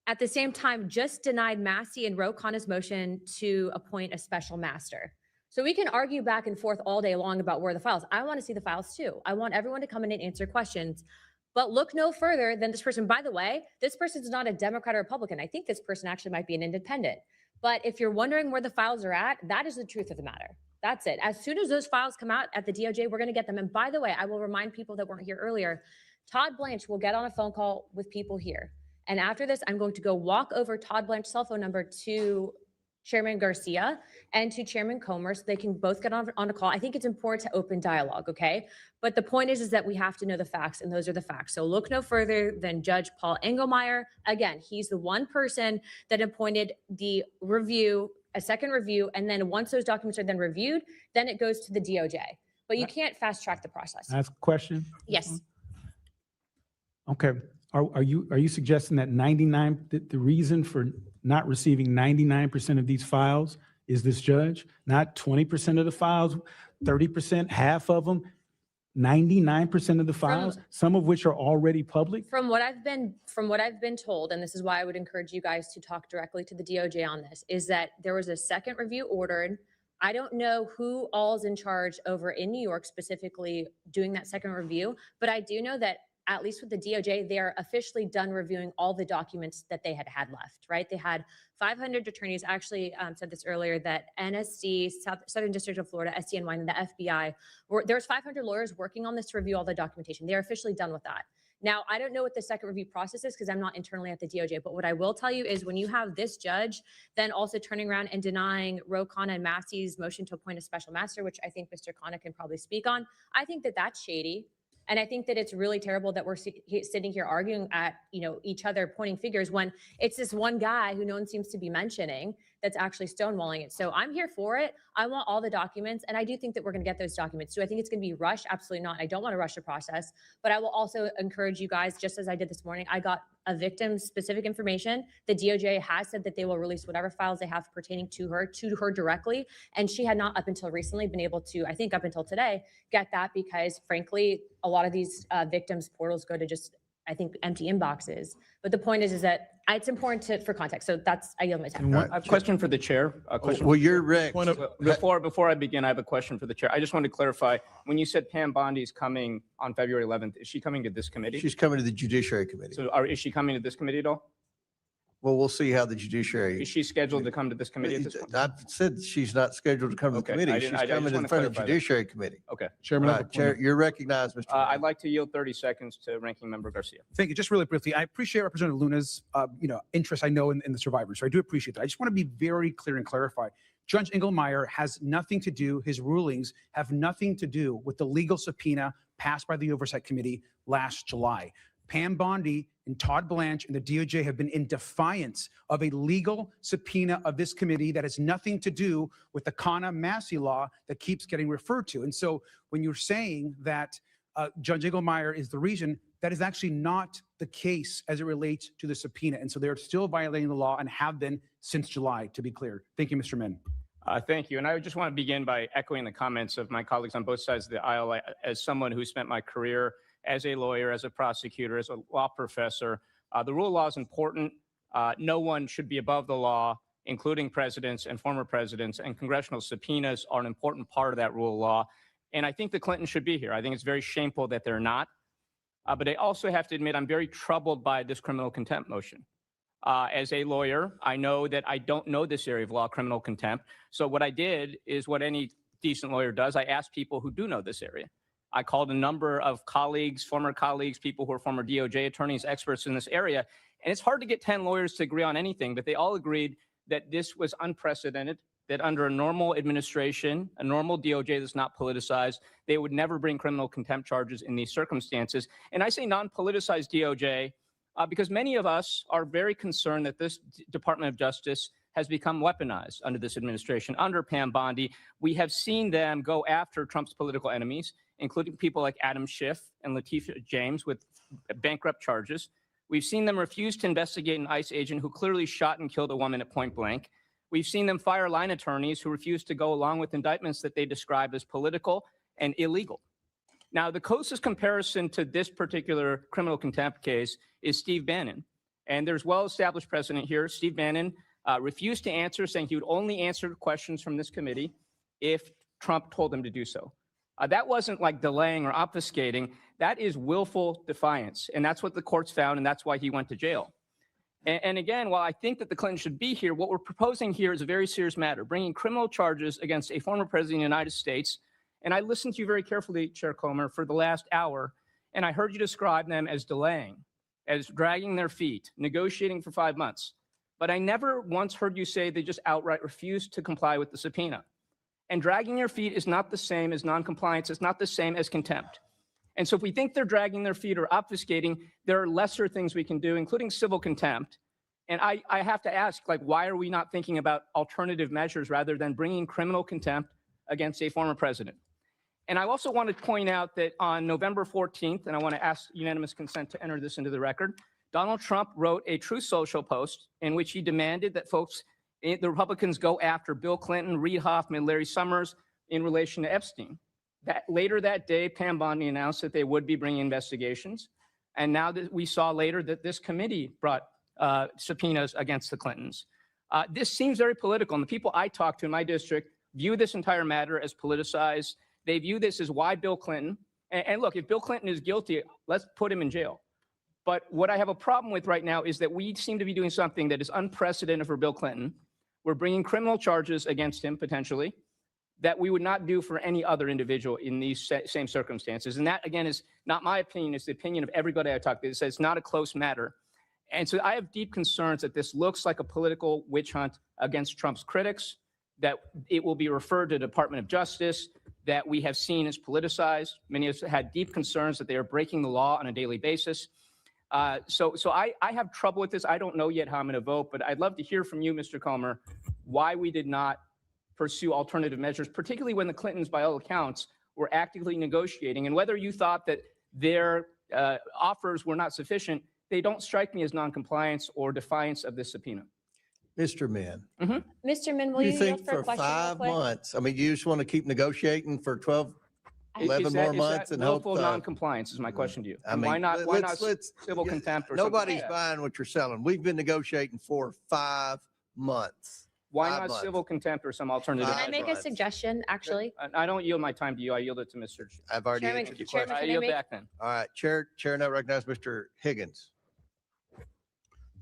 S22: at the same time, just denied Massey and Ro Khanna's motion to appoint a special master. So we can argue back and forth all day long about where the files. I want to see the files too. I want everyone to come in and answer questions, but look no further than this person. By the way, this person's not a Democrat or Republican. I think this person actually might be an independent. But if you're wondering where the files are at, that is the truth of the matter. That's it. As soon as those files come out at the DOJ, we're going to get them. And by the way, I will remind people that weren't here earlier, Todd Blanche will get on a phone call with people here. And after this, I'm going to go walk over Todd Blanche's cell phone number to Chairman Garcia and to Chairman Comer so they can both get on a call. I think it's important to open dialogue, okay? But the point is that we have to know the facts, and those are the facts. So look no further than Judge Paul Engelmeyer. Again, he's the one person that appointed the review, a second review, and then once those documents are then reviewed, then it goes to the DOJ. But you can't fast track the process.
S8: Ask a question?
S22: Yes.
S8: Okay. Are you suggesting that the reason for not receiving 99% of these files is this judge? Not 20% of the files, 30%, half of them, 99% of the files, some of which are already public?
S22: From what I've been told, and this is why I would encourage you guys to talk directly to the DOJ on this, is that there was a second review ordered. I don't know who all is in charge over in New York specifically doing that second review, but I do know that at least with the DOJ, they're officially done reviewing all the documents that they had left, right? They had 500 attorneys. I actually said this earlier, that NSC, Southern District of Florida, SDNY, and the FBI, there's 500 lawyers working on this to review all the documentation. They're officially done with that. Now, I don't know what the second review process is because I'm not internally at the DOJ, but what I will tell you is when you have this judge then also turning around and denying Ro Khanna and Massey's motion to appoint a special master, which I think Mr. Khanna can probably speak on, I think that that's shady. And I think that it's really terrible that we're sitting here arguing at each other, pointing fingers, when it's this one guy who no one seems to be mentioning that's actually stonewalling it. So I'm here for it. I want all the documents, and I do think that we're going to get those documents. Do I think it's going to be rushed? Absolutely not. I don't want to rush the process, but I will also encourage you guys, just as I did this morning, I got a victim's specific information. The DOJ has said that they will release whatever files they have pertaining to her directly, and she had not up until recently been able to, I think up until today, get that because frankly, a lot of these victims' portals go to just, I think, empty inboxes. But the point is that it's important for context. So I yield my time.
S3: A question for the chair.
S17: Well, you're Rex.
S3: Before I begin, I have a question for the chair. I just want to clarify, when you said Pam Bondi is coming on February 11th, is she coming to this committee?
S17: She's coming to the Judiciary Committee.
S3: So is she coming to this committee at all?
S17: Well, we'll see how the Judiciary.
S3: Is she scheduled to come to this committee at this point?
S17: I said she's not scheduled to come to the committee. She's coming in front of the Judiciary Committee.
S3: Okay.
S17: Chairman, Chair, you're recognized, Mr.
S3: I'd like to yield 30 seconds to Ranking Member Garcia.
S7: Thank you. Just really briefly, I appreciate Representative Luna's interest, I know, in the survivors. So I do appreciate that. I just want to be very clear and clarify. Judge Engelmeyer has nothing to do, his rulings have nothing to do with the legal subpoena passed by the Oversight Committee last July. Pam Bondi and Todd Blanche and the DOJ have been in defiance of a legal subpoena of this committee that has nothing to do with the Khanna-Massey law that keeps getting referred to. And so when you're saying that Judge Engelmeyer is the reason, that is actually not the case as it relates to the subpoena. And so they're still violating the law and have been since July, to be clear. Thank you, Mr. Min.
S3: Thank you. And I just want to begin by echoing the comments of my colleagues on both sides of the aisle. As someone who spent my career as a lawyer, as a prosecutor, as a law professor, the rule of law is important. No one should be above the law, including presidents and former presidents, and congressional subpoenas are an important part of that rule of law. And I think the Clintons should be here. I think it's very shameful that they're not. But I also have to admit, I'm very troubled by this criminal contempt motion. As a lawyer, I know that I don't know this area of law, criminal contempt. So what I did is what any decent lawyer does. I asked people who do know this area. I called a number of colleagues, former colleagues, people who are former DOJ attorneys, experts in this area. And it's hard to get 10 lawyers to agree on anything, but they all agreed that this was unprecedented, that under a normal administration, a normal DOJ that's not politicized, they would never bring criminal contempt charges in these circumstances. And I say non-politicized DOJ because many of us are very concerned that this Department of Justice has become weaponized under this administration. Under Pam Bondi, we have seen them go after Trump's political enemies, including people like Adam Schiff and Latifah James with bankrupt charges. We've seen them refuse to investigate an ICE agent who clearly shot and killed a woman at point blank. We've seen them fire line attorneys who refuse to go along with indictments that they describe as political and illegal. Now, the closest comparison to this particular criminal contempt case is Steve Bannon. And there's well-established precedent here. Steve Bannon refused to answer, saying he would only answer questions from this committee if Trump told him to do so. That wasn't like delaying or obfuscating. That is willful defiance. And that's what the courts found, and that's why he went to jail. And again, while I think that the Clintons should be here, what we're proposing here is a very serious matter, bringing criminal charges against a former president of the United States. And I listened to you very carefully, Chair Comer, for the last hour, and I heard you describe them as delaying, as dragging their feet, negotiating for 5 months. But I never once heard you say they just outright refused to comply with the subpoena. And dragging your feet is not the same as noncompliance. It's not the same as contempt. And so if we think they're dragging their feet or obfuscating, there are lesser things we can do, including civil contempt. And I have to ask, like, why are we not thinking about alternative measures rather than bringing criminal contempt against a former president? And I also want to point out that on November 14th, and I want to ask unanimous consent to enter this into the record, Donald Trump wrote a Truth Social post in which he demanded that the Republicans go after Bill Clinton, Reid Hoffman, Larry Summers in relation to Epstein. Later that day, Pam Bondi announced that they would be bringing investigations. And now that we saw later that this committee brought subpoenas against the Clintons. This seems very political. And the people I talk to in my district view this entire matter as politicized. They view this as why Bill Clinton. And look, if Bill Clinton is guilty, let's put him in jail. But what I have a problem with right now is that we seem to be doing something that is unprecedented for Bill Clinton. We're bringing criminal charges against him, potentially, that we would not do for any other individual in these same circumstances. And that, again, is not my opinion. It's the opinion of everybody I talk to. It says it's not a close matter. And so I have deep concerns that this looks like a political witch hunt against Trump's critics, that it will be referred to the Department of Justice, that we have seen as politicized. Many of us had deep concerns that they are breaking the law on a daily basis. So I have trouble with this. I don't know yet how I'm going to vote, but I'd love to hear from you, Mr. Comer, why we did not pursue alternative measures, particularly when the Clintons, by all accounts, were actively negotiating, and whether you thought that their offers were not sufficient. They don't strike me as noncompliance or defiance of this subpoena.
S17: Mr. Min,
S22: Mr. Min, will
S17: you
S22: you
S17: think
S22: yield for
S17: for
S22: a question real
S17: 5
S22: quick?
S17: months, I mean, you just want to keep negotiating for 12, 11 more months and hope.
S3: Willful noncompliance is my question to you.
S17: I mean,
S3: why not
S17: let's
S3: civil contempt or something
S17: nobody's
S3: like that?
S17: buying what you're selling. We've been negotiating for 5 months.
S3: Why
S17: 5
S3: not
S17: months.
S3: civil contempt or some alternative?
S22: Can I make a
S17: months.
S22: suggestion, actually?
S3: I don't yield my time to you. I yield it to Mr.
S17: I've already
S22: Chairman-
S17: answered your
S22: Chairman,
S17: question.
S3: I
S22: can I
S3: yield
S22: make-
S3: back then.
S17: All right, Chair now recognizes Mr. Higgins.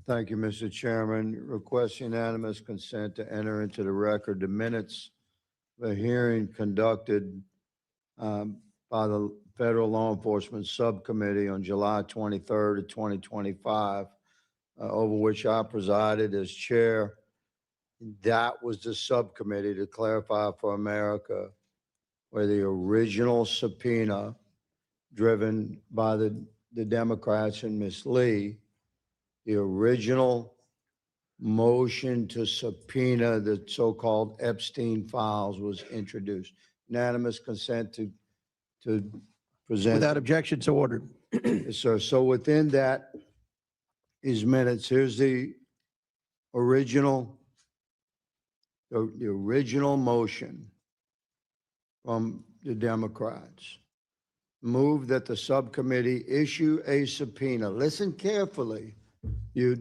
S1: Thank you, Mr. Chairman. Request unanimous consent to enter into the record the minutes of a hearing conducted by the Federal Law Enforcement Subcommittee on July 23rd of 2025, over which I presided as chair. That was the subcommittee, to clarify for America, where the original subpoena driven by the Democrats and Ms. Lee, the original motion to subpoena the so-called Epstein files was introduced. Unanimous consent to present.
S17: Without objection, so ordered.
S1: Yes, sir. So within that is minutes. Here's the original motion from the Democrats. move that the subcommittee issue a subpoena. Listen carefully, you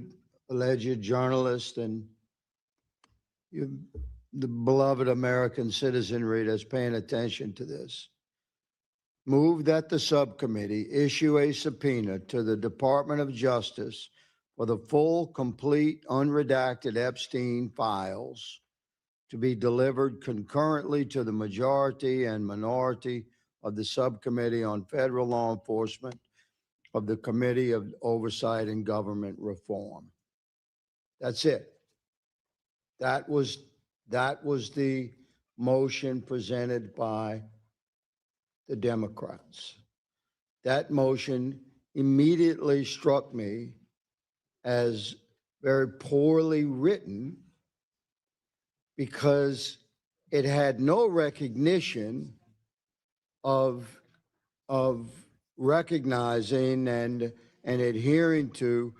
S1: alleged journalist and you, the beloved American citizenry that's paying attention to this. Move that the subcommittee issue a subpoena to the Department of Justice for the full, complete, unredacted Epstein files to be delivered concurrently to the majority and minority of the Subcommittee on Federal Law Enforcement of the Committee of Oversight and Government Reform. That's it. That was the motion presented by the Democrats. That motion immediately struck me as very poorly written because it had no recognition of recognizing and adhering to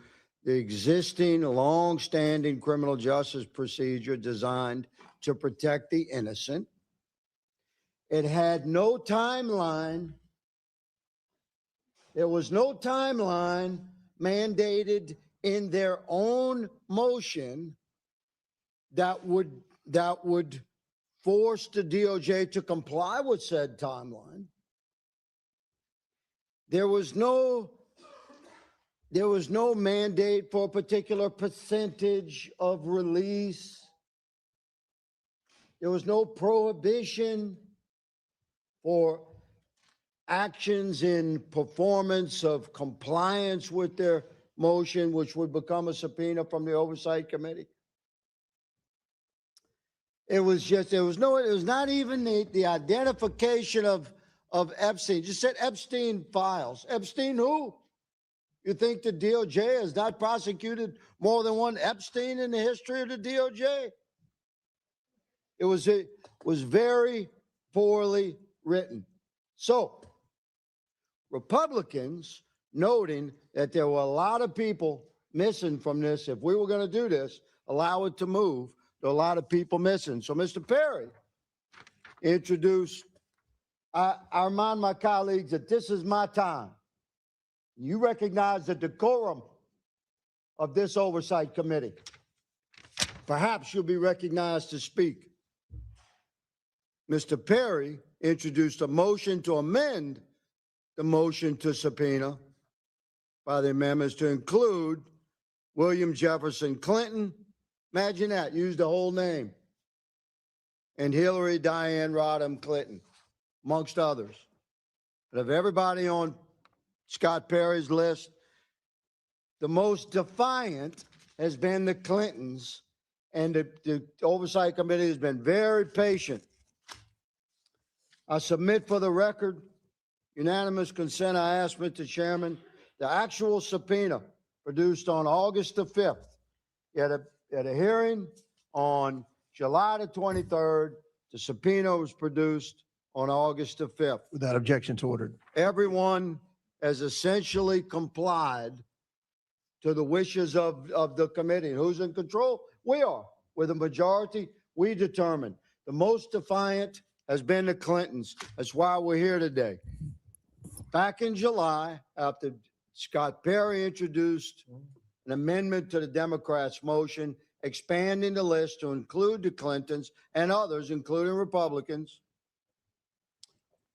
S1: the existing long-standing criminal justice procedure designed to protect the innocent. It had no timeline. There was no timeline mandated in their own motion that would force the DOJ to comply with said timeline. There was no mandate for a particular percentage of release. There was no prohibition for actions in performance of compliance with their motion, which would become a subpoena from the Oversight Committee. It was not even the identification of Epstein. Just said Epstein files. Epstein who? You think the DOJ has not prosecuted more than one Epstein in the history of the DOJ? It was very poorly written. So, Republicans, noting that there were a lot of people missing from this, if we were going to do this, allow it to move, there are a lot of people missing. So, Mr. Perry introduced, I remind my colleagues that this is my time. You recognize the decorum of this Oversight Committee. Perhaps you'll be recognized to speak. Mr. Perry introduced a motion to amend the motion to subpoena by the amendments to include William Jefferson Clinton. Imagine that, use the whole name. And Hillary Diane Rodham Clinton, amongst others. But of everybody on Scott Perry's list, the most defiant has been the Clintons, and the Oversight Committee has been very patient. I submit for the record, unanimous consent, I ask Mr. Chairman, the actual subpoena produced on August the 5th, at a hearing on July the 23rd, the subpoena was produced on August the 5th.
S17: Without objection to ordered.
S1: Everyone has essentially complied to the wishes of the committee. Who's in control? We are. With a majority, we determine. The most defiant has been the Clintons. That's why we're here today. Back in July, after Scott Perry introduced an amendment to the Democrats' motion expanding the list to include the Clintons and others, including Republicans,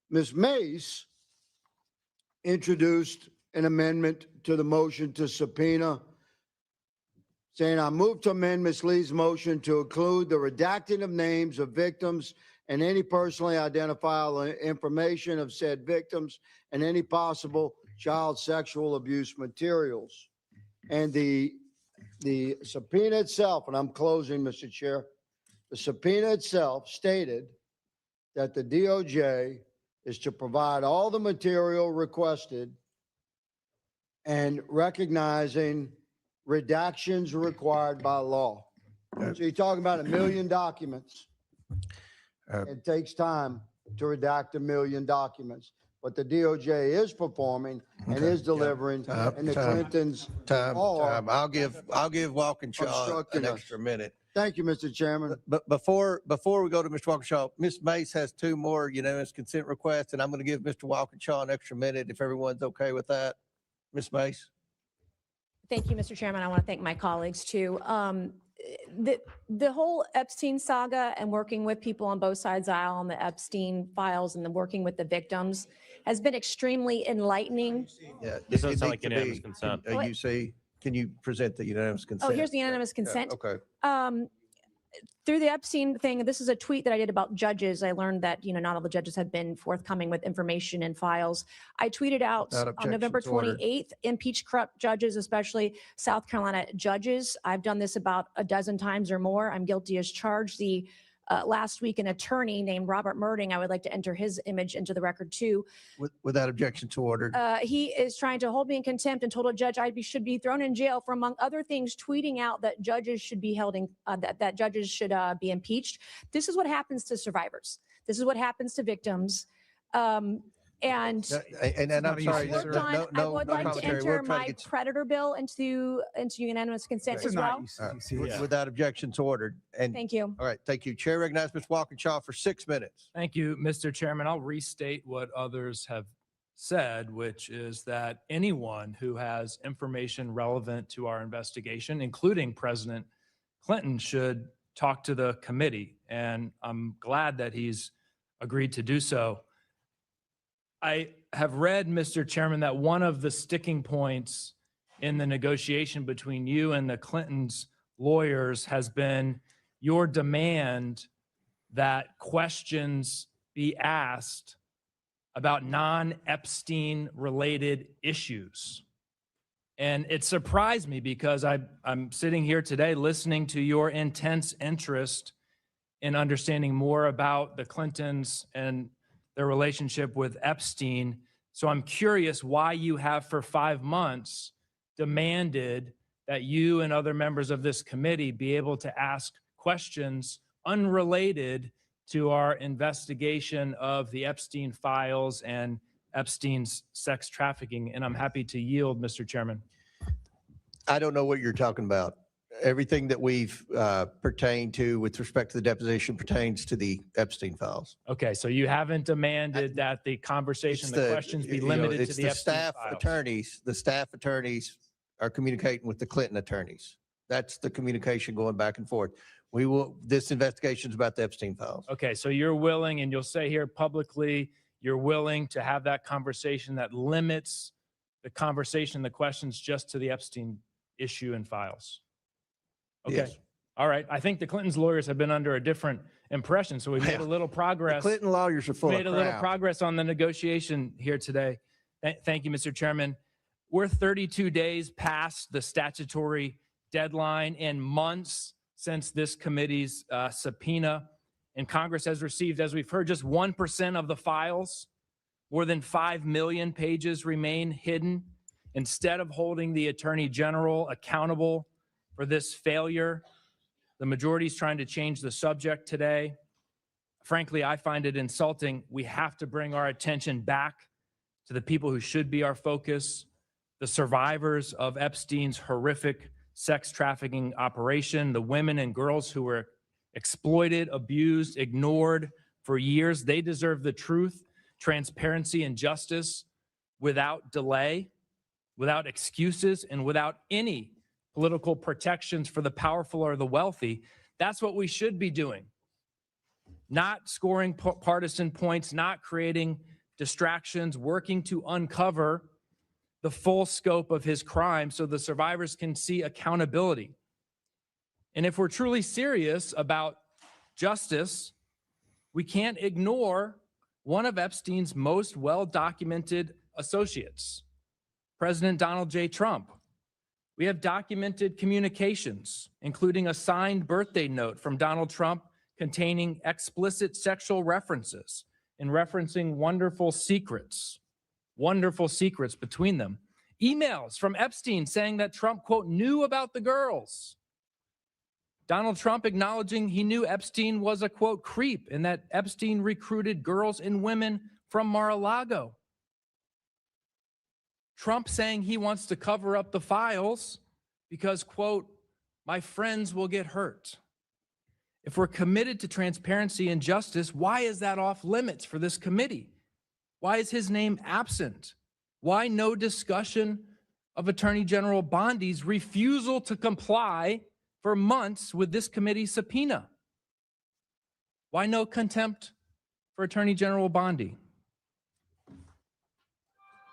S1: Ms. Mace introduced an amendment to the motion to subpoena, saying, I move to amend Ms. Lee's motion to include the redacting of names of victims and any personally identifiable information of said victims and any possible child sexual abuse materials. And the subpoena itself, and I'm closing, Mr. Chair, the subpoena itself stated that the DOJ is to provide all the material requested and recognizing redactions required by law. So you're talking about 1 million documents. It takes time to redact 1 million documents, but the DOJ is performing and is delivering, and the Clintons are
S17: I'll give Walkinshaw an
S1: obstructing us.
S17: extra minute.
S1: Thank you, Mr. Chairman.
S17: But before we go to Mr. Walkinshaw, Ms. Mace has 2 more unanimous consent requests, and I'm going to give Mr. Walkinshaw an extra minute if everyone's okay with that. Ms. Mace?
S9: Thank you, Mr. Chairman. I want to thank my colleagues too. The whole Epstein saga and working with people on both sides of the aisle on the Epstein files and then working with the victims has been extremely enlightening.
S17: Yeah.
S18: This doesn't sound like unanimous consent.
S17: You see, can you present the unanimous consent?
S9: Oh, here's the unanimous consent.
S17: Okay.
S9: Through the Epstein thing, this is a tweet that I did about judges. I learned that, not all the judges have been forthcoming with information and files. I tweeted out
S17: Without
S9: on November
S17: objections ordered.
S9: 28th, impeach corrupt judges, especially South Carolina judges. I've done this about a dozen times or more. I'm guilty as charged. Last week, an attorney named Robert Murding, I would like to enter his image into the record too.
S17: Without objection to order.
S9: He is trying to hold me in contempt and told a judge should be thrown in jail for, among other things, tweeting out that judges should be held in, that judges should be impeached. This is what happens to survivors. This is what happens to victims. And
S17: I'm sorry.
S9: I would like to enter my predator bill into unanimous consent as well.
S17: Without objection to ordered. And
S9: Thank you.
S17: all right, thank you. Chair recognizes Mr. Walkinshaw for 6 minutes.
S14: Thank you, Mr. Chairman. I'll restate what others have said, which is that anyone who has information relevant to our investigation, including President Clinton, should talk to the committee. And I'm glad that he's agreed to do so. I have read, Mr. Chairman, that one of the sticking points in the negotiation between you and the Clintons' lawyers has been your demand that questions be asked about non-Epstein related issues. And it surprised me because I'm sitting here today listening to your intense interest in understanding more about the Clintons and their relationship with Epstein. So I'm curious why you have for 5 months demanded that you and other members of this committee be able to ask questions unrelated to our investigation of the Epstein files and Epstein's sex trafficking. And I'm happy to yield, Mr. Chairman.
S17: I don't know what you're talking about. Everything that we've pertained to with respect to the deposition pertains to the Epstein files.
S14: Okay, so you haven't demanded that the conversation, the questions be limited to
S17: it's
S14: the
S17: the
S14: Epstein
S17: staff
S14: files.
S17: attorneys. The staff attorneys are communicating with the Clinton attorneys. That's the communication going back and forth. This investigation is about the Epstein files.
S14: Okay, so you're willing, and you'll say here publicly, you're willing to have that conversation that limits the conversation, the questions just to the Epstein issue and files. Okay.
S17: Yes.
S14: All right. I think the Clintons' lawyers have been under a different impression, so we made a little progress.
S17: The Clinton lawyers are full of
S14: Made a little
S17: crap.
S14: progress on the negotiation here today. Thank you, Mr. Chairman. We're 32 days past the statutory deadline and months since this committee's subpoena, and Congress has received, as we've heard, just 1% of the files. More than 5 million pages remain hidden. Instead of holding the Attorney General accountable for this failure, the majority is trying to change the subject today. Frankly, I find it insulting. We have to bring our attention back to the people who should be our focus, the survivors of Epstein's horrific sex trafficking operation, the women and girls who were exploited, abused, ignored for years. They deserve the truth, transparency, and justice without delay, without excuses, and without any political protections for the powerful or the wealthy. That's what we should be doing. Not scoring partisan points, not creating distractions, working to uncover the full scope of his crime so the survivors can see accountability. And if we're truly serious about justice, we can't ignore one of Epstein's most well-documented associates, President Donald J. Trump. We have documented communications, including a signed birthday note from Donald Trump containing explicit sexual references and referencing wonderful secrets between them. Emails from Epstein saying that Trump, quote, knew about the girls. Donald Trump acknowledging he knew Epstein was a, quote, creep and that Epstein recruited girls and women from Mar-a-Lago. Trump saying he wants to cover up the files because, quote, my friends will get hurt. If we're committed to transparency and justice, why is that off limits for this committee? Why is his name absent? Why no discussion of Attorney General Bondi's refusal to comply for months with this committee's subpoena? Why no contempt for Attorney General Bondi?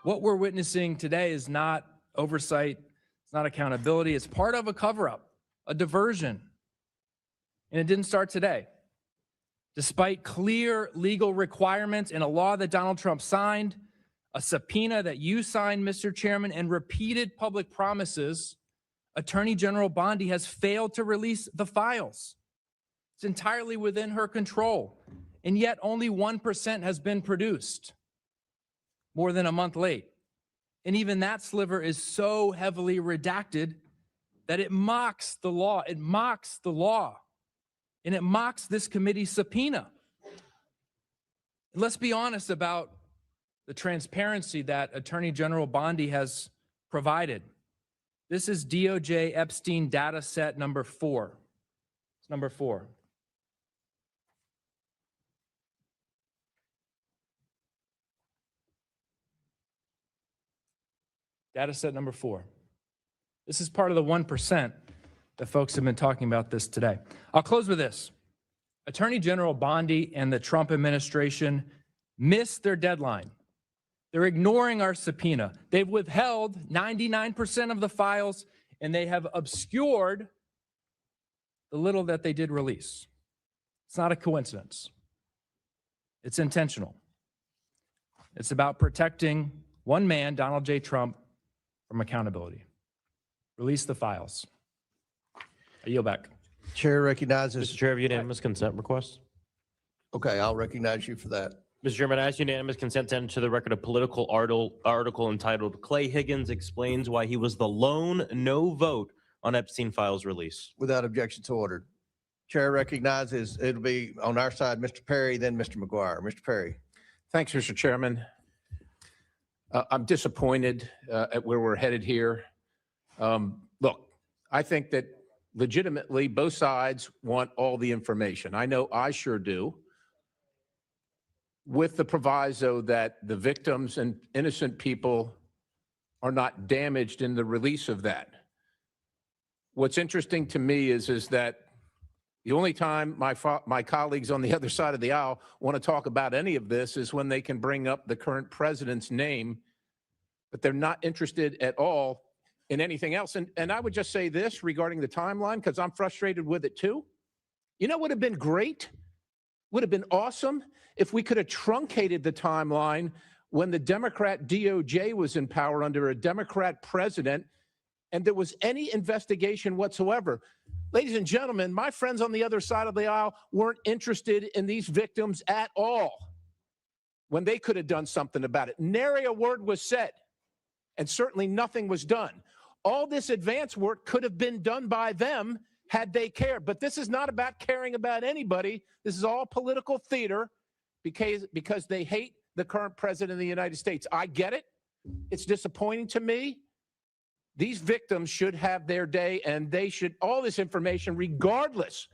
S14: What we're witnessing today is not oversight, it's not accountability, it's part of a cover-up, a diversion. And it didn't start today. Despite clear legal requirements in a law that Donald Trump signed, a subpoena that you signed, Mr. Chairman, and repeated public promises, Attorney General Bondi has failed to release the files. It's entirely within her control, and yet only 1% has been produced, more than a month late. And even that sliver is so heavily redacted that it mocks the law. It mocks the law. And it mocks this committee's subpoena. And let's be honest about the transparency that Attorney General Bondi has provided. This is DOJ Epstein data set number 4. It's number 4. Data set number 4. This is part of the 1% that folks have been talking about this today. I'll close with this. Attorney General Bondi and the Trump administration missed their deadline. They're ignoring our subpoena. They've withheld 99% of the files, and they have obscured the little that they did release. It's not a coincidence. It's intentional. It's about protecting one man, Donald J. Trump, from accountability. Release the files. I yield back.
S17: Chair recognizes.
S18: Mr. Chair, have unanimous consent request?
S17: Okay, I'll recognize you for that.
S18: Mr. Chairman, I ask unanimous consent to enter the record a political article entitled "Clay Higgins Explains Why He Was the Lone No Vote on Epstein Files Release."
S17: Without objection to ordered. Chair recognizes it'll be on our side, Mr. Perry, then Mr. McGuire. Mr. Perry.
S16: Thanks, Mr. Chairman. I'm disappointed at where we're headed here. Look, I think that legitimately both sides want all the information. I know I sure do, with the proviso that the victims and innocent people are not damaged in the release of that. What's interesting to me is that the only time my colleagues on the other side of the aisle want to talk about any of this is when they can bring up the current president's name, but they're not interested at all in anything else. And I would just say this regarding the timeline, because I'm frustrated with it too. You know what would have been great? Would have been awesome if we could have truncated the timeline when the Democrat DOJ was in power under a Democrat president and there was any investigation whatsoever. Ladies and gentlemen, my friends on the other side of the aisle weren't interested in these victims at all when they could have done something about it. Nary a word was said, and certainly nothing was done. All this advance work could have been done by them had they cared. But this is not about caring about anybody. This is all political theater because they hate the current president of the United States. I get it. It's disappointing to me. These victims should have their day, and they should, all this information, regardless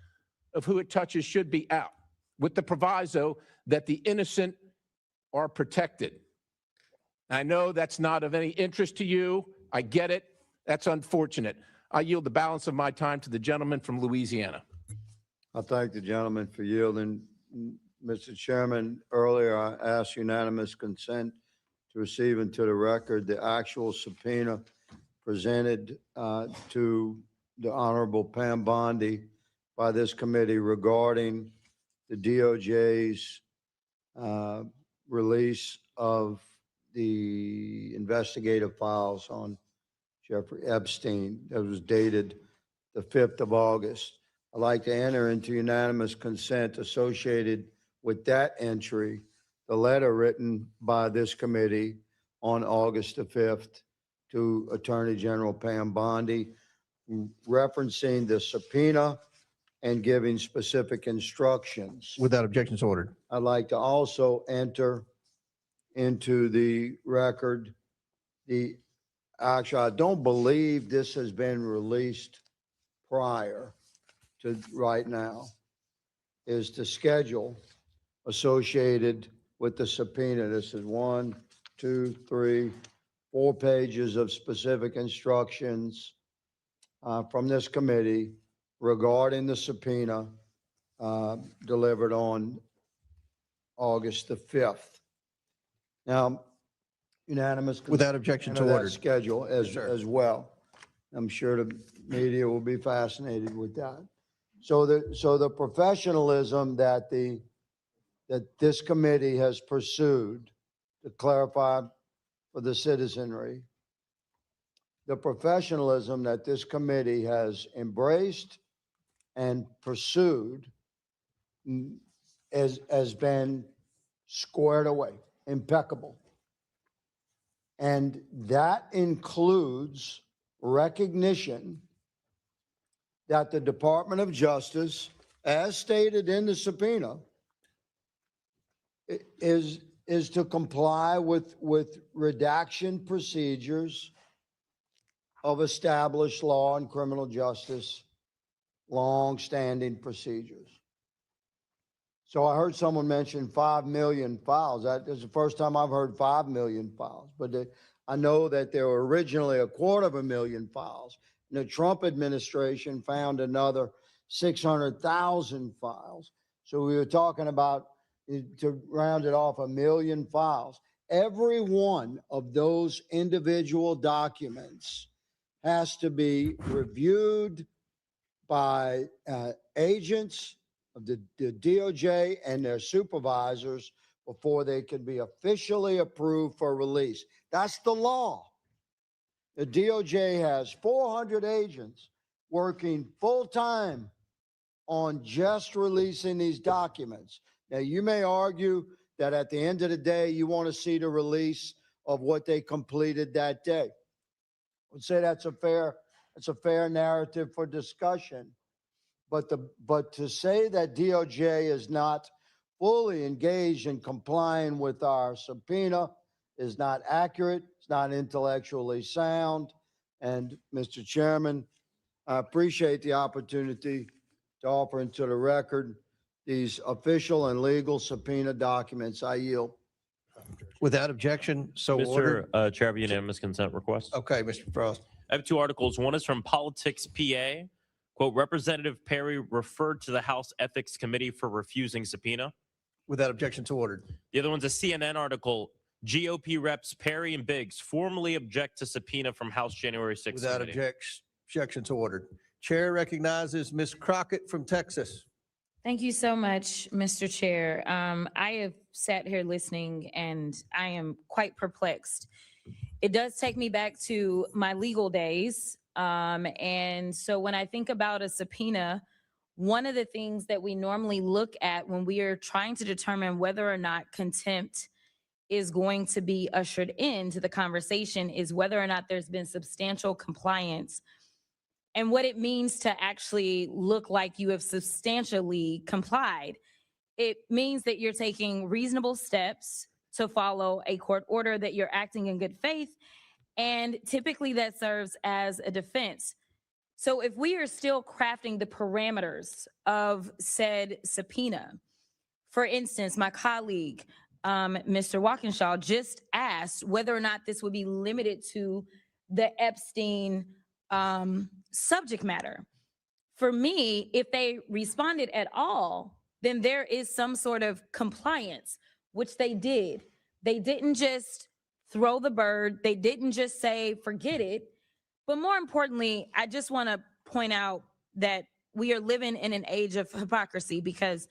S16: of who it touches, should be out, with the proviso that the innocent are protected. I know that's not of any interest to you. I get it. That's unfortunate. I yield the balance of my time to the gentleman from Louisiana.
S1: I thank the gentleman for yielding. Mr. Chairman, earlier I asked unanimous consent to receive into the record the actual subpoena presented to the Honorable Pam Bondi by this committee regarding the DOJ's release of the investigative files on Jeffrey Epstein that was dated the 5th of August. I'd like to enter into unanimous consent associated with that entry, the letter written by this committee on August the 5th to Attorney General Pam Bondi, referencing the subpoena and giving specific instructions.
S17: Without objections ordered.
S1: I'd like to also enter into the record actually, I don't believe this has been released prior to right now. is the schedule associated with the subpoena. This is 1, 2, 3, 4 pages of specific instructions from this committee regarding the subpoena delivered on August the 5th. Now, unanimous.
S17: Without objection to
S1: consent of that
S17: ordered.
S1: schedule
S17: Yes, sir.
S1: as well. I'm sure the media will be fascinated with that. So the professionalism that this committee has pursued, to clarify for the citizenry, the professionalism that this committee has embraced and pursued has been squared away, impeccable. And that includes recognition that the Department of Justice, as stated in the subpoena, is to comply with redaction procedures of established law and criminal justice, long-standing procedures. So I heard someone mention 5 million files. That is the first time I've heard 5 million files. But I know that there were originally 250,000 files. And the Trump administration found another 600,000 files. So we were talking about, to round it off, 1 million files. Every one of those individual documents has to be reviewed by agents of the DOJ and their supervisors before they can be officially approved for release. That's the law. The DOJ has 400 agents working full-time on just releasing these documents. Now, you may argue that at the end of the day, you want to see the release of what they completed that day. I would say that's a fair narrative for discussion. But to say that DOJ is not fully engaged in complying with our subpoena is not accurate. It's not intellectually sound. And Mr. Chairman, I appreciate the opportunity to offer into the record these official and legal subpoena documents. I yield.
S17: Without objection, so ordered.
S18: Mr. Chair, I have a unanimous consent request.
S17: Okay, Mr. Frost.
S18: I have 2 articles. One is from Politics PA. Quote, Representative Perry referred to the House Ethics Committee for refusing subpoena.
S17: Without objection to ordered.
S18: The other one's a CNN article. GOP reps Perry and Biggs formally object to subpoena from House January 6th
S17: Without
S18: committee.
S17: objection to ordered. Chair recognizes Ms. Crockett from Texas.
S15: Thank you so much, Mr. Chair. I have sat here listening and I am quite perplexed. It does take me back to my legal days. And so when I think about a subpoena, one of the things that we normally look at when we are trying to determine whether or not contempt is going to be ushered into the conversation is whether or not there's been substantial compliance and what it means to actually look like you have substantially complied. It means that you're taking reasonable steps to follow a court order, that you're acting in good faith, and typically that serves as a defense. So if we are still crafting the parameters of said subpoena, for instance, my colleague, Mr. Walkinshaw, just asked whether or not this would be limited to the Epstein subject matter. For me, if they responded at all, then there is some sort of compliance, which they did. They didn't just throw the bird. They didn't just say, forget it. But more importantly, I just want to point out that we are living in an age of hypocrisy, because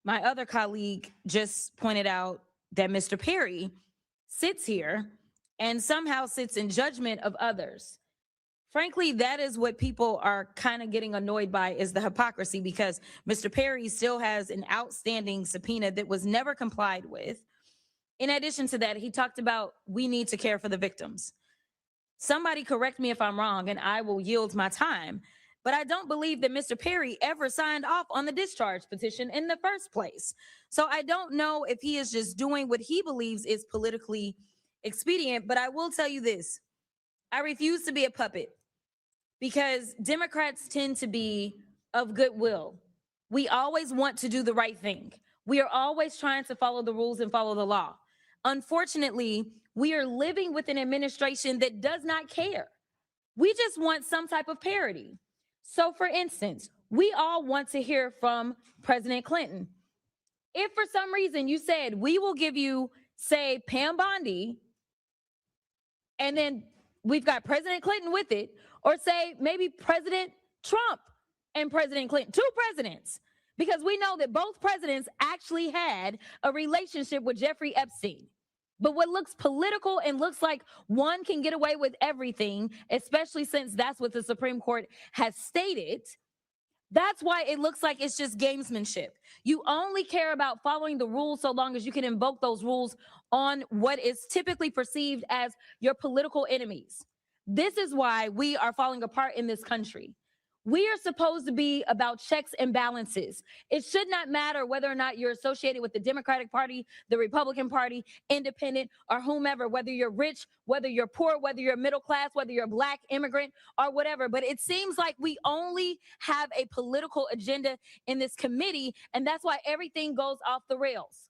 S15: my other colleague just pointed out that Mr. Perry sits here and somehow sits in judgment of others. Frankly, that is what people are kind of getting annoyed by, is the hypocrisy, because Mr. Perry still has an outstanding subpoena that was never complied with. In addition to that, he talked about we need to care for the victims. Somebody correct me if I'm wrong, and I will yield my time. But I don't believe that Mr. Perry ever signed off on the discharge petition in the first place. So I don't know if he is just doing what he believes is politically expedient. But I will tell you this. I refuse to be a puppet, because Democrats tend to be of goodwill. We always want to do the right thing. We are always trying to follow the rules and follow the law. Unfortunately, we are living with an administration that does not care. We just want some type of parity. So for instance, we all want to hear from President Clinton. If for some reason you said, we will give you, say, Pam Bondi, and then we've got President Clinton with it, or say maybe President Trump and President Clinton, two presidents, because we know that both presidents actually had a relationship with Jeffrey Epstein. But what looks political and looks like one can get away with everything, especially since that's what the Supreme Court has stated, that's why it looks like it's just gamesmanship. You only care about following the rules so long as you can invoke those rules on what is typically perceived as your political enemies. This is why we are falling apart in this country. We are supposed to be about checks and balances. It should not matter whether or not you're associated with the Democratic Party, the Republican Party, independent, or whomever, whether you're rich, whether you're poor, whether you're middle class, whether you're a Black immigrant or whatever. But it seems like we only have a political agenda in this committee, and that's why everything goes off the rails.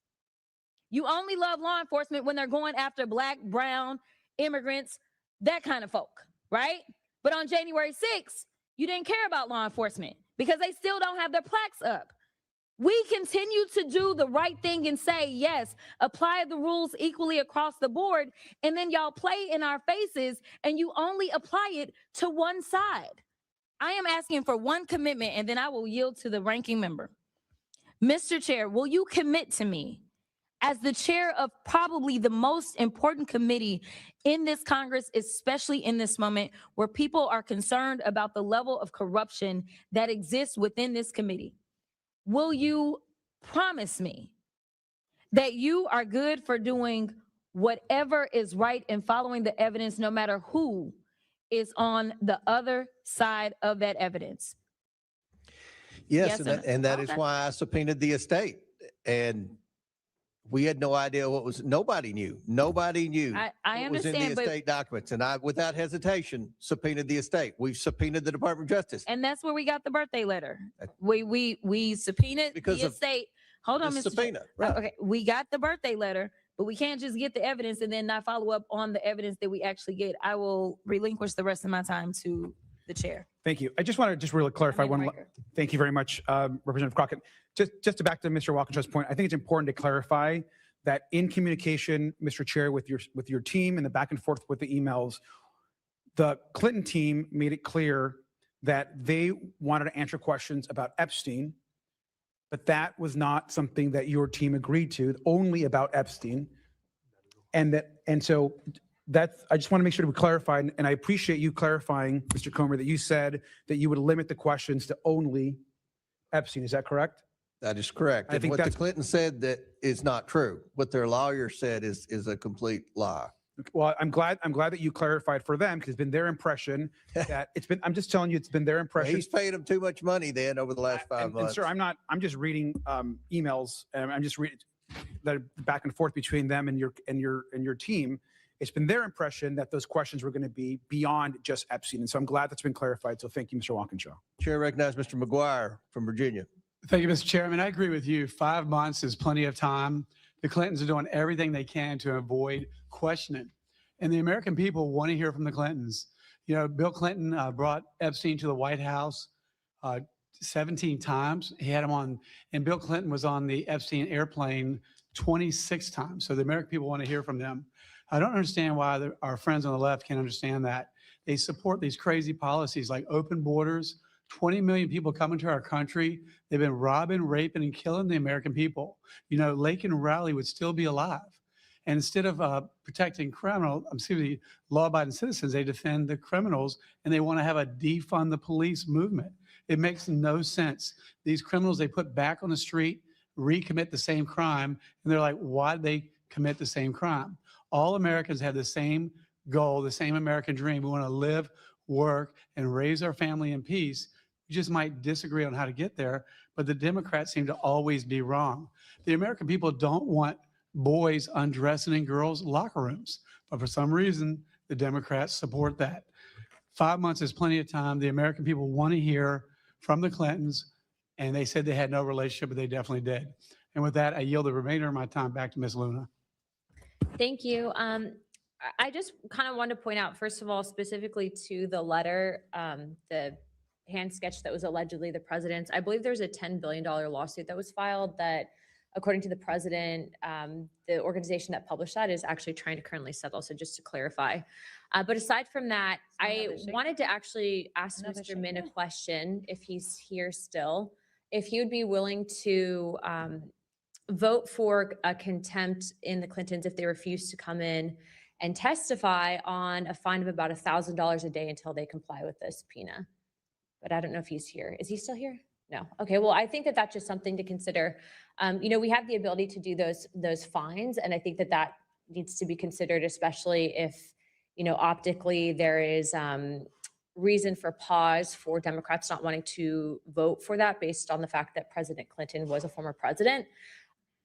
S15: You only love law enforcement when they're going after Black, brown, immigrants, that kind of folk, right? But on January 6th, you didn't care about law enforcement because they still don't have their plaques up. We continue to do the right thing and say, yes, apply the rules equally across the board. And then y'all play in our faces and you only apply it to one side. I am asking for one commitment and then I will yield to the ranking member. Mr. Chair, will you commit to me as the chair of probably the most important committee in this Congress, especially in this moment where people are concerned about the level of corruption that exists within this committee? Will you promise me that you are good for doing whatever is right and following the evidence, no matter who is on the other side of that evidence?
S17: Yes,
S15: Yes,
S17: and that is why I subpoenaed the estate. And we had no idea what was, nobody knew. Nobody knew
S15: I
S17: what was in the
S15: understand, but
S17: estate documents. And I, without hesitation, subpoenaed the estate. We've subpoenaed the Department of Justice.
S15: and that's where we got the birthday letter. We subpoenaed
S17: Because
S15: the
S17: of
S15: estate. Hold on,
S17: the
S15: Mr. Chair.
S17: subpoena, right.
S15: Okay, we got the birthday letter, but we can't just get the evidence and then not follow up on the evidence that we actually get. I will relinquish the rest of my time to the chair.
S7: Thank you. I just want to just really clarify
S15: I mean,
S7: one.
S15: Riker.
S7: Thank you very much, Representative Crockett. Just to back to Mr. Walkinshaw's point, I think it's important to clarify that in communication, Mr. Chair, with your team and the back and forth with the emails, the Clinton team made it clear that they wanted to answer questions about Epstein, but that was not something that your team agreed to, only about Epstein. And so that's, I just want to make sure to clarify, and I appreciate you clarifying, Mr. Comer, that you said that you would limit the questions to only Epstein. Is that correct?
S17: That is correct.
S7: I
S17: And
S7: think
S17: what the
S7: that's-
S17: Clinton said that is not true. What their lawyer said is a complete lie.
S7: Well, I'm glad that you clarified for them because it's been their impression that I'm just telling you, it's been their impression.
S17: He's paid them too much money then over the last 5
S7: And
S17: months.
S7: sir, I'm just reading emails and I'm just reading that back and forth between them and your team. It's been their impression that those questions were going to be beyond just Epstein. And so I'm glad that's been clarified. So thank you, Mr. Walkinshaw.
S17: Chair recognizes Mr. McGuire from Virginia.
S19: Thank you, Mr. Chairman. I agree with you. 5 months is plenty of time. The Clintons are doing everything they can to avoid questioning. And the American people want to hear from the Clintons. You know, Bill Clinton brought Epstein to the White House 17 times. He had him on, and Bill Clinton was on the Epstein airplane 26 times. So the American people want to hear from them. I don't understand why our friends on the left can't understand that. They support these crazy policies like open borders, 20 million people coming to our country. They've been robbing, raping, and killing the American people. You know, Lake and Rowley would still be alive. And instead of protecting law-abiding citizens, they defend the criminals, and they want to have a defund the police movement. It makes no sense. These criminals they put back on the street, recommit the same crime, and they're like, why did they commit the same crime? All Americans have the same goal, the same American dream. We want to live, work, and raise our family in peace. We just might disagree on how to get there, but the Democrats seem to always be wrong. The American people don't want boys undressing in girls' locker rooms, but for some reason, the Democrats support that. 5 months is plenty of time. The American people want to hear from the Clintons. and they said they had no relationship, but they definitely did. And with that, I yield the remainder of my time back to Ms. Luna.
S22: Thank you. I just kind of wanted to point out, first of all, specifically to the letter, the hand sketch that was allegedly the president's. I believe there's a $10 billion lawsuit that was filed that, according to the president, the organization that published that is actually trying to currently settle. So just to clarify. But aside from that, I wanted to actually ask Mr. Min a question, if he's here still, if he would be willing to vote for a contempt in the Clintons if they refuse to come in and testify on a fine of about $1,000 a day until they comply with the subpoena. But I don't know if he's here. Is he still here? No. Okay. Well, I think that that's just something to consider. You know, we have the ability to do those fines, and I think that that needs to be considered, especially if, you know, optically there is reason for pause for Democrats not wanting to vote for that based on the fact that President Clinton was a former president.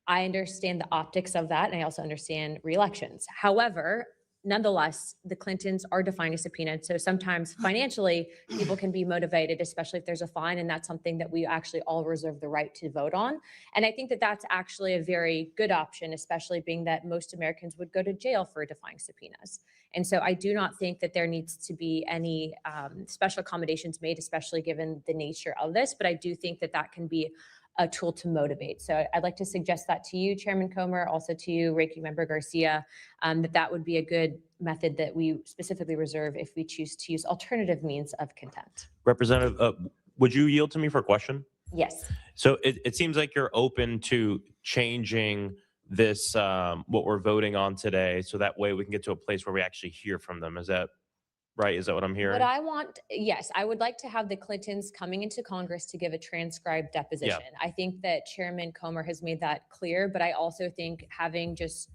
S22: I understand the optics of that, and I also understand re-elections. However, nonetheless, the Clintons are defying a subpoena. So sometimes financially, people can be motivated, especially if there's a fine. And that's something that we actually all reserve the right to vote on. And I think that that's actually a very good option, especially being that most Americans would go to jail for defying subpoenas. And so I do not think that there needs to be any special accommodations made, especially given the nature of this. But I do think that that can be a tool to motivate. So I'd like to suggest that to you, Chairman Comer, also to you, Ranking Member Garcia, that would be a good method that we specifically reserve if we choose to use alternative means of contempt.
S18: Representative, would you yield to me for a question?
S22: Yes.
S18: So it seems like you're open to changing this, what we're voting on today, so that way we can get to a place where we actually hear from them. Is that right? Is that what I'm hearing?
S22: What I want, yes, I would like to have the Clintons coming into Congress to give a transcribed deposition. I think that Chairman Comer has made that clear, but I also think having just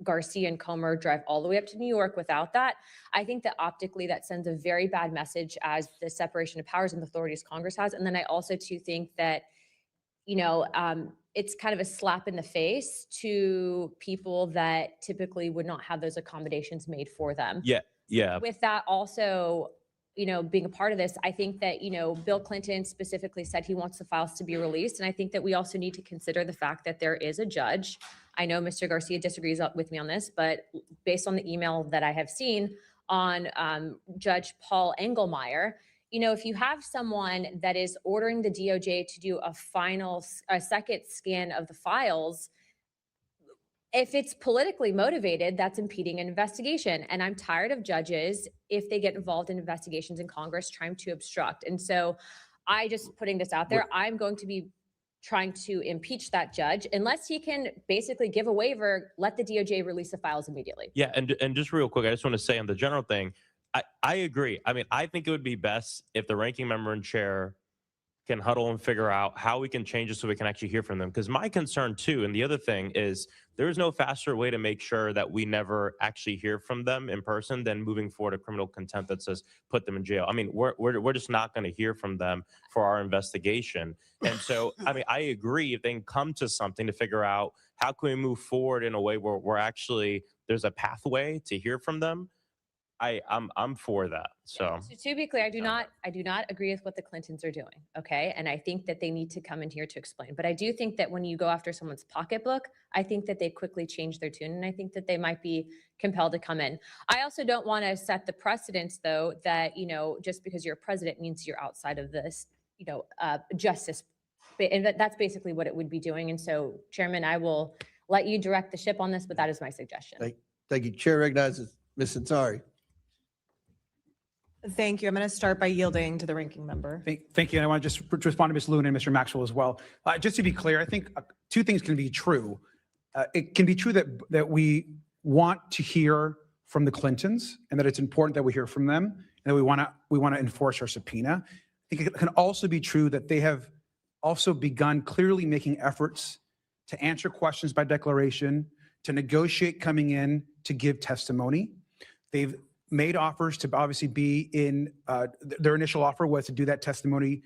S22: Garcia and Comer drive all the way up to New York without that, I think that optically that sends a very bad message as the separation of powers and authorities Congress has. And then I also too think that, you know, it's kind of a slap in the face to people that typically would not have those accommodations made for them.
S18: Yeah.
S22: With that also, you know, being a part of this, I think that, you know, Bill Clinton specifically said he wants the files to be released. And I think that we also need to consider the fact that there is a judge. I know Mr. Garcia disagrees with me on this, but based on the email that I have seen on Judge Paul Engelmeyer, you know, if you have someone that is ordering the DOJ to do a second scan of the files, if it's politically motivated, that's impeding an investigation. And I'm tired of judges, if they get involved in investigations in Congress, trying to obstruct. And so I just putting this out there, I'm going to be trying to impeach that judge unless he can basically give a waiver, let the DOJ release the files immediately.
S18: Yeah, and just real quick, I just want to say on the general thing, I agree. I mean, I think it would be best if the ranking member and chair can huddle and figure out how we can change it so we can actually hear from them. Because my concern too, and the other thing is, there is no faster way to make sure that we never actually hear from them in person than moving forward a criminal contempt that says put them in jail. I mean, we're just not going to hear from them for our investigation. And so, I mean, I agree if they can come to something to figure out how can we move forward in a way where we're actually, there's a pathway to hear from them. I'm for that. So
S22: to be clear, I do not agree with what the Clintons are doing. Okay. And I think that they need to come in here to explain. But I do think that when you go after someone's pocketbook, I think that they quickly change their tune. And I think that they might be compelled to come in. I also don't want to set the precedence, though, that, you know, just because you're a president means you're outside of this, you know, justice. And that's basically what it would be doing. And so, Chairman, I will let you direct the ship on this, but that is my suggestion.
S17: Thank you. Chair recognizes Ms. Ansari.
S4: Thank you. I'm going to start by yielding to the ranking member.
S7: Thank you. And I want to just respond to Ms. Luna and Mr. Maxwell as well. Just to be clear, I think two things can be true. It can be true that we want to hear from the Clintons and that it's important that we hear from them and that we want to enforce our subpoena. I think it can also be true that they have also begun clearly making efforts to answer questions by declaration, to negotiate coming in, to give testimony. They've made offers to obviously be in, their initial offer was to do that testimony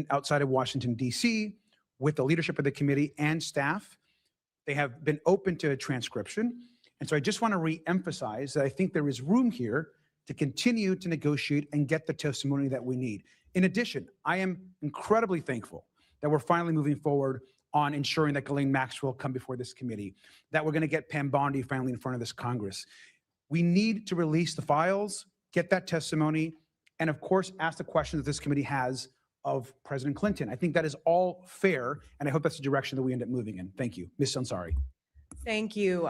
S7: outside of Washington, D.C. with the leadership of the committee and staff. They have been open to a transcription. And so I just want to re-emphasize that I think there is room here to continue to negotiate and get the testimony that we need. In addition, I am incredibly thankful that we're finally moving forward on ensuring that Ghislaine Maxwell come before this committee, that we're going to get Pam Bondi finally in front of this Congress. We need to release the files, get that testimony, and of course, ask the questions that this committee has of President Clinton. I think that is all fair, and I hope that's the direction that we end up moving in. Thank you. Ms. Ansari.
S11: Thank you.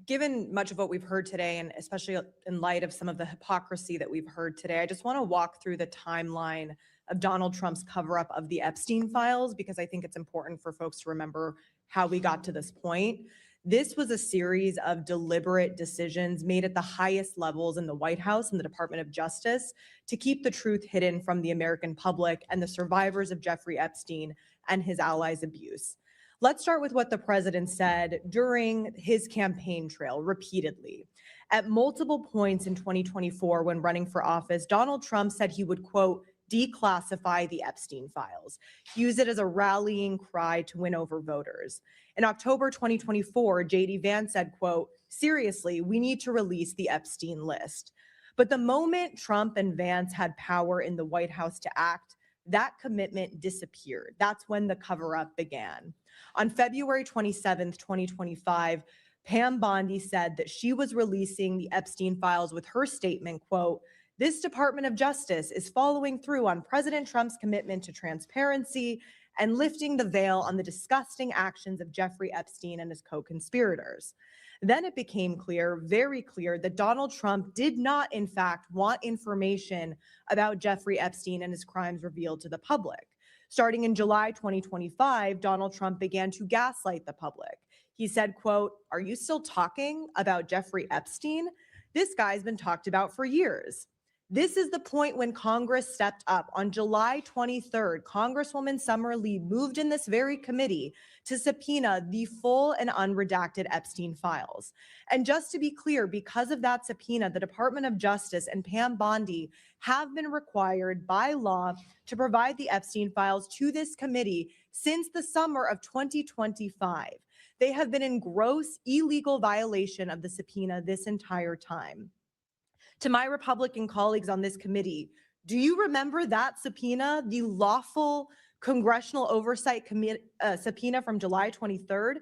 S11: Given much of what we've heard today, and especially in light of some of the hypocrisy that we've heard today, I just want to walk through the timeline of Donald Trump's cover-up of the Epstein files, because I think it's important for folks to remember how we got to this point. This was a series of deliberate decisions made at the highest levels in the White House and the Department of Justice to keep the truth hidden from the American public and the survivors of Jeffrey Epstein and his allies' abuse. Let's start with what the president said during his campaign trail repeatedly. At multiple points in 2024, when running for office, Donald Trump said he would, quote, declassify the Epstein files, use it as a rallying cry to win over voters. In October 2024, J.D. Vance said, quote, seriously, we need to release the Epstein list. But the moment Trump and Vance had power in the White House to act, that commitment disappeared. That's when the cover-up began. On February 27th, 2025, Pam Bondi said that she was releasing the Epstein files with her statement, quote, this Department of Justice is following through on President Trump's commitment to transparency and lifting the veil on the disgusting actions of Jeffrey Epstein and his co-conspirators. Then it became clear, very clear, that Donald Trump did not, in fact, want information about Jeffrey Epstein and his crimes revealed to the public. Starting in July 2025, Donald Trump began to gaslight the public. He said, quote, are you still talking about Jeffrey Epstein? This guy's been talked about for years. This is the point when Congress stepped up. On July 23rd, Congresswoman Summer Lee moved in this very committee to subpoena the full and unredacted Epstein files. And just to be clear, because of that subpoena, the Department of Justice and Pam Bondi have been required by law to provide the Epstein files to this committee since the summer of 2025. They have been in gross illegal violation of the subpoena this entire time. To my Republican colleagues on this committee, do you remember that subpoena, the lawful congressional oversight subpoena from July 23rd?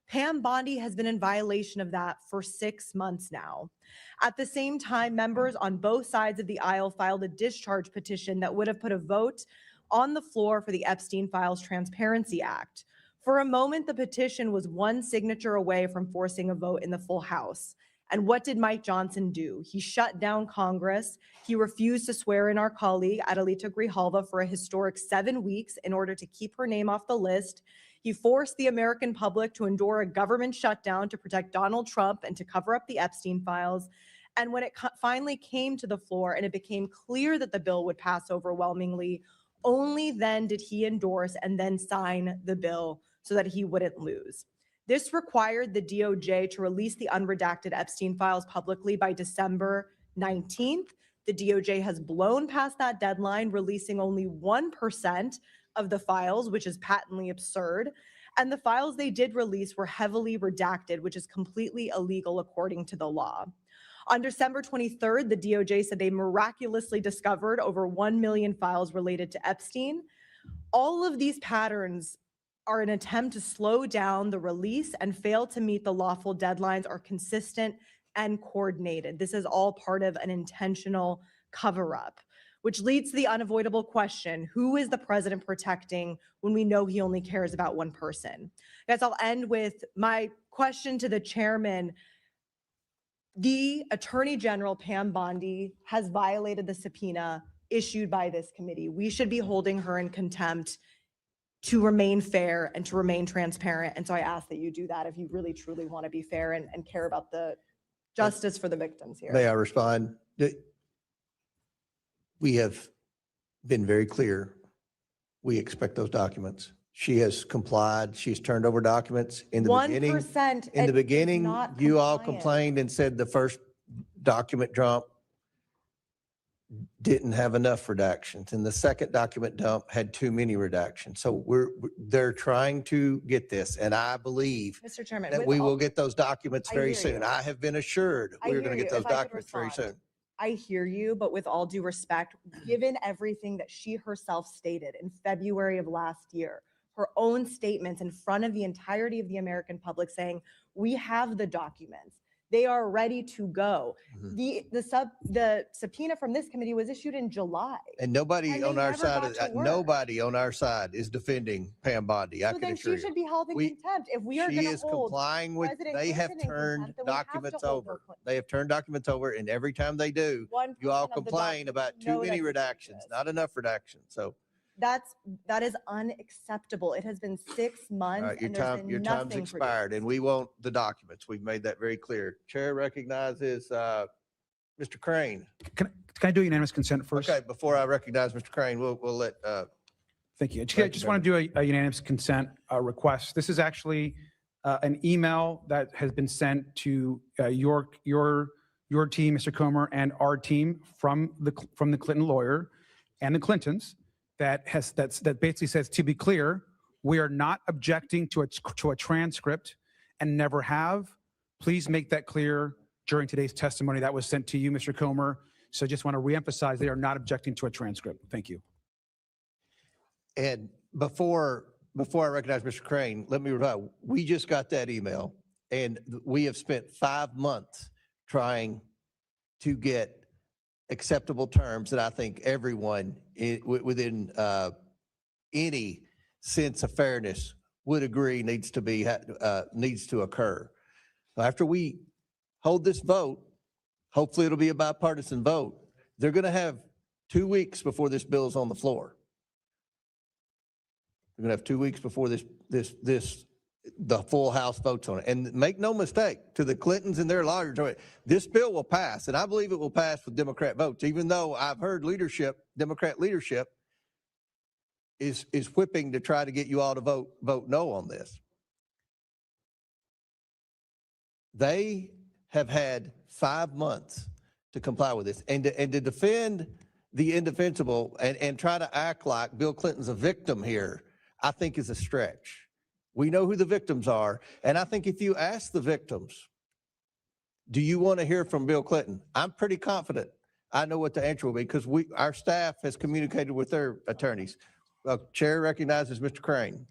S11: Pam Bondi has been in violation of that for 6 months now. At the same time, members on both sides of the aisle filed a discharge petition that would have put a vote on the floor for the Epstein Files Transparency Act. For a moment, the petition was one signature away from forcing a vote in the full House. And what did Mike Johnson do? He shut down Congress. He refused to swear in our colleague, Adelita Grijalva, for a historic 7 weeks in order to keep her name off the list. He forced the American public to endure a government shutdown to protect Donald Trump and to cover up the Epstein files. And when it finally came to the floor and it became clear that the bill would pass overwhelmingly, only then did he endorse and then sign the bill so that he wouldn't lose. This required the DOJ to release the unredacted Epstein files publicly by December 19th. The DOJ has blown past that deadline, releasing only 1% of the files, which is patently absurd. And the files they did release were heavily redacted, which is completely illegal according to the law. On December 23rd, the DOJ said they miraculously discovered over 1 million files related to Epstein. All of these patterns are an attempt to slow down the release and fail to meet the lawful deadlines are consistent and coordinated. This is all part of an intentional cover-up, which leads to the unavoidable question, who is the president protecting when we know he only cares about one person? Guys, I'll end with my question to the chairman. The Attorney General, Pam Bondi, has violated the subpoena issued by this committee. We should be holding her in contempt to remain fair and to remain transparent. And so I ask that you do that if you really, truly want to be fair and care about the justice for the victims here.
S17: May I respond? We have been very clear. We expect those documents. She has complied. She's turned over documents. In the beginning,
S11: 1%
S17: in the beginning,
S11: not
S17: you all
S11: compliant.
S17: complained and said the first document dump didn't have enough redactions, and the second document dump had too many redactions. So they're trying to get this, and I believe
S11: Mr. Chairman,
S17: that
S11: with
S17: we
S11: all-
S17: will get those documents
S11: I
S17: very
S11: hear
S17: soon.
S11: you.
S17: I have been assured
S11: I
S17: we're
S11: hear
S17: going to
S11: you.
S17: get those
S11: If I could
S17: documents very
S11: respond.
S17: soon.
S11: I hear you, but with all due respect, given everything that she herself stated in February of last year, her own statements in front of the entirety of the American public saying, we have the documents, they are ready to go. The subpoena from this committee was issued in July.
S17: And nobody
S11: And
S17: on
S11: they
S17: our
S11: never
S17: side,
S11: got to work.
S17: nobody on our side is defending Pam Bondi. I
S11: So
S17: can
S11: then
S17: assure
S11: she
S17: you.
S11: should be held in contempt. If we are
S17: She
S11: going to
S17: is
S11: hold
S17: complying with,
S11: President
S17: they have
S11: Clinton in
S17: turned
S11: contempt, then we have to
S17: documents
S11: hold Bill
S17: over.
S11: Clinton.
S17: They have turned documents over, and every time they do,
S11: One
S17: you all
S11: portion of the
S17: complain
S11: document,
S17: about
S11: you
S17: too
S11: know
S17: many
S11: that's
S17: redactions, not enough redactions. So,
S11: that is unacceptable. It has been 6
S17: all
S11: months
S17: right,
S11: and there's been
S17: your time's
S11: nothing
S17: expired,
S11: produced.
S17: and we want the documents. We've made that very clear. Chair recognizes Mr. Crane.
S7: Can I do unanimous consent first?
S17: Okay, before I recognize Mr. Crane, we'll let,
S7: Thank you. I just want to do a unanimous consent request. This is actually an email that has been sent to your team, Mr. Comer, and our team from the Clinton lawyer and the Clintons that basically says, to be clear, we are not objecting to a transcript and never have. Please make that clear during today's testimony. That was sent to you, Mr. Comer. So I just want to reemphasize they are not objecting to a transcript. Thank you.
S17: and before I recognize Mr. Crane, let me reply. We just got that email, and we have spent 5 months trying to get acceptable terms that I think everyone within any sense of fairness would agree needs to occur. After we hold this vote, hopefully it'll be a bipartisan vote. They're going to have 2 weeks before this bill is on the floor. We're going to have 2 weeks before the full House votes on it. And make no mistake, to the Clintons and their lawyers, this bill will pass, and I believe it will pass with Democrat votes, even though I've heard Democrat leadership is whipping to try to get you all to vote no on this. They have had 5 months to comply with this, and to defend the indefensible and try to act like Bill Clinton's a victim here, I think is a stretch. We know who the victims are, and I think if you ask the victims, do you want to hear from Bill Clinton? I'm pretty confident I know what the answer will be, because our staff has communicated with their attorneys. Chair recognizes Mr. Crane.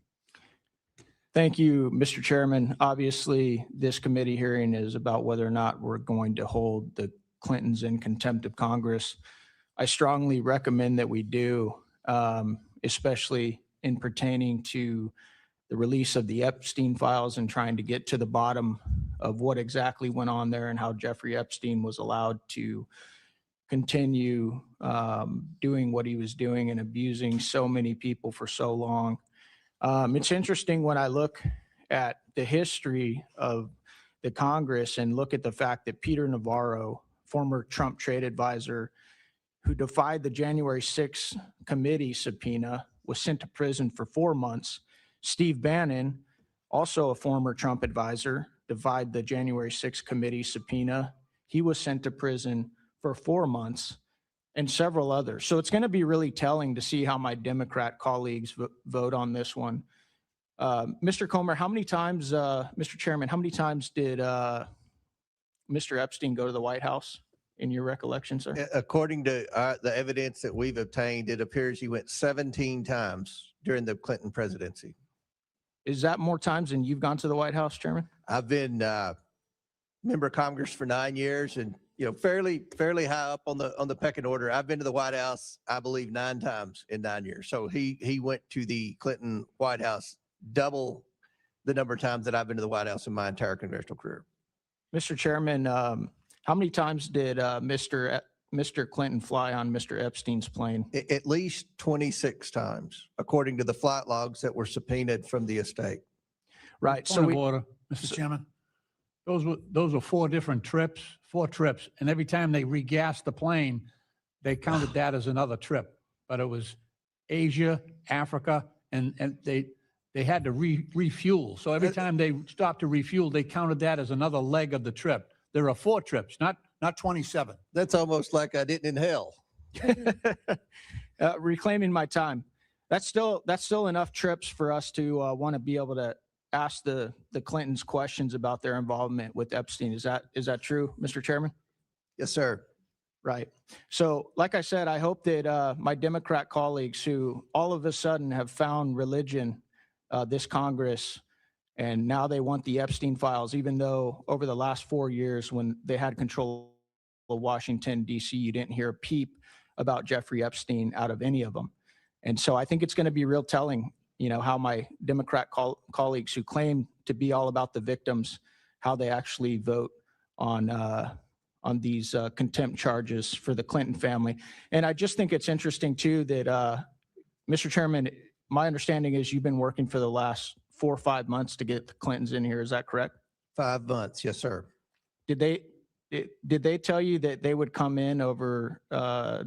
S13: Thank you, Mr. Chairman. Obviously, this committee hearing is about whether or not we're going to hold the Clintons in contempt of Congress. I strongly recommend that we do, especially in pertaining to the release of the Epstein files and trying to get to the bottom of what exactly went on there and how Jeffrey Epstein was allowed to continue doing what he was doing and abusing so many people for so long. It's interesting when I look at the history of the Congress and look at the fact that Peter Navarro, former Trump trade advisor, who defied the January 6th committee subpoena, was sent to prison for 4 months. Steve Bannon, also a former Trump advisor, defied the January 6th committee subpoena. He was sent to prison for 4 months, and several others. So it's going to be really telling to see how my Democrat colleagues vote on this one. Mr. Comer, how many times, Mr. Chairman, how many times did Mr. Epstein go to the White House in your recollection, sir?
S17: According to the evidence that we've obtained, it appears he went 17 times during the Clinton presidency.
S13: Is that more times than you've gone to the White House, Chairman?
S17: I've been member of Congress for 9 years, and fairly high up on the pecking order. I've been to the White House, I believe, 9 times in 9 years. So he went to the Clinton White House double the number of times that I've been to the White House in my entire congressional career.
S13: Mr. Chairman, how many times did Mr. Clinton fly on Mr. Epstein's plane?
S17: At least 26 times, according to the flight logs that were subpoenaed from the estate.
S13: Right.
S21: Point of order, Mr. Chairman. Those were 4 different trips, 4 trips, and every time they regassed the plane, they counted that as another trip. But it was Asia, Africa, and they had to refuel. So every time they stopped to refuel, they counted that as another leg of the trip. There are 4 trips, not 27.
S17: That's almost like I didn't inhale.
S13: Reclaiming my time. That's still enough trips for us to want to be able to ask the Clintons questions about their involvement with Epstein. Is that true, Mr. Chairman?
S17: Yes, sir.
S13: Right. So like I said, I hope that my Democrat colleagues who all of a sudden have found religion, this Congress, and now they want the Epstein files, even though over the last 4 years when they had control of Washington, D.C., you didn't hear a peep about Jeffrey Epstein out of any of them. And so I think it's going to be real telling, how my Democrat colleagues who claim to be all about the victims, how they actually vote on these contempt charges for the Clinton family. And I just think it's interesting too that, Mr. Chairman, my understanding is you've been working for the last 4 or 5 months to get the Clintons in here. Is that correct?
S17: 5 months, yes, sir.
S13: Did they tell you that they would come in over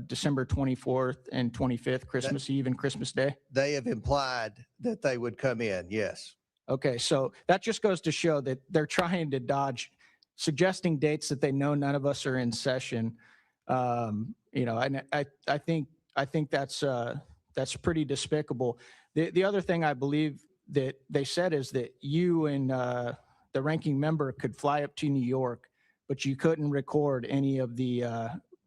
S13: December 24th and 25th, Christmas Eve and Christmas Day?
S17: They have implied that they would come in, yes.
S13: Okay, so that just goes to show that they're trying to dodge suggesting dates that they know none of us are in session. And I think that's pretty despicable. The other thing I believe that they said is that you and the ranking member could fly up to New York, but you couldn't record any of the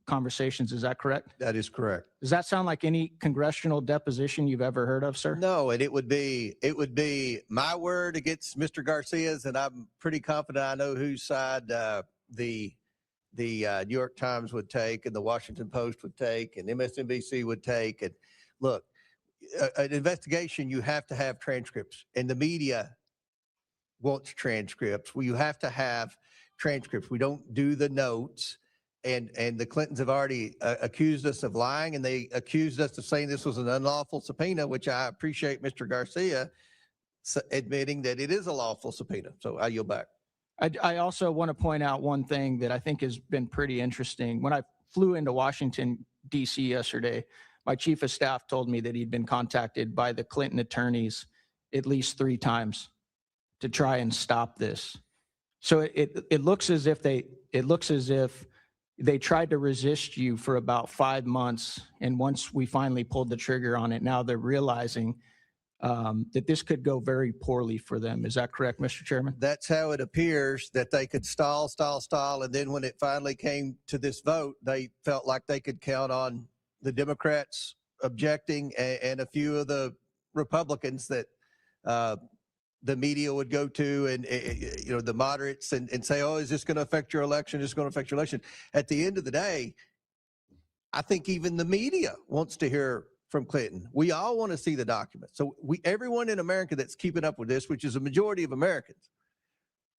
S13: conversations. Is that correct?
S17: That is correct.
S13: Does that sound like any congressional deposition you've ever heard of, sir?
S17: No, and it would be my word against Mr. Garcia's, and I'm pretty confident I know whose side the New York Times would take, and the Washington Post would take, and MSNBC would take. And look, an investigation, you have to have transcripts, and the media wants transcripts. Well, you have to have transcripts. We don't do the notes. And the Clintons have already accused us of lying, and they accused us of saying this was an unlawful subpoena, which I appreciate Mr. Garcia admitting that it is a lawful subpoena. So I yield back.
S13: I also want to point out one thing that I think has been pretty interesting. When I flew into Washington, D.C. yesterday, my chief of staff told me that he'd been contacted by the Clinton attorneys at least 3 times to try and stop this. So it looks as if they tried to resist you for about 5 months. And once we finally pulled the trigger on it, now they're realizing that this could go very poorly for them. Is that correct, Mr. Chairman?
S17: That's how it appears, that they could stall. And then when it finally came to this vote, they felt like they could count on the Democrats objecting and a few of the Republicans that the media would go to, and the moderates, and say, oh, is this going to affect your election? Is this going to affect your election? At the end of the day, I think even the media wants to hear from Clinton. We all want to see the documents. So everyone in America that's keeping up with this, which is a majority of Americans,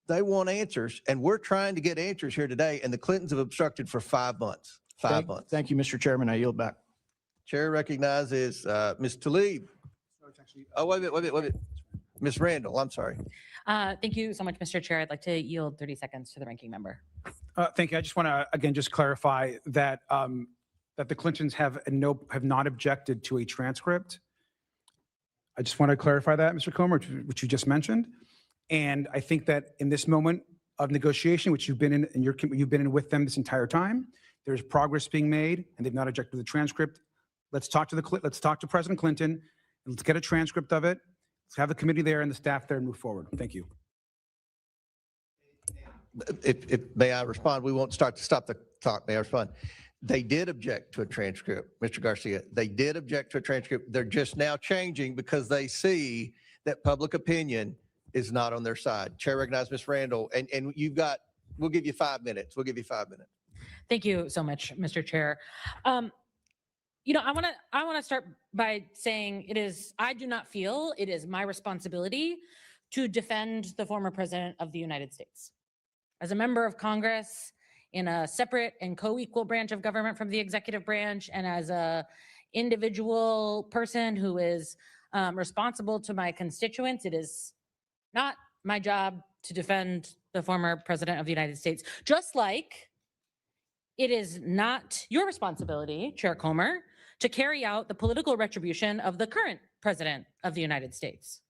S17: they want answers, and we're trying to get answers here today, and the Clintons have obstructed for 5 months. 5 months.
S13: Thank you, Mr. Chairman. I yield back.
S17: Chair recognizes Ms. Talib. Oh, wait a minute. Ms. Randall, I'm sorry.
S10: Thank you so much, Mr. Chair. I'd like to yield 30 seconds to the ranking member.
S7: Thank you. I just want to, again, just clarify that that the Clintons have not objected to a transcript. I just want to clarify that, Mr. Comer, which you just mentioned. And I think that in this moment of negotiation, which you've been in, and you've been in with them this entire time, there's progress being made, and they've not objected to the transcript. Let's talk to President Clinton, and let's get a transcript of it. Let's have the committee there and the staff there and move forward. Thank you.
S17: If may I respond? We won't stop the talk. May I respond? They did object to a transcript, Mr. Garcia. They did object to a transcript. They're just now changing because they see that public opinion is not on their side. Chair recognizes Ms. Randall, and we'll give you 5 minutes. We'll give you 5 minutes.
S10: Thank you so much, Mr. Chair. I want to start by saying I do not feel it is my responsibility to defend the former president of the United States. As a member of Congress in a separate and co-equal branch of government from the executive branch, and as a individual person who is responsible to my constituents, it is not my job to defend the former president of the United States, just like it is not your responsibility, Chair Comer, to carry out the political retribution of the current president of the United States.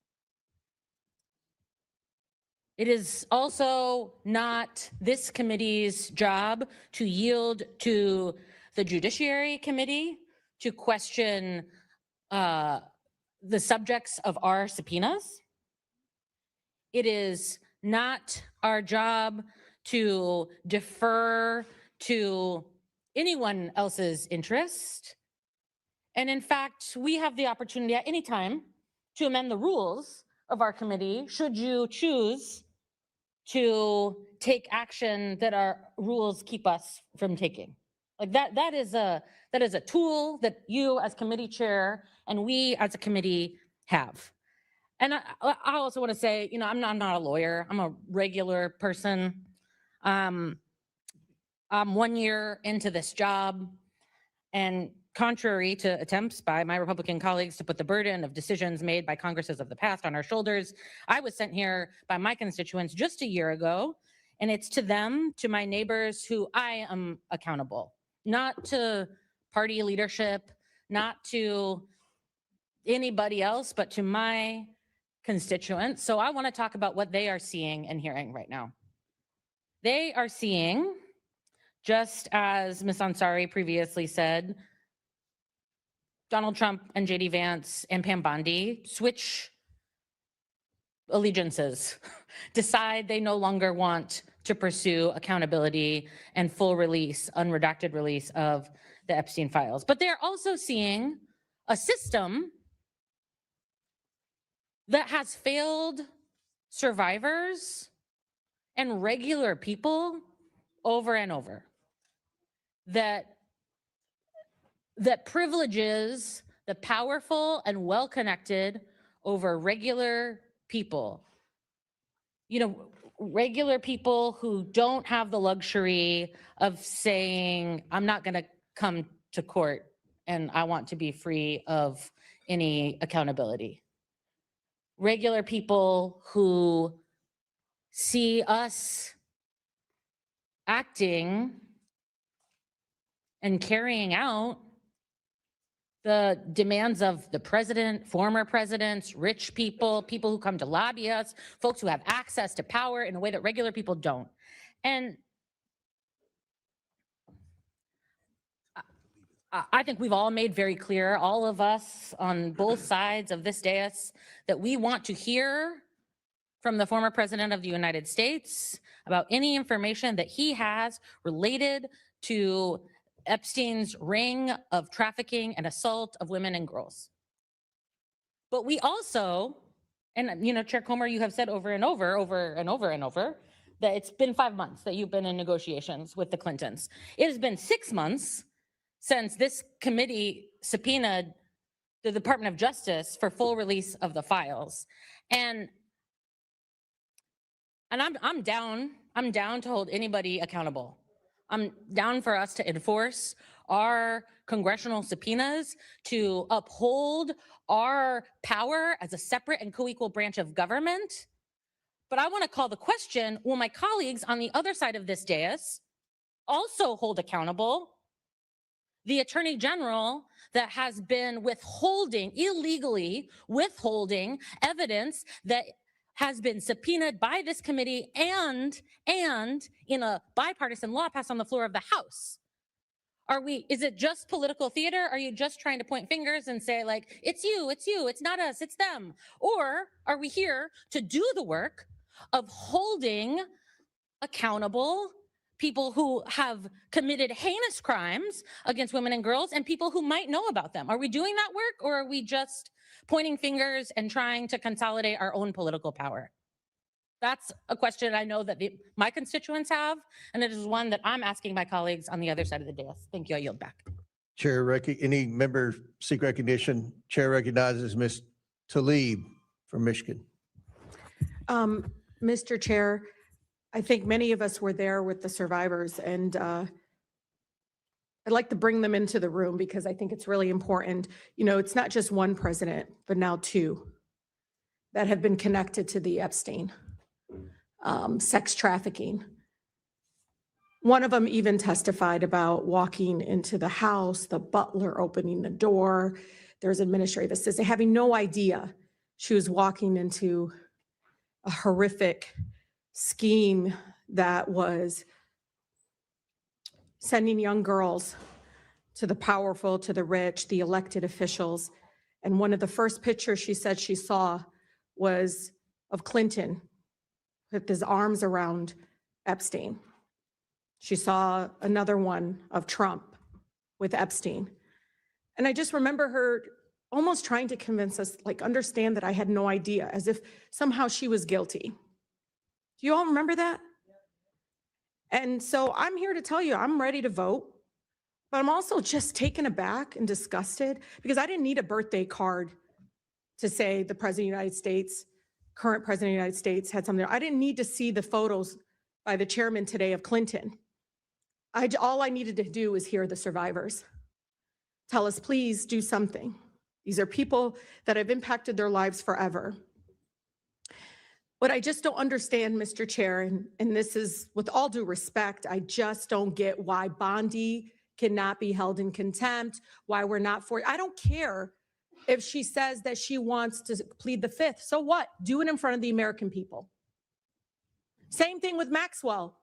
S10: It is also not this committee's job to yield to the Judiciary Committee to question the subjects of our subpoenas. It is not our job to defer to anyone else's interest. And in fact, we have the opportunity at any time to amend the rules of our committee should you choose to take action that our rules keep us from taking. Like that is a tool that you as committee chair and we as a committee have. And I also want to say, I'm not a lawyer. I'm a regular person. I'm 1 year into this job, and contrary to attempts by my Republican colleagues to put the burden of decisions made by Congresses of the past on our shoulders, I was sent here by my constituents just a year ago, and it's to them, to my neighbors, who I am accountable, not to party leadership, not to anybody else, but to my constituents. So I want to talk about what they are seeing and hearing right now. They are seeing, just as Ms. Ansari previously said, Donald Trump and JD Vance and Pam Bondi switch allegiances, decide they no longer want to pursue accountability and full release, unredacted release of the Epstein files. But they're also seeing a system that has failed survivors and regular people over and over, that privileges the powerful and well-connected over regular people. Regular people who don't have the luxury of saying, I'm not going to come to court and I want to be free of any accountability. Regular people who see us acting and carrying out the demands of the president, former presidents, rich people, people who come to lobby us, folks who have access to power in a way that regular people don't. And I think we've all made very clear, all of us on both sides of this dais, that we want to hear from the former president of the United States about any information that he has related to Epstein's ring of trafficking and assault of women and girls. But we also, and Chair Comer, you have said over and over, that it's been 5 months that you've been in negotiations with the Clintons. It has been 6 months since this committee subpoenaed the Department of Justice for full release of the files. And I'm down to hold anybody accountable. I'm down for us to enforce our congressional subpoenas, to uphold our power as a separate and co-equal branch of government. But I want to call the question, will my colleagues on the other side of this dais also hold accountable the Attorney General that has been illegally withholding evidence that has been subpoenaed by this committee and in a bipartisan law passed on the floor of the House? Is it just political theater? Are you just trying to point fingers and say, like, it's you, it's not us, it's them? Or are we here to do the work of holding accountable people who have committed heinous crimes against women and girls and people who might know about them? Are we doing that work, or are we just pointing fingers and trying to consolidate our own political power? That's a question I know that my constituents have, and it is one that I'm asking my colleagues on the other side of the dais. Thank you. I yield back.
S17: Chair, any member seek recognition? Chair recognizes Ms. Tlaib from Michigan.
S12: Mr. Chair, I think many of us were there with the survivors, and I'd like to bring them into the room because I think it's really important. It's not just one president, but now two that have been connected to the Epstein sex trafficking. One of them even testified about walking into the house, the butler opening the door, there's administrative assistant, having no idea she was walking into a horrific scheme that was sending young girls to the powerful, to the rich, the elected officials. And one of the first pictures she said she saw was of Clinton with his arms around Epstein. She saw another one of Trump. with Epstein. And I just remember her almost trying to convince us, like, understand that I had no idea, as if somehow she was guilty. Do you all remember that? And so I'm here to tell you, I'm ready to vote, but I'm also just taken aback and disgusted because I didn't need a birthday card to say the President of the United States, current President of the United States had something. I didn't need to see the photos by the chairman today of Clinton. All I needed to do was hear the survivors tell us, please do something. These are people that have impacted their lives forever. What I just don't understand, Mr. Chair, and this is with all due respect, I just don't get why Bondi cannot be held in contempt, why we're not for, I don't care if she says that she wants to plead the fifth. So what? Do it in front of the American people. Same thing with Maxwell.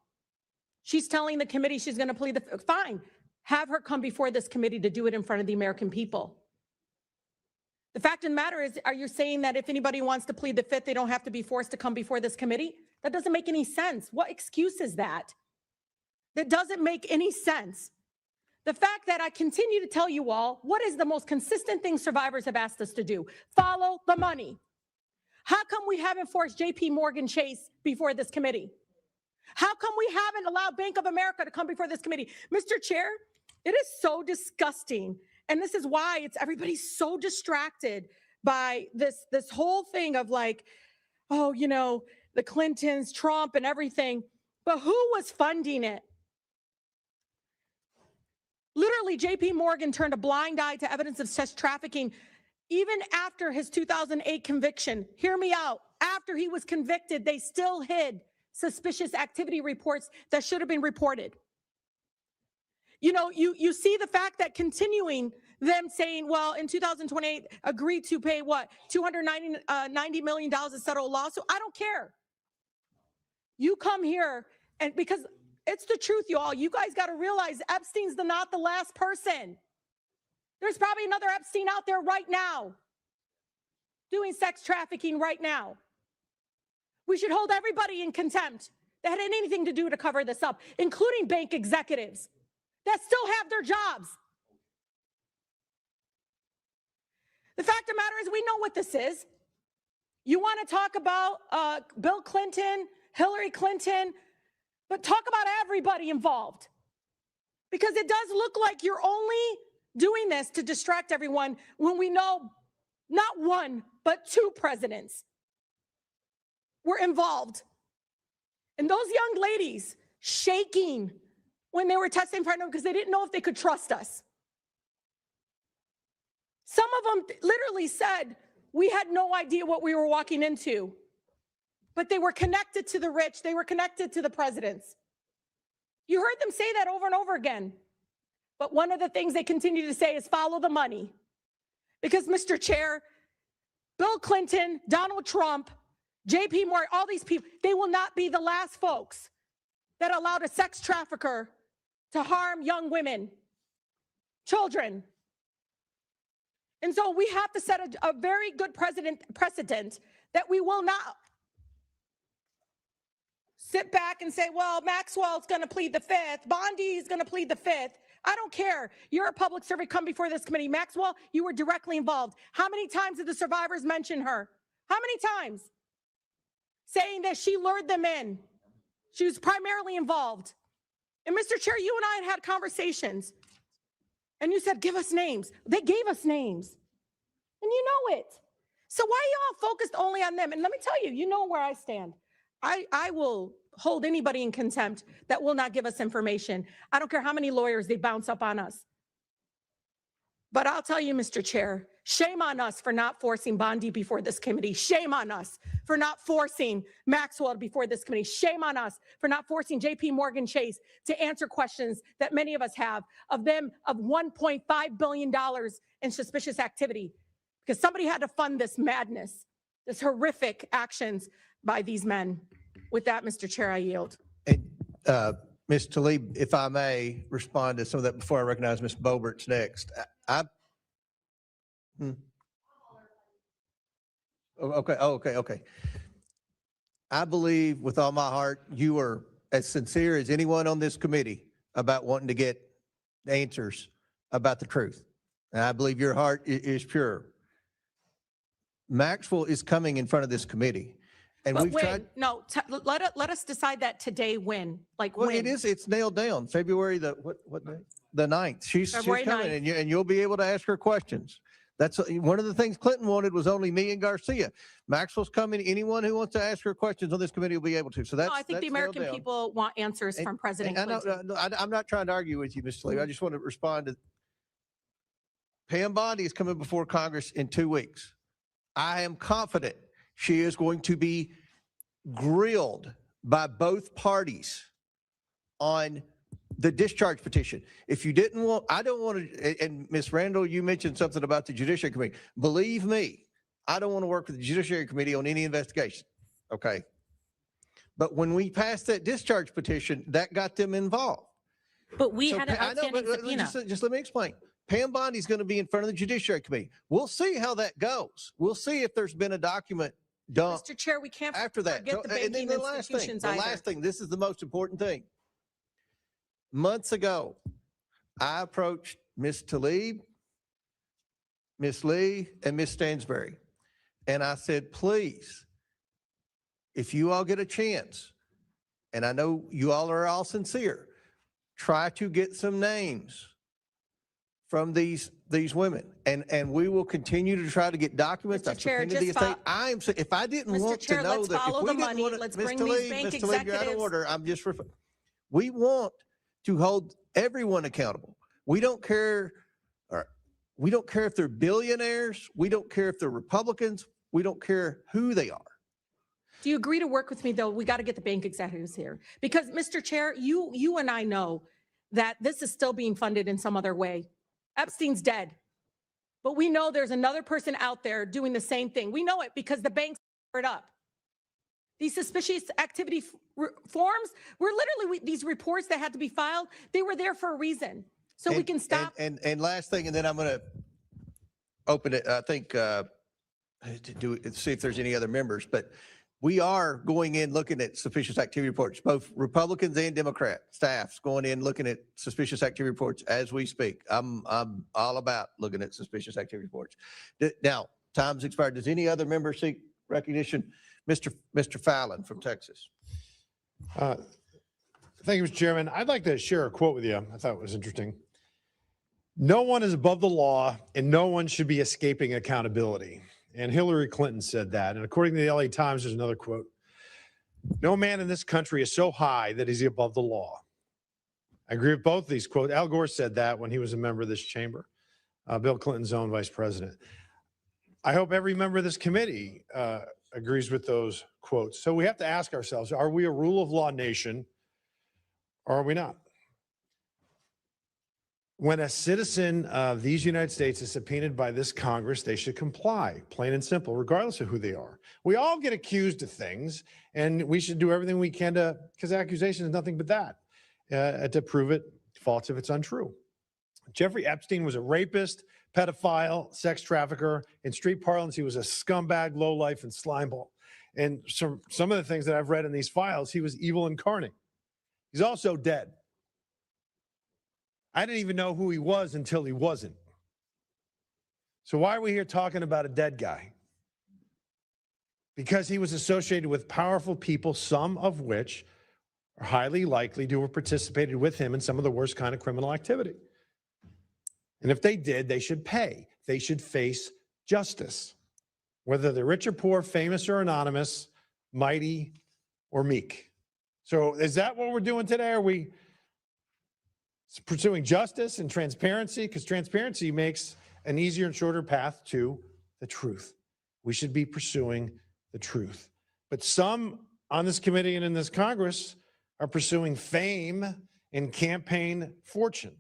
S12: She's telling the committee she's going to plead the fifth. Fine. Have her come before this committee to do it in front of the American people. The fact of the matter is, are you saying that if anybody wants to plead the fifth, they don't have to be forced to come before this committee? That doesn't make any sense. What excuse is that? That doesn't make any sense. The fact that I continue to tell you all, what is the most consistent thing survivors have asked us to do? Follow the money. How come we haven't forced JP Morgan Chase before this committee? How come we haven't allowed Bank of America to come before this committee? Mr. Chair, it is so disgusting. And this is why everybody's so distracted by this whole thing of like, oh, you know, the Clintons, Trump and everything. But who was funding it? Literally, JP Morgan turned a blind eye to evidence of sex trafficking even after his 2008 conviction. Hear me out. After he was convicted, they still hid suspicious activity reports that should have been reported. You know, you see the fact that continuing them saying, well, in 2028, agreed to pay what, $290 million to settle a lawsuit. I don't care. You come here, and because it's the truth, y'all. You guys got to realize Epstein's not the last person. There's probably another Epstein out there right now doing sex trafficking right now. We should hold everybody in contempt that had anything to do to cover this up, including bank executives that still have their jobs. The fact of the matter is, we know what this is. You want to talk about Bill Clinton, Hillary Clinton, but talk about everybody involved. Because it does look like you're only doing this to distract everyone when we know not one, but two presidents were involved. And those young ladies shaking when they were testifying in front of them because they didn't know if they could trust us. Some of them literally said, we had no idea what we were walking into. But they were connected to the rich. They were connected to the presidents. You heard them say that over and over again. But one of the things they continue to say is follow the money. Because, Mr. Chair, Bill Clinton, Donald Trump, JP Morgan, all these people, they will not be the last folks that allowed a sex trafficker to harm young women, children. And so we have to set a very good precedent that we will not sit back and say, well, Maxwell's going to plead the fifth. Bondi's going to plead the fifth. I don't care. You're a public servant. Come before this committee. Maxwell, you were directly involved. How many times did the survivors mention her? How many times? Saying that she lured them in. She was primarily involved. And Mr. Chair, you and I had conversations. And you said, give us names. They gave us names. And you know it. So why are y'all focused only on them? And let me tell you, you know where I stand. I will hold anybody in contempt that will not give us information. I don't care how many lawyers they bounce up on us. But I'll tell you, Mr. Chair, shame on us for not forcing Bondi before this committee. Shame on us for not forcing Maxwell before this committee. Shame on us for not forcing JP Morgan Chase to answer questions that many of us have of $1.5 billion in suspicious activity. Because somebody had to fund this madness, this horrific actions by these men. With that, Mr. Chair, I yield.
S17: Ms. Tlaib, if I may respond to some of that before I recognize Ms. Bobert's next. Okay. I believe with all my heart, you are as sincere as anyone on this committee about wanting to get answers about the truth. And I believe your heart is pure. Maxwell is coming in front of this committee. And
S12: But
S17: we've tried.
S12: when? No, let us decide that today when, like
S17: Well,
S12: when.
S17: it's nailed down. February what day? The 9th. She's
S12: February
S17: coming
S12: 9th.
S17: and you'll be able to ask her questions. That's one of the things Clinton wanted was only me and Garcia. Maxwell's coming. Anyone who wants to ask her questions on this committee will be able to. So that's,
S12: No, I think the
S17: that's nailed
S12: American
S17: down.
S12: people want answers from President
S17: And
S12: Clinton.
S17: I'm not trying to argue with you, Mr. Lee. I just want to respond to Pam Bondi is coming before Congress in 2 weeks. I am confident she is going to be grilled by both parties on the discharge petition. If you didn't want, I don't want to, and Ms. Randall, you mentioned something about the Judiciary Committee. Believe me, I don't want to work with the Judiciary Committee on any investigation. Okay. But when we passed that discharge petition, that got them involved.
S10: But we
S17: So
S10: had an
S17: I know,
S10: outstanding
S17: but
S10: subpoena.
S17: just let me explain. Pam Bondi's going to be in front of the Judiciary Committee. We'll see how that goes. We'll see if there's been a document dumped
S12: Mr. Chair, we can't
S17: after that.
S12: forget the
S17: And then
S12: banking institutions
S17: the
S12: either.
S17: last thing, this is the most important thing. Months ago, I approached Ms. Tlaib, Ms. Lee, and Ms. Stansberry. And I said, please, if you all get a chance, and I know you all are all sincere, try to get some names from these women, and we will continue to try to get documents.
S12: Mr. Chair,
S17: I've subpoenaed the
S12: just
S17: estate. If I didn't
S12: Mr.
S17: want
S12: Chair,
S17: to know
S12: let's
S17: that, if
S12: follow
S17: we
S12: the
S17: didn't
S12: money.
S17: want to,
S12: Let's
S17: Ms.
S12: bring these
S17: Tlaib,
S12: bank
S17: Ms. Tlaib, you're out of
S12: executives.
S17: order. We want to hold everyone accountable. We don't care. We don't care if they're billionaires. We don't care if they're Republicans. We don't care who they are.
S12: Do you agree to work with me, though? We got to get the bank executives here. Because, Mr. Chair, you and I know that this is still being funded in some other way. Epstein's dead. But we know there's another person out there doing the same thing. We know it because the banks covered it up. These suspicious activity forms were literally these reports that had to be filed. They were there for a reason. So we can stop.
S17: And last thing, and then I'm going to open it, I think, to see if there's any other members, but we are going in looking at suspicious activity reports, both Republicans and Democrat staffs going in looking at suspicious activity reports as we speak. I'm all about looking at suspicious activity reports. Now, time's expired. Does any other member seek recognition? Mr. Fallon from Texas.
S5: Thank you, Mr. Chairman. I'd like to share a quote with you. I thought it was interesting. No one is above the law and no one should be escaping accountability. And Hillary Clinton said that. And according to the LA Times, there's another quote. No man in this country is so high that he's above the law. I agree with both of these quotes. Al Gore said that when he was a member of this chamber, Bill Clinton's own vice president. I hope every member of this committee agrees with those quotes. So we have to ask ourselves, are we a rule of law nation or are we not? When a citizen of these United States is subpoenaed by this Congress, they should comply, plain and simple, regardless of who they are. We all get accused of things, and we should do everything we can to, because accusation is nothing but that, to prove it false if it's untrue. Jeffrey Epstein was a rapist, pedophile, sex trafficker. In street parlance, he was a scumbag, lowlife, and slimeball. And some of the things that I've read in these files, he was evil incarnate. He's also dead. I didn't even know who he was until he wasn't. So why are we here talking about a dead guy? Because he was associated with powerful people, some of which are highly likely to have participated with him in some of the worst kind of criminal activity. And if they did, they should pay. They should face justice, whether they're rich or poor, famous or anonymous, mighty or meek. So is that what we're doing today? Are we pursuing justice and transparency? Because transparency makes an easier and shorter path to the truth. We should be pursuing the truth. But some on this committee and in this Congress are pursuing fame and campaign fortune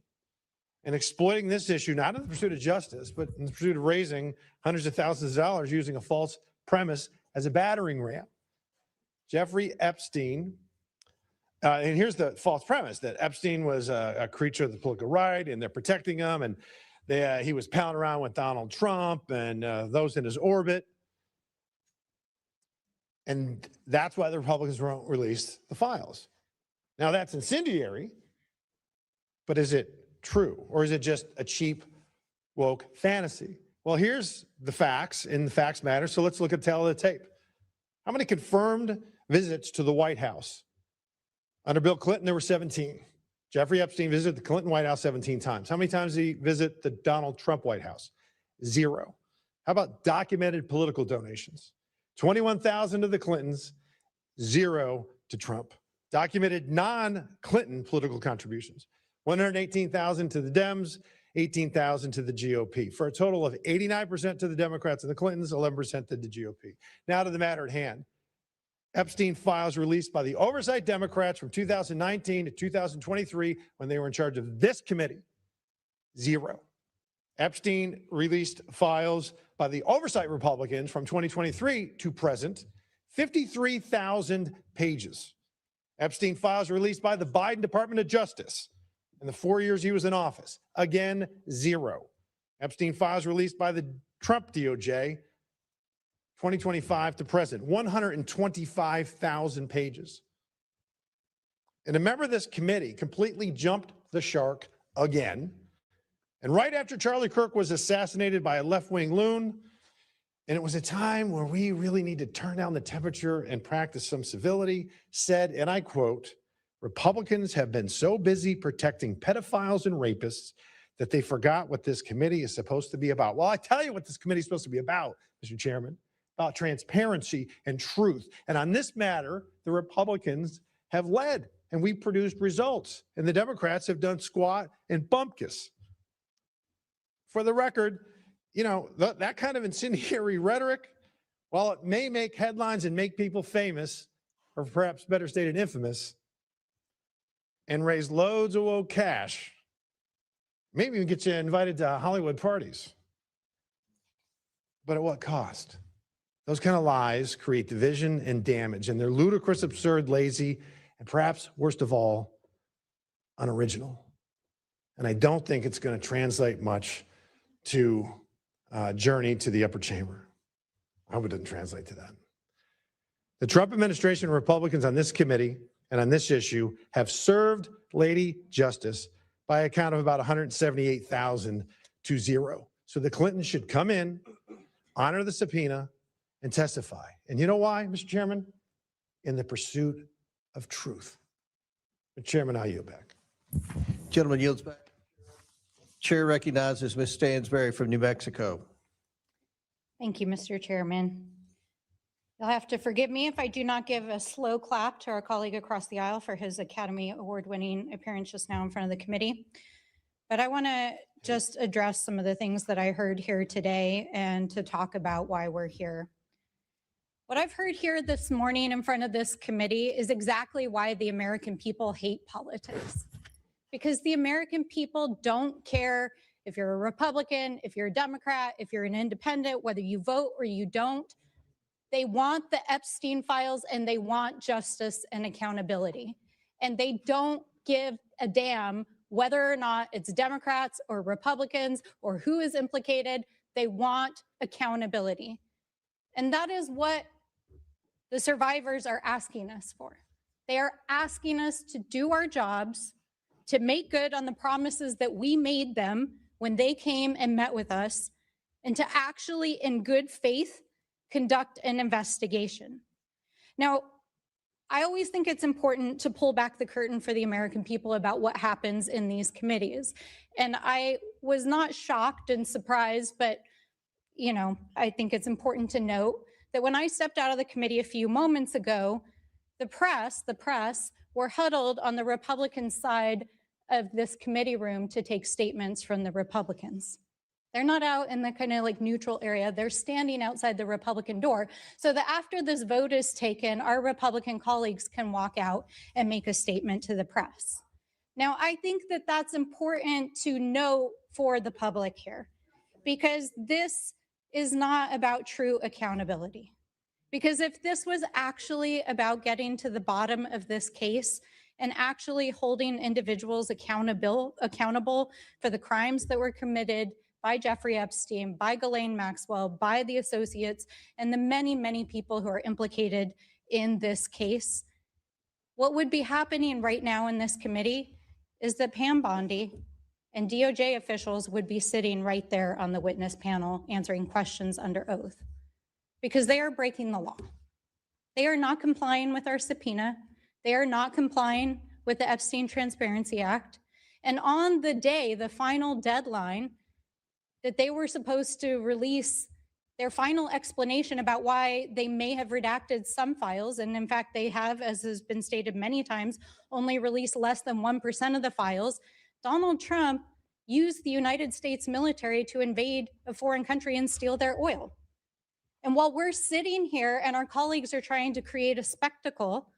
S5: and exploiting this issue, not in the pursuit of justice, but in the pursuit of raising hundreds of thousands of dollars using a false premise as a battering ram. Jeffrey Epstein, and here's the false premise, that Epstein was a creature of the political right and they're protecting him, and he was pounding around with Donald Trump and those in his orbit. And that's why the Republicans won't release the files. Now that's incendiary, but is it true? Or is it just a cheap, woke fantasy? Well, here's the facts, and the facts matter. So let's look at tail of the tape. How many confirmed visits to the White House? Under Bill Clinton, there were 17. Jeffrey Epstein visited the Clinton White House 17 times. How many times did he visit the Donald Trump White House? 0. How about documented political donations? 21,000 to the Clintons, 0 to Trump. Documented non-Clinton political contributions, 118,000 to the Dems, 18,000 to the GOP, for a total of 89% to the Democrats and the Clintons, 11% to the GOP. Now to the matter at hand. Epstein files released by the oversight Democrats from 2019 to 2023 when they were in charge of this committee, 0. Epstein released files by the oversight Republicans from 2023 to present, 53,000 pages. Epstein files released by the Biden Department of Justice in the 4 years he was in office, again, 0. Epstein files released by the Trump DOJ, 2025 to present, 125,000 pages. And a member of this committee completely jumped the shark again. And right after Charlie Kirk was assassinated by a left-wing loon, and it was a time where we really need to turn down the temperature and practice some civility, said, and I quote, "Republicans have been so busy protecting pedophiles and rapists that they forgot what this committee is supposed to be about." Well, I tell you what this committee is supposed to be about, Mr. Chairman, about transparency and truth. And on this matter, the Republicans have led, and we produced results, and the Democrats have done squat and bumpkiss. For the record, you know, that kind of incendiary rhetoric, while it may make headlines and make people famous, or perhaps better stated infamous, and raise loads of woke cash, maybe even get you invited to Hollywood parties. But at what cost? Those kind of lies create division and damage, and they're ludicrous, absurd, lazy, and perhaps worst of all, unoriginal. And I don't think it's going to translate much to journey to the upper chamber. I hope it doesn't translate to that. The Trump administration and Republicans on this committee and on this issue have served Lady Justice by a count of about 178,000 to 0. So the Clintons should come in, honor the subpoena, and testify. And you know why, Mr. Chairman? In the pursuit of truth. Mr. Chairman, I yield back.
S17: Gentleman yields back. Chair recognizes Ms. Stansberry from New Mexico.
S6: Thank you, Mr. Chairman. You'll have to forgive me if I do not give a slow clap to our colleague across the aisle for his Academy Award-winning appearance just now in front of the committee. But I want to just address some of the things that I heard here today and to talk about why we're here. What I've heard here this morning in front of this committee is exactly why the American people hate politics. Because the American people don't care if you're a Republican, if you're a Democrat, if you're an independent, whether you vote or you don't. They want the Epstein files and they want justice and accountability. And they don't give a damn whether or not it's Democrats or Republicans or who is implicated. They want accountability. And that is what the survivors are asking us for. They are asking us to do our jobs, to make good on the promises that we made them when they came and met with us, and to actually, in good faith, conduct an investigation. Now, I always think it's important to pull back the curtain for the American people about what happens in these committees. And I was not shocked and surprised, but you know, I think it's important to note that when I stepped out of the committee a few moments ago, the press were huddled on the Republican side of this committee room to take statements from the Republicans. They're not out in the kind of like neutral area. They're standing outside the Republican door so that after this vote is taken, our Republican colleagues can walk out and make a statement to the press. Now, I think that that's important to note for the public here, because this is not about true accountability. Because if this was actually about getting to the bottom of this case and actually holding individuals accountable for the crimes that were committed by Jeffrey Epstein, by Ghislaine Maxwell, by the associates, and the many, many people who are implicated in this case, what would be happening right now in this committee is that Pam Bondi and DOJ officials would be sitting right there on the witness panel answering questions under oath because they are breaking the law. They are not complying with our subpoena. They are not complying with the Epstein Transparency Act. And on the day, the final deadline that they were supposed to release their final explanation about why they may have redacted some files, and in fact they have, as has been stated many times, only released less than 1% of the files, Donald Trump used the United States military to invade a foreign country and steal their oil. And while we're sitting here and our colleagues are trying to create a spectacle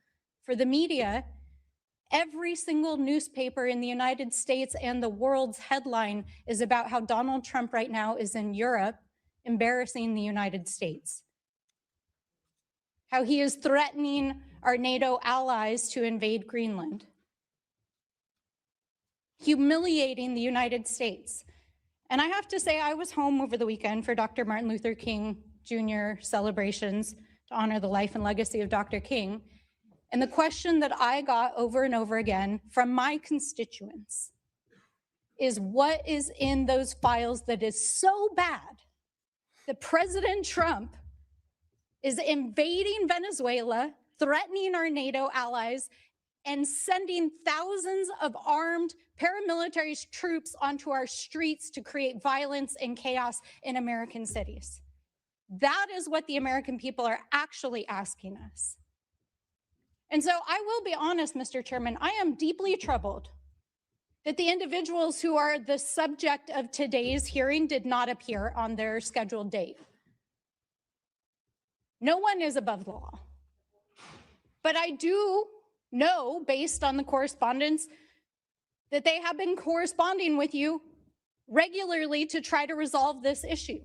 S6: for the media, every single newspaper in the United States and the world's headline is about how Donald Trump right now is in Europe, embarrassing the United States. How he is threatening our NATO allies to invade Greenland. Humiliating the United States. And I have to say, I was home over the weekend for Dr. Martin Luther King Jr. celebrations to honor the life and legacy of Dr. King. And the question that I got over and over again from my constituents is what is in those files that is so bad that President Trump is invading Venezuela, threatening our NATO allies, and sending thousands of armed paramilitary troops onto our streets to create violence and chaos in American cities. That is what the American people are actually asking us. And so I will be honest, Mr. Chairman, I am deeply troubled that the individuals who are the subject of today's hearing did not appear on their scheduled date. No one is above the law. But I do know, based on the correspondence, that they have been corresponding with you regularly to try to resolve this issue.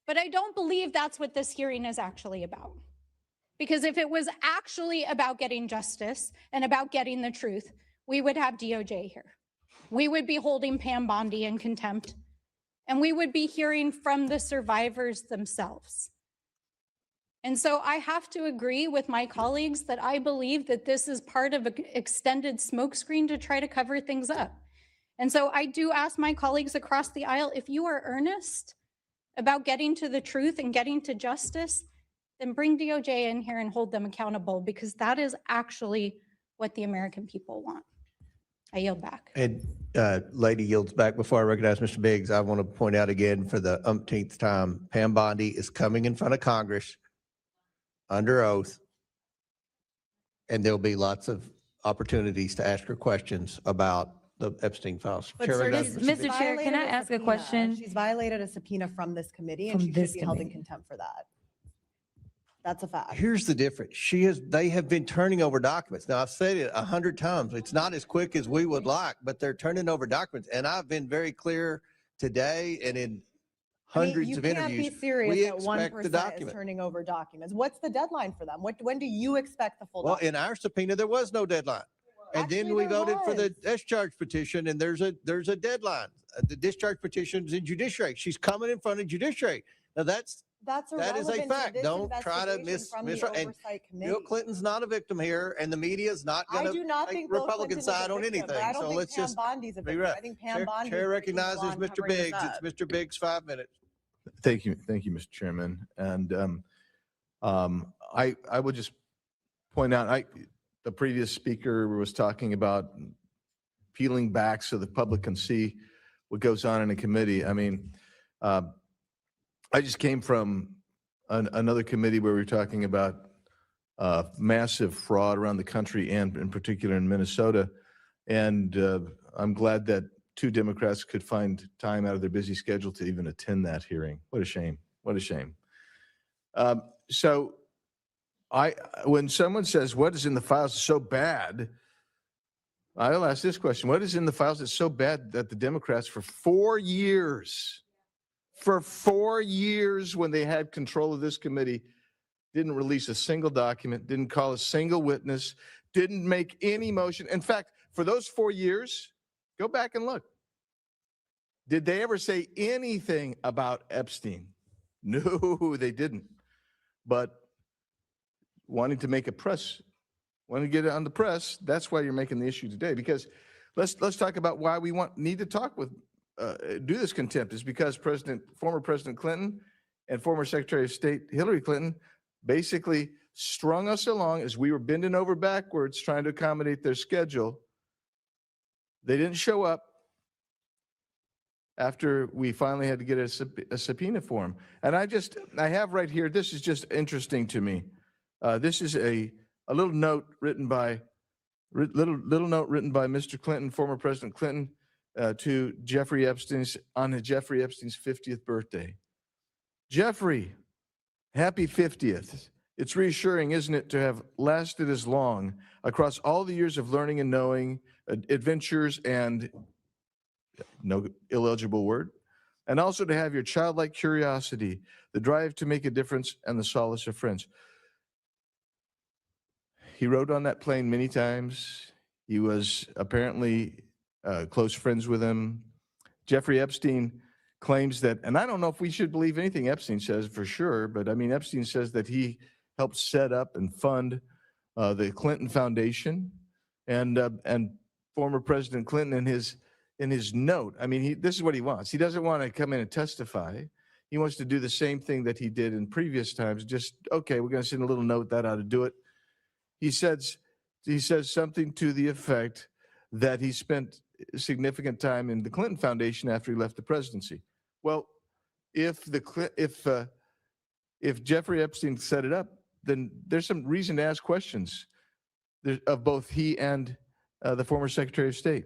S6: But I don't believe that's what this hearing is actually about. Because if it was actually about getting justice and about getting the truth, we would have DOJ here. We would be holding Pam Bondi in contempt, and we would be hearing from the survivors themselves. And so I have to agree with my colleagues that I believe that this is part of an extended smokescreen to try to cover things up. And so I do ask my colleagues across the aisle, if you are earnest about getting to the truth and getting to justice, then bring DOJ in here and hold them accountable, because that is actually what the American people want. I yield back.
S17: And lady yields back. Before I recognize Mr. Biggs, I want to point out again for the umpteenth time, Pam Bondi is coming in front of Congress under oath, and there'll be lots of opportunities to ask her questions about the Epstein files.
S11: But
S17: Chair
S11: sir,
S17: recognizes
S11: she's
S17: Mr. Biggs.
S15: Mr. Chair, can I
S11: violated a
S15: ask a
S11: subpoena.
S15: question?
S11: She's violated a subpoena from this committee, and
S15: From
S11: she
S15: this
S11: should be held in
S15: committee.
S11: contempt for that. That's a fact.
S17: Here's the difference. They have been turning over documents. Now, I've said it 100 times. It's not as quick as we would like, but they're turning over documents. And I've been very clear today and in hundreds of interviews.
S11: You can't be serious
S17: we
S11: that
S17: expect the
S11: 1% is
S17: document.
S11: turning over documents. What's the deadline for them? When do you expect the full
S17: Well,
S11: document?
S17: in our subpoena, there was no deadline. And then we
S11: there
S17: voted for the
S11: was.
S17: discharge petition, and there's a deadline. The discharge petition's in judiciary. She's coming in front of judiciary. Now, that is a
S11: irrelevant to
S17: fact.
S11: this
S17: Don't try to
S11: investigation from the
S17: and
S11: oversight
S17: Bill
S11: committee.
S17: Clinton's not a victim here, and the media is not
S11: I
S17: going
S11: do
S17: to
S11: not
S17: take
S11: think Bill
S17: Republican
S11: Clinton is a
S17: side on
S11: victim,
S17: anything.
S11: but I don't
S17: So
S11: think
S17: let's
S11: Pam
S17: just
S11: Bondi's a
S17: be
S11: victim.
S17: right.
S11: I think Pam Bondi.
S17: Chair recognizes Mr. Biggs. It's Mr. Biggs, 5 minutes.
S2: Thank you, Mr. Chairman. And I would just point out, the previous speaker was talking about peeling back so the public can see what goes on in a committee. I mean, I just came from another committee where we were talking about massive fraud around the country and in particular in Minnesota. And I'm glad that 2 Democrats could find time out of their busy schedule to even attend that hearing. What a shame. What a shame. So when someone says, what is in the files is so bad, I'll ask this question. What is in the files that's so bad that the Democrats for 4 years, when they had control of this committee, didn't release a single document, didn't call a single witness, didn't make any motion. In fact, for those 4 years, go back and look. Did they ever say anything about Epstein? No, they didn't. But wanting to make wanting to get it on the press, that's why you're making the issue today. Because let's talk about why we need to talk with, do this contempt is because former President Clinton and former Secretary of State Hillary Clinton basically strung us along as we were bending over backwards trying to accommodate their schedule. They didn't show up after we finally had to get a subpoena for them. And I have right here, this is just interesting to me. This is a little note written by Mr. Clinton, former President Clinton, to Jeffrey Epstein's 50th birthday. Jeffrey, happy 50th. It's reassuring, isn't it, to have lasted as long across all the years of learning and knowing, adventures and no illegible word, and also to have your childlike curiosity, the drive to make a difference, and the solace of friends. He rode on that plane many times. He was apparently close friends with him. Jeffrey Epstein claims that, and I don't know if we should believe anything Epstein says for sure, but I mean, Epstein says that he helped set up and fund the Clinton Foundation, and former President Clinton in his note, I mean, this is what he wants. He doesn't want to come in and testify. He wants to do the same thing that he did in previous times. Just, okay, we're going to send a little note that ought to do it. He says something to the effect that he spent significant time in the Clinton Foundation after he left the presidency. Well, if Jeffrey Epstein set it up, then there's some reason to ask questions of both he and the former Secretary of State.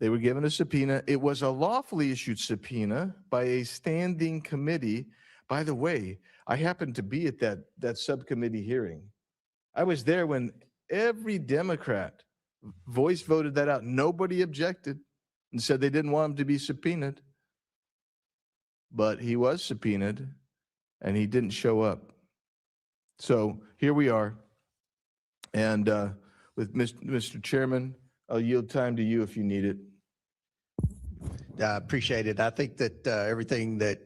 S2: They were given a subpoena. It was a lawfully issued subpoena by a standing committee. By the way, I happened to be at that subcommittee hearing. I was there when every Democrat voice voted that out. Nobody objected and said they didn't want him to be subpoenaed. But he was subpoenaed and he didn't show up. So here we are. And with Mr. Chairman, I'll yield time to you if you need it.
S17: I appreciate it. I think that everything that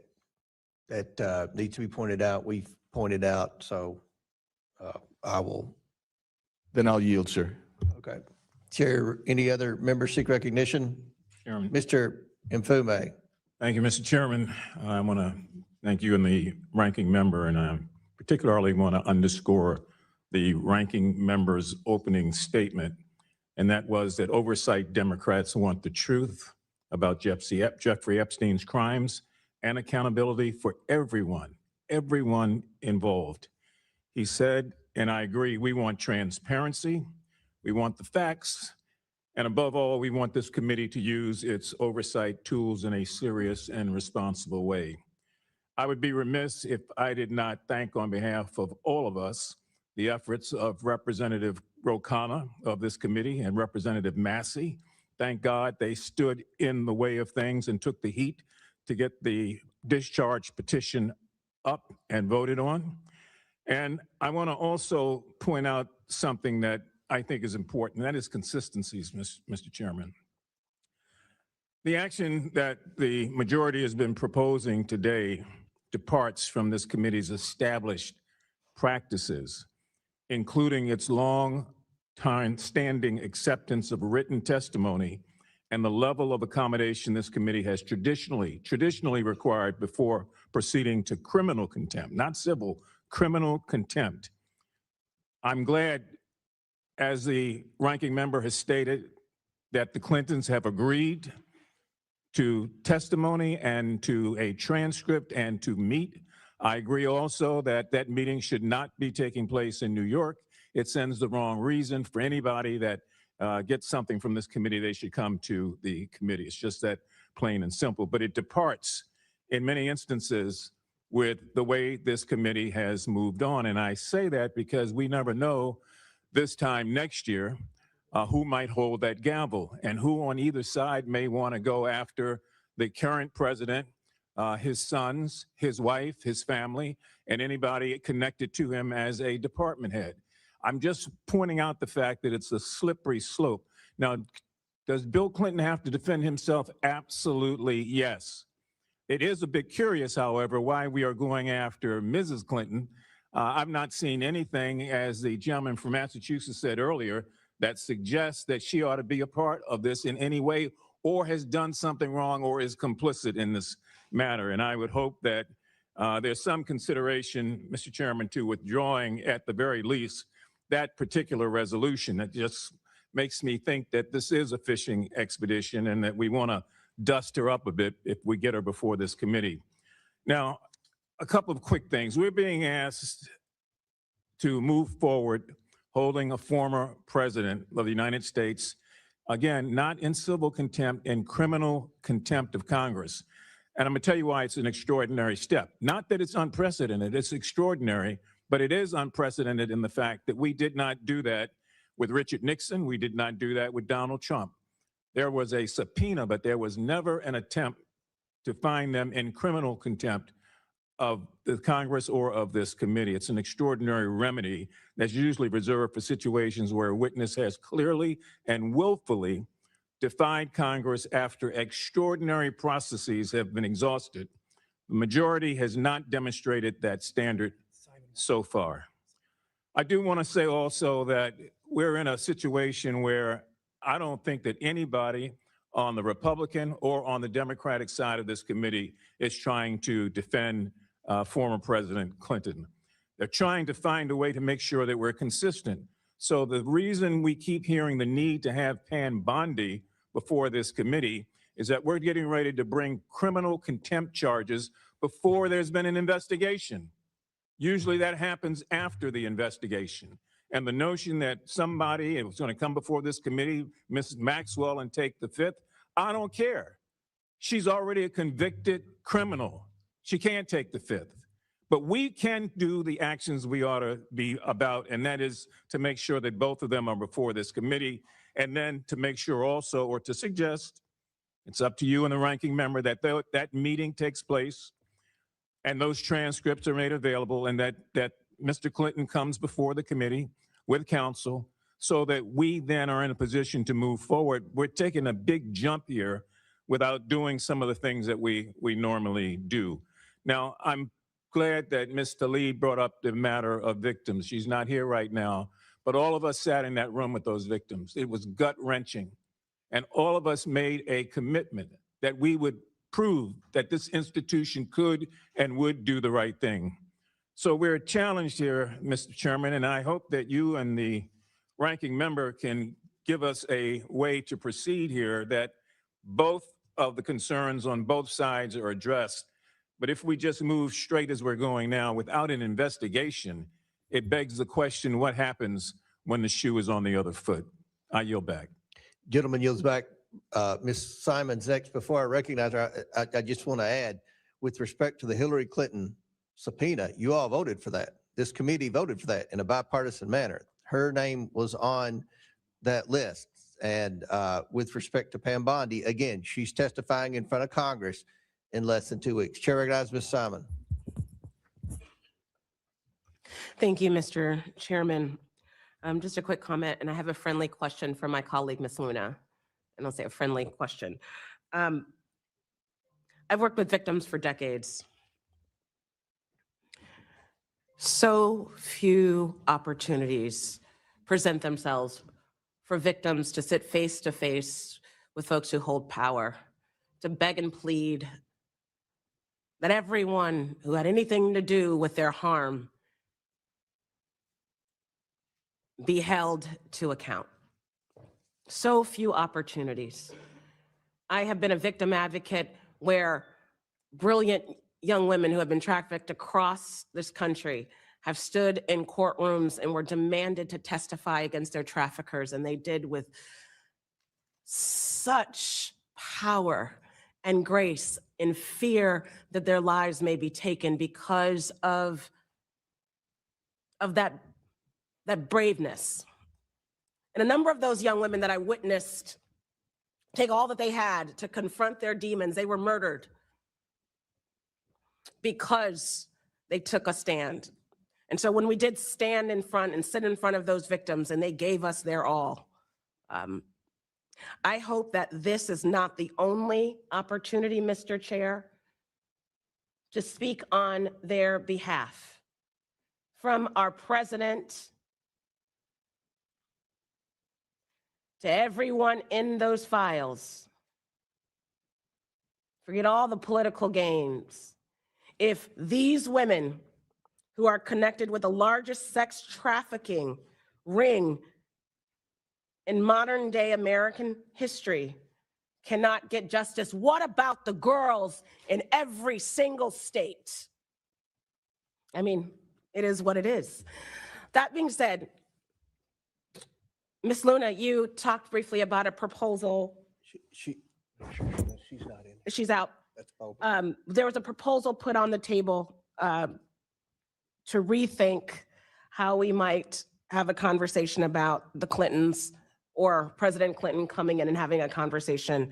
S17: needs to be pointed out, we've pointed out. So I will.
S2: Then I'll yield, sir.
S17: Okay. Chair, any other members seek recognition?
S8: Chairman.
S17: Mr. Mfume.
S8: Thank you, Mr. Chairman. I want to thank you and the ranking member, and I particularly want to underscore the ranking member's opening statement, and that was that oversight Democrats want the truth about Jeffrey Epstein's crimes and accountability for everyone involved. He said, and I agree, we want transparency, we want the facts, and above all, we want this committee to use its oversight tools in a serious and responsible way. I would be remiss if I did not thank on behalf of all of us the efforts of Representative Rokana of this committee and Representative Massey. Thank God they stood in the way of things and took the heat to get the discharge petition up and voted on. And I want to also point out something that I think is important, and that is consistencies, Mr. Chairman. The action that the majority has been proposing today departs from this committee's established practices, including its long-time standing acceptance of written testimony and the level of accommodation this committee has traditionally required before proceeding to criminal contempt, not civil, criminal contempt. I'm glad, as the ranking member has stated, that the Clintons have agreed to testimony and to a transcript and to meet. I agree also that that meeting should not be taking place in New York. It sends the wrong reason for anybody that gets something from this committee. They should come to the committee. It's just that plain and simple. But it departs in many instances with the way this committee has moved on. And I say that because we never know this time next year who might hold that gavel and who on either side may want to go after the current president, his sons, his wife, his family, and anybody connected to him as a department head. I'm just pointing out the fact that it's a slippery slope. Now, does Bill Clinton have to defend himself? Absolutely, yes. It is a bit curious, however, why we are going after Mrs. Clinton. I've not seen anything, as the gentleman from Massachusetts said earlier, that suggests that she ought to be a part of this in any way or has done something wrong or is complicit in this matter. And I would hope that there's some consideration, Mr. Chairman, to withdrawing at the very least that particular resolution. That just makes me think that this is a fishing expedition and that we want to dust her up a bit if we get her before this committee. Now, a couple of quick things. We're being asked to move forward holding a former president of the United States, again, not in civil contempt, in criminal contempt of Congress. And I'm going to tell you why it's an extraordinary step. Not that it's unprecedented, it's extraordinary, but it is unprecedented in the fact that we did not do that with Richard Nixon. We did not do that with Donald Trump. There was a subpoena, but there was never an attempt to find them in criminal contempt of the Congress or of this committee. It's an extraordinary remedy that's usually reserved for situations where a witness has clearly and willfully defied Congress after extraordinary processes have been exhausted. The majority has not demonstrated that standard so far. I do want to say also that we're in a situation where I don't think that anybody on the Republican or on the Democratic side of this committee is trying to defend former President Clinton. They're trying to find a way to make sure that we're consistent. So the reason we keep hearing the need to have Pam Bondi before this committee is that we're getting ready to bring criminal contempt charges before there's been an investigation. Usually that happens after the investigation. And the notion that somebody is going to come before this committee, Mrs. Maxwell, and take the fifth, I don't care. She's already a convicted criminal. She can't take the fifth. But we can do the actions we ought to be about, and that is to make sure that both of them are before this committee, and then to make sure also, or to suggest, it's up to you and the ranking member, that that meeting takes place and those transcripts are made available, and that Mr. Clinton comes before the committee with counsel so that we then are in a position to move forward. We're taking a big jump here without doing some of the things that we normally do. Now, I'm glad that Ms. Tlaib brought up the matter of victims. She's not here right now, but all of us sat in that room with those victims. It was gut-wrenching. And all of us made a commitment that we would prove that this institution could and would do the right thing. So we're challenged here, Mr. Chairman, and I hope that you and the ranking member can give us a way to proceed here that both of the concerns on both sides are addressed. But if we just move straight as we're going now without an investigation, it begs the question, what happens when the shoe is on the other foot? I yield back.
S17: Gentleman yields back. Ms. Simons next. Before I recognize her, I just want to add, with respect to the Hillary Clinton subpoena, you all voted for that. This committee voted for that in a bipartisan manner. Her name was on that list. And with respect to Pam Bondi, again, she's testifying in front of Congress in less than 2 weeks. Chair recognizes Ms. Simon.
S3: Thank you, Mr. Chairman. Just a quick comment, and I have a friendly question for my colleague, Ms. Luna. And I'll say a friendly question. I've worked with victims for decades. So few opportunities present themselves for victims to sit face to face with folks who hold power, to beg and plead that everyone who had anything to do with their harm be held to account. So few opportunities. I have been a victim advocate where brilliant young women who have been trafficked across this country have stood in courtrooms and were demanded to testify against their traffickers, and they did with such power and grace in fear that their lives may be taken because of that braveness. And a number of those young women that I witnessed take all that they had to confront their demons, they were murdered because they took a stand. And so when we did stand in front and sit in front of those victims and they gave us their all, I hope that this is not the only opportunity, Mr. Chair, to speak on their behalf. From our president to everyone in those files. Forget all the political games. If these women who are connected with the largest sex trafficking ring in modern day American history cannot get justice, what about the girls in every single state? I mean, it is what it is. That being said, Ms. Luna, you talked briefly about a proposal.
S17: She's not in.
S3: She's out.
S17: That's over.
S3: There was a proposal put on the table to rethink how we might have a conversation about the Clintons or President Clinton coming in and having a conversation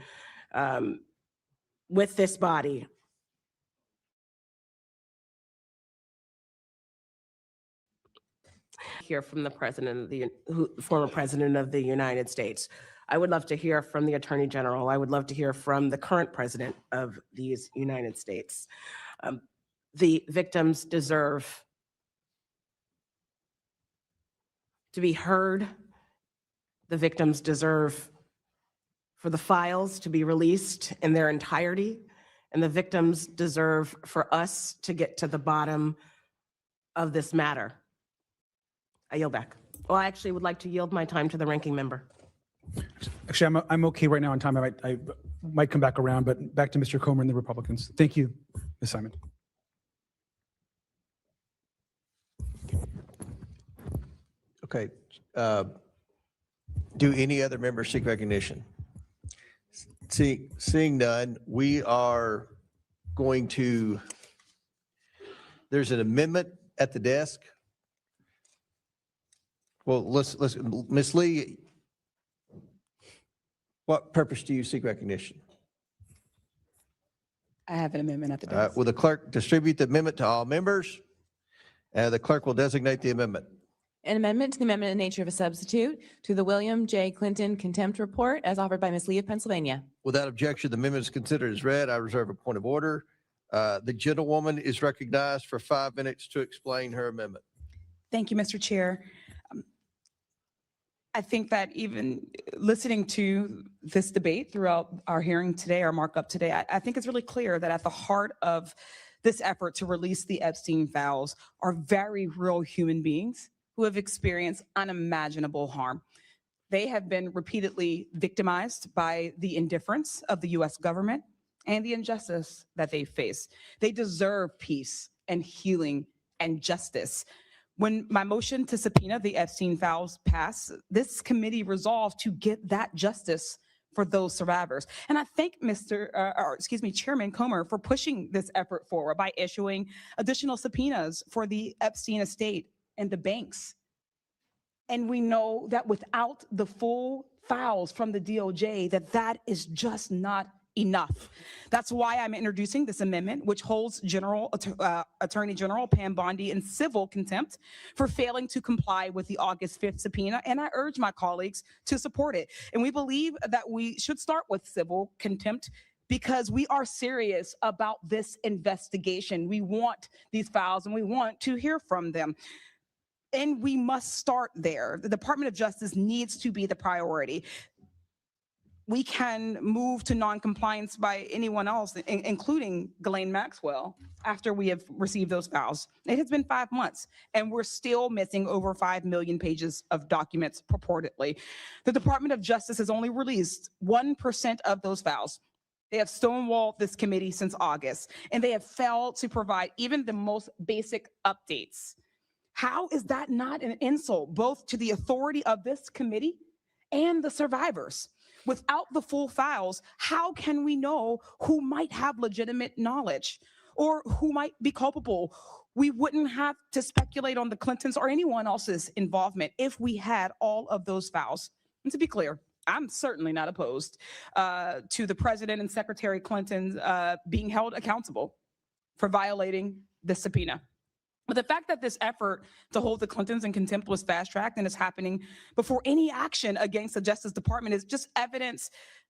S3: with this body. Hear from the former president of the United States. I would love to hear from the Attorney General. I would love to hear from the current president of these United States. The victims deserve to be heard. The victims deserve for the files to be released in their entirety. And the victims deserve for us to get to the bottom of this matter. I yield back. Well, I actually would like to yield my time to the ranking member.
S7: Actually, I'm okay right now on time. I might come back around, but back to Mr. Comer and the Republicans. Thank you, Ms. Simon.
S17: Okay. Do any other members seek recognition? Seeing none, we are going to, there's an amendment at the desk. Well, let's, Ms. Lee, what purpose do you seek recognition?
S4: I have an amendment at the desk.
S17: Will the clerk distribute the amendment to all members? The clerk will designate the amendment.
S4: An amendment to the amendment in nature of a substitute to the William J. Clinton contempt report as offered by Ms. Lee of Pennsylvania.
S17: Without objection, the amendment is considered as read. I reserve a point of order. The gentlewoman is recognized for 5 minutes to explain her amendment.
S9: Thank you, Mr. Chair. I think that even listening to this debate throughout our hearing today, our markup today, I think it's really clear that at the heart of this effort to release the Epstein files are very real human beings who have experienced unimaginable harm. They have been repeatedly victimized by the indifference of the US government and the injustice that they face. They deserve peace and healing and justice. When my motion to subpoena the Epstein files passed, this committee resolved to get that justice for those survivors. And I thank Chairman Comer for pushing this effort forward by issuing additional subpoenas for the Epstein estate and the banks. And we know that without the full files from the DOJ, that is just not enough. That's why I'm introducing this amendment, which holds Attorney General Pam Bondi in civil contempt for failing to comply with the August 5th subpoena. And I urge my colleagues to support it. And we believe that we should start with civil contempt because we are serious about this investigation. We want these files and we want to hear from them. And we must start there. The Department of Justice needs to be the priority. We can move to non-compliance by anyone else, including Ghislaine Maxwell, after we have received those files. It has been 5 months, and we're still missing over 5 million pages of documents purportedly. The Department of Justice has only released 1% of those files. They have stonewalled this committee since August, and they have failed to provide even the most basic updates. How is that not an insult both to the authority of this committee and the survivors? Without the full files, how can we know who might have legitimate knowledge or who might be culpable? We wouldn't have to speculate on the Clintons or anyone else's involvement if we had all of those files. And to be clear, I'm certainly not opposed to the President and Secretary Clinton being held accountable for violating the subpoena. But the fact that this effort to hold the Clintons in contempt was fast-tracked and is happening before any action against the Justice Department is just evidence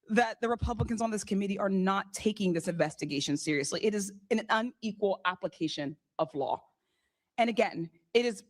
S9: that the Republicans on this committee are not taking this investigation seriously. It is an unequal application of law. And again, it is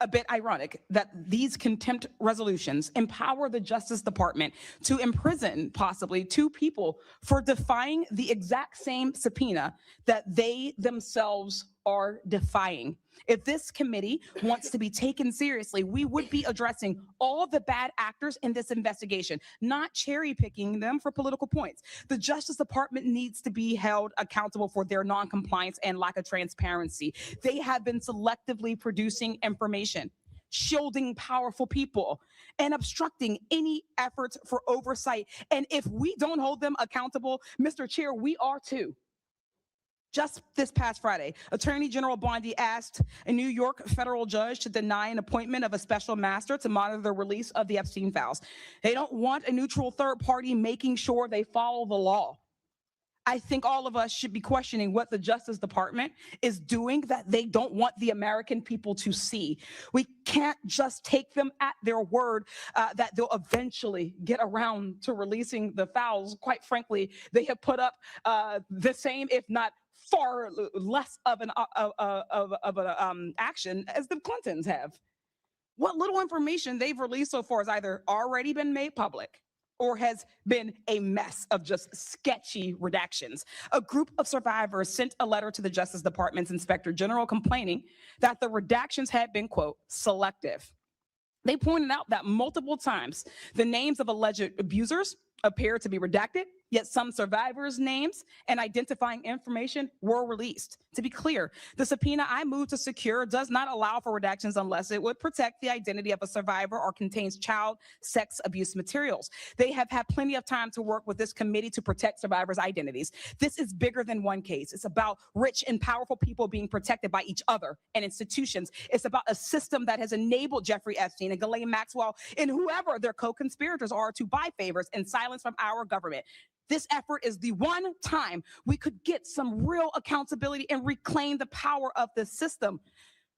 S9: a bit ironic that these contempt resolutions empower the Justice Department to imprison possibly 2 people for defying the exact same subpoena that they themselves are defying. If this committee wants to be taken seriously, we would be addressing all the bad actors in this investigation, not cherry picking them for political points. The Justice Department needs to be held accountable for their non-compliance and lack of transparency. They have been selectively producing information, shielding powerful people, and obstructing any efforts for oversight. And if we don't hold them accountable, Mr. Chair, we are too. Just this past Friday, Attorney General Bondi asked a New York federal judge to deny an appointment of a special master to monitor the release of the Epstein files. They don't want a neutral third party making sure they follow the law. I think all of us should be questioning what the Justice Department is doing that they don't want the American people to see. We can't just take them at their word that they'll eventually get around to releasing the files. Quite frankly, they have put up the same, if not far less of an action as the Clintons have. What little information they've released so far has either already been made public or has been a mess of just sketchy redactions. A group of survivors sent a letter to the Justice Department's Inspector General complaining that the redactions had been, quote, selective. They pointed out that multiple times the names of alleged abusers appeared to be redacted, yet some survivors' names and identifying information were released. To be clear, the subpoena I moved to secure does not allow for redactions unless it would protect the identity of a survivor or contains child sex abuse materials. They have had plenty of time to work with this committee to protect survivors' identities. This is bigger than one case. It's about rich and powerful people being protected by each other and institutions. It's about a system that has enabled Jeffrey Epstein and Ghislaine Maxwell and whoever their co-conspirators are to buy favors and silence from our government. This effort is the one time we could get some real accountability and reclaim the power of the system.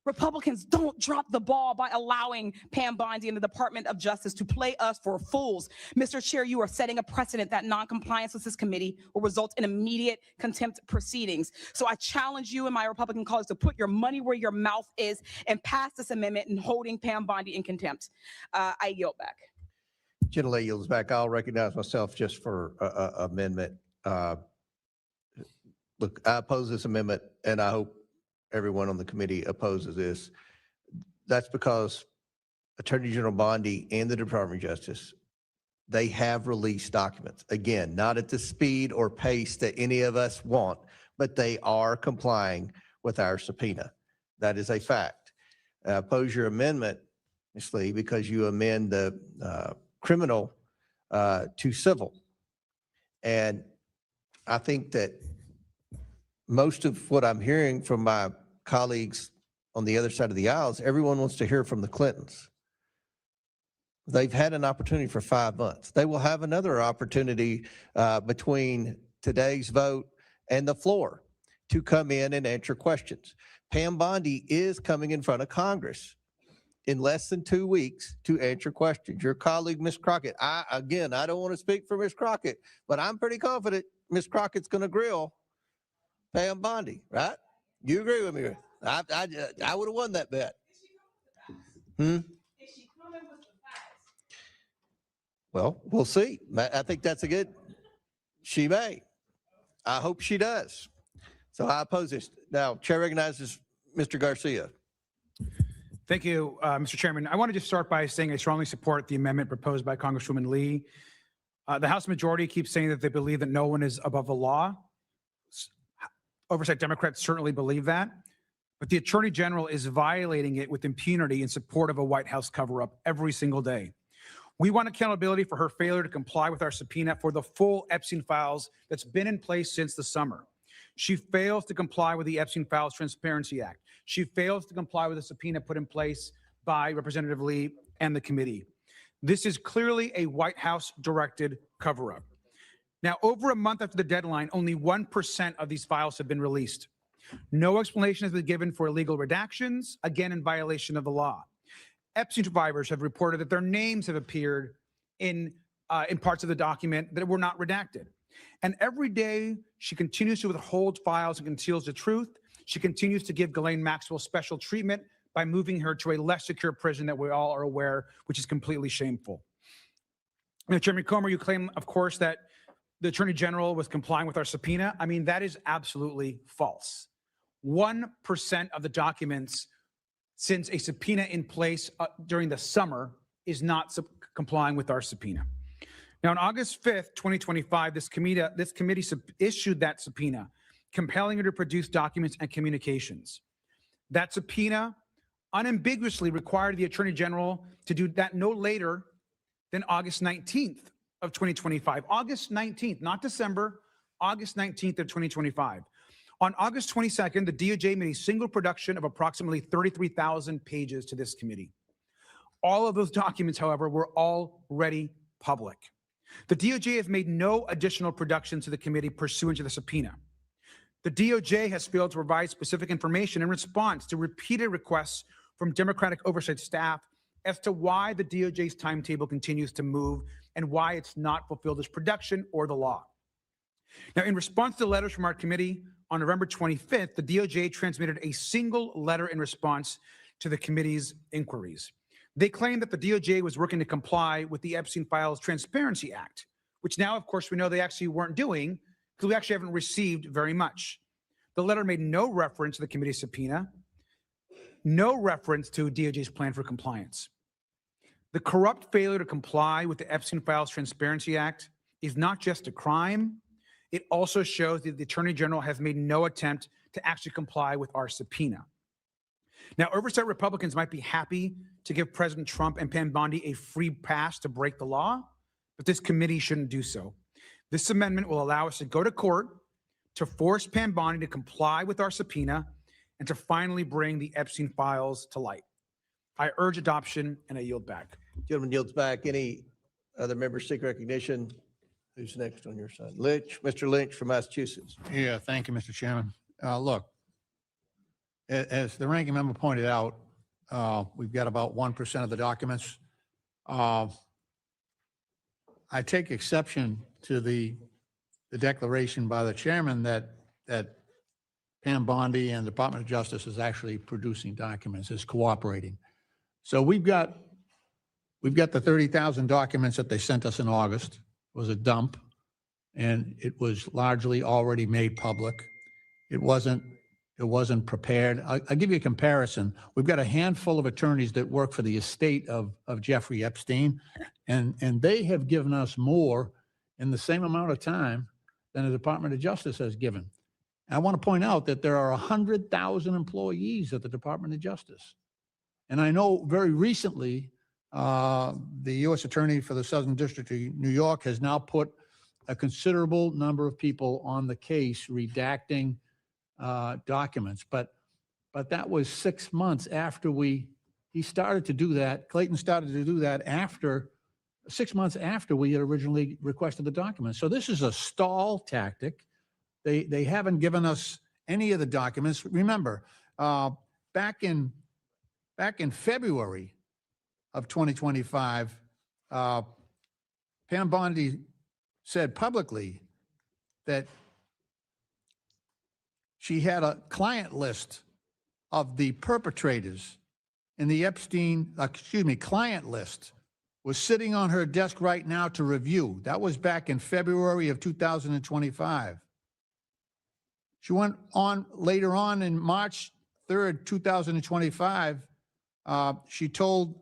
S9: Republicans, don't drop the ball by allowing Pam Bondi and the Department of Justice to play us for fools. Mr. Chair, you are setting a precedent that non-compliance with this committee will result in immediate contempt proceedings. So I challenge you and my Republican colleagues to put your money where your mouth is and pass this amendment and holding Pam Bondi in contempt. I yield back.
S17: Gentlelady yields back. I'll recognize myself just for amendment. Look, I oppose this amendment, and I hope everyone on the committee opposes this. That's because Attorney General Bondi and the Department of Justice, they have released documents. Again, not at the speed or pace that any of us want, but they are complying with our subpoena. That is a fact. I oppose your amendment, Ms. Lee, because you amend the criminal to civil. And I think that most of what I'm hearing from my colleagues on the other side of the aisle is everyone wants to hear from the Clintons. They've had an opportunity for 5 months. They will have another opportunity between today's vote and the floor to come in and answer questions. Pam Bondi is coming in front of Congress in less than 2 weeks to answer questions. Your colleague, Ms. Crockett, I don't want to speak for Ms. Crockett, but I'm pretty confident Ms. Crockett's going to grill Pam Bondi, right? You agree with me? I would have won that bet. Well, we'll see. I think that's a good, she may. I hope she does. So I oppose this. Now, Chair recognizes Mr. Garcia.
S7: Thank you, Mr. Chairman. I want to just start by saying I strongly support the amendment proposed by Congresswoman Lee. The House majority keeps saying that they believe that no one is above the law. Oversight Democrats certainly believe that, but the Attorney General is violating it with impunity in support of a White House cover-up every single day. We want accountability for her failure to comply with our subpoena for the full Epstein files that's been in place since the summer. She fails to comply with the Epstein Files Transparency Act. She fails to comply with the subpoena put in place by Representative Lee and the committee. This is clearly a White House-directed cover-up. Now, over a month after the deadline, only 1% of these files have been released. No explanation has been given for illegal redactions, again in violation of the law. Epstein survivors have reported that their names have appeared in parts of the document that were not redacted. And every day, she continues to withhold files and conceals the truth. She continues to give Ghislaine Maxwell special treatment by moving her to a less secure prison that we all are aware, which is completely shameful. Now, Chairman Comer, you claim, of course, that the Attorney General was complying with our subpoena. I mean, that is absolutely false. 1% of the documents since a subpoena in place during the summer is not complying with our subpoena. Now, on August 5th, 2025, this committee issued that subpoena, compelling her to produce documents and communications. That subpoena unambiguously required the Attorney General to do that no later than August 19th of 2025. August 19th, not December, August 19th of 2025. On August 22nd, the DOJ made a single production of approximately 33,000 pages to this committee. All of those documents, however, were already public. The DOJ has made no additional productions to the committee pursuant to the subpoena. The DOJ has failed to provide specific information in response to repeated requests from Democratic oversight staff as to why the DOJ's timetable continues to move and why it's not fulfilled its production or the law. Now, in response to letters from our committee on November 25th, the DOJ transmitted a single letter in response to the committee's inquiries. They claimed that the DOJ was working to comply with the Epstein Files Transparency Act, which now, of course, we know they actually weren't doing because we actually haven't received very much. The letter made no reference to the committee's subpoena, no reference to DOJ's plan for compliance. The corrupt failure to comply with the Epstein Files Transparency Act is not just a crime, it also shows that the Attorney General has made no attempt to actually comply with our subpoena. Now, oversight Republicans might be happy to give President Trump and Pam Bondi a free pass to break the law, but this committee shouldn't do so. This amendment will allow us to go to court to force Pam Bondi to comply with our subpoena and to finally bring the Epstein files to light. I urge adoption and I yield back.
S17: Gentleman yields back. Any other members seek recognition? Who's next on your side? Lynch, Mr. Lynch from Massachusetts.
S21: Yeah, thank you, Mr. Chairman. Look, as the ranking member pointed out, we've got about 1% of the documents. I take exception to the declaration by the chairman that Pam Bondi and the Department of Justice is actually producing documents, is cooperating. So we've got the 30,000 documents that they sent us in August. It was a dump, and it was largely already made public. It wasn't prepared. I'll give you a comparison. We've got a handful of attorneys that work for the estate of Jeffrey Epstein, and they have given us more in the same amount of time than the Department of Justice has given. I want to point out that there are 100,000 employees at the Department of Justice. And I know very recently, the U.S. Attorney for the Southern District of New York has now put a considerable number of people on the case redacting documents. But that was 6 months after he started to do that. Clayton started to do that 6 months after we had originally requested the documents. So this is a stall tactic. They haven't given us any of the documents. Remember, back in February of 2025, Pam Bondi said publicly that she had a client list of the perpetrators in the client list was sitting on her desk right now to review. That was back in February of 2025. She went on later on in March 3rd, 2025. She told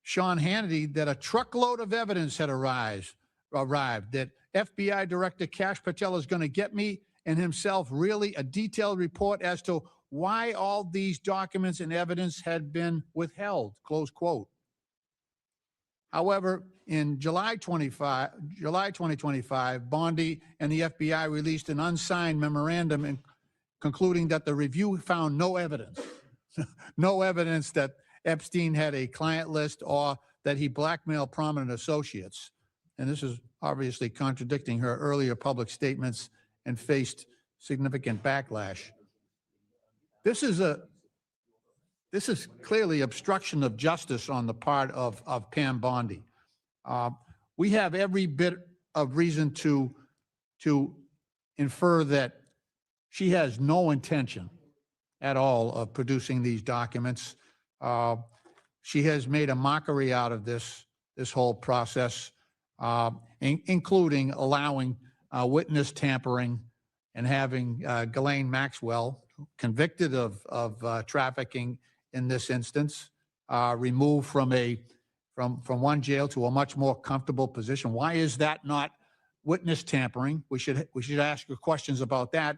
S21: Sean Hannity that a truckload of evidence had arrived, that FBI Director Kash Patel is going to get me and himself really a detailed report as to why all these documents and evidence had been withheld, close quote. However, in July 2025, Bondi and the FBI released an unsigned memorandum concluding that the review found no evidence, no evidence that Epstein had a client list or that he blackmailed prominent associates. And this is obviously contradicting her earlier public statements and faced significant backlash. This is clearly obstruction of justice on the part of Pam Bondi. We have every bit of reason to infer that she has no intention at all of producing these documents. She has made a mockery out of this whole process, including allowing witness tampering and having Ghislaine Maxwell, convicted of trafficking in this instance, removed from one jail to a much more comfortable position. Why is that not witness tampering? We should ask her questions about that.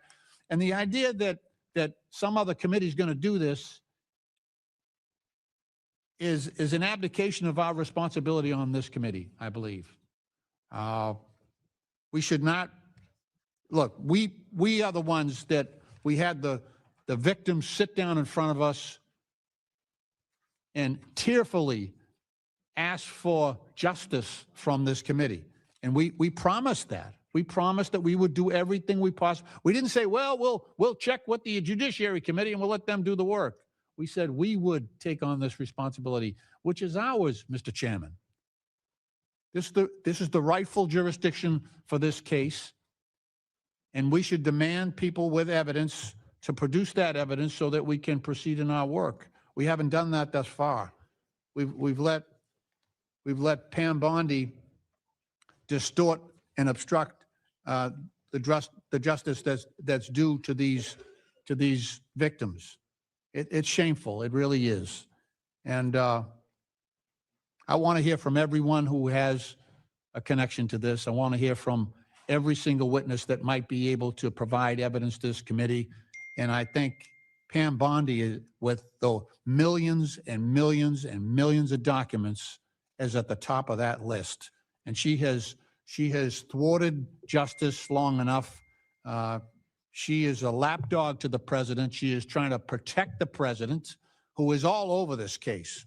S21: And the idea that some other committee is going to do this is an abdication of our responsibility on this committee, I believe. We should not, look, we are the ones that we had the victims sit down in front of us and tearfully ask for justice from this committee. And we promised that. We promised that we would do everything we possibly. We didn't say, well, we'll check with the Judiciary Committee and we'll let them do the work. We said we would take on this responsibility, which is ours, Mr. Chairman. This is the rightful jurisdiction for this case, and we should demand people with evidence to produce that evidence so that we can proceed in our work. We haven't done that thus far. We've let Pam Bondi distort and obstruct the justice that's due to these victims. It's shameful. It really is. And I want to hear from everyone who has a connection to this. I want to hear from every single witness that might be able to provide evidence to this committee. And I think Pam Bondi, with the millions and millions and millions of documents, is at the top of that list. And she has thwarted justice long enough. She is a lapdog to the president. She is trying to protect the president, who is all over this case.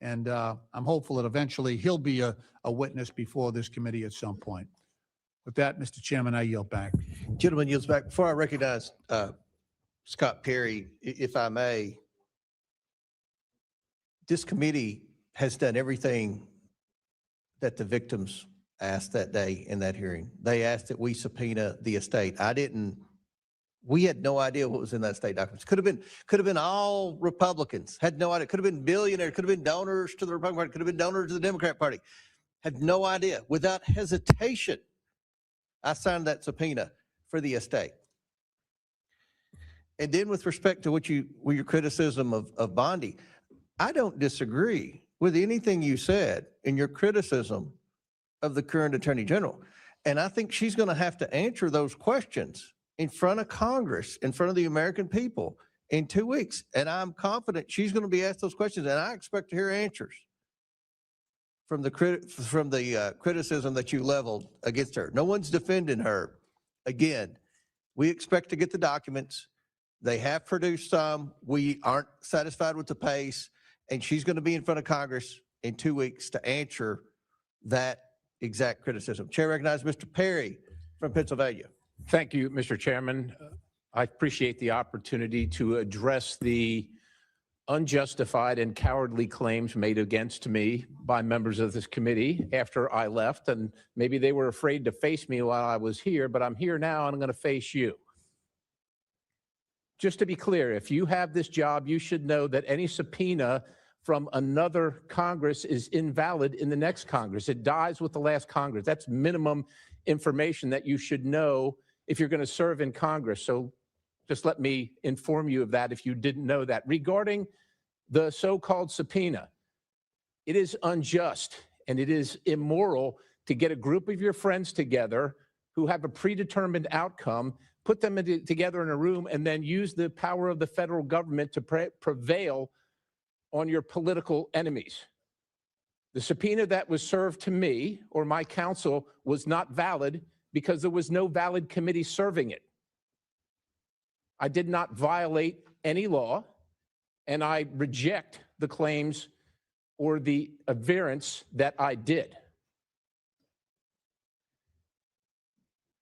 S21: And I'm hopeful that eventually he'll be a witness before this committee at some point. With that, Mr. Chairman, I yield back.
S17: Gentleman yields back. Before I recognize Scott Perry, if I may, this committee has done everything that the victims asked that day in that hearing. They asked that we subpoena the estate. We had no idea what was in that estate documents. Could have been all Republicans, had no idea. Could have been billionaires, could have been donors to the Republican Party, could have been donors to the Democrat Party. Had no idea. Without hesitation, I signed that subpoena for the estate. And then with respect to your criticism of Bondi, I don't disagree with anything you said in your criticism of the current Attorney General. And I think she's going to have to answer those questions in front of Congress, in front of the American people in 2 weeks. And I'm confident she's going to be asked those questions, and I expect to hear answers from the criticism that you leveled against her. No one's defending her. Again, we expect to get the documents. They have produced some. We aren't satisfied with the pace, and she's going to be in front of Congress in 2 weeks to answer that exact criticism. Chair recognizes Mr. Perry from Pennsylvania.
S16: Thank you, Mr. Chairman. I appreciate the opportunity to address the unjustified and cowardly claims made against me by members of this committee after I left. And maybe they were afraid to face me while I was here, but I'm here now and I'm going to face you. Just to be clear, if you have this job, you should know that any subpoena from another Congress is invalid in the next Congress. It dies with the last Congress. That's minimum information that you should know if you're going to serve in Congress. So just let me inform you of that if you didn't know that. Regarding the so-called subpoena, it is unjust and it is immoral to get a group of your friends together who have a predetermined outcome, put them together in a room, and then use the power of the federal government to prevail on your political enemies. The subpoena that was served to me or my counsel was not valid because there was no valid committee serving it. I did not violate any law, and I reject the claims or the averance that I did.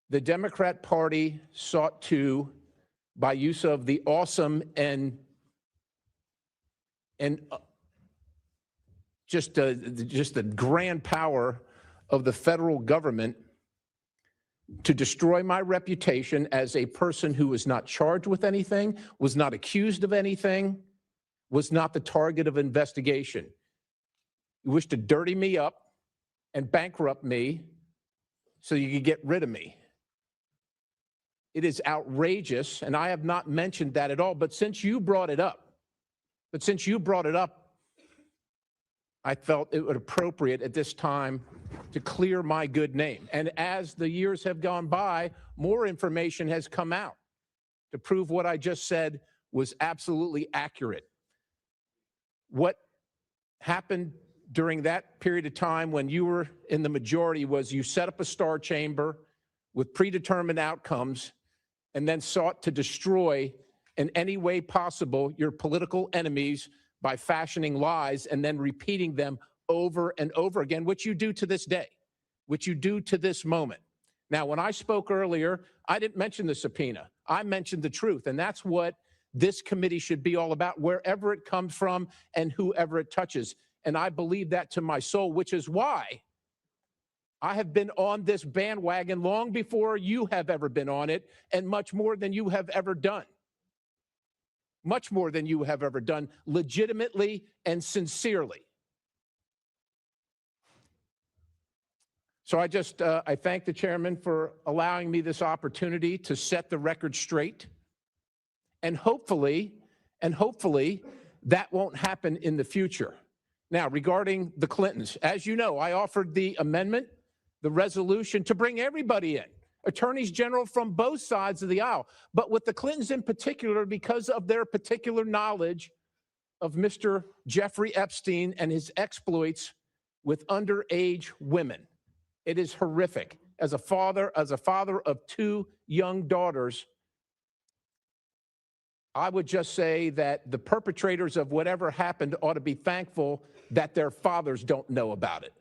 S16: The Democrat Party sought to, by use of the awesome and just the grand power of the federal government, to destroy my reputation as a person who was not charged with anything, was not accused of anything, was not the target of investigation. You wish to dirty me up and bankrupt me so you could get rid of me. It is outrageous, and I have not mentioned that at all. But since you brought it up, I felt it was appropriate at this time to clear my good name. And as the years have gone by, more information has come out to prove what I just said was absolutely accurate. What happened during that period of time when you were in the majority was you set up a star chamber with predetermined outcomes and then sought to destroy in any way possible your political enemies by fashioning lies and then repeating them over and over again, which you do to this day, which you do to this moment. Now, when I spoke earlier, I didn't mention the subpoena. I mentioned the truth, and that's what this committee should be all about, wherever it comes from and whoever it touches. And I believe that to my soul, which is why I have been on this bandwagon long before you have ever been on it, and much more than you have ever done. Much more than you have ever done, legitimately and sincerely. So I thank the chairman for allowing me this opportunity to set the record straight. And hopefully that won't happen in the future. Now, regarding the Clintons, as you know, I offered the amendment, the resolution to bring everybody in, attorneys general from both sides of the aisle. But with the Clintons in particular, because of their particular knowledge of Mr. Jeffrey Epstein and his exploits with underage women. It is horrific. As a father of two young daughters, I would just say that the perpetrators of whatever happened ought to be thankful that their fathers don't know about it.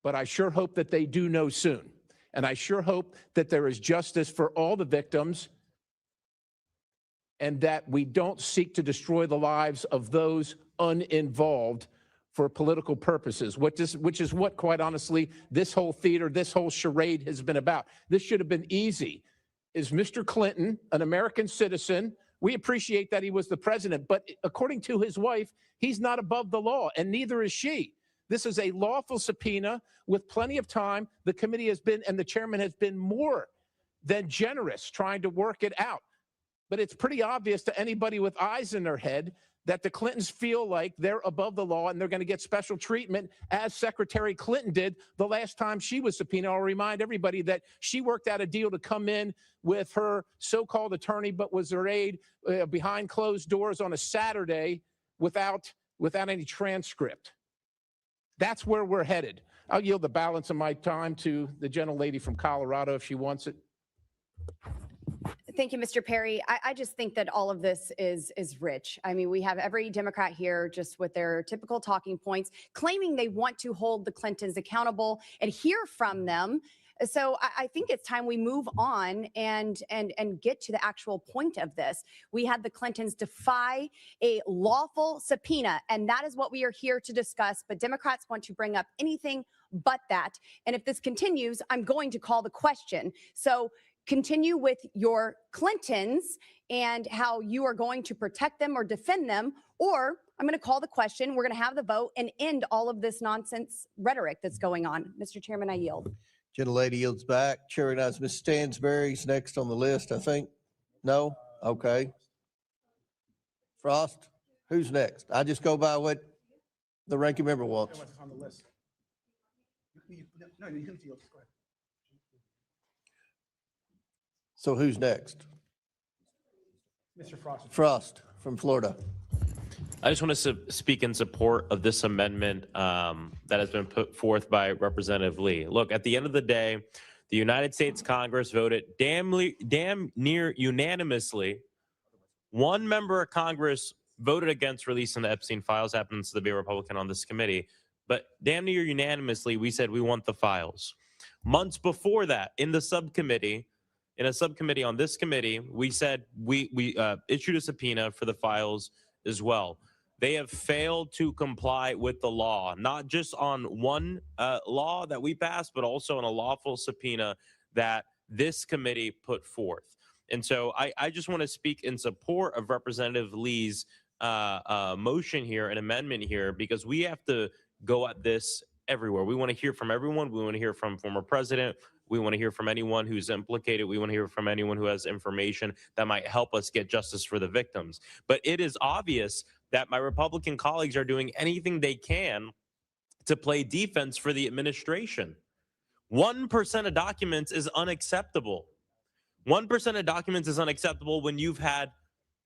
S16: But I sure hope that they do know soon. And I sure hope that there is justice for all the victims and that we don't seek to destroy the lives of those uninvolved for political purposes, which is what, quite honestly, this whole theater, this whole charade has been about. This should have been easy. Is Mr. Clinton an American citizen? We appreciate that he was the president, but according to his wife, he's not above the law, and neither is she. This is a lawful subpoena with plenty of time. The committee has been, and the chairman has been more than generous trying to work it out. But it's pretty obvious to anybody with eyes in their head that the Clintons feel like they're above the law and they're going to get special treatment, as Secretary Clinton did the last time she was subpoenaed. I'll remind everybody that she worked out a deal to come in with her so-called attorney, but was her aide behind closed doors on a Saturday without any transcript. That's where we're headed. I'll yield the balance of my time to the gentlelady from Colorado if she wants it.
S14: Thank you, Mr. Perry. I just think that all of this is rich. I mean, we have every Democrat here just with their typical talking points, claiming they want to hold the Clintons accountable and hear from them. So I think it's time we move on and get to the actual point of this. We had the Clintons defy a lawful subpoena, and that is what we are here to discuss. But Democrats want to bring up anything but that. And if this continues, I'm going to call the question. So continue with your Clintons and how you are going to protect them or defend them, or I'm going to call the question, we're going to have the vote and end all of this nonsense rhetoric that's going on. Mr. Chairman, I yield.
S17: Gentlelady yields back. Chair recognizes Ms. Stansberry's next on the list, I think. No? Okay. Frost, who's next? I just go by what the ranking member wants.
S7: On the list. No, you can go ahead.
S17: So who's next?
S7: Mr. Frost.
S17: Frost from Florida.
S18: I just want to speak in support of this amendment that has been put forth by Representative Lee. Look, at the end of the day, the United States Congress voted damn near unanimously. One member of Congress voted against releasing the Epstein files, happens to be a Republican on this committee, but damn near unanimously, we said we want the files. Months before that, in a subcommittee on this committee, we said we issued a subpoena for the files as well. They have failed to comply with the law, not just on one law that we passed, but also on a lawful subpoena that this committee put forth. And so I just want to speak in support of Representative Lee's motion here, an amendment here, because we have to go at this everywhere. We want to hear from everyone. We want to hear from former president. We want to hear from anyone who's implicated. We want to hear from anyone who has information that might help us get justice for the victims. But it is obvious that my Republican colleagues are doing anything they can to play defense for the administration. 1% of documents is unacceptable. 1% of documents is unacceptable when you've had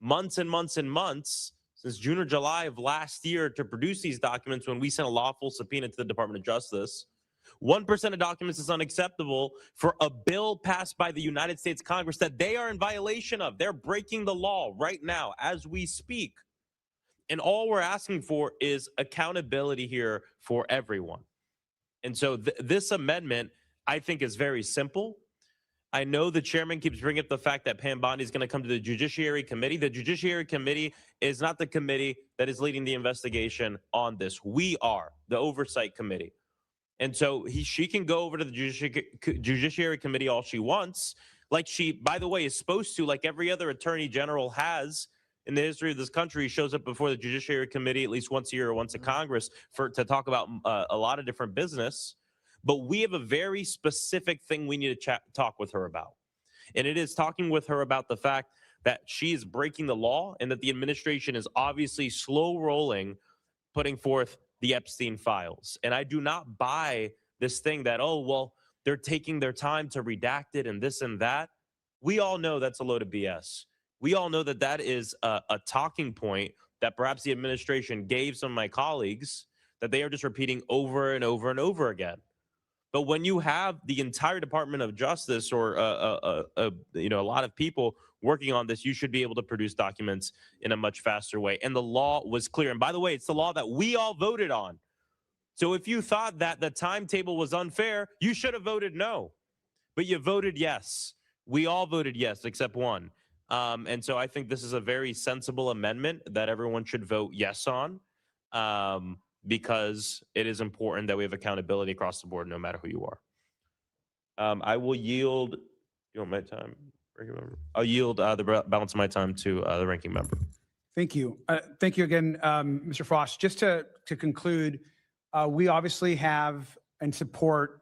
S18: months and months and months since June or July of last year to produce these documents when we sent a lawful subpoena to the Department of Justice. 1% of documents is unacceptable for a bill passed by the United States Congress that they are in violation of. They're breaking the law right now as we speak. And all we're asking for is accountability here for everyone. And so this amendment, I think, is very simple. I know the chairman keeps bringing up the fact that Pam Bondi is going to come to the Judiciary Committee. The Judiciary Committee is not the committee that is leading the investigation on this. We are the Oversight Committee. And so she can go over to the Judiciary Committee all she wants, like she, by the way, is supposed to, like every other attorney general has in the history of this country, shows up before the Judiciary Committee at least once a year or once a Congress to talk about a lot of different business. But we have a very specific thing we need to talk with her about. And it is talking with her about the fact that she is breaking the law and that the administration is obviously slow rolling, putting forth the Epstein files. And I do not buy this thing that, oh, well, they're taking their time to redact it and this and that. We all know that's a load of BS. We all know that that is a talking point that perhaps the administration gave some of my colleagues that they are just repeating over and over and over again. But when you have the entire Department of Justice or a lot of people working on this, you should be able to produce documents in a much faster way. And the law was clear. And by the way, it's the law that we all voted on. So if you thought that the timetable was unfair, you should have voted no. But you voted yes. We all voted yes, except one. And so I think this is a very sensible amendment that everyone should vote yes on. Because it is important that we have accountability across the board, no matter who you are. I will yield, you want my time, ranking member? I'll yield the balance of my time to the ranking member.
S7: Thank you. Thank you again, Mr. Frost. Just to conclude, we obviously have and support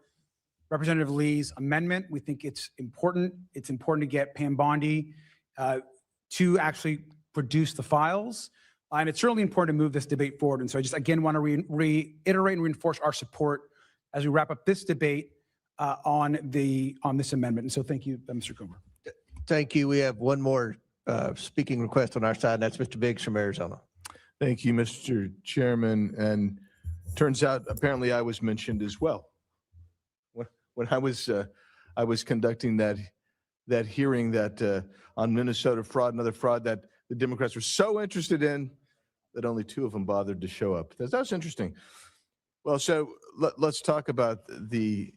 S7: Representative Lee's amendment. We think it's important. It's important to get Pam Bondi to actually produce the files. And it's certainly important to move this debate forward. And so I just, again, want to reiterate and reinforce our support as we wrap up this debate on this amendment. And so thank you, Mr. Coomer.
S17: Thank you. We have one more speaking request on our side, and that's Mr. Biggs from Arizona.
S2: Thank you, Mr. Chairman. And turns out, apparently, I was mentioned as well. When I was conducting that hearing that on Minnesota fraud and other fraud that the Democrats were so interested in that only 2 of them bothered to show up. That was interesting. Well, so let's talk about the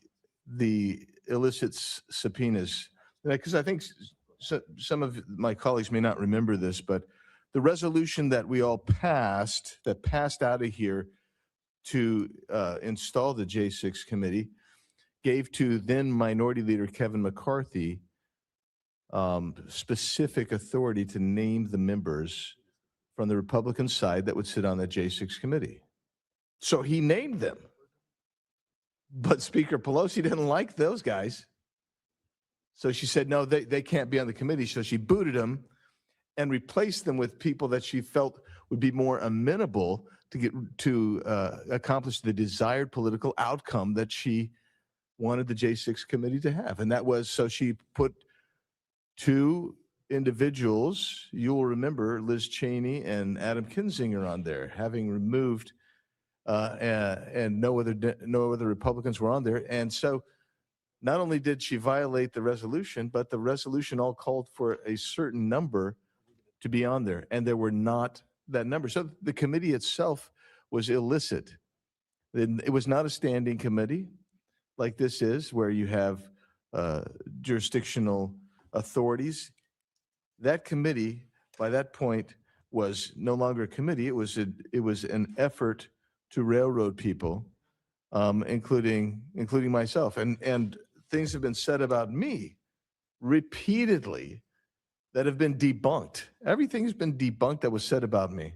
S2: illicit subpoenas, because I think some of my colleagues may not remember this, but the resolution that we all passed, that passed out of here to install the J6 committee, gave to then Minority Leader Kevin McCarthy specific authority to name the members from the Republican side that would sit on the J6 committee. So he named them. But Speaker Pelosi didn't like those guys. So she said, no, they can't be on the committee. So she booted them and replaced them with people that she felt would be more amenable to accomplish the desired political outcome that she wanted the J6 committee to have. And that was, so she put 2 individuals, you'll remember Liz Cheney and Adam Kinzinger on there, having removed and no other Republicans were on there. And so not only did she violate the resolution, but the resolution all called for a certain number to be on there, and there were not that number. So the committee itself was illicit. It was not a standing committee like this is, where you have jurisdictional authorities. That committee, by that point, was no longer a committee. It was an effort to railroad people, including myself. And things have been said about me repeatedly that have been debunked. Everything has been debunked that was said about me.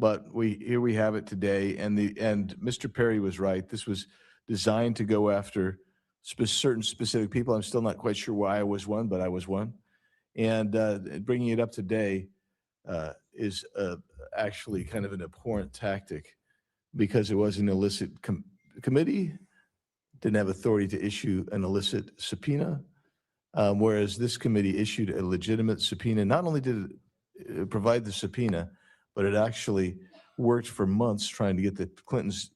S2: but here we have it today. And Mr. Perry was right. This was designed to go after certain specific people. I'm still not quite sure why I was one, but I was one. And bringing it up today is actually kind of an abhorrent tactic, because it was an illicit committee, didn't have authority to issue an illicit subpoena, whereas this committee issued a legitimate subpoena. Not only did it provide the subpoena, but it actually worked for months trying to get the Clintons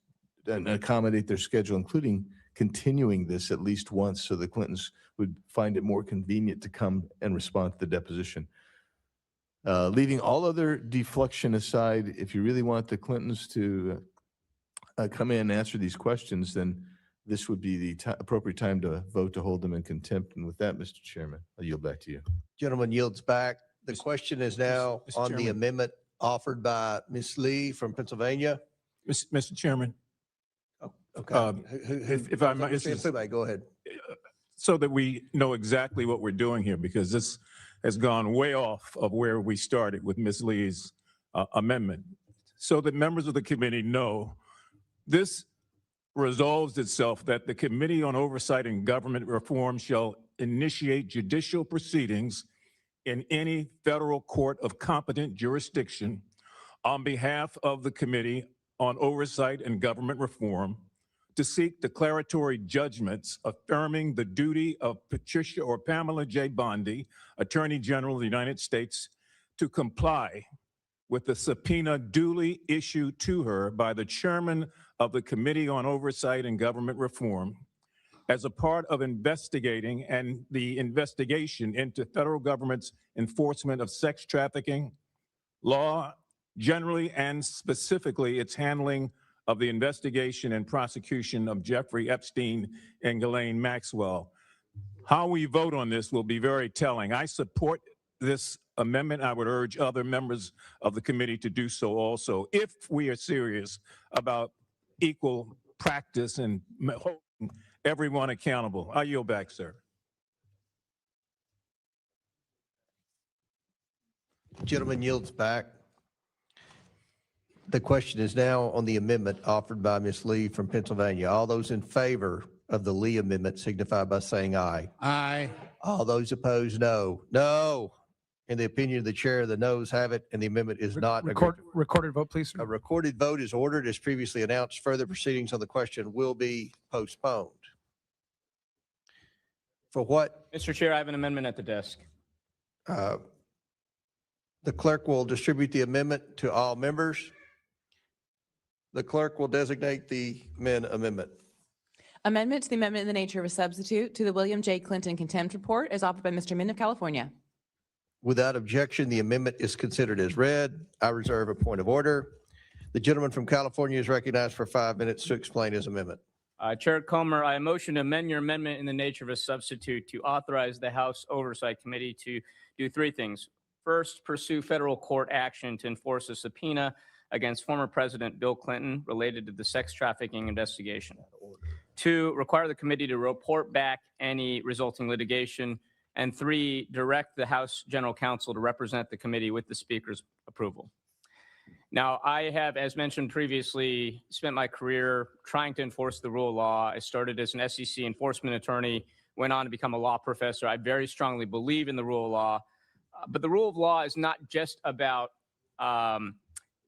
S2: and accommodate their schedule, including continuing this at least once so the Clintons would find it more convenient to come and respond to the deposition. Leaving all other deflection aside, if you really want the Clintons to come in and answer these questions, then this would be the appropriate time to vote to hold them in contempt. And with that, Mr. Chairman, I'll yield back to you.
S17: Gentleman yields back. The question is now
S8: Mr.
S17: on the
S8: Chairman.
S17: amendment offered by Ms. Lee from Pennsylvania.
S8: Mr. Chairman,
S17: Okay.
S8: if I might, this is-
S17: Somebody go ahead.
S8: so that we know exactly what we're doing here, because this has gone way off of where we started with Ms. Lee's amendment. So that members of the committee know, this resolves itself that the Committee on Oversight and Government Reform shall initiate judicial proceedings in any federal court of competent jurisdiction on behalf of the Committee on Oversight and Government Reform to seek declaratory judgments affirming the duty of Patricia or Pamela J. Bondi, Attorney General of the United States, to comply with the subpoena duly issued to her by the chairman of the Committee on Oversight and Government Reform as a part of investigating and the investigation into federal government's enforcement of sex trafficking law generally, and specifically its handling of the investigation and prosecution of Jeffrey Epstein and Ghislaine Maxwell. How we vote on this will be very telling. I support this amendment. I would urge other members of the committee to do so also, if we are serious about equal practice and holding everyone accountable. I yield back, sir.
S17: Gentleman yields back. The question is now on the amendment offered by Ms. Lee from Pennsylvania. All those in favor of the Lee amendment signify by saying aye.
S21: Aye.
S17: All those opposed, no. No. In the opinion of the chair, the noes have it, and the amendment is not agreed to.
S7: Recorded vote, please, sir.
S17: A recorded vote is ordered as previously announced. Further proceedings on the question will be postponed. For what?
S1: Mr. Chair, I have an amendment at the desk.
S17: The clerk will distribute the amendment to all members. The clerk will designate the amendment.
S4: Amendment to the amendment in the nature of a substitute to the William J. Clinton contempt report is offered by Mr. Min of California.
S17: Without objection, the amendment is considered as read. I reserve a point of order. The gentleman from California is recognized for 5 minutes to explain his amendment.
S1: Chair Comer, I motion to amend your amendment in the nature of a substitute to authorize the House Oversight Committee to do three things. First, pursue federal court action to enforce a subpoena against former President Bill Clinton related to the sex trafficking investigation. Two, require the committee to report back any resulting litigation. And three, direct the House General Counsel to represent the committee with the Speaker's approval. Now, I have, as mentioned previously, spent my career trying to enforce the rule of law. I started as an SEC enforcement attorney, went on to become a law professor. I very strongly believe in the rule of law, but the rule of law is not just about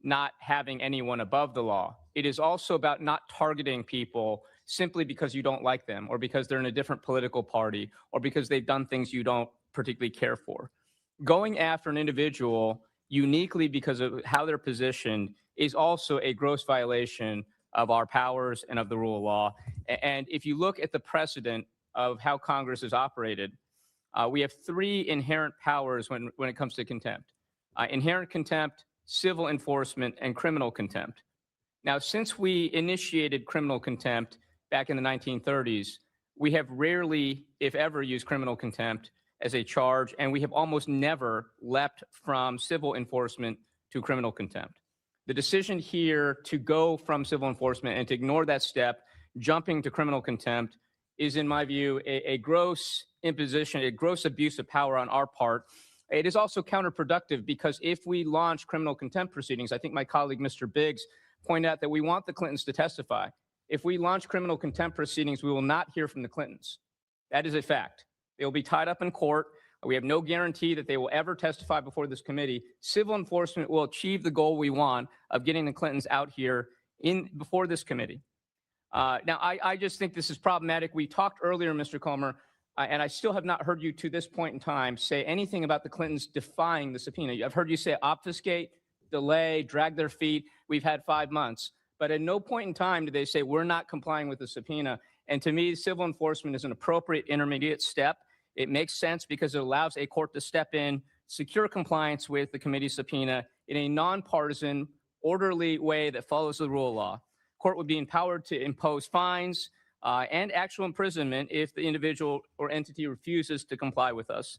S1: not having anyone above the law. It is also about not targeting people simply because you don't like them, or because they're in a different political party, or because they've done things you don't particularly care for. Going after an individual uniquely because of how they're positioned is also a gross violation of our powers and of the rule of law. And if you look at the precedent of how Congress has operated, we have three inherent powers when it comes to contempt. Inherent contempt, civil enforcement, and criminal contempt. Now, since we initiated criminal contempt back in the 1930s, we have rarely, if ever, used criminal contempt as a charge, and we have almost never leapt from civil enforcement to criminal contempt. The decision here to go from civil enforcement and to ignore that step, jumping to criminal contempt, is, in my view, a gross imposition, a gross abuse of power on our part, It is also counterproductive because if we launch criminal contempt proceedings, I think my colleague, Mr. Biggs, pointed out that we want the Clintons to testify. If we launch criminal contempt proceedings, we will not hear from the Clintons. That is a fact. They will be tied up in court. We have no guarantee that they will ever testify before this committee. Civil enforcement will achieve the goal we want of getting the Clintons out here before this committee. Now, I just think this is problematic. We talked earlier, Mr. Comer, and I still have not heard you to this point in time say anything about the Clintons defying the subpoena. I've heard you say obfuscate, delay, drag their feet. We've had 5 months. But at no point in time did they say we're not complying with the subpoena. And to me, civil enforcement is an appropriate intermediate step. It makes sense because it allows a court to step in, secure compliance with the committee's subpoena in a nonpartisan, orderly way that follows the rule of law. Court would be empowered to impose fines and actual imprisonment if the individual or entity refuses to comply with us.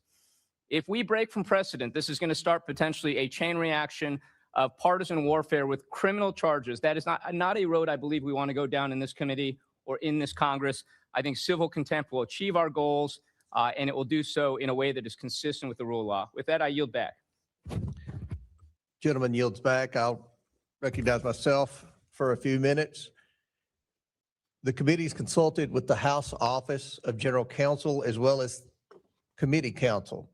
S1: If we break from precedent, this is going to start potentially a chain reaction of partisan warfare with criminal charges. That is not a road I believe we want to go down in this committee or in this Congress. I think civil contempt will achieve our goals, and it will do so in a way that is consistent with the rule of law. With that, I yield back.
S17: Gentleman yields back. I'll recognize myself for a few minutes. The committee's consulted with the House Office of General Counsel as well as committee counsel,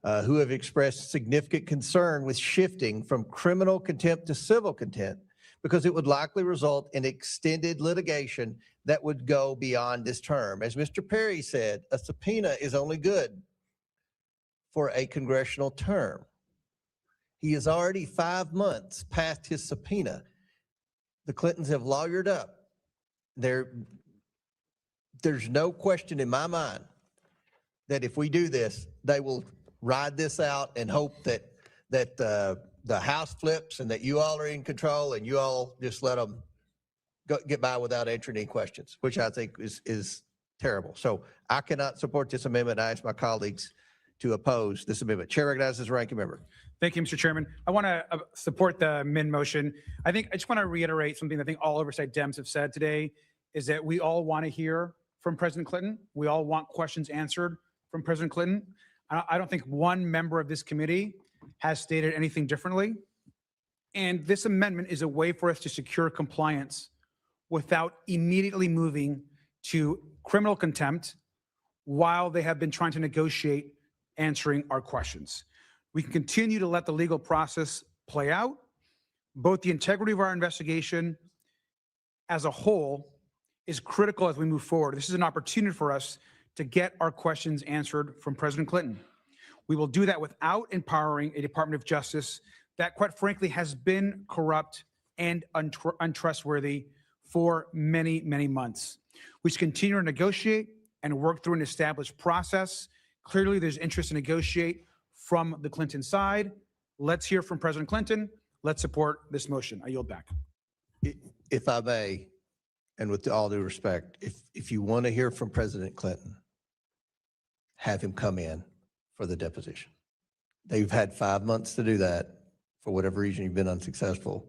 S17: who have expressed significant concern with shifting from criminal contempt to civil contempt because it would likely result in extended litigation that would go beyond this term. As Mr. Perry said, a subpoena is only good for a congressional term. He is already 5 months past his subpoena. The Clintons have lawyered up. There's no question in my mind that if we do this, they will ride this out and hope that the House flips and that you all are in control and you all just let them get by without answering any questions, which I think is terrible. So I cannot support this amendment. I ask my colleagues to oppose this amendment. Chair recognizes the ranking member.
S7: Thank you, Mr. Chairman. I want to support the amend motion. I just want to reiterate something I think all oversight Dems have said today is that we all want to hear from President Clinton. We all want questions answered from President Clinton. I don't think one member of this committee has stated anything differently. And this amendment is a way for us to secure compliance without immediately moving to criminal contempt while they have been trying to negotiate answering our questions. We can continue to let the legal process play out. Both the integrity of our investigation as a whole is critical as we move forward. This is an opportunity for us to get our questions answered from President Clinton. We will do that without empowering a Department of Justice that, quite frankly, has been corrupt and untrustworthy for many, many months. We should continue to negotiate and work through an established process. Clearly, there's interest to negotiate from the Clinton side. Let's hear from President Clinton. Let's support this motion. I yield back.
S17: If I may, and with all due respect, if you want to hear from President Clinton, have him come in for the deposition. They've had 5 months to do that. For whatever reason, you've been unsuccessful.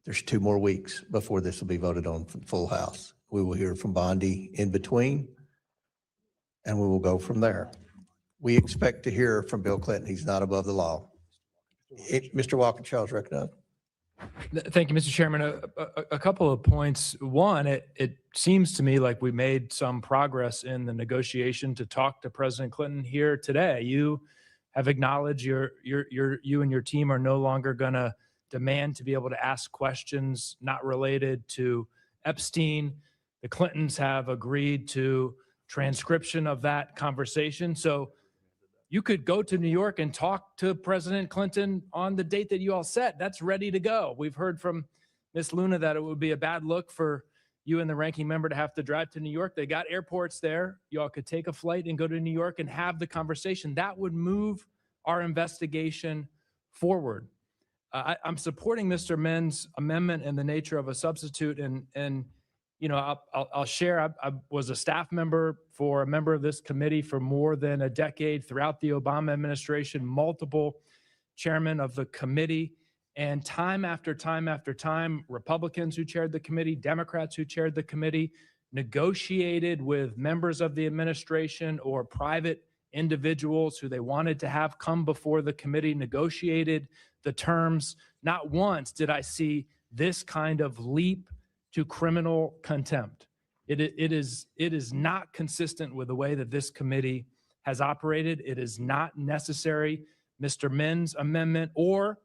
S17: There's 2 more weeks before this will be voted on from full House. We will hear from Bondi in between, and we will go from there. We expect to hear from Bill Clinton. He's not above the law. Mr. Walkinshaw is recognized.
S19: Thank you, Mr. Chairman. A couple of points. One, it seems to me like we made some progress in the negotiation to talk to President Clinton here today. You have acknowledged you and your team are no longer going to demand to be able to ask questions not related to Epstein. The Clintons have agreed to transcription of that conversation. So you could go to New York and talk to President Clinton on the date that you all set. That's ready to go. We've heard from Ms. Luna that it would be a bad look for you and the ranking member to have to drive to New York. They got airports there. You all could take a flight and go to New York and have the conversation. That would move our investigation forward. I'm supporting Mr. Men's amendment in the nature of a substitute, and you know, I'll share. I was a staff member for a member of this committee for more than a decade throughout the Obama administration, multiple chairmen of the committee, and time after time after time, Republicans who chaired the committee, Democrats who chaired the committee, negotiated with members of the administration or private individuals who they wanted to have come before the committee, negotiated the terms. Not once did I see this kind of leap to criminal contempt. It is not consistent with the way that this committee has operated. It is not necessary. Mr. Min's amendment, or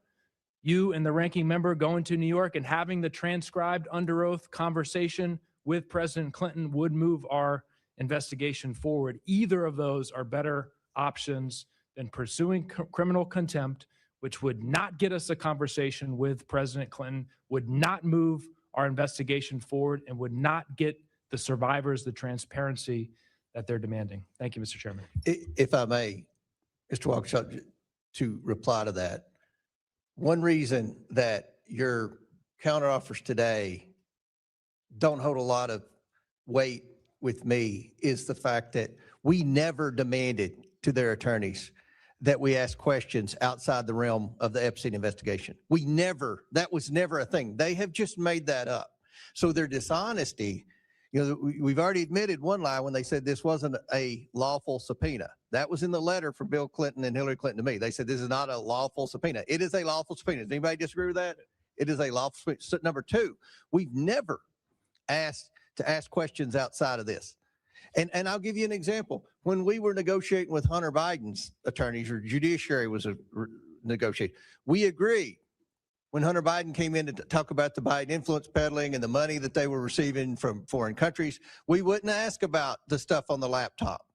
S19: you and the ranking member going to New York and having the transcribed under oath conversation with President Clinton would move our investigation forward. Either of those are better options than pursuing criminal contempt, which would not get us a conversation with President Clinton, would not move our investigation forward, and would not get the survivors the transparency that they're demanding. Thank you, Mr. Chairman.
S17: If I may, Mr. Walker, to reply to that, one reason that your counteroffers today don't hold a lot of weight with me is the fact that we never demanded to their attorneys that we ask questions outside the realm of the Epstein investigation. That was never a thing. They have just made that up. So their dishonesty, we've already admitted one lie when they said this wasn't a lawful subpoena. That was in the letter from Bill Clinton and Hillary Clinton to me. They said this is not a lawful subpoena. It is a lawful subpoena. Does anybody disagree with that? It is a lawful subpoena. So, number two, we've never asked to ask questions outside of this. And I'll give you an example. When we were negotiating with Hunter Biden's attorneys, or judiciary was negotiating, we agreed when Hunter Biden came in to talk about the Biden influence peddling and the money that they were receiving from foreign countries, we wouldn't ask about the stuff on the laptop.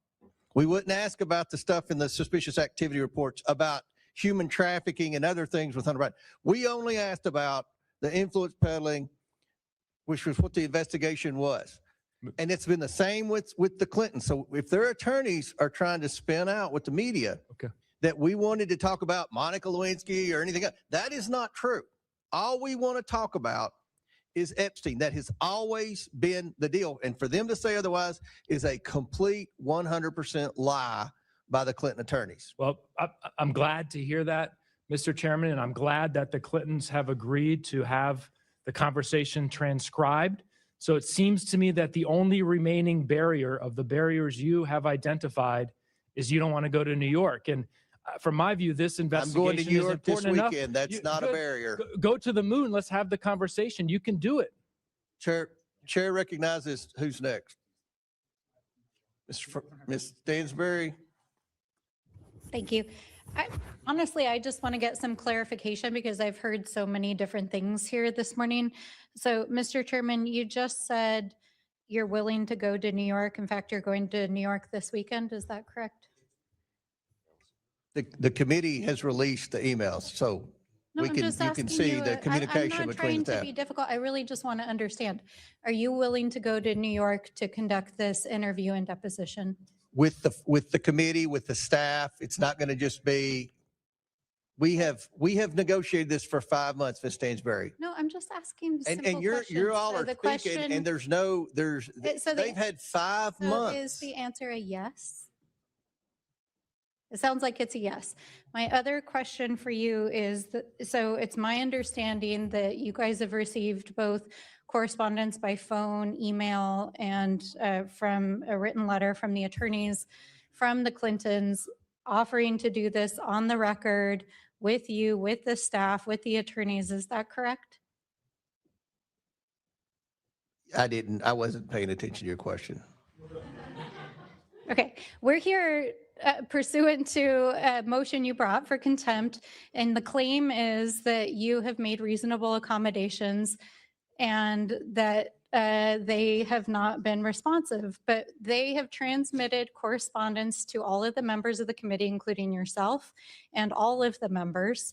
S17: We wouldn't ask about the stuff in the suspicious activity reports about human trafficking and other things with Hunter Biden. We only asked about the influence peddling, which was what the investigation was. And it's been the same with the Clintons. So if their attorneys are trying to spin out with the media that we wanted to talk about Monica Lewinsky or anything else, that is not true. All we want to talk about is Epstein. That has always been the deal. And for them to say otherwise is a complete 100% lie by the Clinton attorneys.
S19: Well, I'm glad to hear that, Mr. Chairman, and I'm glad that the Clintons have agreed to have the conversation transcribed. So it seems to me that the only remaining barrier of the barriers you have identified is you don't want to go to New York. And from my view, this investigation
S17: I'm going to New York this
S19: enough.
S17: weekend. That's not a barrier.
S19: Go to the moon. Let's have the conversation. You can do it.
S17: Chair recognizes who's next. Ms. Stansberry.
S6: Thank you. Honestly, I just want to get some clarification because I've heard so many different things here this morning. So, Mr. Chairman, you just said you're willing to go to New York. In fact, you're going to New York this weekend. Is that correct?
S17: The committee has released the emails, so
S6: No,
S17: you can see the communication
S6: I'm not
S17: between
S6: trying
S17: the
S6: to
S17: staff.
S6: be difficult. I really just want to understand. Are you willing to go to New York to conduct this interview and deposition?
S17: With the committee, with the staff, it's not going to just be. We have negotiated this for 5 months, Ms. Stansberry,
S6: No, I'm just asking
S17: and
S6: simple
S17: you're
S6: questions.
S17: all
S6: So
S17: are
S6: the
S17: speaking,
S6: question-
S17: and they've had 5
S6: So
S17: months.
S6: is the answer a yes? It sounds like it's a yes. My other question for you is, so it's my understanding that you guys have received both correspondence by phone, email, and from a written letter from the attorneys from the Clintons offering to do this on the record with you, with the staff, with the attorneys. Is that correct?
S17: I wasn't paying attention to your question.
S6: Okay, we're here pursuant to a motion you brought for contempt, and the claim is that you have made reasonable accommodations and that they have not been responsive, but they have transmitted correspondence to all of the members of the committee, including yourself and all of the members,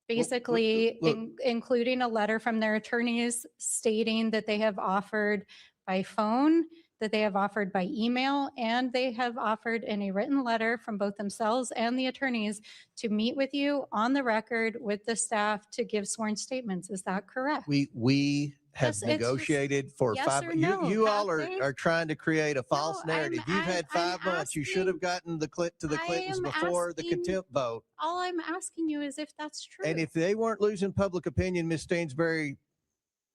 S6: basically including a letter from their attorneys stating that they have offered by phone, that they have offered by email, and they have offered in a written letter from both themselves and the attorneys to meet with you on the record with the staff to give sworn statements. Is that correct?
S17: We have
S6: Yes, it's just
S17: negotiated for
S6: yes
S17: 5.
S6: or no.
S17: You
S6: Have
S17: all
S6: they?
S17: are trying to create a false narrative. You've had
S6: I'm
S17: 5 months. You should have gotten to the Clintons
S6: am
S17: before the
S6: asking-
S17: contempt vote.
S6: All I'm asking you is if that's true.
S17: And if they weren't losing public opinion, Ms. Stansberry,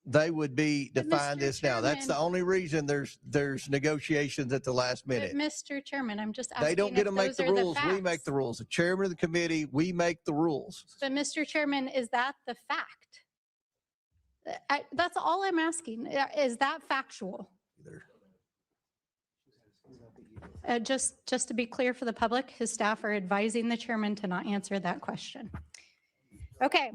S17: they would be
S6: But
S17: define
S6: Mr.
S17: this now. That's the
S6: Chairman-
S17: only reason there's negotiations at the last
S6: But
S17: minute.
S6: Mr. Chairman, I'm just asking
S17: They don't get to
S6: if
S17: make
S6: those
S17: the
S6: are the
S17: rules. We make
S6: facts.
S17: the rules. The chairman of the committee, we make the rules.
S6: But Mr. Chairman, is that the fact? That's all I'm asking. Is that factual? Just to be clear for the public, his staff are advising the chairman to not answer that question. Okay,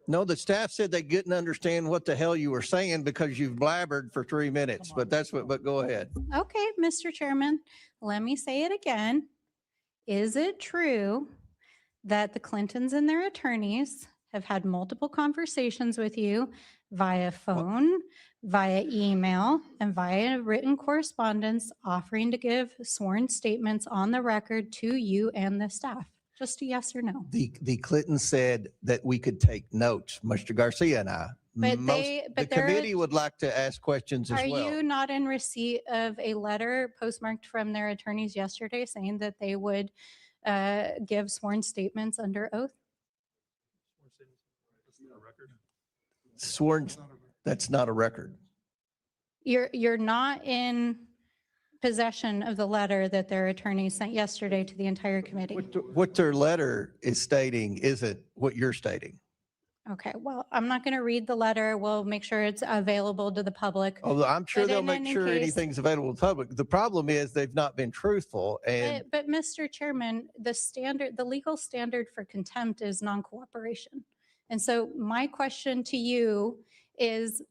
S17: No, the staff said they couldn't understand what the hell you were saying because you've blabbered for 3 minutes, but go ahead.
S6: okay, Mr. Chairman, let me say it again. Is it true that the Clintons and their attorneys have had multiple conversations with you via phone, via email, and via written correspondence offering to give sworn statements on the record to you and the staff? Just a yes or no.
S17: The Clintons said that we could take notes, Mr. Garcia and I.
S6: But
S17: The
S6: they're-
S17: committee would like to ask questions as
S6: Are
S17: well.
S6: you not in receipt of a letter postmarked from their attorneys yesterday saying that they would give sworn statements under oath?
S17: Sworn, that's not a record.
S6: You're not in possession of the letter that their attorneys sent yesterday to the entire committee.
S17: What their letter is stating isn't what you're stating.
S6: Okay, well, I'm not going to read the letter. We'll make sure it's available to the public.
S17: Although I'm sure
S6: But
S17: they'll
S6: in
S17: make
S6: any
S17: sure
S6: case-
S17: anything's available to the public. The problem is they've not been truthful and
S6: But Mr. Chairman, the legal standard for contempt is non-cooperation. And so my question to you is,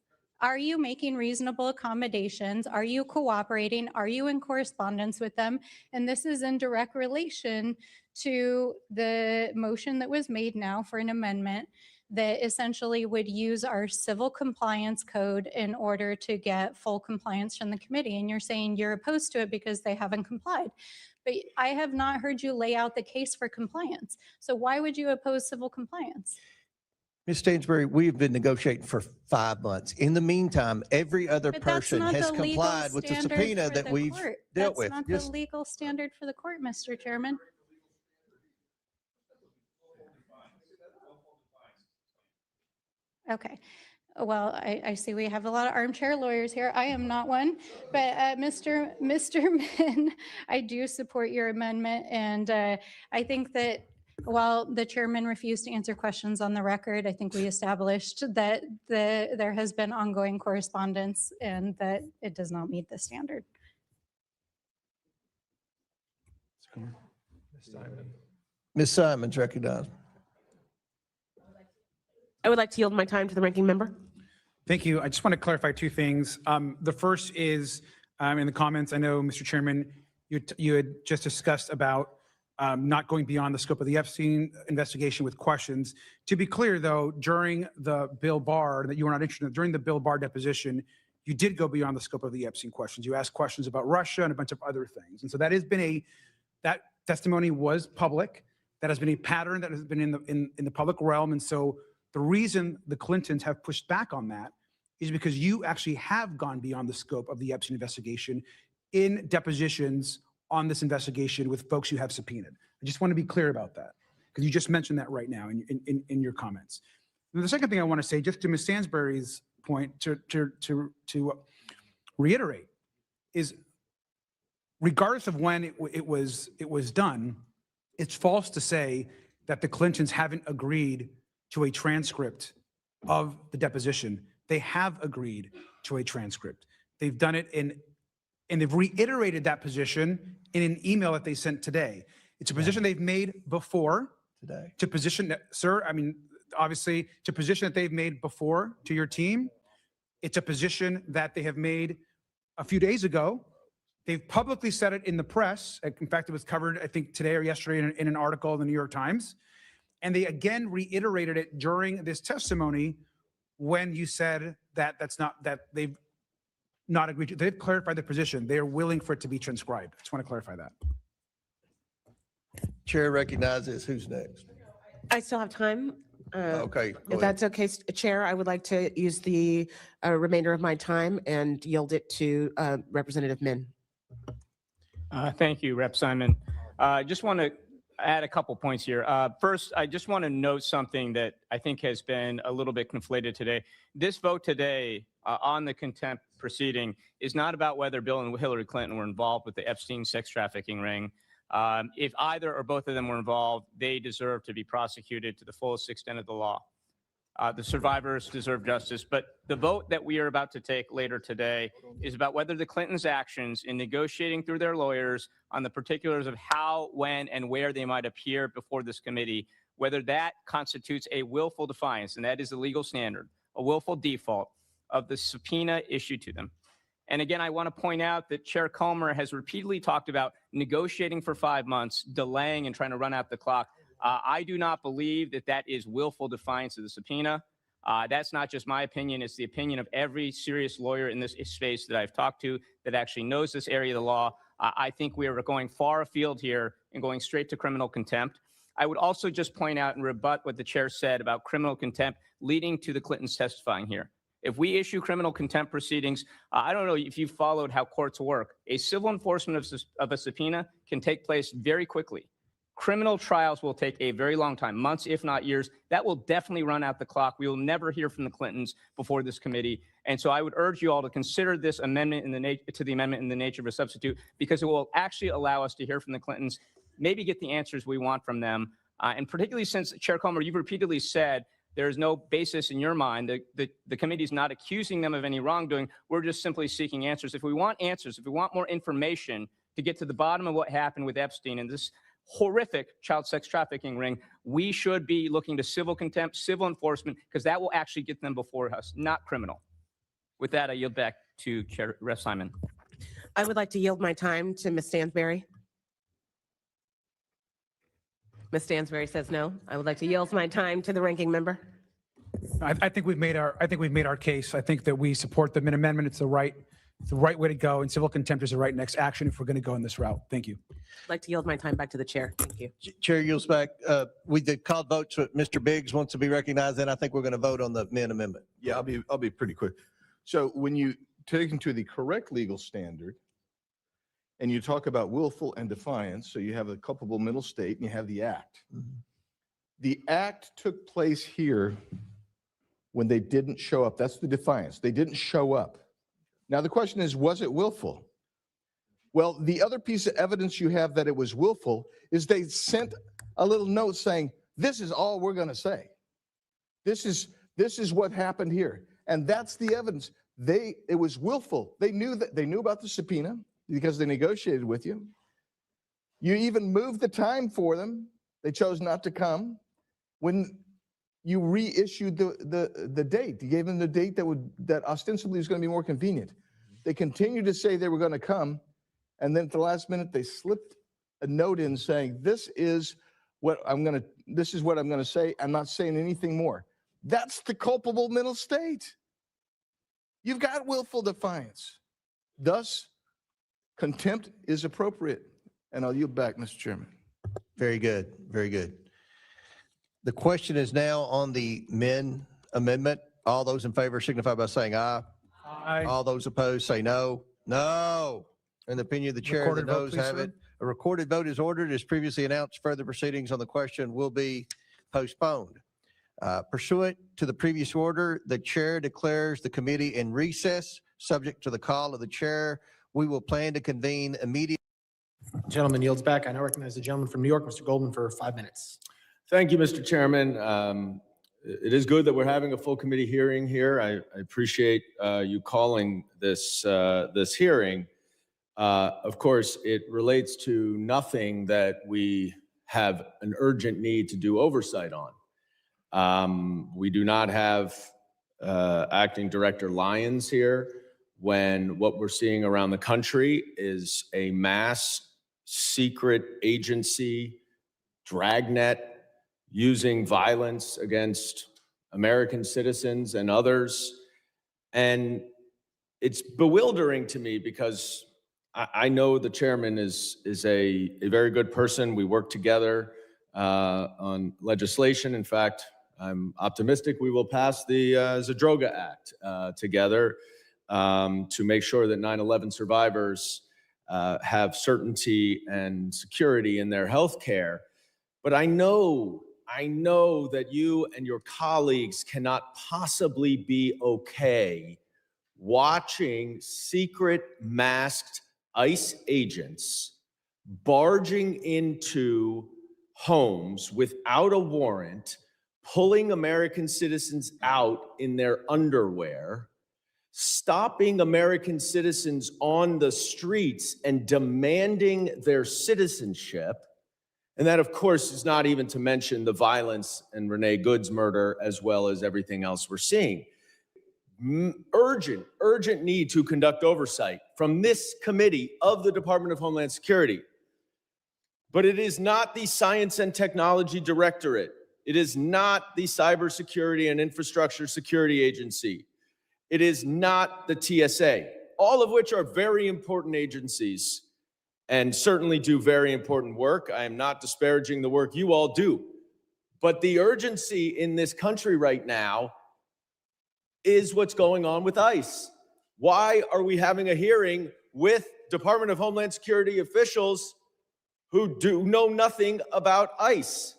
S6: are you making reasonable accommodations? Are you cooperating? Are you in correspondence with them? And this is in direct relation to the motion that was made now for an amendment that essentially would use our civil compliance code in order to get full compliance from the committee. And you're saying you're opposed to it because they haven't complied. But I have not heard you lay out the case for compliance. So why would you oppose civil compliance?
S17: Ms. Stansbury, we've been negotiating for 5 months. In the meantime, every other
S6: But that's
S17: person
S6: not
S17: has
S6: the legal
S17: complied with the
S6: standard
S17: subpoena
S6: for
S17: that
S6: the
S17: we've
S6: court.
S17: dealt with.
S6: That's not the
S17: Just-
S6: legal standard for the court, Mr. Chairman. Okay. Well, I see we have a lot of armchair lawyers here. I am not one, but Mr. Min, I do support your amendment. And I think that while the chairman refused to answer questions on the record, I think we established that there has been ongoing correspondence and that it does not meet the standard.
S17: Ms. Simons recognized.
S3: I would like to yield my time to the ranking member.
S7: Thank you. I just want to clarify two things. The first is in the comments, I know, Mr. Chairman, you had just discussed about not going beyond the scope of the Epstein investigation with questions. To be clear, though, during the Bill Barr, that you were not interested in, during the Bill Barr deposition, you did go beyond the scope of the Epstein questions. You asked questions about Russia and a bunch of other things. And so that has been that testimony was public. That has been a pattern that has been in the public realm. And so the reason the Clintons have pushed back on that is because you actually have gone beyond the scope of the Epstein investigation in depositions on this investigation with folks you have subpoenaed. I just want to be clear about that because you just mentioned that right now in your comments. And the second thing I want to say, just to Ms. Stansbury's point, to reiterate, is regardless of when it was done, it's false to say that the Clintons haven't agreed to a transcript of the deposition. They have agreed to a transcript. They've done it and they've reiterated that position in an email that they sent today. It's a position they've made before.
S17: Today.
S7: To position, sir, I mean, obviously, to position that they've made before to your team. It's a position that they have made a few days ago. They've publicly said it in the press. In fact, it was covered, I think, today or yesterday in an article in the New York Times. And they again reiterated it during this testimony when you said that they've not agreed to. They've clarified their position. They are willing for it to be transcribed. I just want to clarify that.
S17: Chair recognizes who's next.
S3: I still have time.
S17: Okay. go
S3: If
S17: ahead.
S3: that's okay, Chair, I would like to use the remainder of my time and yield it to Representative Min.
S1: Thank you, Rep. Simon. I just want to add a couple points here. First, I just want to note something that I think has been a little bit conflated today. This vote today on the contempt proceeding is not about whether Bill and Hillary Clinton were involved with the Epstein sex trafficking ring. If either or both of them were involved, they deserve to be prosecuted to the fullest extent of the law. The survivors deserve justice. But the vote that we are about to take later today is about whether the Clintons' actions in negotiating through their lawyers on the particulars of how, when, and where they might appear before this committee, whether that constitutes a willful defiance, and that is the legal standard, a willful default of the subpoena issued to them. And again, I want to point out that Chair Comer has repeatedly talked about negotiating for 5 months, delaying and trying to run out the clock. I do not believe that that is willful defiance of the subpoena. That's not just my opinion. It's the opinion of every serious lawyer in this space that I've talked to that actually knows this area of the law. I think we are going far afield here and going straight to criminal contempt. I would also just point out and rebut what the chair said about criminal contempt leading to the Clintons testifying here. If we issue criminal contempt proceedings, I don't know if you've followed how courts work. A civil enforcement of a subpoena can take place very quickly. Criminal trials will take a very long time, months, if not years. That will definitely run out the clock. We will never hear from the Clintons before this committee. And so I would urge you all to consider this amendment to the amendment in the nature of a substitute, because it will actually allow us to hear from the Clintons, maybe get the answers we want from them. And particularly since, Chair Comer, you've repeatedly said there is no basis in your mind. The committee is not accusing them of any wrongdoing. We're just simply seeking answers. If we want answers, if we want more information to get to the bottom of what happened with Epstein and this horrific child sex trafficking ring, we should be looking to civil contempt, civil enforcement, because that will actually get them before us, not criminal. With that, I yield back to Chair Rep. Simon.
S3: I would like to yield my time to Ms. Stansberry. Ms. Stansberry says no. I would like to yield my time to the ranking member.
S7: I think we've made our case. I think that we support the amendment. It's the right way to go, and civil contempt is the right next action if we're going to go in this route. Thank you.
S3: I'd like to yield my time back to the chair. Thank you.
S17: Chair yields back. We did called votes. Mr. Biggs wants to be recognized, and I think we're going to vote on the Min amendment.
S2: Yeah, I'll be pretty quick. So when you take into the correct legal standard and you talk about willful and defiance, so you have a culpable middle state and you have the act. The act took place here when they didn't show up. That's the defiance. They didn't show up. Now the question is, was it willful? Well, the other piece of evidence you have that it was willful is they sent a little note saying, this is all we're going to say. This is what happened here. And that's the evidence. It was willful. They knew about the subpoena because they negotiated with you. You even moved the time for them. They chose not to come. When you reissued the date, you gave them the date that ostensibly was going to be more convenient. They continued to say they were going to come, and then at the last minute they slipped a note in saying, this is what I'm going to say. I'm not saying anything more. That's the culpable middle state. You've got willful defiance. Thus, contempt is appropriate. And I'll yield back, Mr. Chairman.
S17: Very good. Very good. The question is now on the Min amendment. All those in favor signify by saying aye.
S7: Aye.
S17: All those opposed say no. No. In the opinion of the chair, the
S7: Recorded vote,
S17: noes
S7: please,
S17: have
S7: sir.
S17: it. A recorded vote is ordered. As previously announced, further proceedings on the question will be postponed. Pursuant to the previous order, the chair declares the committee in recess, subject to the call of the chair. We will plan to convene immediately.
S20: Gentleman yields back. I now recognize the gentleman from New York, Mr. Goldman, for 5 minutes.
S22: Thank you, Mr. Chairman. It is good that we're having a full committee hearing here. I appreciate you calling this hearing. Of course, it relates to nothing that we have an urgent need to do oversight on. We do not have Acting Director Lyons here when what we're seeing around the country is a mass secret agency dragnet using violence against American citizens and others. And it's bewildering to me because I know the chairman is a very good person. We work together on legislation. In fact, I'm optimistic we will pass the Zadroga Act together to make sure that 9/11 survivors have certainty and security in their health care. But I know that you and your colleagues cannot possibly be okay watching secret masked ICE agents barging into homes without a warrant, pulling American citizens out in their underwear, stopping American citizens on the streets and demanding their citizenship. And that, of course, is not even to mention the violence and Renee Good's murder, as well as everything else we're seeing. Urgent need to conduct oversight from this committee of the Department of Homeland Security. But it is not the Science and Technology Directorate. It is not the Cybersecurity and Infrastructure Security Agency. It is not the TSA, all of which are very important agencies and certainly do very important work. I am not disparaging the work you all do. But the urgency in this country right now is what's going on with ICE. Why are we having a hearing with Department of Homeland Security officials who know nothing about ICE?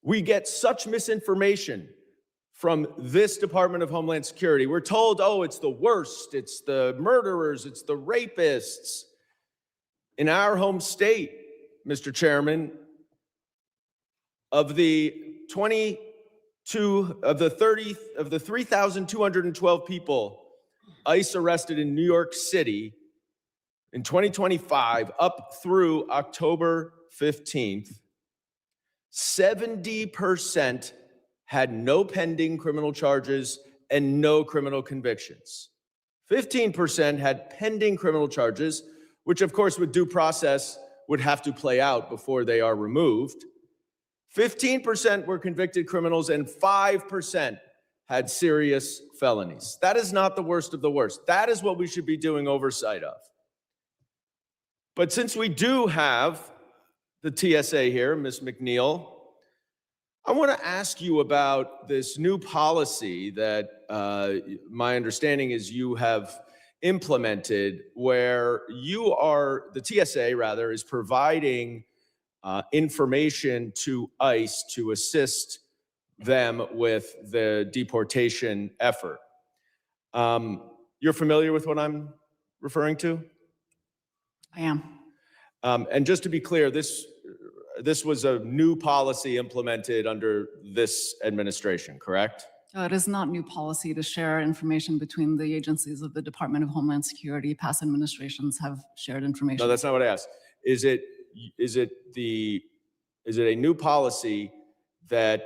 S22: We get such misinformation from this Department of Homeland Security. We're told, oh, it's the worst, it's the murderers, it's the rapists. In our home state, Mr. Chairman, of the 3,212 people ICE arrested in New York City in 2025 up through October 15th, 70% had no pending criminal charges and no criminal convictions. 15% had pending criminal charges, which of course with due process would have to play out before they are removed. 15% were convicted criminals and 5% had serious felonies. That is not the worst of the worst. That is what we should be doing oversight of. But since we do have the TSA here, Ms. McNeil, I want to ask you about this new policy that my understanding is you have implemented, where the TSA rather, is providing information to ICE to assist them with the deportation effort. You're familiar with what I'm referring to?
S10: I am.
S22: And just to be clear, this was a new policy implemented under this administration, correct?
S10: It is not new policy to share information between the agencies of the Department of Homeland Security. Past administrations have shared information.
S22: No, that's not what I asked. Is it a new policy that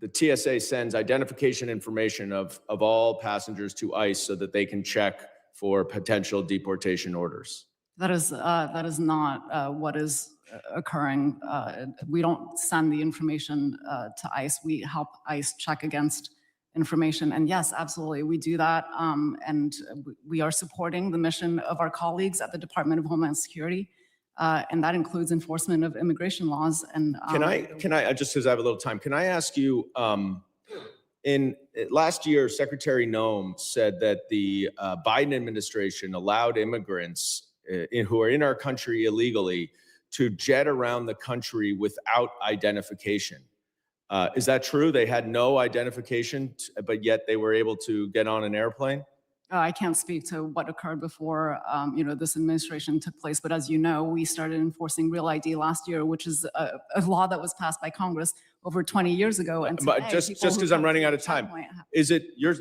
S22: the TSA sends identification information of all passengers to ICE so that they can check for potential deportation orders?
S10: That is not what is occurring. We don't send the information to ICE. We help ICE check against information. And yes, absolutely, we do that. And we are supporting the mission of our colleagues at the Department of Homeland Security. And that includes enforcement of immigration laws. And
S22: can I just because I have a little time, can I ask you, in last year, Secretary Noem said that the Biden administration allowed immigrants who are in our country illegally to jet around the country without identification. Is that true? They had no identification, but yet they were able to get on an airplane?
S10: I can't speak to what occurred before this administration took place, but as you know, we started enforcing Real ID last year, which is a law that was passed by Congress over 20 years ago. And
S22: but just because I'm running out of time, is it your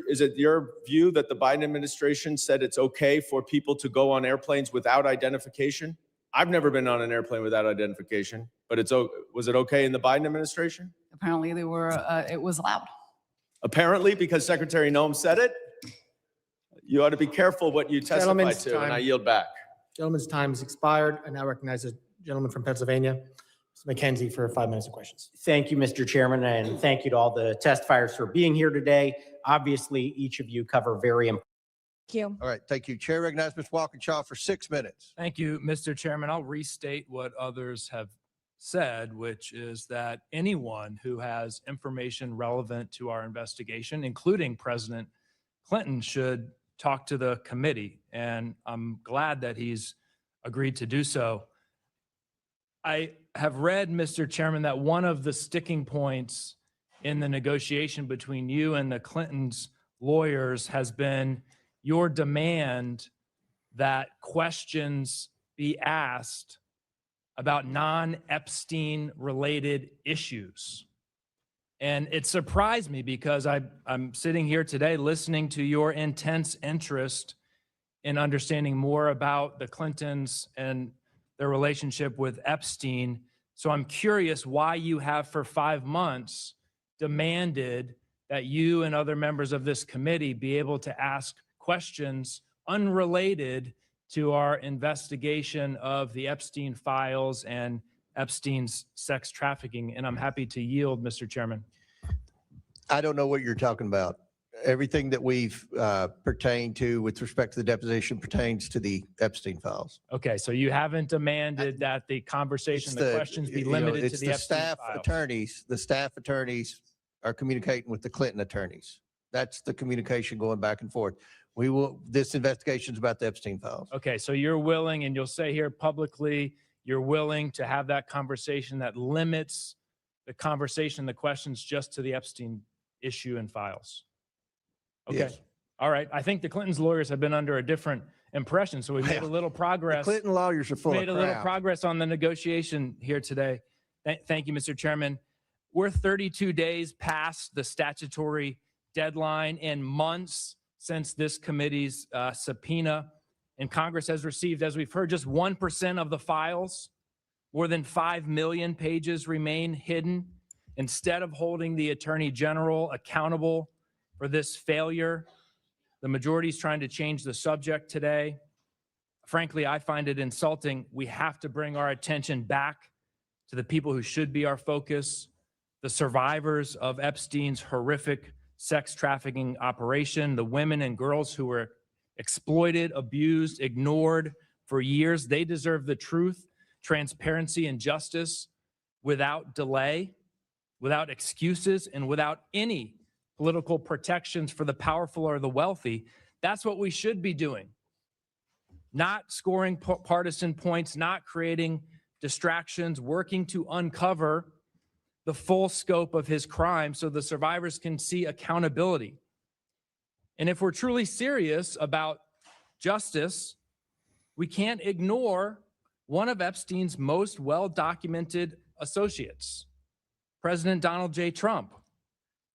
S22: view that the Biden administration said it's okay for people to go on airplanes without identification? I've never been on an airplane without identification, but was it okay in the Biden administration?
S10: Apparently, it was allowed.
S22: Apparently, because Secretary Noem said it. You ought to be careful what you testify to, and I yield back.
S20: Gentleman's time has expired. I now recognize the gentleman from Pennsylvania, Mr. McKenzie, for 5 minutes of questions.
S13: Thank you, Mr. Chairman, and thank you to all the testifiers for being here today. Obviously, each of you cover very important.
S17: Thank you. All right, thank you. Chair recognizes Ms. Walkinshaw for 6 minutes.
S19: Thank you, Mr. Chairman. I'll restate what others have said, which is that anyone who has information relevant to our investigation, including President Clinton, should talk to the committee, and I'm glad that he's agreed to do so. I have read, Mr. Chairman, that one of the sticking points in the negotiation between you and the Clintons' lawyers has been your demand that questions be asked about non-Epstein related issues. And it surprised me because I'm sitting here today listening to your intense interest in understanding more about the Clintons and their relationship with Epstein. So I'm curious why you have for 5 months demanded that you and other members of this committee be able to ask questions unrelated to our investigation of the Epstein files and Epstein's sex trafficking. And I'm happy to yield, Mr. Chairman.
S17: I don't know what you're talking about. Everything that we've pertained to with respect to the deposition pertains to the Epstein files.
S19: Okay, so you haven't demanded that the conversation, the questions be limited to
S17: it's
S19: the Epstein
S17: staff
S19: files.
S17: attorneys. The staff attorneys are communicating with the Clinton attorneys. That's the communication going back and forth. This investigation is about the Epstein files.
S19: Okay, so you're willing, and you'll say here publicly, you're willing to have that conversation that limits the conversation, the questions just to the Epstein issue and files. Okay.
S17: Yes.
S19: All right. I think the Clintons' lawyers have been under a different impression, so we made a little progress.
S17: The Clinton lawyers are full of
S19: Made a little
S17: crap.
S19: progress on the negotiation here today. Thank you, Mr. Chairman. We're 32 days past the statutory deadline and months since this committee's subpoena. And Congress has received, as we've heard, just 1% of the files. More than 5 million pages remain hidden. Instead of holding the Attorney General accountable for this failure, the majority is trying to change the subject today. Frankly, I find it insulting. We have to bring our attention back to the people who should be our focus, the survivors of Epstein's horrific sex trafficking operation, the women and girls who were exploited, abused, ignored for years. They deserve the truth, transparency, and justice without delay, without excuses, and without any political protections for the powerful or the wealthy. That's what we should be doing. Not scoring partisan points, not creating distractions, working to uncover the full scope of his crime so the survivors can see accountability. And if we're truly serious about justice, we can't ignore one of Epstein's most well-documented associates, President Donald J. Trump.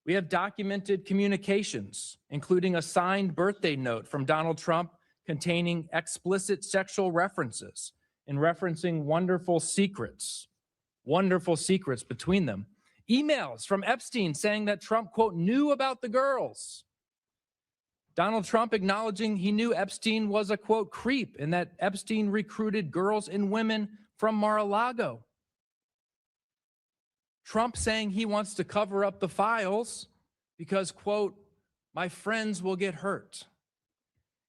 S19: We have documented communications, including a signed birthday note from Donald Trump containing explicit sexual references and referencing wonderful secrets between them. Emails from Epstein saying that Trump, quote, knew about the girls. Donald Trump acknowledging he knew Epstein was a, quote, creep and that Epstein recruited girls and women from Mar-a-Lago. Trump saying he wants to cover up the files because, quote, my friends will get hurt.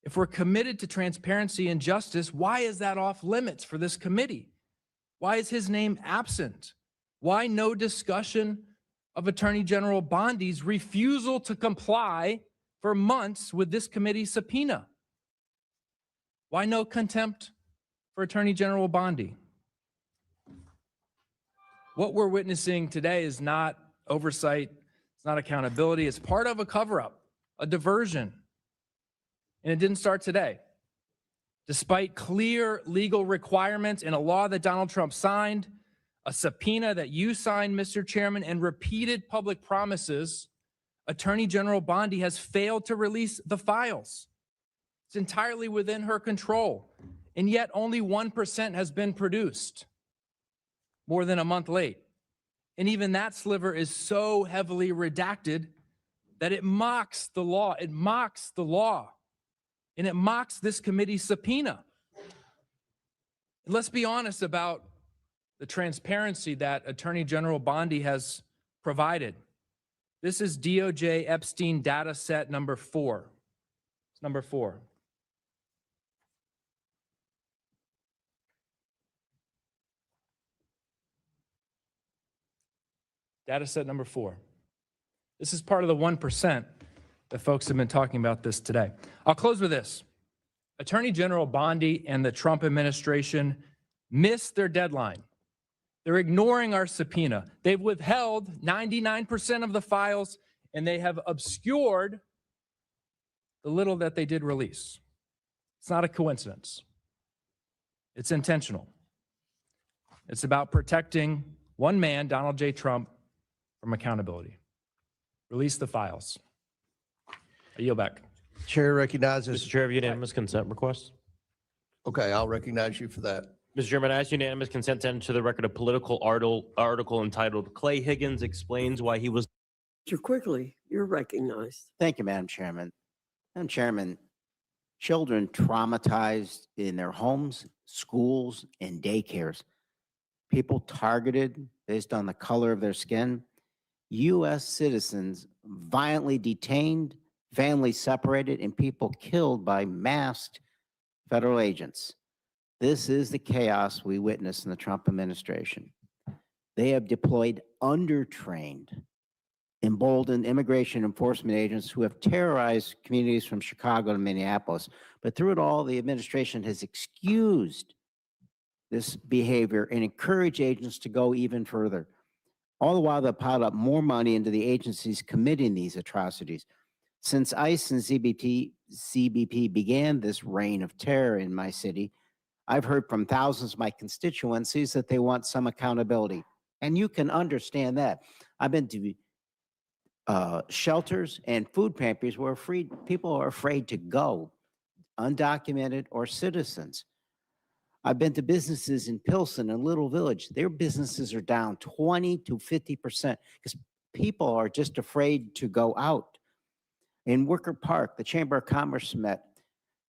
S19: If we're committed to transparency and justice, why is that off limits for this committee? Why is his name absent? Why no discussion of Attorney General Bondi's refusal to comply for months with this committee's subpoena? Why no contempt for Attorney General Bondi? What we're witnessing today is not oversight, it's not accountability, it's part of a cover-up, a diversion. And it didn't start today. Despite clear legal requirements in a law that Donald Trump signed, a subpoena that you signed, Mr. Chairman, and repeated public promises, Attorney General Bondi has failed to release the files. It's entirely within her control, and yet only 1% has been produced, more than a month late. And even that sliver is so heavily redacted that it mocks the law. It mocks the law. And it mocks this committee's subpoena. And let's be honest about the transparency that Attorney General Bondi has provided. This is DOJ Epstein data set number 4. It's number 4. Data set number 4. This is part of the 1% that folks have been talking about this today. I'll close with this. Attorney General Bondi and the Trump administration missed their deadline They're ignoring our subpoena. They've withheld 99% of the files, and they have obscured the little that they did release. It's not a coincidence. It's intentional. It's about protecting one man, Donald J. Trump, from accountability. Release the files. I yield back.
S17: Chair recognizes.
S18: Mr. Chair, have unanimous consent request?
S17: Okay, I'll recognize you for that.
S18: Mr. Chairman, I ask unanimous consent to enter the record a political article entitled "Clay Higgins Explains Why He Was."
S5: Mr. Quigley, you're recognized.
S12: Thank you, Madam Chairman. Madam Chairman, children traumatized in their homes, schools, and daycares, people targeted based on the color of their skin, U.S. citizens violently detained, families separated, and people killed by masked federal agents. This is the chaos we witnessed in the Trump administration. They have deployed undertrained, emboldened immigration enforcement agents who have terrorized communities from Chicago to Minneapolis. But through it all, the administration has excused this behavior and encouraged agents to go even further. All the while, they piled up more money into the agencies committing these atrocities. Since ICE and CBP began this reign of terror in my city, I've heard from thousands of my constituencies that they want some accountability. And you can understand that. I've been to shelters and food pantries where people are afraid to go, undocumented or citizens. I've been to businesses in Pilsen and Little Village. Their businesses are down 20 to 50% because people are just afraid to go out. In Wicker Park, the Chamber of Commerce met.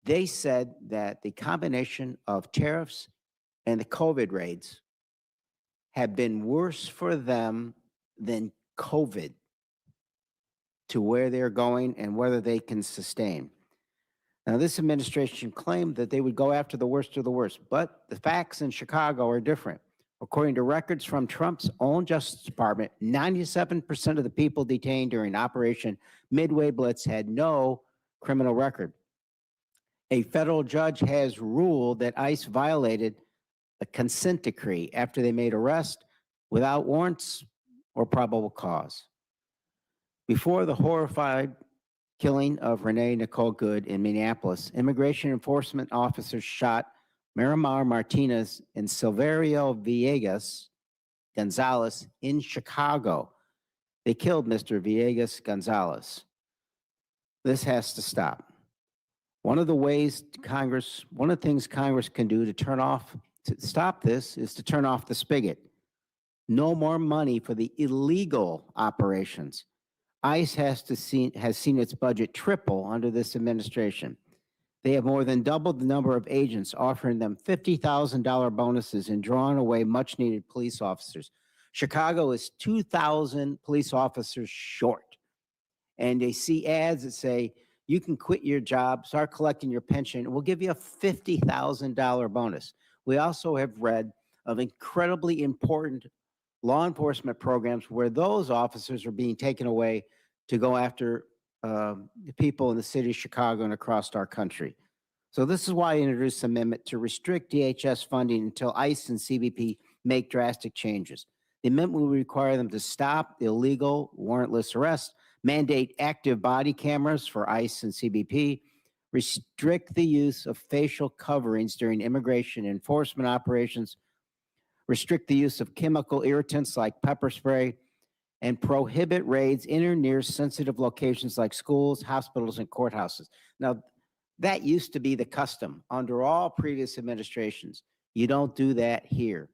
S12: They said that the combination of tariffs and the COVID raids have been worse for them than COVID to where they're going and whether they can sustain. Now, this administration claimed that they would go after the worst of the worst, but the facts in Chicago are different. According to records from Trump's own Justice Department, 97% of the people detained during Operation Midway Blitz had no criminal record. A federal judge has ruled that ICE violated a consent decree after they made arrests without warrants or probable cause. Before the horrified killing of Renee Nicole Good in Minneapolis, immigration enforcement officers shot Miramar Martinez and Silverio Villegas Gonzalez in Chicago. They killed Mr. Villegas Gonzalez. This has to stop. One of the things Congress can do to stop this is to turn off the spigot. No more money for the illegal operations. ICE has seen its budget triple under this administration. They have more than doubled the number of agents, offering them $50,000 bonuses and drawing away much-needed police officers. Chicago is 2,000 police officers short. And they see ads that say, you can quit your job, start collecting your pension, and we'll give you a $50,000 bonus. We also have read of incredibly important law enforcement programs where those officers are being taken away to go after people in the city of Chicago and across our country. So this is why I introduced an amendment to restrict DHS funding until ICE and CBP make drastic changes. The amendment will require them to stop illegal warrantless arrests, mandate active body cameras for ICE and CBP, restrict the use of facial coverings during immigration enforcement operations, restrict the use of chemical irritants like pepper spray, and prohibit raids in or near sensitive locations like schools, hospitals, and courthouses. Now, that used to be the custom under all previous administrations. You don't do that here,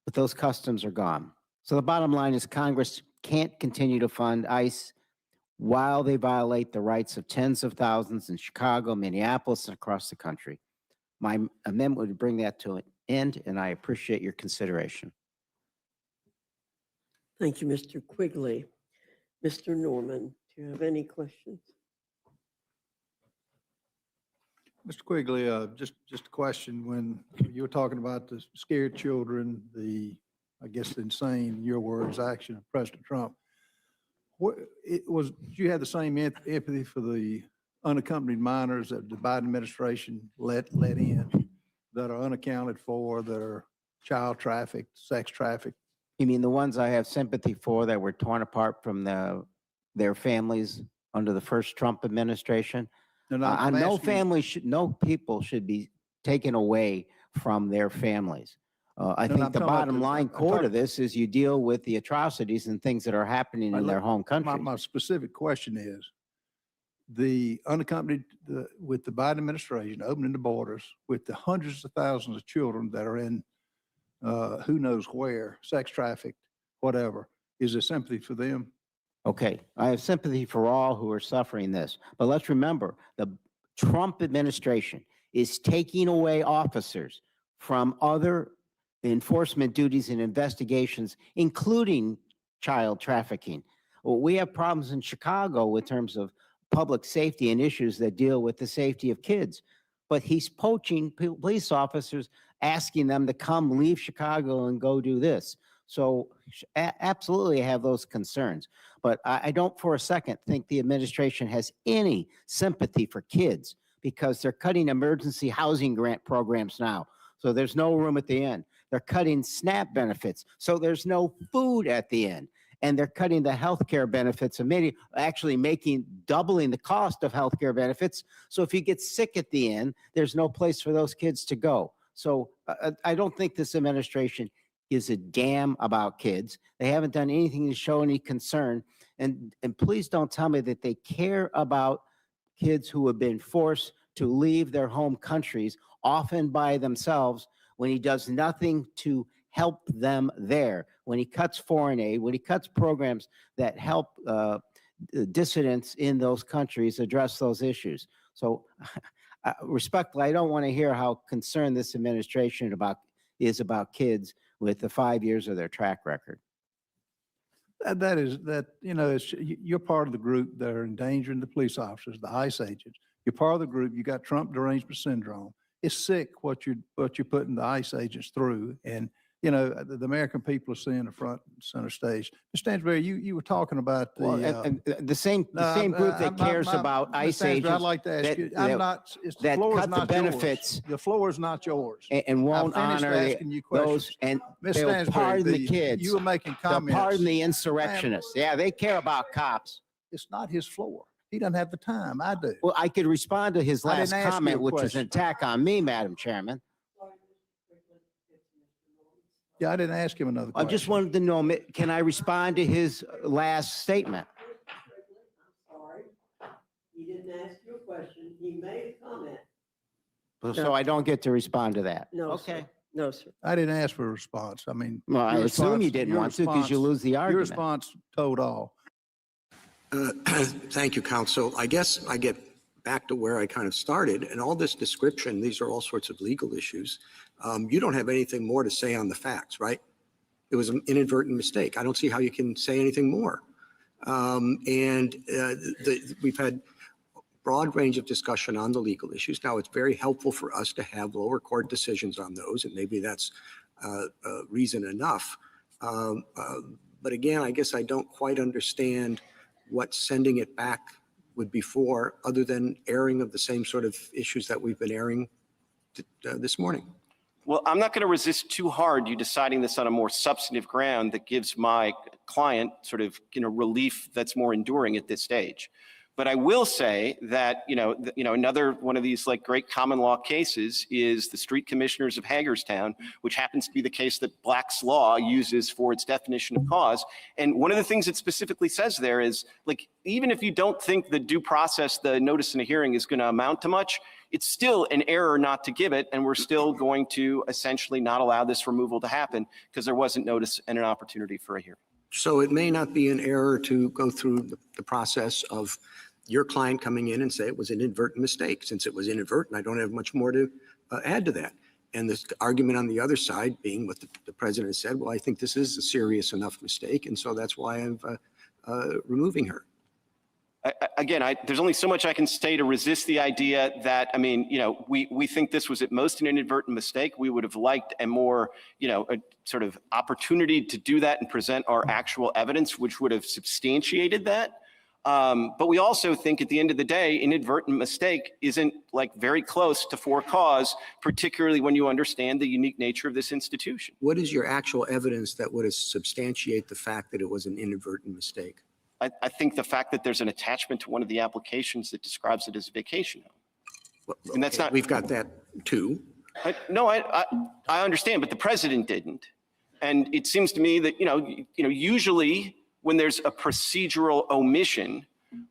S12: but those customs are gone. So the bottom line is Congress can't continue to fund ICE while they violate the rights of tens of thousands in Chicago, Minneapolis, and across the country. My amendment would bring that to an end, and I appreciate your consideration.
S5: Thank you, Mr. Quigley. Mr. Norman, do you have any questions?
S23: Mr. Quigley, just a question. When you were talking about the scared children, the, I guess, insane, in your words, action of President Trump, did you have the same empathy for the unaccompanied minors that the Biden administration let in, that are unaccounted for, that are child trafficked, sex trafficked.
S12: You mean the ones I have sympathy for that were torn apart from their families under the first Trump administration?
S23: No, no, I'm
S12: No
S23: asking you-
S12: family should, no people should be taken away from their families. I
S23: No,
S12: think
S23: I'm
S12: the
S23: talking about
S12: bottom line
S23: I'm
S12: core to
S23: talking-
S12: this is you deal with the atrocities and things that are happening in their home countries.
S23: My specific question is, the unaccompanied, with the Biden administration opening the borders with the hundreds of thousands of children that are in who knows where, sex trafficked, whatever, is there sympathy for them?
S12: Okay, I have sympathy for all who are suffering this, but let's remember the Trump administration is taking away officers from other enforcement duties and investigations, including child trafficking. Well, we have problems in Chicago in terms of public safety and issues that deal with the safety of kids, but he's poaching police officers, asking them to come leave Chicago and go do this. So absolutely have those concerns. But I don't for a second think the administration has any sympathy for kids because they're cutting emergency housing grant programs now. So there's no room at the end. They're cutting SNAP benefits. So there's no food at the end. And they're cutting the health care benefits immediately, actually doubling the cost of health care benefits. So if you get sick at the end, there's no place for those kids to go. So I don't think this administration gives a damn about kids. They haven't done anything to show any concern. And please don't tell me that they care about kids who have been forced to leave their home countries, often by themselves, when he does nothing to help them there. When he cuts foreign aid, when he cuts programs that help dissidents in those countries address those issues. So respectfully, I don't want to hear how concerned this administration is about kids with the 5 years of their track record.
S23: You're part of the group that are endangering the police officers, the ICE agents. You're part of the group. You got Trump derangement syndrome. It's sick what you're putting the ICE agents through. And, the American people are seeing the front and center stage. Mr. Stansbury, you were talking about
S12: the same group that cares about ICE agents.
S23: I'd like to ask you, the floor is not
S12: benefits.
S23: Yours. The floor is not yours.
S12: And won't honor those. And they'll pardon the kids.
S23: You were making comments.
S12: They'll pardon the insurrectionists. Yeah, they care about cops.
S23: It's not his floor. He doesn't have the time. I do.
S12: Well, I could respond to his
S23: I didn't
S12: last
S23: ask you
S12: comment,
S23: a
S12: which was
S23: question.
S12: an attack on me, Madam Chairman.
S23: Yeah, I didn't ask him another
S12: I
S23: question.
S12: just wanted to know, can I respond to his last statement?
S5: Sorry, he didn't ask you a question. He made a comment.
S12: So I don't get to respond to that.
S5: No,
S12: Okay.
S5: sir. No, sir.
S23: I didn't ask for a response. I mean.
S12: Well, I
S23: your
S12: assume you
S23: response-
S12: didn't
S23: your
S12: want to because you
S23: response-
S12: lose the
S23: Your
S12: argument.
S23: response told all.
S9: Thank you, counsel. I guess I get back to where I kind of started, and all this description, these are all sorts of legal issues. You don't have anything more to say on the facts, right? It was an inadvertent mistake. I don't see how you can say anything more. We've had a broad range of discussion on the legal issues. Now, it's very helpful for us to have lower court decisions on those, and maybe that's reason enough. But again, I guess I don't quite understand what sending it back would be for, other than airing of the same sort of issues that we've been airing this morning.
S11: Well, I'm not going to resist too hard you deciding this on a more substantive ground that gives my client sort of, relief that's more enduring at this stage. But I will say that, another one of these like great common law cases is the Street Commissioners of Hagerstown, which happens to be the case that Black's Law uses for its definition of cause. And one of the things it specifically says there is, like, even if you don't think the due process, the notice in a hearing is going to amount to much, it's still an error not to give it, and we're still going to essentially not allow this removal to happen because there wasn't notice and an opportunity for a hearing.
S9: So it may not be an error to go through the process of your client coming in and say it was an inadvertent mistake. Since it was inadvertent, I don't have much more to add to that. And the argument on the other side being what the president said, well, I think this is a serious enough mistake, and so that's why I'm removing her.
S11: Again, there's only so much I can say to resist the idea that, we think this was at most an inadvertent mistake. We would have liked a more, a sort of opportunity to do that and present our actual evidence, which would have substantiated that. But we also think at the end of the day, inadvertent mistake isn't like very close to for cause, particularly when you understand the unique nature of this institution.
S9: What is your actual evidence that would substantiate the fact that it was an inadvertent mistake?
S11: I think the fact that there's an attachment to one of the applications that describes it as a vacation home. And that's not.
S9: We've got that too.
S11: I understand, but the president didn't. And it seems to me that, usually when there's a procedural omission,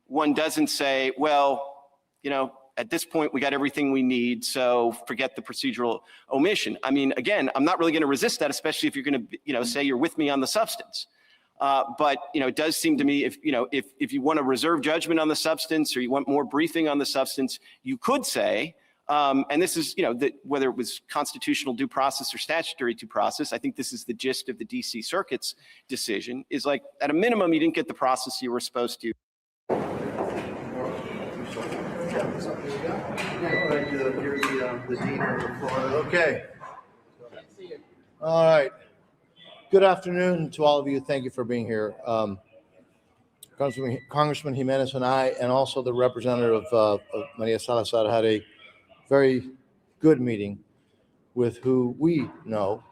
S11: one doesn't say, well, at this point, we got everything we need, so forget the procedural omission. I mean, again, I'm not really going to resist that, especially if you're going to, say you're with me on the substance. But, it does seem to me if you want to reserve judgment on the substance or you want more briefing on the substance, you could say, and this is, that whether it was constitutional due process or statutory due process, I think this is the gist of the DC Circuit's decision, is like, at a minimum, you didn't get the process you were supposed to.
S17: Okay. All right. Good afternoon to all of you. Thank you for being here. Congressman Jimenez and I, and also the representative of Maria Salazar, had a very good meeting with who we know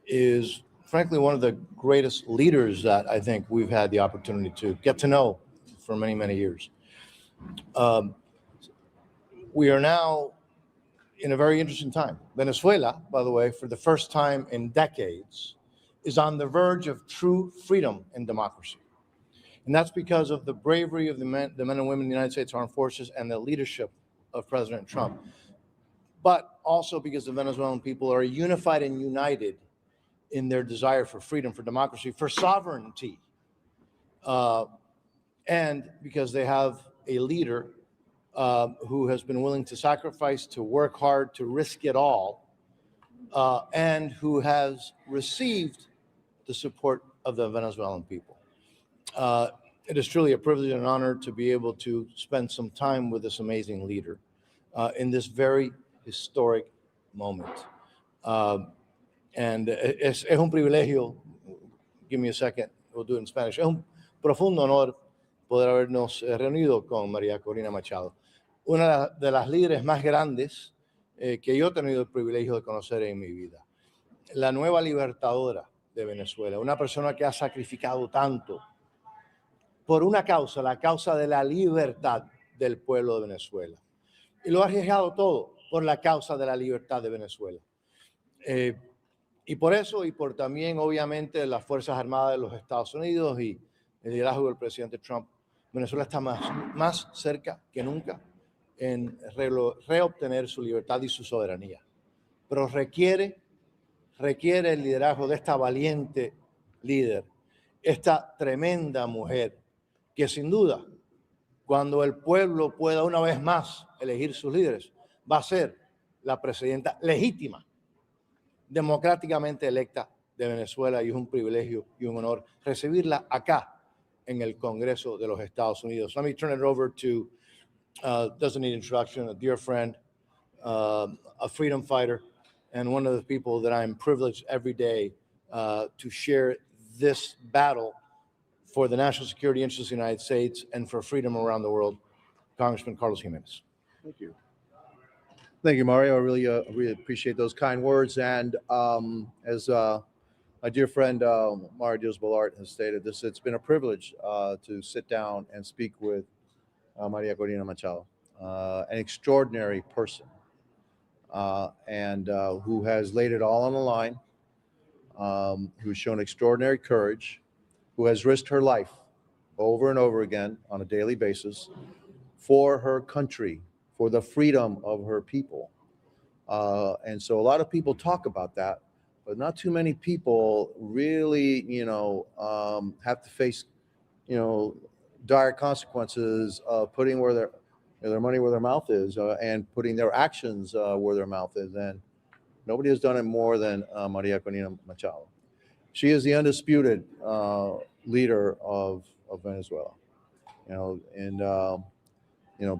S17: is frankly one of the greatest leaders that I think we've had the opportunity to get to know for many, many years. We are now in a very interesting time. Venezuela, by the way, for the first time in decades, is on the verge of true freedom and democracy. And that's because of the bravery of the men and women in the United States Armed Forces and the leadership of President Trump, but also because the Venezuelan people are unified and united in their desire for freedom, for democracy, for sovereignty, and because they have a leader who has been willing to sacrifice, to work hard, to risk it all, and who has received the support of the Venezuelan people. It is truly a privilege and an honor to be able to spend some time with this amazing leader in this very historic moment. And es un privilegio, give me a second, we'll do it in Spanish. Es un profundo honor poder habernos reunido con María Corina Machado, una de las líderes más grandes que yo he tenido el privilegio de conocer en mi vida. La nueva libertadora de Venezuela, una persona que ha sacrificado tanto por una causa, la causa de la libertad del pueblo de Venezuela. Y lo ha arriesgado todo por la causa de la libertad de Venezuela. Y por eso, y por también, obviamente, las Fuerzas Armadas de los Estados Unidos y el liderazgo del presidente Trump, Venezuela está más cerca que nunca en reobtener su libertad y su soberanía. Pero requiere el liderazgo de esta valiente líder, esta tremenda mujer, que sin duda, cuando el pueblo pueda una vez más elegir sus líderes, va a ser la presidenta legítima, democráticamente electa de Venezuela, y es un privilegio y un honor recibirla acá en el Congreso de los Estados Unidos. Let me turn it over to, doesn't need introduction, a dear friend, a freedom fighter, and one of the people that I'm privileged every day to share this battle for the national security interests of the United States and for freedom around the world, Congressman Carlos Jimenez.
S14: Thank you. Thank you, Mario. I really appreciate those kind words. And as my dear friend Mario Diaz-Balart has stated, it's been a privilege to sit down and speak with Maria Corina Machado, an extraordinary person, and who has laid it all on the line, who's shown extraordinary courage, who has risked her life over and over again on a daily basis for her country, for the freedom of her people. And so a lot of people talk about that, but not too many people really, have to face, dire consequences of putting where their money where their mouth is, and putting their actions where their mouth is. And nobody has done it more than Maria Corina Machado. She is the undisputed leader of Venezuela.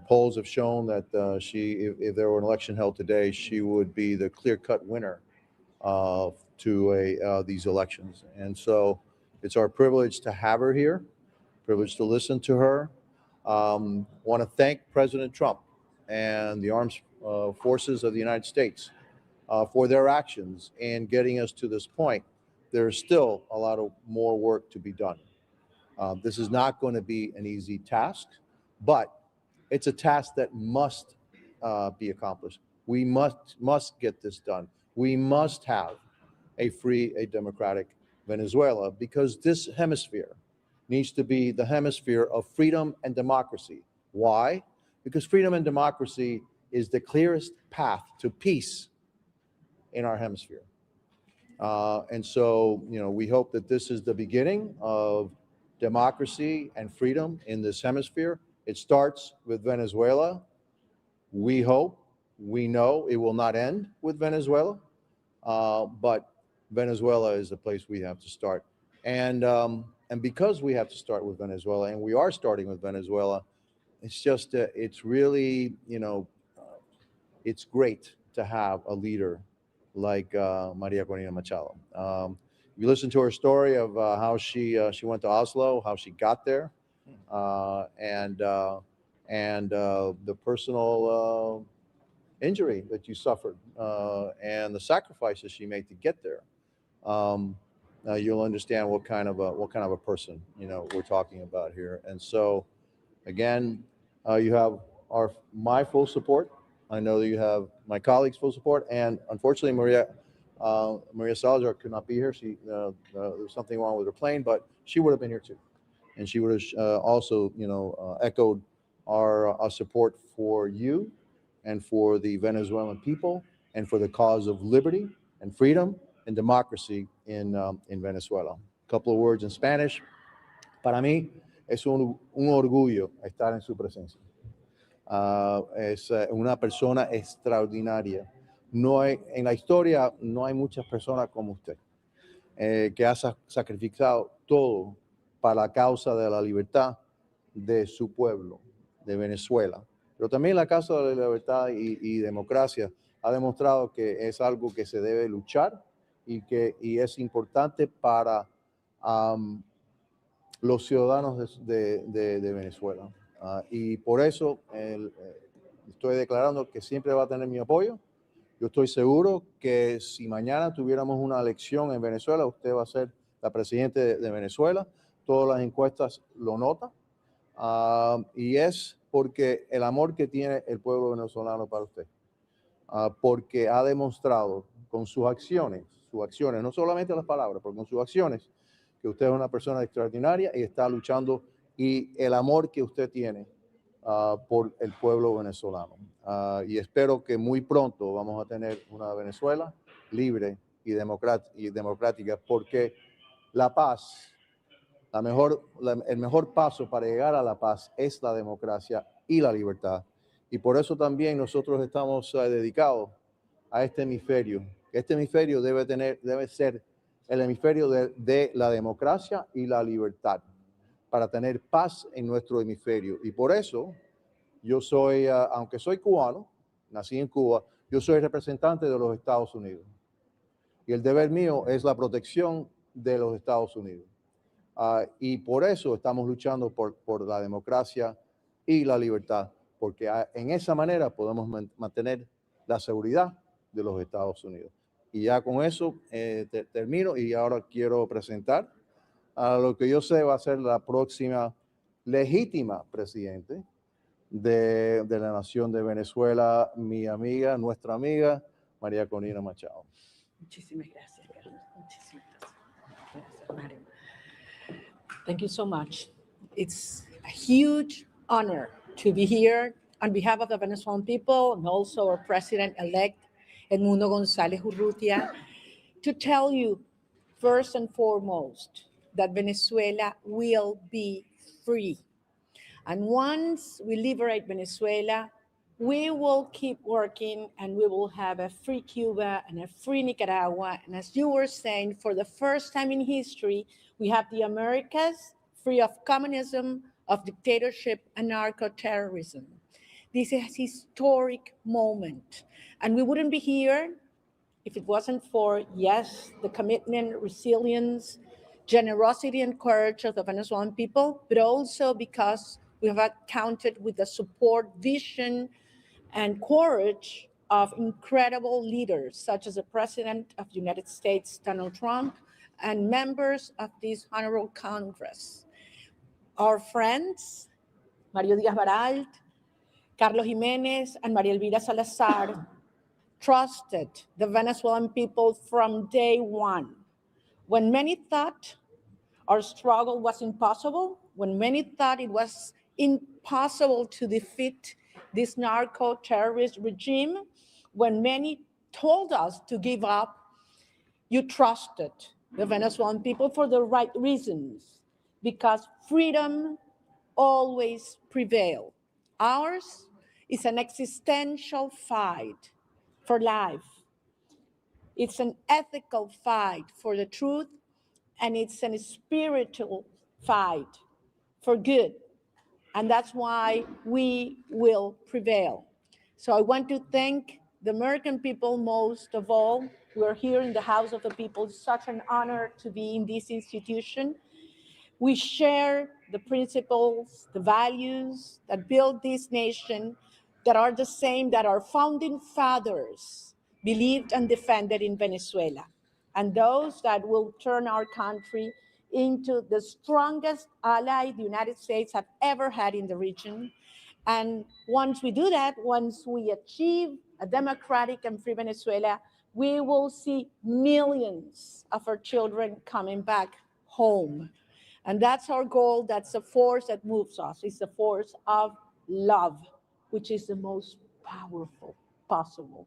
S14: Polls have shown that if there were an election held today, she would be the clear-cut winner to these elections. And so it's our privilege to have her here, privileged to listen to her. Want to thank President Trump and the armed forces of the United States for their actions in getting us to this point. There's still a lot of more work to be done. This is not going to be an easy task, but it's a task that must be accomplished. We must get this done. We must have a free, a democratic Venezuela, because this hemisphere needs to be the hemisphere of freedom and democracy. Why? Because freedom and democracy is the clearest path to peace in our hemisphere. And so, we hope that this is the beginning of democracy and freedom in this hemisphere. It starts with Venezuela. We hope, we know it will not end with Venezuela, but Venezuela is the place we have to start. And because we have to start with Venezuela, and we are starting with Venezuela, it's just, it's really, it's great to have a leader like Maria Corina Machado. You listen to her story of how she went to Oslo, how she got there, and the personal injury that you suffered, and the sacrifices she made to get there. You'll understand what kind of a person we're talking about here. And so, again, you have my full support. I know that you have my colleagues' full support, and unfortunately, Maria Salazar could not be here. She there was something wrong with her plane, but she would have been here too, and she would have also echoed our support for you and for the Venezuelan people and for the cause of liberty and freedom and democracy in Venezuela. A couple of words in Spanish. Para mí es un orgullo estar en su presencia. Es una persona extraordinaria. En la historia no hay muchas personas como usted, que ha sacrificado todo para la causa de la libertad de su pueblo, de Venezuela. Pero también la causa de la libertad y democracia ha demostrado que es algo que se debe luchar y es importante para los ciudadanos de Venezuela. Y por eso estoy declarando que siempre va a tener mi apoyo. Yo estoy seguro que si mañana tuviéramos una elección en Venezuela, usted va a ser la presidenta de Venezuela. Todas las encuestas lo notan. Y es porque el amor que tiene el pueblo venezolano para usted. Porque ha demostrado con sus acciones, no solamente las palabras, pero con sus acciones, que usted es una persona extraordinaria y está luchando, y el amor que usted tiene por el pueblo venezolano. Y espero que muy pronto vamos a tener una Venezuela libre y democrática, porque la paz, el mejor paso para llegar a la paz es la democracia y la libertad. Y por eso también nosotros estamos dedicados a este hemisferio. Este hemisferio debe ser el hemisferio de la democracia y la libertad, para tener paz en nuestro hemisferio. Y por eso yo soy, aunque soy cubano, nací en Cuba, yo soy representante de los Estados Unidos. Y el deber mío es la protección de los Estados Unidos. Y por eso estamos luchando por la democracia y la libertad, porque en esa manera podemos mantener la seguridad de los Estados Unidos. Y ya con eso termino, y ahora quiero presentar a lo que yo sé va a ser la próxima legítima presidente de la nación de Venezuela, mi amiga, nuestra amiga, María Corina Machado.
S8: Muchísimas gracias, Carlos. Muchísimas gracias. Gracias, Mario. Thank you so much. It's a huge honor to be here on behalf of the Venezuelan people and also our president-elect, Edmundo González Urrutia, to tell you first and foremost that Venezuela will be free. And once we liberate Venezuela, we will keep working and we will have a free Cuba and a free Nicaragua. And as you were saying, for the first time in history, we have the Americas free of communism, of dictatorship, and narco-terrorism. This is a historic moment. And we wouldn't be here if it wasn't for, yes, the commitment, resilience
S15: generosity and courage of the Venezuelan people, but also because we have counted with the support, vision, and courage of incredible leaders, such as the President of the United States, Donald Trump, and members of this honorable Congress. Our friends, Mario Díaz-Balart, Carlos Jiménez, and María Elvira Salazar, trusted the Venezuelan people from day one. When many thought our struggle was impossible, when many thought it was impossible to defeat this narco-terrorist regime, when many told us to give up, you trusted the Venezuelan people for the right reasons, because freedom always prevails. Ours is an existential fight for life. It's an ethical fight for the truth, and it's a spiritual fight for good. And that's why we will prevail. So I want to thank the American people most of all. We're here in the House of the People. It's such an honor to be in this institution. We share the principles, the values that build this nation that are the same that our founding fathers believed and defended in Venezuela, and those that will turn our country into the strongest ally the United States have ever had in the region. And once we do that, once we achieve a democratic and free Venezuela, we will see millions of our children coming back home. And that's our goal. That's the force that moves us. It's the force of love, which is the most powerful possible.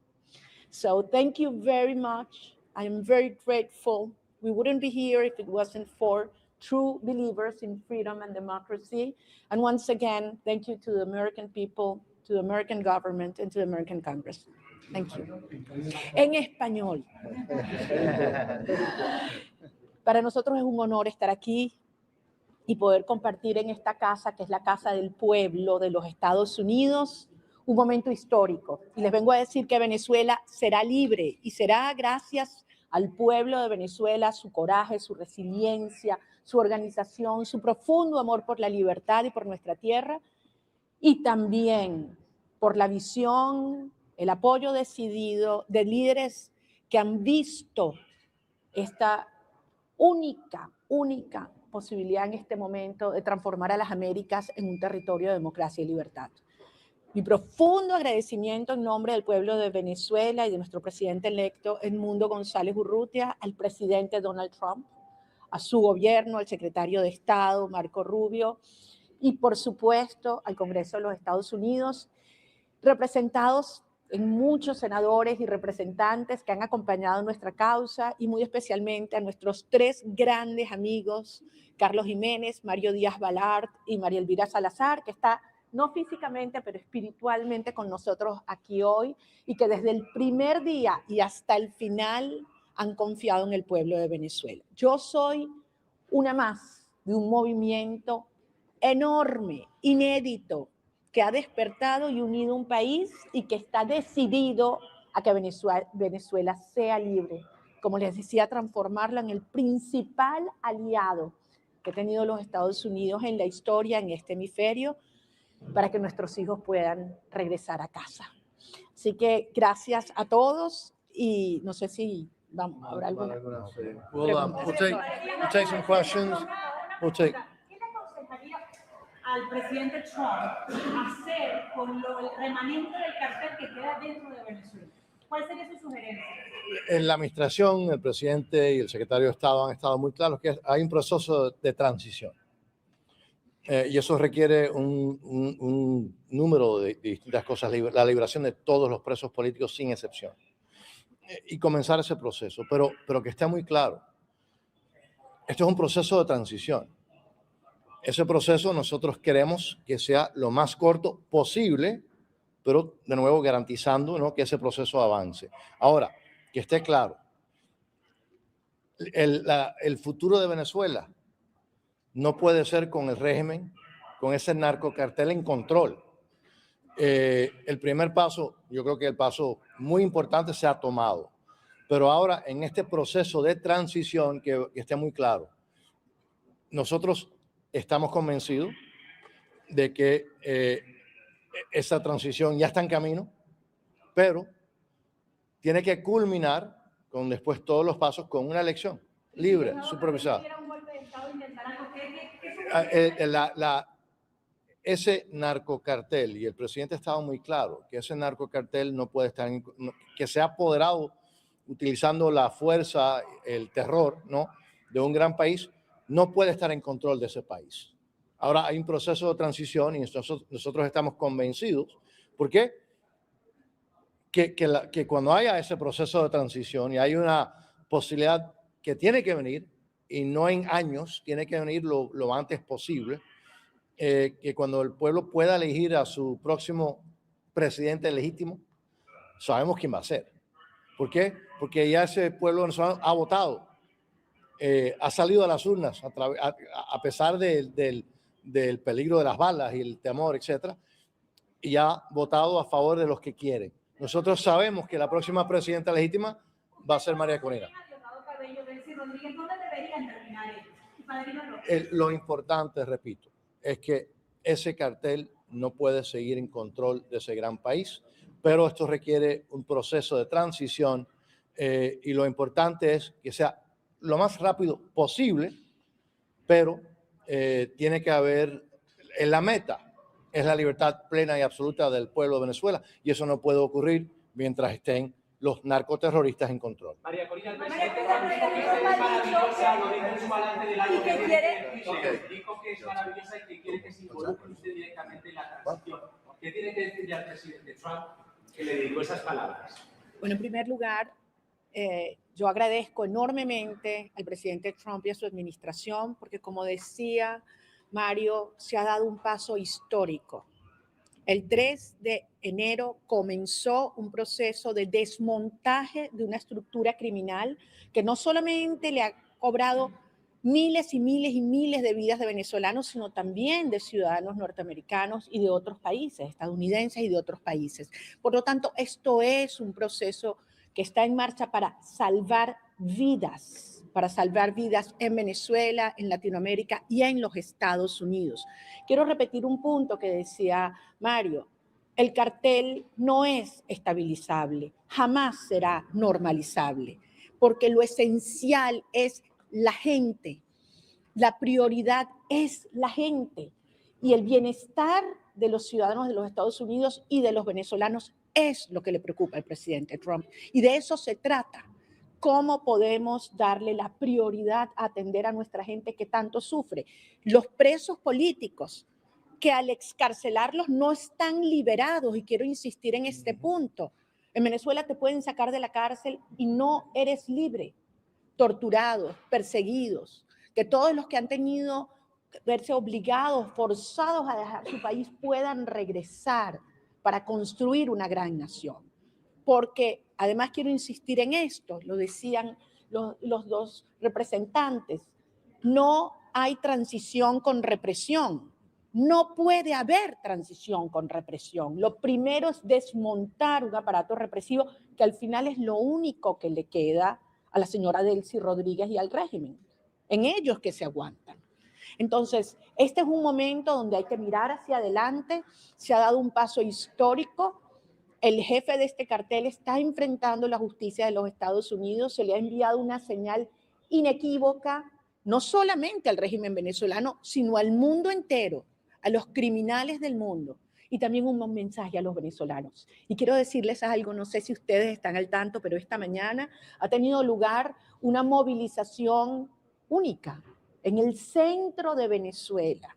S15: So thank you very much. I am very grateful. We wouldn't be here if it wasn't for true believers in freedom and democracy. And once again, thank you to the American people, to the American government, and to the American Congress. Thank you. En español. Para nosotros es un honor estar aquí y poder compartir en esta casa, que es la casa del pueblo de los Estados Unidos, un momento histórico. Y les vengo a decir que Venezuela será libre, y será gracias al pueblo de Venezuela, su coraje, su resiliencia, su organización, su profundo amor por la libertad y por nuestra tierra, y también por la visión, el apoyo decidido de líderes que han visto esta única posibilidad en este momento de transformar a las Américas en un territorio de democracia y libertad. Mi profundo agradecimiento en nombre del pueblo de Venezuela y de nuestro presidente electo Edmundo González Urrutia, al presidente Donald Trump, a su gobierno, al secretario de Estado Marco Rubio, y por supuesto al Congreso de los Estados Unidos, representados en muchos senadores y representantes que han acompañado nuestra causa, y muy especialmente a nuestros tres grandes amigos, Carlos Jiménez, Mario Díaz-Balart y María Elvira Salazar, que está no físicamente, pero espiritualmente con nosotros aquí hoy, y que desde el primer día y hasta el final han confiado en el pueblo de Venezuela. Yo soy una más de un movimiento enorme, inédito, que ha despertado y unido un país y que está decidido a que Venezuela sea libre. Como les decía, transformarla en el principal aliado que ha tenido los Estados Unidos en la historia en este hemisferio, para que nuestros hijos puedan regresar a casa. Así que gracias a todos, y no sé si vamos a haber alguna.
S14: We'll take some questions. We'll take.
S16: ¿Qué le aconsejaría al presidente Trump hacer con el remanente del cartel que queda dentro de Venezuela? ¿Cuál sería su sugerencia?
S14: En la administración, el presidente y el secretario de Estado han estado muy claros que hay un proceso de transición. Y eso requiere un número de distintas cosas, la liberación de todos los presos políticos sin excepción, y comenzar ese proceso, pero que esté muy claro, esto es un proceso de transición. Ese proceso nosotros queremos que sea lo más corto posible, pero de nuevo garantizando, ¿no?, que ese proceso avance. Ahora, que esté claro, el futuro de Venezuela no puede ser con el régimen, con ese narcocartel en control. El primer paso, yo creo que el paso muy importante se ha tomado, pero ahora en este proceso de transición, que esté muy claro, nosotros estamos convencidos de que esa transición ya está en camino, pero tiene que culminar con después todos los pasos con una elección libre, supervisada. Ese narcocartel, y el presidente ha estado muy claro, que ese narcocartel no puede estar, que se ha apoderado utilizando la fuerza, el terror, ¿no?, de un gran país, no puede estar en control de ese país. Ahora hay un proceso de transición y nosotros estamos convencidos. ¿Por qué? Que cuando haya ese proceso de transición y hay una posibilidad que tiene que venir, y no en años, tiene que venir lo antes posible, que cuando el pueblo pueda elegir a su próximo presidente legítimo, sabemos quién va a ser. ¿Por qué? Porque ya ese pueblo venezolano ha votado, ha salido a las urnas a pesar del peligro de las balas y el temor, etcétera, y ha votado a favor de los que quieren. Nosotros sabemos que la próxima presidenta legítima va a ser María Corina. Lo importante, repito, es que ese cartel no puede seguir en control de ese gran país, pero esto requiere un proceso de transición y lo importante es que sea lo más rápido posible, pero tiene que haber, en la meta es la libertad plena y absoluta del pueblo de Venezuela, y eso no puede ocurrir mientras estén los narcoterroristas en control.
S4: María Corina, el presidente es maravillosa, lo dijo en su balance del año que viene, dijo que es maravillosa y que quiere que se involucre usted directamente en la transición. ¿Qué tiene que decirle al presidente Trump que le dedicó esas palabras?
S15: Bueno, en primer lugar, yo agradezco enormemente al presidente Trump y a su administración, porque como decía Mario, se ha dado un paso histórico. El 3 de enero comenzó un proceso de desmontaje de una estructura criminal que no solamente le ha cobrado miles y miles y miles de vidas de venezolanos, sino también de ciudadanos norteamericanos y de otros países, estadounidenses y de otros países. Por lo tanto, esto es un proceso que está en marcha para salvar vidas en Venezuela, en Latinoamérica y en los Estados Unidos. Quiero repetir un punto que decía Mario. El cartel no es estabilizable, jamás será normalizable, porque lo esencial es la gente. La prioridad es la gente y el bienestar de los ciudadanos de los Estados Unidos y de los venezolanos es lo que le preocupa al presidente Trump. Y de eso se trata. ¿Cómo podemos darle la prioridad a atender a nuestra gente que tanto sufre? Los presos políticos, que al excarcelarlos no están liberados, y quiero insistir en este punto. En Venezuela te pueden sacar de la cárcel y no eres libre. Torturados, perseguidos, que todos los que han tenido que verse obligados, forzados a dejar su país puedan regresar para construir una gran nación. Porque además quiero insistir en esto, lo decían los dos representantes, no hay transición con represión. No puede haber transición con represión. Lo primero es desmontar un aparato represivo que al final es lo único que le queda a la señora Delcy Rodríguez y al régimen. En ellos que se aguantan. Entonces, este es un momento donde hay que mirar hacia adelante. Se ha dado un paso histórico. El jefe de este cartel está enfrentando la justicia de los Estados Unidos. Se le ha enviado una señal inequívoca, no solamente al régimen venezolano, sino al mundo entero, a los criminales del mundo, y también un mensaje a los venezolanos. Y quiero decirles algo, no sé si ustedes están al tanto, pero esta mañana ha tenido lugar una movilización única en el centro de Venezuela,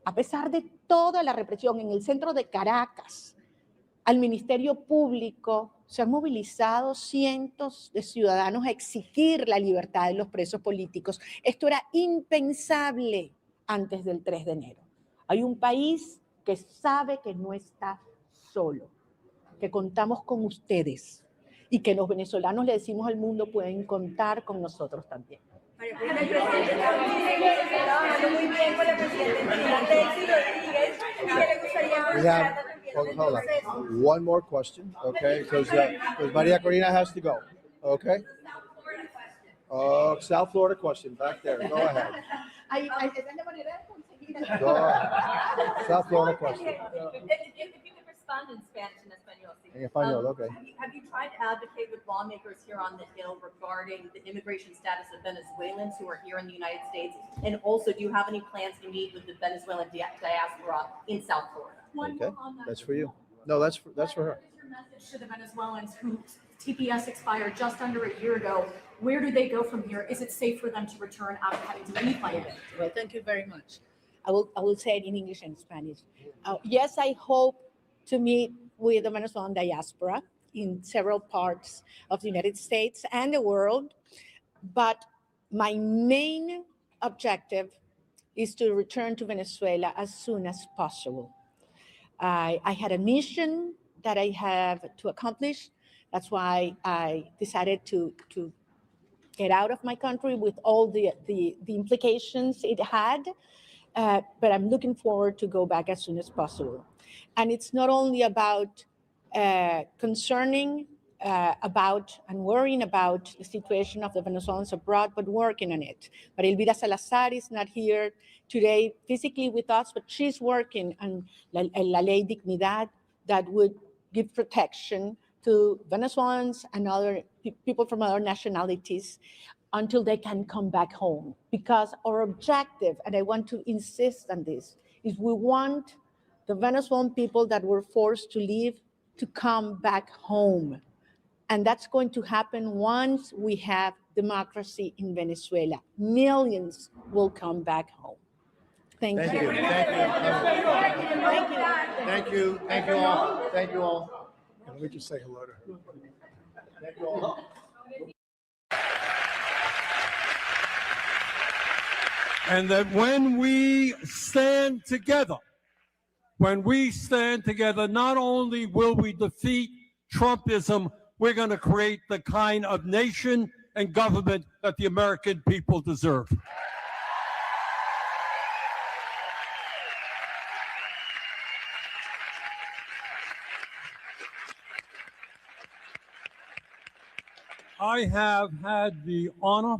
S15: a pesar de toda la represión, en el centro de Caracas. Al Ministerio Público se han movilizado cientos de ciudadanos a exigir la libertad de los presos políticos. Esto era impensable antes del 3 de enero. Hay un país que sabe que no está solo, que contamos con ustedes y que los venezolanos le decimos al mundo pueden contar con nosotros también.
S16: El presidente está trabajando muy bien con el presidente Delcy Rodríguez y que le gustaría
S14: We have one more question, okay? Because Maria Corina has to go, okay? South Florida question back there. Go ahead.
S15: Es la manera de conseguir.
S14: South Florida question.
S1: If you could respond in Spanish and Espanol.
S14: En español, okay.
S1: Have you tried to advocate with lawmakers here on the Hill regarding the immigration status of Venezuelans who are here in the United States? And also, do you have any plans to meet with the Venezuelan diaspora in South Florida?
S14: Okay, that's for you. No, that's for her.
S1: What is your message to the Venezuelans who TPS expired just under a year ago? Where do they go from here? Is it safe for them to return after having to leave Miami?
S15: Well, thank you very much. I will say it in English and Spanish. Yes, I hope to meet with the Venezuelan diaspora in several parts of the United States and the world. But my main objective is to return to Venezuela as soon as possible. I had a mission that I have to accomplish. That's why I decided to get out of my country with all the implications it had. But I'm looking forward to go back as soon as possible. And it's not only about concerning about and worrying about the situation of the Venezuelans abroad, but working on it. But Elvira Salazar is not here today physically with us, but she's working on La Ley Dignidad that would give protection to Venezuelans and other people from other nationalities until they can come back home. Because our objective, and I want to insist on this, is we want the Venezuelan people that were forced to leave to come back home. And that's going to happen once we have democracy in Venezuela. Millions will come back home. Thank you.
S14: Thank you. Thank you. Thank you all. Thank you all.
S23: Can we just say hello to her?
S14: Thank you all.
S6: And that when we stand together, not only will we defeat Trumpism, we're going to create the kind of nation and government that the American people deserve. I have had the honor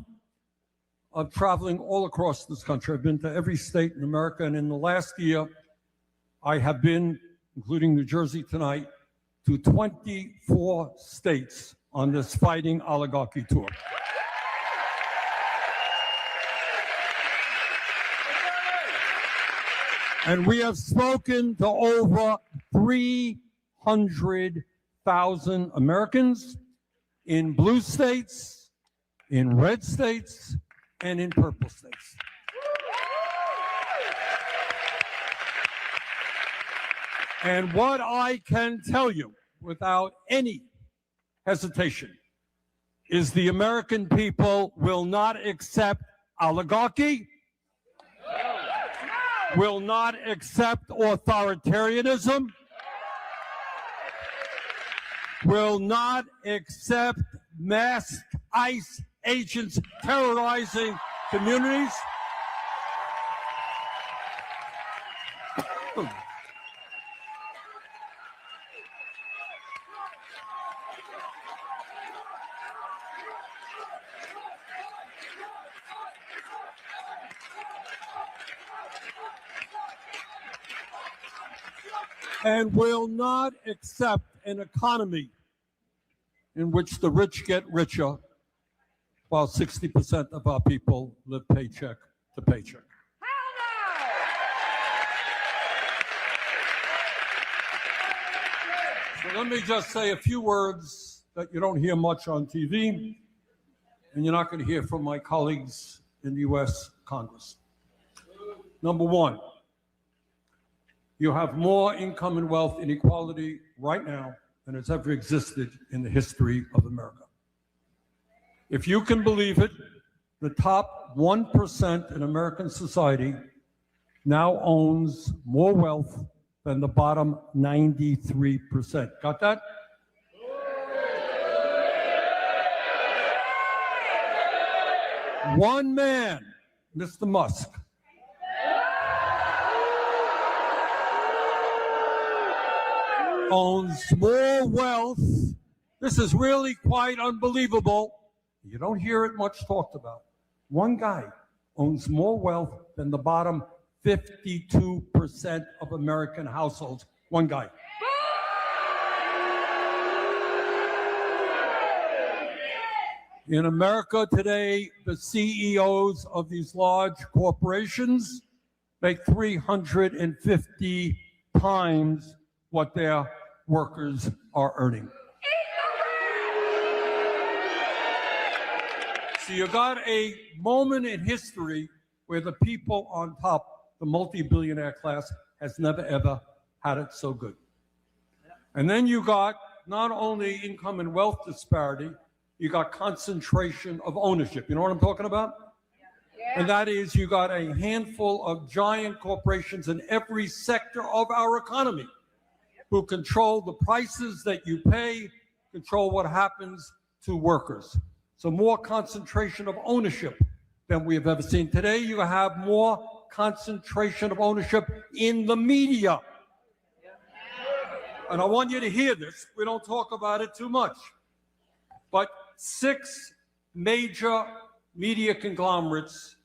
S6: of traveling all across this country. I've been to every state in America, and in the last year, I have been, including New Jersey tonight, to 24 states on this fighting oligarchy tour. And we have spoken to over 300,000 Americans in blue states, in red states, and in purple states. And what I can tell you without any hesitation is the American people will not accept oligarchy, will not accept authoritarianism, will not accept masked ICE agents terrorizing communities. And will not accept an economy in which the rich get richer while 60% of our people live paycheck to paycheck. So let me just say a few words that you don't hear much on TV, and you're not going to hear from my colleagues in the U.S. Congress. Number one, you have more income and wealth inequality right now than has ever existed in the history of America. If you can believe it, the top 1% in American society now owns more wealth than the bottom 93%. Got that? One man, Mr. Musk, owns more wealth. This is really quite unbelievable. You don't hear it much talked about. One guy owns more wealth than the bottom 52% of American households. One guy. In America today, the CEOs of these large corporations make 350 times what their workers are earning. So you got a moment in history where the people on top, the multi-billionaire class, has never ever had it so good. And then you got not only income and wealth disparity, you got concentration of ownership. You know what I'm talking about? And that is, you got a handful of giant corporations in every sector of our economy who control the prices that you pay, control what happens to workers. So more concentration of ownership than we have ever seen. Today, you have more concentration of ownership in the media. And I want you to hear this. We don't talk about it too much. But 6 major media conglomerates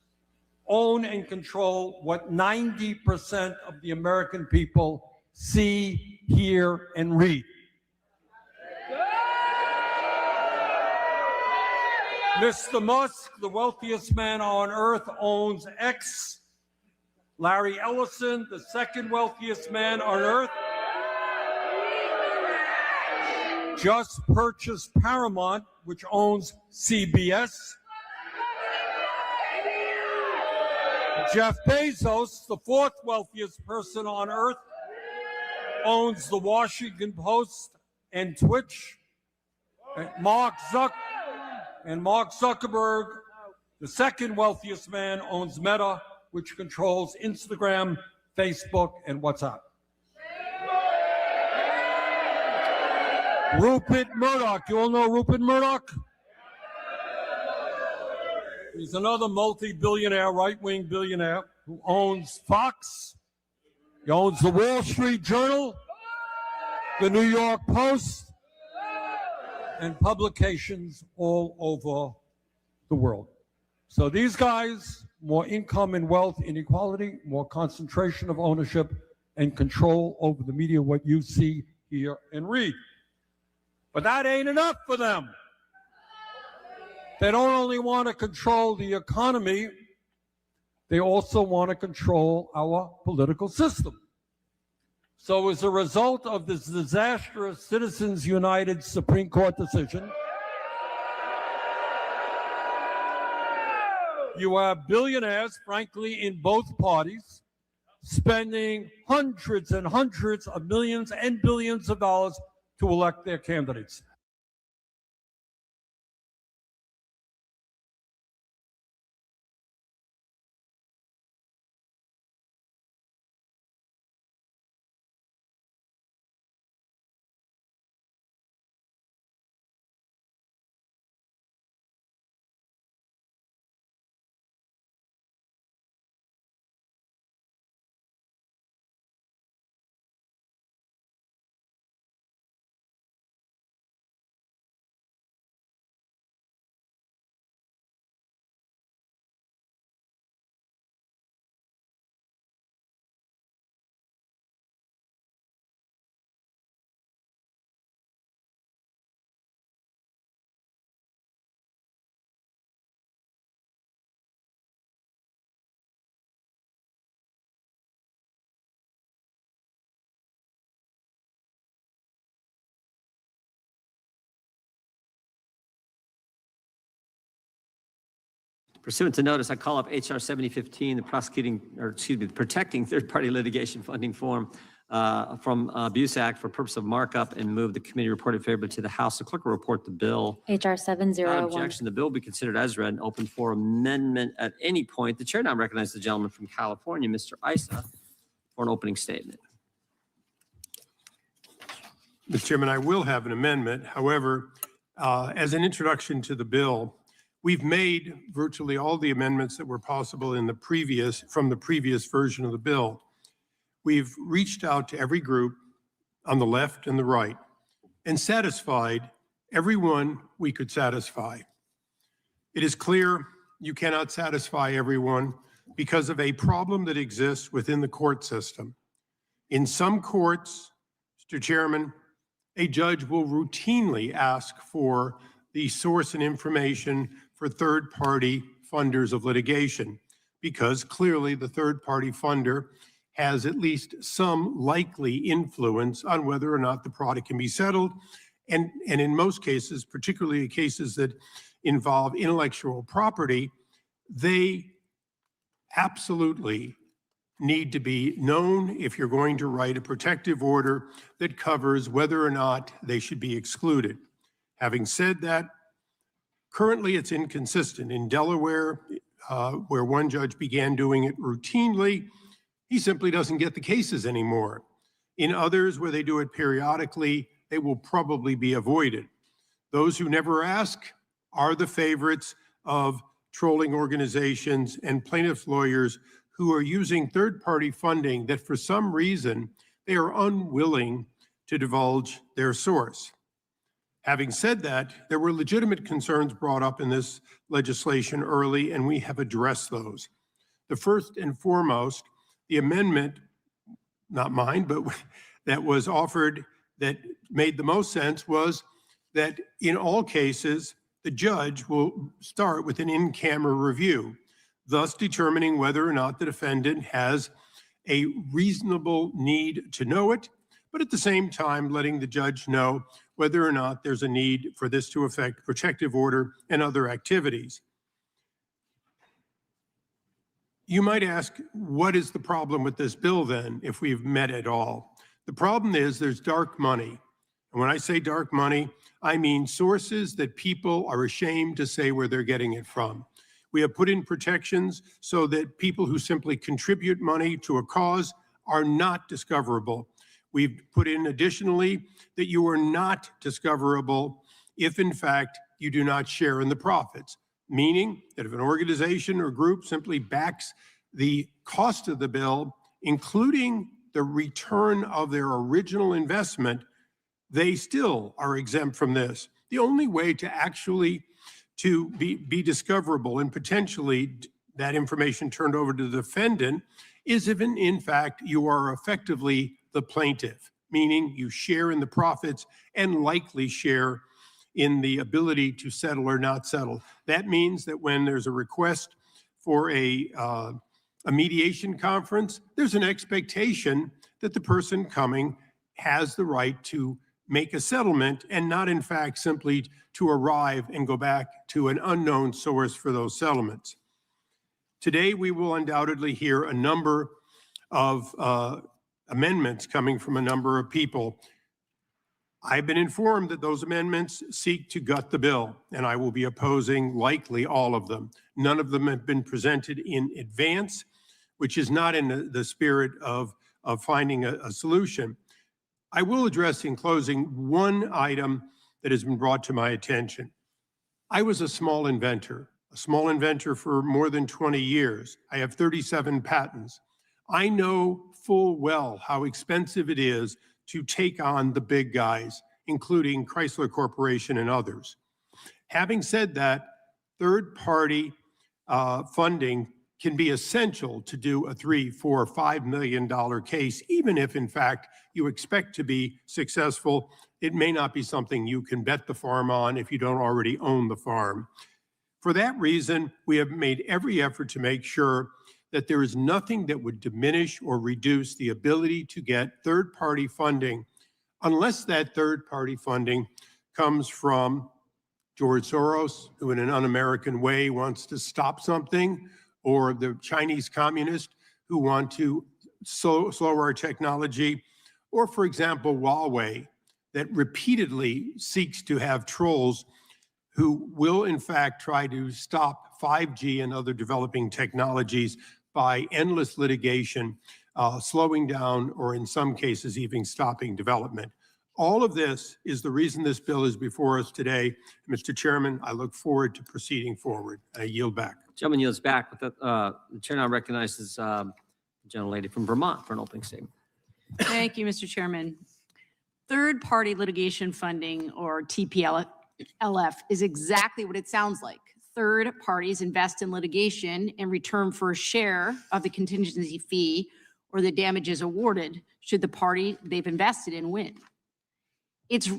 S6: own and control what 90% of the American people see, hear, and read. Mr. Musk, the wealthiest man on earth, owns X. Larry Ellison, the second wealthiest man on earth, just purchased Paramount, which owns CBS. Jeff Bezos, the 4th wealthiest person on earth, owns the Washington Post and Twitch. And Mark Zuckerberg, the 2nd wealthiest man, owns Meta, which controls Instagram, Facebook, and WhatsApp. Rupert Murdoch, you all know Rupert Murdoch? He's another multi-billionaire, right-wing billionaire who owns Fox. He owns the Wall Street Journal, the New York Post, and publications all over the world. So these guys, more income and wealth inequality, more concentration of ownership, and control over the media, what you see, hear, and read. But that ain't enough for them. They don't only want to control the economy, they also want to control our political system. So as a result of this disastrous Citizens United Supreme Court decision, you have billionaires, frankly, in both parties, spending hundreds and hundreds of millions and billions of dollars to elect their candidates.
S2: Pursuant to notice, I call up HR 7015, the protecting third-party litigation funding form from Abuse Act for purpose of markup, and move the committee reported favorably to the House. The clerk will report the bill.
S3: HR 701.
S2: Without objection, the bill will be considered as read and open for amendment at any point. The chair now recognizes the gentleman from California, Mr. Issa, for an opening statement.
S21: Mr. Chairman, I will have an amendment. However, as an introduction to the bill, we've made virtually all the amendments that were possible in from the previous version of the bill. We've reached out to every group on the left and the right and satisfied everyone we could satisfy. It is clear you cannot satisfy everyone because of a problem that exists within the court system. In some courts, Mr. Chairman, a judge will routinely ask for the source and information for third-party funders of litigation, because clearly the third-party funder has at least some likely influence on whether or not the product can be settled. And in most cases, particularly cases that involve intellectual property, they absolutely need to be known if you're going to write a protective order that covers whether or not they should be excluded. Having said that, currently it's inconsistent. In Delaware, where one judge began doing it routinely, he simply doesn't get the cases anymore. In others, where they do it periodically, they will probably be avoided. Those who never ask are the favorites of trolling organizations and plaintiffs' lawyers who are using third-party funding that for some reason they are unwilling to divulge their source. Having said that, there were legitimate concerns brought up in this legislation early, and we have addressed those. The first and foremost, the amendment, not mine, but that was offered that made the most sense was that in all cases, the judge will start with an in-camera review, thus determining whether or not the defendant has a reasonable need to know it, but at the same time letting the judge know whether or not there's a need for this to affect protective order and other activities. You might ask, what is the problem with this bill then, if we've met at all? The problem is there's dark money. And when I say dark money, I mean sources that people are ashamed to say where they're getting it from. We have put in protections so that people who simply contribute money to a cause are not discoverable. We've put in additionally that you are not discoverable if in fact you do not share in the profits, meaning that if an organization or group simply backs the cost of the bill, including the return of their original investment, they still are exempt from this. The only way to actually be discoverable and potentially that information turned over to the defendant is if in fact you are effectively the plaintiff, meaning you share in the profits and likely share in the ability to settle or not settle. That means that when there's a request for a mediation conference, there's an expectation that the person coming has the right to make a settlement and not in fact simply to arrive and go back to an unknown source for those settlements. Today, we will undoubtedly hear a number of amendments coming from a number of people. I've been informed that those amendments seek to gut the bill, and I will be opposing likely all of them. None of them have been presented in advance, which is not in the spirit of finding a solution. I will address in closing one item that has been brought to my attention. I was a small inventor for more than 20 years. I have 37 patents. I know full well how expensive it is to take on the big guys, including Chrysler Corporation and others. Having said that, third-party funding can be essential to do a $3, $4, $5 million case, even if in fact you expect to be successful. It may not be something you can bet the farm on if you don't already own the farm. For that reason, we have made every effort to make sure that there is nothing that would diminish or reduce the ability to get third-party funding, unless that third-party funding comes from George Soros, who in an un-American way wants to stop something, or the Chinese communists who want to slow our technology, or for example, Huawei, that repeatedly seeks to have trolls who will in fact try to stop 5G and other developing technologies by endless litigation, slowing down, or in some cases even stopping development. All of this is the reason this bill is before us today. Mr. Chairman, I look forward to proceeding forward. I yield back.
S2: Gentleman yields back. The chair now recognizes the gentlelady from Vermont for an opening statement.
S3: Thank you, Mr. Chairman. Third-party litigation funding, or TPLF, is exactly what it sounds like. third parties invest in litigation in return for a share of the contingency fee or the damages awarded should the party they've invested in win. It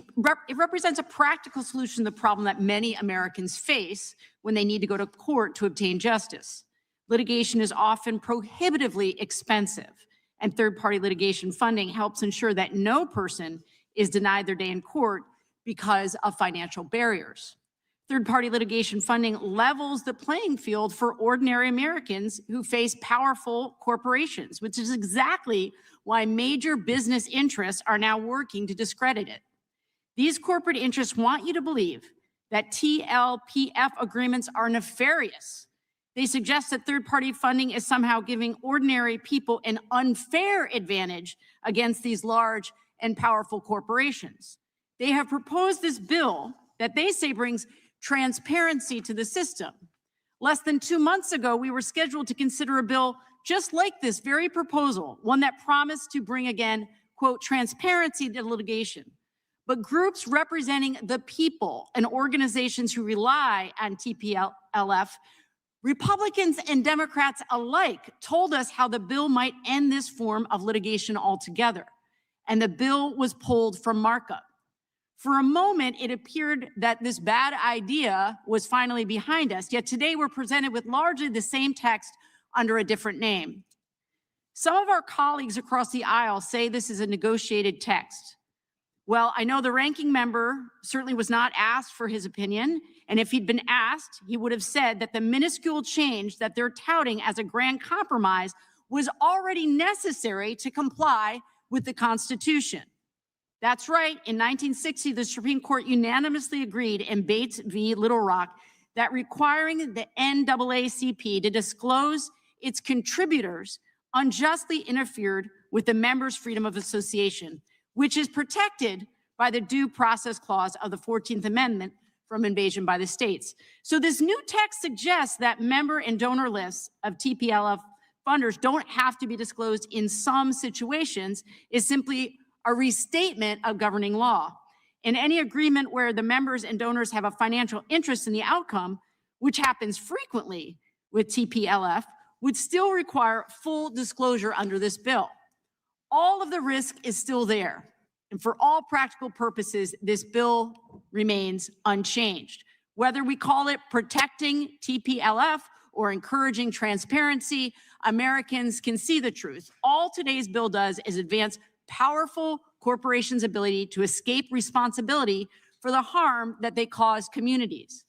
S3: represents a practical solution to the problem that many Americans face when they need to go to court to obtain justice. Litigation is often prohibitively expensive, and third-party litigation funding helps ensure that no person is denied their day in court because of financial barriers. Third-party litigation funding levels the playing field for ordinary Americans who face powerful corporations, which is exactly why major business interests are now working to discredit it. These corporate interests want you to believe that TLPF agreements are nefarious. They suggest that third-party funding is somehow giving ordinary people an unfair advantage against these large and powerful corporations. They have proposed this bill that they say brings transparency to the system. Less than 2 months ago, we were scheduled to consider a bill just like this very proposal, one that promised to bring again, quote, transparency to litigation. But groups representing the people and organizations who rely on TPLF, Republicans and Democrats alike, told us how the bill might end this form of litigation altogether. And the bill was pulled from markup. For a moment, it appeared that this bad idea was finally behind us, yet today we're presented with largely the same text under a different name. Some of our colleagues across the aisle say this is a negotiated text. Well, I know the ranking member certainly was not asked for his opinion, and if he'd been asked, he would have said that the minuscule change that they're touting as a grand compromise was already necessary to comply with the Constitution. That's right, in 1960, the Supreme Court unanimously agreed in Bates v. Little Rock that requiring the NAACP to disclose its contributors unjustly interfered with the members' freedom of association, which is protected by the Due Process Clause of the 14th Amendment from invasion by the states. So this new text suggests that member and donor lists of TPLF funders don't have to be disclosed in some situations, is simply a restatement of governing law. In any agreement where the members and donors have a financial interest in the outcome, which happens frequently with TPLF, would still require full disclosure under this bill. All of the risk is still there. And for all practical purposes, this bill remains unchanged. Whether we call it protecting TPLF or encouraging transparency, Americans can see the truth. All today's bill does is advance powerful corporations' ability to escape responsibility for the harm that they cause communities.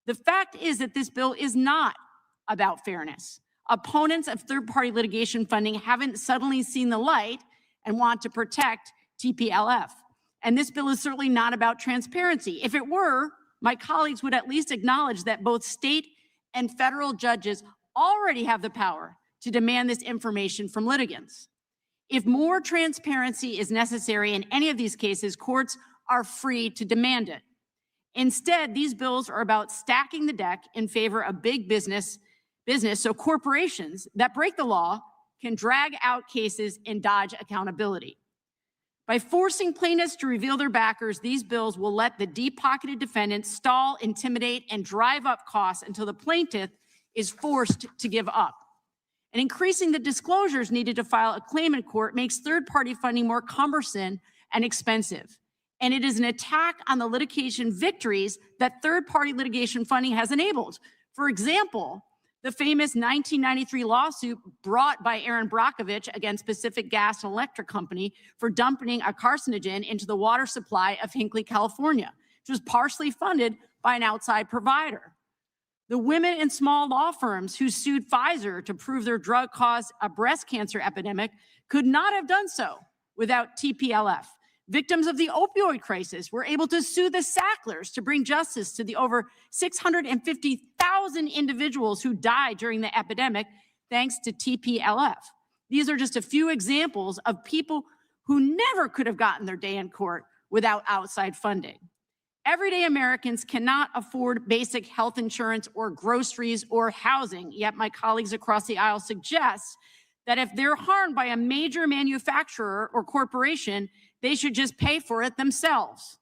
S3: The fact is that this bill is not about fairness. Opponents of third-party litigation funding haven't suddenly seen the light and want to protect TPLF. And this bill is certainly not about transparency. If it were, my colleagues would at least acknowledge that both state and federal judges already have the power to demand this information from litigants. If more transparency is necessary in any of these cases, courts are free to demand it. Instead, these bills are about stacking the deck in favor of big business so corporations that break the law can drag out cases and dodge accountability. By forcing plaintiffs to reveal their backers, these bills will let the deep-pocketed defendants stall, intimidate, and drive up costs until the plaintiff is forced to give up. And increasing the disclosures needed to file a claim in court makes third-party funding more cumbersome and expensive. And it is an attack on the litigation victories that third-party litigation funding has enabled. For example, the famous 1993 lawsuit brought by Aaron Brockovich against Pacific Gas and Electric Company for dumping a carcinogen into the water supply of Hinckley, California, which was partially funded by an outside provider. The women in small law firms who sued Pfizer to prove their drug caused a breast cancer epidemic could not have done so without TPLF. Victims of the opioid crisis were able to sue the Sacklers to bring justice to the over 650,000 individuals who died during the epidemic thanks to TPLF. These are just a few examples of people who never could have gotten their day in court without outside funding. Everyday Americans cannot afford basic health insurance or groceries or housing, yet my colleagues across the aisle suggest that if they're harmed by a major manufacturer or corporation, they should just pay for it themselves.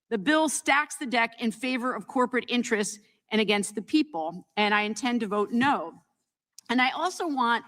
S3: The bill stacks the deck in favor of corporate interests and against the people, and I intend to vote no. And I also want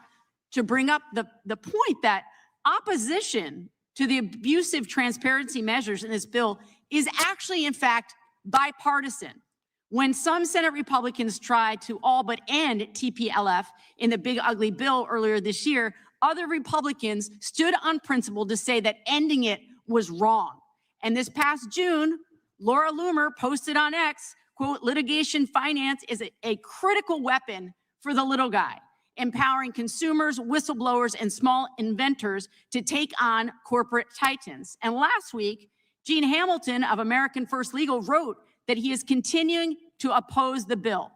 S3: to bring up the point that opposition to the abusive transparency measures in this bill is actually, in fact, bipartisan. When some Senate Republicans tried to all but end TPLF in the big ugly bill earlier this year, other Republicans stood on principle to say that ending it was wrong. And this past June, Laura Loomer posted on X, quote, litigation finance is a critical weapon for the little guy, empowering consumers, whistleblowers, and small inventors to take on corporate titans. And last week, Gene Hamilton of American First Legal wrote that he is continuing to oppose the bill.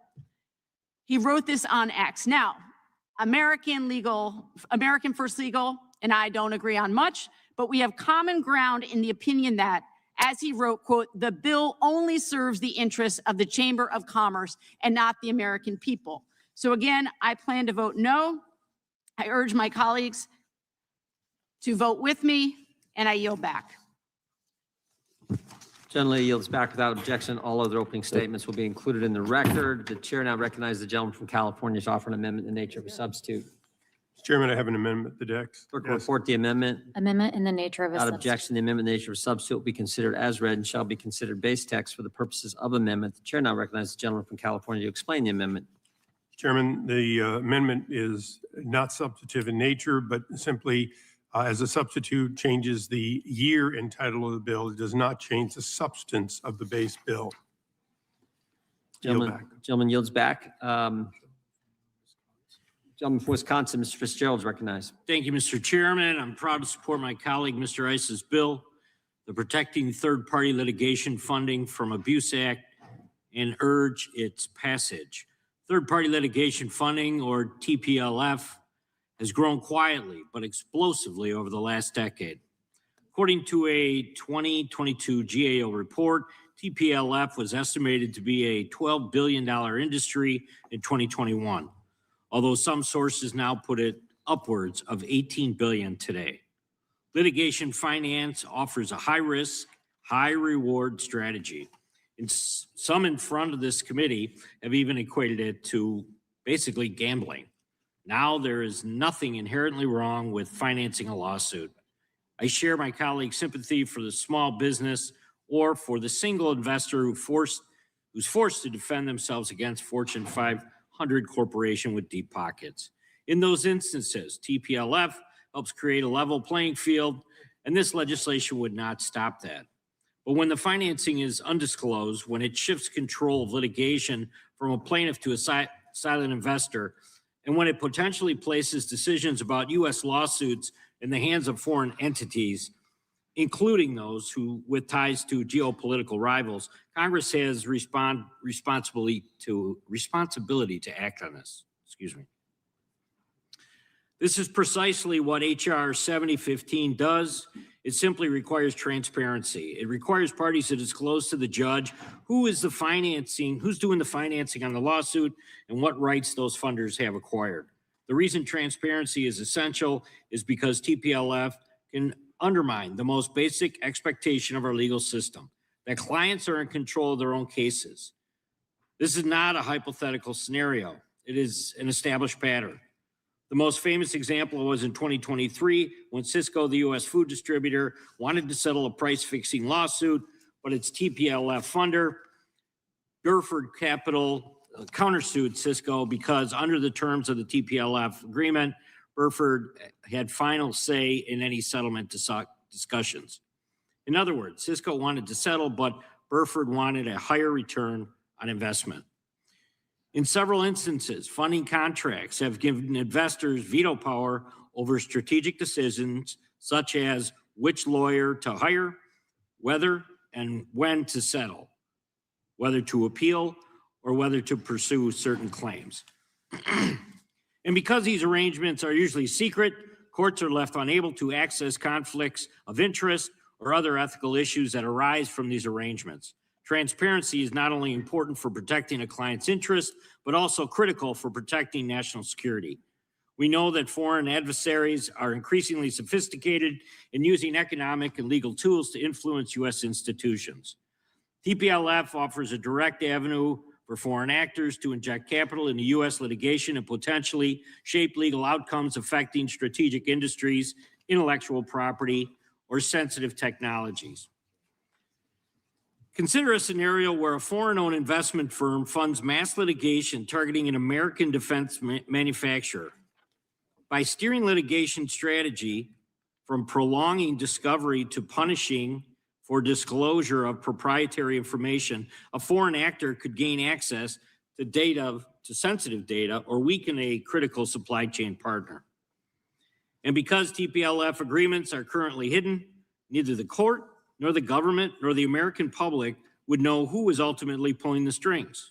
S3: He wrote this on X. Now, American First Legal and I don't agree on much, but we have common ground in the opinion that, as he wrote, quote, the bill only serves the interests of the Chamber of Commerce and not the American people. So again, I plan to vote no. I urge my colleagues to vote with me, and I yield back.
S2: Gentleman yields back without objection. All other opening statements will be included in the record. The chair now recognizes the gentleman from California to offer an amendment in the nature of a substitute.
S21: Mr. Chairman, I have an amendment to the deck.
S2: Clerk will report the amendment.
S7: Amendment in the nature of a
S2: Without
S7: substitute.
S2: objection, the amendment in the nature of a substitute will be considered as read and shall be considered base text for the purposes of amendment. The chair now recognizes the gentleman from California to explain the amendment.
S21: Chairman, the amendment is not substantive in nature, but simply as a substitute changes the year and title of the bill. It does not change the substance of the base bill.
S2: Gentleman yields back. Gentleman from Wisconsin, Mr. Fitzgerald is recognized.
S10: Thank you, Mr. Chairman. I'm proud to support my colleague, Mr. Ice's bill, the Protecting Third-Party Litigation Funding from Abuse Act, and urge its passage. Third-party litigation funding, or TPLF, has grown quietly but explosively over the last decade. According to a 2022 GAO report, TPLF was estimated to be a $12 billion industry in 2021, although some sources now put it upwards of $18 billion today. Litigation finance offers a high-risk, high-reward strategy. And some in front of this committee have even equated it to basically gambling. Now there is nothing inherently wrong with financing a lawsuit. I share my colleague's sympathy for the small business or for the single investor who's forced to defend themselves against Fortune 500 corporation with deep pockets. In those instances, TPLF helps create a level playing field, and this legislation would not stop that. But when the financing is undisclosed, when it shifts control of litigation from a plaintiff to a silent investor, and when it potentially places decisions about U.S. lawsuits in the hands of foreign entities, including those who with ties to geopolitical rivals, Congress has responsibility to act on this. Excuse me. This is precisely what H.R. 7015 does. It simply requires transparency. It requires parties to disclose to the judge who's doing the financing on the lawsuit and what rights those funders have acquired. The reason transparency is essential is because TPLF can undermine the most basic expectation of our legal system, that clients are in control of their own cases. This is not a hypothetical scenario. It is an established pattern. The most famous example was in 2023 when Cisco, the U.S. food distributor, wanted to settle a price-fixing lawsuit, but its TPLF funder, Burford Capital, countersued Cisco because under the terms of the TPLF agreement, Burford had final say in any settlement discussions. In other words, Cisco wanted to settle, but Burford wanted a higher return on investment. In several instances, funding contracts have given investors veto power over strategic decisions, such as which lawyer to hire, whether and when to settle, whether to appeal, or whether to pursue certain claims. And because these arrangements are usually secret, courts are left unable to access conflicts of interest or other ethical issues that arise from these arrangements. Transparency is not only important for protecting a client's interest, but also critical for protecting national security. We know that foreign adversaries are increasingly sophisticated in using economic and legal tools to influence U.S. institutions. TPLF offers a direct avenue for foreign actors to inject capital into U.S. litigation and potentially shape legal outcomes affecting strategic industries, intellectual property, or sensitive technologies. Consider a scenario where a foreign-owned investment firm funds mass litigation targeting an American defense manufacturer. By steering litigation strategy from prolonging discovery to punishing for disclosure of proprietary information, a foreign actor could gain access to data, to sensitive data, or weaken a critical supply chain partner. And because TPLF agreements are currently hidden, neither the court, nor the government, nor the American public would know who is ultimately pulling the strings.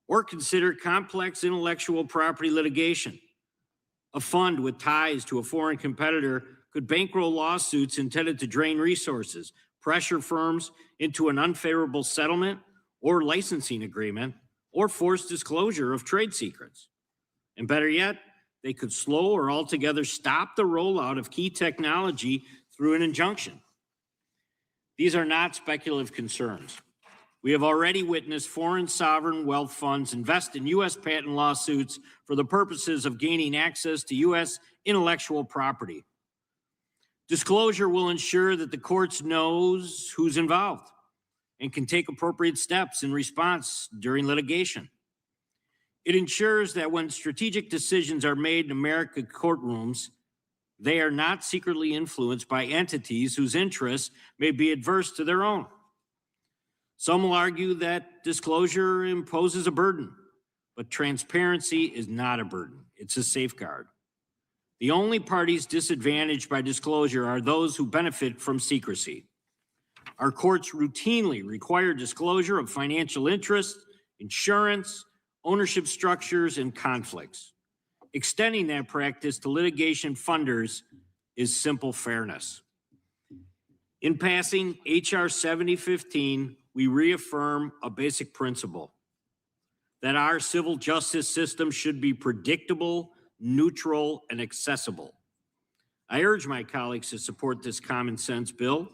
S10: Or consider complex intellectual property litigation. A fund with ties to a foreign competitor could bankroll lawsuits intended to drain resources, pressure firms into an unfavorable settlement or licensing agreement, or force disclosure of trade secrets. And better yet, they could slow or altogether stop the rollout of key technology through an injunction. These are not speculative concerns. We have already witnessed foreign sovereign wealth funds invest in U.S. patent lawsuits for the purposes of gaining access to U.S. intellectual property. Disclosure will ensure that the courts knows who's involved and can take appropriate steps in response during litigation. It ensures that when strategic decisions are made in American courtrooms, they are not secretly influenced by entities whose interests may be adverse to their own. Some will argue that disclosure imposes a burden, but transparency is not a burden. It's a safeguard. The only parties disadvantaged by disclosure are those who benefit from secrecy. Our courts routinely require disclosure of financial interests, insurance, ownership structures, and conflicts. Extending that practice to litigation funders is simple fairness. In passing H.R. 7015, we reaffirm a basic principle that our civil justice system should be predictable, neutral, and accessible. I urge my colleagues to support this common sense bill.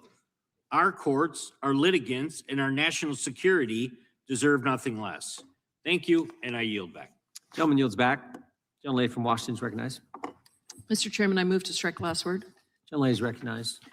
S10: Our courts, our litigants, and our national security deserve nothing less. Thank you, and I yield back.
S2: Gentleman yields back. Gentlelady from Washington is recognized.
S3: Mr. Chairman, I move to strike last word.
S2: Gentlelady is recognized.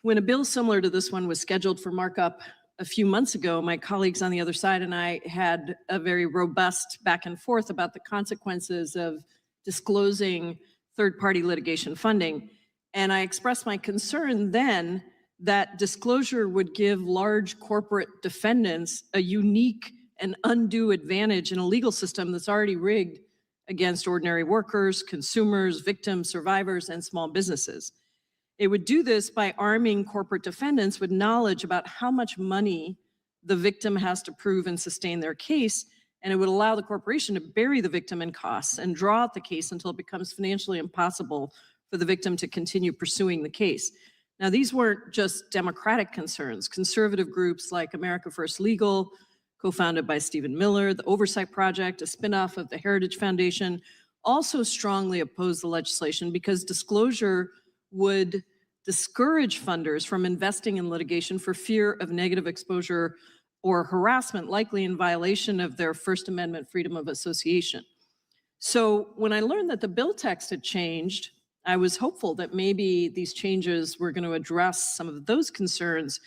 S3: When a bill similar to this one was scheduled for markup a few months ago, my colleagues on the other side and I had a very robust back and forth about the consequences of disclosing third-party litigation funding. And I expressed my concern then that disclosure would give large corporate defendants a unique and undue advantage in a legal system that's already rigged against ordinary workers, consumers, victims, survivors, and small businesses. It would do this by arming corporate defendants with knowledge about how much money the victim has to prove and sustain their case, and it would allow the corporation to bury the victim in costs and draw out the case until it becomes financially impossible for the victim to continue pursuing the case. Now, these weren't just Democratic concerns. Conservative groups like America First Legal, co-founded by Stephen Miller, the Oversight Project, a spinoff of the Heritage Foundation, also strongly opposed the legislation because disclosure would discourage funders from investing in litigation for fear of negative exposure or harassment, likely in violation of their First Amendment freedom of association. So when I learned that the bill text had changed, I was hopeful that maybe these changes were going to address some of those concerns.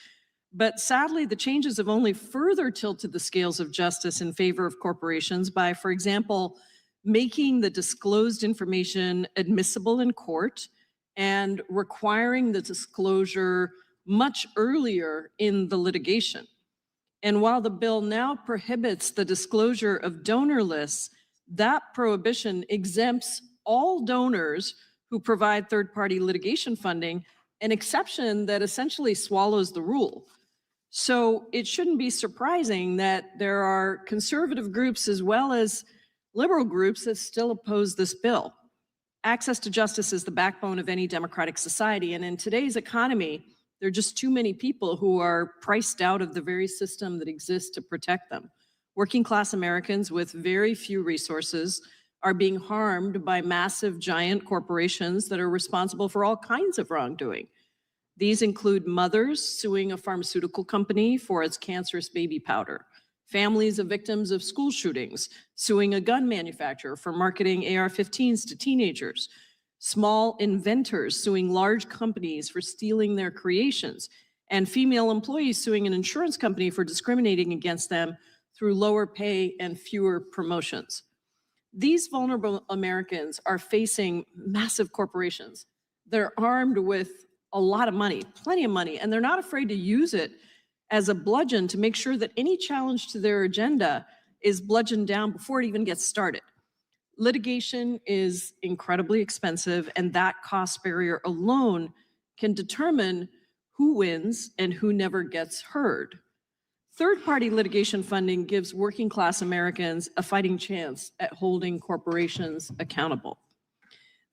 S3: But sadly, the changes have only further tilted the scales of justice in favor of corporations by, for example, making the disclosed information admissible in court and requiring the disclosure much earlier in the litigation. And while the bill now prohibits the disclosure of donor lists, that prohibition exempts all donors who provide third-party litigation funding, an exception that essentially swallows the rule. So it shouldn't be surprising that there are conservative groups as well as liberal groups that still oppose this bill. Access to justice is the backbone of any democratic society, and in today's economy, there are just too many people who are priced out of the very system that exists to protect them. Working class Americans with very few resources are being harmed by massive giant corporations that are responsible for all kinds of wrongdoing. These include mothers suing a pharmaceutical company for its cancerous baby powder,
S7: families of victims of school shootings suing a gun manufacturer for marketing AR-15s to teenagers, small inventors suing large companies for stealing their creations, and female employees suing an insurance company for discriminating against them through lower pay and fewer promotions. These vulnerable Americans are facing massive corporations. They're armed with a lot of money, plenty of money, and they're not afraid to use it as a bludgeon to make sure that any challenge to their agenda is bludgeoned down before it even gets started. Litigation is incredibly expensive, and that cost barrier alone can determine who wins and who never gets heard. Third-party litigation funding gives working-class Americans a fighting chance at holding corporations accountable.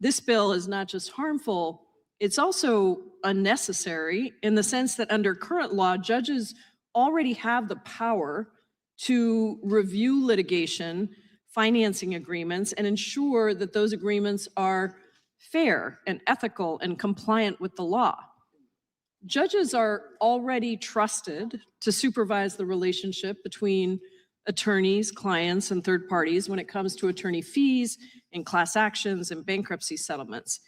S7: This bill is not just harmful, it's also unnecessary in the sense that under current law, judges already have the power to review litigation, financing agreements, and ensure that those agreements are fair and ethical and compliant with the law. Judges are already trusted to supervise the relationship between attorneys, clients, and third parties when it comes to attorney fees and class actions and bankruptcy settlements.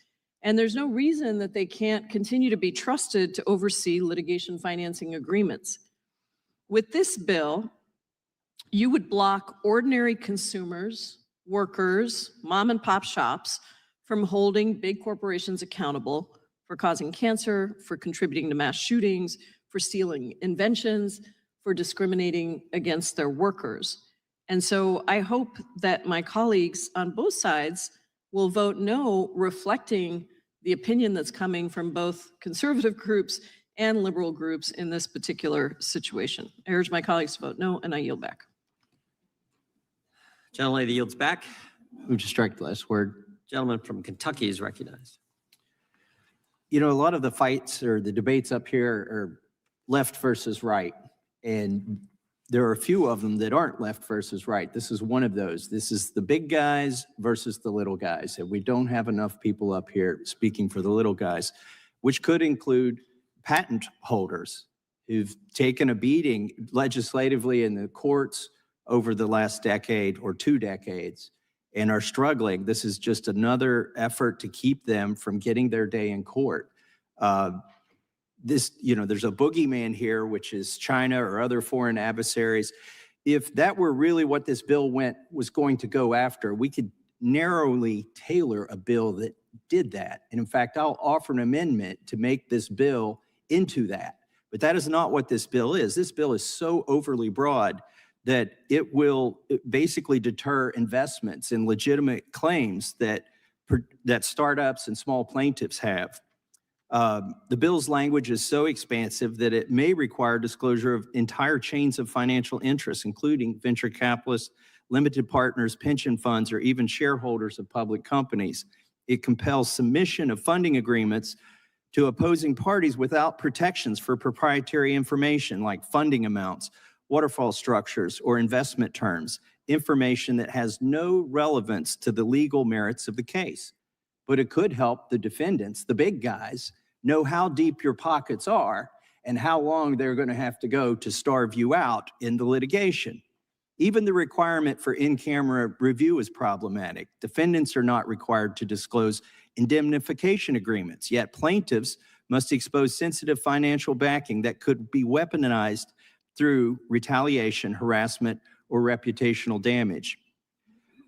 S7: And there's no reason that they can't continue to be trusted to oversee litigation financing agreements. With this bill, you would block ordinary consumers, workers, mom and pop shops from holding big corporations accountable for causing cancer, for contributing to mass shootings, for stealing inventions, for discriminating against their workers. And so I hope that my colleagues on both sides will vote no, reflecting the opinion that's coming from both conservative groups and liberal groups in this particular situation. I urge my colleagues to vote no, and I yield back.
S2: Gentlelady yields back.
S12: Move to strike the last word.
S2: Gentleman from Kentucky is recognized.
S12: You know, a lot of the fights or the debates up here are left versus right. And there are a few of them that aren't left versus right. This is one of those. This is the big guys versus the little guys. And we don't have enough people up here speaking for the little guys, which could include patent holders who've taken a beating legislatively in the courts over the last decade or 2 decades and are struggling. This is just another effort to keep them from getting their day in court. There's a boogeyman here, which is China or other foreign adversaries. If that were really what this bill was going to go after, we could narrowly tailor a bill that did that. And in fact, I'll offer an amendment to make this bill into that. But that is not what this bill is. This bill is so overly broad that it will basically deter investments in legitimate claims that startups and small plaintiffs have. The bill's language is so expansive that it may require disclosure of entire chains of financial interests, including venture capitalists, limited partners, pension funds, or even shareholders of public companies. It compels submission of funding agreements to opposing parties without protections for proprietary information like funding amounts, waterfall structures, or investment terms, information that has no relevance to the legal merits of the case. But it could help the defendants, the big guys, know how deep your pockets are and how long they're going to have to go to starve you out in the litigation. Even the requirement for in-camera review is problematic. Defendants are not required to disclose indemnification agreements, yet plaintiffs must expose sensitive financial backing that could be weaponized through retaliation, harassment, or reputational damage.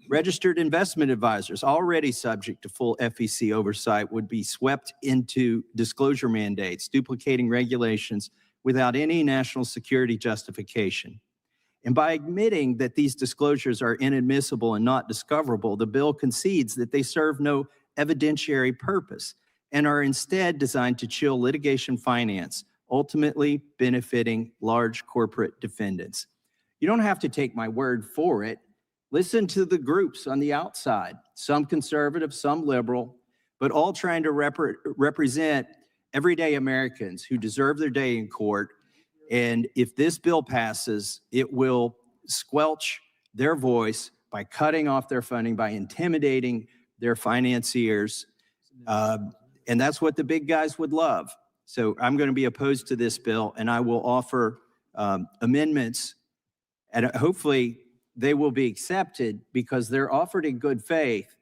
S12: Registered investment advisors already subject to full FEC oversight would be swept into disclosure mandates, duplicating regulations without any national security justification. And by admitting that these disclosures are inadmissible and not discoverable, the bill concedes that they serve no evidentiary purpose and are instead designed to chill litigation finance, ultimately benefiting large corporate defendants. You don't have to take my word for it. Listen to the groups on the outside, some conservative, some liberal, but all trying to represent everyday Americans who deserve their day in court. And if this bill passes, it will squelch their voice by cutting off their funding, by intimidating their financiers. And that's what the big guys would love. So I'm going to be opposed to this bill, and I will offer amendments
S13: And hopefully they will be accepted because they're offered in good faith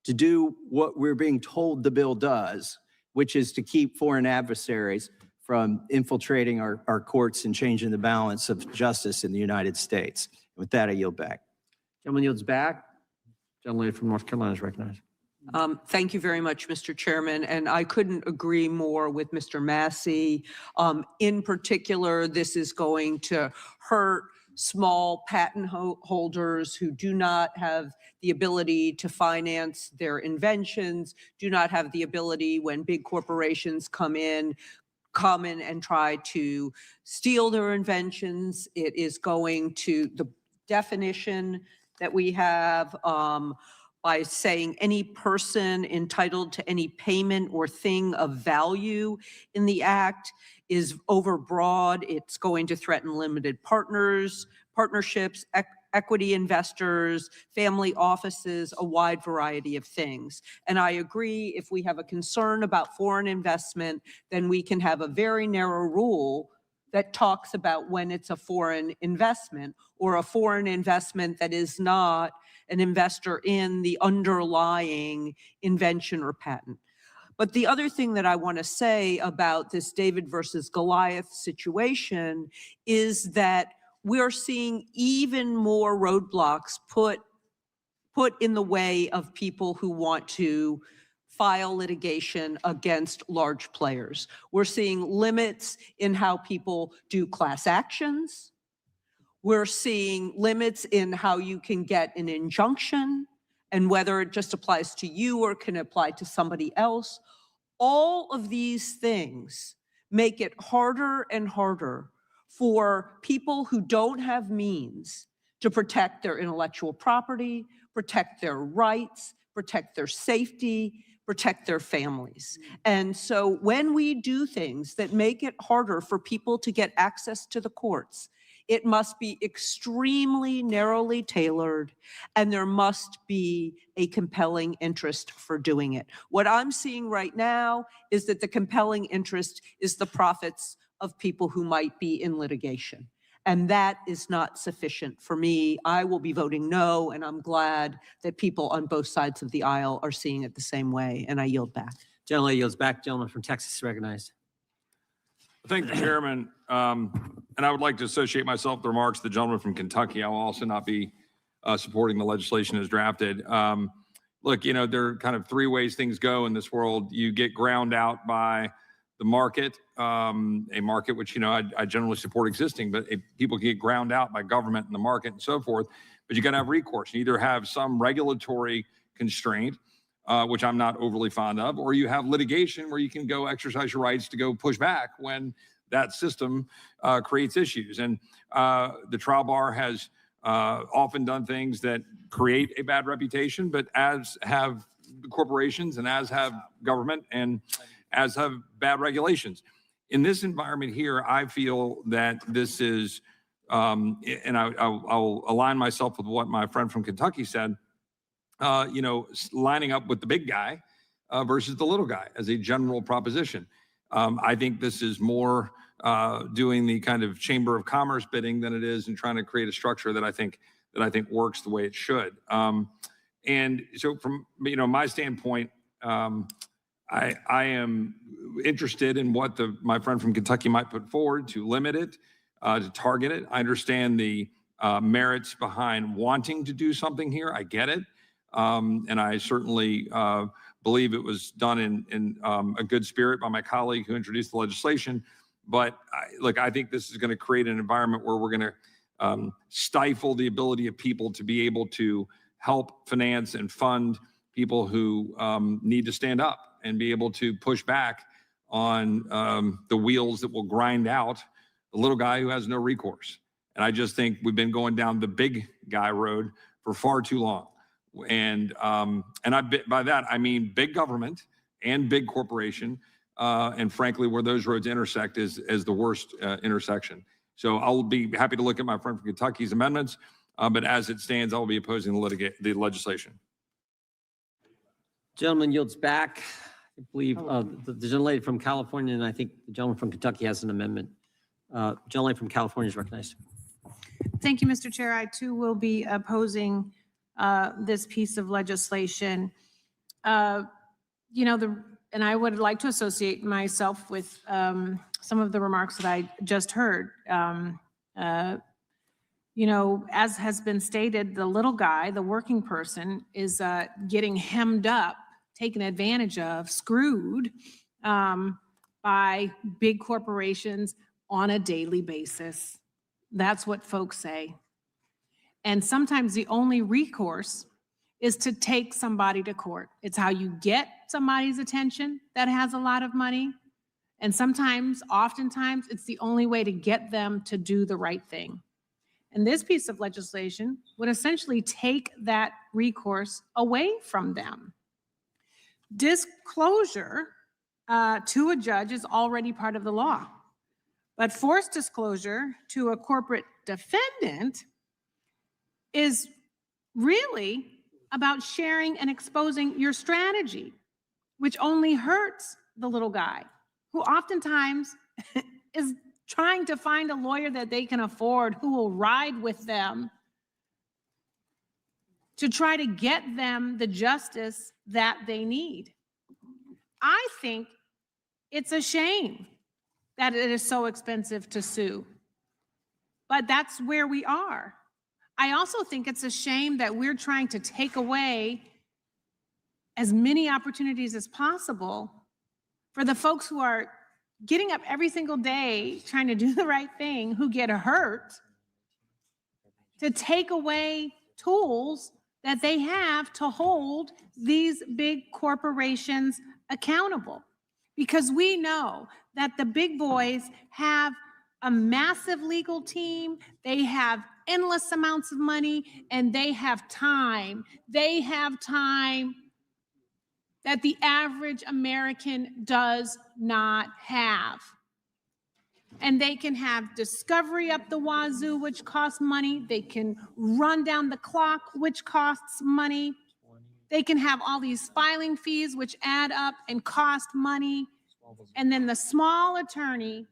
S13: to do what we're being told the bill does, which is to keep foreign adversaries from infiltrating our courts and changing the balance of justice in the United States. With that, I yield back.
S2: Gentleman yields back. Gentleman from North Carolina is recognized.
S20: Thank you very much, Mr. Chairman, and I couldn't agree more with Mr. Massey. In particular, this is going to hurt small patent holders who do not have the ability to finance their inventions, do not have the ability when big corporations come in and try to steal their inventions. It is going to, the definition that we have by saying any person entitled to any payment or thing of value in the act is overbroad. It's going to threaten limited partnerships, equity investors, family offices, a wide variety of things. And I agree, if we have a concern about foreign investment, then we can have a very narrow rule that talks about when it's a foreign investment or a foreign investment that is not an investor in the underlying invention or patent. But the other thing that I want to say about this David versus Goliath situation is that we're seeing even more roadblocks put in the way of people who want to file litigation against large players. We're seeing limits in how people do class actions. We're seeing limits in how you can get an injunction and whether it just applies to you or can apply to somebody else. All of these things make it harder and harder for people who don't have means to protect their intellectual property, protect their rights, protect their safety, protect their families. And so when we do things that make it harder for people to get access to the courts, it must be extremely narrowly tailored, and there must be a compelling interest for doing it. What I'm seeing right now is that the compelling interest is the profits of people who might be in litigation. And that is not sufficient for me. I will be voting no, and I'm glad that people on both sides of the aisle are seeing it the same way, and I yield back.
S2: Gentleman yields back. Gentleman from Texas is recognized.
S22: Thank you, Chairman. And I would like to associate myself with the remarks of the gentleman from Kentucky. I will also not be supporting the legislation as drafted. Look, there are kind of three ways things go in this world. You get ground out by the market, a market which, I generally support existing, but people get ground out by government and the market and so forth. But you got to have recourse. You either have some regulatory constraint, which I'm not overly fond of, or you have litigation where you can go exercise your rights to go push back when that system creates issues. And the trial bar has often done things that create a bad reputation, but as have corporations and as have government and as have bad regulations. In this environment here, I feel that this is, and I'll align myself with what my friend from Kentucky said, lining up with the big guy versus the little guy as a general proposition. I think this is more doing the kind of Chamber of Commerce bidding than it is in trying to create a structure that I think works the way it should. And so from my standpoint, I am interested in what my friend from Kentucky might put forward to limit it, to target it. I understand the merits behind wanting to do something here. I get it. And I certainly believe it was done in a good spirit by my colleague who introduced the legislation. But I think this is going to create an environment where we're going to stifle the ability of people to be able to help finance and fund people who need to stand up and be able to push back on the wheels that will grind out the little guy who has no recourse. And I just think we've been going down the big guy road for far too long. And by that, I mean big government and big corporation. And frankly, where those roads intersect is the worst intersection. So I'll be happy to look at my friend from Kentucky's amendments, but as it stands, I will be opposing the legislation.
S2: Gentleman yields back. I believe the gentleman from California, and I think the gentleman from Kentucky has an amendment. Gentleman from California is recognized.
S5: Thank you, Mr. Chair. I too will be opposing this piece of legislation. And I would like to associate myself with some of the remarks that I just heard. As has been stated, the little guy, the working person, is getting hemmed up, taken advantage of, screwed by big corporations on a daily basis. That's what folks say. And sometimes the only recourse is to take somebody to court. It's how you get somebody's attention that has a lot of money. And oftentimes, it's the only way to get them to do the right thing. And this piece of legislation would essentially take that recourse away from them. Disclosure to a judge is already part of the law, but forced disclosure to a corporate defendant is really about sharing and exposing your strategy, which only hurts the little guy, who oftentimes is trying to find a lawyer that they can afford who will ride with them to try to get them the justice that they need. I think it's a shame that it is so expensive to sue, but that's where we are. I also think it's a shame that we're trying to take away as many opportunities as possible for the folks who are getting up every single day trying to do the right thing, who get hurt, to take away tools that they have to hold these big corporations accountable. Because we know that the big boys have a massive legal team, they have endless amounts of money, and they have time. They have time that the average American does not have. And they can have discovery up the wazoo, which costs money. They can run down the clock, which costs money. They can have all these filing fees, which add up and cost money. And then the small attorney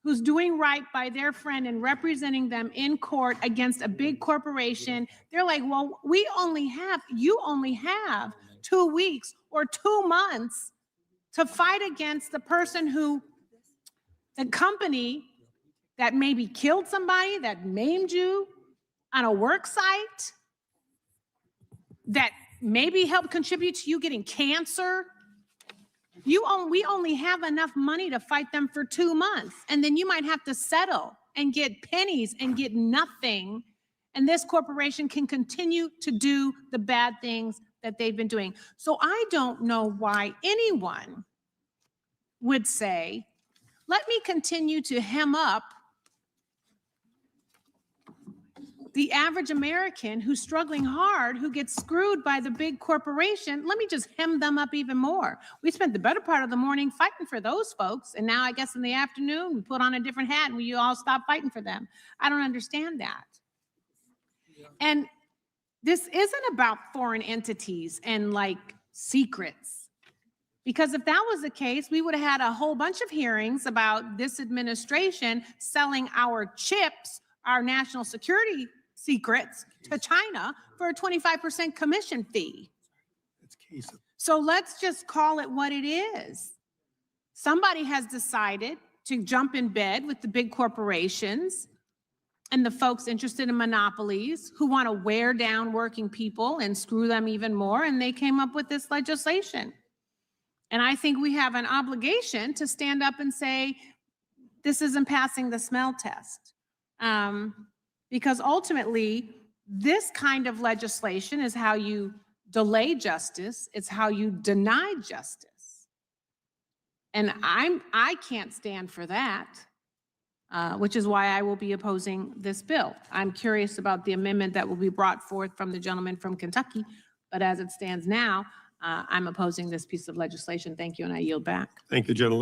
S5: who's doing right by their friend and representing them in court against a big corporation, they're like, well, you only have 2 weeks or 2 months to fight against the person the company that maybe killed somebody, that maimed you on a work site, that maybe helped contribute to you getting cancer. We only have enough money to fight them for 2 months. And then you might have to settle and get pennies and get nothing. And this corporation can continue to do the bad things that they've been doing. So I don't know why anyone would say, let me continue to hem up the average American who's struggling hard, who gets screwed by the big corporation. Let me just hem them up even more. We spent the better part of the morning fighting for those folks. And now I guess in the afternoon, we put on a different hat and we all stop fighting for them. I don't understand that. And this isn't about foreign entities and like secrets. Because if that was the case, we would have had a whole bunch of hearings about this administration selling our chips, our national security secrets, to China for a 25% commission fee. So let's just call it what it is. Somebody has decided to jump in bed with the big corporations and the folks interested in monopolies who want to wear down working people and screw them even more, and they came up with this legislation. And I think we have an obligation to stand up and say, this isn't passing the smell test. Because ultimately, this kind of legislation is how you delay justice. It's how you deny justice. And I can't stand for that, which is why I will be opposing this bill. I'm curious about the amendment that will be brought forth from the gentleman from Kentucky, but as it stands now, I'm opposing this piece of legislation. Thank you, and I yield back.
S21: Thank you, gentlemen.